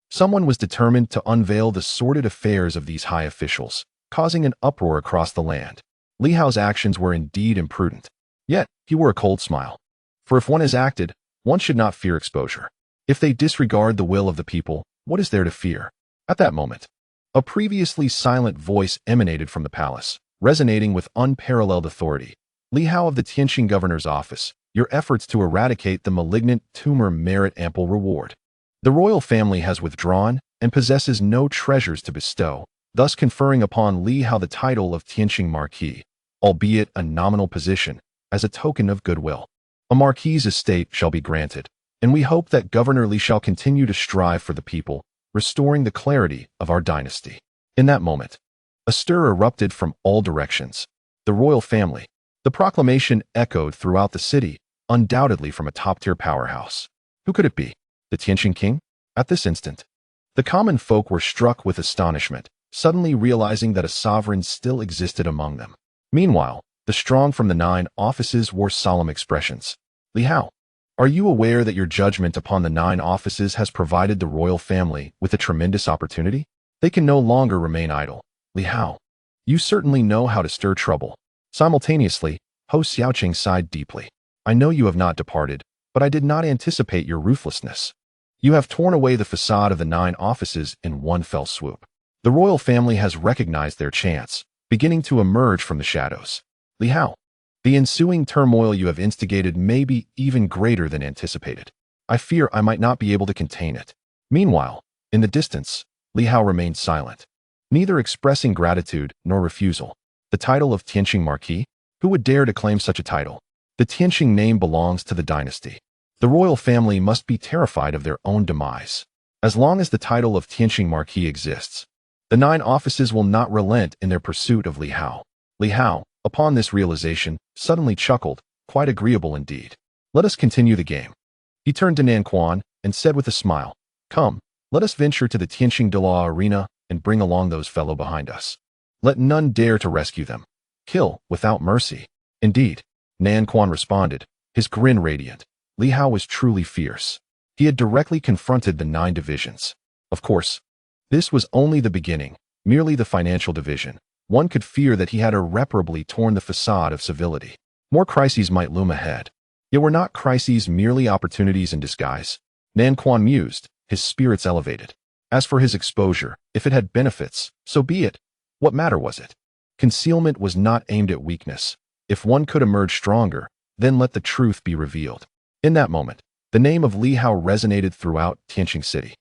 Someone was determined to unveil the sordid affairs of these high officials, causing an uproar across the land. Li Hao's actions were indeed imprudent, yet he wore a cold smile. For if one has acted, one should not fear exposure. If they disregard the will of the people, what is there to fear? At that moment, a previously silent voice emanated from the palace, resonating with unparalleled authority. "Li Hao of the Tianqing Governor's office, your efforts to eradicate the malignant tumor merit ample reward. The royal family has withdrawn and possesses no treasures to bestow, thus conferring upon Li Hao the title of Tianqing Marquis, albeit a nominal position, as a token of goodwill. A marquis's estate shall be granted, and we hope that Governor Li shall continue to strive for the people, restoring the clarity of our dynasty." In that moment, a stir erupted from all directions. The royal family. The proclamation echoed throughout the city, undoubtedly from a top-tier powerhouse. Who could it be? The Tianqing king? At this instant, the common folk were struck with astonishment, suddenly realizing that a sovereign still existed among them. Meanwhile, the strong from the 9 offices wore solemn expressions. "Li Hao, are you aware that your judgment upon the 9 offices has provided the royal family with a tremendous opportunity? They can no longer remain idle. Li Hao, you certainly know how to stir trouble." Simultaneously, Ho Xiaoqing sighed deeply. "I know you have not departed, but I did not anticipate your ruthlessness. You have torn away the facade of the 9 offices in one fell swoop. The royal family has recognized their chance, beginning to emerge from the shadows. Li Hao, the ensuing turmoil you have instigated may be even greater than anticipated. I fear I might not be able to contain it." Meanwhile, in the distance, Li Hao remained silent, neither expressing gratitude nor refusal. The title of Tianqing Marquis? Who would dare to claim such a title? The Tianqing name belongs to the dynasty. The royal family must be terrified of their own demise. As long as the title of Tianqing Marquis exists, the 9 offices will not relent in their pursuit of Li Hao. Li Hao, upon this realization, suddenly chuckled, quite agreeable indeed. Let us continue the game. He turned to Nan Quan and said with a smile, Come, let us venture to the Tianqing de la arena and bring along those fellow behind us. Let none dare to rescue them. Kill without mercy. Indeed, Nan Quan responded, his grin radiant. Li Hao was truly fierce. He had directly confronted the 9 divisions. Of course, this was only the beginning, merely the financial division. One could fear that he had irreparably torn the facade of civility. More crises might loom ahead. Yet were not crises merely opportunities in disguise? Nan Quan mused, his spirits elevated. As for his exposure, if it had benefits, so be it. What matter was it? Concealment was not aimed at weakness. If one could emerge stronger, then let the truth be revealed. In that moment, the name of Li Hao resonated throughout Tianqing City.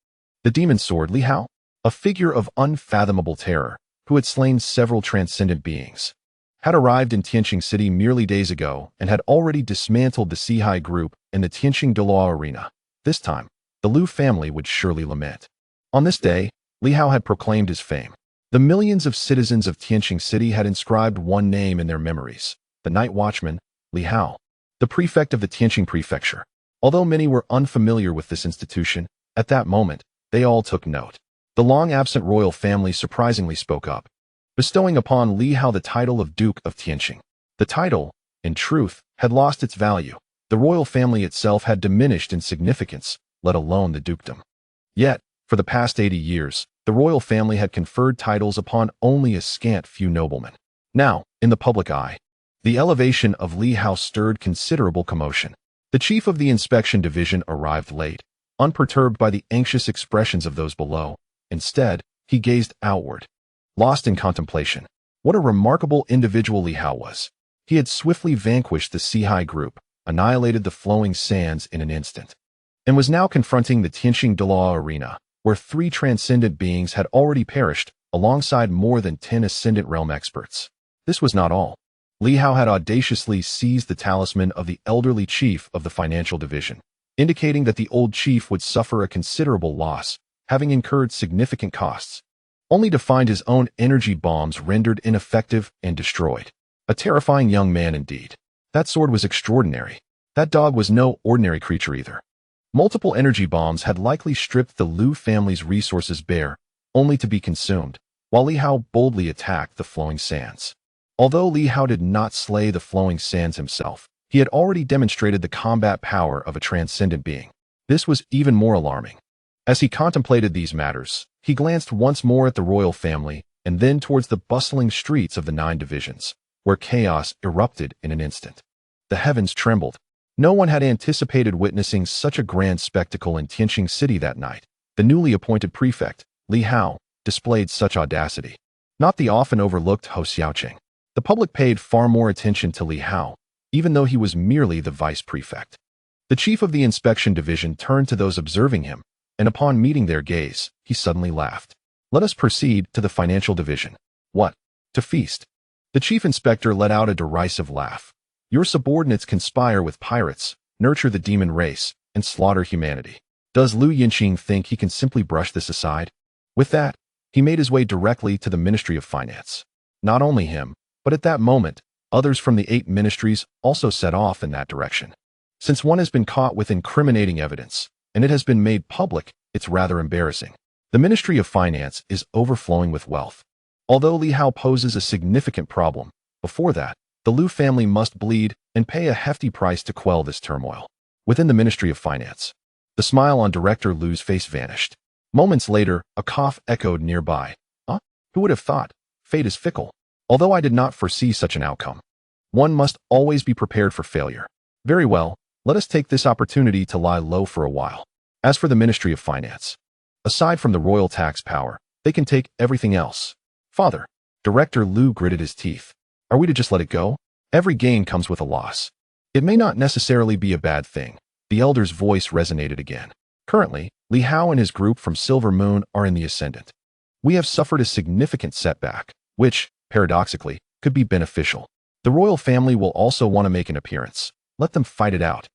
The demon sword Li Hao, a figure of unfathomable terror, who had slain several transcendent beings, had arrived in Tianqing City merely days ago and had already dismantled the seaside group in the Tianqing de la arena. This time, the Liu family would surely lament. On this day, Li Hao had proclaimed his fame. The millions of citizens of Tianqing City had inscribed one name in their memories, the night watchman, Li Hao, the prefect of the Tianqing prefecture. Although many were unfamiliar with this institution, at that moment, they all took note. The long-absent royal family surprisingly spoke up, bestowing upon Li Hao the title of Duke of Tianqing. The title, in truth, had lost its value. The royal family itself had diminished in significance, let alone the dukedom. Yet, for the past 80 years, the royal family had conferred titles upon only a scant few noblemen. Now, in the public eye, the elevation of Li Hao stirred considerable commotion. The chief of the inspection division arrived late, unperturbed by the anxious expressions of those below. Instead, he gazed outward, lost in contemplation. What a remarkable individual Li Hao was. He had swiftly vanquished the seaside group, annihilated the flowing sands in an instant, and was now confronting the Tianqing de la arena, where 3 transcendent beings had already perished, alongside more than 10 ascendant realm experts. This was not all. Li Hao had audaciously seized the talisman of the elderly chief of the financial division, indicating that the old chief would suffer a considerable loss, having incurred significant costs, only to find his own energy bombs rendered ineffective and destroyed. A terrifying young man indeed. That sword was extraordinary. That dog was no ordinary creature either. Multiple energy bombs had likely stripped the Liu family's resources bare, only to be consumed, while Li Hao boldly attacked the flowing sands. Although Li Hao did not slay the flowing sands himself, he had already demonstrated the combat power of a transcendent being. This was even more alarming. As he contemplated these matters, he glanced once more at the royal family and then towards the bustling streets of the 9 divisions, where chaos erupted in an instant. The heavens trembled. No one had anticipated witnessing such a grand spectacle in Tianqing City that night. The newly appointed prefect, Li Hao, displayed such audacity. Not the often overlooked Hou Xiaoqing. The public paid far more attention to Li Hao, even though he was merely the vice prefect. The chief of the inspection division turned to those observing him, and upon meeting their gaze, he suddenly laughed. Let us proceed to the financial division. What? To feast? The chief inspector let out a derisive laugh. Your subordinates conspire with pirates, nurture the demon race, and slaughter humanity. Does Liu Yinqing think he can simply brush this aside? With that, he made his way directly to the Ministry of Finance. Not only him, but at that moment, others from the 8 ministries also set off in that direction. Since one has been caught with incriminating evidence, and it has been made public, it's rather embarrassing. The Ministry of Finance is overflowing with wealth. Although Li Hao poses a significant problem, before that, the Liu family must bleed and pay a hefty price to quell this turmoil. Within the Ministry of Finance, the smile on Director Liu's face vanished. Moments later, a cough echoed nearby. Huh? Who would have thought? Fate is fickle. Although I did not foresee such an outcome, one must always be prepared for failure. Very well, let us take this opportunity to lie low for a while. As for the Ministry of Finance, aside from the royal tax power, they can take everything else. Father, Director Liu gritted his teeth. Are we to just let it go? Every gain comes with a loss. It may not necessarily be a bad thing. The elder's voice resonated again. Currently, Li Hao and his group from Silver Moon are in the ascendant. We have suffered a significant setback, which, paradoxically, could be beneficial. The royal family will also want to make an appearance. Let them fight it out.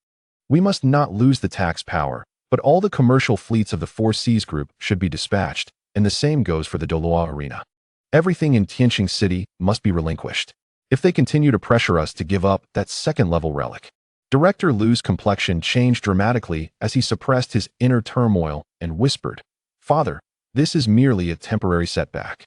We must not lose the tax power, but all the commercial fleets of the 4 Seas group should be dispatched, and the same goes for the Doloa arena. Everything in Tianqing City must be relinquished. if they continue to pressure us to give up that second-level relic. Director Lu's complexion changed dramatically as he suppressed his inner turmoil and whispered, "Father, this is merely a temporary setback.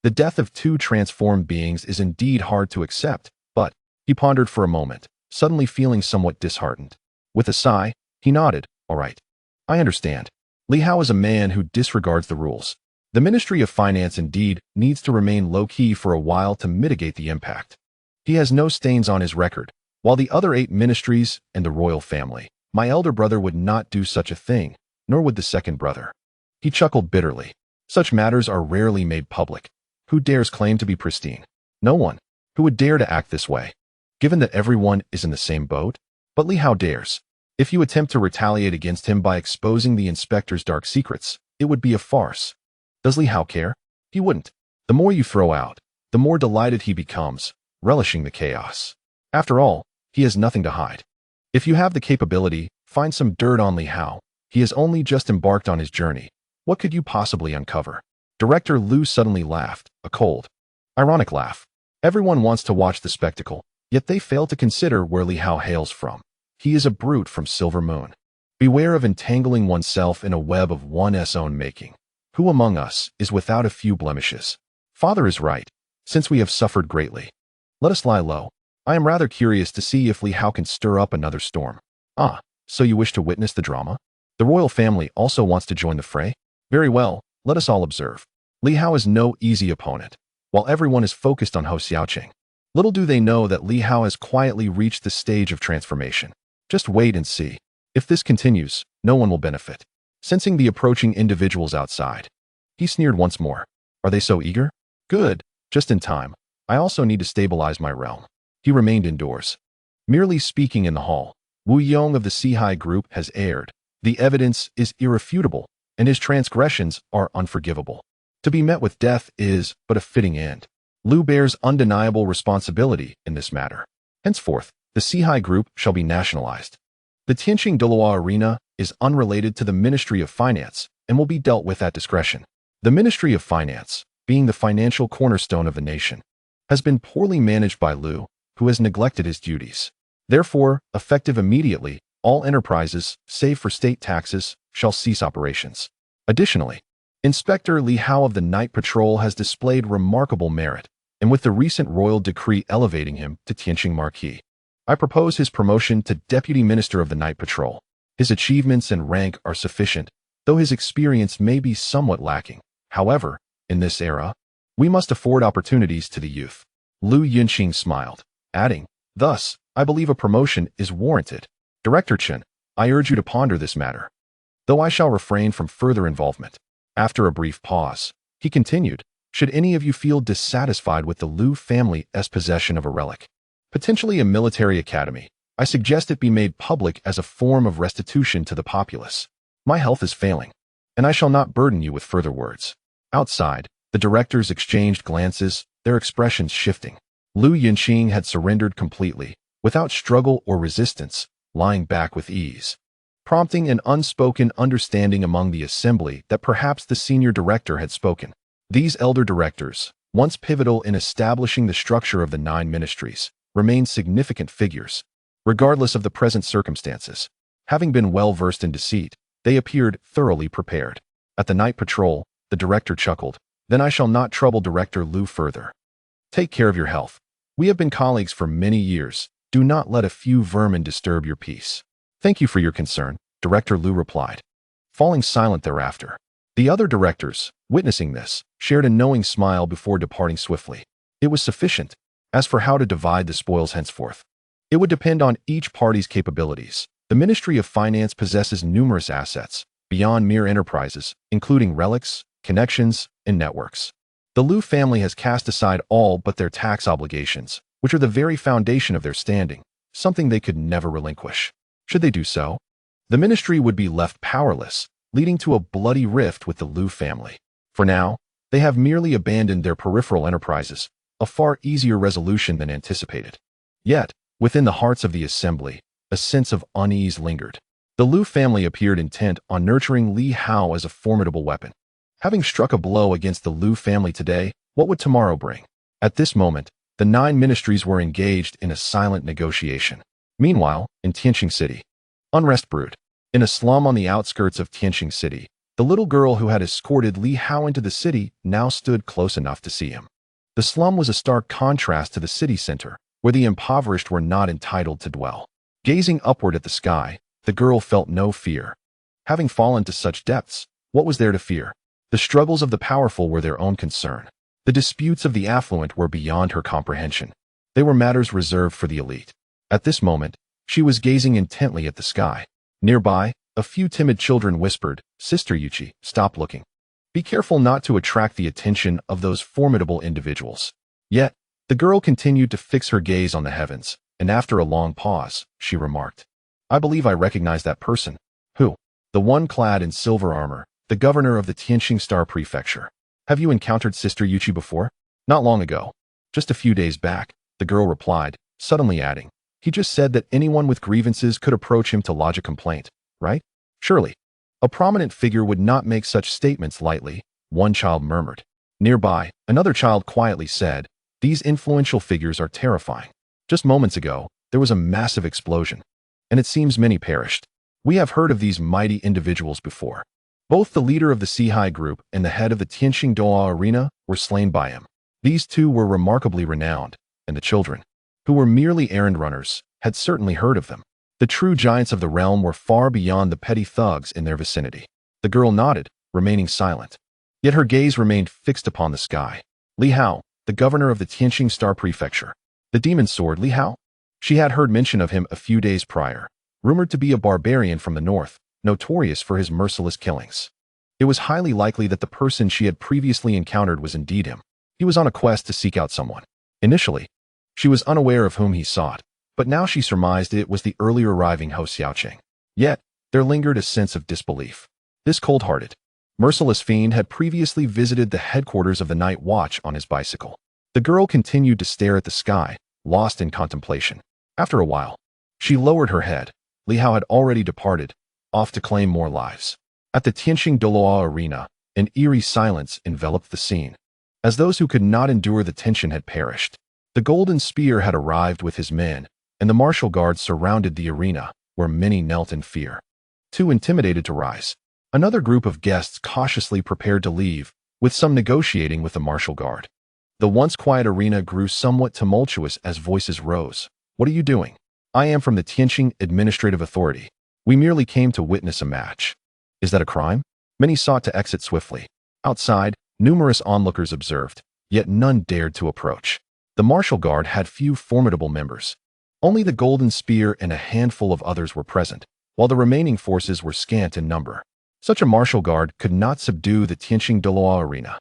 The death of two transformed beings is indeed hard to accept, but," he pondered for a moment, suddenly feeling somewhat disheartened. With a sigh, he nodded, "All right. I understand." Li Hao is a man who disregards the rules. The Ministry of Finance indeed needs to remain low-key for a while to mitigate the impact. He has no stains on his record, while the other 8 ministries and the royal family. My elder brother would not do such a thing, nor would the second brother. He chuckled bitterly. Such matters are rarely made public. Who dares claim to be pristine? No one. Who would dare to act this way? Given that everyone is in the same boat? But Li Hao dares. If you attempt to retaliate against him by exposing the inspector's dark secrets, it would be a farce. Does Li Hao care? He wouldn't. The more you throw out, the more delighted he becomes, relishing the chaos. After all, he has nothing to hide. If you have the capability, find some dirt on Li Hao. He has only just embarked on his journey. What could you possibly uncover? Director Lu suddenly laughed, a cold, ironic laugh. Everyone wants to watch the spectacle, yet they fail to consider where Li Hao hails from. He is a brute from Silver Moon. Beware of entangling oneself in a web of one's own making. Who among us is without a few blemishes? Father is right, since we have suffered greatly. Let us lie low. I am rather curious to see if Li Hao can stir up another storm. Ah, so you wish to witness the drama? The royal family also wants to join the fray? Very well, let us all observe. Li Hao is no easy opponent, while everyone is focused on Ho Xiaoqing. Little do they know that Li Hao has quietly reached the stage of transformation. Just wait and see. If this continues, no one will benefit. Sensing the approaching individuals outside, he sneered once more. Are they so eager? Good, just in time. I also need to stabilize my realm. He remained indoors. Merely speaking in the hall, Wu Yong of the Seaside group has erred. The evidence is irrefutable, and his transgressions are unforgivable. To be met with death is but a fitting end. Lu bears undeniable responsibility in this matter. Henceforth, the Seaside group shall be nationalized. The Tianqing Doloa arena is unrelated to the Ministry of Finance and will be dealt with at discretion. The Ministry of Finance, being the financial cornerstone of the nation, has been poorly managed by Lu, who has neglected his duties. Therefore, effective immediately, all enterprises, save for state taxes, shall cease operations. Additionally, Inspector Li Hao of the Night Patrol has displayed remarkable merit, and with the recent royal decree elevating him to Tianqing Marquis, I propose his promotion to Deputy Minister of the Night Patrol. His achievements and rank are sufficient, though his experience may be somewhat lacking. However, in this era, we must afford opportunities to the youth. Lu Yunqing smiled, adding, "Thus, I believe a promotion is warranted. Director Chen, I urge you to ponder this matter, though I shall refrain from further involvement." After a brief pause, he continued, "Should any of you feel dissatisfied with the Lu family's possession of a relic, potentially a military academy, I suggest it be made public as a form of restitution to the populace. My health is failing, and I shall not burden you with further words." Outside, the directors exchanged glances, their expressions shifting. Lu Yunqing had surrendered completely, without struggle or resistance, lying back with ease, prompting an unspoken understanding among the assembly that perhaps the senior director had spoken. These elder directors, once pivotal in establishing the structure of the 9 ministries, remained significant figures, regardless of the present circumstances. Having been well versed in deceit, they appeared thoroughly prepared. At the night patrol, the director chuckled, "Then I shall not trouble Director Lu further. Take care of your health. We have been colleagues for many years. Do not let a few vermin disturb your peace." "Thank you for your concern," Director Lu replied, falling silent thereafter. The other directors, witnessing this, shared a knowing smile before departing swiftly. It was sufficient. As for how to divide the spoils henceforth, it would depend on each party's capabilities. The Ministry of Finance possesses numerous assets, beyond mere enterprises, including relics, connections, and networks. The Lu family has cast aside all but their tax obligations, which are the very foundation of their standing, something they could never relinquish. Should they do so, the ministry would be left powerless, leading to a bloody rift with the Lu family. For now, they have merely abandoned their peripheral enterprises, a far easier resolution than anticipated. Yet, within the hearts of the assembly, a sense of unease lingered. The Lu family appeared intent on nurturing Li Hao as a formidable weapon. Having struck a blow against the Lu family today, what would tomorrow bring? At this moment, The 9 ministries were engaged in a silent negotiation. Meanwhile, in Tianqing City, unrest brewed. In a slum on the outskirts of Tianqing City, the little girl who had escorted Li Hao into the city now stood close enough to see him. The slum was a stark contrast to the city center, where the impoverished were not entitled to dwell. Gazing upward at the sky, the girl felt no fear. Having fallen to such depths, what was there to fear? The struggles of the powerful were their own concern. The disputes of the affluent were beyond her comprehension. They were matters reserved for the elite. At this moment, she was gazing intently at the sky. Nearby, a few timid children whispered, "Sister Yuchi, stop looking. Be careful not to attract the attention of those formidable individuals." Yet, the girl continued to fix her gaze on the heavens, and after a long pause, she remarked, "I believe I recognize that person." "Who?" "The one clad in silver armor, the governor of the Tianqing Star Prefecture." "Have you encountered Sister Yuchi before?" "Not long ago. Just a few days back," the girl replied, suddenly adding, "He just said that anyone with grievances could approach him to lodge a complaint, right?" "Surely. A prominent figure would not make such statements lightly," one child murmured. Nearby, another child quietly said, "These influential figures are terrifying. Just moments ago, there was a massive explosion, and it seems many perished. We have heard of these mighty individuals before. Both the leader of the Seaside group and the head of the Tianqing Doa arena were slain by him. These two were remarkably renowned, and the children, who were merely errand runners, had certainly heard of them. The true giants of the realm were far beyond the petty thugs in their vicinity." The girl nodded, remaining silent. Yet her gaze remained fixed upon the sky. Li Hao, the governor of the Tianqing Star Prefecture. The demon sword Li Hao? She had heard mention of him a few days prior, rumored to be a barbarian from the north, notorious for his merciless killings. It was highly likely that the person she had previously encountered was indeed him. He was on a quest to seek out someone. Initially, she was unaware of whom he sought, but now she surmised it was the earlier arriving Hou Xiaoqing. Yet, there lingered a sense of disbelief. This cold-hearted, merciless fiend had previously visited the headquarters of the Night Watch on his bicycle. The girl continued to stare at the sky, lost in contemplation. After a while, she lowered her head. Li Hao had already departed, off to claim more lives. At the Tianqing Doloa arena, an eerie silence enveloped the scene, as those who could not endure the tension had perished. The Golden Spear had arrived with his men, and the martial guard surrounded the arena, where many knelt in fear, too intimidated to rise. Another group of guests cautiously prepared to leave, with some negotiating with the martial guard. The once quiet arena grew somewhat tumultuous as voices rose. "What are you doing?" "I am from the Tianqing Administrative Authority. We merely came to witness a match." "Is that a crime?" Many sought to exit swiftly. Outside, numerous onlookers observed, yet none dared to approach. The martial guard had few formidable members. Only the Golden Spear and a handful of others were present, while the remaining forces were scant in number. Such a martial guard could not subdue the Tianqing Doloa arena.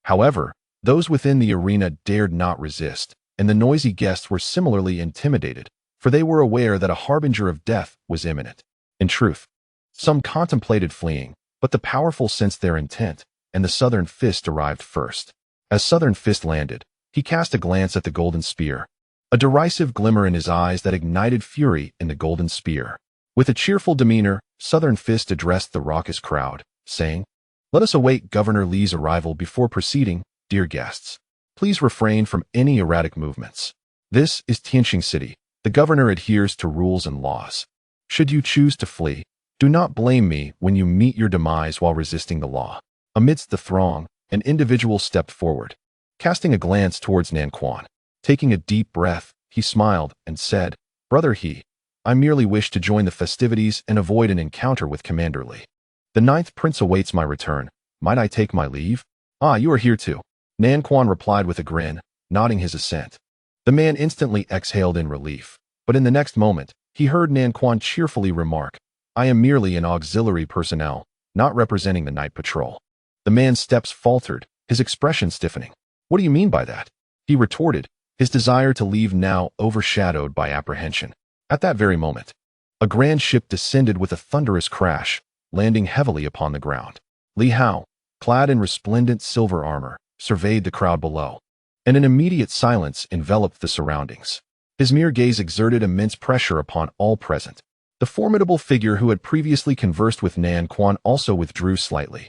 However, those within the arena dared not resist, and the noisy guests were similarly intimidated, for they were aware that a harbinger of death was imminent. In truth, some contemplated fleeing, but the powerful sensed their intent, and the Southern Fist arrived first. As Southern Fist landed, he cast a glance at the Golden Spear, a derisive glimmer in his eyes that ignited fury in the Golden Spear. With a cheerful demeanor, Southern Fist addressed the raucous crowd, saying, "Let us await Governor Li's arrival before proceeding, dear guests. Please refrain from any erratic movements. This is Tianqing City. The governor adheres to rules and laws. Should you choose to flee, do not blame me when you meet your demise while resisting the law." Amidst the throng, an individual stepped forward, casting a glance towards Nan Quan. Taking a deep breath, he smiled and said, "Brother He, I merely wish to join the festivities and avoid an encounter with Commander Li. The 9th Prince awaits my return. Might I take my leave?" "Ah, you are here too," Nan Quan replied with a grin, nodding his assent. The man instantly exhaled in relief, but in the next moment, he heard Nan Quan cheerfully remark, "I am merely an auxiliary personnel, not representing the night patrol." The man's steps faltered, his expression stiffening. "What do you mean by that?" he retorted, his desire to leave now overshadowed by apprehension. At that very moment, a grand ship descended with a thunderous crash, landing heavily upon the ground. Li Hao, clad in resplendent silver armor, surveyed the crowd below, and an immediate silence enveloped the surroundings. His mere gaze exerted immense pressure upon all present. The formidable figure who had previously conversed with Nan Quan also withdrew slightly,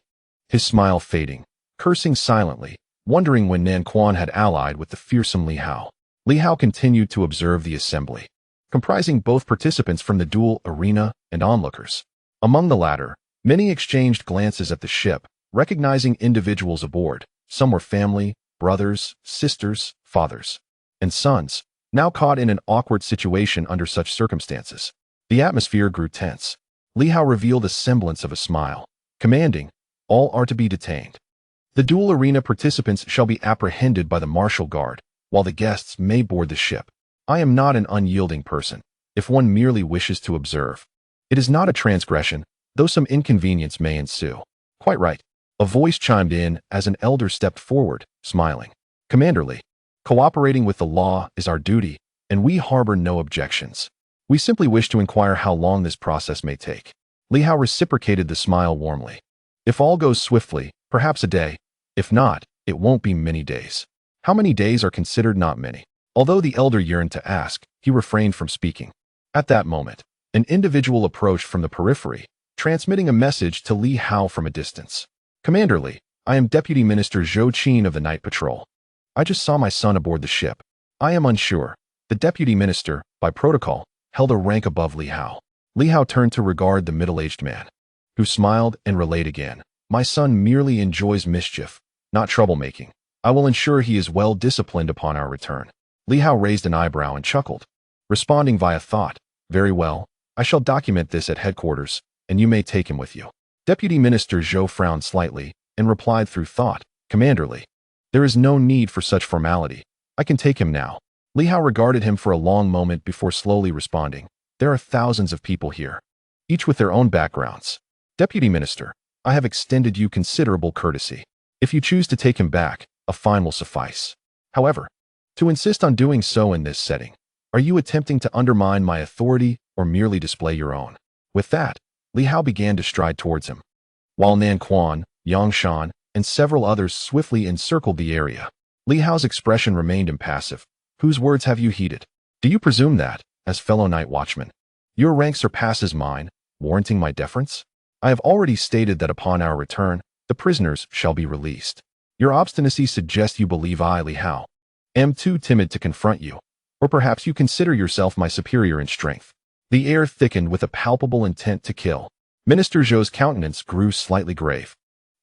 his smile fading, cursing silently, wondering when Nan Quan had allied with the fearsome Li Hao. Li Hao continued to observe the assembly, comprising both participants from the duel arena and onlookers. Among the latter, many exchanged glances at the ship, recognizing individuals aboard. Some were family, brothers, sisters, fathers, and sons, now caught in an awkward situation under such circumstances. The atmosphere grew tense. Li Hao revealed a semblance of a smile, commanding, "All are to be detained. The duel arena participants shall be apprehended by the martial guard, while the guests may board the ship. I am not an unyielding person, if one merely wishes to observe. It is not a transgression, though some inconvenience may ensue." "Quite right." A voice chimed in as an elder stepped forward, smiling. "Commander Li, cooperating with the law is our duty, and we harbor no objections. We simply wish to inquire how long this process may take." Li Hao reciprocated the smile warmly. "If all goes swiftly, perhaps a day. If not, it won't be many days." How many days are considered not many? Although the elder yearned to ask, he refrained from speaking. At that moment, an individual approached from the periphery, transmitting a message to Li Hao from a distance. "Commander Li, I am Deputy Minister Zhou Qin of the Night Patrol. I just saw my son aboard the ship. I am unsure." The deputy minister, by protocol, held a rank above Li Hao. Li Hao turned to regard the middle-aged man, who smiled and relayed again. "My son merely enjoys mischief, not troublemaking. I will ensure he is well disciplined upon our return." Li Hao raised an eyebrow and chuckled, responding via thought, "Very well, I shall document this at headquarters, and you may take him with you." Deputy Minister Zhou frowned slightly and replied through thought, "Commander Li, there is no need for such formality. I can take him now." Li Hao regarded him for a long moment before slowly responding, "There are thousands of people here, each with their own backgrounds. Deputy Minister, I have extended you considerable courtesy. If you choose to take him back, a fine will suffice. However, to insist on doing so in this setting, are you attempting to undermine my authority or merely display your own?" With that, Li Hao began to stride towards him, while Nan Quan, Yang Shan, and several others swiftly encircled the area. Li Hao's expression remained impassive. "Whose words have you heeded? Do you presume that, as fellow night watchman, your rank surpasses mine, warranting my deference? I have already stated that upon our return, the prisoners shall be released. Your obstinacy suggests you believe I, Li Hao, am too timid to confront you, or perhaps you consider yourself my superior in strength." The air thickened with a palpable intent to kill. Minister Zhou's countenance grew slightly grave.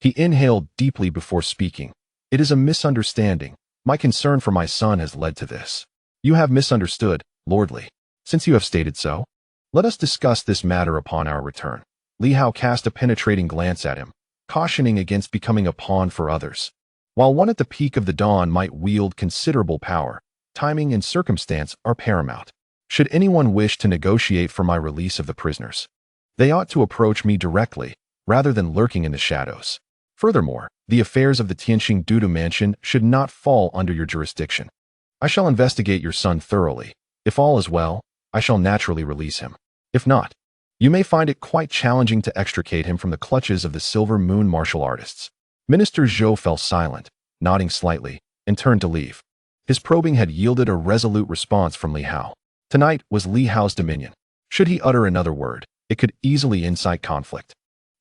He inhaled deeply before speaking. "It is a misunderstanding. My concern for my son has led to this." "You have misunderstood, Lord Li. Since you have stated so, let us discuss this matter upon our return." Li Hao cast a penetrating glance at him, cautioning against becoming a pawn for others. While one at the peak of the dawn might wield considerable power, timing and circumstance are paramount. Should anyone wish to negotiate for my release of the prisoners, they ought to approach me directly, rather than lurking in the shadows. Furthermore, the affairs of the Tianqing Dudu mansion should not fall under your jurisdiction. I shall investigate your son thoroughly. If all is well, I shall naturally release him. If not, you may find it quite challenging to extricate him from the clutches of the Silver Moon martial artists." Minister Zhou fell silent, nodding slightly, and turned to leave. His probing had yielded a resolute response from Li Hao. Tonight was Li Hao's dominion. Should he utter another word, it could easily incite conflict,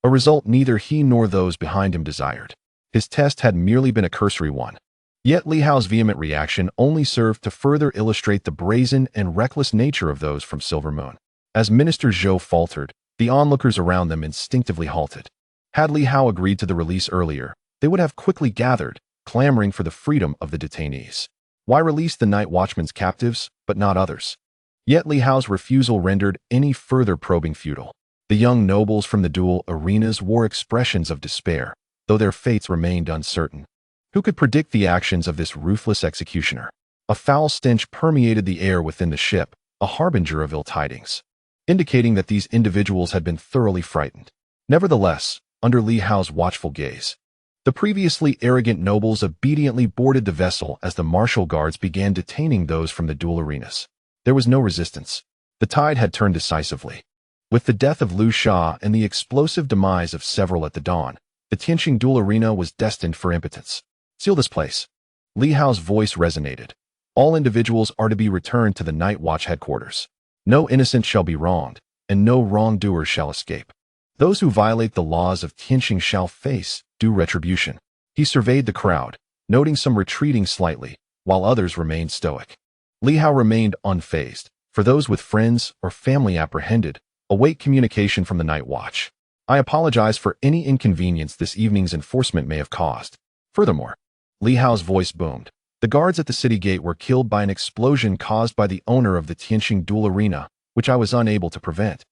a result neither he nor those behind him desired. His test had merely been a cursory one. Yet Li Hao's vehement reaction only served to further illustrate the brazen and reckless nature of those from Silver Moon. As Minister Zhou faltered, the onlookers around them instinctively halted. Had Li Hao agreed to the release earlier, they would have quickly gathered, clamoring for the freedom of the detainees. Why release the night watchman's captives, but not others? Yet Li Hao's refusal rendered any further probing futile. The young nobles from the duel arenas wore expressions of despair, though their fates remained uncertain. Who could predict the actions of this ruthless executioner? A foul stench permeated the air within the ship, a harbinger of ill tidings, indicating that these individuals had been thoroughly frightened. Nevertheless, under Li Hao's watchful gaze, the previously arrogant nobles obediently boarded the vessel as the martial guards began detaining those from the duel arenas. There was no resistance. The tide had turned decisively. With the death of Lu Sha and the explosive demise of several at the dawn, the Tianqing duel arena was destined for impotence. "Seal this place." Li Hao's voice resonated. "All individuals are to be returned to the Night Watch headquarters. No innocent shall be wronged, and no wrongdoers shall escape. Those who violate the laws of Tianqing shall face due retribution." He surveyed the crowd, noting some retreating slightly, while others remained stoic. Li Hao remained unfazed. For those with friends or family apprehended, await communication from the night watch. I apologize for any inconvenience this evening's enforcement may have caused. Furthermore, Li Hao's voice boomed. The guards at the city gate were killed by an explosion caused by the owner of the Tianqing duel arena, which I was unable to prevent.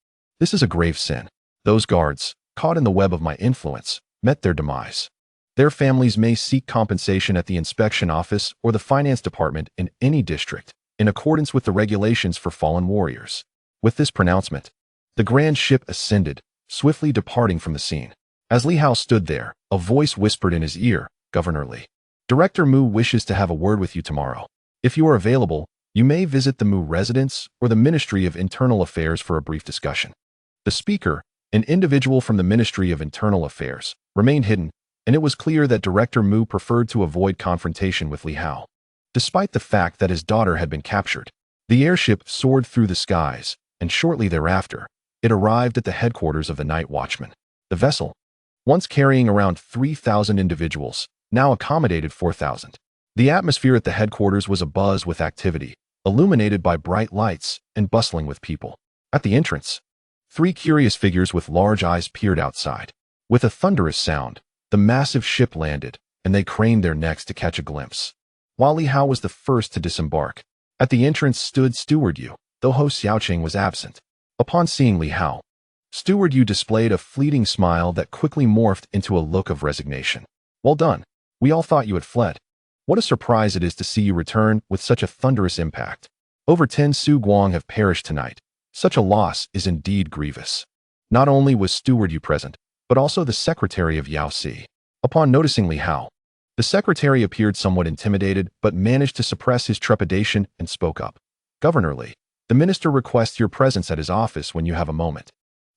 This is a grave sin. Those guards, caught in the web of my influence, met their demise. Their families may seek compensation at the inspection office or the finance department in any district, in accordance with the regulations for fallen warriors. With this pronouncement, the grand ship ascended, swiftly departing from the scene. As Li Hao stood there, a voice whispered in his ear, "Governor Li, Director Mu wishes to have a word with you tomorrow. If you are available, you may visit the Mu residence or the Ministry of Internal Affairs for a brief discussion." The speaker, an individual from the Ministry of Internal Affairs, remained hidden, and it was clear that Director Mu preferred to avoid confrontation with Li Hao. Despite the fact that his daughter had been captured, the airship soared through the skies, and shortly thereafter, it arrived at the headquarters of the Night Watchman. The vessel, once carrying around 3,000 individuals, now accommodated 4,000. The atmosphere at the headquarters was abuzz with activity, illuminated by bright lights and bustling with people. At the entrance, 3 curious figures with large eyes peered outside. With a thunderous sound, the massive ship landed, and they craned their necks to catch a glimpse. While Li Hao was the first to disembark, at the entrance stood Steward Yu, though Ho Xiaoqing was absent. Upon seeing Li Hao, Steward Yu displayed a fleeting smile that quickly morphed into a look of resignation. "Well done. We all thought you had fled. What a surprise it is to see you return with such a thunderous impact. Over 10 Su Guang have perished tonight. Such a loss is indeed grievous." Not only was Steward Yu present, but also the secretary of Yao Si. Upon noticing Li Hao, the secretary appeared somewhat intimidated but managed to suppress his trepidation and spoke up. "Governor Li, the minister requests your presence at his office when you have a moment."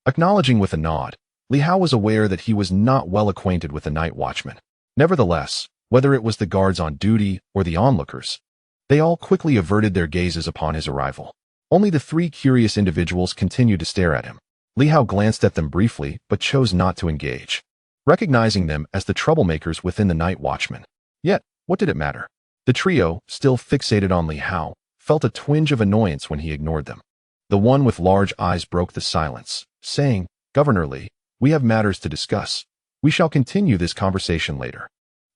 Acknowledging with a nod, Li Hao was aware that he was not well acquainted with the night watchman. Nevertheless, whether it was the guards on duty or the onlookers, they all quickly averted their gazes upon his arrival. Only the 3 curious individuals continued to stare at him. Li Hao glanced at them briefly but chose not to engage, recognizing them as the troublemakers within the night watchman. Yet, what did it matter? The trio, still fixated on Li Hao, felt a twinge of annoyance when he ignored them. The one with large eyes broke the silence, saying, "Governor Li, we have matters to discuss. We shall continue this conversation later."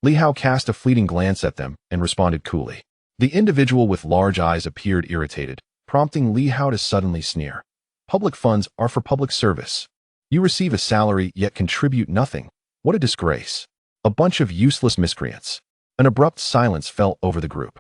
Li Hao cast a fleeting glance at them and responded coolly. The individual with large eyes appeared irritated, prompting Li Hao to suddenly sneer. "Public funds are for public service. You receive a salary yet contribute nothing. What a disgrace. A bunch of useless miscreants." An abrupt silence fell over the group.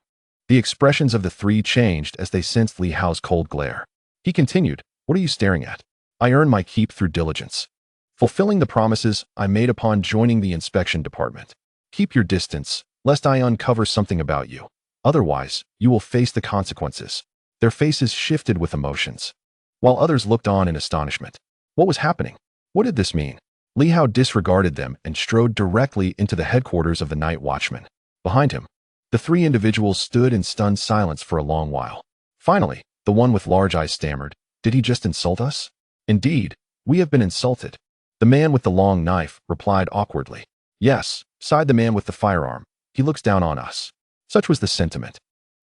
The expressions of the 3 changed as they sensed Li Hao's cold glare. He continued, "What are you staring at? I earn my keep through diligence, fulfilling the promises I made upon joining the inspection department. Keep your distance, lest I uncover something about you. Otherwise, you will face the consequences." Their faces shifted with emotions, while others looked on in astonishment. What was happening? What did this mean? Li Hao disregarded them and strode directly into the headquarters of the night watchman. Behind him, the 3 individuals stood in stunned silence for a long while. Finally, the one with large eyes stammered, "Did he just insult us?" "Indeed, we have been insulted." The man with the long knife replied awkwardly. "Yes," sighed the man with the firearm, "he looks down on us." Such was the sentiment.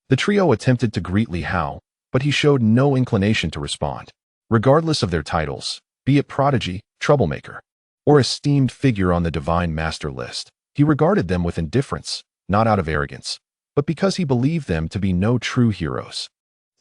The trio attempted to greet Li Hao, but he showed no inclination to respond. Regardless of their titles, be it prodigy, troublemaker, or esteemed figure on the divine master list, he regarded them with indifference, not out of arrogance, but because he believed them to be no true heroes.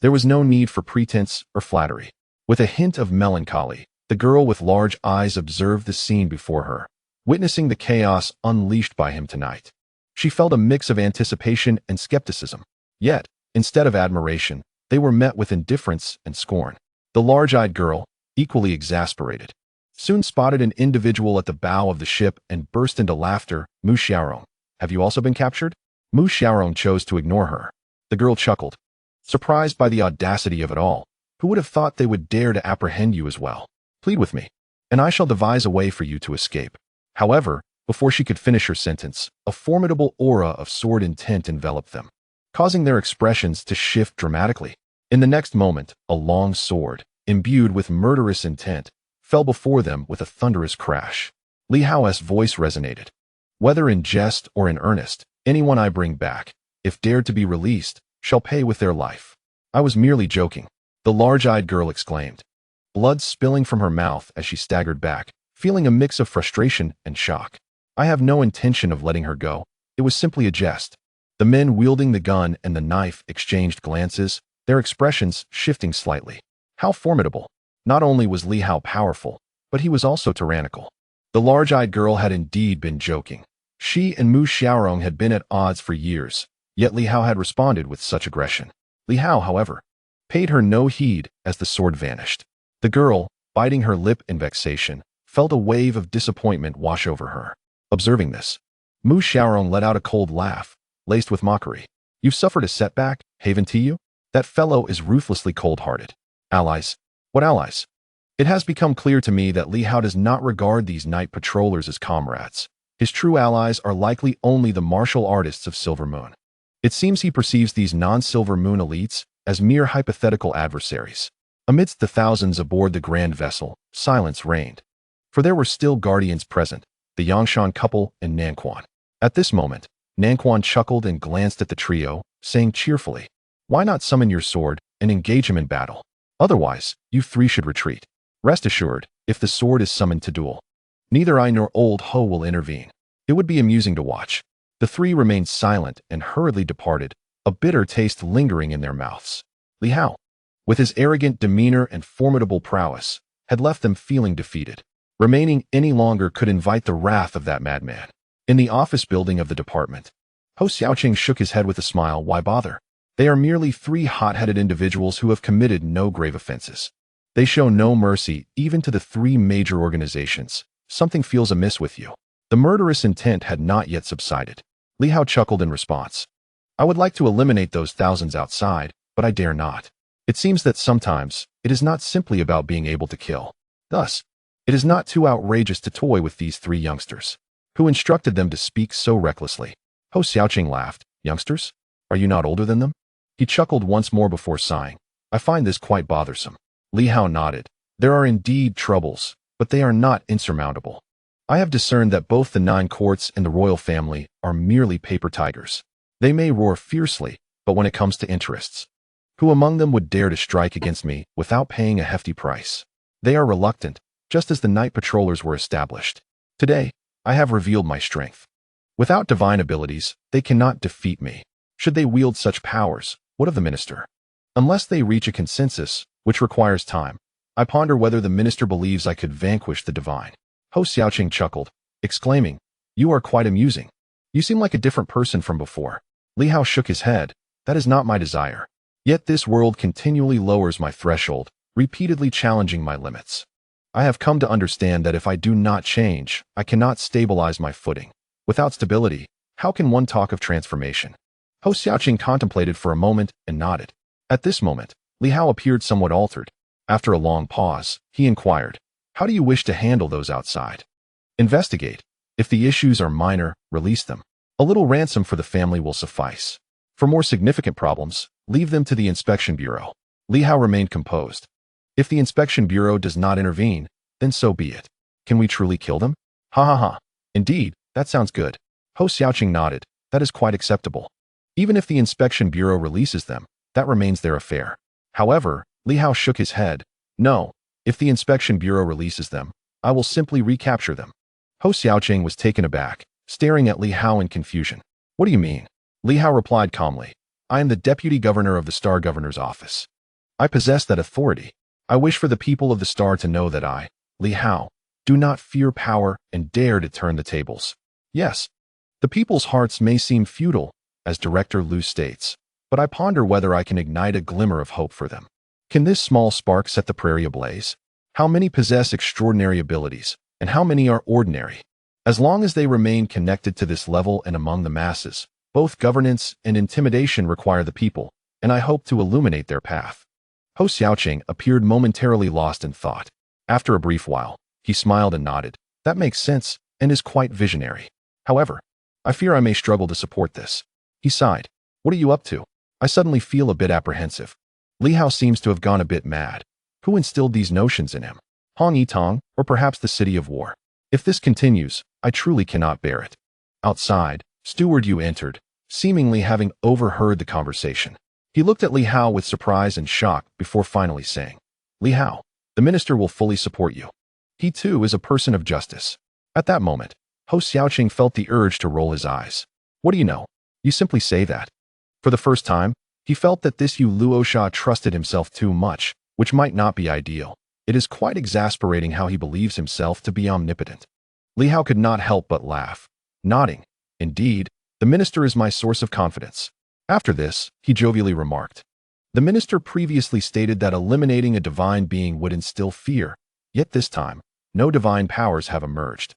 There was no need for pretense or flattery. With a hint of melancholy, the girl with large eyes observed the scene before her, witnessing the chaos unleashed by him tonight. She felt a mix of anticipation and skepticism. Yet, instead of admiration, they were met with indifference and scorn. The large-eyed girl, equally exasperated, soon spotted an individual at the bow of the ship and burst into laughter. "Mu Xiaorong, have you also been captured?" Mu Xiaorong chose to ignore her. The girl chuckled, surprised by the audacity of it all. "Who would have thought they would dare to apprehend you as well? Plead with me, and I shall devise a way for you to escape." However, before she could finish her sentence, a formidable aura of sword intent enveloped them, causing their expressions to shift dramatically. In the next moment, a long sword, imbued with murderous intent, fell before them with a thunderous crash. Li Hao's voice resonated. "Whether in jest or in earnest, anyone I bring back, if dared to be released, shall pay with their life." I was merely joking, the large-eyed girl exclaimed, blood spilling from her mouth as she staggered back, feeling a mix of frustration and shock. I have no intention of letting her go. It was simply a jest. The men wielding the gun and the knife exchanged glances, their expressions shifting slightly. How formidable! Not only was Li Hao powerful, but he was also tyrannical. The large-eyed girl had indeed been joking. She and Mu Xiaorong had been at odds for years, yet Li Hao had responded with such aggression. Li Hao, however, paid her no heed as the sword vanished. The girl, biting her lip in vexation, felt a wave of disappointment wash over her. Observing this, Mu Xiaorong let out a cold laugh, laced with mockery. You've suffered a setback, haven't you? That fellow is ruthlessly cold-hearted. Allies? What allies? It has become clear to me that Li Hao does not regard these night patrollers as comrades. His true allies are likely only the martial artists of Silver Moon. It seems he perceives these non-Silver Moon elites as mere hypothetical adversaries. Amidst the thousands aboard the grand vessel, silence reigned. For there were still guardians present, the Yangshan couple and Nanquan. At this moment, Nanquan chuckled and glanced at the trio, saying cheerfully, "Why not summon your sword and engage him in battle? Otherwise, you three should retreat. Rest assured, if the sword is summoned to duel, neither I nor old Ho will intervene. It would be amusing to watch." The three remained silent and hurriedly departed, a bitter taste lingering in their mouths. Li Hao, with his arrogant demeanor and formidable prowess, had left them feeling defeated. Remaining any longer could invite the wrath of that madman. In the office building of the department, Ho Xiaoqing shook his head with a smile. Why bother? They are merely three hot-headed individuals who have committed no grave offenses. They show no mercy even to the three major organizations. Something feels amiss with you. The murderous intent had not yet subsided. Li Hao chuckled in response. I would like to eliminate those thousands outside, but I dare not. It seems that sometimes it is not simply about being able to kill. Thus, it is not too outrageous to toy with these three youngsters. Who instructed them to speak so recklessly? Ho Xiaoqing laughed. Youngsters? Are you not older than them? He chuckled once more before sighing. I find this quite bothersome. Li Hao nodded. There are indeed troubles, but they are not insurmountable. I have discerned that both the 9 courts and the royal family are merely paper tigers. They may roar fiercely, but when it comes to interests, who among them would dare to strike against me without paying a hefty price? They are reluctant, just as the night patrollers were established. Today, I have revealed my strength. Without divine abilities, they cannot defeat me. Should they wield such powers, what of the minister? Unless they reach a consensus, which requires time, I ponder whether the minister believes I could vanquish the divine. Ho Xiaoqing chuckled, exclaiming, You are quite amusing. You seem like a different person from before. Li Hao shook his head. That is not my desire. Yet this world continually lowers my threshold, repeatedly challenging my limits. I have come to understand that if I do not change, I cannot stabilize my footing. Without stability, how can one talk of transformation? Ho Xiaoqing contemplated for a moment and nodded. At this moment, Li Hao appeared somewhat altered. After a long pause, he inquired, How do you wish to handle those outside? Investigate. If the issues are minor, release them. A little ransom for the family will suffice. For more significant problems, leave them to the Inspection Bureau. Li Hao remained composed. If the Inspection Bureau does not intervene, then so be it. Can we truly kill them? Ha ha ha. Indeed, that sounds good. Ho Xiaoqing nodded. That is quite acceptable. Even if the Inspection Bureau releases them, that remains their affair. However, Li Hao shook his head. No, if the Inspection Bureau releases them, I will simply recapture them. Ho Xiaoqing was taken aback, staring at Li Hao in confusion. What do you mean? Li Hao replied calmly. I am the Deputy Governor of the Star Governor's office. I possess that authority. I wish for the people of the Star to know that I, Li Hao, do not fear power and dare to turn the tables. Yes, the people's hearts may seem futile, as Director Lu states, but I ponder whether I can ignite a glimmer of hope for them. Can this small spark set the prairie ablaze? How many possess extraordinary abilities, and how many are ordinary? As long as they remain connected to this level and among the masses, both governance and intimidation require the people, and I hope to illuminate their path. Ho Xiaoqing appeared momentarily lost in thought. After a brief while, he smiled and nodded. That makes sense, and is quite visionary. However, I fear I may struggle to support this. He sighed. What are you up to? I suddenly feel a bit apprehensive. Li Hao seems to have gone a bit mad. Who instilled these notions in him? Hong Yitong, or perhaps the City of War? If this continues, I truly cannot bear it. Outside, Steward Yu entered, seemingly having overheard the conversation. He looked at Li Hao with surprise and shock before finally saying, Li Hao, the minister will fully support you. He too is a person of justice. At that moment, Ho Xiaoqing felt the urge to roll his eyes. What do you know? You simply say that. For the first time, he felt that this Yu Luosha trusted himself too much, which might not be ideal. It is quite exasperating how he believes himself to be omnipotent. Li Hao could not help but laugh, nodding. Indeed, the minister is my source of confidence. After this, he jovially remarked. The minister previously stated that eliminating a divine being would instill fear, yet this time, no divine powers have emerged.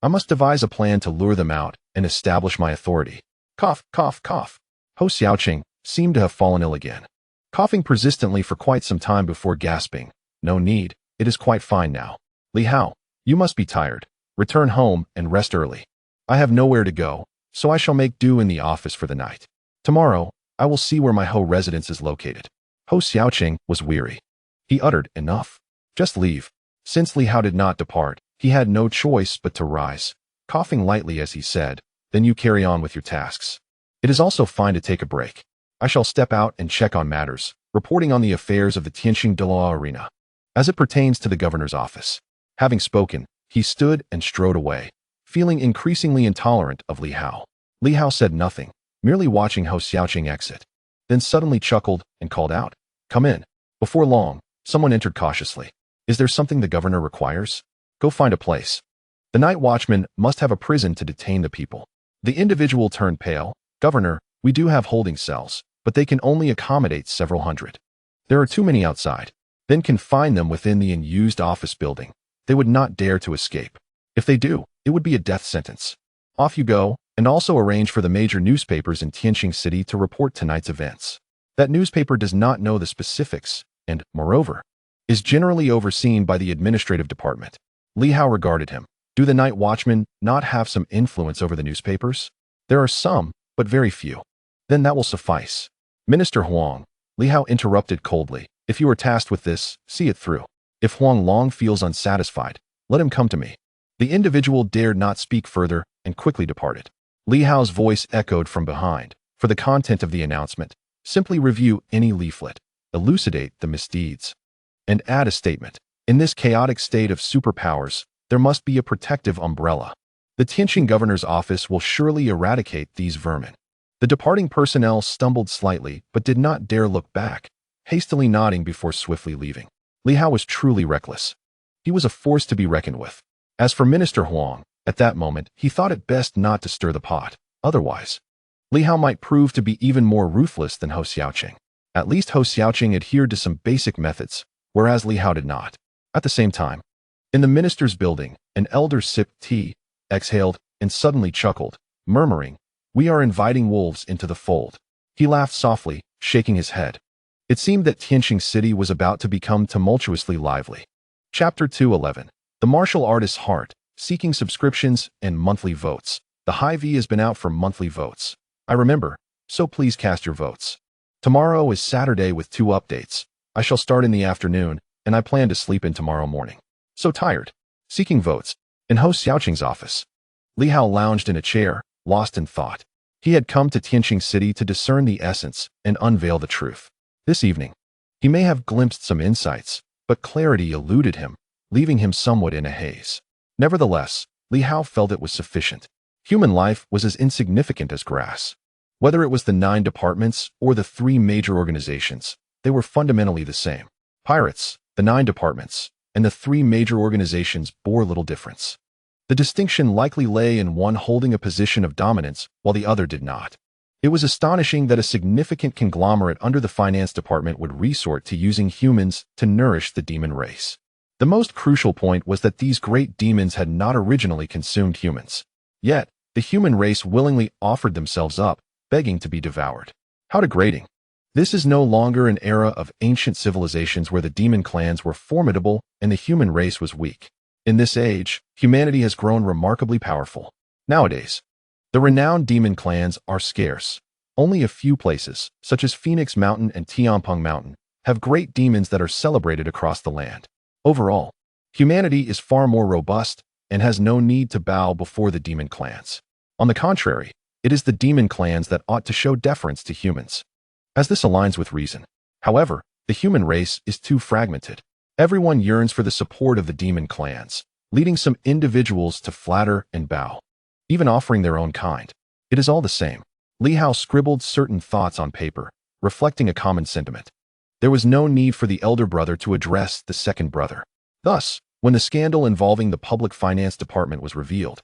I must devise a plan to lure them out and establish my authority. Cough, cough, cough. Ho Xiaoqing seemed to have fallen ill again, coughing persistently for quite some time before gasping. No need, it is quite fine now. Li Hao, you must be tired. Return home and rest early. I have nowhere to go, so I shall make do in the office for the night. Tomorrow, I will see where my Ho residence is located. Ho Xiaoqing was weary. He uttered, enough. Just leave. Since Li Hao did not depart, he had no choice but to rise, coughing lightly as he said, then you carry on with your tasks. It is also fine to take a break. I shall step out and check on matters, reporting on the affairs of the Tianqing de la Arena, as it pertains to the governor's office. Having spoken, he stood and strode away, feeling increasingly intolerant of Li Hao. Li Hao said nothing, merely watching Ho Xiaoqing exit, then suddenly chuckled and called out, Come in. Before long, someone entered cautiously. Is there something the governor requires? Go find a place. The night watchman must have a prison to detain the people. The individual turned pale. Governor, we do have holding cells, but they can only accommodate several hundred. There are too many outside. Then confine them within the unused office building. They would not dare to escape. If they do, it would be a death sentence. Off you go, and also arrange for the major newspapers in Tianqing City to report tonight's events. That newspaper does not know the specifics, and, moreover, is generally overseen by the administrative department. Li Hao regarded him. Do the night watchmen not have some influence over the newspapers? There are some, but very few. Then that will suffice. Minister Huang, Li Hao interrupted coldly. If you are tasked with this, see it through. If Huang Long feels unsatisfied, let him come to me. The individual dared not speak further and quickly departed. Li Hao's voice echoed from behind. For the content of the announcement, simply review any leaflet, elucidate the misdeeds, and add a statement. In this chaotic state of superpowers, there must be a protective umbrella. The Tianqing governor's office will surely eradicate these vermin. The departing personnel stumbled slightly but did not dare look back, hastily nodding before swiftly leaving. Li Hao was truly reckless. He was a force to be reckoned with. As for Minister Huang, at that moment, he thought it best not to stir the pot. Otherwise, Li Hao might prove to be even more ruthless than Ho Xiaoqing. At least Ho Xiaoqing adhered to some basic methods, whereas Li Hao did not. At the same time, in the minister's building, an elder sipped tea, exhaled, and suddenly chuckled, murmuring, We are inviting wolves into the fold. He laughed softly, shaking his head. It seemed that Tianqing City was about to become tumultuously lively. Chapter 211. The Martial Artist's Heart, Seeking Subscriptions and Monthly Votes. The High V has been out for monthly votes. I remember, so please cast your votes. Tomorrow is Saturday with 2 updates. I shall start in the afternoon, and I plan to sleep in tomorrow morning. So tired. Seeking votes. In Ho Xiaoqing's office. Li Hao lounged in a chair, lost in thought. He had come to Tianqing City to discern the essence and unveil the truth. This evening, he may have glimpsed some insights, but clarity eluded him, leaving him somewhat in a haze. Nevertheless, Li Hao felt it was sufficient. Human life was as insignificant as grass. Whether it was the 9 departments or the 3 major organizations, they were fundamentally the same. Pirates, the 9 departments, and the 3 major organizations bore little difference. The distinction likely lay in one holding a position of dominance while the other did not. It was astonishing that a significant conglomerate under the finance department would resort to using humans to nourish the demon race. The most crucial point was that these great demons had not originally consumed humans. Yet, the human race willingly offered themselves up, begging to be devoured. How degrading. This is no longer an era of ancient civilizations where the demon clans were formidable and the human race was weak. In this age, humanity has grown remarkably powerful. Nowadays, the renowned demon clans are scarce. Only a few places, such as Phoenix Mountain and Tianpeng Mountain, have great demons that are celebrated across the land. Overall, humanity is far more robust and has no need to bow before the demon clans. On the contrary, it is the demon clans that ought to show deference to humans. as this aligns with reason. However, the human race is too fragmented. Everyone yearns for the support of the demon clans, leading some individuals to flatter and bow, even offering their own kind. It is all the same. Li Hao scribbled certain thoughts on paper, reflecting a common sentiment. There was no need for the elder brother to address the second brother. Thus, when the scandal involving the public finance department was revealed,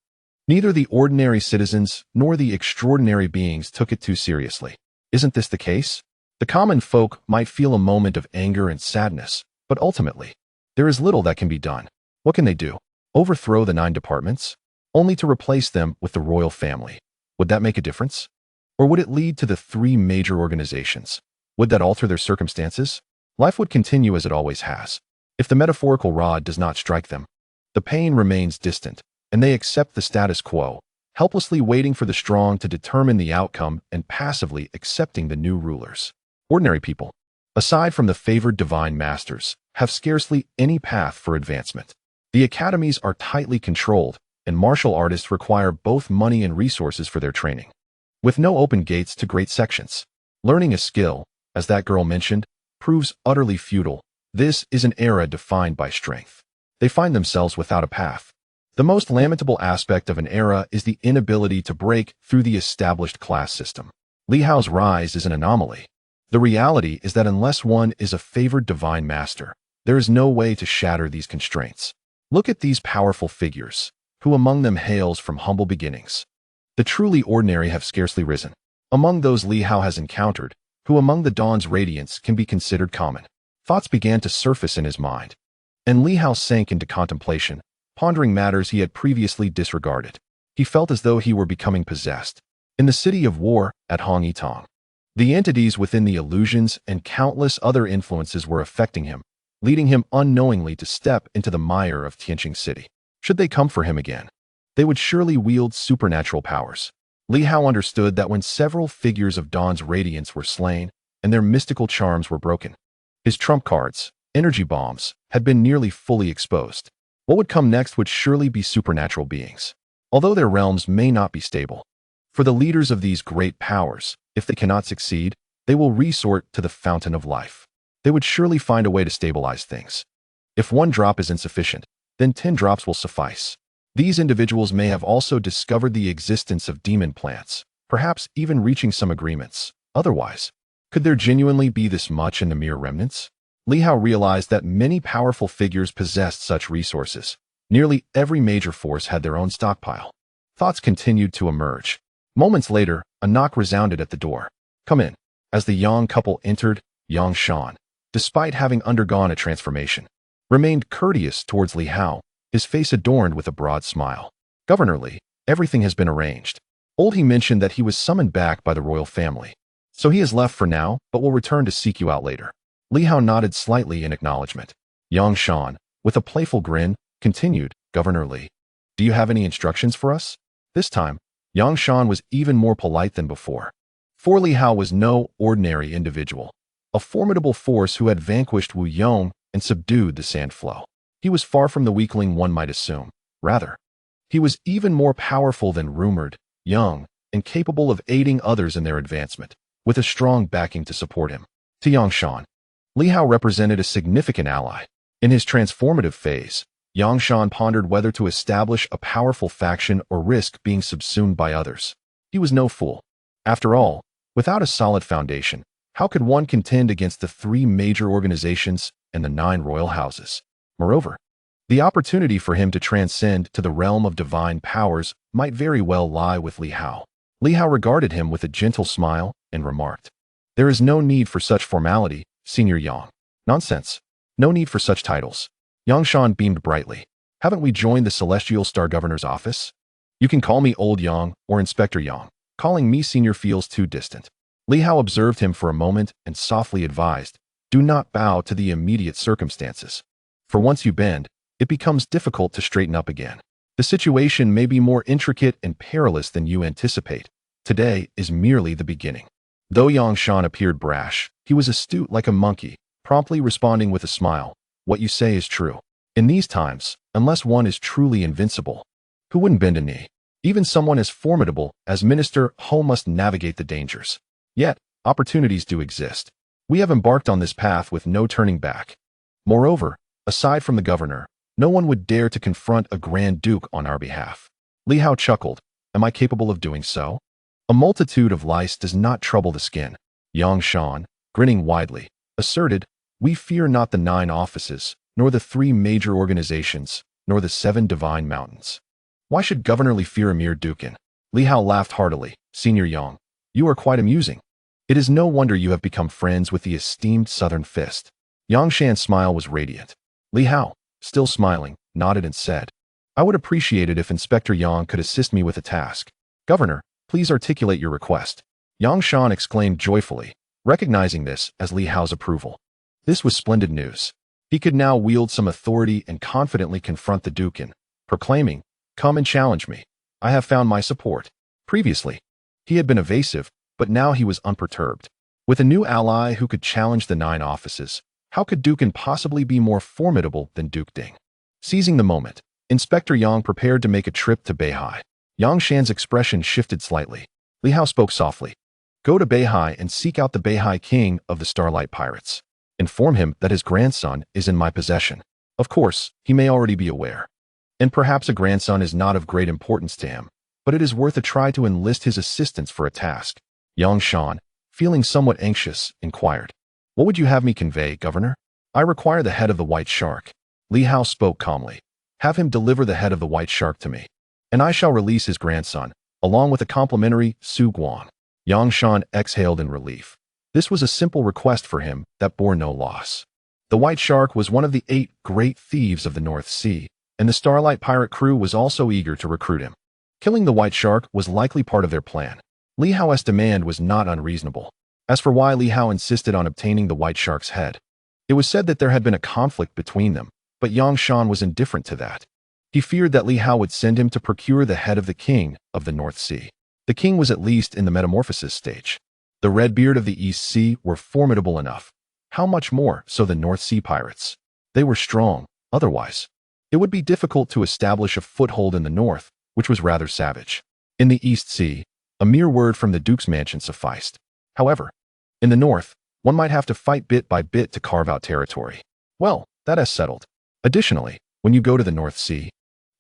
neither the ordinary citizens nor the extraordinary beings took it too seriously. Isn't this the case? The common folk might feel a moment of anger and sadness, but ultimately, there is little that can be done. What can they do? Overthrow the 9 departments? Only to replace them with the royal family. Would that make a difference? Or would it lead to the 3 major organizations? Would that alter their circumstances? Life would continue as it always has. If the metaphorical rod does not strike them, the pain remains distant, and they accept the status quo, helplessly waiting for the strong to determine the outcome and passively accepting the new rulers. Ordinary people, aside from the favored divine masters, have scarcely any path for advancement. The academies are tightly controlled, and martial artists require both money and resources for their training. With no open gates to great sections, learning a skill, as that girl mentioned, proves utterly futile. This is an era defined by strength. They find themselves without a path. The most lamentable aspect of an era is the inability to break through the established class system. Li Hao's rise is an anomaly. The reality is that unless one is a favored divine master, there is no way to shatter these constraints. Look at these powerful figures. Who among them hails from humble beginnings? The truly ordinary have scarcely risen. Among those Li Hao has encountered, who among the dawn's radiance can be considered common? Thoughts began to surface in his mind, and Li Hao sank into contemplation, pondering matters he had previously disregarded. He felt as though he were becoming possessed. In the city of war at Hong Yitong, the entities within the illusions and countless other influences were affecting him, leading him unknowingly to step into the mire of Tianqing City. Should they come for him again, they would surely wield supernatural powers. Li Hao understood that when several figures of Dawn's radiance were slain and their mystical charms were broken, his trump cards, energy bombs, had been nearly fully exposed. What would come next would surely be supernatural beings, although their realms may not be stable. For the leaders of these great powers, if they cannot succeed, they will resort to the fountain of life. They would surely find a way to stabilize things. If 1 drop is insufficient, then 10 drops will suffice. These individuals may have also discovered the existence of demon plants, perhaps even reaching some agreements. Otherwise, could there genuinely be this much in the mere remnants? Li Hao realized that many powerful figures possessed such resources. Nearly every major force had their own stockpile. Thoughts continued to emerge. Moments later, a knock resounded at the door. "Come in." As the Yang couple entered, Yang Shan, despite having undergone a transformation, remained courteous towards Li Hao, his face adorned with a broad smile. "Governor Li, everything has been arranged. Old he mentioned that he was summoned back by the royal family, so he has left for now, but will return to seek you out later." Li Hao nodded slightly in acknowledgement. Yang Shan, with a playful grin, continued, "Governor Li, do you have any instructions for us?" This time, Yang Shan was even more polite than before. For Li Hao was no ordinary individual, a formidable force who had vanquished Wu Yong and subdued the sand flow. He was far from the weakling one might assume. Rather, he was even more powerful than rumored, young, and capable of aiding others in their advancement, with a strong backing to support him. To Yang Shan, Li Hao represented a significant ally. In his transformative phase, Yang Shan pondered whether to establish a powerful faction or risk being subsumed by others. He was no fool. After all, without a solid foundation, how could one contend against the 3 major organizations and the 9 royal houses? Moreover, the opportunity for him to transcend to the realm of divine powers might very well lie with Li Hao. Li Hao regarded him with a gentle smile and remarked, "There is no need for such formality, Senior Yang." "Nonsense. No need for such titles." Yang Shan beamed brightly. "Haven't we joined the Celestial Star Governor's office? You can call me Old Yang or Inspector Yang. Calling me Senior feels too distant." Li Hao observed him for a moment and softly advised, "Do not bow to the immediate circumstances. For once you bend, it becomes difficult to straighten up again. The situation may be more intricate and perilous than you anticipate. Today is merely the beginning." Though Yang Shan appeared brash, he was astute like a monkey, promptly responding with a smile, "What you say is true. In these times, unless one is truly invincible, who wouldn't bend a knee? Even someone as formidable as Minister Ho must navigate the dangers. Yet, Opportunities do exist. We have embarked on this path with no turning back. Moreover, aside from the governor, no one would dare to confront a Grand Duke on our behalf. Li Hao chuckled. Am I capable of doing so? A multitude of lice does not trouble the skin. Yang Shan, grinning widely, asserted, we fear not the 9 offices, nor the 3 major organizations, nor the 7 divine mountains. Why should Governor Li fear a mere dukin? Li Hao laughed heartily. Senior Yang, you are quite amusing. It is no wonder you have become friends with the esteemed Southern Fist. Yang Shan's smile was radiant. Li Hao, still smiling, nodded and said, I would appreciate it if Inspector Yang could assist me with a task. Governor, please articulate your request. Yang Shan exclaimed joyfully, recognizing this as Li Hao's approval. This was splendid news. He could now wield some authority and confidently confront the Dukin, proclaiming, Come and challenge me. I have found my support. Previously, he had been evasive, but now he was unperturbed. With a new ally who could challenge the 9 offices, how could Dukin possibly be more formidable than Duke Ding? Seizing the moment, Inspector Yang prepared to make a trip to Beihai. Yang Shan's expression shifted slightly. Li Hao spoke softly. Go to Beihai and seek out the Beihai king of the Starlight Pirates. Inform him that his grandson is in my possession. Of course, he may already be aware. And perhaps a grandson is not of great importance to him, but it is worth a try to enlist his assistance for a task. Yang Shan, feeling somewhat anxious, inquired, What would you have me convey, Governor? I require the head of the white shark. Li Hao spoke calmly. Have him deliver the head of the white shark to me, and I shall release his grandson, along with a complimentary Su Guang. Yang Shan exhaled in relief. This was a simple request for him that bore no loss. The white shark was one of the 8 great thieves of the North Sea, and the Starlight pirate crew was also eager to recruit him. Killing the white shark was likely part of their plan. Li Hao's demand was not unreasonable. As for why Li Hao insisted on obtaining the white shark's head, it was said that there had been a conflict between them, but Yang Shan was indifferent to that. He feared that Li Hao would send him to procure the head of the king of the North Sea. The king was at least in the metamorphosis stage. The Redbeard of the East Sea were formidable enough. How much more so the North Sea pirates? They were strong, otherwise. It would be difficult to establish a foothold in the north, which was rather savage. In the East Sea, a mere word from the Duke's mansion sufficed. However, in the north, one might have to fight bit by bit to carve out territory. Well, that is settled. Additionally, when you go to the North Sea,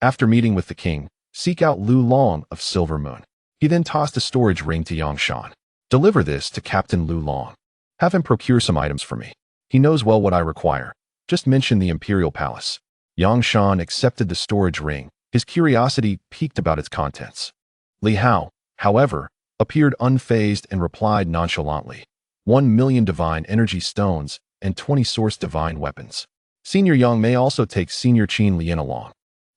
after meeting with the king, seek out Lu Long of Silver Moon. He then tossed a storage ring to Yang Shan. Deliver this to Captain Lu Long. Have him procure some items for me. He knows well what I require. Just mention the Imperial Palace. Yang Shan accepted the storage ring. His curiosity piqued about its contents. Li Hao, however, appeared unfazed and replied nonchalantly. 1 million divine energy stones and 20 source divine weapons. Senior Yang may also take Senior Qin Lian along.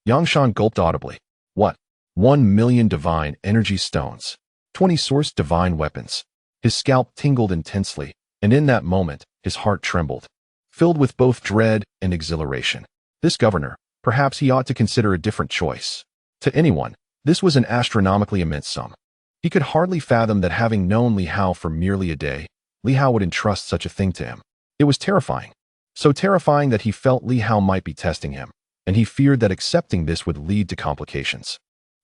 Yang Shan gulped audibly. What? 1 million divine energy stones. 20 source divine weapons. His scalp tingled intensely, and in that moment, his heart trembled, filled with both dread and exhilaration. This governor, perhaps he ought to consider a different choice. To anyone, this was an astronomically immense sum. He could hardly fathom that having known Li Hao for merely a day, Li Hao would entrust such a thing to him. It was terrifying. So terrifying that he felt Li Hao might be testing him, and he feared that accepting this would lead to complications.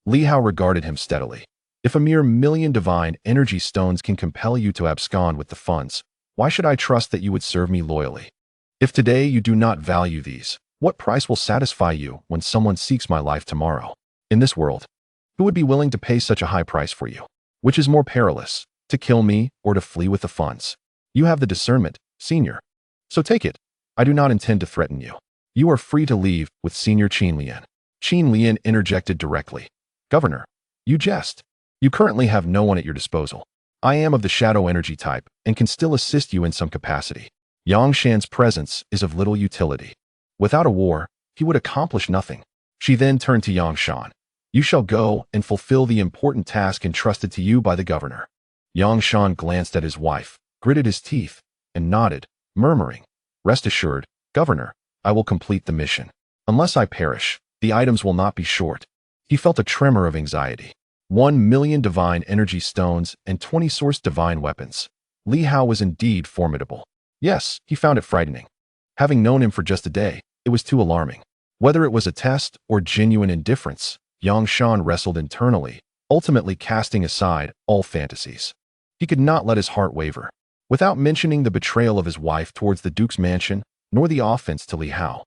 Li Hao regarded him steadily. If a mere 1 million divine energy stones can compel you to abscond with the funds, why should I trust that you would serve me loyally? If today you do not value these, what price will satisfy you when someone seeks my life tomorrow? In this world, who would be willing to pay such a high price for you? Which is more perilous, to kill me or to flee with the funds? You have the discernment, Senior. So take it. I do not intend to threaten you. You are free to leave with Senior Qin Lian. Qin Lian interjected directly. Governor, you jest. You currently have no one at your disposal. I am of the shadow energy type and can still assist you in some capacity. Yang Shan's presence is of little utility. Without a war, he would accomplish nothing. She then turned to Yang Shan. You shall go and fulfill the important task entrusted to you by the governor. Yang Shan glanced at his wife, gritted his teeth, and nodded, murmuring, Rest assured, Governor, I will complete the mission. Unless I perish, the items will not be short. He felt a tremor of anxiety. 1 million divine energy stones and 20 source divine weapons. Li Hao was indeed formidable. Yes, he found it frightening. Having known him for just a day, it was too alarming. Whether it was a test or genuine indifference, Yang Shan wrestled internally, ultimately casting aside all fantasies. He could not let his heart waver. Without mentioning the betrayal of his wife towards the Duke's mansion, nor the offense to Li Hao,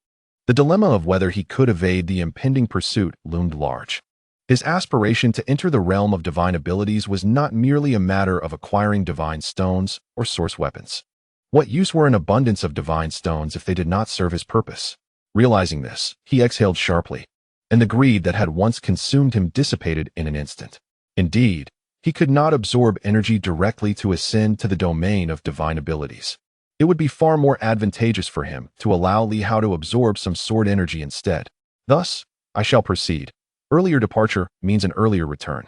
the dilemma of whether he could evade the impending pursuit loomed large. His aspiration to enter the realm of divine abilities was not merely a matter of acquiring divine stones or source weapons. What use were an abundance of divine stones if they did not serve his purpose? Realizing this, he exhaled sharply, and the greed that had once consumed him dissipated in an instant. Indeed, he could not absorb energy directly to ascend to the domain of divine abilities. It would be far more advantageous for him to allow Li Hao to absorb some sword energy instead. Thus, I shall proceed. Earlier departure means an earlier return.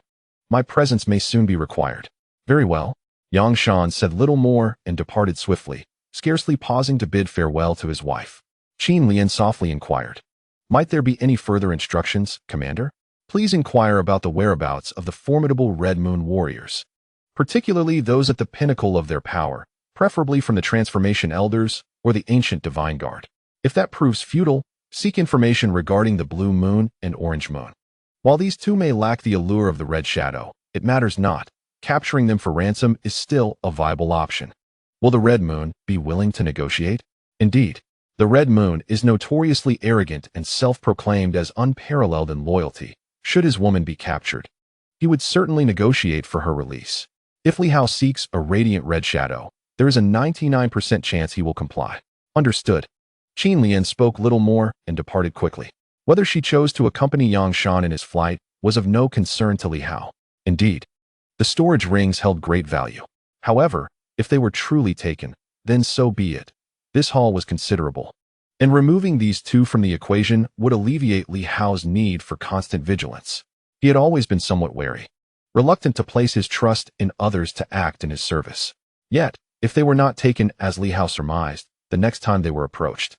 My presence may soon be required. Very well. Yang Shan said little more and departed swiftly, scarcely pausing to bid farewell to his wife. Qin Lian softly inquired, "Might there be any further instructions, Commander? Please inquire about the whereabouts of the formidable Red Moon warriors, particularly those at the pinnacle of their power, preferably from the Transformation Elders or the Ancient Divine Guard. If that proves futile, seek information regarding the Blue Moon and Orange Moon. While these two may lack the allure of the Red Shadow, it matters not. Capturing them for ransom is still a viable option. Will the Red Moon be willing to negotiate? Indeed, the Red Moon is notoriously arrogant and self-proclaimed as unparalleled in loyalty. Should his woman be captured, he would certainly negotiate for her release. If Li Hao seeks a radiant Red Shadow, there is a 99% chance he will comply." Understood. Qin Lian spoke little more and departed quickly. Whether she chose to accompany Yang Shan in his flight was of no concern to Li Hao. Indeed, the storage rings held great value. However, if they were truly taken, then so be it. This haul was considerable, and removing these two from the equation would alleviate Li Hao's need for constant vigilance. He had always been somewhat wary, reluctant to place his trust in others to act in his service. Yet, if they were not taken as Li Hao surmised, the next time they were approached,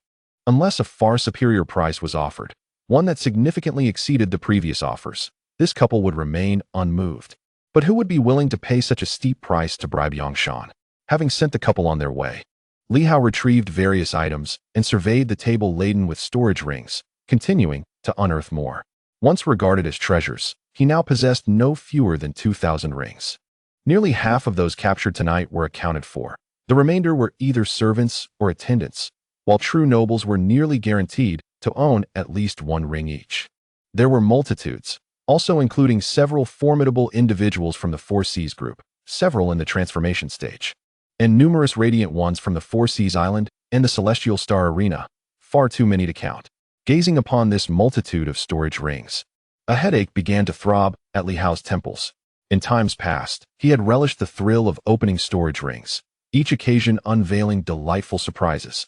unless a far superior price was offered, one that significantly exceeded the previous offers, this couple would remain unmoved. But who would be willing to pay such a steep price to bribe Yang Shan? Having sent the couple on their way, Li Hao retrieved various items and surveyed the table laden with storage rings, continuing to unearth more. Once regarded as treasures, he now possessed no fewer than 2,000 rings. Nearly half of those captured tonight were accounted for. The remainder were either servants or attendants, while true nobles were nearly guaranteed to own at least one ring each. There were multitudes, also including several formidable individuals from the Four Seas group, several in the transformation stage, and numerous radiant ones from the Four Seas Island and the Celestial Star Arena, far too many to count. Gazing upon this multitude of storage rings, a headache began to throb at Li Hao's temples. In times past, he had relished the thrill of opening storage rings, each occasion unveiling delightful surprises.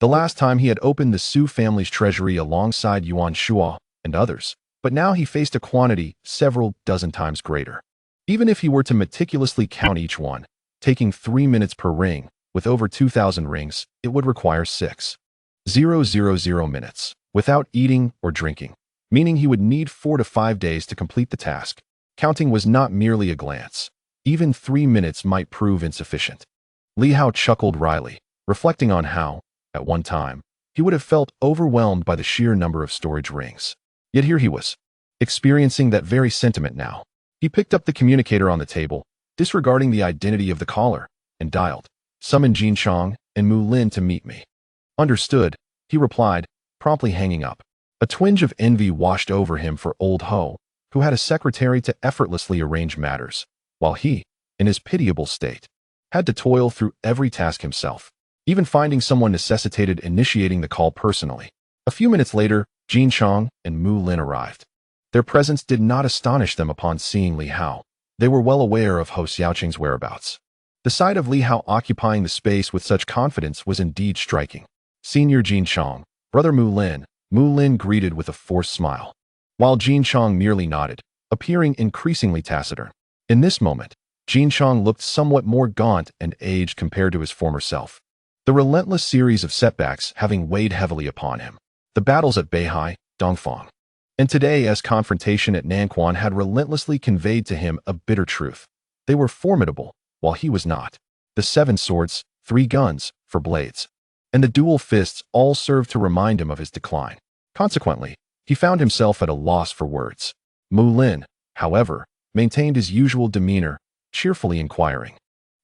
The last time he had opened the Su family's treasury alongside Yuan Shuo and others, but now he faced a quantity several dozen times greater. Even if he were to meticulously count each one, taking 3 minutes per ring, with over 2,000 rings, it would require 6,000 minutes, without eating or drinking, meaning he would need 4 to 5 days to complete the task. Counting was not merely a glance. Even 3 minutes might prove insufficient. Li Hao chuckled wryly, reflecting on how, at one time, he would have felt overwhelmed by the sheer number of storage rings. Yet here he was, experiencing that very sentiment now. He picked up the communicator on the table, disregarding the identity of the caller, and dialed, "Summon Jin Chong and Mu Lin to meet me." "Understood," he replied, promptly hanging up. A twinge of envy washed over him for old Ho, who had a secretary to effortlessly arrange matters, while he, in his pitiable state, had to toil through every task himself. Even finding someone necessitated initiating the call personally. A few minutes later, Jin Chong and Mu Lin arrived. Their presence did not astonish them upon seeing Li Hao. They were well aware of Ho Xiaoqing's whereabouts. The sight of Li Hao occupying the space with such confidence was indeed striking. Senior Jin Chong, brother Mu Lin greeted with a forced smile, while Jin Chong merely nodded, appearing increasingly taciturn. In this moment, Jin Chong looked somewhat more gaunt and aged compared to his former self, the relentless series of setbacks having weighed heavily upon him. The battles at Beihai, Dongfang, and today's confrontation at Nanquan had relentlessly conveyed to him a bitter truth. They were formidable, while he was not. The 7 swords, 3 guns, for blades, and the dual fists all served to remind him of his decline. Consequently, he found himself at a loss for words. Mu Lin, however, maintained his usual demeanor, cheerfully inquiring,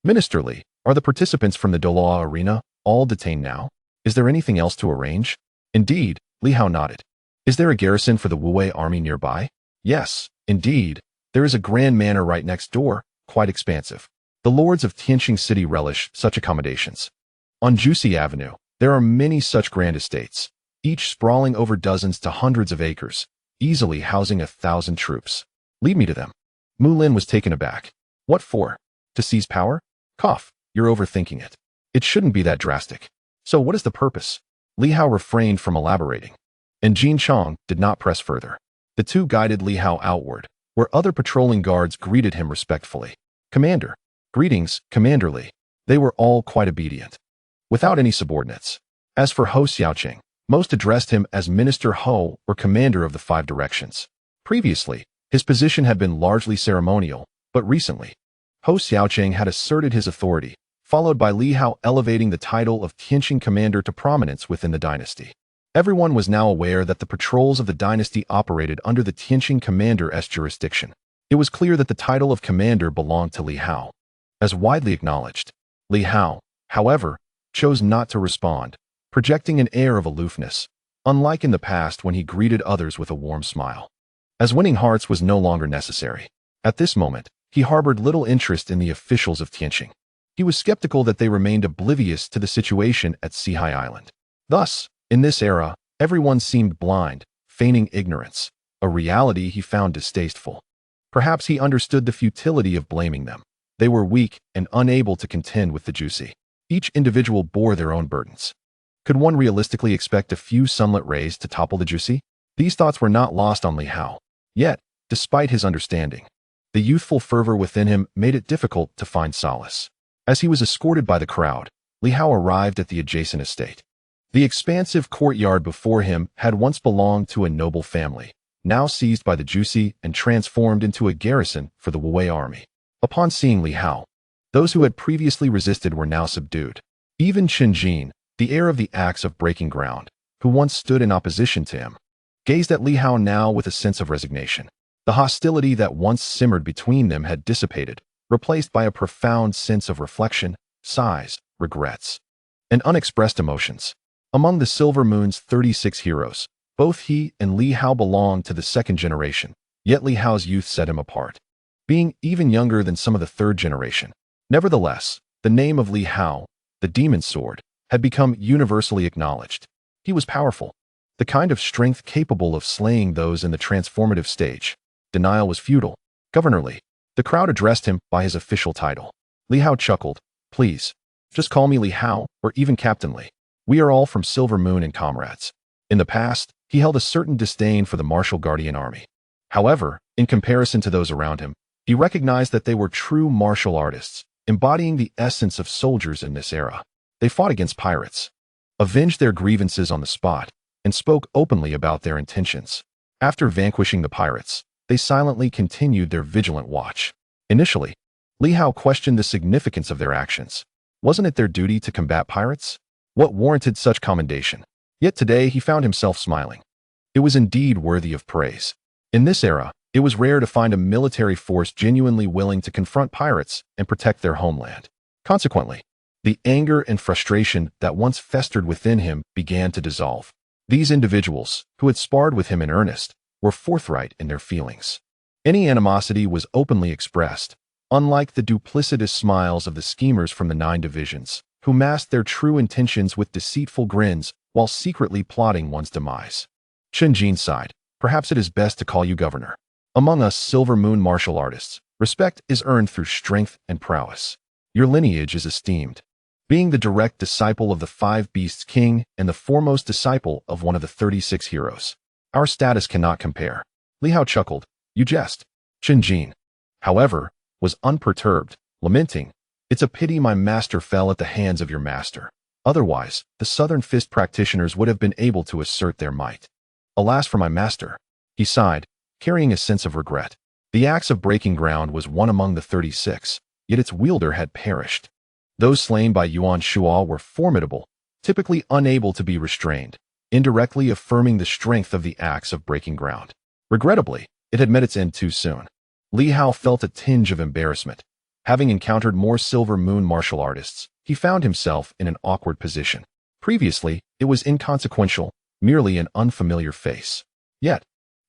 Minister Li, are the participants from the Doloa arena all detained now? Is there anything else to arrange? Indeed, Li Hao nodded. Is there a garrison for the Wu army nearby? Yes, indeed. There is a grand manor right next door, quite expansive. The lords of Tianqing City relish such accommodations. On Juicy Avenue, there are many such grand estates, each sprawling over dozens to hundreds of acres, easily housing 1,000 troops. Lead me to them. Mu Lin was taken aback. What for? To seize power? Cough, you're overthinking it. It shouldn't be that drastic. So what is the purpose? Li Hao refrained from elaborating, and Jin Chong did not press further. The two guided Li Hao outward, where other patrolling guards greeted him respectfully. Commander. Greetings, Commander Li. They were all quite obedient, without any subordinates. As for Ho Xiaoqing, most addressed him as Minister Ho or Commander of the Five Directions. Previously, his position had been largely ceremonial, but recently, Ho Xiaoqing had asserted his authority, followed by Li Hao elevating the title of Tianqing Commander to prominence within the dynasty. Everyone was now aware that the patrols of the dynasty operated under the Tianqing Commander's jurisdiction. It was clear that the title of Commander belonged to Li Hao. As widely acknowledged, Li Hao, however, chose not to respond, projecting an air of aloofness, unlike in the past when he greeted others with a warm smile. As winning hearts was no longer necessary, at this moment, he harbored little interest in the officials of Tianqing. He was skeptical that they remained oblivious to the situation at Seahai Island. Thus, in this era, everyone seemed blind, feigning ignorance, a reality he found distasteful. Perhaps he understood the futility of blaming them. They were weak and unable to contend with the juicy. Each individual bore their own burdens. Could one realistically expect a few sunlit rays to topple the juicy? These thoughts were not lost on Li Hao. Yet, despite his understanding, the youthful fervor within him made it difficult to find solace. As he was escorted by the crowd, Li Hao arrived at the adjacent estate. The expansive courtyard before him had once belonged to a noble family, now seized by the juicy and transformed into a garrison for the Wu army. Upon seeing Li Hao, those who had previously resisted were now subdued. Even Chen Jin, the heir of the axe of breaking ground, who once stood in opposition to him, gazed at Li Hao now with a sense of resignation. The hostility that once simmered between them had dissipated, replaced by a profound sense of reflection, sighs, regrets, and unexpressed emotions. Among the Silver Moon's 36 heroes, both he and Li Hao belonged to the second generation, yet Li Hao's youth set him apart, being even younger than some of the third generation. Nevertheless, the name of Li Hao, the demon sword, had become universally acknowledged. He was powerful, the kind of strength capable of slaying those in the transformative stage. Denial was futile. Governor Li. The crowd addressed him by his official title. Li Hao chuckled. Please, just call me Li Hao or even Captain Li. We are all from Silver Moon and comrades. In the past, he held a certain disdain for the martial guardian army. However, in comparison to those around him, he recognized that they were true martial artists, embodying the essence of soldiers in this era. They fought against pirates, avenged their grievances on the spot, and spoke openly about their intentions. After vanquishing the pirates, they silently continued their vigilant watch. Initially, Li Hao questioned the significance of their actions. Wasn't it their duty to combat pirates? What warranted such commendation? Yet today he found himself smiling. It was indeed worthy of praise. In this era, it was rare to find a military force genuinely willing to confront pirates and protect their homeland. Consequently, the anger and frustration that once festered within him began to dissolve. These individuals, who had sparred with him in earnest, were forthright in their feelings. Any animosity was openly expressed, unlike the duplicitous smiles of the schemers from the 9 divisions, who masked their true intentions with deceitful grins while secretly plotting one's demise. Chen Jin sighed. Perhaps it is best to call you governor. Among us Silver Moon martial artists, respect is earned through strength and prowess. Your lineage is esteemed. Being the direct disciple of the 5 Beasts King and the foremost disciple of one of the 36 heroes, our status cannot compare. Li Hao chuckled. You jest. Chen Jin, however, was unperturbed, lamenting, It's a pity my master fell at the hands of your master. Otherwise, the Southern Fist practitioners would have been able to assert their might. Alas for my master. He sighed, carrying a sense of regret. The axe of breaking ground was one among the 36, yet its wielder had perished. Those slain by Yuan Shuo were formidable, typically unable to be restrained, indirectly affirming the strength of the axe of breaking ground. Regrettably, it had met its end too soon. Li Hao felt a tinge of embarrassment. Having encountered more Silver Moon martial artists, he found himself in an awkward position. Previously, it was inconsequential, merely an unfamiliar face. Yet,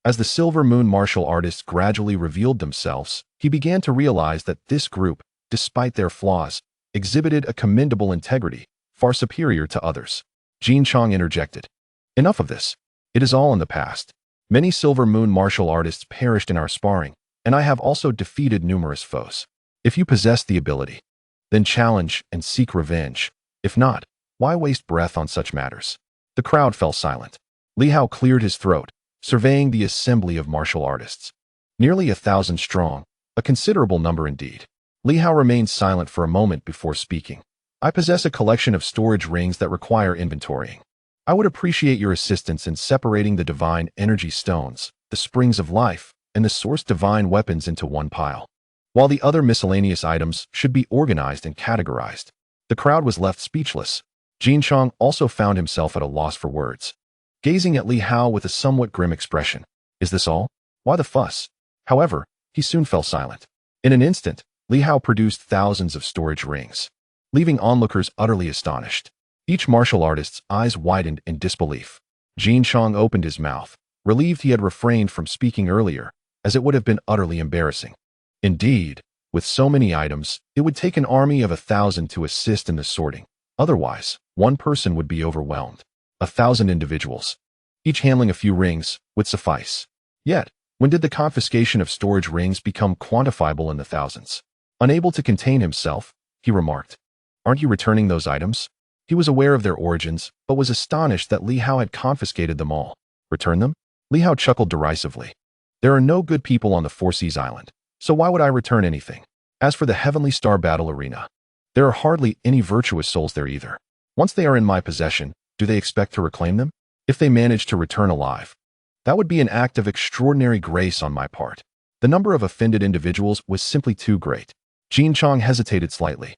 as the Silver Moon martial artists gradually revealed themselves, he began to realize that this group, despite their flaws, exhibited a commendable integrity, far superior to others. Jin Chong interjected. Enough of this. It is all in the past. Many Silver Moon martial artists perished in our sparring, and I have also defeated numerous foes. If you possess the ability, then challenge and seek revenge. If not, why waste breath on such matters? The crowd fell silent. Li Hao cleared his throat, surveying the assembly of martial artists. Nearly 1,000 strong, a considerable number indeed. Li Hao remained silent for a moment before speaking. I possess a collection of storage rings that require inventorying. I would appreciate your assistance in separating the divine energy stones, the springs of life, and the source divine weapons into one pile, while the other miscellaneous items should be organized and categorized. The crowd was left speechless. Jin Chong also found himself at a loss for words, gazing at Li Hao with a somewhat grim expression. Is this all? Why the fuss? However, he soon fell silent. In an instant, Li Hao produced thousands of storage rings, leaving onlookers utterly astonished. Each martial artist's eyes widened in disbelief. Jin Chong opened his mouth, relieved he had refrained from speaking earlier, as it would have been utterly embarrassing. Indeed, with so many items, it would take an army of 1,000 to assist in the sorting. Otherwise, one person would be overwhelmed. 1,000 individuals, each handling a few rings, would suffice. Yet, when did the confiscation of storage rings become quantifiable in the thousands? Unable to contain himself, he remarked, "Aren't you returning those items?" He was aware of their origins, but was astonished that Li Hao had confiscated them all. Return them? Li Hao chuckled derisively. There are no good people on the Four Seas Island, so why would I return anything? As for the Heavenly Star Battle Arena, there are hardly any virtuous souls there either. Once they are in my possession, do they expect to reclaim them? If they manage to return alive, that would be an act of extraordinary grace on my part. The number of offended individuals was simply too great. Jin Chong hesitated slightly.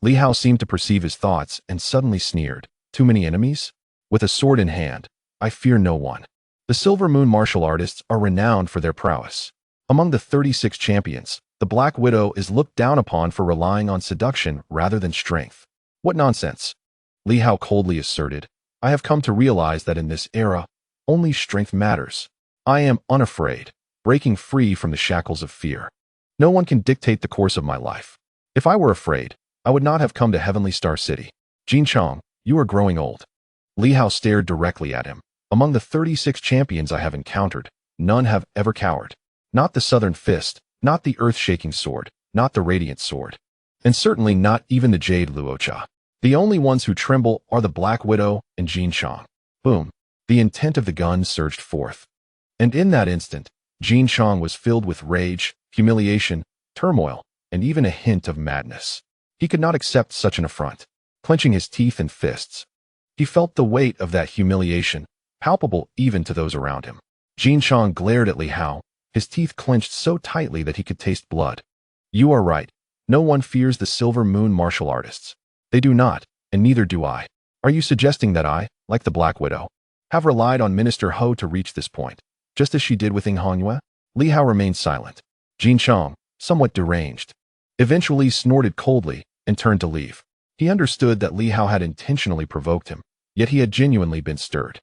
Li Hao seemed to perceive his thoughts and suddenly sneered. Too many enemies? With a sword in hand, I fear no one. The Silver Moon martial artists are renowned for their prowess. Among the 36 champions, the Black Widow is looked down upon for relying on seduction rather than strength. What nonsense! Li Hao coldly asserted. I have come to realize that in this era, only strength matters. I am unafraid, breaking free from the shackles of fear. No one can dictate the course of my life. If I were afraid, I would not have come to Heavenly Star City. Jin Chong, you are growing old. Li Hao stared directly at him. Among the 36 champions I have encountered, none have ever cowered. Not the Southern Fist, not the Earth-Shaking Sword, not the Radiant Sword, and certainly not even the Jade Luocha. The only ones who tremble are the Black Widow and Jin Chong. Boom. The intent of the gun surged forth. And in that instant, Jin Chong was filled with rage, humiliation, turmoil, and even a hint of madness. He could not accept such an affront. Clenching his teeth and fists, he felt the weight of that humiliation, palpable even to those around him. Jin Chong glared at Li Hao, his teeth clenched so tightly that he could taste blood. You are right. No one fears the Silver Moon martial artists. They do not, and neither do I. Are you suggesting that I, like the Black Widow, have relied on Minister Ho to reach this point, just as she did with Ying Hongyue? Li Hao remained silent. Jin Chong, somewhat deranged, eventually snorted coldly and turned to leave. He understood that Li Hao had intentionally provoked him, yet he had genuinely been stirred.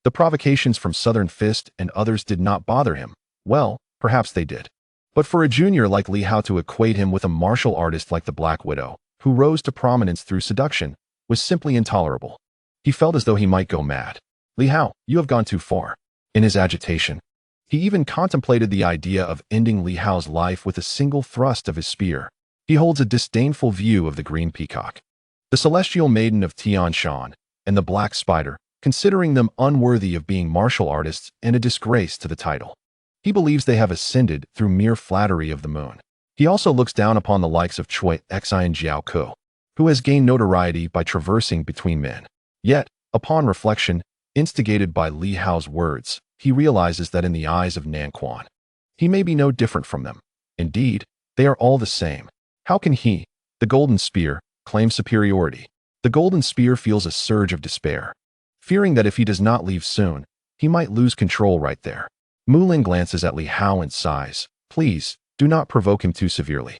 The provocations from Southern Fist and others did not bother him. Well, perhaps they did. But for a junior like Li Hao to equate him with a martial artist like the Black Widow, who rose to prominence through seduction, was simply intolerable. He felt as though he might go mad. Li Hao, you have gone too far. In his agitation, he even contemplated the idea of ending Li Hao's life with a single thrust of his spear. He holds a disdainful view of the Green Peacock, the Celestial Maiden of Tian Shan, and the Black Spider, considering them unworthy of being martial artists and a disgrace to the title. He believes they have ascended through mere flattery of the moon. He also looks down upon the likes of Cui Xi and Jiao Ku, who has gained notoriety by traversing between men. Yet, upon reflection, instigated by Li Hao's words, he realizes that in the eyes of Nan Quan, he may be no different from them. Indeed, they are all the same. How can he, the Golden Spear, claim superiority? The Golden Spear feels a surge of despair, fearing that if he does not leave soon, he might lose control right there. Mu Lin glances at Li Hao and sighs. Please, do not provoke him too severely.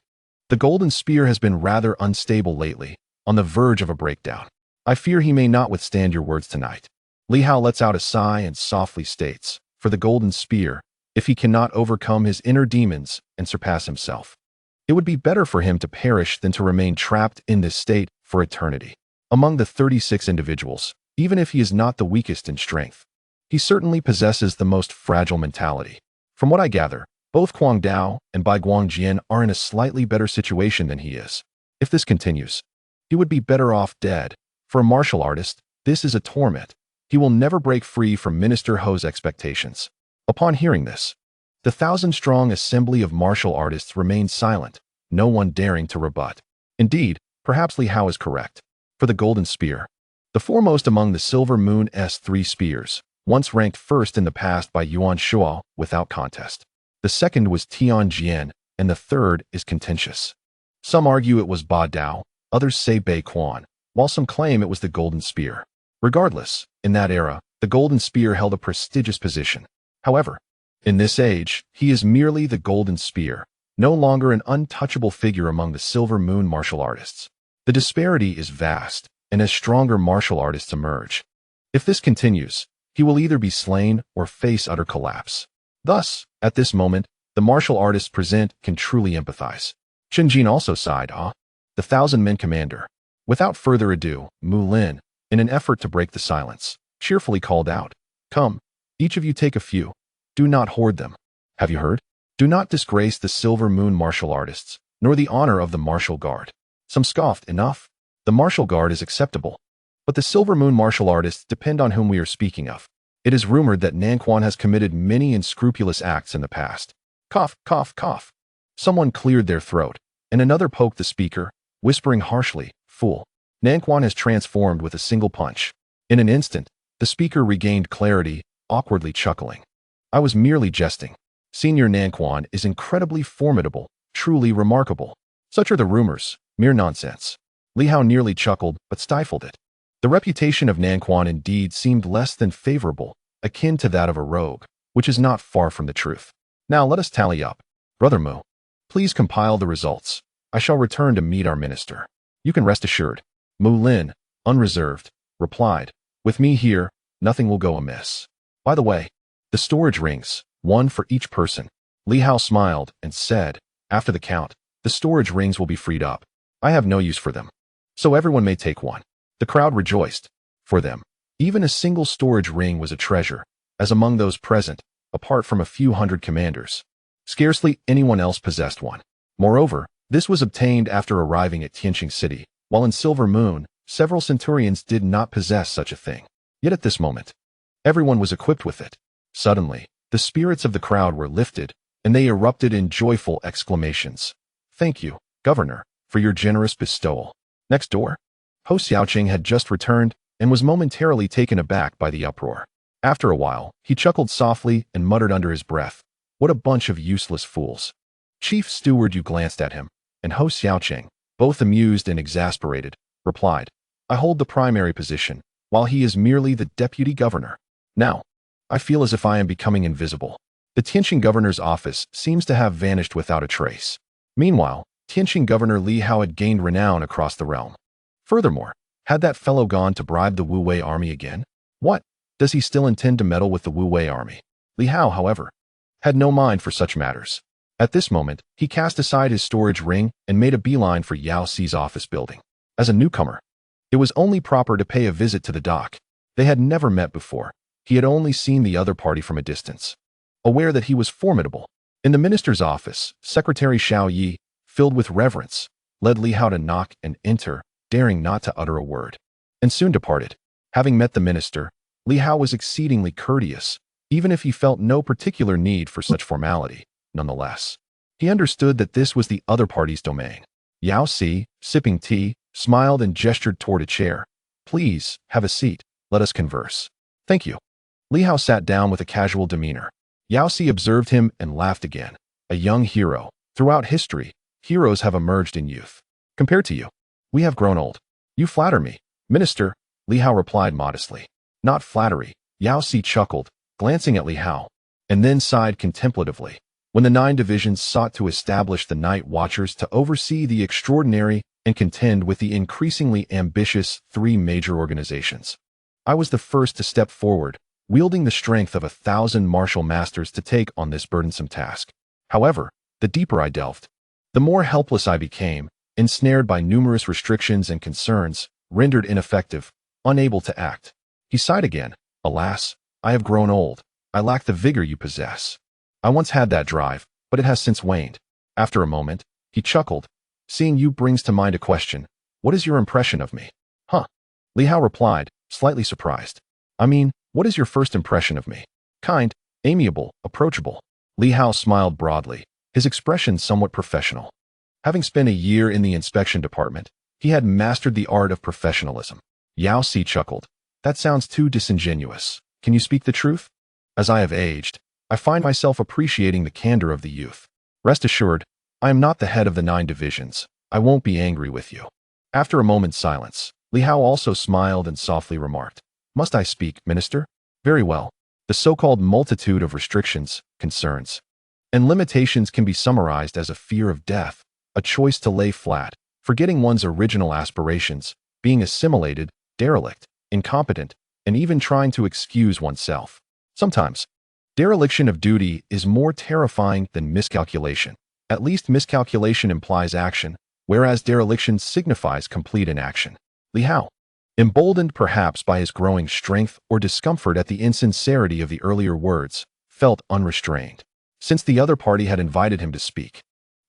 The golden spear has been rather unstable lately, on the verge of a breakdown. I fear he may not withstand your words tonight. Li Hao lets out a sigh and softly states, for the golden spear, if he cannot overcome his inner demons and surpass himself, it would be better for him to perish than to remain trapped in this state for eternity. Among the 36 individuals, even if he is not the weakest in strength, he certainly possesses the most fragile mentality. From what I gather, both Guang Dao and Bai Guangjian are in a slightly better situation than he is. If this continues, he would be better off dead. For a martial artist, this is a torment. He will never break free from Minister Ho's expectations. Upon hearing this, the 1,000-strong assembly of martial artists remained silent, no one daring to rebut. Indeed, perhaps Li Hao is correct. For the golden spear, the foremost among the Silver Moon's 3 spears, once ranked first in the past by Yuan Shuo without contest. The second was Tianjian, and the third is contentious. Some argue it was Ba Dao, others say Bei Quan, while some claim it was the golden spear. Regardless, in that era, the golden spear held a prestigious position. However, in this age, he is merely the golden spear, no longer an untouchable figure among the Silver Moon martial artists. The disparity is vast, and as stronger martial artists emerge, if this continues, he will either be slain or face utter collapse. Thus, at this moment, the martial artists present can truly empathize. Chen Jin also sighed, the 1,000-men commander. Without further ado, Mu Lin, in an effort to break the silence, cheerfully called out, "Come, each of you take a few. Do not hoard them. Have you heard? Do not disgrace the Silver Moon martial artists, nor the honor of the martial guard." Some scoffed, "Enough. The martial guard is acceptable. But the Silver Moon martial artists depend on whom we are speaking of. It is rumored that Nanquan has committed many unscrupulous acts in the past." Cough, cough, cough. Someone cleared their throat, and another poked the speaker, whispering harshly, "Fool. Nanquan has transformed with a single punch." In an instant, the speaker regained clarity, awkwardly chuckling. "I was merely jesting. Senior Nanquan is incredibly formidable, truly remarkable. Such are the rumors, mere nonsense." Li Hao nearly chuckled, but stifled it. The reputation of Nanquan indeed seemed less than favorable, akin to that of a rogue, which is not far from the truth. "Now let us tally up. Brother Mu, please compile the results. I shall return to meet our minister." "You can rest assured," Mu Lin, unreserved, replied. "With me here, nothing will go amiss. By the way, the storage rings, one for each person." Li Hao smiled and said, "After the count, the storage rings will be freed up. I have no use for them, so everyone may take one." The crowd rejoiced. For them, even a single storage ring was a treasure, as among those present, apart from a few hundred commanders, scarcely anyone else possessed one. Moreover, this was obtained after arriving at Tianqing City, while in Silver Moon, several centurions did not possess such a thing. Yet at this moment, everyone was equipped with it. Suddenly, the spirits of the crowd were lifted, and they erupted in joyful exclamations. "Thank you, Governor, for your generous bestowal." Next door, Ho Xiaoqing had just returned and was momentarily taken aback by the uproar. After a while, he chuckled softly and muttered under his breath, "What a bunch of useless fools." Chief Steward Yu glanced at him, and Ho Xiaoqing, both amused and exasperated, replied, "I hold the primary position, while he is merely the deputy governor. Now, I feel as if I am becoming invisible." The Tianqing governor's office seems to have vanished without a trace. Meanwhile, Tianqing Governor Li Hao had gained renown across the realm. Furthermore, had that fellow gone to bribe the Wu Wei army again? What? Does he still intend to meddle with the Wu Wei army? Li Hao, however, had no mind for such matters. At this moment, he cast aside his storage ring and made a beeline for Yao Xi's office building. As a newcomer, it was only proper to pay a visit to the dock. They had never met before. He had only seen the other party from a distance. Aware that he was formidable, in the minister's office, Secretary Xiao Yi, filled with reverence, led Li Hao to knock and enter, daring not to utter a word, and soon departed. Having met the minister, Li Hao was exceedingly courteous, even if he felt no particular need for such formality. Nonetheless, he understood that this was the other party's domain. Yao Xi, sipping tea, smiled and gestured toward a chair. "Please, have a seat. Let us converse." "Thank you." Li Hao sat down with a casual demeanor. Yao Xi observed him and laughed again. "A young hero. Throughout history, heroes have emerged in youth. Compared to you, we have grown old." "You flatter me, Minister," Li Hao replied modestly. "Not flattery." Yao Xi chuckled, glancing at Li Hao, and then sighed contemplatively. when the 9 divisions sought to establish the Night Watchers to oversee the extraordinary and contend with the increasingly ambitious 3 major organizations. I was the first to step forward, wielding the strength of 1,000 martial masters to take on this burdensome task. However, the deeper I delved, the more helpless I became, ensnared by numerous restrictions and concerns, rendered ineffective, unable to act. He sighed again. Alas, I have grown old. I lack the vigor you possess. I once had that drive, but it has since waned. After a moment, he chuckled. Seeing you brings to mind a question. What is your impression of me? Huh? Li Hao replied, slightly surprised. I mean, what is your first impression of me? Kind, amiable, approachable. Li Hao smiled broadly, his expression somewhat professional. Having spent a year in the inspection department, he had mastered the art of professionalism. Yao Si chuckled. That sounds too disingenuous. Can you speak the truth? As I have aged, I find myself appreciating the candor of the youth. Rest assured, I am not the head of the 9 divisions. I won't be angry with you. After a moment's silence, Li Hao also smiled and softly remarked, Must I speak, Minister? Very well. The so-called multitude of restrictions, concerns, and limitations can be summarized as a fear of death, a choice to lay flat, forgetting one's original aspirations, being assimilated, derelict, incompetent, and even trying to excuse oneself. Sometimes, dereliction of duty is more terrifying than miscalculation. At least miscalculation implies action, whereas dereliction signifies complete inaction. Li Hao, emboldened perhaps by his growing strength or discomfort at the insincerity of the earlier words, felt unrestrained. Since the other party had invited him to speak,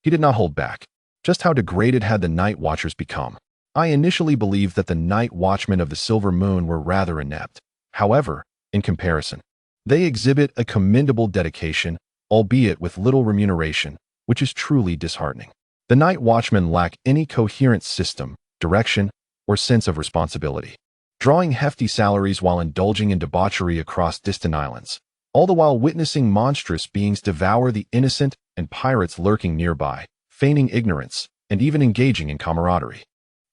he did not hold back. Just how degraded had the Night Watchers become? I initially believed that the Night Watchmen of the Silver Moon were rather inept. However, in comparison, they exhibit a commendable dedication, albeit with little remuneration, which is truly disheartening. The Night Watchmen lack any coherent system, direction, or sense of responsibility, drawing hefty salaries while indulging in debauchery across distant islands, all the while witnessing monstrous beings devour the innocent and pirates lurking nearby, feigning ignorance, and even engaging in camaraderie.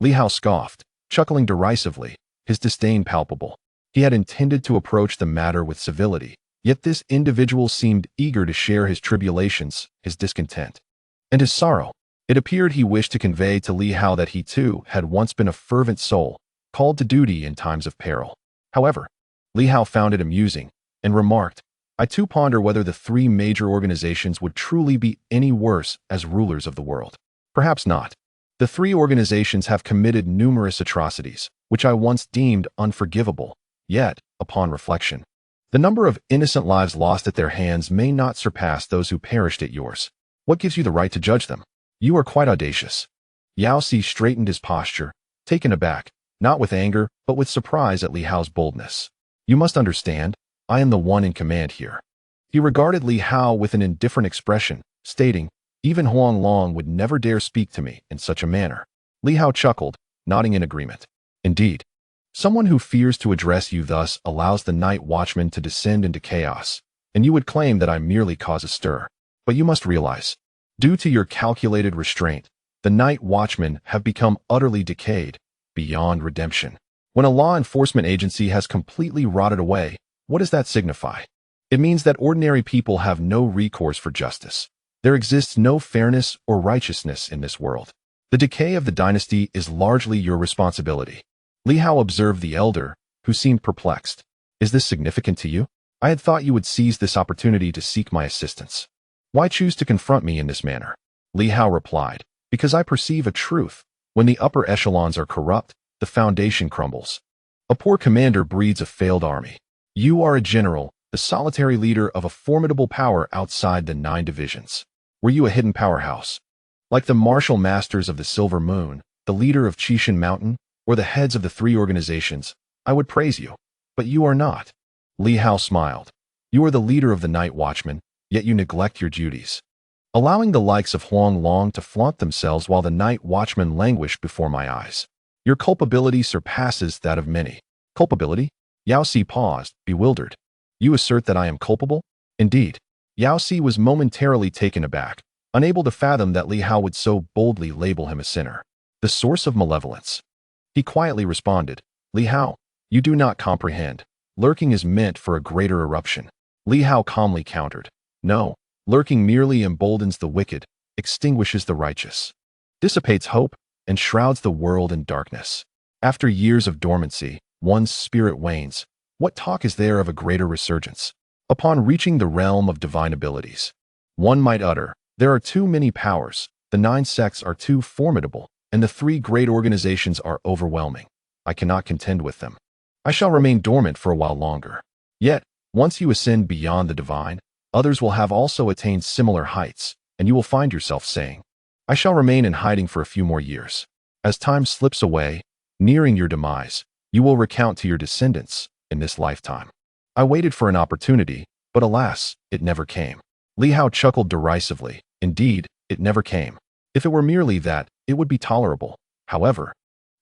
Li Hao scoffed, chuckling derisively, his disdain palpable. He had intended to approach the matter with civility, yet this individual seemed eager to share his tribulations, his discontent, and his sorrow. It appeared he wished to convey to Li Hao that he too had once been a fervent soul, called to duty in times of peril. However, Li Hao found it amusing, and remarked, I too ponder whether the 3 major organizations would truly be any worse as rulers of the world. Perhaps not. The 3 organizations have committed numerous atrocities, which I once deemed unforgivable. Yet, upon reflection, the number of innocent lives lost at their hands may not surpass those who perished at yours. What gives you the right to judge them? You are quite audacious. Yao Si straightened his posture, taken aback, not with anger, but with surprise at Li Hao's boldness. You must understand, I am the one in command here. He regarded Li Hao with an indifferent expression, stating, even Huang Long would never dare speak to me in such a manner. Li Hao chuckled, nodding in agreement. Indeed, someone who fears to address you thus allows the Night Watchman to descend into chaos, and you would claim that I merely cause a stir. But you must realize, due to your calculated restraint, the Night Watchmen have become utterly decayed, beyond redemption. When a law enforcement agency has completely rotted away, what does that signify? It means that ordinary people have no recourse for justice. There exists no fairness or righteousness in this world. The decay of the dynasty is largely your responsibility. Li Hao observed the elder, who seemed perplexed. Is this significant to you? I had thought you would seize this opportunity to seek my assistance. Why choose to confront me in this manner? Li Hao replied, because I perceive a truth. When the upper echelons are corrupt, the foundation crumbles. A poor commander breeds a failed army. You are a general, the solitary leader of a formidable power outside the 9 divisions. Were you a hidden powerhouse? Like the martial masters of the Silver Moon, the leader of Chishan Mountain, or the heads of the 3 organizations, I would praise you. But you are not. Li Hao smiled. You are the leader of the Night Watchmen, yet you neglect your duties, allowing the likes of Huang Long to flaunt themselves while the Night Watchmen languish before my eyes. Your culpability surpasses that of many. Culpability? Yao Si paused, bewildered. You assert that I am culpable? Indeed. Yao Si was momentarily taken aback, unable to fathom that Li Hao would so boldly label him a sinner. The source of malevolence. He quietly responded, Li Hao, you do not comprehend. Lurking is meant for a greater eruption. Li Hao calmly countered. No, lurking merely emboldens the wicked, extinguishes the righteous, dissipates hope, and shrouds the world in darkness. After years of dormancy, one's spirit wanes. What talk is there of a greater resurgence? Upon reaching the realm of divine abilities, one might utter, there are too many powers, the 9 sects are too formidable, and the 3 great organizations are overwhelming. I cannot contend with them. I shall remain dormant for a while longer. Yet, once you ascend beyond the divine, others will have also attained similar heights, and you will find yourself saying, I shall remain in hiding for a few more years. As time slips away, nearing your demise, you will recount to your descendants, in this lifetime, I waited for an opportunity, but alas, it never came. Li Hao chuckled derisively. Indeed, it never came. If it were merely that, it would be tolerable. However,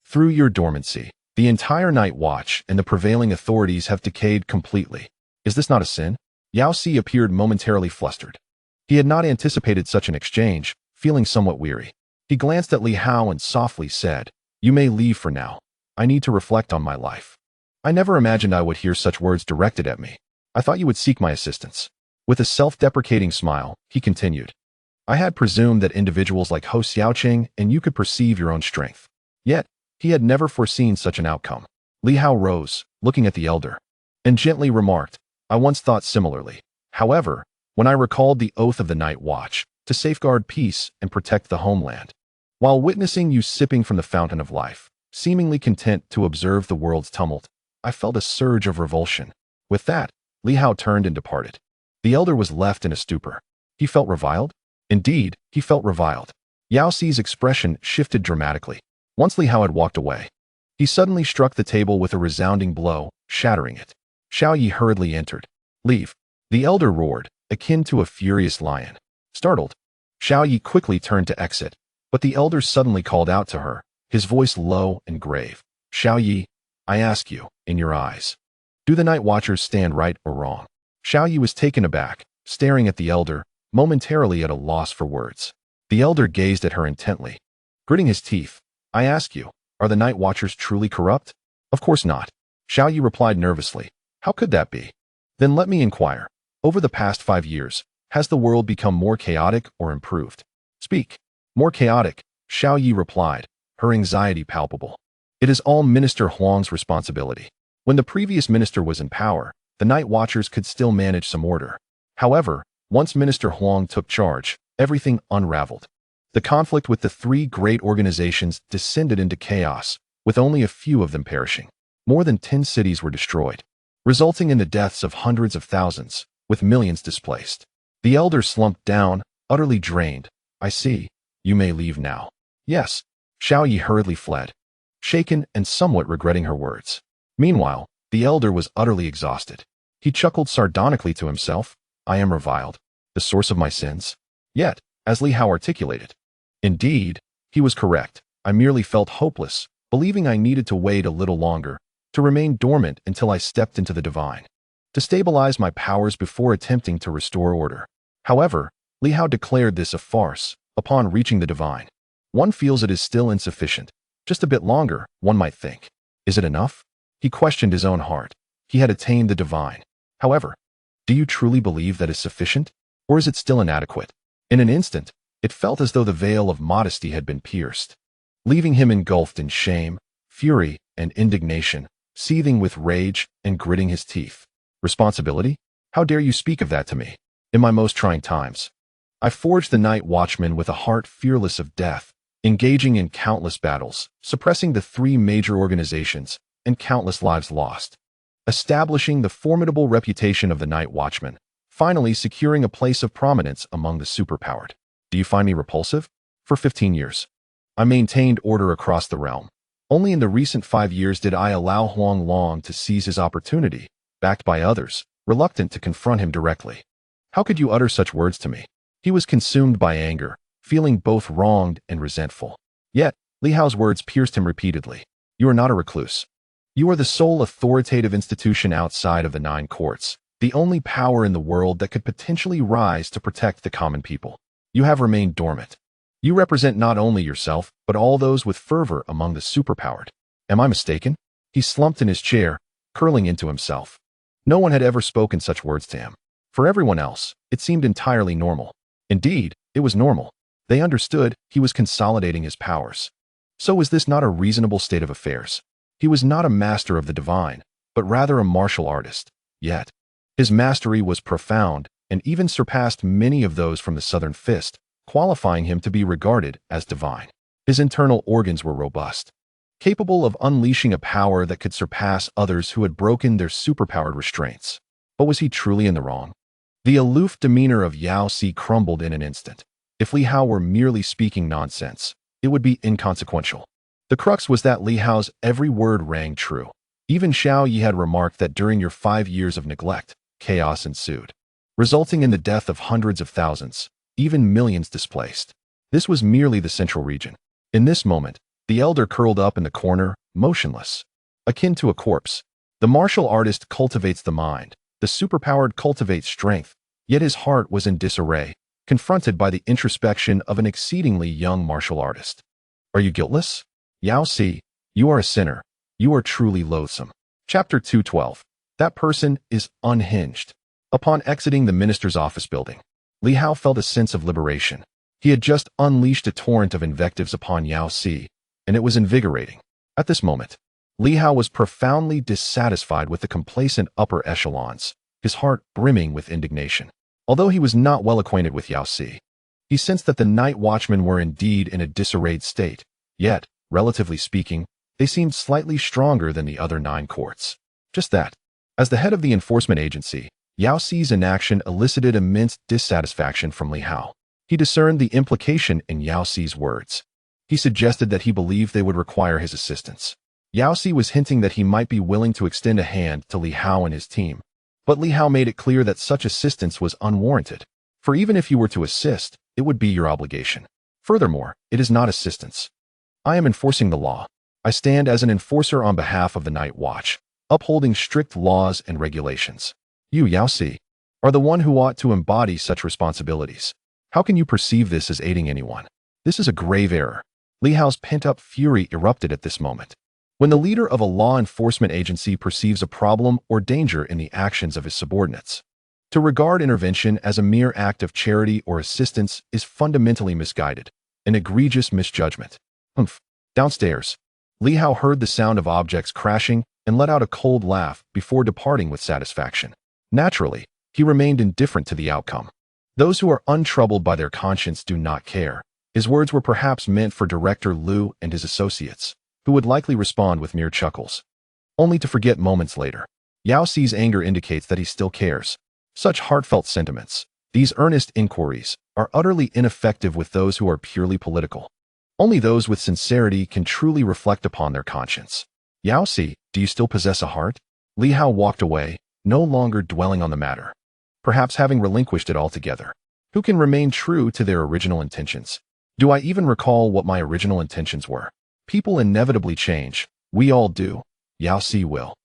through your dormancy, the entire night watch and the prevailing authorities have decayed completely. Is this not a sin? Yao Si appeared momentarily flustered. He had not anticipated such an exchange, feeling somewhat weary. He glanced at Li Hao and softly said, You may leave for now. I need to reflect on my life. I never imagined I would hear such words directed at me. I thought you would seek my assistance. With a self-deprecating smile, he continued, I had presumed that individuals like Ho Xiaoqing and you could perceive your own strength. Yet, he had never foreseen such an outcome. Li Hao rose, looking at the elder, and gently remarked, I once thought similarly. However, when I recalled the oath of the night watch, to safeguard peace and protect the homeland, while witnessing you sipping from the fountain of life, seemingly content to observe the world's tumult, I felt a surge of revulsion. With that, Li Hao turned and departed. The elder was left in a stupor. He felt reviled? Indeed, he felt reviled. Yao Si's expression shifted dramatically. Once Li Hao had walked away, he suddenly struck the table with a resounding blow, shattering it. Xiao Yi hurriedly entered. Leave. The elder roared, akin to a furious lion. Startled, Xiao Yi quickly turned to exit, but the elder suddenly called out to her, his voice low and grave. Xiao Yi, I ask you, in your eyes, do the night watchers stand right or wrong? Xiao Yi was taken aback, staring at the elder, momentarily at a loss for words. The elder gazed at her intently, gritting his teeth. I ask you, are the night watchers truly corrupt? Of course not. Xiao Yi replied nervously. How could that be? Then let me inquire. Over the past 5 years, has the world become more chaotic or improved? Speak. More chaotic, Xiao Yi replied, her anxiety palpable. It is all Minister Huang's responsibility. When the previous minister was in power, the night watchers could still manage some order. However, once Minister Huang took charge, everything unraveled. The conflict with the 3 great organizations descended into chaos, with only a few of them perishing. More than 10 cities were destroyed, resulting in the deaths of hundreds of thousands, with millions displaced. The elder slumped down, utterly drained. I see. You may leave now. Yes. Xiao Yi hurriedly fled, shaken and somewhat regretting her words. Meanwhile, the elder was utterly exhausted. He chuckled sardonically to himself. I am reviled, the source of my sins. Yet, as Li Hao articulated, indeed, he was correct. I merely felt hopeless, believing I needed to wait a little longer, to remain dormant until I stepped into the divine, to stabilize my powers before attempting to restore order. However, Li Hao declared this a farce. Upon reaching the divine, one feels it is still insufficient. Just a bit longer, one might think. Is it enough? He questioned his own heart. He had attained the divine. However, do you truly believe that is sufficient? Or is it still inadequate? In an instant, it felt as though the veil of modesty had been pierced, leaving him engulfed in shame, fury, and indignation, seething with rage and gritting his teeth. Responsibility? How dare you speak of that to me? In my most trying times, I forged the night watchman with a heart fearless of death, engaging in countless battles, suppressing the 3 major organizations, and countless lives lost, establishing the formidable reputation of the night watchman, finally securing a place of prominence among the superpowered. Do you find me repulsive? For 15 years, I maintained order across the realm. Only in the recent 5 years did I allow Huang Long to seize his opportunity, backed by others, reluctant to confront him directly. How could you utter such words to me? He was consumed by anger, feeling both wronged and resentful. Yet, Li Hao's words pierced him repeatedly. You are not a recluse. You are the sole authoritative institution outside of the 9 courts, the only power in the world that could potentially rise to protect the common people. You have remained dormant. You represent not only yourself, but all those with fervor among the superpowered. Am I mistaken? He slumped in his chair, curling into himself. No one had ever spoken such words to him. For everyone else, it seemed entirely normal. Indeed, it was normal. They understood he was consolidating his powers. So was this not a reasonable state of affairs? He was not a master of the divine, but rather a martial artist. Yet, his mastery was profound and even surpassed many of those from the Southern Fist, qualifying him to be regarded as divine. His internal organs were robust, capable of unleashing a power that could surpass others who had broken their superpowered restraints. But was he truly in the wrong? The aloof demeanor of Yao Si crumbled in an instant. If Li Hao were merely speaking nonsense, it would be inconsequential. The crux was that Li Hao's every word rang true. Even Xiao Yi had remarked that during your 5 years of neglect, chaos ensued, resulting in the death of hundreds of thousands, even millions displaced. This was merely the central region. In this moment, the elder curled up in the corner, motionless, akin to a corpse. The martial artist cultivates the mind. The superpowered cultivates strength, yet his heart was in disarray, confronted by the introspection of an exceedingly young martial artist. Are you guiltless? Yao Si, you are a sinner. You are truly loathsome. Chapter 212. That person is unhinged. Upon exiting the minister's office building, Li Hao felt a sense of liberation. He had just unleashed a torrent of invectives upon Yao Si, and it was invigorating. At this moment, Li Hao was profoundly dissatisfied with the complacent upper echelons, his heart brimming with indignation. Although he was not well acquainted with Yao Si, he sensed that the night watchmen were indeed in a disarrayed state, yet, relatively speaking, they seemed slightly stronger than the other 9 courts. Just that. As the head of the enforcement agency, Yao Si's inaction elicited immense dissatisfaction from Li Hao. He discerned the implication in Yao Si's words. He suggested that he believed they would require his assistance. Yao Si was hinting that he might be willing to extend a hand to Li Hao and his team. But Li Hao made it clear that such assistance was unwarranted. For even if you were to assist, it would be your obligation. Furthermore, it is not assistance. I am enforcing the law. I stand as an enforcer on behalf of the Night Watch, upholding strict laws and regulations. You, Yao Si, are the one who ought to embody such responsibilities. How can you perceive this as aiding anyone? This is a grave error. Li Hao's pent-up fury erupted at this moment. When the leader of a law enforcement agency perceives a problem or danger in the actions of his subordinates, to regard intervention as a mere act of charity or assistance is fundamentally misguided, an egregious misjudgment. Downstairs, Li Hao heard the sound of objects crashing and let out a cold laugh before departing with satisfaction. Naturally, he remained indifferent to the outcome. Those who are untroubled by their conscience do not care. His words were perhaps meant for Director Liu and his associates, who would likely respond with mere chuckles, only to forget moments later. Yao Si's anger indicates that he still cares. Such heartfelt sentiments, these earnest inquiries, are utterly ineffective with those who are purely political. Only those with sincerity can truly reflect upon their conscience. Yao Si, do you still possess a heart? Li Hao walked away, no longer dwelling on the matter, perhaps having relinquished it altogether. Who can remain true to their original intentions? Do I even recall what my original intentions were? People inevitably change. We all do. Yao Si will.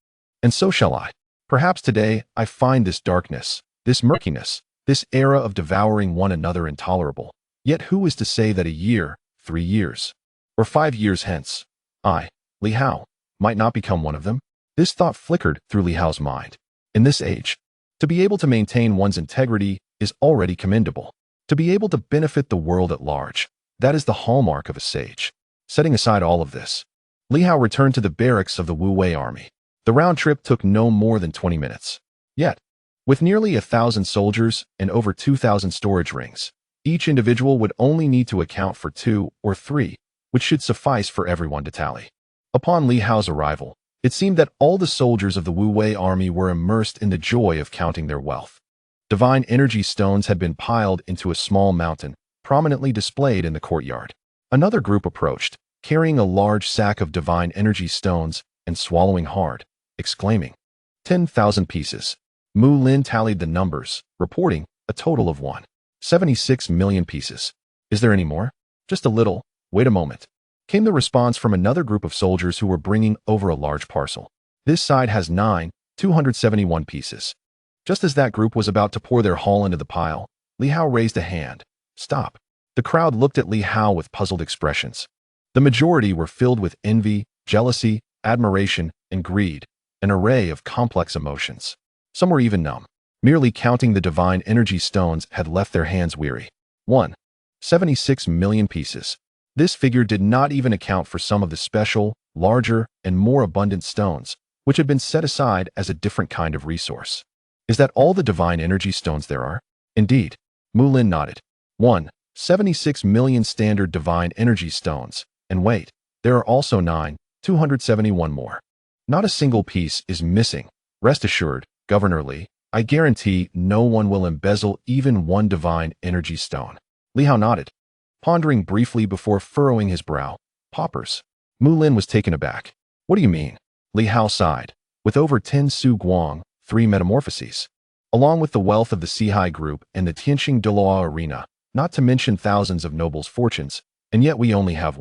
And so shall I. Perhaps today I find this darkness, this murkiness, this era of devouring one another intolerable. Yet who is to say that a year, 3 years, or 5 years hence, I, Li Hao, might not become one of them? This thought flickered through Li Hao's mind. In this age, to be able to maintain one's integrity is already commendable. To be able to benefit the world at large, that is the hallmark of a sage. Setting aside all of this, Li Hao returned to the barracks of the Wu Wei army. The round trip took no more than 20 minutes. Yet, with nearly 1,000 soldiers and over 2,000 storage rings, each individual would only need to account for 2 or 3, which should suffice for everyone to tally. Upon Li Hao's arrival, it seemed that all the soldiers of the Wu Wei army were immersed in the joy of counting their wealth. Divine energy stones had been piled into a small mountain, prominently displayed in the courtyard. Another group approached, carrying a large sack of divine energy stones and swallowing hard, exclaiming, 10,000 pieces. Mu Lin tallied the numbers, reporting a total of 1.76 million pieces. Is there any more? Just a little. Wait a moment. Came the response from another group of soldiers who were bringing over a large parcel. This side has 271 pieces. Just as that group was about to pour their haul into the pile, Li Hao raised a hand. Stop. The crowd looked at Li Hao with puzzled expressions. The majority were filled with envy, jealousy, admiration, and greed, an array of complex emotions. Some were even numb. Merely counting the divine energy stones had left their hands weary. 1. 76 million pieces. This figure did not even account for some of the special, larger, and more abundant stones, which had been set aside as a different kind of resource. Is that all the divine energy stones there are? Indeed. Mulin nodded. 1. 76 million standard divine energy stones. And wait, there are also 271 more. Not a single piece is missing. Rest assured, Governor Li, I guarantee no one will embezzle even one divine energy stone. Li Hao nodded, pondering briefly before furrowing his brow. Paupers. Mulin was taken aback. What do you mean? Li Hao sighed. With over 10 Su Guang, 3 metamorphoses. Along with the wealth of the Seaside group and the Tianqing Deloa arena, not to mention thousands of nobles' fortunes, and yet we only have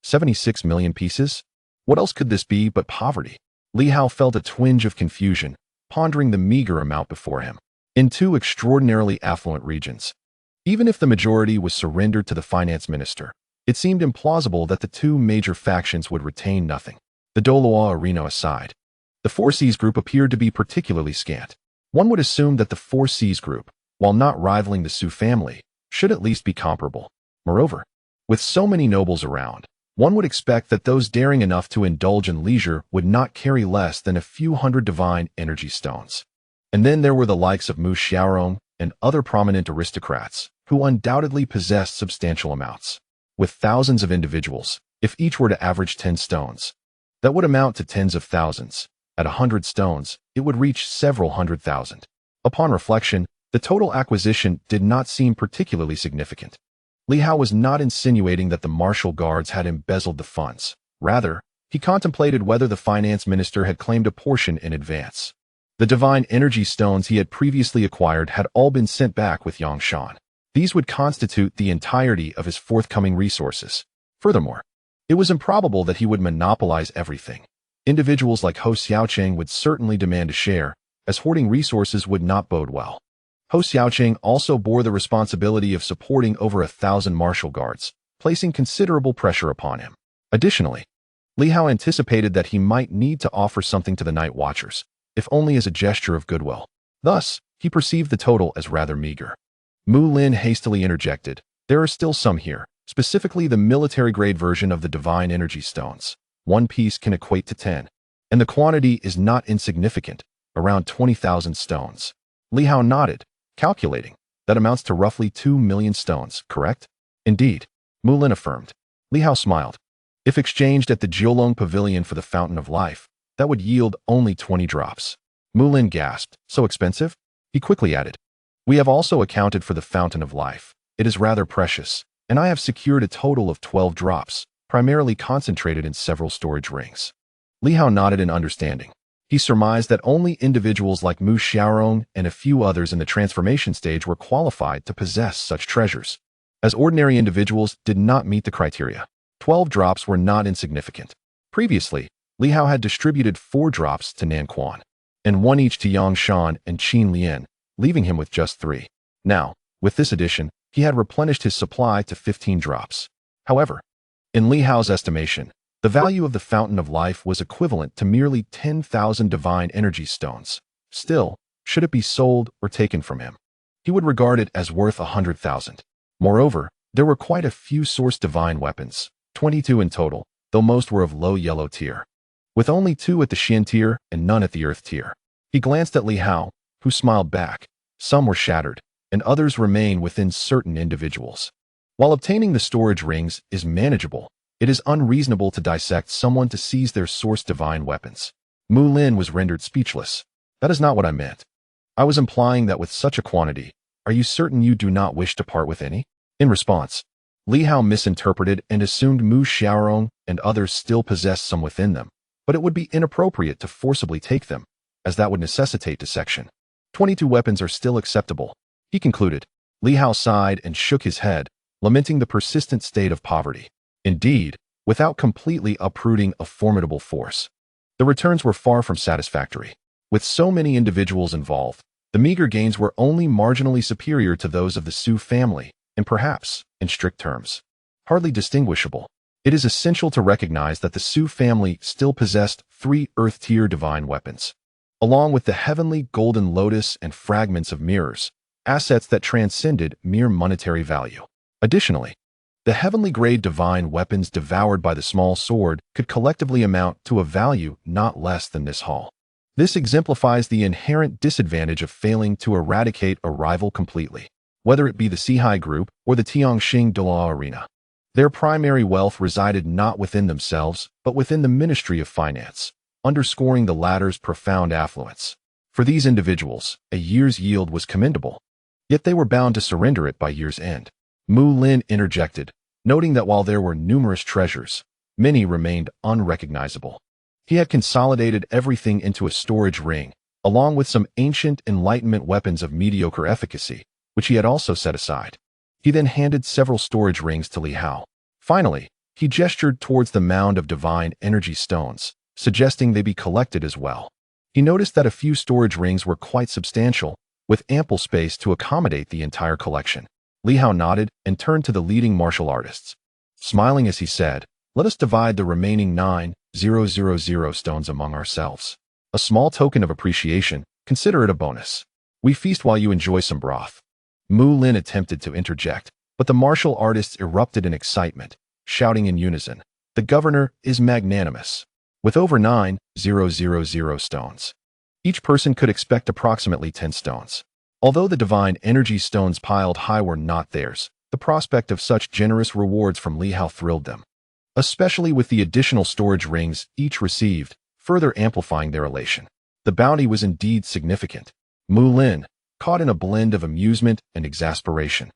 76 million pieces? What else could this be but poverty? Li Hao felt a twinge of confusion, pondering the meager amount before him. In 2 extraordinarily affluent regions. Even if the majority was surrendered to the finance minister, it seemed implausible that the 2 major factions would retain nothing. The Doloa arena aside, the Four Seas group appeared to be particularly scant. One would assume that the Four Seas group, while not rivaling the Su family, should at least be comparable. Moreover, with so many nobles around, one would expect that those daring enough to indulge in leisure would not carry less than a few hundred divine energy stones. And then there were the likes of Mu Xiaorong and other prominent aristocrats, who undoubtedly possessed substantial amounts. With thousands of individuals, if each were to average 10 stones, that would amount to tens of thousands. At 100 stones, it would reach several 100,000. Upon reflection, the total acquisition did not seem particularly significant. Li Hao was not insinuating that the martial guards had embezzled the funds. Rather, he contemplated whether the finance minister had claimed a portion in advance. The divine energy stones he had previously acquired had all been sent back with Yang Shan. These would constitute the entirety of his forthcoming resources. Furthermore, it was improbable that he would monopolize everything. Individuals like Ho Xiaocheng would certainly demand a share, as hoarding resources would not bode well. Ho Xiaocheng also bore the responsibility of supporting over 1,000 martial guards, placing considerable pressure upon him. Additionally, Li Hao anticipated that he might need to offer something to the night watchers, if only as a gesture of goodwill. Thus, he perceived the total as rather meager. Mu Lin hastily interjected, there are still some here, specifically the military-grade version of the divine energy stones. 1 piece can equate to 10, and the quantity is not insignificant, around 20,000 stones. Li Hao nodded, calculating. That amounts to roughly 2 million stones, correct? Indeed, Mu Lin affirmed. Li Hao smiled. If exchanged at the Jiulong Pavilion for the Fountain of Life, that would yield only 20 drops. Mu Lin gasped. So expensive? He quickly added. We have also accounted for the Fountain of Life. It is rather precious, and I have secured a total of 12 drops, primarily concentrated in several storage rings. Li Hao nodded in understanding. He surmised that only individuals like Mu Xiaorong and a few others in the transformation stage were qualified to possess such treasures, as ordinary individuals did not meet the criteria. 12 drops were not insignificant. Previously, Li Hao had distributed 4 drops to Nan Quan, and 1 each to Yang Shan and Qin Lian, leaving him with just 3. Now, with this addition, he had replenished his supply to 15 drops. However, in Li Hao's estimation, the value of the Fountain of Life was equivalent to merely 10,000 divine energy stones. Still, should it be sold or taken from him, he would regard it as worth 100,000. Moreover, there were quite a few source divine weapons, 22 in total, though most were of low yellow tier, with only 2 at the Xian tier and none at the Earth tier. He glanced at Li Hao, who smiled back. Some were shattered, and others remain within certain individuals. While obtaining the storage rings is manageable, it is unreasonable to dissect someone to seize their source divine weapons. Mu Lin was rendered speechless. That is not what I meant. I was implying that with such a quantity, are you certain you do not wish to part with any? In response, Li Hao misinterpreted and assumed Mu Xiaorong and others still possessed some within them, but it would be inappropriate to forcibly take them, as that would necessitate dissection. 22 weapons are still acceptable, he concluded. Li Hao sighed and shook his head, lamenting the persistent state of poverty. Indeed, without completely uprooting a formidable force, the returns were far from satisfactory. With so many individuals involved, the meager gains were only marginally superior to those of the Su family, and perhaps, in strict terms, hardly distinguishable. It is essential to recognize that the Su family still possessed 3 Earth-tier divine weapons. along with the heavenly golden lotus and fragments of mirrors, assets that transcended mere monetary value. Additionally, the heavenly grade divine weapons devoured by the small sword could collectively amount to a value not less than this haul. This exemplifies the inherent disadvantage of failing to eradicate a rival completely, whether it be the Sihai group or the Tianxing Dala arena. Their primary wealth resided not within themselves, but within the Ministry of Finance, underscoring the latter's profound affluence. For these individuals, a year's yield was commendable, yet they were bound to surrender it by year's end. Mu Lin interjected, noting that while there were numerous treasures, many remained unrecognizable. He had consolidated everything into a storage ring, along with some ancient Enlightenment weapons of mediocre efficacy, which he had also set aside. He then handed several storage rings to Li Hao. Finally, he gestured towards the mound of divine energy stones, suggesting they be collected as well. He noticed that a few storage rings were quite substantial, with ample space to accommodate the entire collection. Li Hao nodded and turned to the leading martial artists. Smiling as he said, "Let us divide the remaining 9,000 stones among ourselves. A small token of appreciation, consider it a bonus. We feast while you enjoy some broth." Mu Lin attempted to interject, but the martial artists erupted in excitement, shouting in unison, "The governor is magnanimous." With over 9,000 stones, each person could expect approximately 10 stones. Although the divine energy stones piled high were not theirs, the prospect of such generous rewards from Li Hao thrilled them, especially with the additional storage rings each received, further amplifying their elation. The bounty was indeed significant. Mu Lin, caught in a blend of amusement and exasperation,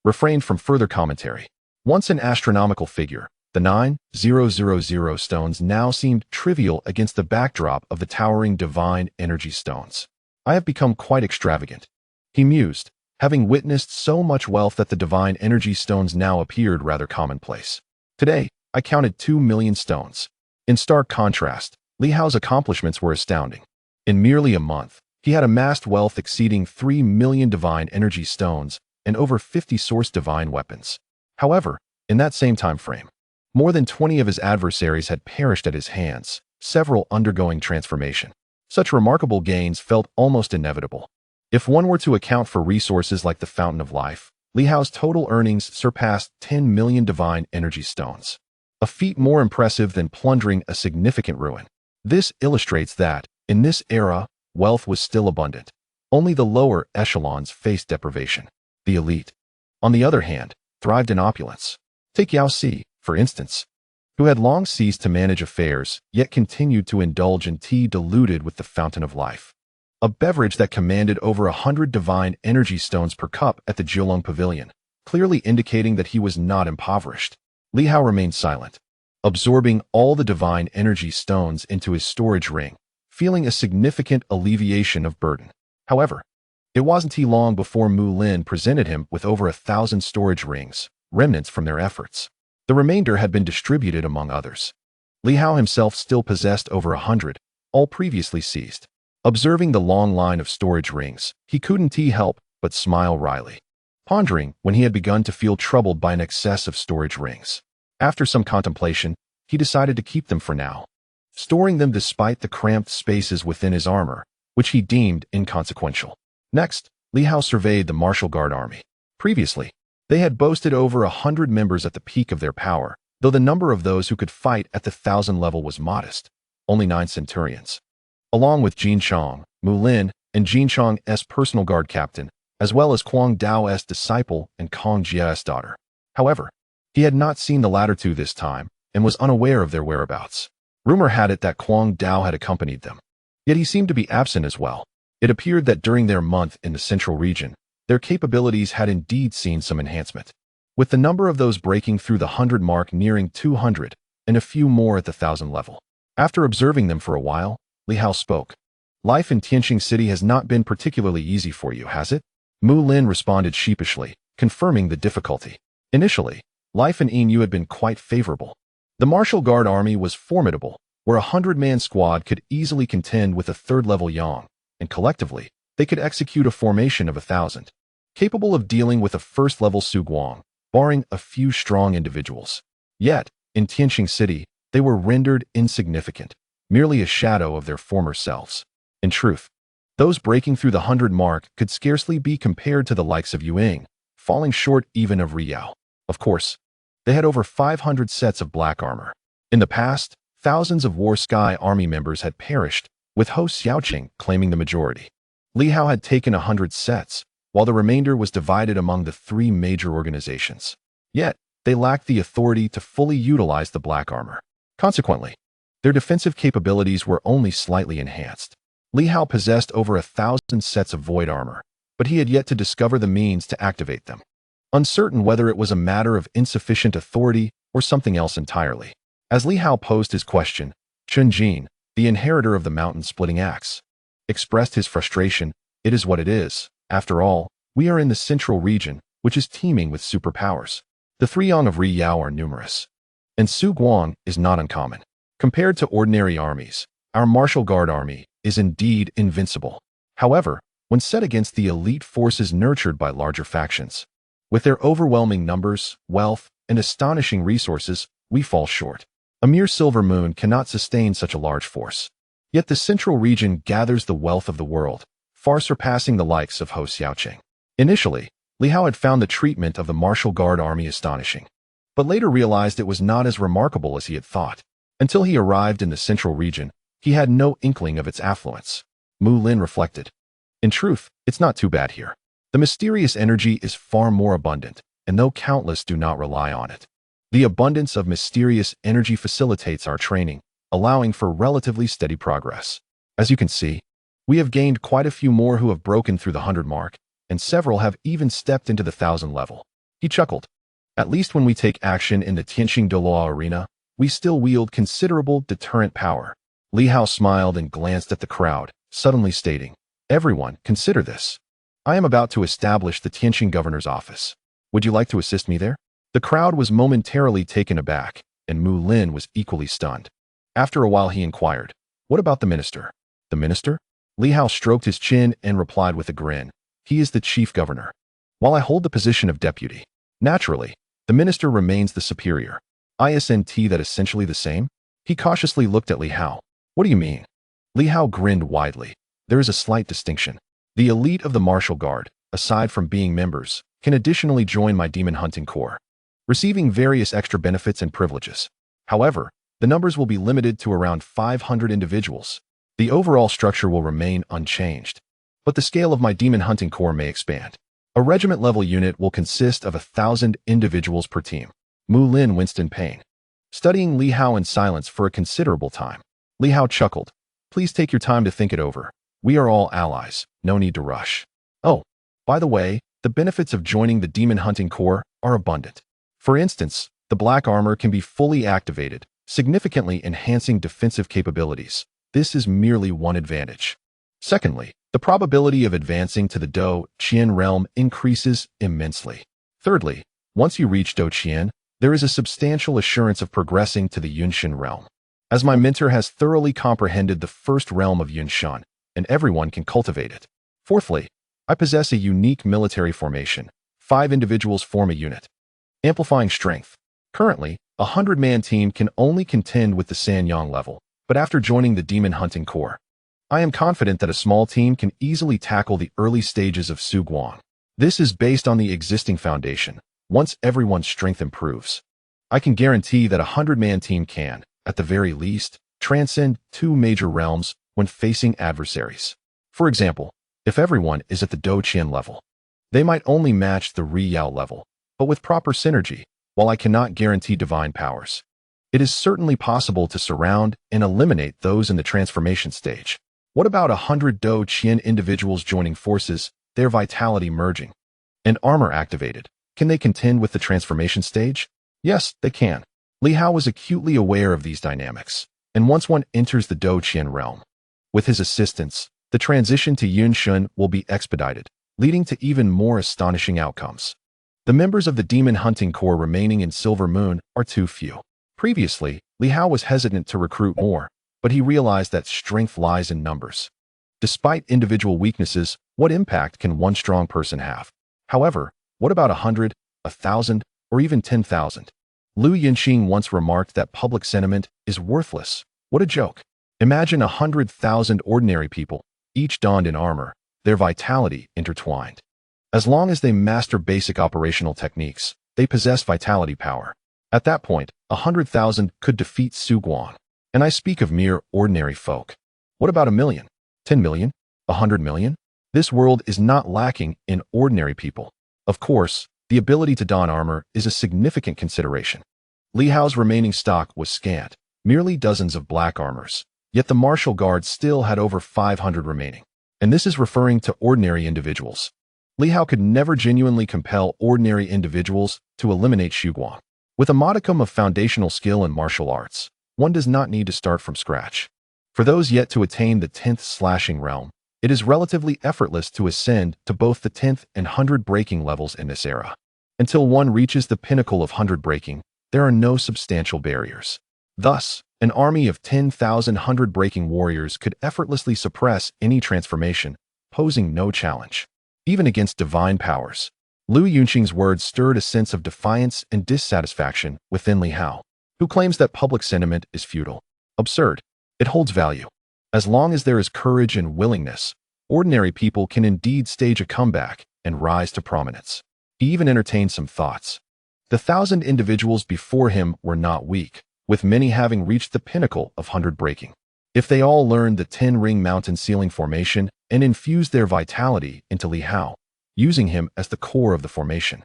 refrained from further commentary. Once an astronomical figure, the 9,000 stones now seemed trivial against the backdrop of the towering divine energy stones. "I have become quite extravagant," he mused, having witnessed so much wealth that the divine energy stones now appeared rather commonplace. "Today, I counted 2 million stones." In stark contrast, Li Hao's accomplishments were astounding. In merely a month, he had amassed wealth exceeding 3 million divine energy stones and over 50 source divine weapons. However, in that same time frame, more than 20 of his adversaries had perished at his hands, several undergoing transformation. Such remarkable gains felt almost inevitable. If one were to account for resources like the Fountain of Life, Li Hao's total earnings surpassed 10 million divine energy stones, a feat more impressive than plundering a significant ruin. This illustrates that, in this era, wealth was still abundant. Only the lower echelons faced deprivation. The elite, on the other hand, thrived in opulence. Take Yao Si, for instance, who had long ceased to manage affairs, yet continued to indulge in tea diluted with the Fountain of Life, a beverage that commanded over 100 divine energy stones per cup at the Jiulong Pavilion, clearly indicating that he was not impoverished. Li Hao remained silent, absorbing all the divine energy stones into his storage ring, feeling a significant alleviation of burden. However, it wasn't long before Mu Lin presented him with over 1,000 storage rings, remnants from their efforts. The remainder had been distributed among others. Li Hao himself still possessed over 100, all previously seized. Observing the long line of storage rings, he couldn't help but smile wryly, pondering when he had begun to feel troubled by an excess of storage rings. After some contemplation, he decided to keep them for now, storing them despite the cramped spaces within his armor, which he deemed inconsequential. Next, Li Hao surveyed the martial guard army. Previously, they had boasted over 100 members at the peak of their power, though the number of those who could fight at the 1,000 level was modest, only 9 centurions. Along with Jin Chong, Mu Lin, and Jin Chong's personal guard captain, as well as Kuang Dao's disciple and Kong Jia's daughter. However, he had not seen the latter two this time, and was unaware of their whereabouts. Rumor had it that Kuang Dao had accompanied them, yet he seemed to be absent as well. It appeared that during their month in the central region, their capabilities had indeed seen some enhancement, with the number of those breaking through the 100 mark nearing 200, and a few more at the 1,000 level. After observing them for a while, Li Hao spoke. "Life in Tianxing City has not been particularly easy for you, has it?" Mu Lin responded sheepishly, confirming the difficulty. Initially, life in Yin Yu had been quite favorable. The martial guard army was formidable, where a 100-man squad could easily contend with a third-level Yang, and collectively, they could execute a formation of 1,000, capable of dealing with a first-level Su Guang, barring a few strong individuals. Yet, in Tianxing City, they were rendered insignificant, merely a shadow of their former selves. In truth, those breaking through the 100 mark could scarcely be compared to the likes of Yuan, falling short even of Riyao. Of course, they had over 500 sets of black armor. In the past, thousands of War Sky Army members had perished, with Ho Xiaoqing claiming the majority. Li Hao had taken 100 sets, while the remainder was divided among the 3 major organizations. Yet, they lacked the authority to fully utilize the black armor. Consequently, their defensive capabilities were only slightly enhanced. Li Hao possessed over 1,000 sets of void armor, but he had yet to discover the means to activate them. Uncertain whether it was a matter of insufficient authority or something else entirely. As Li Hao posed his question, Chun Jin, the inheritor of the mountain-splitting axe, expressed his frustration. It is what it is. After all, we are in the central region, which is teeming with superpowers. The 3 Yang of Riyao are numerous, and Su Guang is not uncommon. Compared to ordinary armies, our martial guard army is indeed invincible. However, when set against the elite forces nurtured by larger factions, with their overwhelming numbers, wealth, and astonishing resources, we fall short. A mere silver moon cannot sustain such a large force. Yet the central region gathers the wealth of the world, far surpassing the likes of Ho Xiaoqing. Initially, Li Hao had found the treatment of the martial guard army astonishing, but later realized it was not as remarkable as he had thought. Until he arrived in the central region, he had no inkling of its affluence. Mu Lin reflected. In truth, it's not too bad here. The mysterious energy is far more abundant, and though countless do not rely on it, the abundance of mysterious energy facilitates our training, allowing for relatively steady progress. As you can see, we have gained quite a few more who have broken through the 100 mark, and several have even stepped into the 1,000 level. He chuckled. At least when we take action in the Tianqing Doloa arena, we still wield considerable deterrent power. Li Hao smiled and glanced at the crowd, suddenly stating, "Everyone, consider this. I am about to establish the Tianqing governor's office. Would you like to assist me there?" The crowd was momentarily taken aback, and Mu Lin was equally stunned. After a while he inquired, "What about the minister?" "The minister?" Li Hao stroked his chin and replied with a grin, "He is the chief governor, while I hold the position of deputy. Naturally, the minister remains the superior. Isn't that essentially the same?" He cautiously looked at Li Hao. "What do you mean?" Li Hao grinned widely. "There is a slight distinction. The elite of the martial guard, aside from being members, can additionally join my demon hunting corps, receiving various extra benefits and privileges. However, the numbers will be limited to around 500 individuals. The overall structure will remain unchanged, but the scale of my demon hunting corps may expand. A regiment-level unit will consist of 1,000 individuals per team." Mu Lin winced in pain, studying Li Hao in silence for a considerable time. Li Hao chuckled. "Please take your time to think it over. We are all allies. No need to rush. Oh, by the way, the benefits of joining the demon hunting corps are abundant. For instance, the black armor can be fully activated, significantly enhancing defensive capabilities. This is merely one advantage. Secondly, the probability of advancing to the Do Qian realm increases immensely. Thirdly, once you reach Do Qian, there is a substantial assurance of progressing to the Yunshan realm, as my mentor has thoroughly comprehended the first realm of Yunshan, and everyone can cultivate it. Fourthly, I possess a unique military formation. 5 individuals form a unit, amplifying strength. Currently, a 100-man team can only contend with the Sanyang level, but after joining the demon hunting corps, I am confident that a small team can easily tackle the early stages of Su Guang. This is based on the existing foundation. Once everyone's strength improves, I can guarantee that a 100-man team can, at the very least, transcend 2 major realms when facing adversaries. For example, if everyone is at the Do Qian level, they might only match the Riyao level, but with proper synergy, while I cannot guarantee divine powers, it is certainly possible to surround and eliminate those in the transformation stage. What about 100 Do Qian individuals joining forces, their vitality merging, and armor activated? Can they contend with the transformation stage? Yes, they can. Li Hao was acutely aware of these dynamics, and once one enters the Do Qian realm, with his assistance, the transition to Yunshan will be expedited, leading to even more astonishing outcomes. The members of the Demon Hunting Corps remaining in Silver Moon are too few. Previously, Li Hao was hesitant to recruit more, but he realized that strength lies in numbers. Despite individual weaknesses, what impact can one strong person have? However, what about 100, 1,000, or even 10,000? Lu Yinxing once remarked that public sentiment is worthless. What a joke. Imagine 100,000 ordinary people each donned in armor, their vitality intertwined. As long as they master basic operational techniques, they possess vitality power. At that point, 100,000 could defeat Su Guan. And I speak of mere ordinary folk. What about 1,000,000? 10 million? 100 million? This world is not lacking in ordinary people. Of course, the ability to don armor is a significant consideration. Li Hao's remaining stock was scant, merely dozens of black armors, yet the martial guard still had over 500 remaining. And this is referring to ordinary individuals. Li Hao could never genuinely compel ordinary individuals to eliminate Su Guan. With a modicum of foundational skill in martial arts, one does not need to start from scratch. For those yet to attain the 10th slashing realm, it is relatively effortless to ascend to both the 10th and 100 breaking levels in this era. Until one reaches the pinnacle of 100 breaking, there are no substantial barriers. Thus, an army of 10,000 100 breaking warriors could effortlessly suppress any transformation, posing no challenge. Even against divine powers. Lu Yunqing's words stirred a sense of defiance and dissatisfaction within Li Hao, who claims that public sentiment is futile. Absurd. It holds value. As long as there is courage and willingness, ordinary people can indeed stage a comeback and rise to prominence. He even entertained some thoughts. The 1,000 individuals before him were not weak, with many having reached the pinnacle of 100 breaking. If they all learned the 10-ring mountain ceiling formation and infused their vitality into Li Hao, using him as the core of the formation,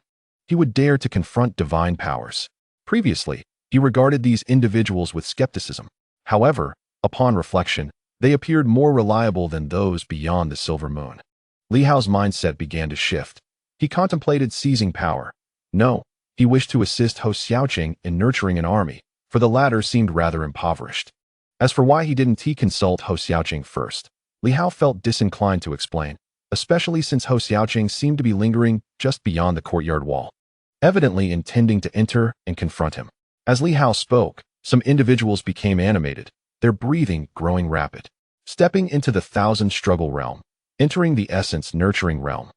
he would dare to confront divine powers. Previously, he regarded these individuals with skepticism. However, upon reflection, they appeared more reliable than those beyond the Silver Moon. Li Hao's mindset began to shift. He contemplated seizing power. No, he wished to assist Hou Xiaoqing in nurturing an army, for the latter seemed rather impoverished. As for why he didn't consult Hou Xiaoqing first, Li Hao felt disinclined to explain, especially since Hou Xiaoqing seemed to be lingering just beyond the courtyard wall, evidently intending to enter and confront him. As Li Hao spoke, some individuals became animated, their breathing growing rapid, stepping into the 1,000 struggle realm, entering the essence nurturing realm.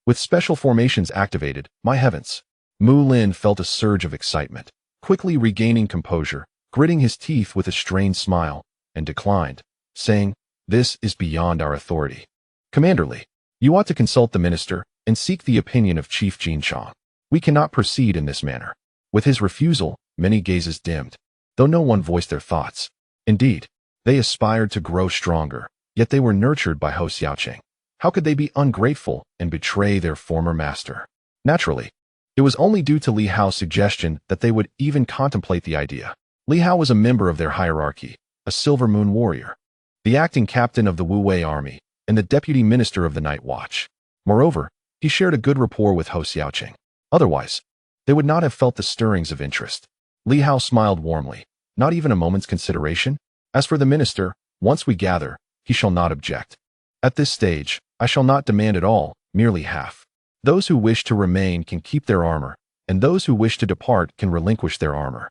With special formations activated, my heavens! Mu Lin felt a surge of excitement, quickly regaining composure, gritting his teeth with a strained smile, and declined, saying, "This is beyond our authority. Commander Li, you ought to consult the minister and seek the opinion of Chief Jin Chong. We cannot proceed in this manner." With his refusal, many gazes dimmed, though no one voiced their thoughts. Indeed, they aspired to grow stronger, yet they were nurtured by Hou Xiaoqing. How could they be ungrateful and betray their former master? Naturally, it was only due to Li Hao's suggestion that they would even contemplate the idea. Li Hao was a member of their hierarchy, a Silver Moon warrior, the acting captain of the Wu Wei army, and the deputy minister of the Night Watch. Moreover, he shared a good rapport with Hou Xiaoqing. Otherwise, they would not have felt the stirrings of interest. Li Hao smiled warmly, not even a moment's consideration. As for the minister, once we gather, he shall not object. At this stage, I shall not demand at all, merely half. Those who wish to remain can keep their armor, and those who wish to depart can relinquish their armor.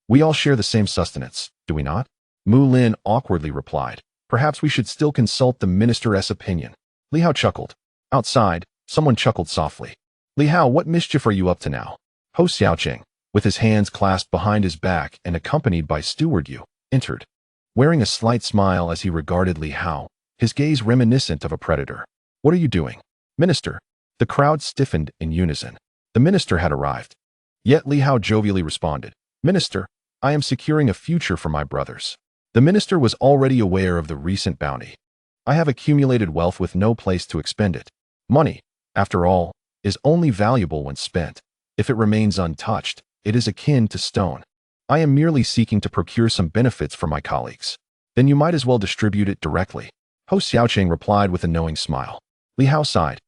We all share the same sustenance, do we not? Mu Lin awkwardly replied. Perhaps we should still consult the minister's opinion. Li Hao chuckled. Outside, someone chuckled softly. Li Hao, what mischief are you up to now? Hou Xiaoqing, with his hands clasped behind his back and accompanied by Steward Yu, entered. Wearing a slight smile as he regarded Li Hao, his gaze reminiscent of a predator. What are you doing? Minister. The crowd stiffened in unison. The minister had arrived. Yet Li Hao jovially responded, Minister, I am securing a future for my brothers. The minister was already aware of the recent bounty. I have accumulated wealth with no place to expend it. Money, after all, is only valuable when spent. If it remains untouched, it is akin to stone. I am merely seeking to procure some benefits for my colleagues. Then you might as well distribute it directly. Hou Xiaoqing replied with a knowing smile. Li Hao sighed.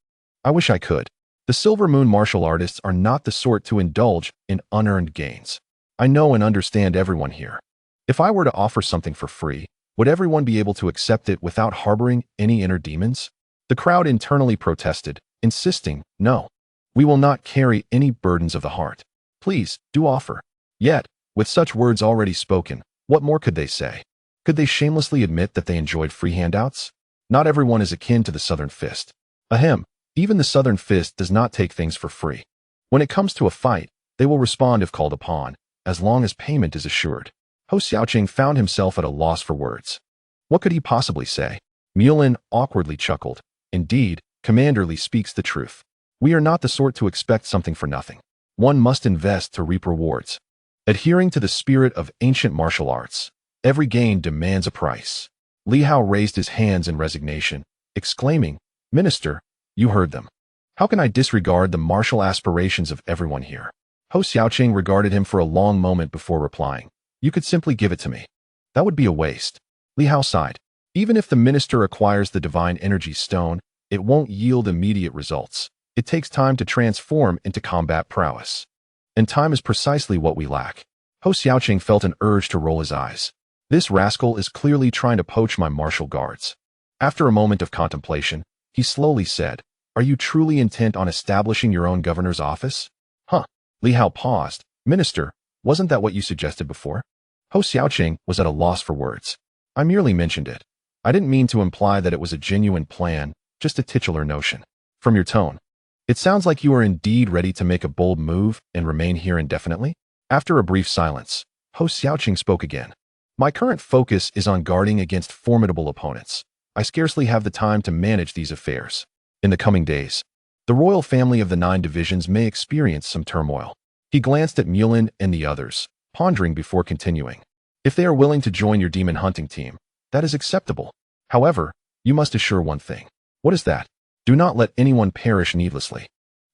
I wish I could. The Silver Moon martial artists are not the sort to indulge in unearned gains. I know and understand everyone here. If I were to offer something for free, would everyone be able to accept it without harboring any inner demons? The crowd internally protested, insisting, no. We will not carry any burdens of the heart. Please, do offer. Yet, with such words already spoken, what more could they say? Could they shamelessly admit that they enjoyed free handouts? Not everyone is akin to the Southern Fist. Ahem, even the Southern Fist does not take things for free. When it comes to a fight, they will respond if called upon, as long as payment is assured. Hou Xiaoqing found himself at a loss for words. What could he possibly say? Mulin awkwardly chuckled. Indeed, Commander Li speaks the truth. We are not the sort to expect something for nothing. One must invest to reap rewards. Adhering to the spirit of ancient martial arts, every gain demands a price. Li Hao raised his hands in resignation, exclaiming, Minister, you heard them. How can I disregard the martial aspirations of everyone here? Ho Xiaoqing regarded him for a long moment before replying. You could simply give it to me. That would be a waste. Li Hao sighed. Even if the minister acquires the divine energy stone, it won't yield immediate results. It takes time to transform into combat prowess. And time is precisely what we lack. Ho Xiaoqing felt an urge to roll his eyes. This rascal is clearly trying to poach my martial guards. After a moment of contemplation, he slowly said, Are you truly intent on establishing your own governor's office? Huh. Li Hao paused. Minister, wasn't that what you suggested before? Ho Xiaoqing was at a loss for words. I merely mentioned it. I didn't mean to imply that it was a genuine plan, just a titular notion. From your tone, it sounds like you are indeed ready to make a bold move and remain here indefinitely. After a brief silence, Ho Xiaoqing spoke again. My current focus is on guarding against formidable opponents. I scarcely have the time to manage these affairs. In the coming days, the royal family of the 9 divisions may experience some turmoil. He glanced at Mulin and the others, pondering before continuing. If they are willing to join your demon hunting team, that is acceptable. However, you must assure one thing. What is that? Do not let anyone perish needlessly.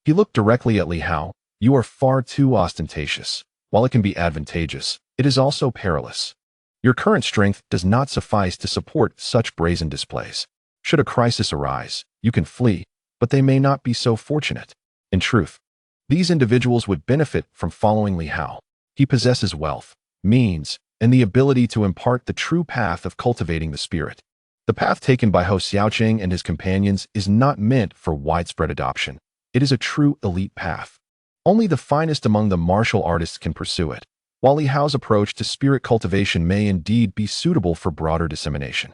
He looked directly at Li Hao. You are far too ostentatious. While it can be advantageous, it is also perilous. Your current strength does not suffice to support such brazen displays. Should a crisis arise, you can flee, but they may not be so fortunate. In truth, these individuals would benefit from following Li Hao. He possesses wealth, means, and the ability to impart the true path of cultivating the spirit. The path taken by Ho Xiaoqing and his companions is not meant for widespread adoption. It is a true elite path. Only the finest among the martial artists can pursue it, while Li Hao's approach to spirit cultivation may indeed be suitable for broader dissemination.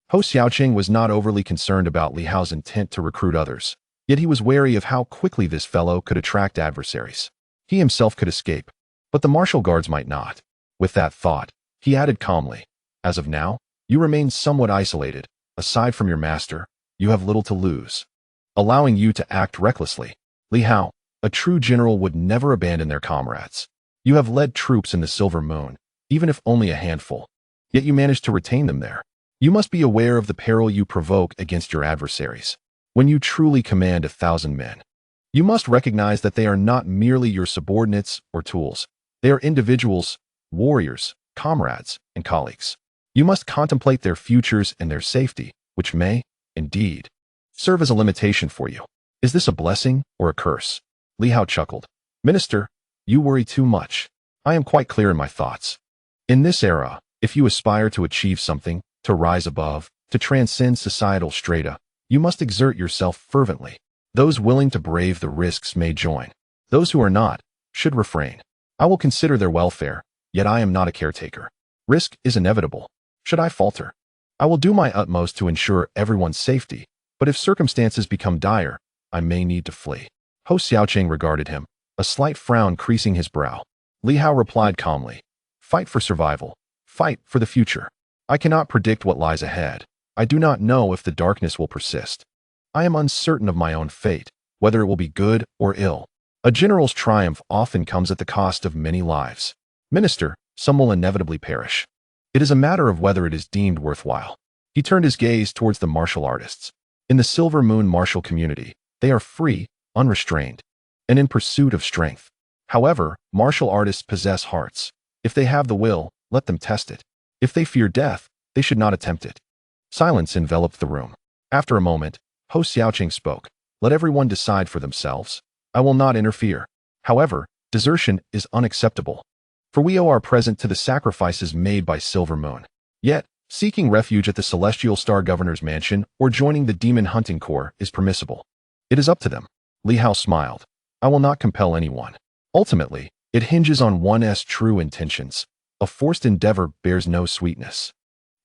Ho Xiaoqing was not overly concerned about Li Hao's intent to recruit others, yet he was wary of how quickly this fellow could attract adversaries. He himself could escape, but the martial guards might not. With that thought, he added calmly, As of now, you remain somewhat isolated. Aside from your master, you have little to lose. Allowing you to act recklessly. Li Hao, a true general would never abandon their comrades. You have led troops in the Silver Moon, even if only a handful. Yet you managed to retain them there. You must be aware of the peril you provoke against your adversaries. When you truly command 1,000 men, you must recognize that they are not merely your subordinates or tools. They are individuals, warriors, comrades, and colleagues. You must contemplate their futures and their safety, which may, indeed, serve as a limitation for you. Is this a blessing or a curse? Li Hao chuckled. Minister, you worry too much. I am quite clear in my thoughts. In this era, if you aspire to achieve something, to rise above, to transcend societal strata, you must exert yourself fervently. Those willing to brave the risks may join. Those who are not, should refrain. I will consider their welfare, yet I am not a caretaker. Risk is inevitable. Should I falter, I will do my utmost to ensure everyone's safety, but if circumstances become dire, I may need to flee. Ho Xiaoqing regarded him, a slight frown creasing his brow. Li Hao replied calmly, Fight for survival. Fight for the future. I cannot predict what lies ahead. I do not know if the darkness will persist. I am uncertain of my own fate, whether it will be good or ill. A general's triumph often comes at the cost of many lives. Minister, some will inevitably perish. It is a matter of whether it is deemed worthwhile. He turned his gaze towards the martial artists. In the Silver Moon martial community, they are free, unrestrained, and in pursuit of strength. However, martial artists possess hearts. If they have the will, let them test it. If they fear death, they should not attempt it. Silence enveloped the room. After a moment, Ho Xiaoqing spoke. Let everyone decide for themselves. I will not interfere. However, desertion is unacceptable. For we owe our present to the sacrifices made by Silver Moon. Yet, seeking refuge at the Celestial Star Governor's mansion or joining the Demon Hunting Corps is permissible. It is up to them. Li Hao smiled. I will not compel anyone. Ultimately, it hinges on one's true intentions. A forced endeavor bears no sweetness.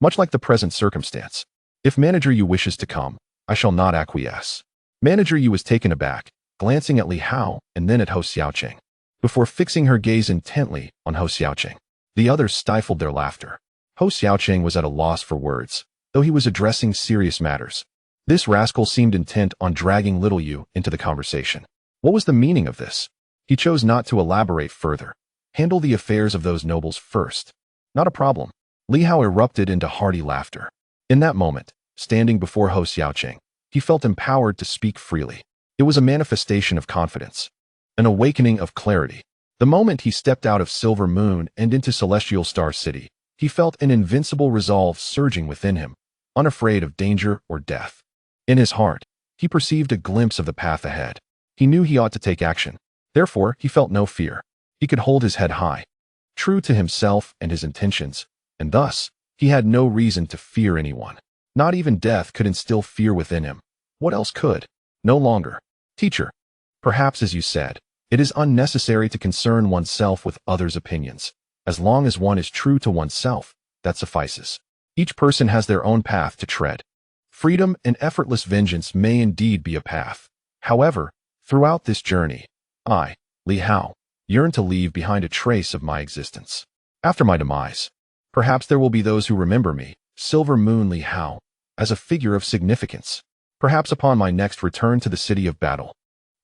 Much like the present circumstance. If Manager Yu wishes to come, I shall not acquiesce. Manager Yu was taken aback, glancing at Li Hao and then at Ho Xiaoqing, before fixing her gaze intently on Ho Xiaoqing. The others stifled their laughter. Ho Xiaoqing was at a loss for words. though he was addressing serious matters. This rascal seemed intent on dragging little Yu into the conversation. What was the meaning of this? He chose not to elaborate further. Handle the affairs of those nobles first. Not a problem. Li Hao erupted into hearty laughter. In that moment, standing before Ho Xiaoqing, he felt empowered to speak freely. It was a manifestation of confidence, an awakening of clarity. The moment he stepped out of Silver Moon and into Celestial Star City, he felt an invincible resolve surging within him, unafraid of danger or death. In his heart, he perceived a glimpse of the path ahead. He knew he ought to take action. Therefore, he felt no fear. He could hold his head high, true to himself and his intentions, and thus, he had no reason to fear anyone. Not even death could instill fear within him. What else could? No longer. Teacher, perhaps as you said, it is unnecessary to concern oneself with others' opinions. As long as one is true to oneself, that suffices. Each person has their own path to tread. Freedom and effortless vengeance may indeed be a path. However, throughout this journey, I, Li Hao, yearn to leave behind a trace of my existence. After my demise, perhaps there will be those who remember me, Silver Moon Li Hao, as a figure of significance. Perhaps upon my next return to the city of battle,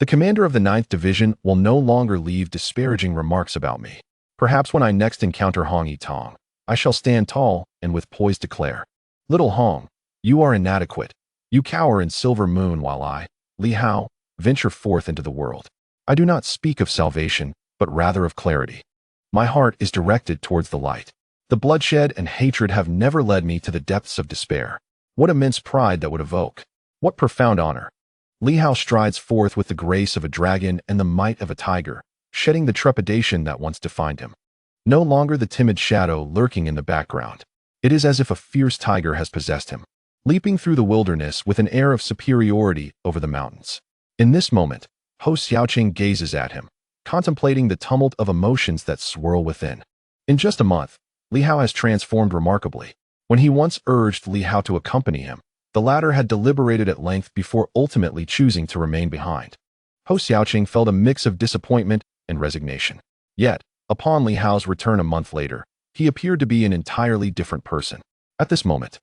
the commander of the 9th Division will no longer leave disparaging remarks about me. Perhaps when I next encounter Hong Yitong, I shall stand tall and with poise declare, "Little Hong, you are inadequate. You cower in Silver Moon while I, Li Hao, venture forth into the world. I do not speak of salvation, but rather of clarity. My heart is directed towards the light. The bloodshed and hatred have never led me to the depths of despair. What immense pride that would evoke! What profound honor!" Li Hao strides forth with the grace of a dragon and the might of a tiger, shedding the trepidation that once defined him. No longer the timid shadow lurking in the background. It is as if a fierce tiger has possessed him, leaping through the wilderness with an air of superiority over the mountains. In this moment, Ho Xiaoqing gazes at him, contemplating the tumult of emotions that swirl within. In just a month, Li Hao has transformed remarkably. When he once urged Li Hao to accompany him, the latter had deliberated at length before ultimately choosing to remain behind. Ho Xiaoqing felt a mix of disappointment and resignation. Yet, upon Li Hao's return a month later, he appeared to be an entirely different person. At this moment,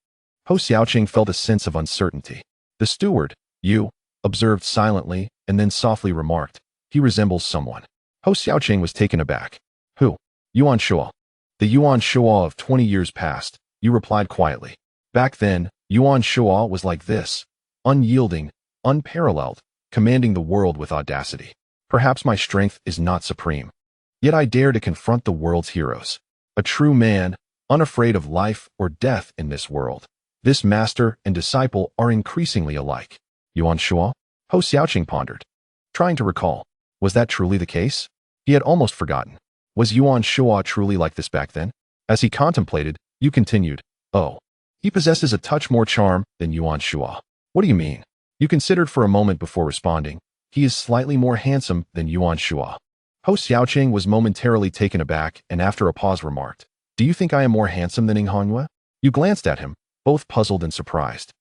Ho Xiaoqing felt a sense of uncertainty. The steward, Yu, observed silently and then softly remarked, "He resembles someone." Ho Xiaoqing was taken aback. "Who?" "Yuan Shuo." "The Yuan Shuo of 20 years past," Yu replied quietly. "Back then, Yuan Shuo was like this, unyielding, unparalleled, commanding the world with audacity. Perhaps my strength is not supreme. Yet I dare to confront the world's heroes. A true man, unafraid of life or death in this world. This master and disciple are increasingly alike." Yuan Shuo? Ho Xiaoqing pondered, trying to recall. Was that truly the case? He had almost forgotten. Was Yuan Shuo truly like this back then? As he contemplated, Yu continued, "Oh, he possesses a touch more charm than Yuan Shuo." "What do you mean?" Yu considered for a moment before responding. "He is slightly more handsome than Yuan Shuo." Ho Xiaoqing was momentarily taken aback and after a pause remarked, "Do you think I am more handsome than Ing Hongyue?" Yu glanced at him, both puzzled and surprised.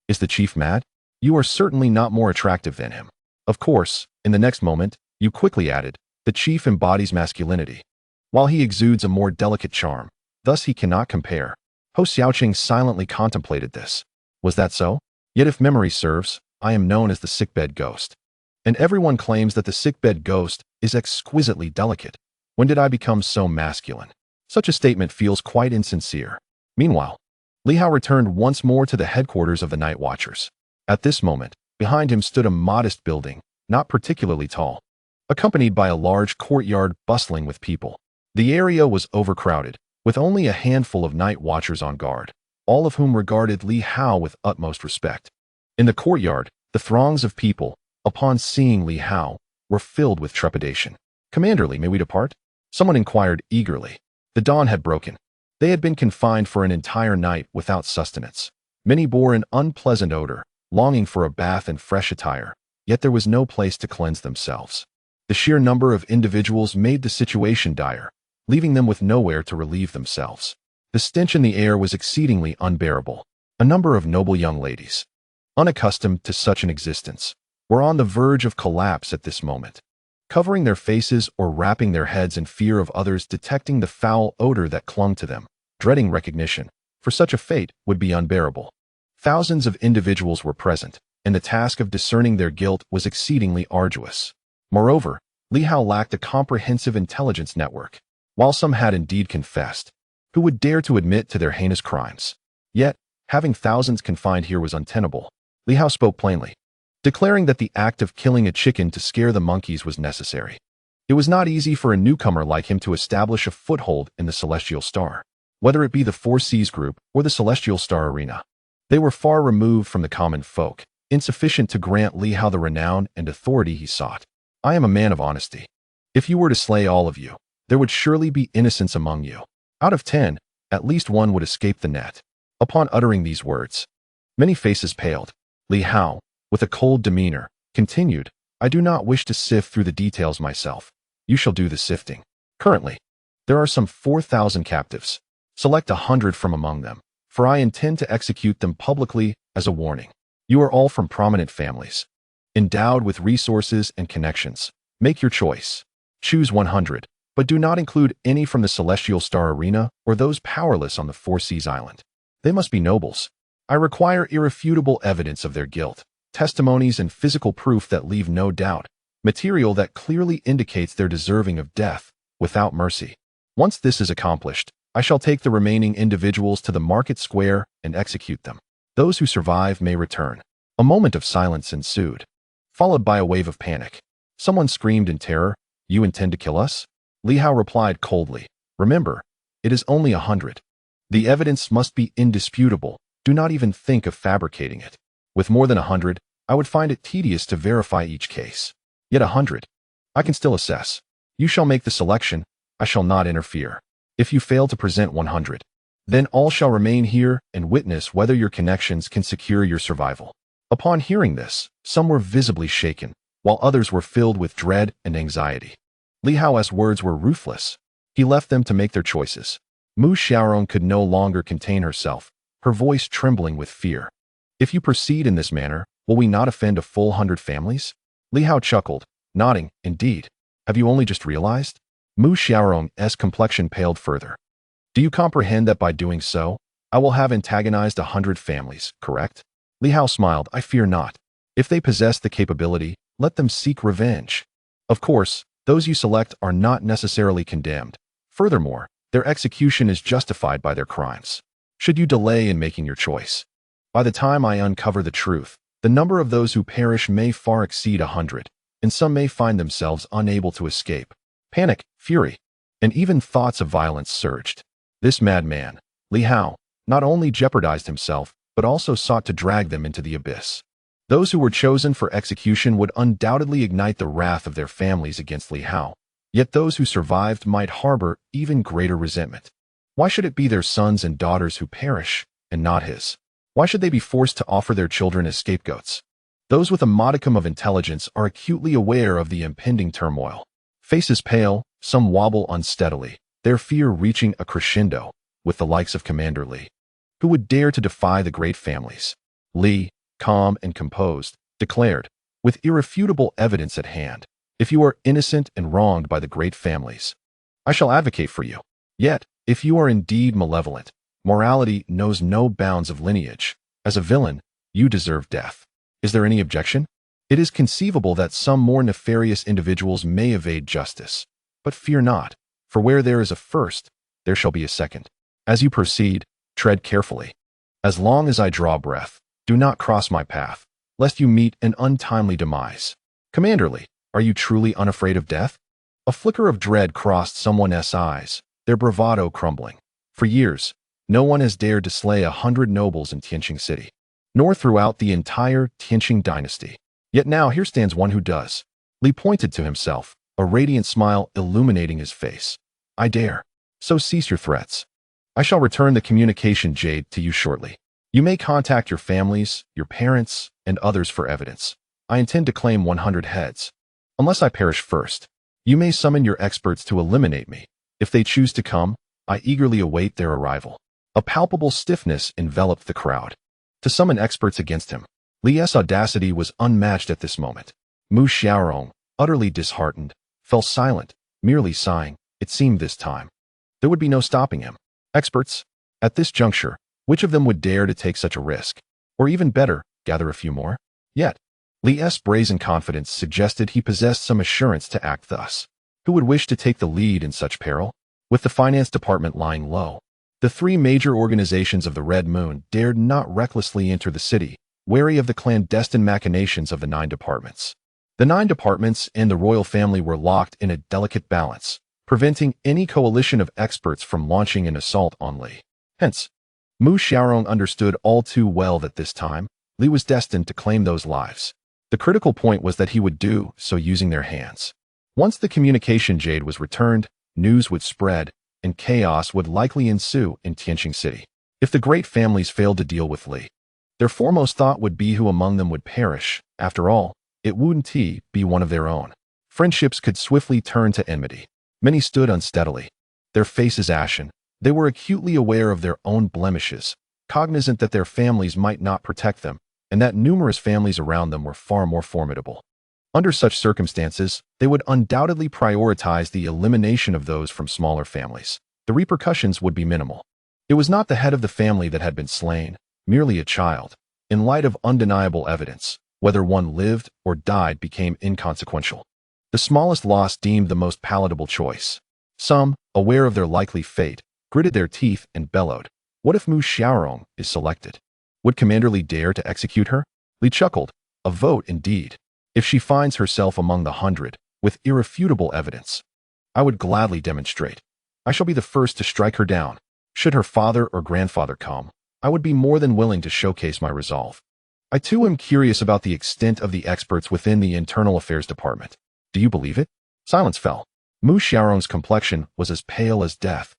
"Is the chief mad? You are certainly not more attractive than him." Of course, in the next moment, Yu quickly added, "The chief embodies masculinity, while he exudes a more delicate charm. Thus he cannot compare." Ho Xiaoqing silently contemplated this. Was that so? Yet if memory serves, I am known as the sickbed ghost. And everyone claims that the sickbed ghost is exquisitely delicate. When did I become so masculine? Such a statement feels quite insincere. Meanwhile, Li Hao returned once more to the headquarters of the Night Watchers. At this moment, behind him stood a modest building, not particularly tall, accompanied by a large courtyard bustling with people. The area was overcrowded, with only a handful of Night Watchers on guard, all of whom regarded Li Hao with utmost respect. In the courtyard, the throngs of people, upon seeing Li Hao, were filled with trepidation. "Commanderly, may we depart?" Someone inquired eagerly. The dawn had broken. They had been confined for an entire night without sustenance. Many bore an unpleasant odor, longing for a bath and fresh attire, yet there was no place to cleanse themselves. The sheer number of individuals made the situation dire, leaving them with nowhere to relieve themselves. The stench in the air was exceedingly unbearable. A number of noble young ladies, unaccustomed to such an existence, were on the verge of collapse at this moment, covering their faces or wrapping their heads in fear of others detecting the foul odor that clung to them, dreading recognition, for such a fate would be unbearable. Thousands of individuals were present, and the task of discerning their guilt was exceedingly arduous. Moreover, Li Hao lacked a comprehensive intelligence network. While some had indeed confessed, who would dare to admit to their heinous crimes? Yet, having thousands confined here was untenable. Li Hao spoke plainly, declaring that the act of killing a chicken to scare the monkeys was necessary. It was not easy for a newcomer like him to establish a foothold in the Celestial Star, whether it be the Four Seas group or the Celestial Star Arena. They were far removed from the common folk, insufficient to grant Li Hao the renown and authority he sought. I am a man of honesty. If you were to slay all of you, there would surely be innocents among you. Out of 10, at least one would escape the net. Upon uttering these words, many faces paled. Li Hao, with a cold demeanor, continued, I do not wish to sift through the details myself. You shall do the sifting. Currently, there are some 4,000 captives. Select 100 from among them, for I intend to execute them publicly as a warning. You are all from prominent families, endowed with resources and connections. Make your choice. Choose 100, but do not include any from the Celestial Star Arena or those powerless on the Four Seas Island. They must be nobles. I require irrefutable evidence of their guilt, testimonies and physical proof that leave no doubt, material that clearly indicates they're deserving of death, without mercy. Once this is accomplished, I shall take the remaining individuals to the market square and execute them. Those who survive may return. A moment of silence ensued, followed by a wave of panic. Someone screamed in terror, You intend to kill us? Li Hao replied coldly, Remember, it is only 100. The evidence must be indisputable. Do not even think of fabricating it. With more than 100, I would find it tedious to verify each case. Yet 100, I can still assess. You shall make the selection. I shall not interfere. If you fail to present 100, then all shall remain here and witness whether your connections can secure your survival. Upon hearing this, some were visibly shaken, while others were filled with dread and anxiety. Li Hao's words were ruthless. He left them to make their choices. Mu Xiaorong could no longer contain herself, her voice trembling with fear. If you proceed in this manner, will we not offend a full 100 families? Li Hao chuckled, nodding, Indeed. Have you only just realized? Mu Xiaorong's complexion paled further. Do you comprehend that by doing so, I will have antagonized 100 families, correct? Li Hao smiled, I fear not. If they possess the capability, let them seek revenge. Of course, those you select are not necessarily condemned. Furthermore, their execution is justified by their crimes. Should you delay in making your choice, by the time I uncover the truth, the number of those who perish may far exceed 100, and some may find themselves unable to escape. Panic, fury, and even thoughts of violence surged. This madman, Li Hao, not only jeopardized himself, but also sought to drag them into the abyss. Those who were chosen for execution would undoubtedly ignite the wrath of their families against Li Hao, yet those who survived might harbor even greater resentment. Why should it be their sons and daughters who perish, and not his? Why should they be forced to offer their children as scapegoats? Those with a modicum of intelligence are acutely aware of the impending turmoil. Faces pale, some wobble unsteadily, their fear reaching a crescendo with the likes of Commander Li. Who would dare to defy the great families? Li, calm and composed, declared, with irrefutable evidence at hand, if you are innocent and wronged by the great families, I shall advocate for you. Yet, if you are indeed malevolent, morality knows no bounds of lineage. As a villain, you deserve death. Is there any objection? It is conceivable that some more nefarious individuals may evade justice. But fear not, for where there is a first, there shall be a second. As you proceed, tread carefully. As long as I draw breath, do not cross my path, lest you meet an untimely demise. Commander Li, are you truly unafraid of death? A flicker of dread crossed someone's eyes, their bravado crumbling. For years, no one has dared to slay 100 nobles in Tianqing City, nor throughout the entire Tianqing dynasty. Yet now here stands one who does. Li pointed to himself, a radiant smile illuminating his face. I dare. So cease your threats. I shall return the communication jade to you shortly. You may contact your families, your parents, and others for evidence. I intend to claim 100 heads. Unless I perish first, you may summon your experts to eliminate me. If they choose to come, I eagerly await their arrival. A palpable stiffness enveloped the crowd. To summon experts against him, Li's audacity was unmatched at this moment. Mu Xiaorong, utterly disheartened, fell silent, merely sighing. It seemed this time there would be no stopping him. Experts? At this juncture, which of them would dare to take such a risk? Or even better, gather a few more? Yet, Li's brazen confidence suggested he possessed some assurance to act thus. Who would wish to take the lead in such peril? With the finance department lying low, the three major organizations of the Red Moon dared not recklessly enter the city, wary of the clandestine machinations of the 9 departments. The 9 departments and the royal family were locked in a delicate balance, preventing any coalition of experts from launching an assault on Li. Hence, Mu Xiaorong understood all too well that this time, Li was destined to claim those lives. The critical point was that he would do so using their hands. Once the communication jade was returned, news would spread, and chaos would likely ensue in Tianqing City. If the great families failed to deal with Li, their foremost thought would be who among them would perish. After all, it wouldn't be one of their own. Friendships could swiftly turn to enmity. Many stood unsteadily, their faces ashen. They were acutely aware of their own blemishes, cognizant that their families might not protect them, and that numerous families around them were far more formidable. Under such circumstances, they would undoubtedly prioritize the elimination of those from smaller families. The repercussions would be minimal. It was not the head of the family that had been slain, merely a child. In light of undeniable evidence, whether one lived or died became inconsequential. The smallest loss deemed the most palatable choice. Some, aware of their likely fate, gritted their teeth and bellowed. What if Mu Xiaorong is selected? Would Commander Li dare to execute her? Li chuckled. A vote indeed. If she finds herself among the 100, with irrefutable evidence, I would gladly demonstrate. I shall be the first to strike her down. Should her father or grandfather come, I would be more than willing to showcase my resolve. I too am curious about the extent of the experts within the Internal Affairs Department. Do you believe it? Silence fell. Mu Xiaorong's complexion was as pale as death.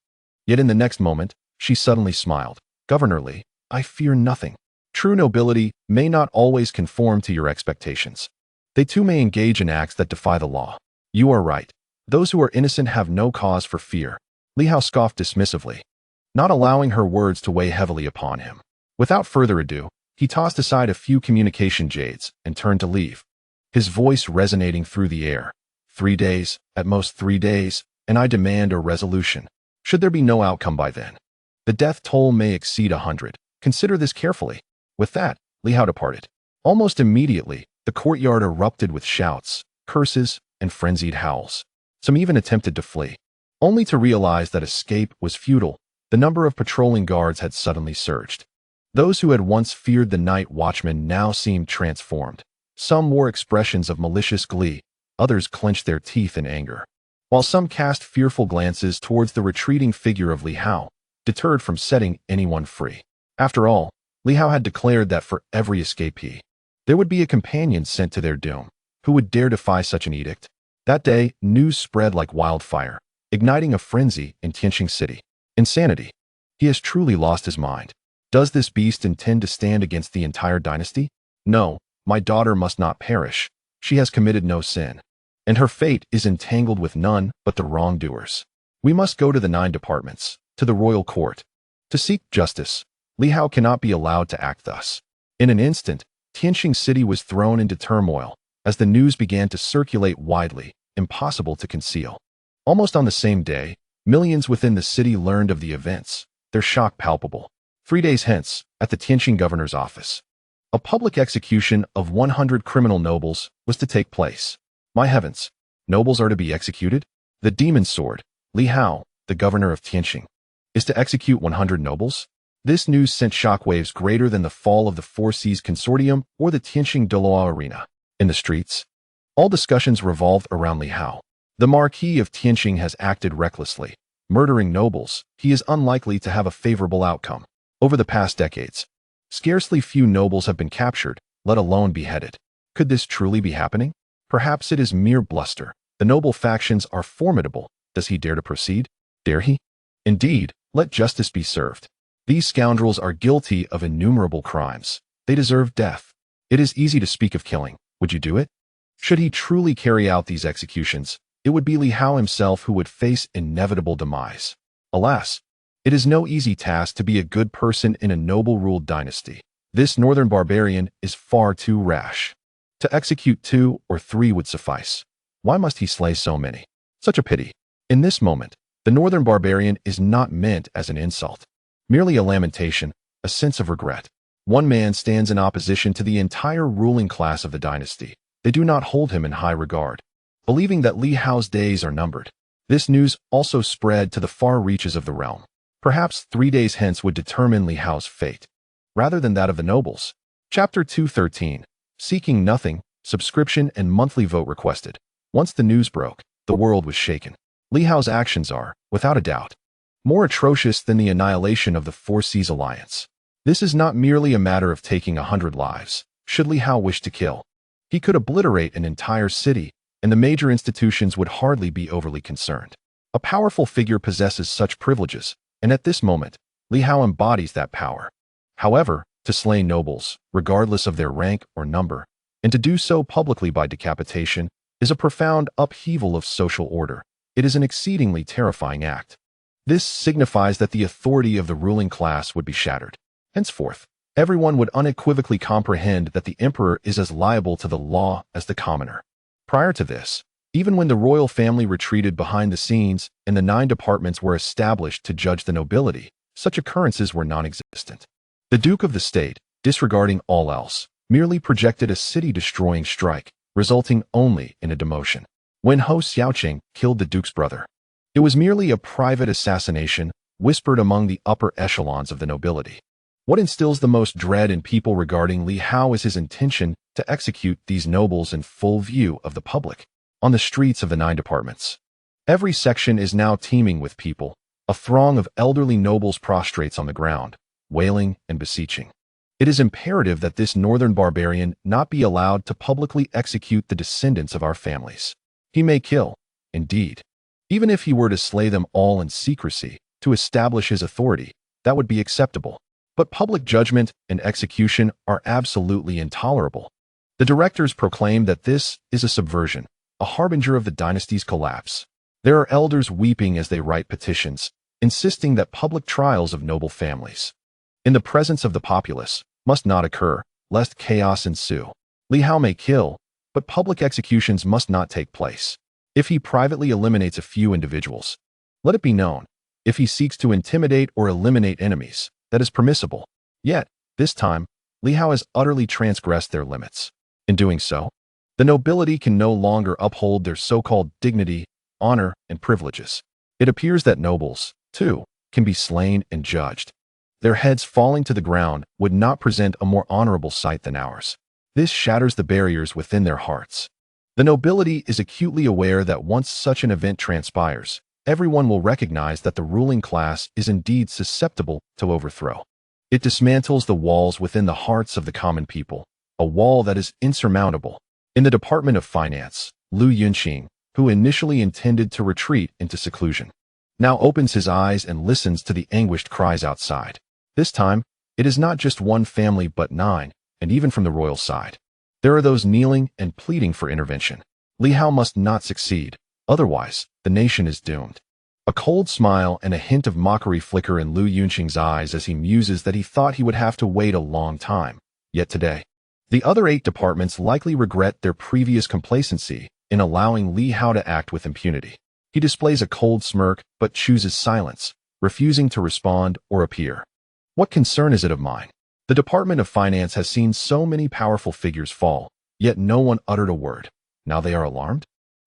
Yet in the next moment, she suddenly smiled. Governor Li, I fear nothing. True nobility may not always conform to your expectations. They too may engage in acts that defy the law. You are right. Those who are innocent have no cause for fear. Li Hao scoffed dismissively, not allowing her words to weigh heavily upon him. Without further ado, he tossed aside a few communication jades and turned to leave, his voice resonating through the air. 3 days, at most 3 days, and I demand a resolution. Should there be no outcome by then, the death toll may exceed 100. Consider this carefully. With that, Li Hao departed. Almost immediately, the courtyard erupted with shouts, curses, and frenzied howls. Some even attempted to flee, only to realize that escape was futile. The number of patrolling guards had suddenly surged. Those who had once feared the night watchmen now seemed transformed. Some wore expressions of malicious glee, others clenched their teeth in anger, while some cast fearful glances towards the retreating figure of Li Hao, deterred from setting anyone free. After all, Li Hao had declared that for every escapee, there would be a companion sent to their doom. Who would dare defy such an edict? That day, news spread like wildfire, igniting a frenzy in Tianqing City. Insanity. He has truly lost his mind. Does this beast intend to stand against the entire dynasty? No, my daughter must not perish. She has committed no sin, and her fate is entangled with none but the wrongdoers. We must go to the 9 departments, to the royal court, to seek justice. Li Hao cannot be allowed to act thus. In an instant, Tianqing City was thrown into turmoil as the news began to circulate widely, impossible to conceal. Almost on the same day, millions within the city learned of the events, their shock palpable. 3 days hence, at the Tianqing governor's office, a public execution of 100 criminal nobles was to take place. My heavens, nobles are to be executed? The demon sword, Li Hao, the governor of Tianqing, is to execute 100 nobles? This news sent shockwaves greater than the fall of the Four Seas Consortium or the Tianqing Deloa Arena. In the streets, all discussions revolved around Li Hao. The Marquis of Tianqing has acted recklessly, murdering nobles. He is unlikely to have a favorable outcome. Over the past decades, scarcely few nobles have been captured, let alone beheaded. Could this truly be happening? Perhaps it is mere bluster. The noble factions are formidable. Does he dare to proceed? Dare he? Indeed, let justice be served. These scoundrels are guilty of innumerable crimes. They deserve death. It is easy to speak of killing. Would you do it? Should he truly carry out these executions, it would be Li Hao himself who would face inevitable demise. Alas, it is no easy task to be a good person in a noble-ruled dynasty. This northern barbarian is far too rash. To execute 2 or 3 would suffice. Why must he slay so many? Such a pity. In this moment, the northern barbarian is not meant as an insult, merely a lamentation, a sense of regret. One man stands in opposition to the entire ruling class of the dynasty. They do not hold him in high regard, believing that Li Hao's days are numbered. This news also spread to the far reaches of the realm. Perhaps 3 days hence would determine Li Hao's fate, rather than that of the nobles. Chapter 213. Seeking nothing, subscription and monthly vote requested. Once the news broke, the world was shaken. Li Hao's actions are, without a doubt, more atrocious than the annihilation of the Four Seas Alliance. This is not merely a matter of taking 100 lives. Should Li Hao wish to kill, he could obliterate an entire city, and the major institutions would hardly be overly concerned. A powerful figure possesses such privileges, and at this moment, Li Hao embodies that power. However, to slay nobles, regardless of their rank or number, and to do so publicly by decapitation, is a profound upheaval of social order. It is an exceedingly terrifying act. This signifies that the authority of the ruling class would be shattered. Henceforth, everyone would unequivocally comprehend that the emperor is as liable to the law as the commoner. Prior to this, even when the royal family retreated behind the scenes and the 9 departments were established to judge the nobility, such occurrences were non-existent. The Duke of the State, disregarding all else, merely projected a city-destroying strike, resulting only in a demotion. When Ho Xiaoqing killed the Duke's brother, it was merely a private assassination whispered among the upper echelons of the nobility. What instills the most dread in people regarding Li Hao is his intention to execute these nobles in full view of the public, on the streets of the 9 departments. Every section is now teeming with people. A throng of elderly nobles prostrates on the ground, wailing and beseeching. It is imperative that this northern barbarian not be allowed to publicly execute the descendants of our families. He may kill, indeed. Even if he were to slay them all in secrecy to establish his authority, that would be acceptable. But public judgment and execution are absolutely intolerable. The directors proclaim that this is a subversion, a harbinger of the dynasty's collapse. There are elders weeping as they write petitions, insisting that public trials of noble families, in the presence of the populace, must not occur, lest chaos ensue. Li Hao may kill, but public executions must not take place. If he privately eliminates a few individuals, let it be known. If he seeks to intimidate or eliminate enemies, that is permissible. Yet, this time, Li Hao has utterly transgressed their limits. In doing so, the nobility can no longer uphold their so-called dignity, honor, and privileges. It appears that nobles, too, can be slain and judged. Their heads falling to the ground would not present a more honorable sight than ours. This shatters the barriers within their hearts. The nobility is acutely aware that once such an event transpires, everyone will recognize that the ruling class is indeed susceptible to overthrow. It dismantles the walls within the hearts of the common people, a wall that is insurmountable. In the Department of Finance, Lu Yunqing, who initially intended to retreat into seclusion, now opens his eyes and listens to the anguished cries outside. This time, it is not just one family but 9, and even from the royal side. There are those kneeling and pleading for intervention. Li Hao must not succeed, otherwise, the nation is doomed. A cold smile and a hint of mockery flicker in Lu Yunqing's eyes as he muses that he thought he would have to wait a long time. Yet today, the other 8 departments likely regret their previous complacency in allowing Li Hao to act with impunity. He displays a cold smirk but chooses silence, refusing to respond or appear. What concern is it of mine? The Department of Finance has seen so many powerful figures fall, yet no one uttered a word. Now they are alarmed?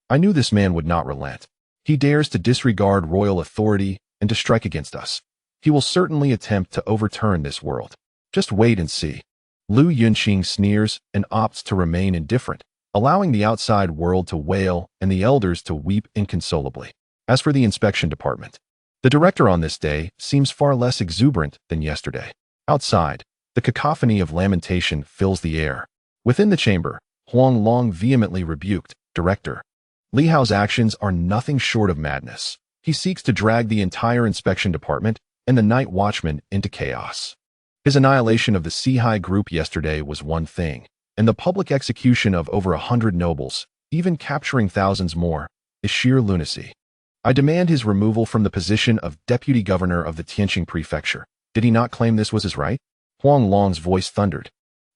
I knew this man would not relent. He dares to disregard royal authority and to strike against us. He will certainly attempt to overturn this world. Just wait and see. Lu Yunqing sneers and opts to remain indifferent, allowing the outside world to wail and the elders to weep inconsolably. As for the inspection department, the director on this day seems far less exuberant than yesterday. Outside, the cacophony of lamentation fills the air. Within the chamber, Huang Long vehemently rebuked, "Director, Li Hao's actions are nothing short of madness. He seeks to drag the entire inspection department and the night watchman into chaos. His annihilation of the seaside group yesterday was one thing, and the public execution of over 100 nobles, even capturing thousands more, is sheer lunacy. I demand his removal from the position of deputy governor of the Tianqing prefecture. Did he not claim this was his right?" Huang Long's voice thundered.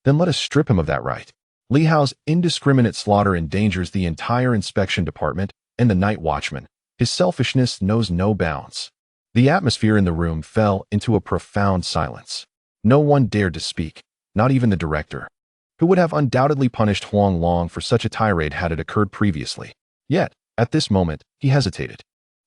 "Then let us strip him of that right. Li Hao's indiscriminate slaughter endangers the entire inspection department and the night watchman. His selfishness knows no bounds." The atmosphere in the room fell into a profound silence. No one dared to speak. not even the director, who would have undoubtedly punished Huang Long for such a tirade had it occurred previously. Yet, at this moment, he hesitated.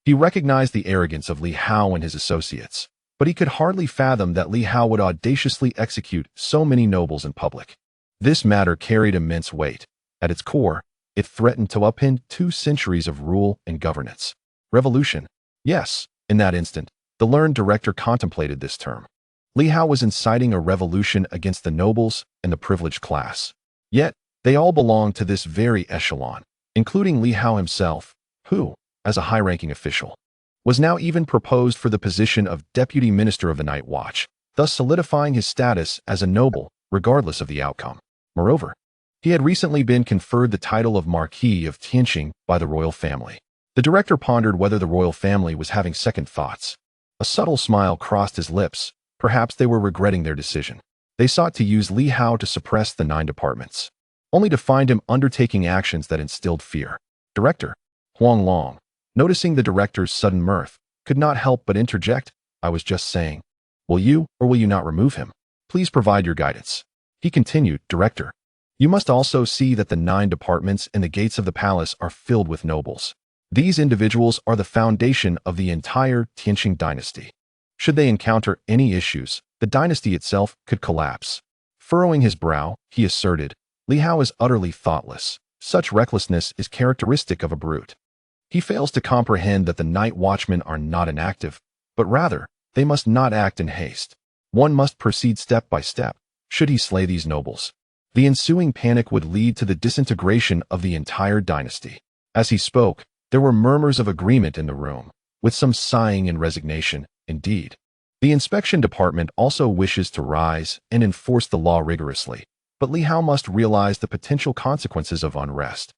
He recognized the arrogance of Li Hao and his associates, but he could hardly fathom that Li Hao would audaciously execute so many nobles in public. This matter carried immense weight. At its core, it threatened to upend 2 centuries of rule and governance. Revolution. Yes, in that instant, the learned director contemplated this term. Li Hao was inciting a revolution against the nobles and the privileged class. Yet, they all belonged to this very echelon, including Li Hao himself, who, as a high-ranking official, was now even proposed for the position of Deputy Minister of the Night Watch, thus solidifying his status as a noble, regardless of the outcome. Moreover, he had recently been conferred the title of Marquis of Tianqing by the royal family. The director pondered whether the royal family was having second thoughts. A subtle smile crossed his lips. Perhaps they were regretting their decision. They sought to use Li Hao to suppress the 9 departments, only to find him undertaking actions that instilled fear. Director Huang Long, noticing the director's sudden mirth, could not help but interject, "I was just saying, will you or will you not remove him? Please provide your guidance." He continued, "Director, you must also see that the 9 departments and the gates of the palace are filled with nobles. These individuals are the foundation of the entire Tianqing dynasty. Should they encounter any issues, the dynasty itself could collapse." Furrowing his brow, he asserted, "Li Hao is utterly thoughtless. Such recklessness is characteristic of a brute. He fails to comprehend that the night watchmen are not inactive, but rather, they must not act in haste. One must proceed step by step. Should he slay these nobles, the ensuing panic would lead to the disintegration of the entire dynasty." As he spoke, there were murmurs of agreement in the room, with some sighing and resignation. Indeed, the inspection department also wishes to rise and enforce the law rigorously, but Li Hao must realize the potential consequences of unrest.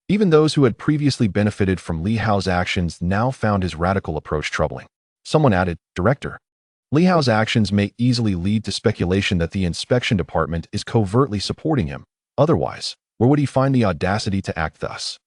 Even those who had previously benefited from Li Hao's actions now found his radical approach troubling. Someone added, "Director, Li Hao's actions may easily lead to speculation that the inspection department is covertly supporting him. Otherwise, where would he find the audacity to act thus?"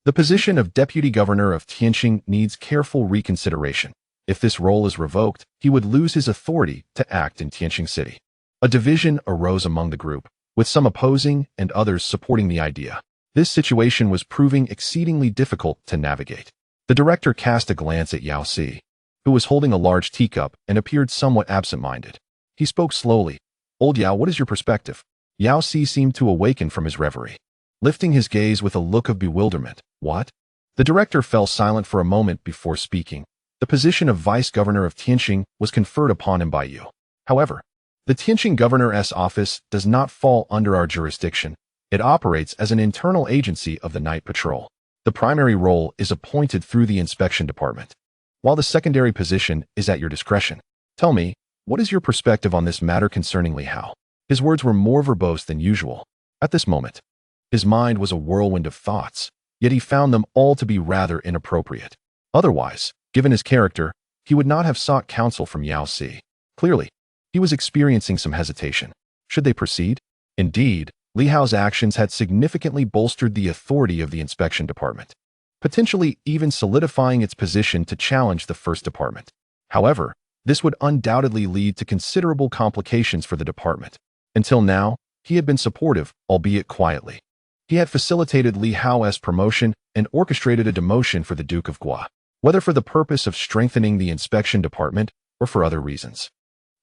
The position of Deputy Governor of Tianqing needs careful reconsideration. If this role is revoked, he would lose his authority to act in Tianqing City. A division arose among the group, with some opposing and others supporting the idea. This situation was proving exceedingly difficult to navigate. The director cast a glance at Yao Si, who was holding a large teacup and appeared somewhat absent-minded. He spoke slowly. "Old Yao, what is your perspective?" Yao Si seemed to awaken from his reverie, lifting his gaze with a look of bewilderment. "What?" The director fell silent for a moment before speaking. "The position of Vice Governor of Tianqing was conferred upon him by you. However, the Tianqing Governor's office does not fall under our jurisdiction. It operates as an internal agency of the Night Patrol. The primary role is appointed through the inspection department, while the secondary position is at your discretion. Tell me, what is your perspective on this matter concerning Li Hao?" His words were more verbose than usual. At this moment, his mind was a whirlwind of thoughts, yet he found them all to be rather inappropriate. Otherwise, given his character, he would not have sought counsel from Yao Si. Clearly, he was experiencing some hesitation. Should they proceed? Indeed, Li Hao's actions had significantly bolstered the authority of the inspection department, potentially even solidifying its position to challenge the first department. However, this would undoubtedly lead to considerable complications for the department. Until now, he had been supportive, albeit quietly. He had facilitated Li Hao's promotion and orchestrated a demotion for the Duke of Gua, whether for the purpose of strengthening the inspection department or for other reasons.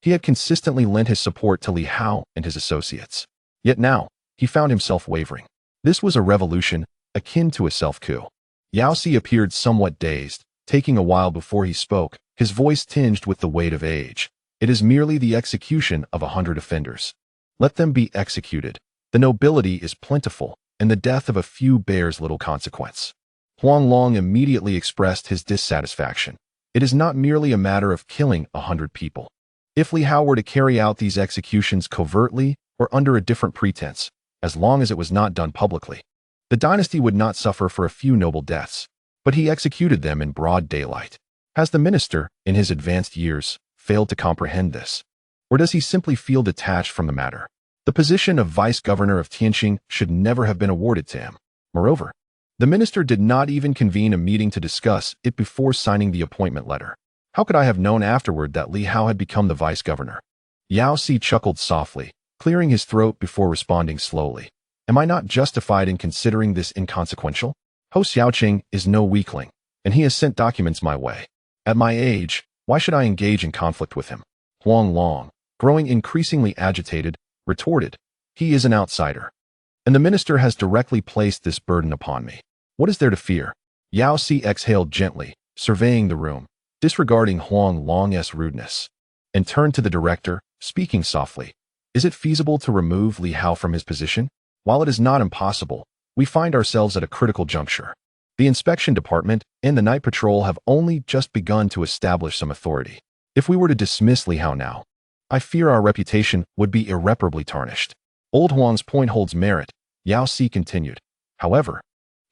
He had consistently lent his support to Li Hao and his associates. Yet now, he found himself wavering. This was a revolution, akin to a self-coup. Yao Si appeared somewhat dazed, taking a while before he spoke, his voice tinged with the weight of age. "It is merely the execution of 100 offenders. Let them be executed. The nobility is plentiful, and the death of a few bears little consequence." Huang Long immediately expressed his dissatisfaction. "It is not merely a matter of killing 100 people. If Li Hao were to carry out these executions covertly or under a different pretense, as long as it was not done publicly, the dynasty would not suffer for a few noble deaths, but he executed them in broad daylight. Has the minister, in his advanced years, failed to comprehend this? Or does he simply feel detached from the matter? The position of Vice Governor of Tianqing should never have been awarded to him. Moreover, the minister did not even convene a meeting to discuss it before signing the appointment letter. How could I have known afterward that Li Hao had become the vice governor?" Yao Si chuckled softly. clearing his throat before responding slowly. Am I not justified in considering this inconsequential? Ho Xiaoqing is no weakling, and he has sent documents my way. At my age, why should I engage in conflict with him? Huang Long, growing increasingly agitated, retorted, he is an outsider. And the minister has directly placed this burden upon me. What is there to fear? Yao Si exhaled gently, surveying the room, disregarding Huang Long's rudeness, and turned to the director, speaking softly. Is it feasible to remove Li Hao from his position? While it is not impossible, we find ourselves at a critical juncture. The inspection department and the night patrol have only just begun to establish some authority. If we were to dismiss Li Hao now, I fear our reputation would be irreparably tarnished. Old Huang's point holds merit, Yao Si continued. However,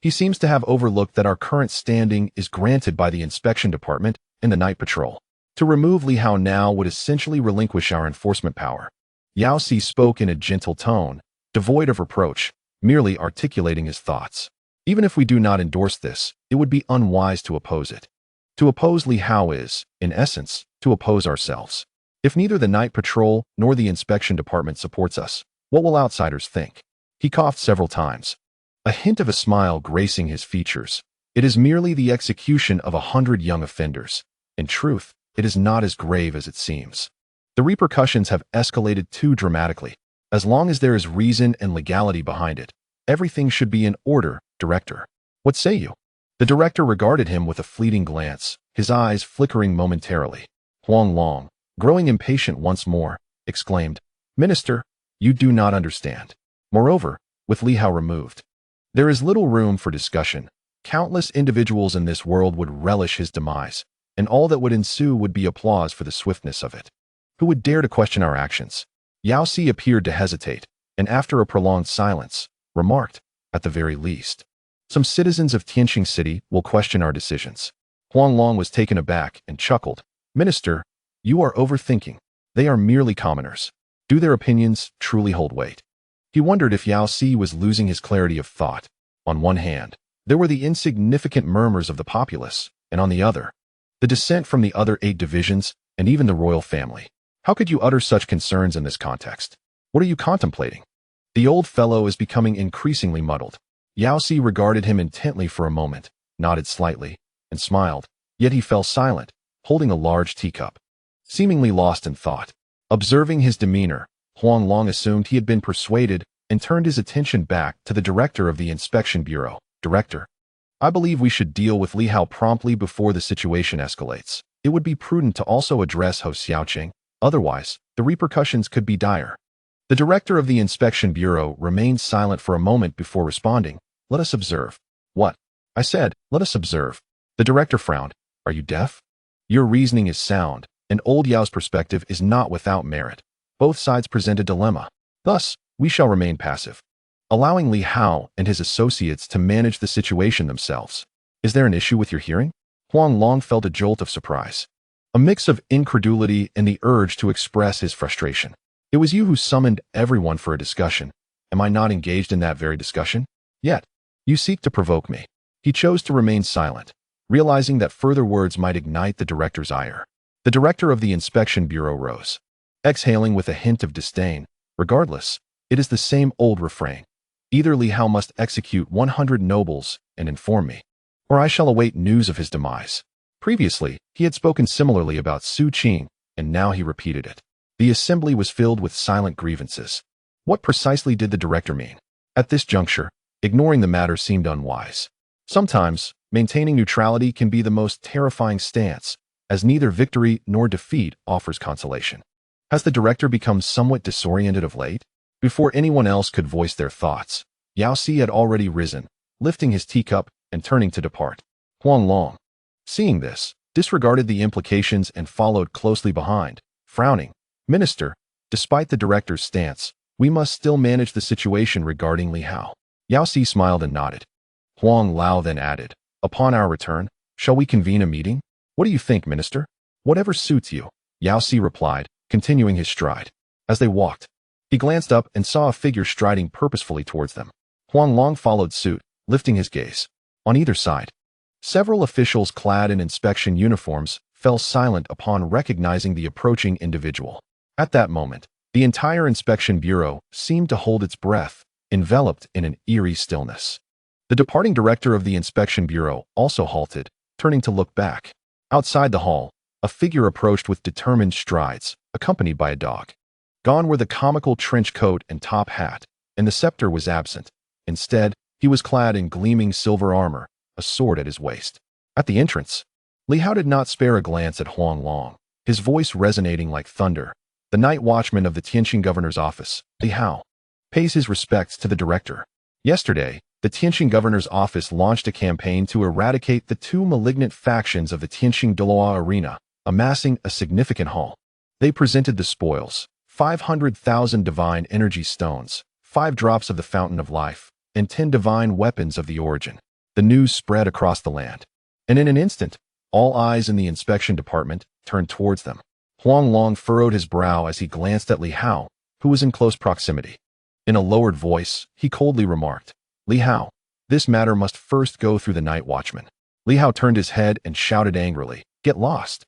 he seems to have overlooked that our current standing is granted by the inspection department and the night patrol. To remove Li Hao now would essentially relinquish our enforcement power. Yao Si spoke in a gentle tone, devoid of reproach, merely articulating his thoughts. Even if we do not endorse this, it would be unwise to oppose it. To oppose Li Hao is, in essence, to oppose ourselves. If neither the night patrol nor the inspection department supports us, what will outsiders think? He coughed several times, a hint of a smile gracing his features. It is merely the execution of 100 young offenders. In truth, it is not as grave as it seems. The repercussions have escalated too dramatically. As long as there is reason and legality behind it, everything should be in order, Director. What say you? The director regarded him with a fleeting glance, his eyes flickering momentarily. Huang Long, growing impatient once more, exclaimed, Minister, you do not understand. Moreover, with Li Hao removed, there is little room for discussion. Countless individuals in this world would relish his demise, and all that would ensue would be applause for the swiftness of it. Who would dare to question our actions? Yao Si appeared to hesitate, and after a prolonged silence, remarked, at the very least, some citizens of Tianqing City will question our decisions. Huang Long was taken aback and chuckled. Minister, you are overthinking. They are merely commoners. Do their opinions truly hold weight? He wondered if Yao Si was losing his clarity of thought. On one hand, there were the insignificant murmurs of the populace, and on the other, the dissent from the other 8 divisions and even the royal family. How could you utter such concerns in this context? What are you contemplating? The old fellow is becoming increasingly muddled. Yao Si regarded him intently for a moment, nodded slightly, and smiled, yet he fell silent, holding a large teacup, seemingly lost in thought. Observing his demeanor, Huang Long assumed he had been persuaded and turned his attention back to the director of the inspection bureau. Director, I believe we should deal with Li Hao promptly before the situation escalates. It would be prudent to also address Ho Xiaoqing. Otherwise, the repercussions could be dire. The director of the inspection bureau remained silent for a moment before responding. Let us observe. What? I said, let us observe. The director frowned. Are you deaf? Your reasoning is sound, and old Yao's perspective is not without merit. Both sides present a dilemma. Thus, we shall remain passive, allowing Li Hao and his associates to manage the situation themselves. Is there an issue with your hearing? Huang Long felt a jolt of surprise, a mix of incredulity and the urge to express his frustration. It was you who summoned everyone for a discussion. Am I not engaged in that very discussion? Yet, you seek to provoke me. He chose to remain silent, realizing that further words might ignite the director's ire. The director of the inspection bureau rose, exhaling with a hint of disdain. Regardless, it is the same old refrain. Either Li Hao must execute 100 nobles and inform me, or I shall await news of his demise. Previously, he had spoken similarly about Su Qing, and now he repeated it. The assembly was filled with silent grievances. What precisely did the director mean? At this juncture, ignoring the matter seemed unwise. Sometimes, maintaining neutrality can be the most terrifying stance, as neither victory nor defeat offers consolation. Has the director become somewhat disoriented of late? Before anyone else could voice their thoughts, Yao Si had already risen, lifting his teacup and turning to depart. Huang Long, seeing this, disregarded the implications and followed closely behind, frowning. Minister, despite the director's stance, we must still manage the situation regarding Li Hao. Yao Si smiled and nodded. Huang Lao then added, upon our return, shall we convene a meeting? What do you think, Minister? Whatever suits you, Yao Si replied, continuing his stride. As they walked, he glanced up and saw a figure striding purposefully towards them. Huang Long followed suit, lifting his gaze. On either side, several officials clad in inspection uniforms fell silent upon recognizing the approaching individual. At that moment, The entire inspection bureau seemed to hold its breath, enveloped in an eerie stillness. The departing director of the inspection bureau also halted, turning to look back. Outside the hall, a figure approached with determined strides, accompanied by a dog. Gone were the comical trench coat and top hat, and the scepter was absent. Instead, he was clad in gleaming silver armor, a sword at his waist. At the entrance, Li Hao did not spare a glance at Huang Long, his voice resonating like thunder. The night watchman of the Tianqing governor's office, Li Hao, pays his respects to the director. Yesterday, the Tianqing governor's office launched a campaign to eradicate the two malignant factions of the Tianqing Doloa arena, amassing a significant haul. They presented the spoils: 500,000 divine energy stones, 5 drops of the fountain of life, and 10 divine weapons of the origin. The news spread across the land, and in an instant, all eyes in the inspection department turned towards them. Huang Long furrowed his brow as he glanced at Li Hao, who was in close proximity. In a lowered voice, he coldly remarked, "Li Hao, this matter must first go through the night watchman." Li Hao turned his head and shouted angrily, "Get lost."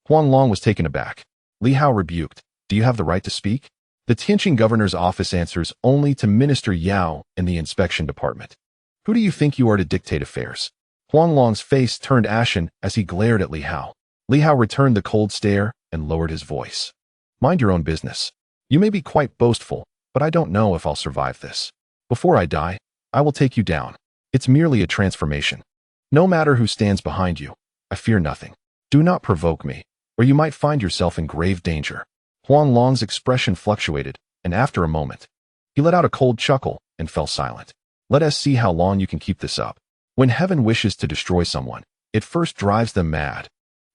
Huang Long was taken aback. Li Hao rebuked, "Do you have the right to speak?" The Tianqing governor's office answers only to Minister Yao in the inspection department. "Who do you think you are to dictate affairs?" Huang Long's face turned ashen as he glared at Li Hao. Li Hao returned the cold stare and lowered his voice. "Mind your own business. You may be quite boastful, but I don't know if I'll survive this. Before I die, I will take you down. It's merely a transformation. No matter who stands behind you, I fear nothing. Do not provoke me, or you might find yourself in grave danger." Huang Long's expression fluctuated, and after a moment, he let out a cold chuckle and fell silent. "Let us see how long you can keep this up. When heaven wishes to destroy someone, it first drives them mad."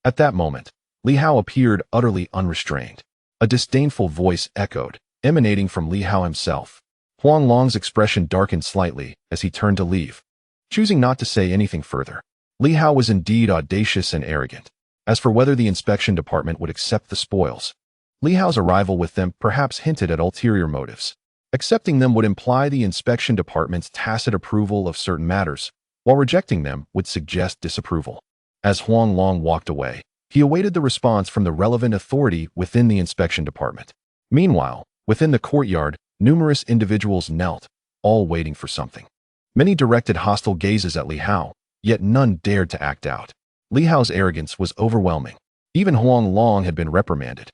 At that moment, Li Hao appeared utterly unrestrained. A disdainful voice echoed, emanating from Li Hao himself. Huang Long's expression darkened slightly as he turned to leave, choosing not to say anything further. Li Hao was indeed audacious and arrogant. As for whether the inspection department would accept the spoils, Li Hao's arrival with them perhaps hinted at ulterior motives. Accepting them would imply the inspection department's tacit approval of certain matters, while rejecting them would suggest disapproval. As Huang Long walked away, he awaited the response from the relevant authority within the inspection department. Meanwhile, within the courtyard, numerous individuals knelt, all waiting for something. Many directed hostile gazes at Li Hao, yet none dared to act out. Li Hao's arrogance was overwhelming. Even Huang Long had been reprimanded.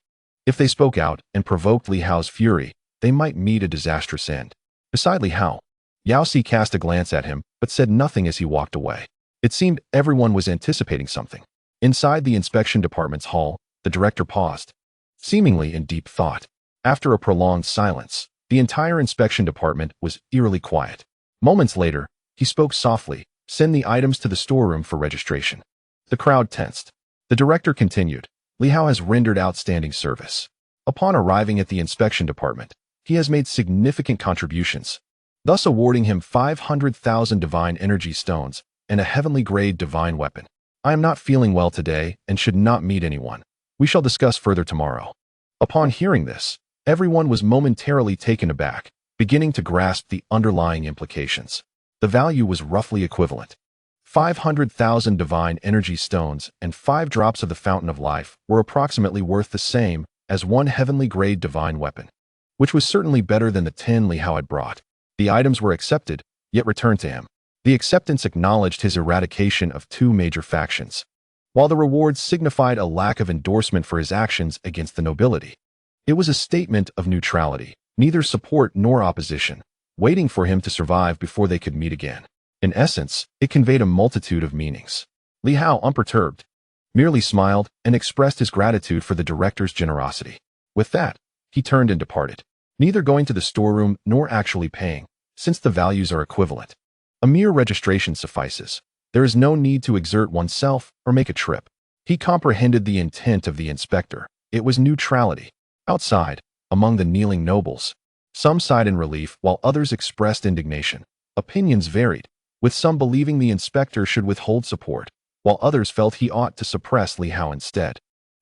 If they spoke out and provoked Li Hao's fury, they might meet a disastrous end. Beside Li Hao, Yao Si cast a glance at him, but said nothing as he walked away. It seemed everyone was anticipating something. Inside the inspection department's hall, the director paused, seemingly in deep thought. After a prolonged silence, the entire inspection department was eerily quiet. Moments later, he spoke softly, "Send the items to the storeroom for registration." The crowd tensed. The director continued, "Li Hao has rendered outstanding service. Upon arriving at the inspection department, he has made significant contributions, thus awarding him 500,000 divine energy stones and a heavenly grade divine weapon. I am not feeling well today and should not meet anyone. We shall discuss further tomorrow." Upon hearing this, everyone was momentarily taken aback, beginning to grasp the underlying implications. The value was roughly equivalent. 500,000 divine energy stones and 5 drops of the fountain of life were approximately worth the same as 1 heavenly grade divine weapon, which was certainly better than the 10 Li Hao had brought. The items were accepted, yet returned to him. The acceptance acknowledged his eradication of 2 major factions, while the rewards signified a lack of endorsement for his actions against the nobility. It was a statement of neutrality, neither support nor opposition, waiting for him to survive before they could meet again. In essence, it conveyed a multitude of meanings. Li Hao, unperturbed, merely smiled and expressed his gratitude for the director's generosity. With that, he turned and departed, neither going to the storeroom nor actually paying, since the values are equivalent. A mere registration suffices. There is no need to exert oneself or make a trip. He comprehended the intent of the inspector. It was neutrality. Outside, among the kneeling nobles, some sighed in relief while others expressed indignation. Opinions varied, with some believing the inspector should withhold support, while others felt he ought to suppress Li Hao instead.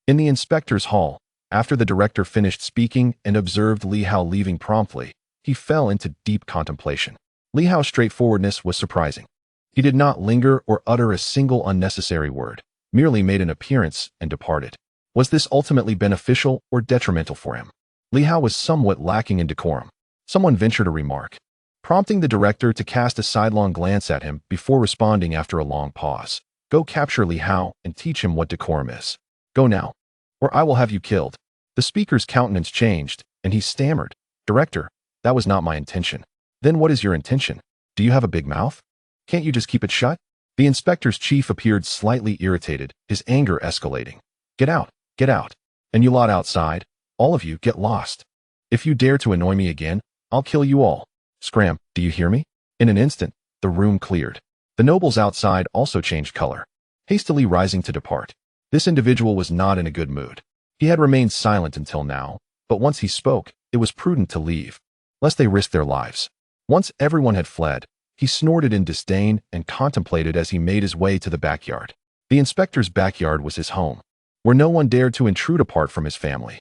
In the inspector's hall, after the director finished speaking and observed Li Hao leaving promptly, he fell into deep contemplation. Li Hao's straightforwardness was surprising. He did not linger or utter a single unnecessary word, merely made an appearance and departed. Was this ultimately beneficial or detrimental for him? Li Hao was somewhat lacking in decorum. Someone ventured a remark, prompting the director to cast a sidelong glance at him before responding after a long pause. Go capture Li Hao and teach him what decorum is. Go now, or I will have you killed. The speaker's countenance changed, and he stammered, Director, that was not my intention. Then what is your intention? Do you have a big mouth? Can't you just keep it shut? The inspector's chief appeared slightly irritated, his anger escalating. Get out, and you lot outside, all of you get lost. If you dare to annoy me again, I'll kill you all. Scram, do you hear me? In an instant, the room cleared. The nobles outside also changed color, hastily rising to depart. This individual was not in a good mood. He had remained silent until now, but once he spoke, it was prudent to leave, lest they risk their lives. Once everyone had fled, he snorted in disdain and contemplated as he made his way to the backyard. The inspector's backyard was his home, where no one dared to intrude apart from his family.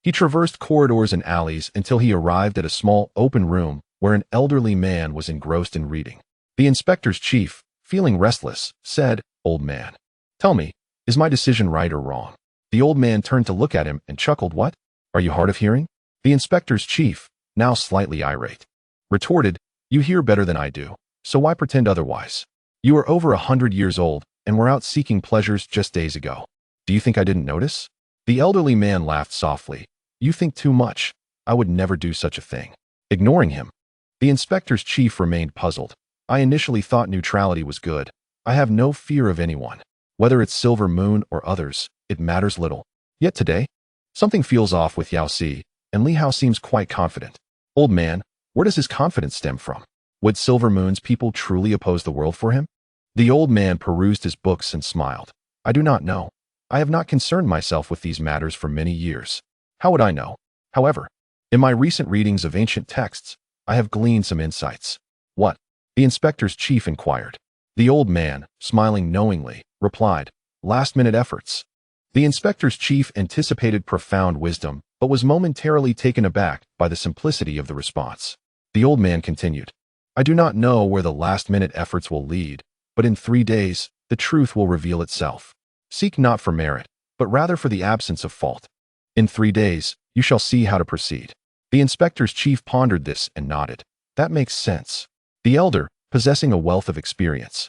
He traversed corridors and alleys until he arrived at a small open room where an elderly man was engrossed in reading. The inspector's chief, feeling restless, said, Old man, tell me, is my decision right or wrong? The old man turned to look at him and chuckled. What? Are you hard of hearing? The inspector's chief, now slightly irate, retorted, You hear better than I do, so why pretend otherwise? You are over 100 years old and were out seeking pleasures just days ago. Do you think I didn't notice? The elderly man laughed softly. You think too much. I would never do such a thing. Ignoring him, the inspector's chief remained puzzled. I initially thought neutrality was good. I have no fear of anyone. Whether it's Silver Moon or others, it matters little. Yet today, something feels off with Yao Si, and Li Hao seems quite confident. Old man, where does his confidence stem from? Would Silver Moon's people truly oppose the world for him? The old man perused his books and smiled. I do not know. I have not concerned myself with these matters for many years. How would I know? However, in my recent readings of ancient texts, I have gleaned some insights. What? The inspector's chief inquired. The old man, smiling knowingly, replied, Last-minute efforts. The inspector's chief anticipated profound wisdom, but was momentarily taken aback by the simplicity of the response. The old man continued, I do not know where the last-minute efforts will lead, but in 3 days, the truth will reveal itself. Seek not for merit, but rather for the absence of fault. In 3 days, you shall see how to proceed. The inspector's chief pondered this and nodded. That makes sense. The elder, possessing a wealth of experience,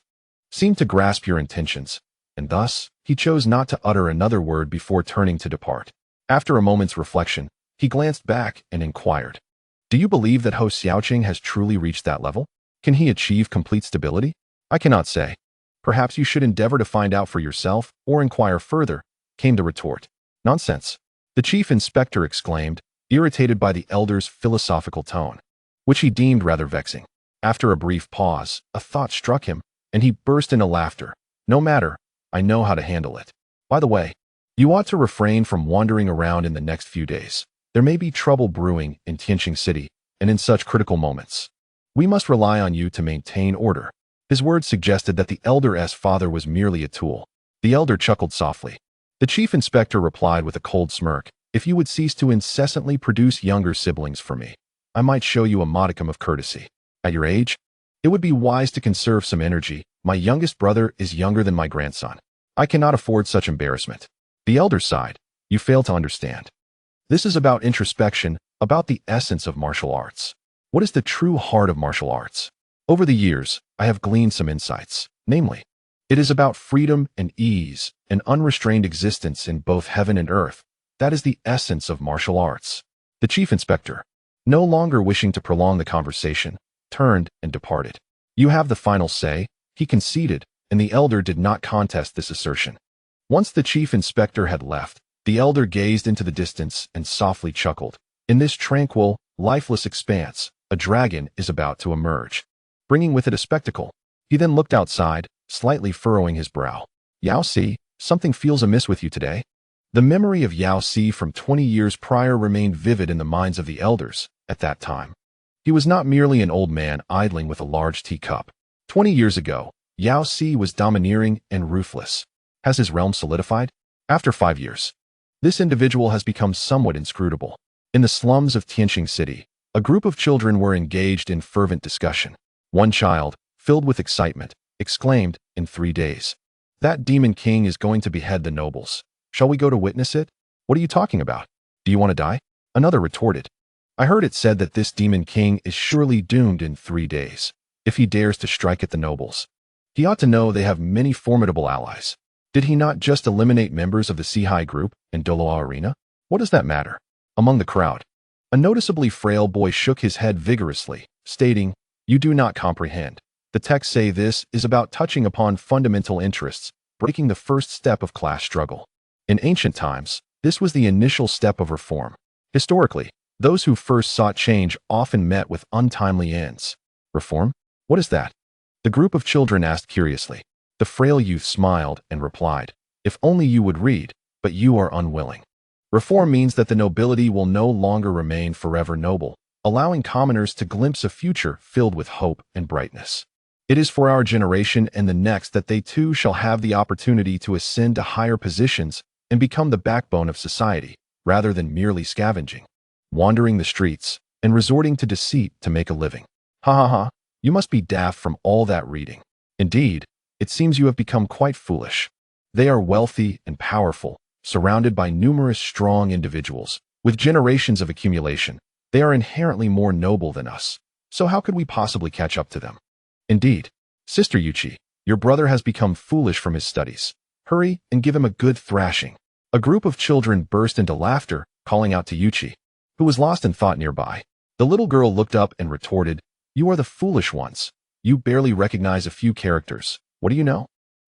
seemed to grasp your intentions, and thus, he chose not to utter another word before turning to depart. After a moment's reflection, he glanced back and inquired, Do you believe that Ho Xiaoqing has truly reached that level? Can he achieve complete stability? I cannot say. Perhaps you should endeavor to find out for yourself or inquire further, came the retort. Nonsense. The chief inspector exclaimed, irritated by the elder's philosophical tone, which he deemed rather vexing. After a brief pause, a thought struck him, and he burst into laughter. No matter, I know how to handle it. By the way, you ought to refrain from wandering around in the next few days. There may be trouble brewing in Tianqing City, and in such critical moments, we must rely on you to maintain order. His words suggested that the elder's father was merely a tool. The elder chuckled softly. The chief inspector replied with a cold smirk, If you would cease to incessantly produce younger siblings for me, I might show you a modicum of courtesy. At your age, it would be wise to conserve some energy. My youngest brother is younger than my grandson. I cannot afford such embarrassment. The elder sighed. You fail to understand. This is about introspection, about the essence of martial arts. What is the true heart of martial arts? Over the years, I have gleaned some insights. Namely, it is about freedom and ease, an unrestrained existence in both heaven and earth. That is the essence of martial arts. The chief inspector, no longer wishing to prolong the conversation, turned and departed. You have the final say, he conceded, and the elder did not contest this assertion. Once the chief inspector had left, the elder gazed into the distance and softly chuckled. In this tranquil, lifeless expanse, a dragon is about to emerge, bringing with it a spectacle. He then looked outside, slightly furrowing his brow. Yao Si, something feels amiss with you today. The memory of Yao Si from 20 years prior remained vivid in the minds of the elders at that time. He was not merely an old man idling with a large teacup. 20 years ago, Yao Si was domineering and ruthless. Has his realm solidified? After 5 years, this individual has become somewhat inscrutable. In the slums of Tianqing City, a group of children were engaged in fervent discussion. One child, filled with excitement, exclaimed, In 3 days, that demon king is going to behead the nobles. Shall we go to witness it? What are you talking about? Do you want to die? Another retorted. I heard it said that this demon king is surely doomed in 3 days, if he dares to strike at the nobles. He ought to know they have many formidable allies. Did he not just eliminate members of the seaside group in Doloa Arena? What does that matter? Among the crowd, a noticeably frail boy shook his head vigorously, stating, "You do not comprehend. The texts say this is about touching upon fundamental interests, breaking the first step of class struggle. In ancient times, this was the initial step of reform. Historically, those who first sought change often met with untimely ends." Reform? What is that? The group of children asked curiously. The frail youth smiled and replied, "If only you would read, but you are unwilling. Reform means that the nobility will no longer remain forever noble, allowing commoners to glimpse a future filled with hope and brightness. It is for our generation and the next that they too shall have the opportunity to ascend to higher positions and become the backbone of society, rather than merely scavenging, wandering the streets, and resorting to deceit to make a living." Ha ha ha, you must be daft from all that reading. Indeed, it seems you have become quite foolish. They are wealthy and powerful, surrounded by numerous strong individuals, with generations of accumulation. They are inherently more noble than us. So how could we possibly catch up to them? Indeed, Sister Yuchi, your brother has become foolish from his studies. Hurry and give him a good thrashing. A group of children burst into laughter, calling out to Yuchi, who was lost in thought nearby. The little girl looked up and retorted, "You are the foolish ones. You barely recognize a few characters. What do you know?"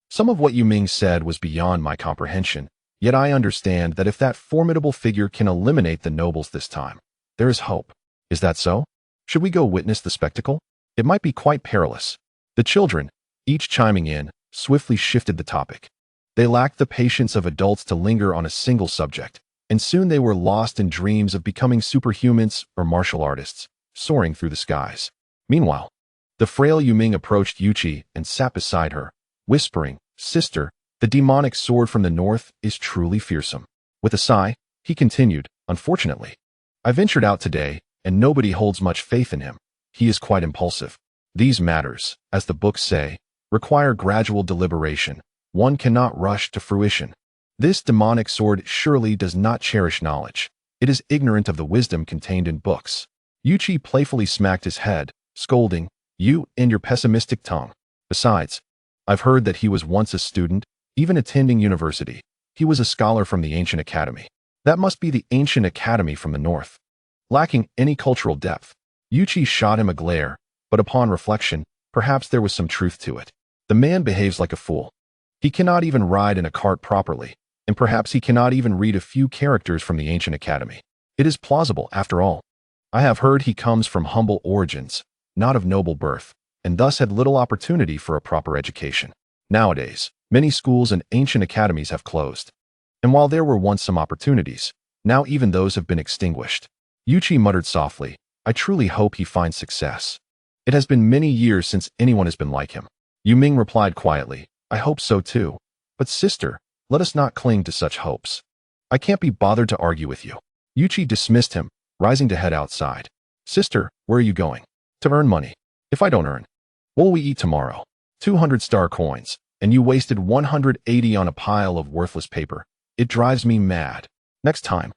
Some of what Yu Ming said was beyond my comprehension, yet I understand that if that formidable figure can eliminate the nobles this time, there is hope. Is that so? Should we go witness the spectacle? It might be quite perilous. The children, each chiming in, swiftly shifted the topic. They lacked the patience of adults to linger on a single subject, and soon they were lost in dreams of becoming superhumans or martial artists, soaring through the skies. Meanwhile, the frail Yu Ming approached Yuchi and sat beside her, whispering, "Sister, the demonic sword from the north is truly fearsome." With a sigh, he continued, "Unfortunately, I ventured out today, and nobody holds much faith in him. He is quite impulsive. These matters, as the books say, require gradual deliberation. One cannot rush to fruition. This demonic sword surely does not cherish knowledge. It is ignorant of the wisdom contained in books." Yuchi playfully smacked his head, scolding, "You and your pessimistic tongue. Besides, I've heard that he was once a student, even attending university. He was a scholar from the ancient academy. That must be the ancient academy from the north." Lacking any cultural depth, Yuchi shot him a glare, but upon reflection, perhaps there was some truth to it. The man behaves like a fool. He cannot even ride in a cart properly, and perhaps he cannot even read a few characters from the ancient academy. It is plausible, after all. I have heard he comes from humble origins, not of noble birth, and thus had little opportunity for a proper education. Nowadays, many schools and ancient academies have closed. And while there were once some opportunities, now even those have been extinguished. Yuchi muttered softly, "I truly hope he finds success. It has been many years since anyone has been like him." Yu Ming replied quietly, "I hope so too. But sister, let us not cling to such hopes. I can't be bothered to argue with you." Yuchi dismissed him, rising to head outside. "Sister, where are you going?" "To earn money. If I don't earn, what will we eat tomorrow?" 200 star coins, and you wasted 180 on a pile of worthless paper. It drives me mad. Next time,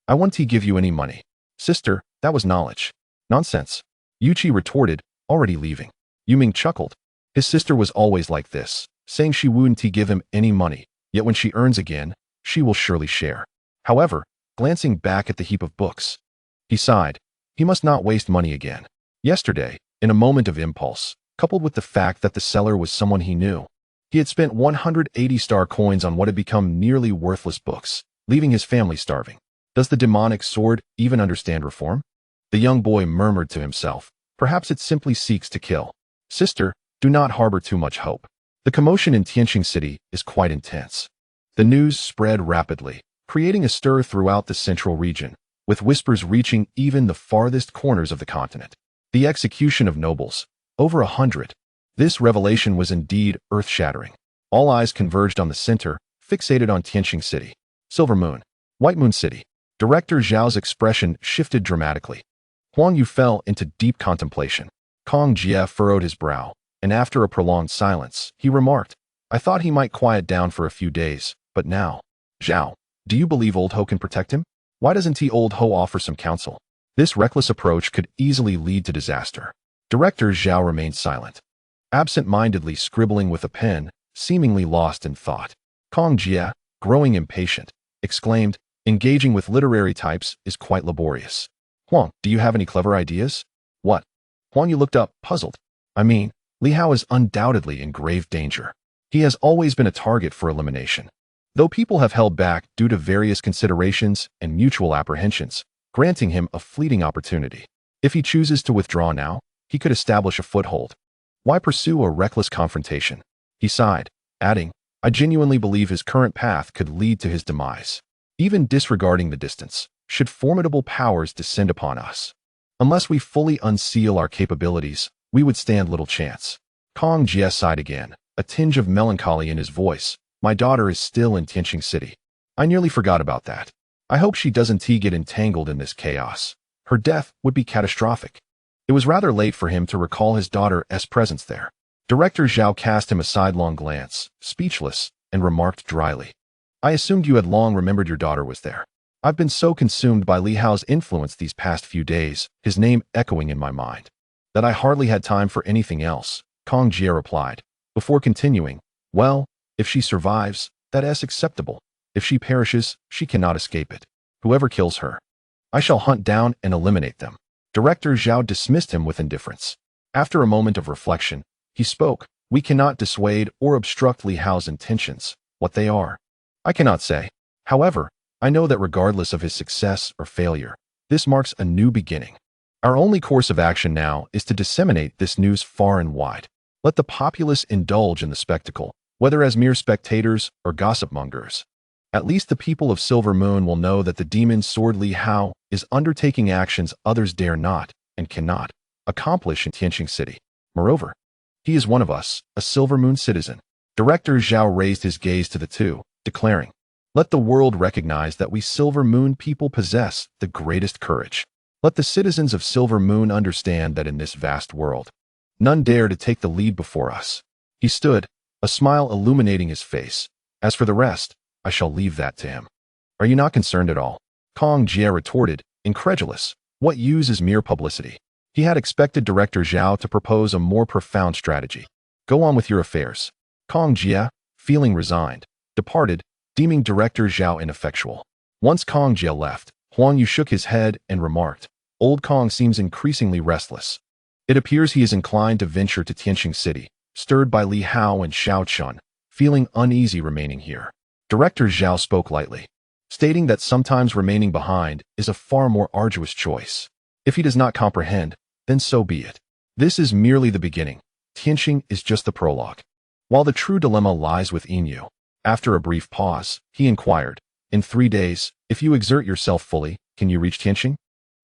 I won't give you any money. "Sister, that was knowledge." "Nonsense," Yuchi retorted, already leaving. Yu Ming chuckled. His sister was always like this, saying she wouldn't give him any money, yet when she earns again, she will surely share. However, glancing back at the heap of books, he sighed. He must not waste money again. Yesterday, in a moment of impulse, coupled with the fact that the seller was someone he knew, he had spent 180 star coins on what had become nearly worthless books, leaving his family starving. Does the demonic sword even understand reform? The young boy murmured to himself, "Perhaps it simply seeks to kill." Sister, do not harbor too much hope. The commotion in Tianqing City is quite intense. The news spread rapidly, creating a stir throughout the central region, with whispers reaching even the farthest corners of the continent. The execution of nobles, over 100. This revelation was indeed earth-shattering. All eyes converged on the center, fixated on Tianqing City. Silver Moon, White Moon City. Director Zhao's expression shifted dramatically. Huang Yu fell into deep contemplation. Kong Jie furrowed his brow, and after a prolonged silence, he remarked, "I thought he might quiet down for a few days, but now, Zhao, do you believe old Ho can protect him?" Why doesn't he old Ho offer some counsel? This reckless approach could easily lead to disaster. Director Zhao remained silent, absent-mindedly scribbling with a pen, seemingly lost in thought. Kong Jie, growing impatient, exclaimed, engaging with literary types is quite laborious. Huang, do you have any clever ideas? What? Huang Yu looked up, puzzled. I mean, Li Hao is undoubtedly in grave danger. He has always been a target for elimination. Though people have held back due to various considerations and mutual apprehensions, granting him a fleeting opportunity. If he chooses to withdraw now, he could establish a foothold. Why pursue a reckless confrontation? He sighed, adding, I genuinely believe his current path could lead to his demise. Even disregarding the distance, should formidable powers descend upon us. Unless we fully unseal our capabilities, we would stand little chance. Kong Jie sighed again, a tinge of melancholy in his voice. My daughter is still in Tianqing City. I nearly forgot about that. I hope she doesn't get entangled in this chaos. Her death would be catastrophic. It was rather late for him to recall his daughter's presence there. Director Zhao cast him a sidelong glance, speechless, and remarked dryly. I assumed you had long remembered your daughter was there. I've been so consumed by Li Hao's influence these past few days, his name echoing in my mind, that I hardly had time for anything else, Kong Jie replied, before continuing, well, if she survives, that is acceptable. If she perishes, she cannot escape it. Whoever kills her, I shall hunt down and eliminate them. Director Zhao dismissed him with indifference. After a moment of reflection, he spoke, we cannot dissuade or obstruct Li Hao's intentions. What they are, I cannot say. However, I know that regardless of his success or failure, this marks a new beginning. Our only course of action now is to disseminate this news far and wide. Let the populace indulge in the spectacle, whether as mere spectators or gossip mongers. At least the people of Silver Moon will know that the demon sword Li Hao is undertaking actions others dare not and cannot accomplish in Tianqing City. Moreover, he is one of us, a Silver Moon citizen. Director Zhao raised his gaze to the two, declaring, let the world recognize that we Silver Moon people possess the greatest courage. Let the citizens of Silver Moon understand that in this vast world, none dare to take the lead before us. He stood, a smile illuminating his face. As for the rest, I shall leave that to him. Are you not concerned at all? Kong Jie retorted, incredulous. What use is mere publicity? He had expected Director Zhao to propose a more profound strategy. Go on with your affairs. Kong Jie, feeling resigned, departed, deeming Director Zhao ineffectual. Once Kong Jie left, Huang Yu shook his head and remarked, Old Kong seems increasingly restless. It appears he is inclined to venture to Tianqing City, stirred by Li Hao and Xiao Chun, feeling uneasy remaining here. Director Zhao spoke lightly, stating that sometimes remaining behind is a far more arduous choice. If he does not comprehend, then so be it. This is merely the beginning. Tianqing is just the prologue. While the true dilemma lies within you. After a brief pause, he inquired, in 3 days, if you exert yourself fully, can you reach Tianqing?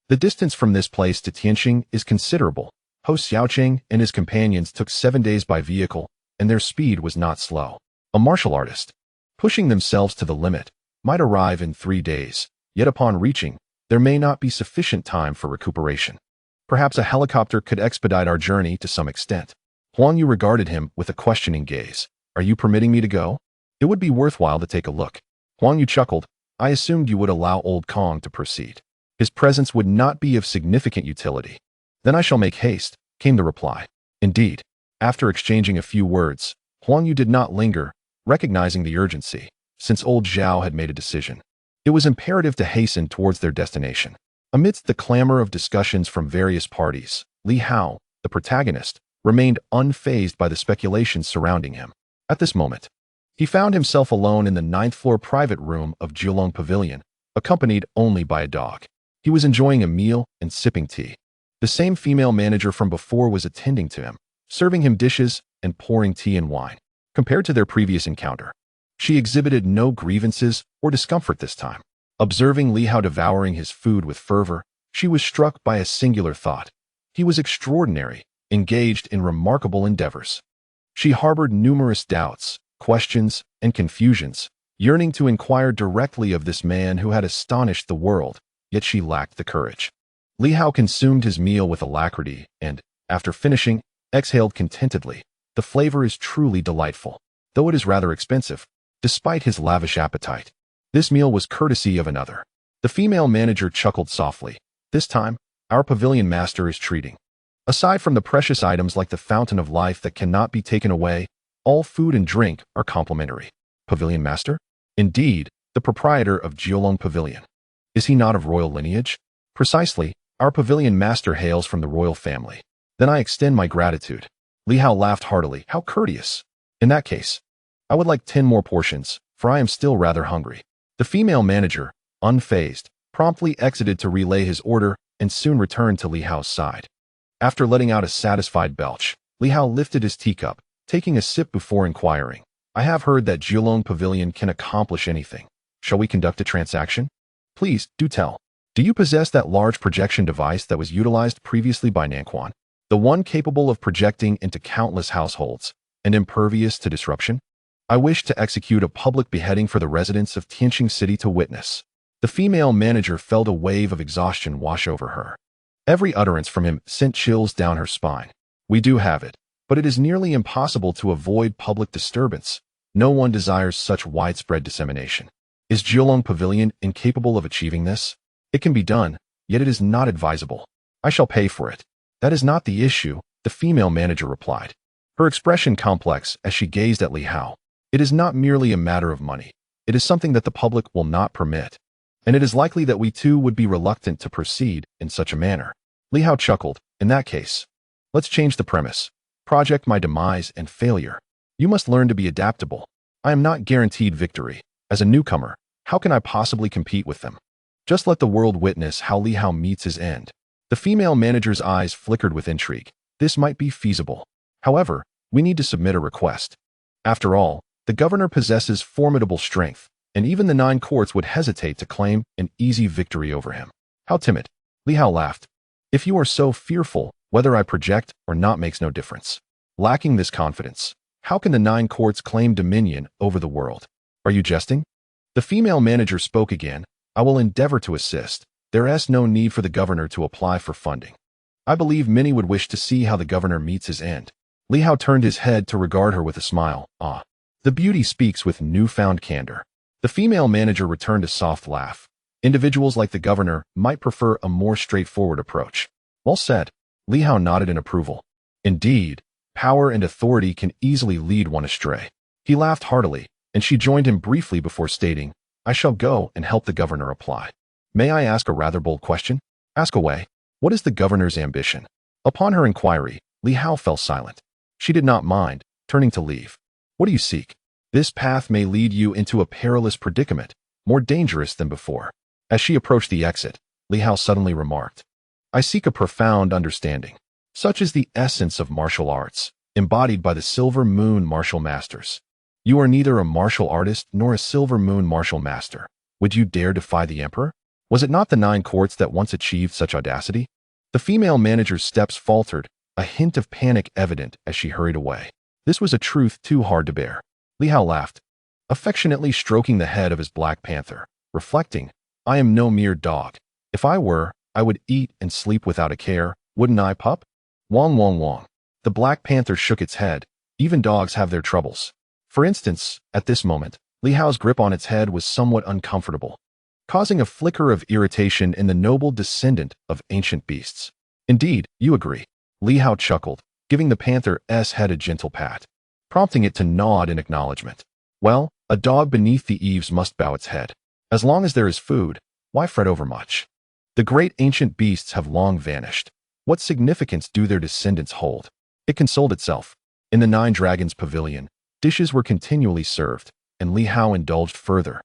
The distance from this place to Tianqing is considerable. Ho Xiaoqing and his companions took 7 days by vehicle, and their speed was not slow. A martial artist, pushing themselves to the limit, might arrive in 3 days, yet upon reaching, there may not be sufficient time for recuperation. Perhaps a helicopter could expedite our journey to some extent. Huang Yu regarded him with a questioning gaze. Are you permitting me to go? It would be worthwhile to take a look. Huang Yu chuckled. I assumed you would allow Old Kong to proceed. His presence would not be of significant utility. Then I shall make haste, came the reply. Indeed. After exchanging a few words, Huang Yu did not linger, recognizing the urgency, since old Zhao had made a decision. It was imperative to hasten towards their destination. Amidst the clamor of discussions from various parties, Li Hao, the protagonist, remained unfazed by the speculations surrounding him. At this moment, he found himself alone in the 9th-floor private room of Julong Pavilion, accompanied only by a dog. He was enjoying a meal and sipping tea. The same female manager from before was attending to him, serving him dishes and pouring tea and wine. Compared to their previous encounter, she exhibited no grievances or discomfort this time. Observing Li Hao devouring his food with fervor, she was struck by a singular thought. He was extraordinary, engaged in remarkable endeavors. She harbored numerous doubts, questions, and confusions, yearning to inquire directly of this man who had astonished the world, yet she lacked the courage. Li Hao consumed his meal with alacrity and, after finishing, exhaled contentedly. The flavor is truly delightful, though it is rather expensive, despite his lavish appetite. This meal was courtesy of another. The The female manager chuckled softly. This time, our pavilion master is treating. Aside from the precious items like the fountain of life that cannot be taken away, all food and drink are complimentary. Pavilion master? Indeed, the proprietor of Jiolong Pavilion. Is he not of royal lineage? Precisely, our pavilion master hails from the royal family. Then I extend my gratitude. Li Hao laughed heartily. How courteous. In that case, I would like 10 more portions, for I am still rather hungry. The female manager, unfazed, promptly exited to relay his order and soon returned to Li Hao's side. After letting out a satisfied belch, Li Hao lifted his teacup, taking a sip before inquiring. I have heard that Jiolong Pavilion can accomplish anything. Shall we conduct a transaction? Please, do tell. Do you possess that large projection device that was utilized previously by Nanquan? The one capable of projecting into countless households and impervious to disruption? I wish to execute a public beheading for the residents of Tianqing City to witness. The female manager felt a wave of exhaustion wash over her. Every utterance from him sent chills down her spine. We do have it, but it is nearly impossible to avoid public disturbance. No one desires such widespread dissemination. Is Jiolong Pavilion incapable of achieving this? It can be done, yet it is not advisable. I shall pay for it. That is not the issue, the female manager replied. Her expression complex as she gazed at Li Hao. It is not merely a matter of money. It is something that the public will not permit. And it is likely that we too would be reluctant to proceed in such a manner. Li Hao chuckled. In that case, let's change the premise. Project my demise and failure. You must learn to be adaptable. I am not guaranteed victory. As a newcomer, how can I possibly compete with them? Just let the world witness how Li Hao meets his end. The female manager's eyes flickered with intrigue. This might be feasible. However, we need to submit a request. After all, the governor possesses formidable strength, and even the 9 courts would hesitate to claim an easy victory over him. How timid. Li Hao laughed. If you are so fearful, whether I project or not makes no difference. Lacking this confidence, how can the 9 courts claim dominion over the world? Are you jesting? The female manager spoke again. I will endeavor to assist. There is no need for the governor to apply for funding. I believe many would wish to see how the governor meets his end. Li Hao turned his head to regard her with a smile. Ah, the beauty speaks with newfound candor. The female manager returned a soft laugh. Individuals like the governor might prefer a more straightforward approach. Well said. Li Hao nodded in approval. Indeed, power and authority can easily lead one astray. He laughed heartily, and she joined him briefly before stating, I shall go and help the governor apply. May I ask a rather bold question? Ask away. What is the governor's ambition? Upon her inquiry, Li Hao fell silent. She did not mind, turning to leave. What do you seek? This path may lead you into a perilous predicament, more dangerous than before. As she approached the exit, Li Hao suddenly remarked, I seek a profound understanding. Such is the essence of martial arts, embodied by the Silver Moon martial masters. You are neither a martial artist nor a Silver Moon martial master. Would you dare defy the emperor? Was it not the 9 courts that once achieved such audacity? The female manager's steps faltered, a hint of panic evident as she hurried away. This was a truth too hard to bear. Li Hao laughed, affectionately stroking the head of his black panther, reflecting, I am no mere dog. If I were, I would eat and sleep without a care, wouldn't I, pup? Wong wong wong. The black panther shook its head. Even dogs have their troubles. For instance, at this moment, Li Hao's grip on its head was somewhat uncomfortable, causing a flicker of irritation in the noble descendant of ancient beasts. Indeed, you agree. Li Hao chuckled, giving the panther's head a gentle pat, prompting it to nod in acknowledgement. Well, a dog beneath the eaves must bow its head. As long as there is food, why fret over much? The great ancient beasts have long vanished. What significance do their descendants hold? It consoled itself. In the 9 Dragons Pavilion, dishes were continually served, and Li Hao indulged further,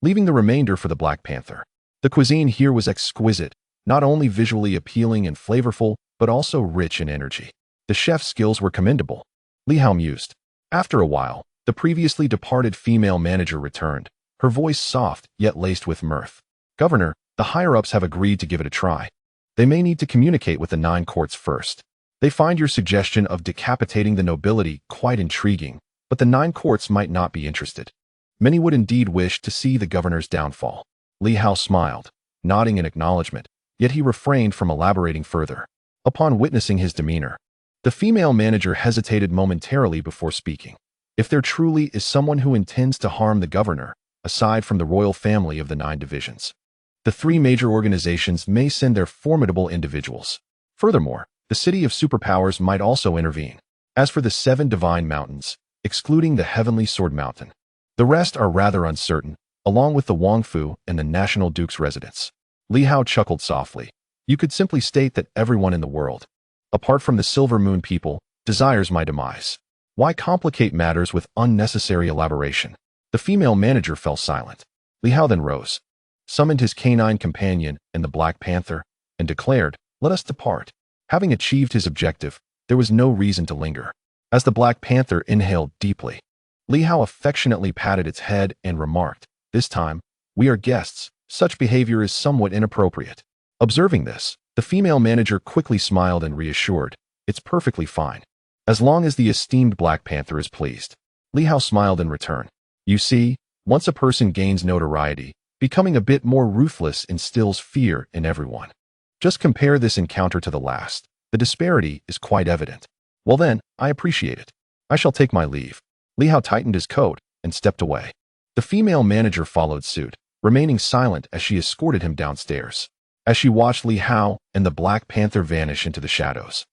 leaving the remainder for the Black Panther. The cuisine here was exquisite, not only visually appealing and flavorful, but also rich in energy. The chef's skills were commendable. Li Hao mused. After a while, the previously departed female manager returned, her voice soft yet laced with mirth. Governor, the higher-ups have agreed to give it a try. They may need to communicate with the 9 courts first. They find your suggestion of decapitating the nobility quite intriguing, but the 9 courts might not be interested. Many would indeed wish to see the governor's downfall. Li Hao smiled, nodding in acknowledgement, yet he refrained from elaborating further. Upon witnessing his demeanor, the female manager hesitated momentarily before speaking. If there truly is someone who intends to harm the governor, aside from the royal family of the 9 divisions, the three major organizations may send their formidable individuals. Furthermore, the City of Superpowers might also intervene. As for the 7 divine mountains, excluding the Heavenly Sword Mountain, the rest are rather uncertain, along with the Wangfu and the National Duke's residence. Li Hao chuckled softly. You could simply state that everyone in the world, apart from the Silver Moon people, desires my demise. Why complicate matters with unnecessary elaboration? The female manager fell silent. Li Hao then rose, summoned his canine companion and the Black Panther, and declared, "Let us depart." Having achieved his objective, there was no reason to linger. As the Black Panther inhaled deeply, Li Hao affectionately patted its head and remarked, "This time, we are guests. Such behavior is somewhat inappropriate." Observing this, the female manager quickly smiled and reassured, "It's perfectly fine, as long as the esteemed Black Panther is pleased." Li Hao smiled in return. You see, once a person gains notoriety, becoming a bit more ruthless instills fear in everyone. Just compare this encounter to the last. The disparity is quite evident. Well then, I appreciate it. I shall take my leave. Li Hao tightened his coat and stepped away. The female manager followed suit, remaining silent as she escorted him downstairs. As she watched Li Hao and the Black Panther vanish into the shadows,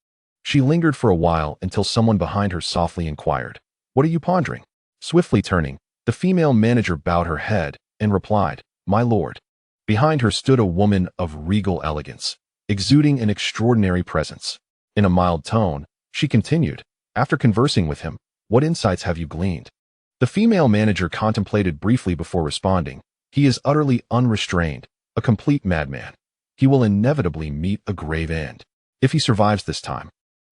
she lingered for a while until someone behind her softly inquired, "What are you pondering?" Swiftly turning, the female manager bowed her head and replied, "My lord." Behind her stood a woman of regal elegance, exuding an extraordinary presence. In a mild tone, she continued, "After conversing with him, what insights have you gleaned?" The female manager contemplated briefly before responding, "He is utterly unrestrained, a complete madman. He will inevitably meet a grave end. If he survives this time,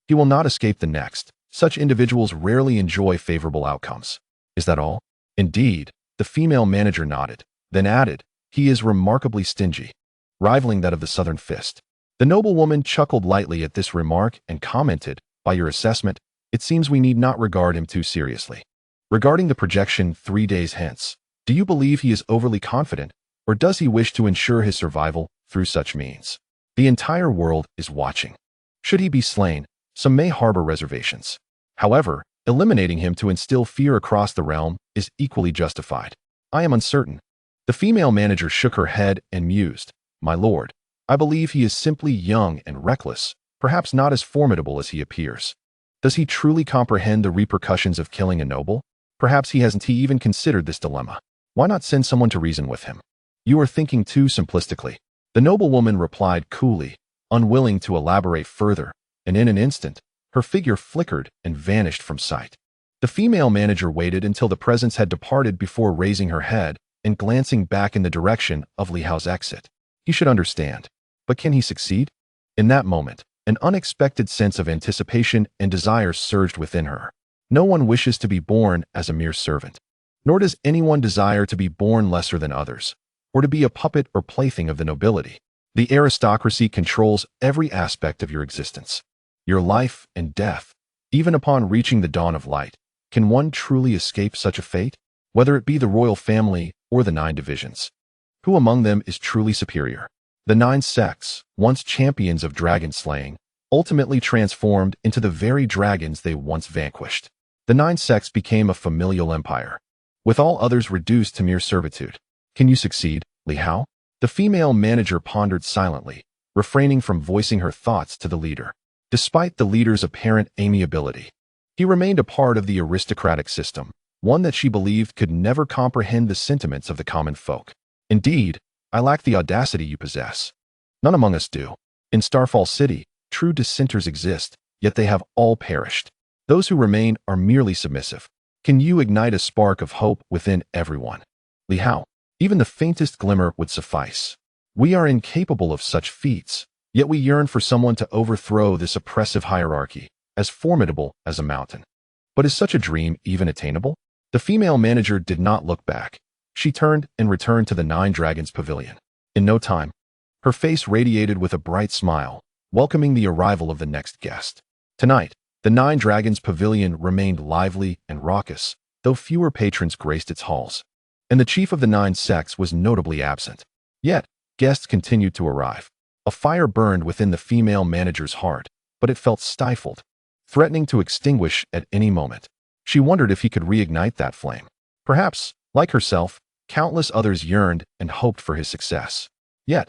he will not escape the next. Such individuals rarely enjoy favorable outcomes." "Is that all?" "Indeed," the female manager nodded, then added, "He is remarkably stingy, rivaling that of the Southern Fist." The noblewoman chuckled lightly at this remark and commented, "By your assessment, it seems we need not regard him too seriously. Regarding the projection 3 days hence, do you believe he is overly confident, or does he wish to ensure his survival through such means? The entire world is watching. Should he be slain, some may harbor reservations. However, eliminating him to instill fear across the realm is equally justified. I am uncertain." The female manager shook her head and mused, "My lord, I believe he is simply young and reckless, perhaps not as formidable as he appears. Does he truly comprehend the repercussions of killing a noble? Perhaps he hasn't even considered this dilemma. Why not send someone to reason with him?" "You are thinking too simplistically." The noblewoman replied coolly, unwilling to elaborate further, and in an instant, her figure flickered and vanished from sight. The female manager waited until the presence had departed before raising her head and glancing back in the direction of Li Hao's exit. He should understand. But can he succeed? In that moment, an unexpected sense of anticipation and desire surged within her. No one wishes to be born as a mere servant. Nor does anyone desire to be born lesser than others, or to be a puppet or plaything of the nobility. The aristocracy controls every aspect of your existence, your life and death. Even upon reaching the dawn of light, can one truly escape such a fate? Whether it be the royal family or the 9 divisions. Who among them is truly superior? The 9 sects, once champions of dragon slaying, ultimately transformed into the very dragons they once vanquished. The 9 sects became a familial empire, with all others reduced to mere servitude. Can you succeed, Li Hao? The female manager pondered silently, refraining from voicing her thoughts to the leader. Despite the leader's apparent amiability, he remained a part of the aristocratic system, one that she believed could never comprehend the sentiments of the common folk. "Indeed, I lack the audacity you possess. None among us do. In Starfall City, true dissenters exist, yet they have all perished. Those who remain are merely submissive. Can you ignite a spark of hope within everyone?" "Li Hao, even the faintest glimmer would suffice. We are incapable of such feats, yet we yearn for someone to overthrow this oppressive hierarchy, as formidable as a mountain. But is such a dream even attainable?" The female manager did not look back. She turned and returned to the 9 Dragons Pavilion. In no time, her face radiated with a bright smile, welcoming the arrival of the next guest. Tonight, the 9 Dragons Pavilion remained lively and raucous, though fewer patrons graced its halls. And the chief of the 9 sects was notably absent. Yet, guests continued to arrive. A fire burned within the female manager's heart, but it felt stifled, threatening to extinguish at any moment. She wondered if he could reignite that flame. Perhaps, like herself, countless others yearned and hoped for his success. Yet,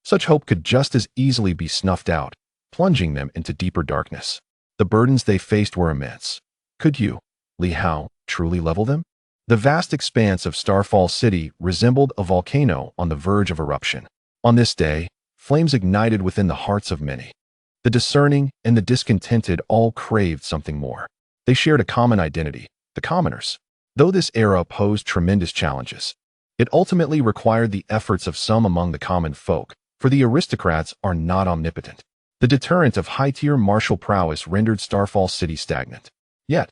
such hope could just as easily be snuffed out, plunging them into deeper darkness. The burdens they faced were immense. Could you, Li Hao, truly level them? The vast expanse of Starfall City resembled a volcano on the verge of eruption. On this day, flames ignited within the hearts of many. The discerning and the discontented all craved something more. They shared a common identity, the commoners. Though this era posed tremendous challenges, it ultimately required the efforts of some among the common folk, for the aristocrats are not omnipotent. The deterrent of high-tier martial prowess rendered Starfall City stagnant. Yet,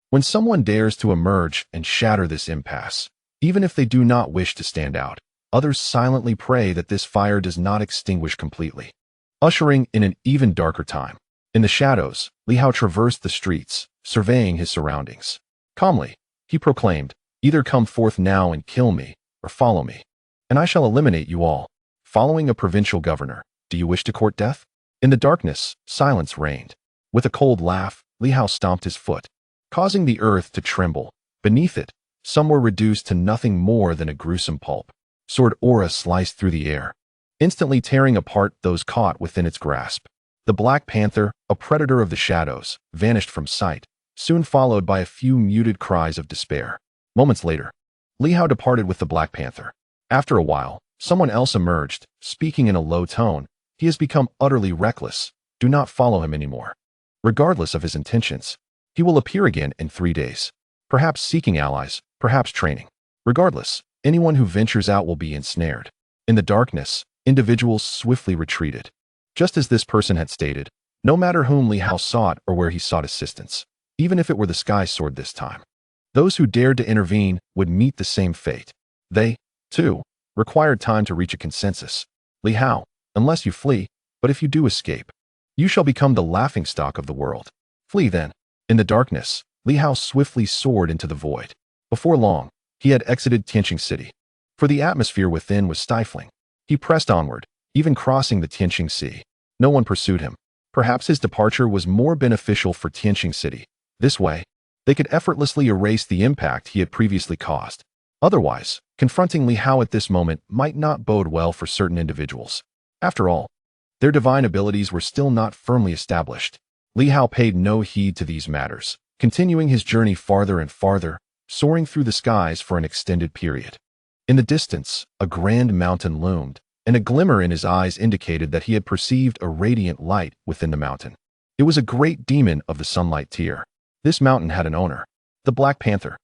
when someone dares to emerge and shatter this impasse, even if they do not wish to stand out, others silently pray that this fire does not extinguish completely. Ushering in an even darker time. In the shadows, Li Hao traversed the streets, surveying his surroundings. Calmly, he proclaimed, "Either come forth now and kill me, or follow me, and I shall eliminate you all." Following a provincial governor, do you wish to court death? In the darkness, silence reigned. With a cold laugh, Li Hao stomped his foot, causing the earth to tremble. Beneath it, some were reduced to nothing more than a gruesome pulp. Sword aura sliced through the air, instantly tearing apart those caught within its grasp. The Black Panther, a predator of the shadows, vanished from sight, soon followed by a few muted cries of despair. Moments later, Li Hao departed with the Black Panther. After a while, someone else emerged, speaking in a low tone. "He has become utterly reckless. Do not follow him anymore. Regardless of his intentions, he will appear again in 3 days. Perhaps seeking allies, perhaps training. Regardless, anyone who ventures out will be ensnared." In the darkness, individuals swiftly retreated. Just as this person had stated, no matter whom Li Hao sought or where he sought assistance, even if it were the Sky Sword this time, those who dared to intervene would meet the same fate. They, too, required time to reach a consensus. "Li Hao, unless you flee, but if you do escape, you shall become the laughingstock of the world. Flee then." In the darkness, Li Hao swiftly soared into the void. Before long, he had exited Tianqing City, for the atmosphere within was stifling. He pressed onward, even crossing the Tianqing Sea. No one pursued him. Perhaps his departure was more beneficial for Tianqing City. This way, they could effortlessly erase the impact he had previously caused. Otherwise, confronting Li Hao at this moment might not bode well for certain individuals. After all, their divine abilities were still not firmly established. Li Hao paid no heed to these matters, continuing his journey farther and farther, soaring through the skies for an extended period. In the distance, a grand mountain loomed, and a glimmer in his eyes indicated that he had perceived a radiant light within the mountain. It was a great demon of the sunlight tier. This mountain had an owner, the Black Panther.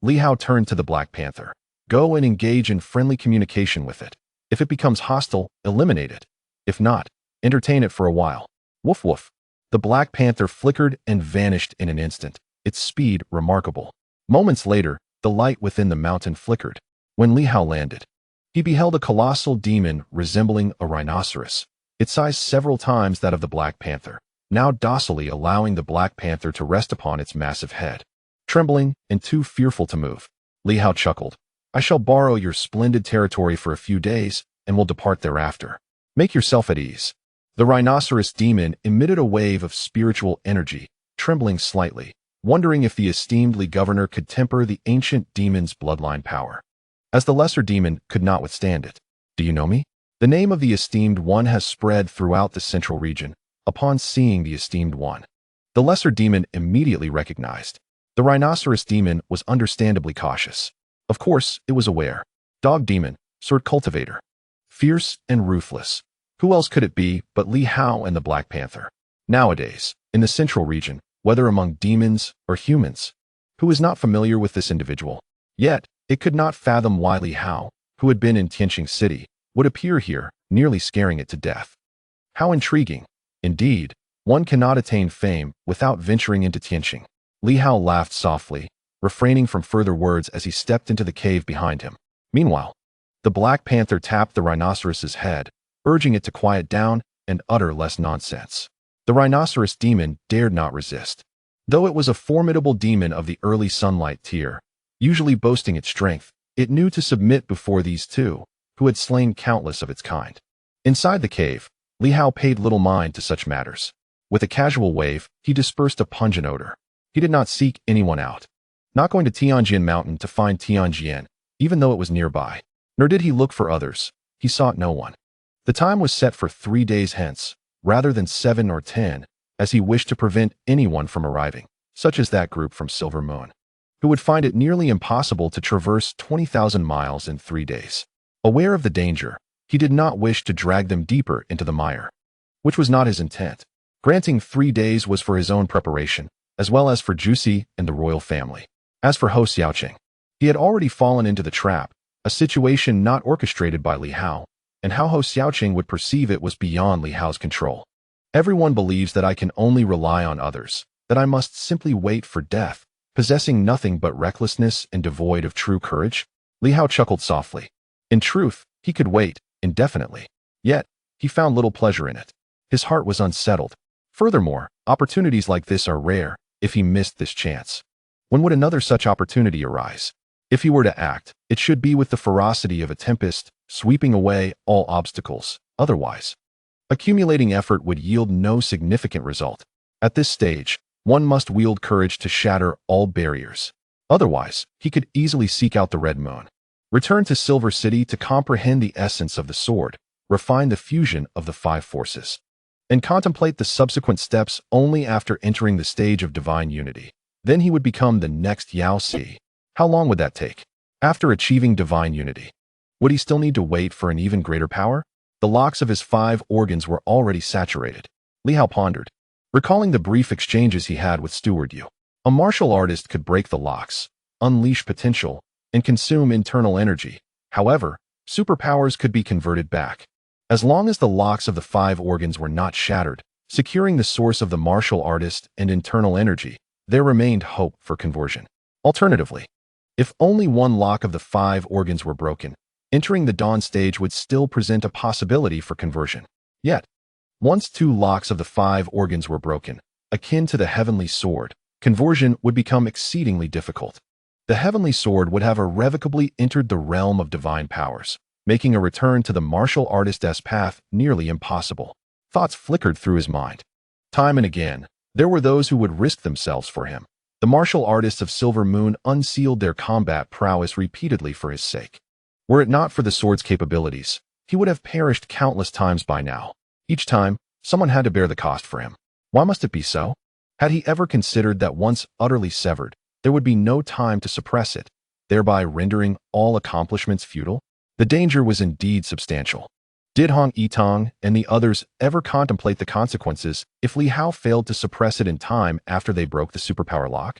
Li Hao turned to the Black Panther. "Go and engage in friendly communication with it. If it becomes hostile, eliminate it. If not, entertain it for a while." Woof woof. The Black Panther flickered and vanished in an instant, its speed remarkable. Moments later, the light within the mountain flickered. When Li Hao landed, he beheld a colossal demon resembling a rhinoceros, its size several times that of the Black Panther, now docilely allowing the Black Panther to rest upon its massive head. Trembling and too fearful to move, Li Hao chuckled. "I shall borrow your splendid territory for a few days and will depart thereafter. Make yourself at ease." The rhinoceros demon emitted a wave of spiritual energy, trembling slightly, wondering if the esteemed Li governor could temper the ancient demon's bloodline power, as the lesser demon could not withstand it. "Do you know me?" The name of the esteemed one has spread throughout the central region. Upon seeing the esteemed one, the lesser demon immediately recognized. The rhinoceros demon was understandably cautious. Of course, it was aware. Dog demon, sword cultivator. Fierce and ruthless. Who else could it be but Li Hao and the Black Panther? Nowadays, in the central region, whether among demons or humans, who is not familiar with this individual? Yet, it could not fathom why Li Hao, who had been in Tianqing City, would appear here, nearly scaring it to death. How intriguing. Indeed, one cannot attain fame without venturing into Tianqing. Li Hao laughed softly, refraining from further words as he stepped into the cave behind him. Meanwhile, the Black Panther tapped the rhinoceros's head, urging it to quiet down and utter less nonsense. The rhinoceros demon dared not resist. Though it was a formidable demon of the early sunlight tier, usually boasting its strength, it knew to submit before these two, who had slain countless of its kind. Inside the cave, Li Hao paid little mind to such matters. With a casual wave, he dispersed a pungent odor. He did not seek anyone out. Not going to Tianjin Mountain to find Tianjin, even though it was nearby. Nor did he look for others. He sought no one. The time was set for 3 days hence, rather than 7 or 10, as he wished to prevent anyone from arriving, such as that group from Silver Moon, who would find it nearly impossible to traverse 20,000 miles in 3 days. Aware of the danger, he did not wish to drag them deeper into the mire, which was not his intent. Granting 3 days was for his own preparation, as well as for Juicy and the royal family. As for Ho Xiaoqing, he had already fallen into the trap, a situation not orchestrated by Li Hao, and how Ho Xiaoqing would perceive it was beyond Li Hao's control. Everyone believes that I can only rely on others, that I must simply wait for death, possessing nothing but recklessness and devoid of true courage. Li Hao chuckled softly. In truth, he could wait indefinitely. Yet, he found little pleasure in it. His heart was unsettled. Furthermore, opportunities like this are rare. If he missed this chance, when would another such opportunity arise? If he were to act, it should be with the ferocity of a tempest, sweeping away all obstacles. Otherwise, accumulating effort would yield no significant result. At this stage, one must wield courage to shatter all barriers. Otherwise, he could easily seek out the Red Moon, return to Silver City to comprehend the essence of the sword, refine the fusion of the 5 forces, and contemplate the subsequent steps only after entering the stage of divine unity. Then he would become the next Yao Si. How long would that take? After achieving divine unity, would he still need to wait for an even greater power? The locks of his 5 organs were already saturated. Li Hao pondered, recalling the brief exchanges he had with Steward Yu. A martial artist could break the locks, unleash potential, and consume internal energy. However, superpowers could be converted back. As long as the locks of the 5 organs were not shattered, securing the source of the martial artist and internal energy, there remained hope for conversion. Alternatively, if only one lock of the 5 organs were broken, entering the dawn stage would still present a possibility for conversion. Yet, once 2 locks of the 5 organs were broken, akin to the heavenly sword, conversion would become exceedingly difficult. The heavenly sword would have irrevocably entered the realm of divine powers, making a return to the martial artist's path nearly impossible. Thoughts flickered through his mind. Time and again, there were those who would risk themselves for him. The martial artists of Silver Moon unsealed their combat prowess repeatedly for his sake. Were it not for the sword's capabilities, he would have perished countless times by now. Each time, someone had to bear the cost for him. Why must it be so? Had he ever considered that once utterly severed, there would be no time to suppress it, thereby rendering all accomplishments futile? The danger was indeed substantial. Did Hong Yitong and the others ever contemplate the consequences if Li Hao failed to suppress it in time after they broke the superpower lock?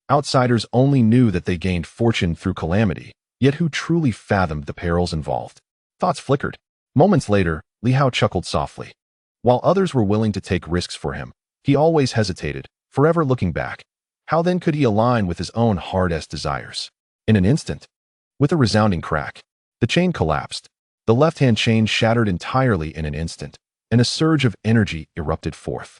Outsiders only knew that they gained fortune through calamity, yet who truly fathomed the perils involved? Thoughts flickered. Moments later, Li Hao chuckled softly. While others were willing to take risks for him, he always hesitated, forever looking back. How then could he align with his own hard-ass desires? In an instant, with a resounding crack, the chain collapsed. The left-hand chain shattered entirely in an instant, and a surge of energy erupted forth.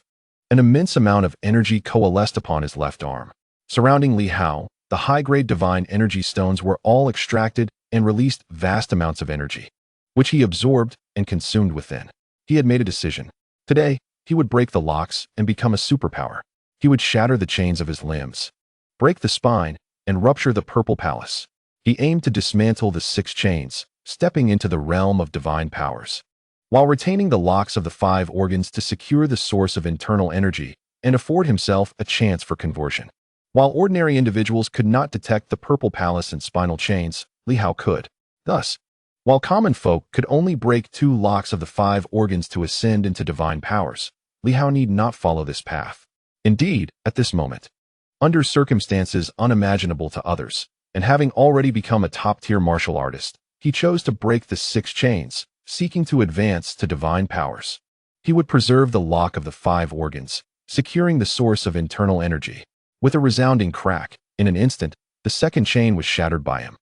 An immense amount of energy coalesced upon his left arm. Surrounding Li Hao, the high-grade divine energy stones were all extracted and released vast amounts of energy, which he absorbed and consumed within. He had made a decision. Today, he would break the locks and become a superpower. He would shatter the chains of his limbs, break the spine, and rupture the purple palace. He aimed to dismantle the 6 chains, stepping into the realm of divine powers, while retaining the locks of the 5 organs to secure the source of internal energy and afford himself a chance for conversion. While ordinary individuals could not detect the purple palace and spinal chains, Li Hao could. Thus, while common folk could only break 2 locks of the 5 organs to ascend into divine powers, Li Hao need not follow this path. Indeed, at this moment, under circumstances unimaginable to others, and having already become a top-tier martial artist, he chose to break the 6 chains, seeking to advance to divine powers. He would preserve the lock of the 5 organs, securing the source of internal energy. With a resounding crack, in an instant, the 2nd chain was shattered by him.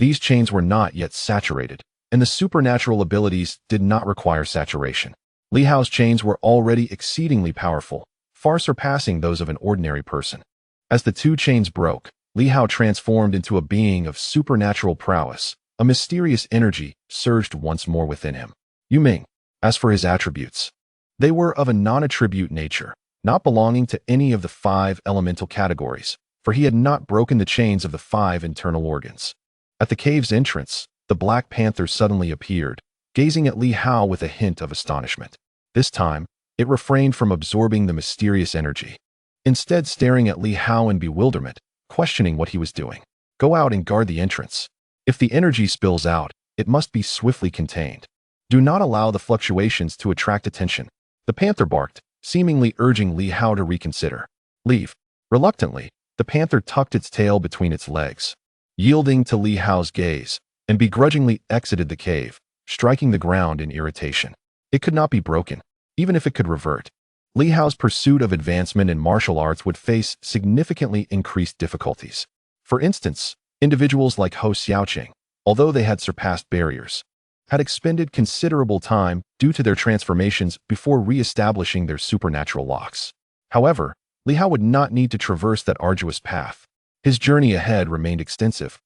These chains were not yet saturated, and the supernatural abilities did not require saturation. Li Hao's chains were already exceedingly powerful, far surpassing those of an ordinary person. As the 2 chains broke, Li Hao transformed into a being of supernatural prowess. A mysterious energy surged once more within him. Yu Ming. As for his attributes, they were of a non-attribute nature, not belonging to any of the 5 elemental categories, for he had not broken the chains of the 5 internal organs. At the cave's entrance, the Black Panther suddenly appeared, gazing at Li Hao with a hint of astonishment. This time, it refrained from absorbing the mysterious energy, instead staring at Li Hao in bewilderment, questioning what he was doing. Go out and guard the entrance. If the energy spills out, it must be swiftly contained. Do not allow the fluctuations to attract attention. The panther barked, seemingly urging Li Hao to reconsider. Leave. Reluctantly, the panther tucked its tail between its legs, yielding to Li Hao's gaze, and begrudgingly exited the cave, striking the ground in irritation. It could not be broken, even if it could revert. Li Hao's pursuit of advancement in martial arts would face significantly increased difficulties. For instance, individuals like Hou Xiaoqing, although they had surpassed barriers, had expended considerable time due to their transformations before re-establishing their supernatural locks. However, Li Hao would not need to traverse that arduous path. His journey ahead remained extensive,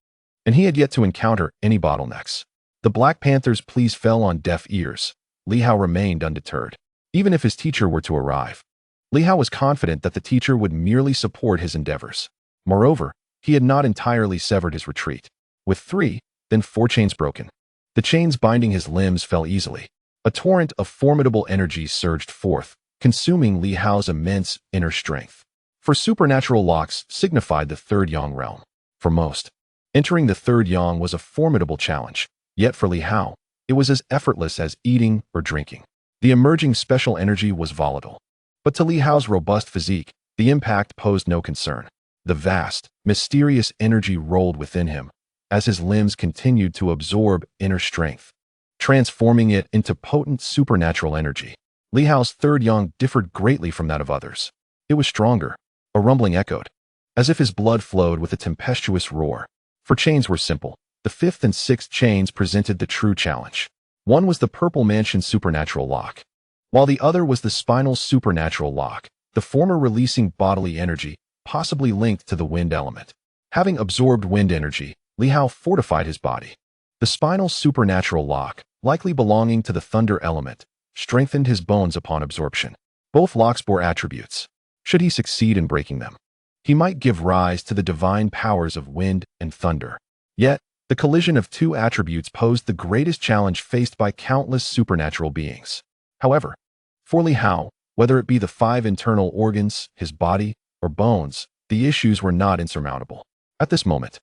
and he had yet to encounter any bottlenecks. The Black Panther's pleas fell on deaf ears. Li Hao remained undeterred. Even if his teacher were to arrive, Li Hao was confident that the teacher would merely support his endeavors. Moreover, he had not entirely severed his retreat. With 3, then 4 chains broken, the chains binding his limbs fell easily. A torrent of formidable energy surged forth, consuming Li Hao's immense inner strength. For supernatural locks signified the third yang realm. For most, entering the third yang was a formidable challenge, yet for Li Hao, it was as effortless as eating or drinking. The emerging special energy was volatile, but to Li Hao's robust physique, the impact posed no concern. The vast, mysterious energy rolled within him as his limbs continued to absorb inner strength, transforming it into potent supernatural energy. Li Hao's third yang differed greatly from that of others. It was stronger. A rumbling echoed, as if his blood flowed with a tempestuous roar. For chains were simple. The 5th and 6th chains presented the true challenge. One was the Purple Mansion supernatural lock, while the other was the Spinal supernatural lock, the former releasing bodily energy, possibly linked to the wind element. Having absorbed wind energy, Li Hao fortified his body. The Spinal supernatural lock, likely belonging to the thunder element, strengthened his bones upon absorption. Both locks bore attributes. Should he succeed in breaking them, he might give rise to the divine powers of wind and thunder. Yet, the collision of 2 attributes posed the greatest challenge faced by countless supernatural beings. However, for Li Hao, whether it be the 5 internal organs, his body, or bones, the issues were not insurmountable. At this moment,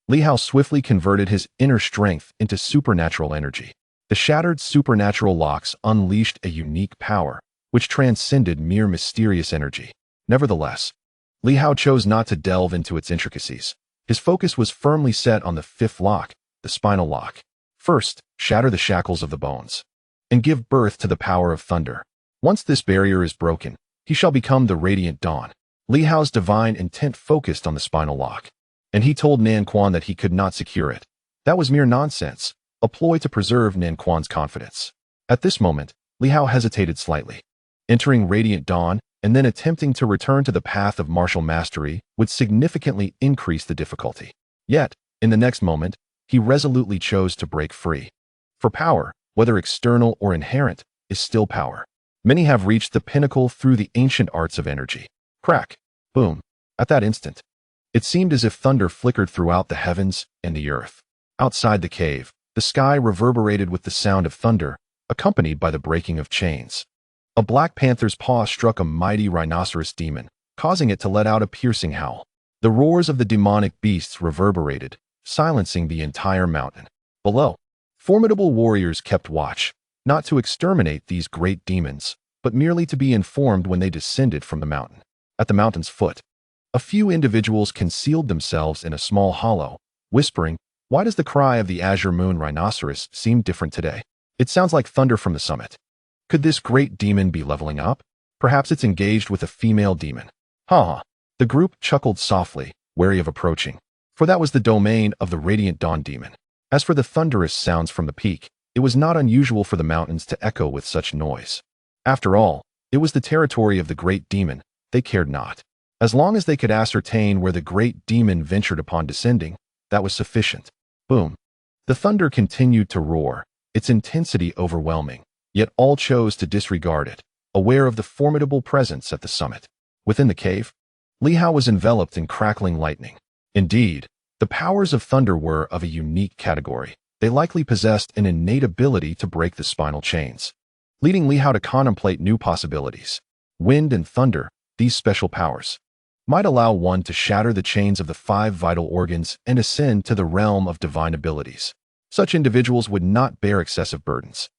Li Hao swiftly converted his inner strength into supernatural energy. The shattered supernatural locks unleashed a unique power, which transcended mere mysterious energy. Nevertheless, Li Hao chose not to delve into its intricacies. His focus was firmly set on the 5th lock, the spinal lock. First, shatter the shackles of the bones, and give birth to the power of thunder. Once this barrier is broken, he shall become the radiant dawn. Li Hao's divine intent focused on the spinal lock, and he told Nan Quan that he could not secure it. That was mere nonsense, a ploy to preserve Nan Quan's confidence. At this moment, Li Hao hesitated slightly. Entering radiant dawn and then attempting to return to the path of martial mastery would significantly increase the difficulty. Yet, in the next moment, he resolutely chose to break free. For power, whether external or inherent, is still power. Many have reached the pinnacle through the ancient arts of energy. Crack, boom. At that instant, it seemed as if thunder flickered throughout the heavens and the earth. Outside the cave, the sky reverberated with the sound of thunder, accompanied by the breaking of chains. A black panther's paw struck a mighty rhinoceros demon, causing it to let out a piercing howl. The roars of the demonic beasts reverberated, silencing the entire mountain. Below, formidable warriors kept watch, not to exterminate these great demons, but merely to be informed when they descended from the mountain. At the mountain's foot, a few individuals concealed themselves in a small hollow, whispering, "Why does the cry of the azure moon rhinoceros seem different today? It sounds like thunder from the summit. Could this great demon be leveling up? Perhaps it's engaged with a female demon." Ha ha. The group chuckled softly, wary of approaching, for that was the domain of the Radiant Dawn demon. As for the thunderous sounds from the peak, it was not unusual for the mountains to echo with such noise. After all, it was the territory of the great demon. They cared not. As long as they could ascertain where the great demon ventured upon descending, that was sufficient. Boom. The thunder continued to roar, its intensity overwhelming. Yet all chose to disregard it, aware of the formidable presence at the summit. Within the cave, Li Hao was enveloped in crackling lightning. Indeed, the powers of thunder were of a unique category. they likely possessed an innate ability to break the spinal chains, leading Li Hao to contemplate new possibilities. Wind and thunder, these special powers, might allow one to shatter the chains of the 5 vital organs and ascend to the realm of divine abilities. Such individuals would not bear excessive burdens.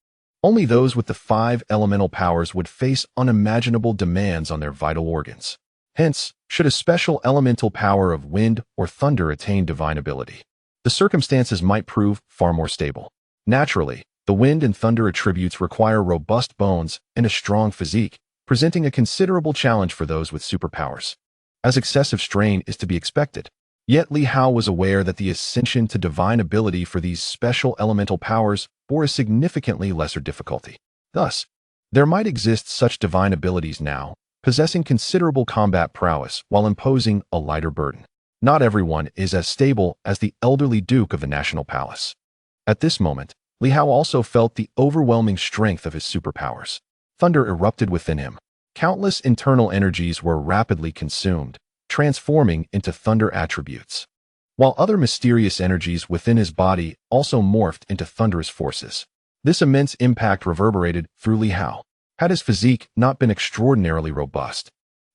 Only those with the 5 elemental powers would face unimaginable demands on their vital organs. Hence, should a special elemental power of wind or thunder attain divine ability, the circumstances might prove far more stable. Naturally, the wind and thunder attributes require robust bones and a strong physique, presenting a considerable challenge for those with superpowers, as excessive strain is to be expected. Yet Li Hao was aware that the ascension to divine ability for these special elemental powers bore a significantly lesser difficulty. Thus, there might exist such divine abilities now, possessing considerable combat prowess while imposing a lighter burden. Not everyone is as stable as the elderly Duke of the National Palace. At this moment, Li Hao also felt the overwhelming strength of his superpowers. Thunder erupted within him. Countless internal energies were rapidly consumed, transforming into thunder attributes, while other mysterious energies within his body also morphed into thunderous forces. This immense impact reverberated through Li Hao. Had his physique not been extraordinarily robust,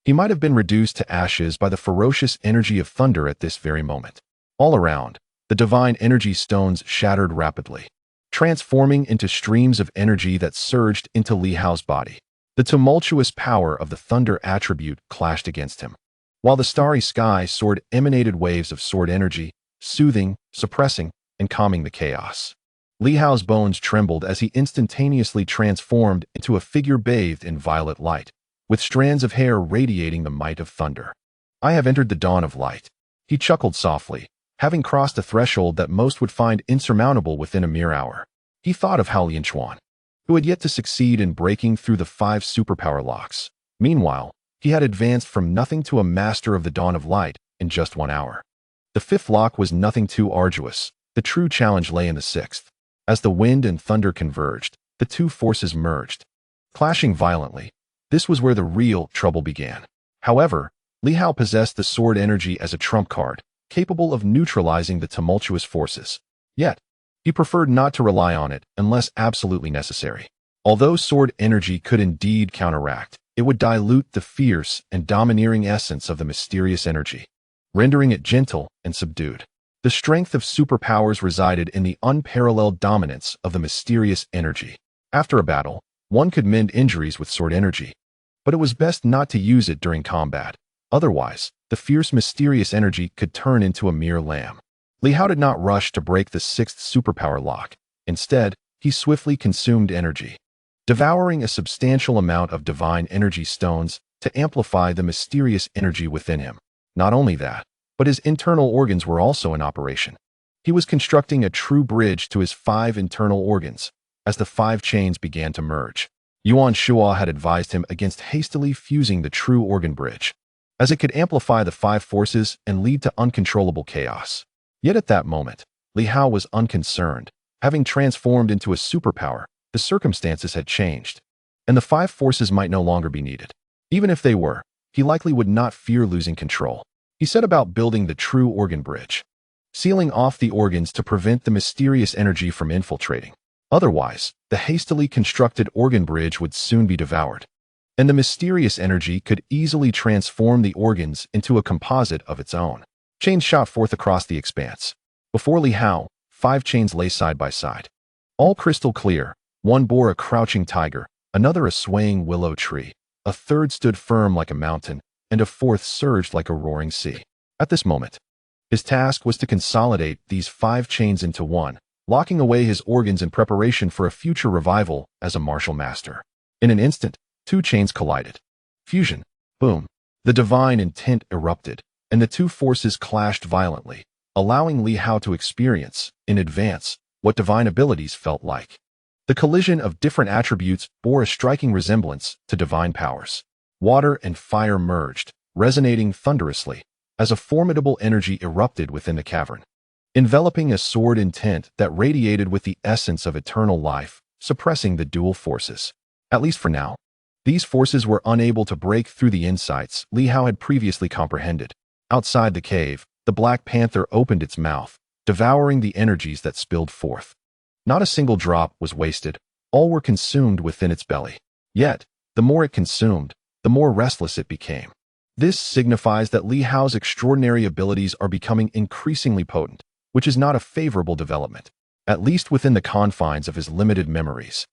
he might have been reduced to ashes by the ferocious energy of thunder at this very moment. All around, the divine energy stones shattered rapidly, transforming into streams of energy that surged into Li Hao's body. The tumultuous power of the thunder attribute clashed against him, while the starry sky soared emanated waves of sword energy, soothing, suppressing, and calming the chaos. Li Hao's bones trembled as he instantaneously transformed into a figure bathed in violet light, with strands of hair radiating the might of thunder. I have entered the dawn of light. He chuckled softly, having crossed a threshold that most would find insurmountable within a mere hour. He thought of Yuan Shuo, who had yet to succeed in breaking through the 5 superpower locks. Meanwhile, he had advanced from nothing to a master of the dawn of light in just 1 hour. The 5th lock was nothing too arduous. The true challenge lay in the 6th. As the wind and thunder converged, the 2 forces merged, clashing violently. This was where the real trouble began. However, Li Hao possessed the sword energy as a trump card, capable of neutralizing the tumultuous forces. Yet, he preferred not to rely on it unless absolutely necessary. Although sword energy could indeed counteract, it would dilute the fierce and domineering essence of the mysterious energy, rendering it gentle and subdued. The strength of superpowers resided in the unparalleled dominance of the mysterious energy. After a battle, one could mend injuries with sword energy, but it was best not to use it during combat. Otherwise, the fierce mysterious energy could turn into a mere lamb. Li Hao did not rush to break the 6th superpower lock. Instead, he swiftly consumed energy, devouring a substantial amount of divine energy stones to amplify the mysterious energy within him. Not only that, but his internal organs were also in operation. He was constructing a true bridge to his 5 internal organs. As the 5 chains began to merge, Yuan Shuo had advised him against hastily fusing the true organ bridge, as it could amplify the 5 forces and lead to uncontrollable chaos. Yet at that moment, Li Hao was unconcerned. Having transformed into a superpower, the circumstances had changed, and the 5 forces might no longer be needed. Even if they were, he likely would not fear losing control. He set about building the true organ bridge, sealing off the organs to prevent the mysterious energy from infiltrating. Otherwise, the hastily constructed organ bridge would soon be devoured, and the mysterious energy could easily transform the organs into a composite of its own. Chains shot forth across the expanse. Before Li Hao, 5 chains lay side by side, all crystal clear. One bore a crouching tiger, another a swaying willow tree, a third stood firm like a mountain, and a 4th surged like a roaring sea. At this moment, his task was to consolidate these 5 chains into one, locking away his organs in preparation for a future revival as a martial master. In an instant, 2 chains collided. Fusion. Boom. The divine intent erupted, and the 2 forces clashed violently, allowing Li Hao to experience, in advance, what divine abilities felt like. The collision of different attributes bore a striking resemblance to divine powers. Water and fire merged, resonating thunderously, as a formidable energy erupted within the cavern, enveloping a sword intent that radiated with the essence of eternal life, suppressing the dual forces. At least for now, these forces were unable to break through the insights Li Hao had previously comprehended. Outside the cave, the Black Panther opened its mouth, devouring the energies that spilled forth. Not a single drop was wasted, all were consumed within its belly. Yet, the more it consumed, the more restless it became. This signifies that Li Hao's extraordinary abilities are becoming increasingly potent, which is not a favorable development, at least within the confines of his limited memories.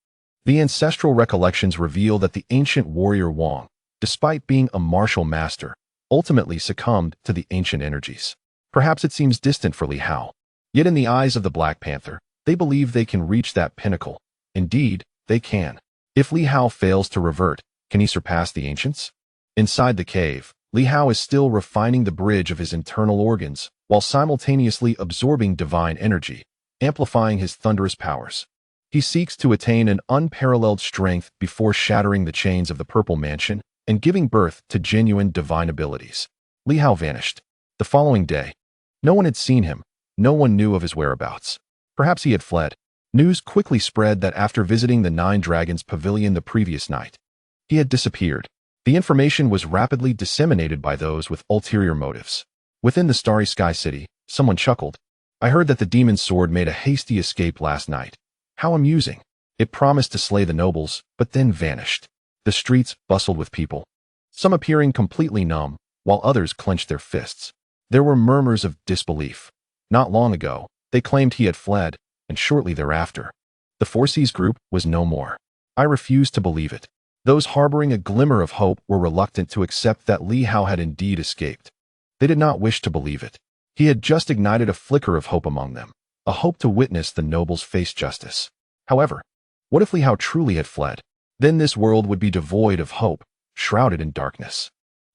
The ancestral recollections reveal that the ancient warrior Wang, despite being a martial master, ultimately succumbed to the ancient energies. Perhaps it seems distant for Li Hao. Yet in the eyes of the Black Panther, they believe they can reach that pinnacle. Indeed, they can. If Li Hao fails to revert, can he surpass the ancients? Inside the cave, Li Hao is still refining the bridge of his internal organs, while simultaneously absorbing divine energy, amplifying his thunderous powers. He seeks to attain an unparalleled strength before shattering the chains of the Purple Mansion and giving birth to genuine divine abilities. Li Hao vanished. The following day, no one had seen him. No one knew of his whereabouts. Perhaps he had fled. News quickly spread that after visiting the Nine Dragons Pavilion the previous night, he had disappeared. The information was rapidly disseminated by those with ulterior motives. Within the Starry Sky City, someone chuckled. I heard that the demon's sword made a hasty escape last night. How amusing. It promised to slay the nobles, but then vanished. The streets bustled with people, some appearing completely numb, while others clenched their fists. There were murmurs of disbelief. Not long ago, they claimed he had fled, and shortly thereafter, the Four Seas group was no more. I refused to believe it. Those harboring a glimmer of hope were reluctant to accept that Li Hao had indeed escaped. They did not wish to believe it. He had just ignited a flicker of hope among them, a hope to witness the nobles face justice. However, what if Li Hao truly had fled? Then this world would be devoid of hope, shrouded in darkness.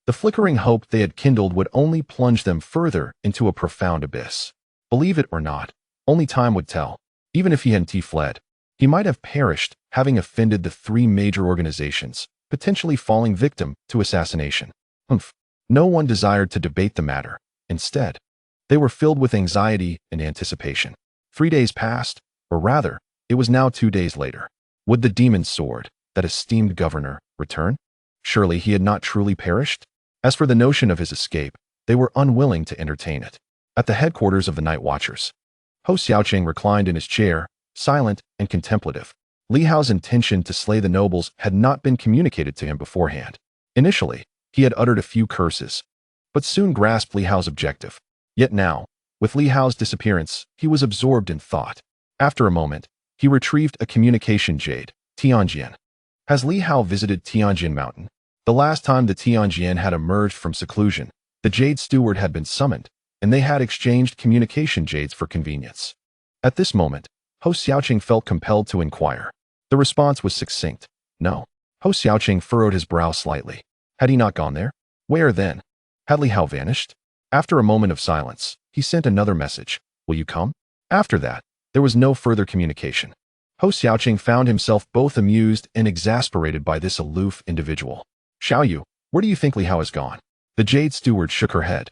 The flickering hope they had kindled would only plunge them further into a profound abyss. Believe it or not, only time would tell. Even if he hadn't fled, he might have perished, having offended the three major organizations, potentially falling victim to assassination. No one desired to debate the matter. Instead, they were filled with anxiety and anticipation. 3 days passed, or rather, it was now 2 days later. Would the demon's sword, that esteemed governor, return? Surely he had not truly perished? As for the notion of his escape, they were unwilling to entertain it. At the headquarters of the Night Watchers, Ho Xiaoqing reclined in his chair, silent and contemplative. Li Hao's intention to slay the nobles had not been communicated to him beforehand. Initially, he had uttered a few curses, but soon grasped Li Hao's objective. Yet now, with Li Hao's disappearance, he was absorbed in thought. After a moment, he retrieved a communication jade, Tianjian. Has Li Hao visited Tianjian Mountain? The last time the Tianjian had emerged from seclusion, the Jade Steward had been summoned, and they had exchanged communication jades for convenience. At this moment, Ho Xiaoqing felt compelled to inquire. The response was succinct. No. Ho Xiaoqing furrowed his brow slightly. Had he not gone there? Where then? Had Li Hao vanished? After a moment of silence, he sent another message. Will you come? After that, there was no further communication. Ho Xiaoqing found himself both amused and exasperated by this aloof individual. Xiaoyu, where do you think Li Hao has gone? The Jade Steward shook her head.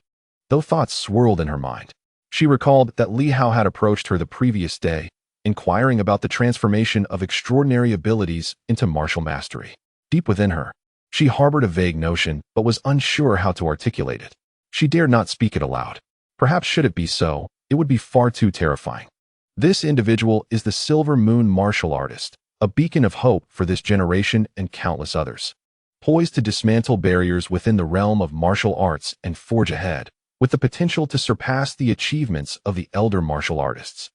Though thoughts swirled in her mind, she recalled that Li Hao had approached her the previous day, inquiring about the transformation of extraordinary abilities into martial mastery. Deep within her, she harbored a vague notion but was unsure how to articulate it. She dared not speak it aloud. Perhaps should it be so, it would be far too terrifying. This individual is the Silver Moon martial artist, a beacon of hope for this generation and countless others. Poised to dismantle barriers within the realm of martial arts and forge ahead, with the potential to surpass the achievements of the elder martial artists.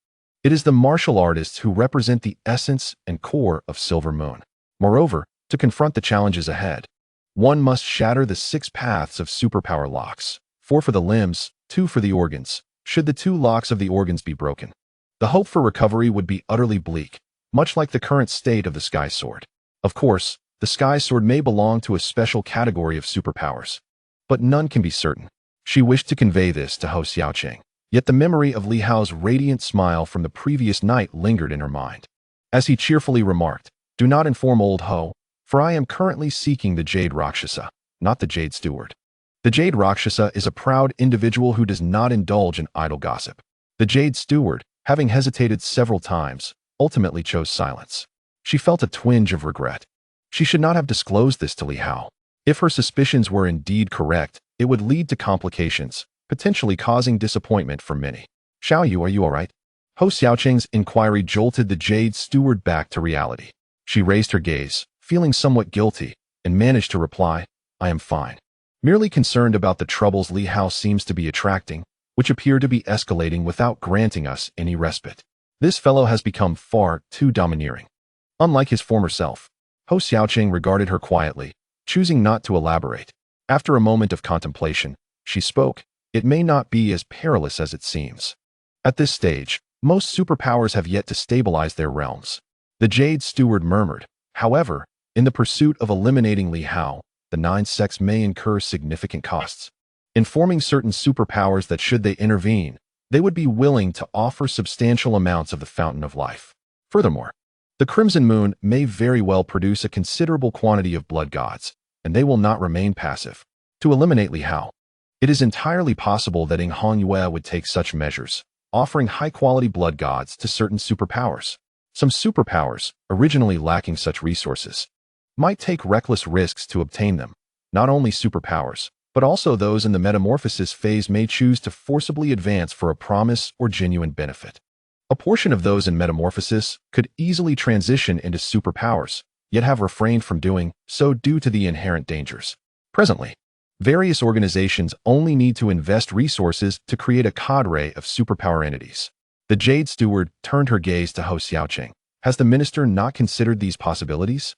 It is the martial artists who represent the essence and core of Silver Moon. Moreover, to confront the challenges ahead, one must shatter the 6 paths of superpower locks, 4 for the limbs, 2 for the organs, should the 2 locks of the organs be broken. The hope for recovery would be utterly bleak, much like the current state of the Sky Sword. Of course, the Sky Sword may belong to a special category of superpowers, but none can be certain. She wished to convey this to Ho Xiaoqing, yet the memory of Li Hao's radiant smile from the previous night lingered in her mind. As he cheerfully remarked, do not inform old Ho, for I am currently seeking the Jade Rakshasa, not the Jade Steward. The Jade Rakshasa is a proud individual who does not indulge in idle gossip. The Jade Steward, having hesitated several times, ultimately chose silence. She felt a twinge of regret. She should not have disclosed this to Li Hao. If her suspicions were indeed correct, it would lead to complications, potentially causing disappointment for many. Xiaoyu, are you alright? Ho Xiaoqing's inquiry jolted the Jade Steward back to reality. She raised her gaze, feeling somewhat guilty, and managed to reply, I am fine. Merely concerned about the troubles Li Hao seems to be attracting, which appear to be escalating without granting us any respite. This fellow has become far too domineering. Unlike his former self, Ho Xiaoqing regarded her quietly, choosing not to elaborate. After a moment of contemplation, she spoke, it may not be as perilous as it seems. At this stage, most superpowers have yet to stabilize their realms. The Jade Steward murmured, however, in the pursuit of eliminating Li Hao, the nine sects may incur significant costs. Informing certain superpowers that should they intervene, they would be willing to offer substantial amounts of the Fountain of Life. Furthermore, the Crimson Moon may very well produce a considerable quantity of blood gods, and they will not remain passive. To eliminate Li Hao, it is entirely possible that Ing Hongyue would take such measures, offering high-quality blood gods to certain superpowers. Some superpowers, originally lacking such resources, might take reckless risks to obtain them. Not only superpowers, but also those in the metamorphosis phase may choose to forcibly advance for a promise or genuine benefit. A portion of those in metamorphosis could easily transition into superpowers, yet have refrained from doing so due to the inherent dangers. Presently, various organizations only need to invest resources to create a cadre of superpower entities. The Jade Steward turned her gaze to Ho Xiaoqing. Has the minister not considered these possibilities?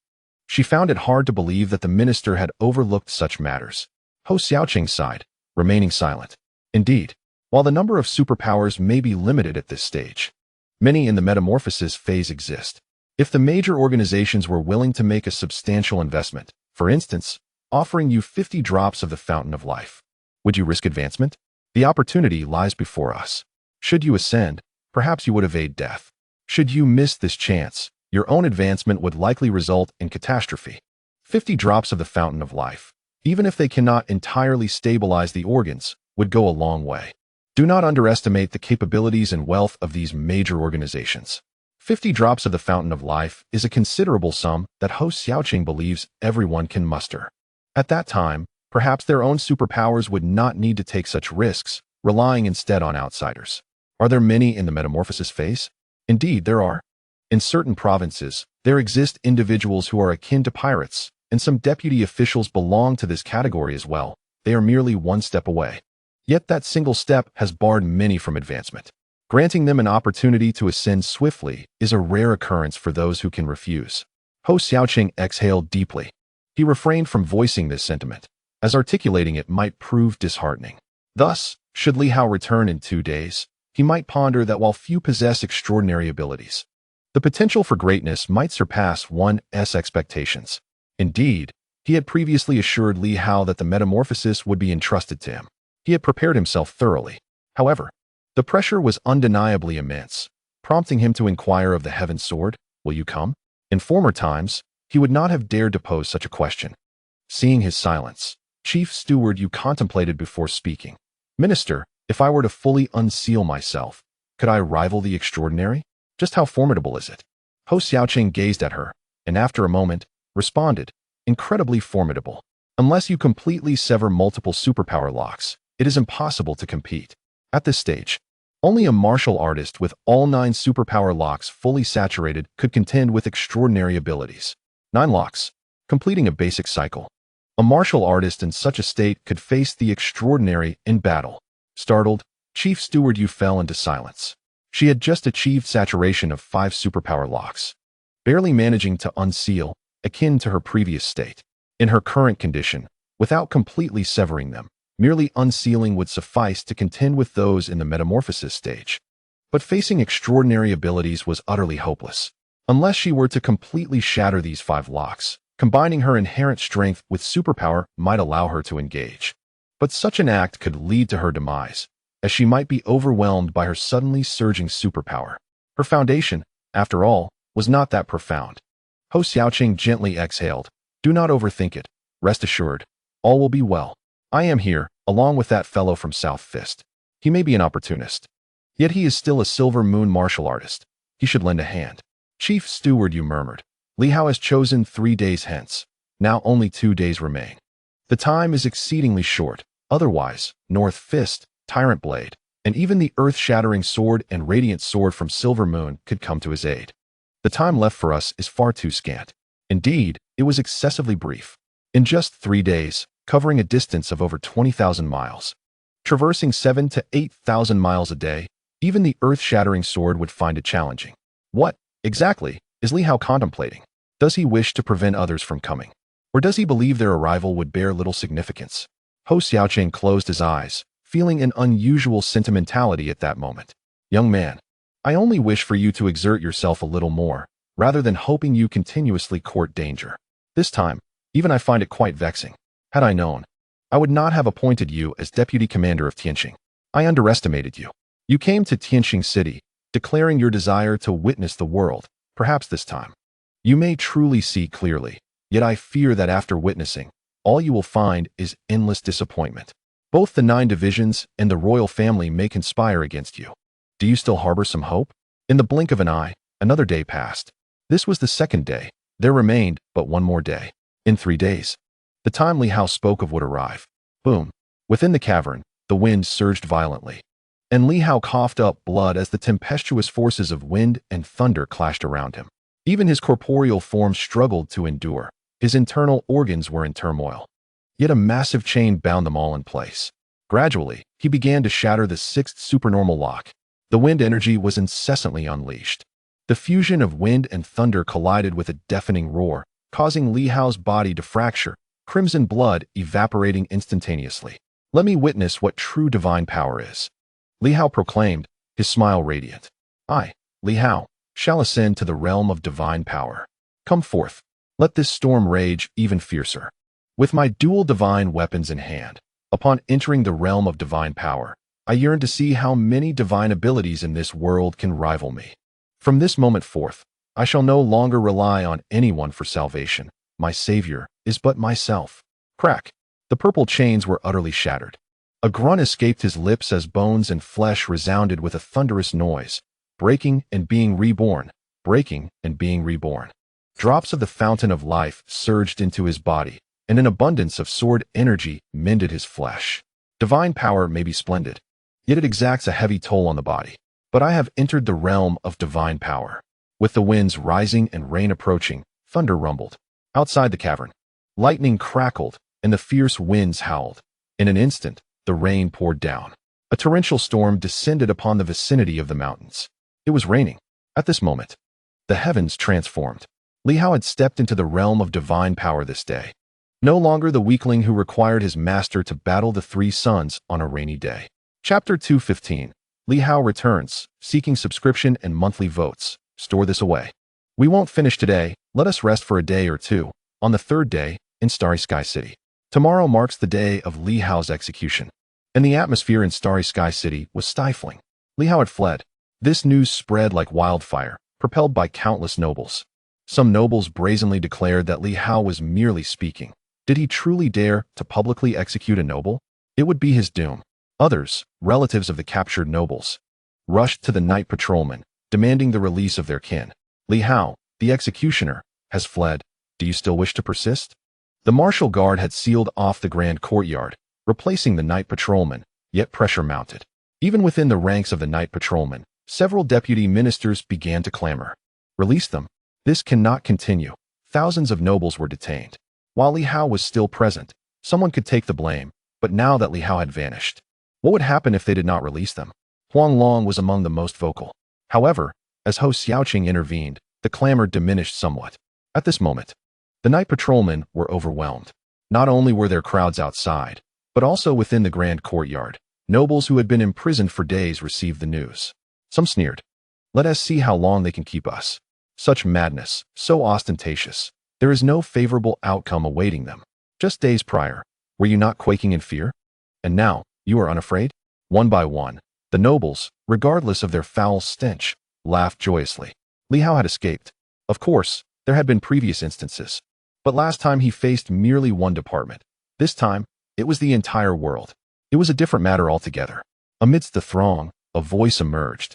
She found it hard to believe that the minister had overlooked such matters. Ho Xiaoqing sighed, remaining silent. Indeed, while the number of superpowers may be limited at this stage, many in the metamorphosis phase exist. If the major organizations were willing to make a substantial investment, for instance, offering you 50 drops of the Fountain of Life, would you risk advancement? The opportunity lies before us. Should you ascend, perhaps you would evade death. Should you miss this chance, your own advancement would likely result in catastrophe. 50 drops of the Fountain of Life, even if they cannot entirely stabilize the organs, would go a long way. Do not underestimate the capabilities and wealth of these major organizations. 50 drops of the Fountain of Life is a considerable sum that Ho Xiaoqing believes everyone can muster. At that time, perhaps their own superpowers would not need to take such risks, relying instead on outsiders. Are there many in the metamorphosis phase? Indeed, there are. In certain provinces, there exist individuals who are akin to pirates, and some deputy officials belong to this category as well. They are merely one step away. Yet that single step has barred many from advancement. Granting them an opportunity to ascend swiftly is a rare occurrence for those who can refuse. Ho Xiaoqing exhaled deeply. He refrained from voicing this sentiment, as articulating it might prove disheartening. Thus, should Li Hao return in 2 days, he might ponder that while few possess extraordinary abilities, the potential for greatness might surpass one's expectations. Indeed, he had previously assured Li Hao that the metamorphosis would be entrusted to him. He had prepared himself thoroughly. However, the pressure was undeniably immense, prompting him to inquire of the Heaven Sword, will you come? In former times, he would not have dared to pose such a question. Seeing his silence, Chief Steward, you contemplated before speaking. Minister, if I were to fully unseal myself, could I rival the extraordinary? Just how formidable is it? Ho Xiaoqing gazed at her, and after a moment, responded, incredibly formidable. Unless you completely sever multiple superpower locks, it is impossible to compete. At this stage, only a martial artist with all 9 superpower locks fully saturated could contend with extraordinary abilities. 9 locks, completing a basic cycle. A martial artist in such a state could face the extraordinary in battle. Startled, Chief Steward Yu fell into silence. She had just achieved saturation of 5 superpower locks, barely managing to unseal, akin to her previous state. In her current condition, without completely severing them, merely unsealing would suffice to contend with those in the metamorphosis stage. But facing extraordinary abilities was utterly hopeless. Unless she were to completely shatter these 5 locks, combining her inherent strength with superpower might allow her to engage. But such an act could lead to her demise, as she might be overwhelmed by her suddenly surging superpower. Her foundation, after all, was not that profound. Ho Xiaoqing gently exhaled. Do not overthink it. Rest assured, all will be well. I am here, along with that fellow from South Fist. He may be an opportunist, yet he is still a Silver Moon martial artist. He should lend a hand. Chief Steward, you murmured. Li Hao has chosen 3 days hence. Now only 2 days remain. The time is exceedingly short. Otherwise, North Fist, Tyrant Blade, and even the earth-shattering sword and radiant sword from Silver Moon could come to his aid. The time left for us is far too scant. Indeed, it was excessively brief. In just 3 days, covering a distance of over 20,000 miles, traversing 7 to 8,000 miles a day, even the earth-shattering sword would find it challenging. What, exactly, is Li Hao contemplating? Does he wish to prevent others from coming? Or does he believe their arrival would bear little significance? Ho Xiaoqing closed his eyes, feeling an unusual sentimentality at that moment. Young man, I only wish for you to exert yourself a little more, rather than hoping you continuously court danger. This time, even I find it quite vexing. Had I known, I would not have appointed you as deputy commander of Tianqing. I underestimated you. You came to Tianqing City, declaring your desire to witness the world. Perhaps this time, you may truly see clearly, yet I fear that after witnessing, all you will find is endless disappointment. Both the 9 divisions and the royal family may conspire against you. Do you still harbor some hope? In the blink of an eye, another day passed. This was the 2nd day. There remained but 1 more day. In 3 days, the time Li Hao spoke of would arrive. Boom. Within the cavern, the wind surged violently, and Li Hao coughed up blood as the tempestuous forces of wind and thunder clashed around him. Even his corporeal form struggled to endure. His internal organs were in turmoil. Yet a massive chain bound them all in place. Gradually, he began to shatter the 6th supernormal lock. The wind energy was incessantly unleashed. The fusion of wind and thunder collided with a deafening roar, causing Li Hao's body to fracture, crimson blood evaporating instantaneously. Let me witness what true divine power is. Li Hao proclaimed, his smile radiant. I, Li Hao, shall ascend to the realm of divine power. Come forth. Let this storm rage even fiercer. With my dual divine weapons in hand, upon entering the realm of divine power, I yearn to see how many divine abilities in this world can rival me. From this moment forth, I shall no longer rely on anyone for salvation. My savior is but myself. Crack. The purple chains were utterly shattered. A grunt escaped his lips as bones and flesh resounded with a thunderous noise, breaking and being reborn, breaking and being reborn. Drops of the fountain of life surged into his body, and an abundance of sword energy mended his flesh. Divine power may be splendid, yet it exacts a heavy toll on the body. But I have entered the realm of divine power. With the winds rising and rain approaching, thunder rumbled. Outside the cavern, lightning crackled, and the fierce winds howled. In an instant, the rain poured down. A torrential storm descended upon the vicinity of the mountains. It was raining. At this moment, the heavens transformed. Li Hao had stepped into the realm of divine power this day. No longer the weakling who required his master to battle the 3 suns on a rainy day. Chapter 215. Li Hao returns, seeking subscription and monthly votes. Store this away. We won't finish today. Let us rest for a day or two. On the 3rd day, in Starry Sky City. Tomorrow marks the day of Li Hao's execution, and the atmosphere in Starry Sky City was stifling. Li Hao had fled. This news spread like wildfire, propelled by countless nobles. Some nobles brazenly declared that Li Hao was merely speaking. Did he truly dare to publicly execute a noble? It would be his doom. Others, relatives of the captured nobles, rushed to the night patrolmen, demanding the release of their kin. Li Hao, the executioner, has fled. Do you still wish to persist? The martial guard had sealed off the grand courtyard, replacing the night patrolmen, yet pressure mounted. Even within the ranks of the night patrolmen, several deputy ministers began to clamor. Release them. This cannot continue. Thousands of nobles were detained. While Li Hao was still present, someone could take the blame, but now that Li Hao had vanished, what would happen if they did not release them? Huang Long was among the most vocal. However, as Ho Xiaoqing intervened, the clamor diminished somewhat. At this moment, the night patrolmen were overwhelmed. Not only were there crowds outside, but also within the grand courtyard. Nobles who had been imprisoned for days received the news. Some sneered. Let us see how long they can keep us. Such madness, so ostentatious. There is no favorable outcome awaiting them. Just days prior, were you not quaking in fear? And now, you are unafraid? One by one, the nobles, regardless of their foul stench, laughed joyously. Li Hao had escaped. Of course, there had been previous instances. But last time he faced merely one department. This time, it was the entire world. It was a different matter altogether. Amidst the throng, a voice emerged,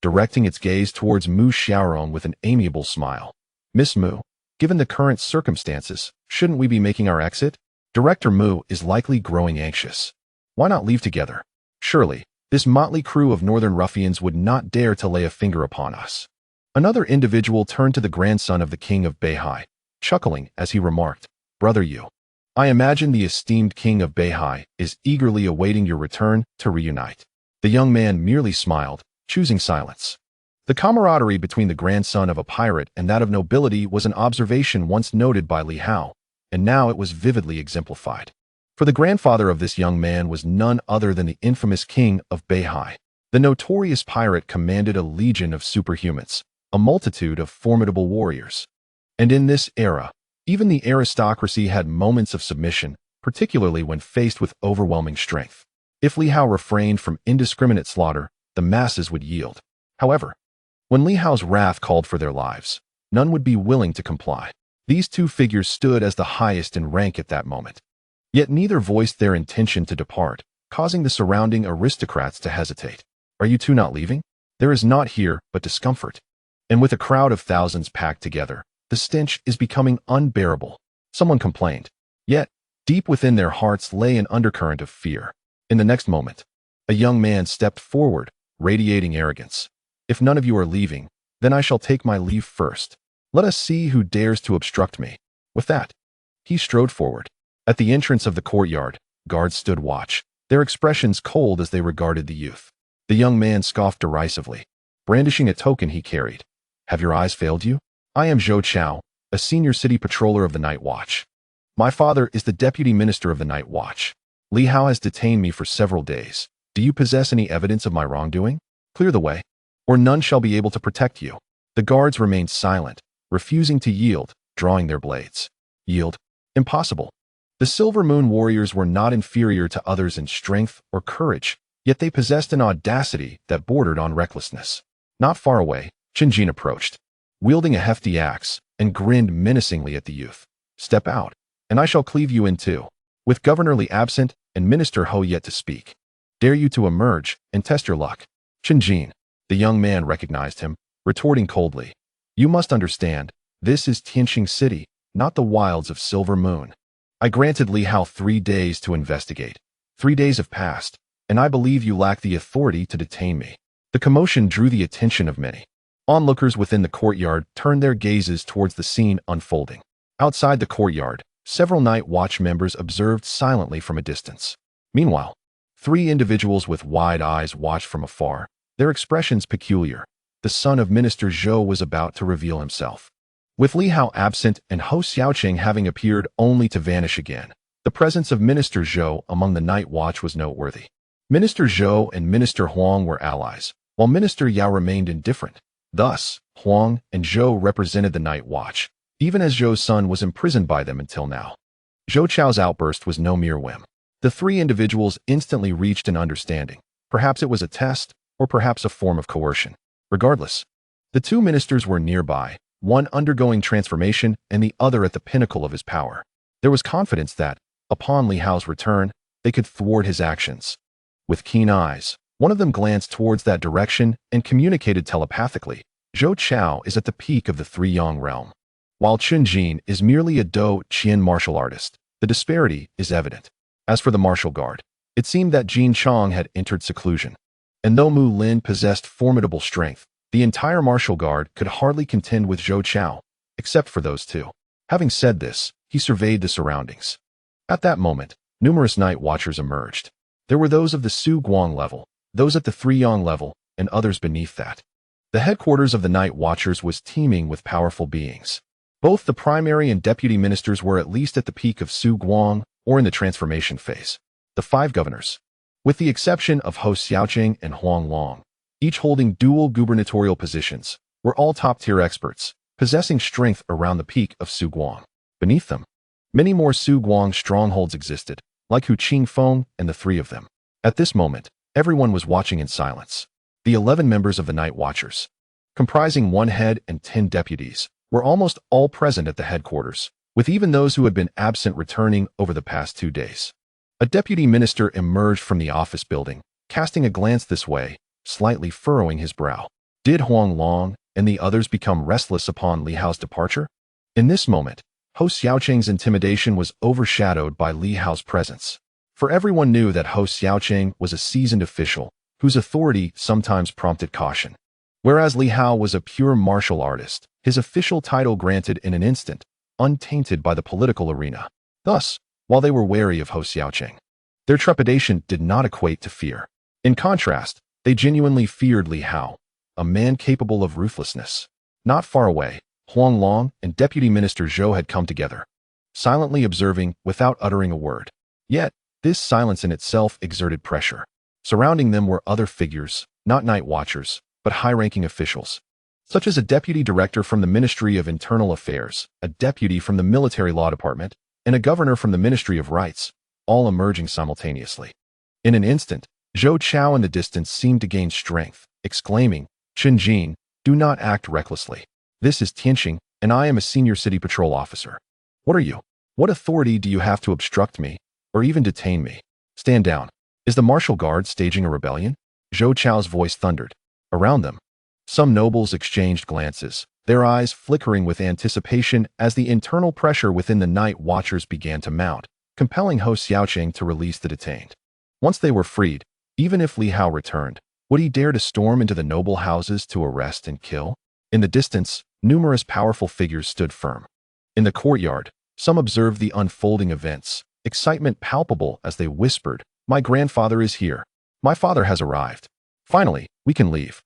directing its gaze towards Mu Xiaorong with an amiable smile. Miss Mu, given the current circumstances, shouldn't we be making our exit? Director Mu is likely growing anxious. Why not leave together? Surely, This motley crew of northern ruffians would not dare to lay a finger upon us. Another individual turned to the grandson of the king of Beihai, chuckling as he remarked, "Brother Yu, I imagine the esteemed king of Beihai is eagerly awaiting your return to reunite." The young man merely smiled, choosing silence. The camaraderie between the grandson of a pirate and that of nobility was an observation once noted by Li Hao, and now it was vividly exemplified. For the grandfather of this young man was none other than the infamous king of Beihai. The notorious pirate commanded a legion of superhumans, a multitude of formidable warriors. And in this era, even the aristocracy had moments of submission, particularly when faced with overwhelming strength. If Li Hao refrained from indiscriminate slaughter, the masses would yield. However, when Li Hao's wrath called for their lives, none would be willing to comply. These two figures stood as the highest in rank at that moment. Yet neither voiced their intention to depart, causing the surrounding aristocrats to hesitate. "Are you two not leaving? There is naught here but discomfort." And with a crowd of thousands packed together, the stench is becoming unbearable, someone complained. Yet, deep within their hearts lay an undercurrent of fear. In the next moment, a young man stepped forward, radiating arrogance. "If none of you are leaving, then I shall take my leave first. Let us see who dares to obstruct me." With that, he strode forward. At the entrance of the courtyard, guards stood watch, their expressions cold as they regarded the youth. The young man scoffed derisively, brandishing a token he carried. "Have your eyes failed you? I am Zhou Chao, a senior city patroller of the Night Watch. My father is the deputy minister of the Night Watch. Li Hao has detained me for several days. Do you possess any evidence of my wrongdoing? Clear the way, or none shall be able to protect you." The guards remained silent, refusing to yield, drawing their blades. Yield? Impossible. The Silver Moon warriors were not inferior to others in strength or courage, yet they possessed an audacity that bordered on recklessness. Not far away, Qinjin approached, wielding a hefty axe, and grinned menacingly at the youth. "Step out, and I shall cleave you in two." With Governor Li absent and Minister Ho yet to speak, "Dare you to emerge and test your luck?" "Qinjin," the young man recognized him, retorting coldly, "You must understand, this is Tianqing City, not the wilds of Silver Moon. I granted Li Hao 3 days to investigate. 3 days have passed, and I believe you lack the authority to detain me." The commotion drew the attention of many. Onlookers within the courtyard turned their gazes towards the scene unfolding. Outside the courtyard, several Night Watch members observed silently from a distance. Meanwhile, 3 individuals with wide eyes watched from afar, their expressions peculiar. The son of Minister Zhou was about to reveal himself. With Li Hao absent and Hou Xiaoqing having appeared only to vanish again, the presence of Minister Zhou among the Night Watch was noteworthy. Minister Zhou and Minister Huang were allies, while Minister Yao remained indifferent. Thus, Huang and Zhou represented the Night Watch, even as Zhou's son was imprisoned by them until now. Zhou Chao's outburst was no mere whim. The 3 individuals instantly reached an understanding. Perhaps it was a test, or perhaps a form of coercion. Regardless, the 2 ministers were nearby, one undergoing transformation and the other at the pinnacle of his power. There was confidence that, upon Li Hao's return, they could thwart his actions. With keen eyes, one of them glanced towards that direction and communicated telepathically. "Zhou Chao is at the peak of the 3 Yang realm, while Qinjin is merely a Do Qian martial artist. The disparity is evident." As for the martial guard, it seemed that Jin Chong had entered seclusion. And though Mu Lin possessed formidable strength, the entire martial guard could hardly contend with Zhou Chao, except for those 2. Having said this, he surveyed the surroundings. At that moment, numerous Night Watchers emerged. There were those of the Su Guang level, those at the 3 Yang level, and others beneath that. The headquarters of the Night Watchers was teeming with powerful beings. Both the primary and deputy ministers were at least at the peak of Su Guang or in the transformation phase. The 5 governors, with the exception of Hou Xiaoqing and Huang Long, each holding dual gubernatorial positions, were all top-tier experts, possessing strength around the peak of Su Guang. Beneath them, many more Su Guang strongholds existed, like Hu Qingfeng and the 3 of them. At this moment, everyone was watching in silence. The 11 members of the Night Watchers, comprising 1 head and 10 deputies, were almost all present at the headquarters, with even those who had been absent returning over the past 2 days. A deputy minister emerged from the office building, casting a glance this way, slightly furrowing his brow. Did Huang Long and the others become restless upon Li Hao's departure? In this moment, Hou Xiaoqing's intimidation was overshadowed by Li Hao's presence. For everyone knew that Hou Xiaoqing was a seasoned official, whose authority sometimes prompted caution. Whereas Li Hao was a pure martial artist, his official title granted in an instant, untainted by the political arena. Thus, while they were wary of Hou Xiaoqing, their trepidation did not equate to fear. In contrast, they genuinely feared Li Hao, a man capable of ruthlessness. Not far away, Huang Long and Deputy Minister Zhou had come together, silently observing without uttering a word. Yet, this silence in itself exerted pressure. Surrounding them were other figures, not night watchers, but high-ranking officials, such as a deputy director from the Ministry of Internal Affairs, a deputy from the Military Law Department, and a governor from the Ministry of Rights, all emerging simultaneously. In an instant, Zhou Chao in the distance seemed to gain strength, exclaiming, "Chen Jin, do not act recklessly. This is Tianqing, and I am a senior city patrol officer. What are you? What authority do you have to obstruct me, or even detain me? Stand down. Is the martial guard staging a rebellion?" Zhou Chao's voice thundered. Around them, some nobles exchanged glances, their eyes flickering with anticipation as the internal pressure within the night watchers began to mount, compelling Hou Xiaoqing to release the detained. Once they were freed, even if Li Hao returned, would he dare to storm into the noble houses to arrest and kill? In the distance, numerous powerful figures stood firm. In the courtyard, some observed the unfolding events, excitement palpable as they whispered, "My grandfather is here. My father has arrived. Finally, we can leave.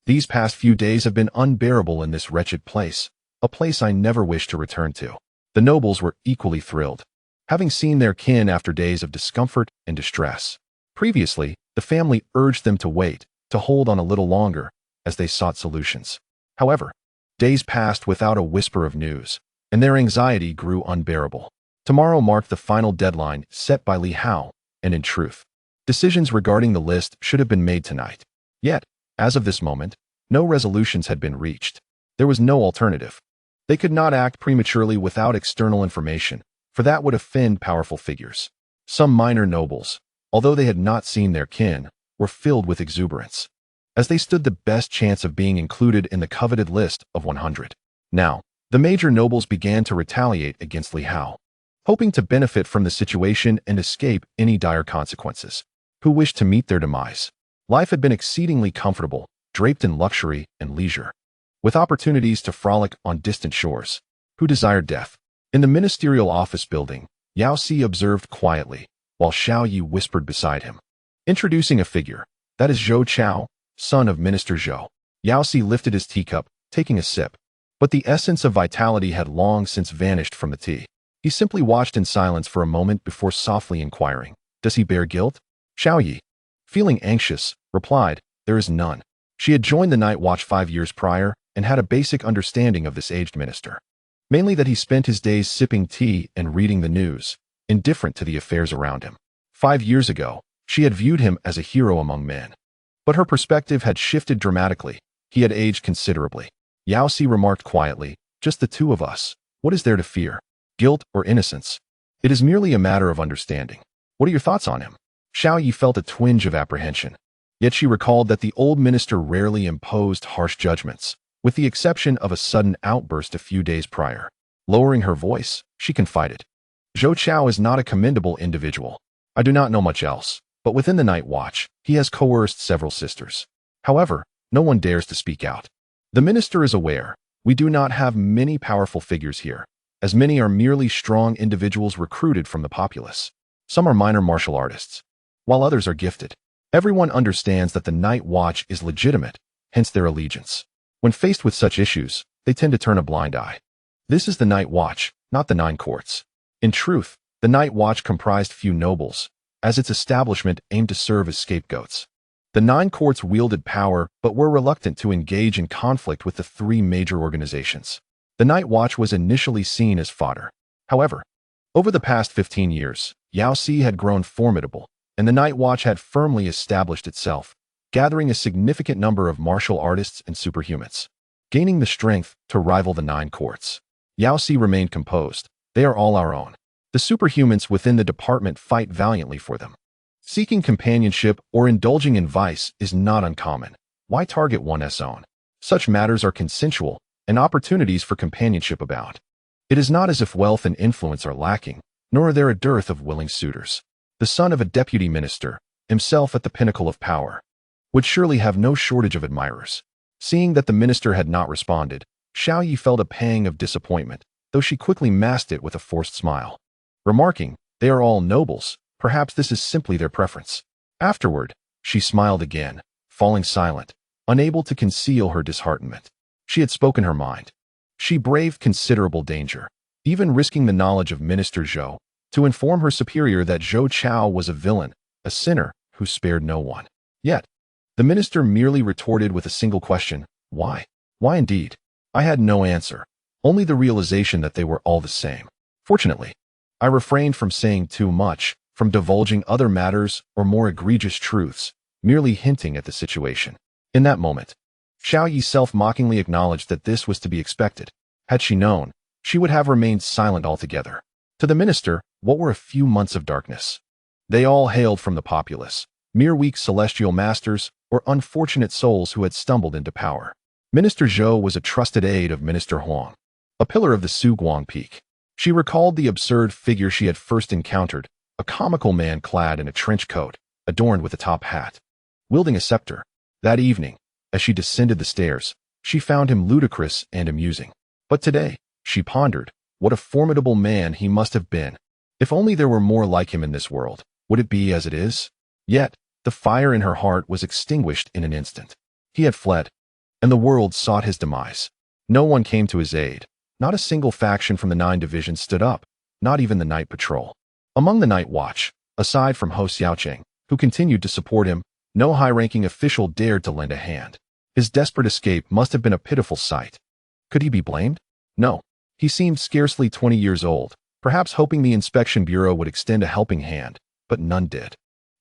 These past few days have been unbearable in this wretched place, a place I never wish to return to." The nobles were equally thrilled, having seen their kin after days of discomfort and distress. Previously, the family urged them to wait, to hold on a little longer, as they sought solutions. However, days passed without a whisper of news, and their anxiety grew unbearable. Tomorrow marked the final deadline set by Li Hao, and in truth, decisions regarding the list should have been made tonight. Yet, as of this moment, no resolutions had been reached. There was no alternative. They could not act prematurely without external information, for that would offend powerful figures. Some minor nobles, although they had not seen their kin, were filled with exuberance, as they stood the best chance of being included in the coveted list of 100. Now, the major nobles began to retaliate against Li Hao, hoping to benefit from the situation and escape any dire consequences. Who wished to meet their demise? Life had been exceedingly comfortable, draped in luxury and leisure, with opportunities to frolic on distant shores. Who desired death? In the ministerial office building, Yao Si observed quietly, while Xiao Yi whispered beside him, introducing a figure. "That is Zhou Chao, son of Minister Zhou." Yao Si lifted his teacup, taking a sip, but the essence of vitality had long since vanished from the tea. He simply watched in silence for a moment before softly inquiring, "Does he bear guilt?" Xiao Yi, feeling anxious, replied, "There is none." She had joined the Night Watch 5 years prior and had a basic understanding of this aged minister, mainly that he spent his days sipping tea and reading the news, indifferent to the affairs around him. 5 years ago, she had viewed him as a hero among men. But her perspective had shifted dramatically. He had aged considerably. Yao Si remarked quietly, "Just the two of us. What is there to fear? Guilt or innocence? It is merely a matter of understanding. What are your thoughts on him?" Xiao Yi felt a twinge of apprehension. Yet she recalled that the old minister rarely imposed harsh judgments, with the exception of a sudden outburst a few days prior. Lowering her voice, she confided, "Zhou Chao is not a commendable individual. I do not know much else, but within the Night Watch, he has coerced several sisters. However, no one dares to speak out. The minister is aware. We do not have many powerful figures here, as many are merely strong individuals recruited from the populace. Some are minor martial artists, while others are gifted. Everyone understands that the Night Watch is legitimate, hence their allegiance. When faced with such issues, they tend to turn a blind eye. This is the Night Watch, not the 9 courts. In truth, the Night Watch comprised few nobles, as its establishment aimed to serve as scapegoats. The 9 courts wielded power but were reluctant to engage in conflict with the 3 major organizations. The Night Watch was initially seen as fodder. However, over the past 15 years, Yao Si had grown formidable, and the Night Watch had firmly established itself, gathering a significant number of martial artists and superhumans, gaining the strength to rival the 9 courts. Yao Si remained composed. "They are all our own. The superhumans within the department fight valiantly for them. Seeking companionship or indulging in vice is not uncommon. Why target one's own? Such matters are consensual, and opportunities for companionship abound. It is not as if wealth and influence are lacking, nor are there a dearth of willing suitors. The son of a deputy minister, himself at the pinnacle of power. would surely have no shortage of admirers. Seeing that the minister had not responded, Xiao Yi felt a pang of disappointment, though she quickly masked it with a forced smile. Remarking, "They are all nobles, perhaps this is simply their preference." Afterward, she smiled again, falling silent, unable to conceal her disheartenment. She had spoken her mind. She braved considerable danger, even risking the knowledge of Minister Zhou, to inform her superior that Zhou Chao was a villain, a sinner who spared no one. Yet, the minister merely retorted with a single question, "Why? Why indeed?" I had no answer, only the realization that they were all the same. Fortunately, I refrained from saying too much, from divulging other matters or more egregious truths, merely hinting at the situation. In that moment, Xiao Yi self-mockingly acknowledged that this was to be expected. Had she known, she would have remained silent altogether. To the minister, what were a few months of darkness? They all hailed from the populace, mere weak celestial masters or unfortunate souls who had stumbled into power. Minister Zhou was a trusted aide of Minister Huang, a pillar of the Suguang Peak. She recalled the absurd figure she had first encountered, a comical man clad in a trench coat, adorned with a top hat, wielding a scepter. That evening, as she descended the stairs, she found him ludicrous and amusing. But today, she pondered, what a formidable man he must have been. If only there were more like him in this world, would it be as it is? Yet, the fire in her heart was extinguished in an instant. He had fled, and the world sought his demise. No one came to his aid. Not a single faction from the 9 divisions stood up, not even the night patrol. Among the night watch, aside from Ho Xiaocheng, who continued to support him, no high-ranking official dared to lend a hand. His desperate escape must have been a pitiful sight. Could he be blamed? No. He seemed scarcely 20 years old, perhaps hoping the inspection bureau would extend a helping hand, but none did.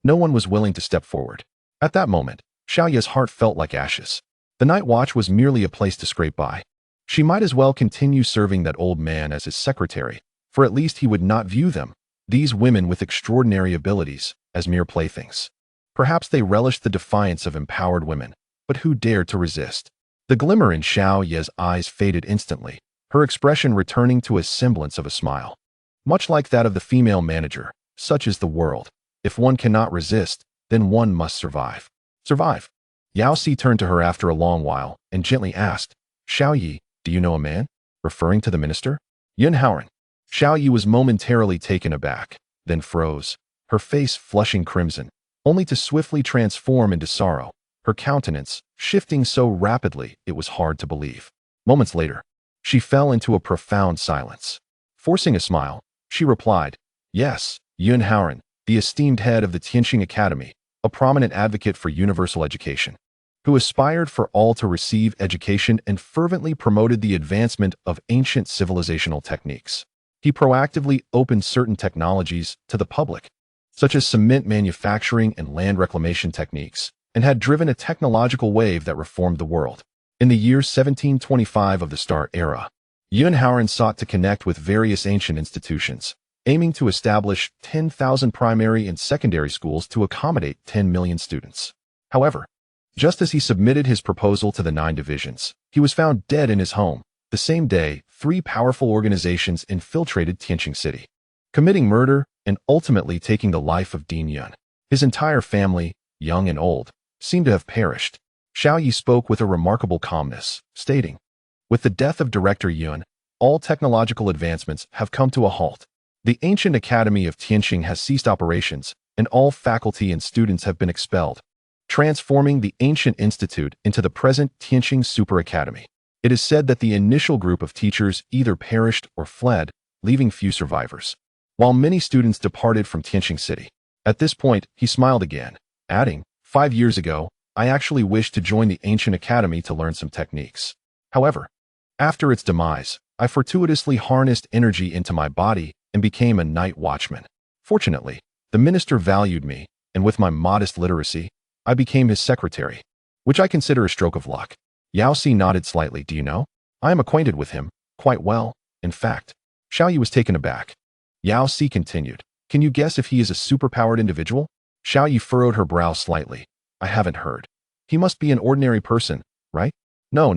No one was willing to step forward. At that moment, Xiao Yi's heart felt like ashes. The night watch was merely a place to scrape by. She might as well continue serving that old man as his secretary, for at least he would not view them, these women with extraordinary abilities, as mere playthings. Perhaps they relished the defiance of empowered women, but who dared to resist? The glimmer in Xiao Yi's eyes faded instantly, her expression returning to a semblance of a smile. Much like that of the female manager, such is the world. If one cannot resist, then one must survive. Survive. Yao Si turned to her after a long while and gently asked, "Xiao Yi, do you know a man?" Referring to the minister? Yun Haoran. Xiao Yi was momentarily taken aback, then froze, her face flushing crimson, only to swiftly transform into sorrow, her countenance shifting so rapidly it was hard to believe. Moments later, she fell into a profound silence. Forcing a smile, she replied, "Yes, Yun Haoran, the esteemed head of the Tianqing Academy, a prominent advocate for universal education, who aspired for all to receive education and fervently promoted the advancement of ancient civilizational techniques. He proactively opened certain technologies to the public, such as cement manufacturing and land reclamation techniques, and had driven a technological wave that reformed the world. In the year 1725 of the Star Era, Yun Haoran sought to connect with various ancient institutions, aiming to establish 10,000 primary and secondary schools to accommodate 10 million students. However, just as he submitted his proposal to the 9 divisions, he was found dead in his home. The same day, 3 powerful organizations infiltrated Tianqing City, committing murder and ultimately taking the life of Dean Yun. His entire family, young and old, seemed to have perished. Xiao Yi spoke with a remarkable calmness, stating, "With the death of Director Yun, all technological advancements have come to a halt. The ancient academy of Tianqing has ceased operations, and all faculty and students have been expelled, transforming the ancient institute into the present Tianqing Super Academy. It is said that the initial group of teachers either perished or fled, leaving few survivors, while many students departed from Tianqing City." At this point, he smiled again, adding, "5 years ago, I actually wished to join the ancient academy to learn some techniques. However, after its demise, I fortuitously harnessed energy into my body and became a night watchman. Fortunately, the minister valued me, and with my modest literacy, I became his secretary, which I consider a stroke of luck." Yao Si nodded slightly. "Do you know? I am acquainted with him, quite well, in fact." Xiao Yi was taken aback. Yao Si continued, "Can you guess if he is a superpowered individual?" Xiao Yi furrowed her brow slightly. "I haven't heard. He must be an ordinary person, right?" No,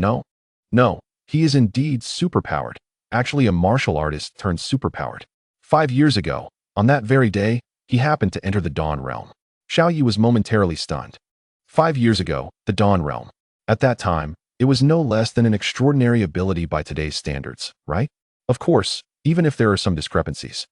he is indeed superpowered, actually a martial artist turned superpowered. 5 years ago, on that very day, he happened to enter the Dawn realm." Xiao Yi was momentarily stunned. 5 years ago, the Dawn Realm. At that time, it was no less than an extraordinary ability by today's standards, right? Of course, even if there are some discrepancies.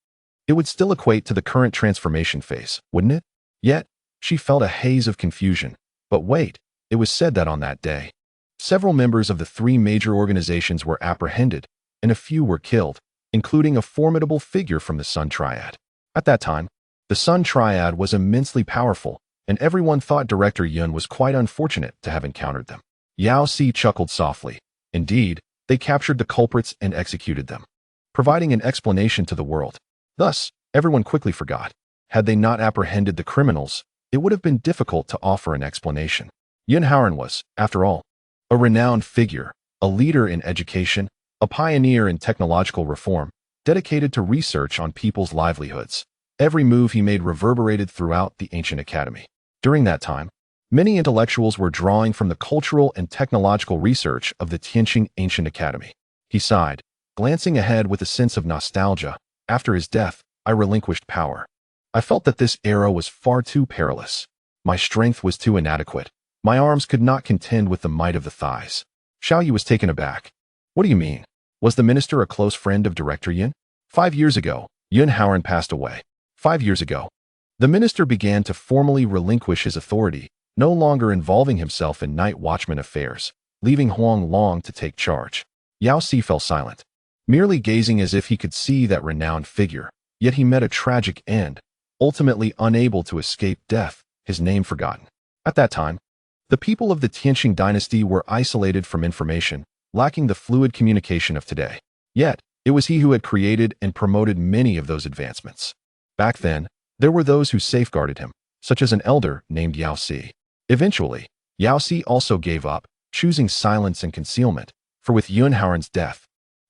It would still equate to the current transformation phase, wouldn't it? Yet, she felt a haze of confusion. But wait, it was said that on that day, several members of the three major organizations were apprehended, and a few were killed, including a formidable figure from the Sun Triad. At that time, the Sun Triad was immensely powerful, and everyone thought Director Yuan was quite unfortunate to have encountered them. Yao Si chuckled softly. Indeed, they captured the culprits and executed them, providing an explanation to the world. Thus, everyone quickly forgot. Had they not apprehended the criminals, it would have been difficult to offer an explanation. Yuan Shuo was, after all, a renowned figure, a leader in education, a pioneer in technological reform, dedicated to research on people's livelihoods. Every move he made reverberated throughout the ancient academy. During that time, many intellectuals were drawing from the cultural and technological research of the Tianqing Ancient Academy. He sighed, glancing ahead with a sense of nostalgia. After his death, I relinquished power. I felt that this era was far too perilous. My strength was too inadequate. My arms could not contend with the might of the thighs. Xiao Yu was taken aback. What do you mean? Was the minister a close friend of Director Yuan? 5 years ago, Yuan Shuo passed away. 5 years ago, the minister began to formally relinquish his authority, no longer involving himself in night watchman affairs, leaving Huang Long to take charge. Yao Si fell silent, merely gazing as if he could see that renowned figure. Yet he met a tragic end, ultimately unable to escape death, his name forgotten. At that time, the people of the Tianqing dynasty were isolated from information, lacking the fluid communication of today. Yet, it was he who had created and promoted many of those advancements. Back then, there were those who safeguarded him, such as an elder named Yao Si. Eventually, Yao Si also gave up, choosing silence and concealment, for with Yuan Shuo's death,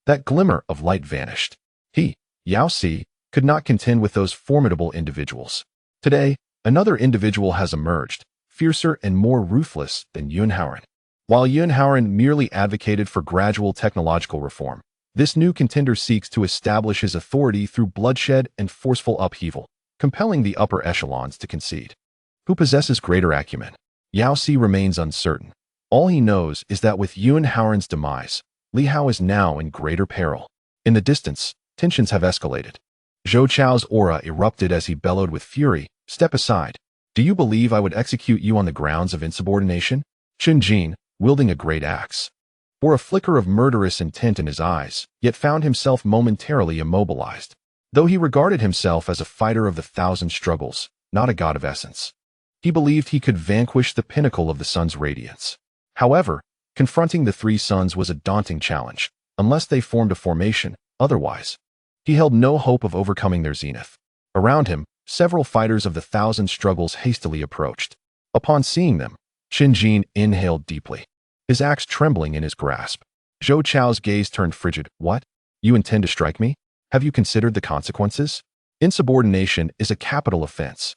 that glimmer of light vanished. He, Yao Si, could not contend with those formidable individuals. Today, another individual has emerged, fiercer and more ruthless than Yuan Shuo. While Yuan Shuo merely advocated for gradual technological reform, this new contender seeks to establish his authority through bloodshed and forceful upheaval, compelling the upper echelons to concede. Who possesses greater acumen? Yao Si remains uncertain. All he knows is that with Yuan Shuo's demise, Li Hao is now in greater peril. In the distance, tensions have escalated. Zhou Chao's aura erupted as he bellowed with fury. Step aside. Do you believe I would execute you on the grounds of insubordination? Chen Jin, wielding a great axe, bore a flicker of murderous intent in his eyes, yet found himself momentarily immobilized. Though he regarded himself as a fighter of the thousand struggles, not a god of essence, he believed he could vanquish the pinnacle of the sun's radiance. However, confronting the three suns was a daunting challenge, unless they formed a formation. Otherwise, he held no hope of overcoming their zenith. Around him, several fighters of the thousand struggles hastily approached. Upon seeing them, Chen Jin inhaled deeply, his axe trembling in his grasp. Zhou Chao's gaze turned frigid. What? You intend to strike me? Have you considered the consequences? Insubordination is a capital offense.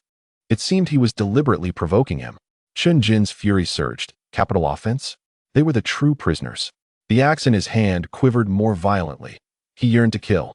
It seemed he was deliberately provoking him. Chen Jin's fury surged. Capital offense? They were the true prisoners. The axe in his hand quivered more violently. He yearned to kill,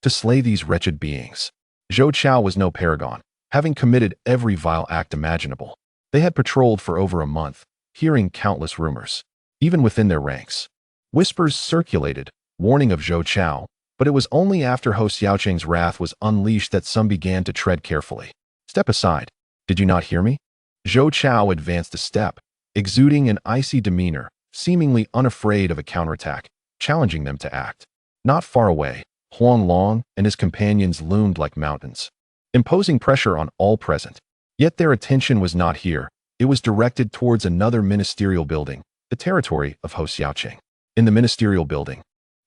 to slay these wretched beings. Zhou Chao was no paragon, having committed every vile act imaginable. They had patrolled for over a month, hearing countless rumors. Even within their ranks, whispers circulated, warning of Zhou Chao, but it was only after Hou Xiaoqing's wrath was unleashed that some began to tread carefully. Step aside. Did you not hear me? Zhou Chao advanced a step, exuding an icy demeanor, seemingly unafraid of a counterattack, challenging them to act. Not far away, Huang Long and his companions loomed like mountains, imposing pressure on all present. Yet their attention was not here. It was directed towards another ministerial building, the territory of Hou Xiaoqing. In the ministerial building,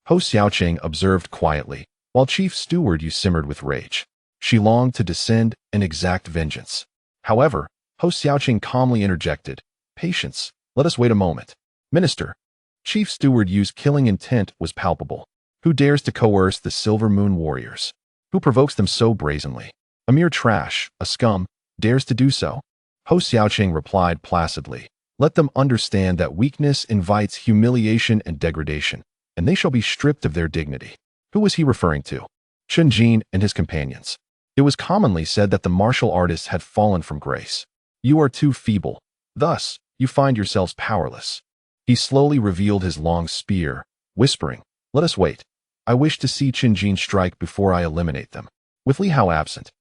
Hou Xiaoqing observed quietly, while Chief Steward Yu simmered with rage. She longed to descend and exact vengeance. However, Hou Xiaoqing calmly interjected, "Patience, let us wait a moment." Minister, Chief Steward Yu's killing intent was palpable. Who dares to coerce the Silver Moon warriors? Who provokes them so brazenly? A mere trash, a scum, dares to do so? Hou Xiaoqing replied placidly, "Let them understand that weakness invites humiliation and degradation, and they shall be stripped of their dignity." Who was he referring to? Chen Jin and his companions. It was commonly said that the martial artists had fallen from grace. "You are too feeble. Thus, you find yourselves powerless. He slowly revealed his long spear, whispering, "Let us wait. I wish to see Qinjin strike before I eliminate them." With Li Hao absent,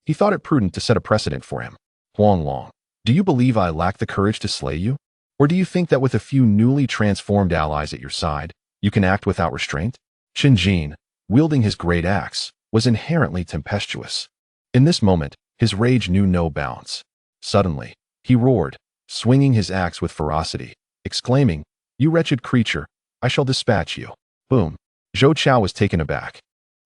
he thought it prudent to set a precedent for him. "Huanglong, do you believe I lack the courage to slay you? Or do you think that with a few newly transformed allies at your side, you can act without restraint?" Qinjin, wielding his great axe, was inherently tempestuous. In this moment, his rage knew no bounds. Suddenly, he roared, swinging his axe with ferocity, exclaiming, "You wretched creature, I shall dispatch you." Boom. Zhou Chao was taken aback.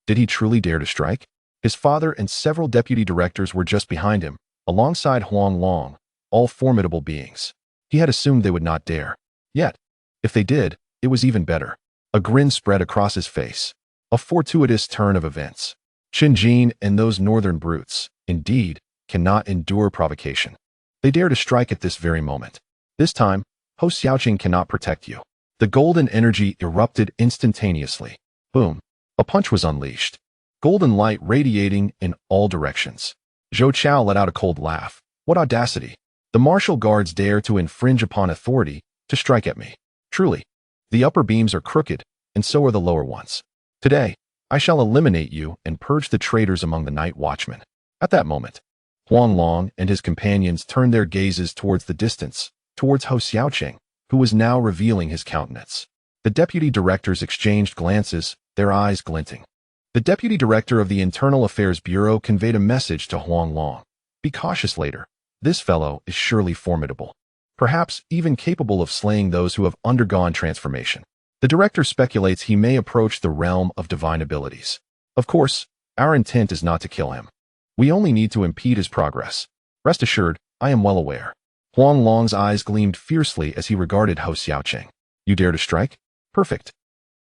Did he truly dare to strike? His father and several deputy directors were just behind him, alongside Huanglong, all formidable beings. He had assumed they would not dare. Yet, if they did, it was even better. A grin spread across his face. A fortuitous turn of events. Qinjin and those northern brutes, indeed, cannot endure provocation. They dare to strike at this very moment. This time, Ho Xiaoqing cannot protect you. The golden energy erupted instantaneously. Boom. A punch was unleashed. Golden light radiating in all directions. Zhou Chao let out a cold laugh. What audacity! The martial guards dare to infringe upon authority, to strike at me. Truly, the upper beams are crooked, and so are the lower ones. Today, I shall eliminate you and purge the traitors among the night watchmen. At that moment, Huanglong and his companions turned their gazes towards the distance, towards Ho Xiaoqing, who was now revealing his countenance. The deputy directors exchanged glances, their eyes glinting. The deputy director of the Internal Affairs Bureau conveyed a message to Huanglong. "Be cautious later. This fellow is surely formidable. Perhaps even capable of slaying those who have undergone transformation. The director speculates he may approach the realm of divine abilities. Of course, our intent is not to kill him. We only need to impede his progress. Rest assured, I am well aware." Huanglong's eyes gleamed fiercely as he regarded Ho Xiaoqing. "You dare to strike? Perfect.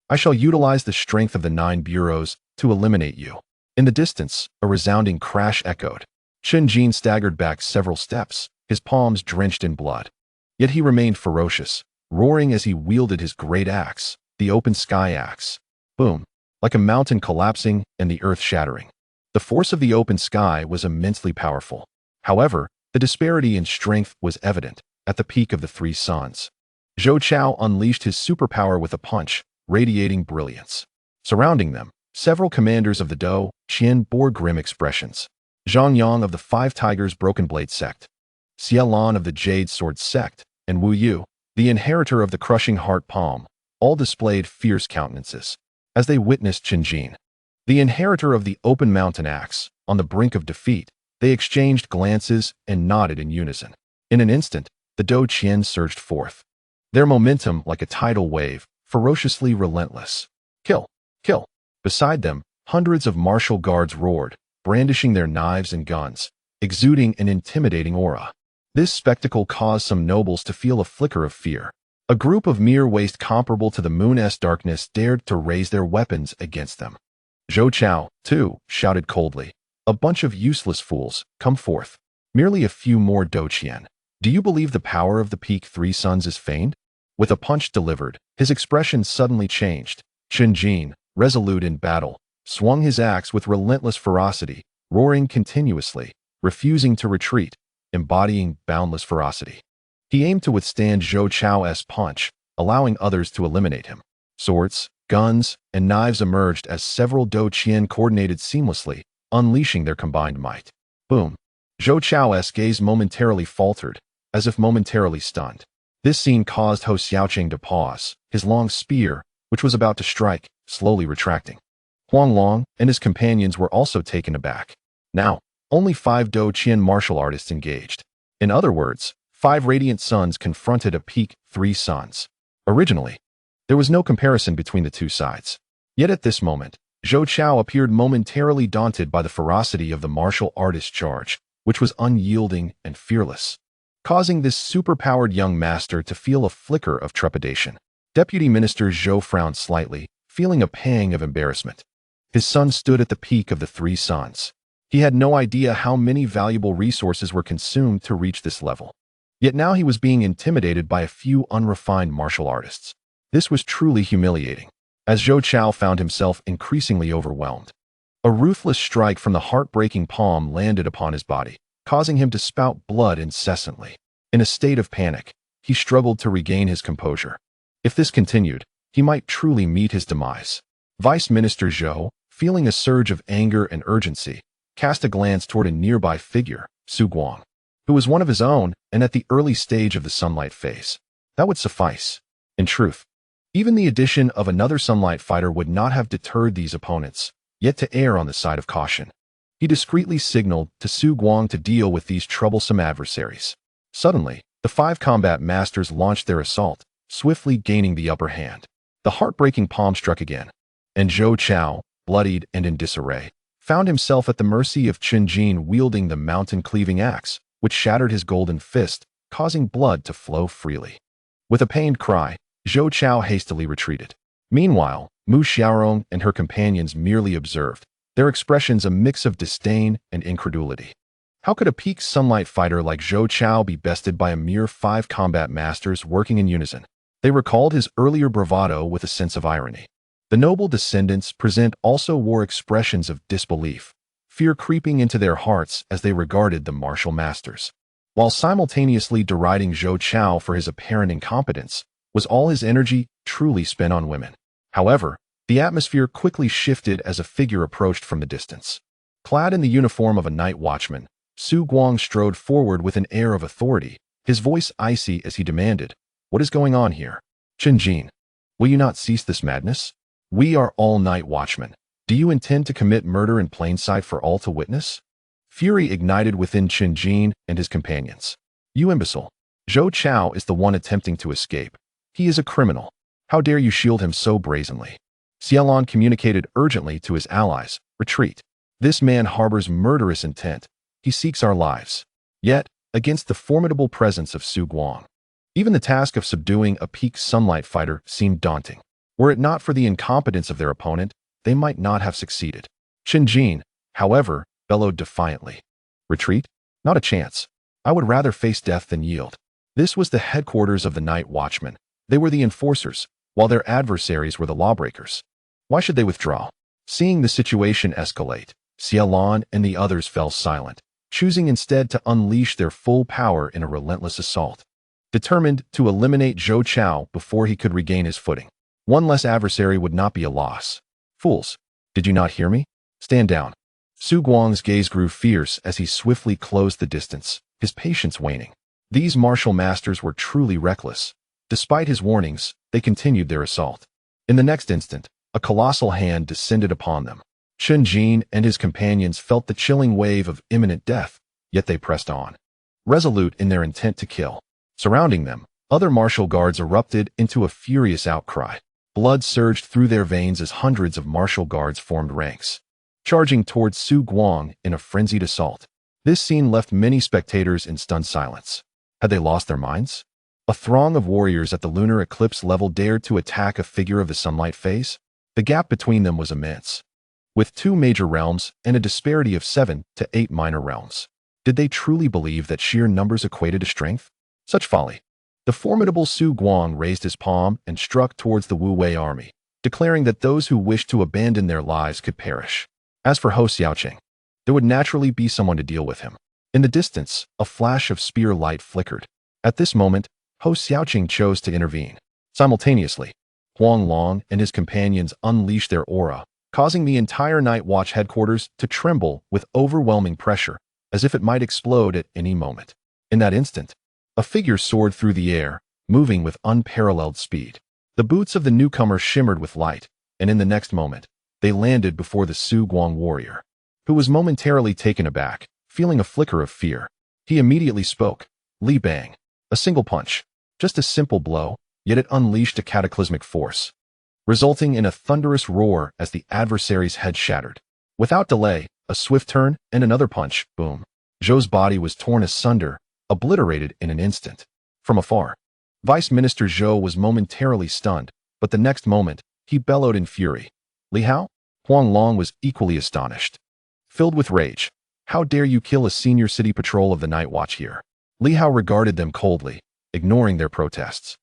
I shall utilize the strength of the 9 bureaus to eliminate you." In the distance, a resounding crash echoed. Qinjin staggered back several steps, his palms drenched in blood. Yet he remained ferocious, roaring as he wielded his great axe, the open sky axe. Boom. Like a mountain collapsing and the earth shattering. The force of the open sky was immensely powerful. However, the disparity in strength was evident at the peak of the 3 suns. Zhou Chao unleashed his superpower with a punch, radiating brilliance. Surrounding them, several commanders of the Dou Qian bore grim expressions. Zhang Yang of the 5 Tigers Broken Blade Sect, Xie Lan of the Jade Sword Sect, and Wu Yu, the inheritor of the Crushing Heart Palm, all displayed fierce countenances as they witnessed Qinjin, the inheritor of the Open Mountain Axe, on the brink of defeat. They exchanged glances and nodded in unison. In an instant, the Dou Qian surged forth. Their momentum like a tidal wave, ferociously relentless. Kill! Kill! Beside them, hundreds of martial guards roared, brandishing their knives and guns, exuding an intimidating aura. This spectacle caused some nobles to feel a flicker of fear. A group of mere waste comparable to the moon's darkness dared to raise their weapons against them. Zhou Chao, too, shouted coldly, "A bunch of useless fools, come forth. Merely a few more Dou Qian. Do you believe the power of the peak 3 suns is feigned?" With a punch delivered, his expression suddenly changed. Qinjin, resolute in battle, swung his axe with relentless ferocity, roaring continuously, refusing to retreat, embodying boundless ferocity. He aimed to withstand Zhou Chao's punch, allowing others to eliminate him. Swords, guns, and knives emerged as several Dou Qian coordinated seamlessly, unleashing their combined might. Boom. Zhou Chao's gaze momentarily faltered, as if momentarily stunned. This scene caused Ho Xiaoqing to pause, his long spear, which was about to strike, slowly retracting. Huanglong and his companions were also taken aback. Now, only 5 Dou Qian martial artists engaged. In other words, 5 radiant suns confronted a peak 3 suns. Originally, there was no comparison between the 2 sides. Yet at this moment, Zhou Chao appeared momentarily daunted by the ferocity of the martial artist charge, which was unyielding and fearless, causing this superpowered young master to feel a flicker of trepidation. Deputy Minister Zhou frowned slightly, feeling a pang of embarrassment. His son stood at the peak of the 3 suns. He had no idea how many valuable resources were consumed to reach this level. Yet now he was being intimidated by a few unrefined martial artists. This was truly humiliating, as Zhou Chao found himself increasingly overwhelmed. A ruthless strike from the heartbreaking palm landed upon his body, causing him to spout blood incessantly. In a state of panic, he struggled to regain his composure. If this continued, he might truly meet his demise. Vice Minister Zhou, feeling a surge of anger and urgency, cast a glance toward a nearby figure, Su Guang, who was one of his own and at the early stage of the sunlight phase. That would suffice. In truth, even the addition of another sunlight fighter would not have deterred these opponents, yet to err on the side of caution. He discreetly signaled to Su Guang to deal with these troublesome adversaries. Suddenly, the 5 combat masters launched their assault, swiftly gaining the upper hand. The heartbreaking palm struck again, and Zhou Chao, bloodied and in disarray, found himself at the mercy of Chen Jin wielding the mountain-cleaving axe, which shattered his golden fist, causing blood to flow freely. With a pained cry, Zhou Chao hastily retreated. Meanwhile, Mu Xiaorong and her companions merely observed, their expressions a mix of disdain and incredulity. How could a peak sunlight fighter like Zhou Chao be bested by a mere 5 combat masters working in unison? They recalled his earlier bravado with a sense of irony. The noble descendants present also wore expressions of disbelief, fear creeping into their hearts as they regarded the martial masters. While simultaneously deriding Zhou Chao for his apparent incompetence, was all his energy truly spent on women? However, the atmosphere quickly shifted as a figure approached from the distance. Clad in the uniform of a night watchman, Su Guang strode forward with an air of authority, his voice icy as he demanded, "What is going on here? Chen Jin, will you not cease this madness? We are all night watchmen. Do you intend to commit murder in plain sight for all to witness?" Fury ignited within Chen Jin and his companions. "You imbecile! Zhou Chao is the one attempting to escape. He is a criminal. How dare you shield him so brazenly?" Xiaolon communicated urgently to his allies, "Retreat. This man harbors murderous intent. He seeks our lives." Yet, against the formidable presence of Su Guang, even the task of subduing a peak sunlight fighter seemed daunting. Were it not for the incompetence of their opponent, they might not have succeeded. Chen Jin, however, bellowed defiantly, "Retreat? Not a chance. I would rather face death than yield." This was the headquarters of the Night Watchmen. They were the enforcers, while their adversaries were the lawbreakers. Why should they withdraw? Seeing the situation escalate, Xiaolon and the others fell silent, choosing instead to unleash their full power in a relentless assault. Determined to eliminate Zhou Chao before he could regain his footing. One less adversary would not be a loss. "Fools, did you not hear me? Stand down." Su Guang's gaze grew fierce as he swiftly closed the distance, his patience waning. These martial masters were truly reckless. Despite his warnings, they continued their assault. In the next instant, a colossal hand descended upon them. Chen Jin and his companions felt the chilling wave of imminent death, yet they pressed on, resolute in their intent to kill. Surrounding them, other martial guards erupted into a furious outcry. Blood surged through their veins as hundreds of martial guards formed ranks, charging towards Su Guang in a frenzied assault. This scene left many spectators in stunned silence. Had they lost their minds? A throng of warriors at the lunar eclipse level dared to attack a figure of the sunlight phase? The gap between them was immense, with 2 major realms and a disparity of 7 to 8 minor realms. Did they truly believe that sheer numbers equated to strength? Such folly. The formidable Su Guang raised his palm and struck towards the Wu Wei army, declaring that those who wished to abandon their lives could perish. As for Hou Xiaoqing, there would naturally be someone to deal with him. In the distance, a flash of spear light flickered. At this moment, Hou Xiaoqing chose to intervene. Simultaneously, Huang Long and his companions unleashed their aura, causing the entire Night Watch headquarters to tremble with overwhelming pressure, as if it might explode at any moment. In that instant, a figure soared through the air, moving with unparalleled speed. The boots of the newcomer shimmered with light, and in the next moment, they landed before the Su Guang warrior, who was momentarily taken aback, feeling a flicker of fear. He immediately spoke. "Li Bang." A single punch, just a simple blow, yet it unleashed a cataclysmic force, resulting in a thunderous roar as the adversary's head shattered. Without delay, a swift turn and another punch, boom. Zhou's body was torn asunder, obliterated in an instant. From afar, Vice Minister Zhou was momentarily stunned, but the next moment, he bellowed in fury. "Li Hao?" Huang Long was equally astonished. Filled with rage, "How dare you kill a senior city patrol of the Night Watch here?" Li Hao regarded them coldly, ignoring their protests,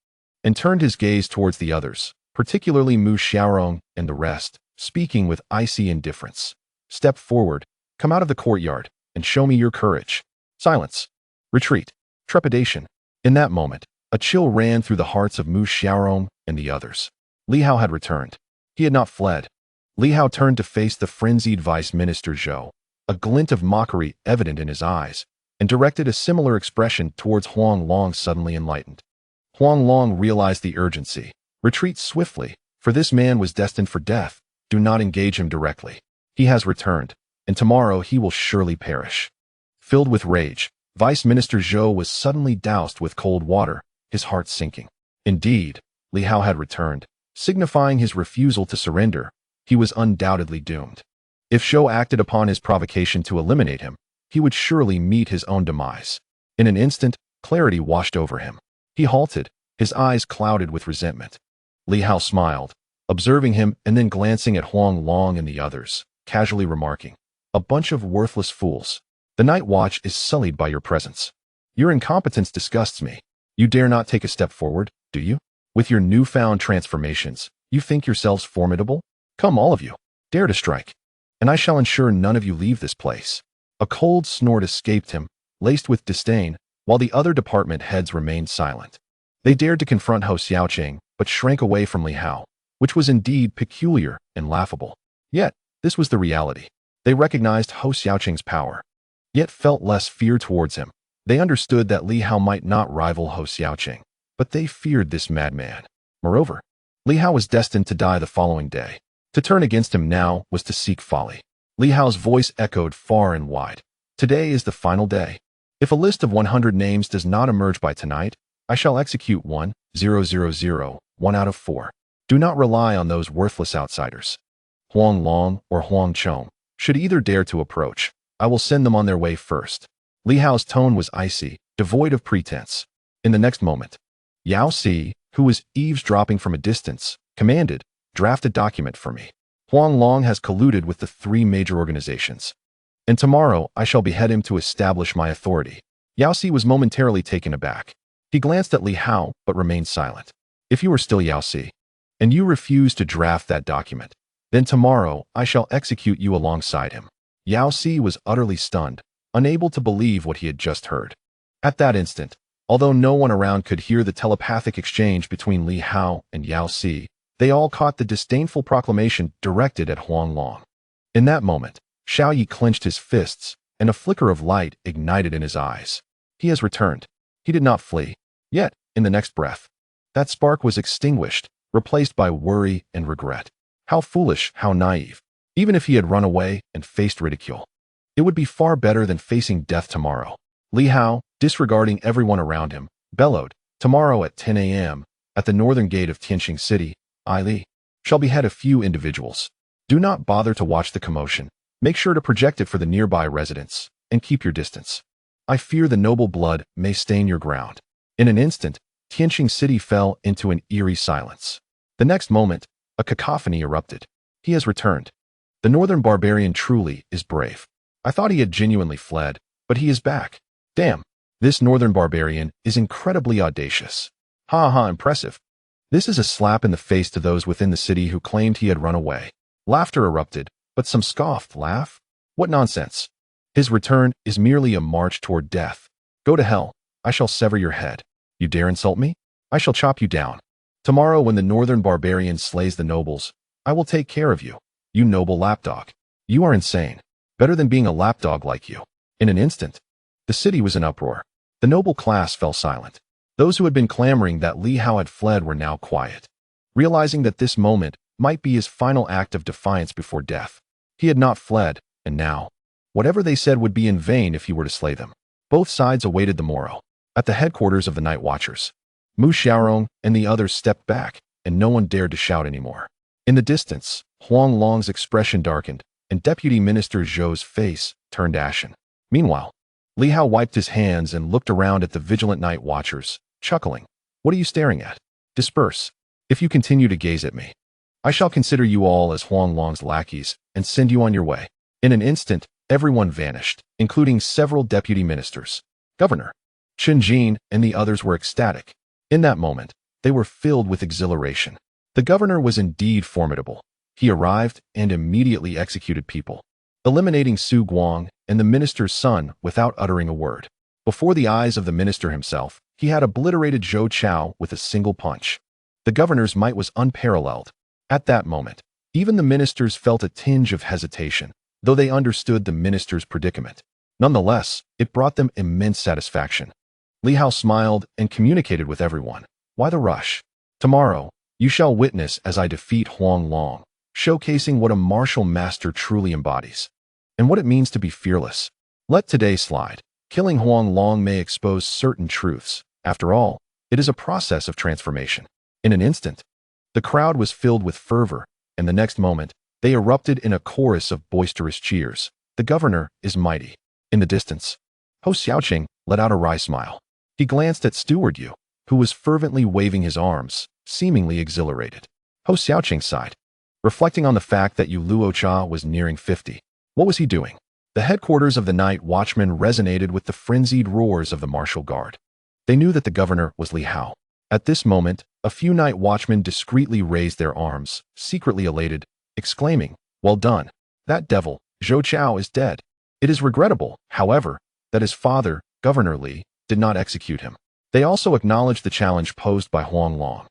and turned his gaze towards the others, particularly Mu Xiaorong and the rest, speaking with icy indifference. "Step forward, come out of the courtyard, and show me your courage." Silence. Retreat. Trepidation. In that moment, a chill ran through the hearts of Mu Xiaorong and the others. Li Hao had returned. He had not fled. Li Hao turned to face the frenzied Vice Minister Zhou, a glint of mockery evident in his eyes, and directed a similar expression towards Huang Long, suddenly enlightened. Huang Long realized the urgency. Retreat swiftly, for this man was destined for death. Do not engage him directly. He has returned, and tomorrow he will surely perish. Filled with rage, Vice Minister Zhou was suddenly doused with cold water, his heart sinking. Indeed, Li Hao had returned, signifying his refusal to surrender. He was undoubtedly doomed. If Zhou acted upon his provocation to eliminate him, he would surely meet his own demise. In an instant, clarity washed over him. He halted, his eyes clouded with resentment. Li Hao smiled, observing him and then glancing at Huang Long and the others, casually remarking, "A bunch of worthless fools. The night watch is sullied by your presence. Your incompetence disgusts me. You dare not take a step forward, do you? With your newfound transformations, you think yourselves formidable? Come, all of you, dare to strike, and I shall ensure none of you leave this place." A cold snort escaped him, laced with disdain, while the other department heads remained silent. They dared to confront Hou Xiaoqing, but shrank away from Li Hao, which was indeed peculiar and laughable. Yet, this was the reality. They recognized Hou Xiaoqing's power, yet felt less fear towards him. They understood that Li Hao might not rival Hou Xiaoqing, but they feared this madman. Moreover, Li Hao was destined to die the following day. To turn against him now was to seek folly. Li Hao's voice echoed far and wide. Today is the final day. If a list of 100 names does not emerge by tonight, I shall execute 1 out of 4. Do not rely on those worthless outsiders. Huang Long or Huang Chong should either dare to approach. I will send them on their way first. Li Hao's tone was icy, devoid of pretense. In the next moment, Yao Si, who was eavesdropping from a distance, commanded, "Draft a document for me. Huang Long has colluded with the 3 major organizations, and tomorrow I shall behead him to establish my authority." Yao Si was momentarily taken aback. He glanced at Li Hao, but remained silent. "If you are still Yao Si, and you refuse to draft that document, then tomorrow I shall execute you alongside him." Yao Si was utterly stunned, unable to believe what he had just heard. At that instant, although no one around could hear the telepathic exchange between Li Hao and Yao Si, they all caught the disdainful proclamation directed at Huang Long. In that moment, Xiao Yi clenched his fists, and a flicker of light ignited in his eyes. He has returned. He did not flee. Yet, in the next breath, that spark was extinguished, replaced by worry and regret. How foolish, how naive. Even if he had run away and faced ridicule, it would be far better than facing death tomorrow. Li Hao, disregarding everyone around him, bellowed, "Tomorrow at 10 a.m., at the northern gate of Tianqing City, I, Li, shall behead a few individuals. Do not bother to watch the commotion. Make sure to project it for the nearby residents, and keep your distance. I fear the noble blood may stain your ground." In an instant, Tianqing City fell into an eerie silence. The next moment, a cacophony erupted. "He has returned. The northern barbarian truly is brave. I thought he had genuinely fled, but he is back. Damn, this northern barbarian is incredibly audacious. Ha ha, impressive. This is a slap in the face to those within the city who claimed he had run away." Laughter erupted, but some scoffed, "Laugh? What nonsense. His return is merely a march toward death. Go to hell. I shall sever your head. You dare insult me? I shall chop you down. Tomorrow when the northern barbarian slays the nobles, I will take care of you, you noble lapdog. You are insane. Better than being a lapdog like you." In an instant, the city was in uproar. The noble class fell silent. Those who had been clamoring that Li Hao had fled were now quiet, realizing that this moment might be his final act of defiance before death. He had not fled, and now, whatever they said would be in vain if he were to slay them. Both sides awaited the morrow. At the headquarters of the Night Watchers, Mu Xiaorong and the others stepped back, and no one dared to shout anymore. In the distance, Huang Long's expression darkened, and Deputy Minister Zhou's face turned ashen. Meanwhile, Li Hao wiped his hands and looked around at the vigilant Night Watchers, chuckling. "What are you staring at? Disperse. If you continue to gaze at me, I shall consider you all as Huang Long's lackeys and send you on your way." In an instant, everyone vanished, including several deputy ministers. Governor Chen Jin and the others were ecstatic. In that moment, they were filled with exhilaration. The governor was indeed formidable. He arrived and immediately executed people, eliminating Su Guang and the minister's son without uttering a word. Before the eyes of the minister himself, He had obliterated Zhou Chao with a single punch. The governor's might was unparalleled. At that moment, even the ministers felt a tinge of hesitation, though they understood the minister's predicament. Nonetheless, it brought them immense satisfaction. Li Hao smiled and communicated with everyone. Why the rush? Tomorrow, you shall witness as I defeat Huang Long, showcasing what a martial master truly embodies, and what it means to be fearless. Let today slide. Killing Huang Long may expose certain truths. After all, it is a process of transformation. In an instant, the crowd was filled with fervor, and the next moment, they erupted in a chorus of boisterous cheers. The governor is mighty. In the distance, Ho Xiaoqing let out a wry smile. He glanced at Steward Yu, who was fervently waving his arms, seemingly exhilarated. Ho Xiaoqing sighed, reflecting on the fact that Yu Luocha was nearing 50. What was he doing? The headquarters of the night watchmen resonated with the frenzied roars of the martial guard. They knew that the governor was Li Hao. At this moment, a few night watchmen discreetly raised their arms, secretly elated, exclaiming, "Well done! That devil, Zhou Chao, is dead." It is regrettable, however, that his father, Governor Li, did not execute him. They also acknowledged the challenge posed by Huang Long.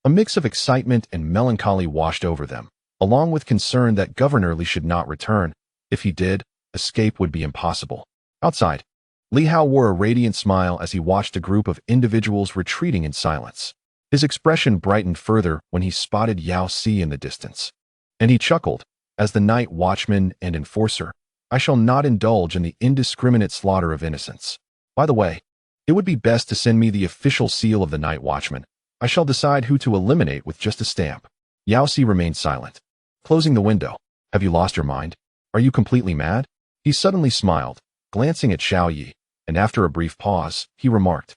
A mix of excitement and melancholy washed over them, along with concern that Governor Li should not return. If he did, escape would be impossible. Outside, Li Hao wore a radiant smile as he watched a group of individuals retreating in silence. His expression brightened further when he spotted Yao Si in the distance. And he chuckled, as the night watchman and enforcer, "I shall not indulge in the indiscriminate slaughter of innocents. By the way, it would be best to send me the official seal of the night watchman. I shall decide who to eliminate with just a stamp." Yao Si remained silent, closing the window. "Have you lost your mind? Are you completely mad?" He suddenly smiled, glancing at Xiao Yi, and after a brief pause, he remarked,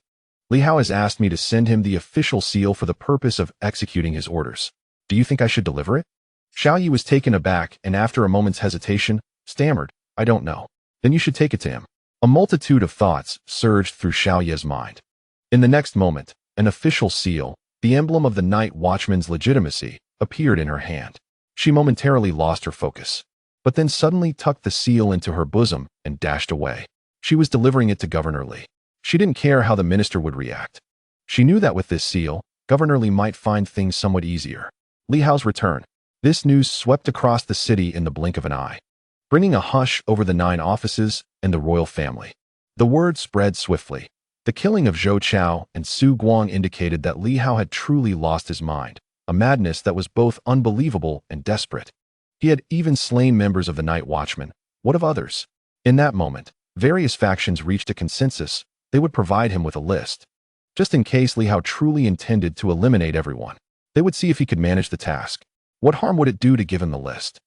"Li Hao has asked me to send him the official seal for the purpose of executing his orders. Do you think I should deliver it?" Xiao Yi was taken aback and after a moment's hesitation, stammered, "I don't know." "Then you should take it to him." A multitude of thoughts surged through Xiao Yi's mind. In the next moment, an official seal, the emblem of the night watchman's legitimacy, appeared in her hand. She momentarily lost her focus, but then suddenly tucked the seal into her bosom and dashed away. She was delivering it to Governor Li. She didn't care how the minister would react. She knew that with this seal, Governor Li might find things somewhat easier. Li Hao's return. This news swept across the city in the blink of an eye, bringing a hush over the 9 offices and the royal family. The word spread swiftly. The killing of Zhou Chao and Su Guang indicated that Li Hao had truly lost his mind, a madness that was both unbelievable and desperate. He had even slain members of the Night Watchman. What of others? In that moment, various factions reached a consensus. They would provide him with a list. Just in case Li Hao truly intended to eliminate everyone, they would see if he could manage the task. What harm would it do to give him the list?